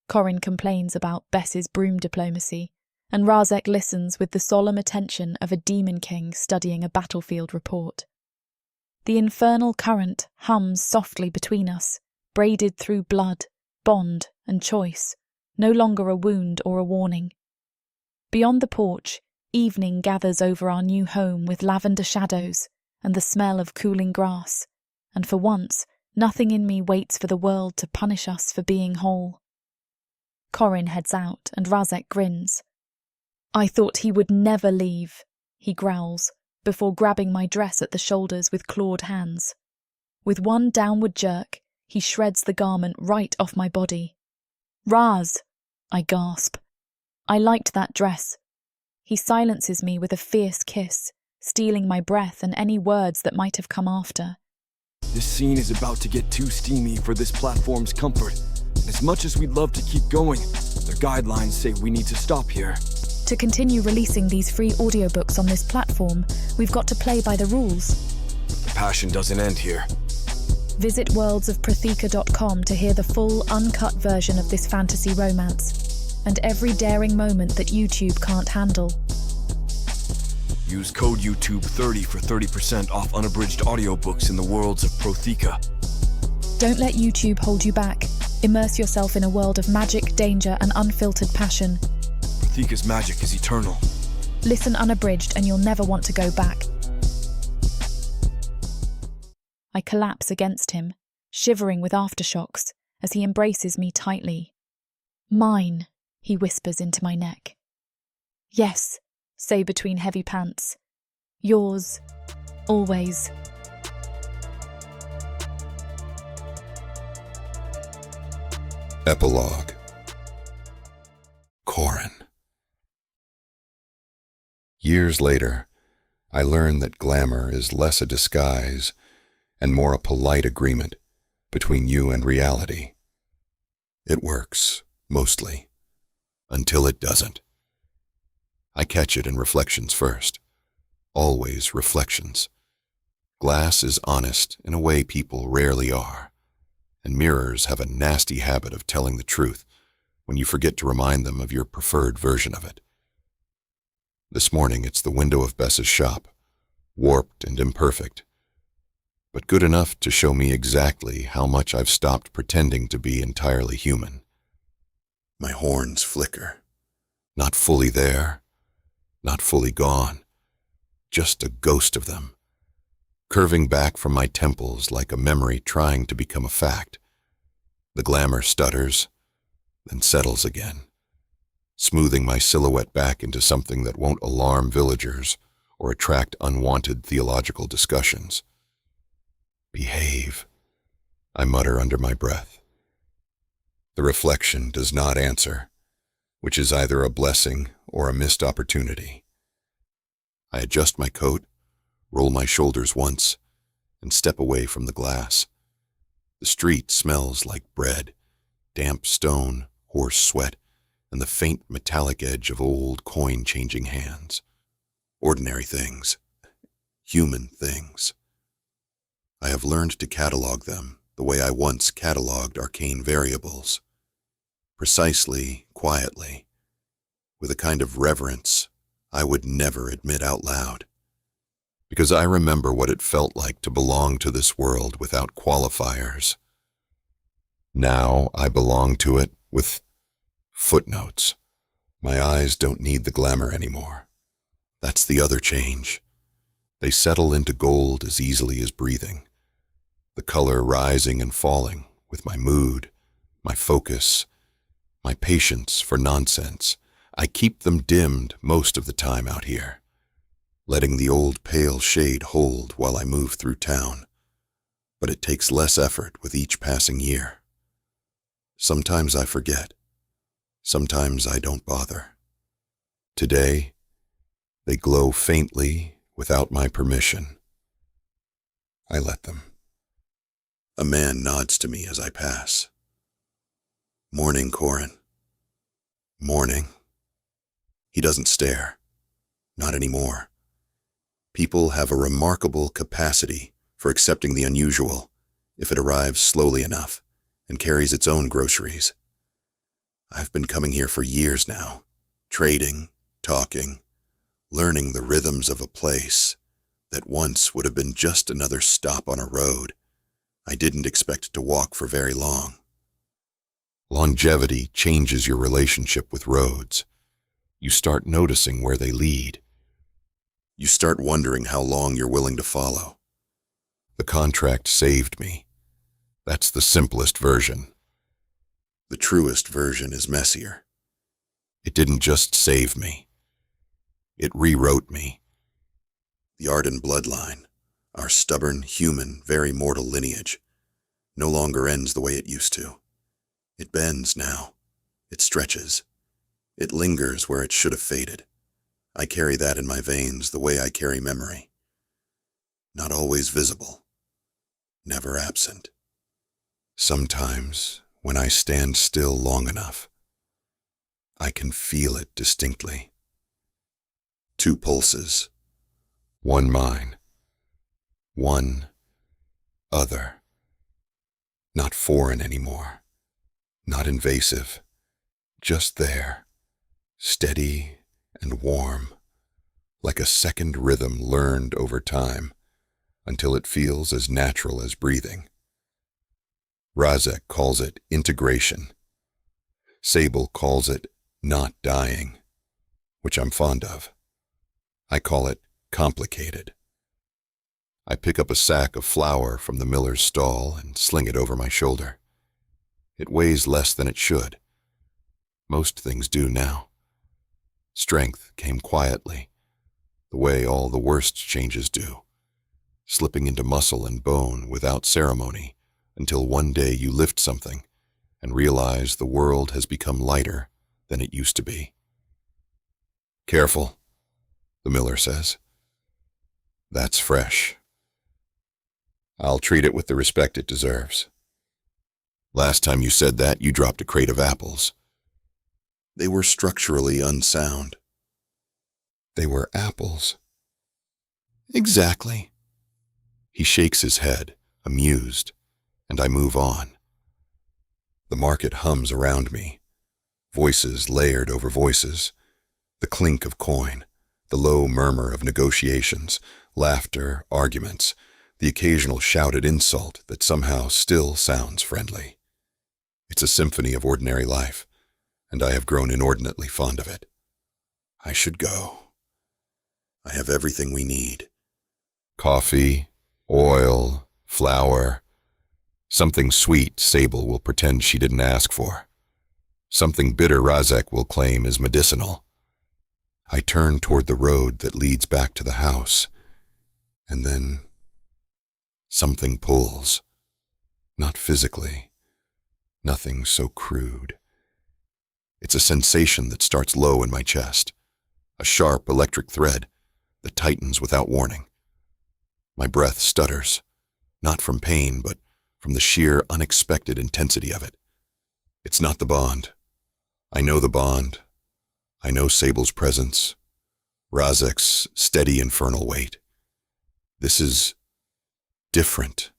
Corin complains about Bess's broom diplomacy, and Razek listens with the solemn attention of a demon king studying a battlefield report. The infernal current hums softly between us, braided through blood, bond and choice, no longer a wound or a warning. Beyond the porch, evening gathers over our new home with lavender shadows and the smell of cooling grass, and for once, nothing in me waits for the world to punish us for being whole. Corin heads out and Razek grins. "I thought he would never leave," he growls, before grabbing my dress at the shoulders with clawed hands. With one downward jerk, he shreds the garment right off my body. "Raz!" I gasp. "I liked that dress." He silences me with a fierce kiss, stealing my breath and any words that might have come after. This scene is about to get too steamy for this platform's comfort. And as much as we'd love to keep going, the guidelines say we need to stop here. To continue releasing these free audiobooks on this platform, we've got to play by the rules. The passion doesn't end here. Visit worldsofprotheka.com to hear the full, uncut version of this fantasy romance, and every daring moment that YouTube can't handle. Use code YouTube30 for 30% off unabridged audiobooks in the worlds of Protheka. Don't let YouTube hold you back. Immerse yourself in a world of magic, danger, and unfiltered passion. Protheka's magic is eternal. Listen unabridged and you'll never want to go back. I collapse against him, shivering with aftershocks, as he embraces me tightly. "Mine," he whispers into my neck. "Yes," say between heavy pants. "Yours, always." Epilogue. Corin. Years later, I learned that glamour is less a disguise and more a polite agreement between you and reality. It works, mostly, until it doesn't. I catch it in reflections first. Always reflections. Glass is honest in a way people rarely are, and mirrors have a nasty habit of telling the truth when you forget to remind them of your preferred version of it. This morning it's the window of Bess's shop, warped and imperfect, but good enough to show me exactly how much I've stopped pretending to be entirely human. My horns flicker. Not fully there, not fully gone, just a ghost of them, curving back from my temples like a memory trying to become a fact. The glamour stutters, then settles again, smoothing my silhouette back into something that won't alarm villagers or attract unwanted theological discussions. "Behave," I mutter under my breath. The reflection does not answer, which is either a blessing or a missed opportunity. I adjust my coat, roll my shoulders once, and step away from the glass. The street smells like bread, damp stone, horse sweat, and the faint metallic edge of old coin-changing hands. Ordinary things. Human things. I have learned to catalog them the way I once cataloged arcane variables. Precisely, quietly, with a kind of reverence I would never admit out loud. Because I remember what it felt like to belong to this world without qualifiers. Now I belong to it with footnotes. My eyes don't need the glamour anymore. That's the other change. They settle into gold as easily as breathing. The color rising and falling with my mood, my focus, my patience for nonsense. I keep them dimmed most of the time out here, letting the old pale shade hold while I move through town. But it takes less effort with each passing year. Sometimes I forget. Sometimes I don't bother. Today, they glow faintly without my permission. I let them. A man nods to me as I pass. "Morning, Corin." "Morning." He doesn't stare. Not anymore. People have a remarkable capacity for accepting the unusual if it arrives slowly enough and carries its own groceries. I've been coming here for years now, trading, talking, learning the rhythms of a place that once would have been just another stop on a road I didn't expect to walk for very long. Longevity changes your relationship with roads. You start noticing where they lead. You start wondering how long you're willing to follow. The contract saved me. That's the simplest version. The truest version is messier. It didn't just save me. It rewrote me. The Arden bloodline, our stubborn, human, very mortal lineage, no longer ends the way it used to. It bends now. It stretches. It lingers where it should have faded. I carry that in my veins the way I carry memory. Not always visible. Never absent. Sometimes, when I stand still long enough, I can feel it distinctly. Two pulses. One mine. One other. Not foreign anymore. Not invasive. Just there. Steady and warm. Like a second rhythm learned over time, until it feels as natural as breathing. Razek calls it integration. Sable calls it not dying, which I'm fond of. I call it complicated. I pick up a sack of flour from the miller's stall and sling it over my shoulder. It weighs less than it should. Most things do now. Strength came quietly, the way all the worst changes do, slipping into muscle and bone without ceremony, until one day you lift something and realize the world has become lighter than it used to be. Careful, the miller says. That's fresh. I'll treat it with the respect it deserves. Last time you said that, you dropped a crate of apples. They were structurally unsound. They were apples. Exactly. He shakes his head, amused, and I move on. The market hums around me, voices layered over voices, the clink of coin, the low murmur of negotiations, laughter, arguments, the occasional shouted insult that somehow still sounds friendly. It's a symphony of ordinary life, and I have grown inordinately fond of it. I should go. I have everything we need. Coffee, oil, flour. Something sweet Sable will pretend she didn't ask for. Something bitter Razek will claim is medicinal. I turn toward the road that leads back to the house, and then something pulls. Not physically. Nothing so crude. It's a sensation that starts low in my chest, a sharp electric thread that tightens without warning. My breath stutters, not from pain, but from the sheer unexpected intensity of it. It's not the bond. I know the bond. I know Sable's presence, Razek's steady infernal weight. This is different,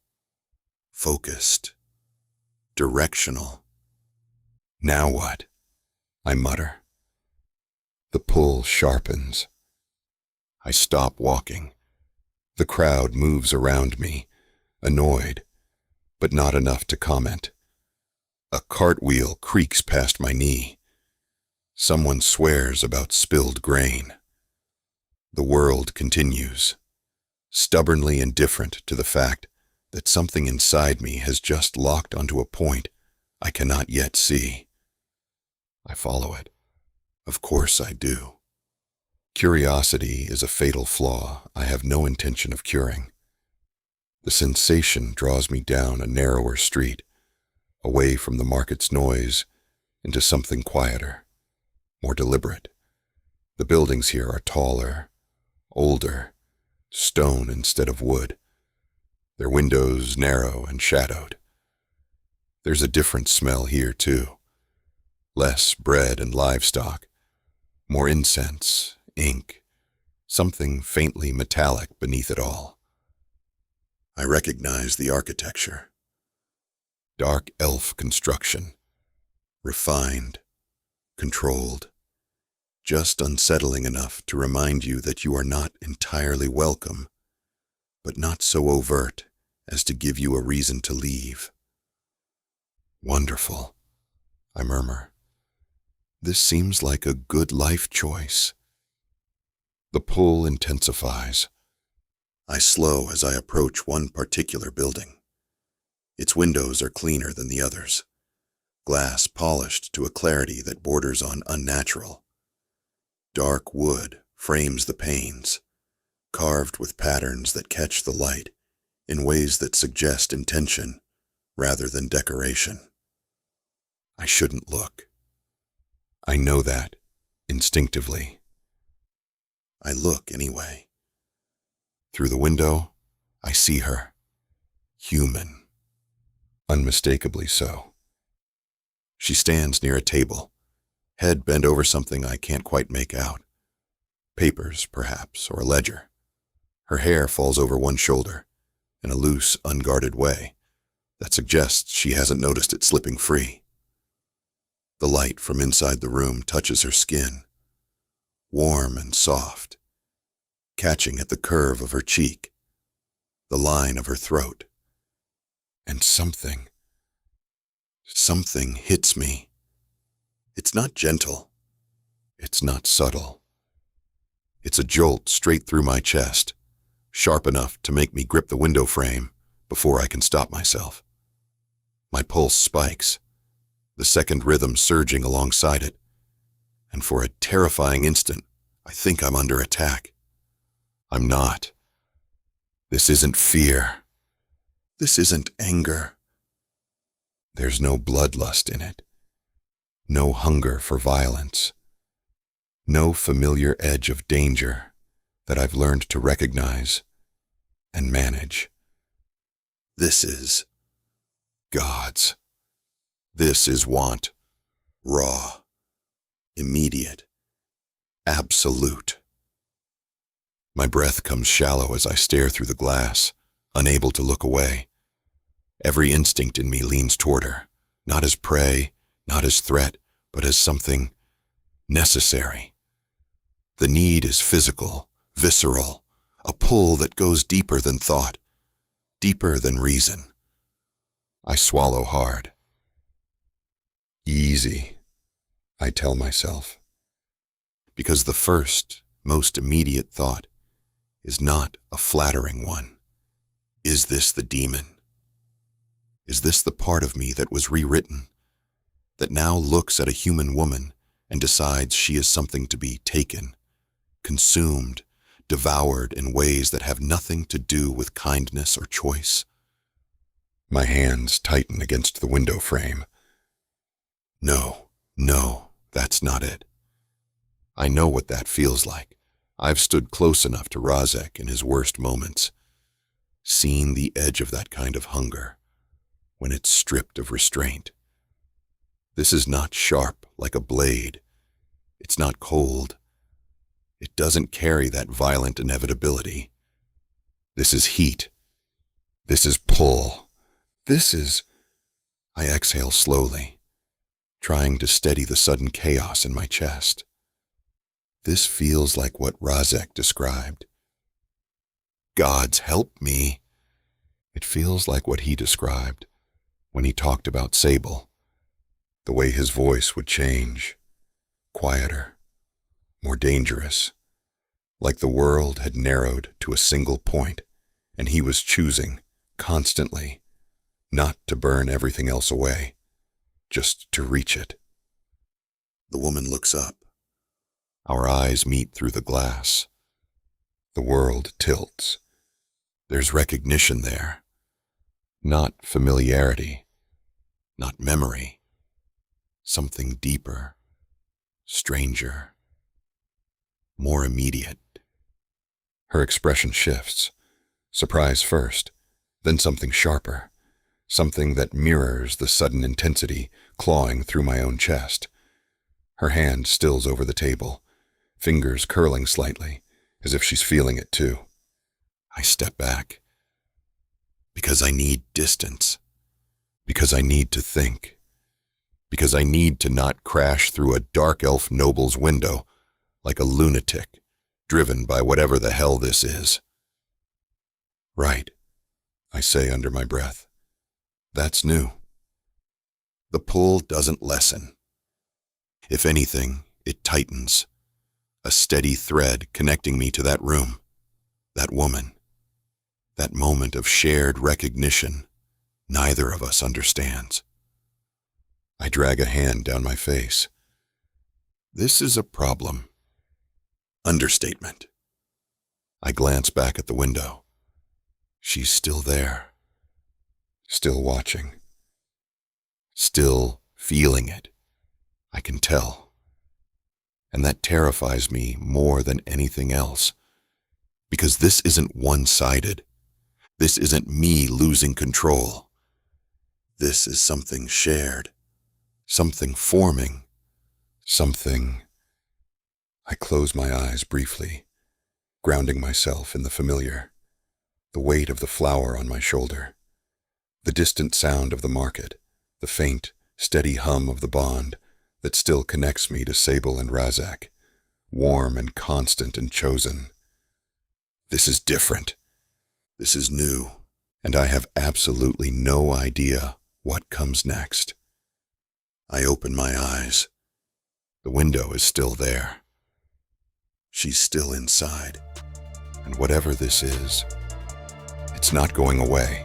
focused, directional. Now what? I mutter. The pull sharpens. I stop walking. The crowd moves around me, annoyed, but not enough to comment. A cartwheel creaks past my knee. Someone swears about spilled grain. The world continues, stubbornly indifferent to the fact that something inside me has just locked onto a point I cannot yet see. I follow it. Of course I do. Curiosity is a fatal flaw I have no intention of curing. The sensation draws me down a narrower street, away from the market's noise, into something quieter, more deliberate. The buildings here are taller, older, stone instead of wood. Their windows narrow and shadowed. There's a different smell here, too. Less bread and livestock, more incense, ink, something faintly metallic beneath it all. I recognize the architecture. Dark elf construction, refined, controlled, just unsettling enough to remind you that you are not entirely welcome, but not so overt as to give you a reason to leave. Wonderful, I murmur. This seems like a good life choice. The pull intensifies. I slow as I approach one particular building. Its windows are cleaner than the others, glass polished to a clarity that borders on unnatural. Dark wood frames the panes, carved with patterns that catch the light in ways that suggest intention rather than decoration. I shouldn't look. I know that, instinctively. I look anyway. Through the window, I see her. Human. Unmistakably so. She stands near a table, head bent over something I can't quite make out. Papers, perhaps, or a ledger. Her hair falls over one shoulder, in a loose, unguarded way that suggests she hasn't noticed it slipping free. The light from inside the room touches her skin, warm and soft, catching at the curve of her cheek, the line of her throat. And something hits me. It's not gentle. It's not subtle. It's a jolt straight through my chest, sharp enough to make me grip the window frame before I can stop myself. My pulse spikes, the second rhythm surging alongside it, and for a terrifying instant, I think I'm under attack. I'm not. This isn't fear. This isn't anger. There's no bloodlust in it, no hunger for violence, no familiar edge of danger that I've learned to recognize and manage. This is God's. This is want, raw, immediate, absolute. My breath comes shallow as I stare through the glass, unable to look away. Every instinct in me leans toward her, not as prey, not as threat, but as something necessary. The need is physical, visceral, a pull that goes deeper than thought, deeper than reason. I swallow hard. Easy, I tell myself, because the first, most immediate thought is not a flattering one. Is this the demon? Is this the part of me that was rewritten, that now looks at a human woman and decides she is something to be taken, consumed, devoured in ways that have nothing to do with kindness or choice? My hands tighten against the window frame. No, that's not it. I know what that feels like. I've stood close enough to Razek in his worst moments, seen the edge of that kind of hunger, when it's stripped of restraint. This is not sharp like a blade. It's not cold. It doesn't carry that violent inevitability. This is heat. This is pull. I exhale slowly, trying to steady the sudden chaos in my chest. This feels like what Razek described. Gods help me. It feels like what he described when he talked about Sable, the way his voice would change, quieter, more dangerous, like the world had narrowed to a single point, and he was choosing, constantly, not to burn everything else away, just to reach it. The woman looks up. Our eyes meet through the glass. The world tilts. There's recognition there. Not familiarity, not memory. Something deeper, stranger, more immediate. Her expression shifts. Surprise first, then something sharper, something that mirrors the sudden intensity clawing through my own chest. Her hand stills over the table, fingers curling slightly, as if she's feeling it too. I step back. Because I need distance. Because I need to think. Because I need to not crash through a dark elf noble's window like a lunatic, driven by whatever the hell this is. Right, I say under my breath. That's new. the pull doesn't lessen. If anything, it tightens, a steady thread connecting me to that room, that woman, that moment of shared recognition neither of us understands. I drag a hand down my face. This is a problem. Understatement. I glance back at the window. She's still there. Still watching. Still feeling it. I can tell. And that terrifies me more than anything else. Because this isn't one-sided. This isn't me losing control. This is something shared. Something forming. Something. I close my eyes briefly, grounding myself in the familiar. The weight of the flour on my shoulder. The distant sound of the market. The faint, steady hum of the bond that still connects me to Sable and Razak, warm and constant and chosen. This is different. This is new, and I have absolutely no idea what comes next. I open my eyes. The window is still there. She's still inside, and whatever this is, it's not going away.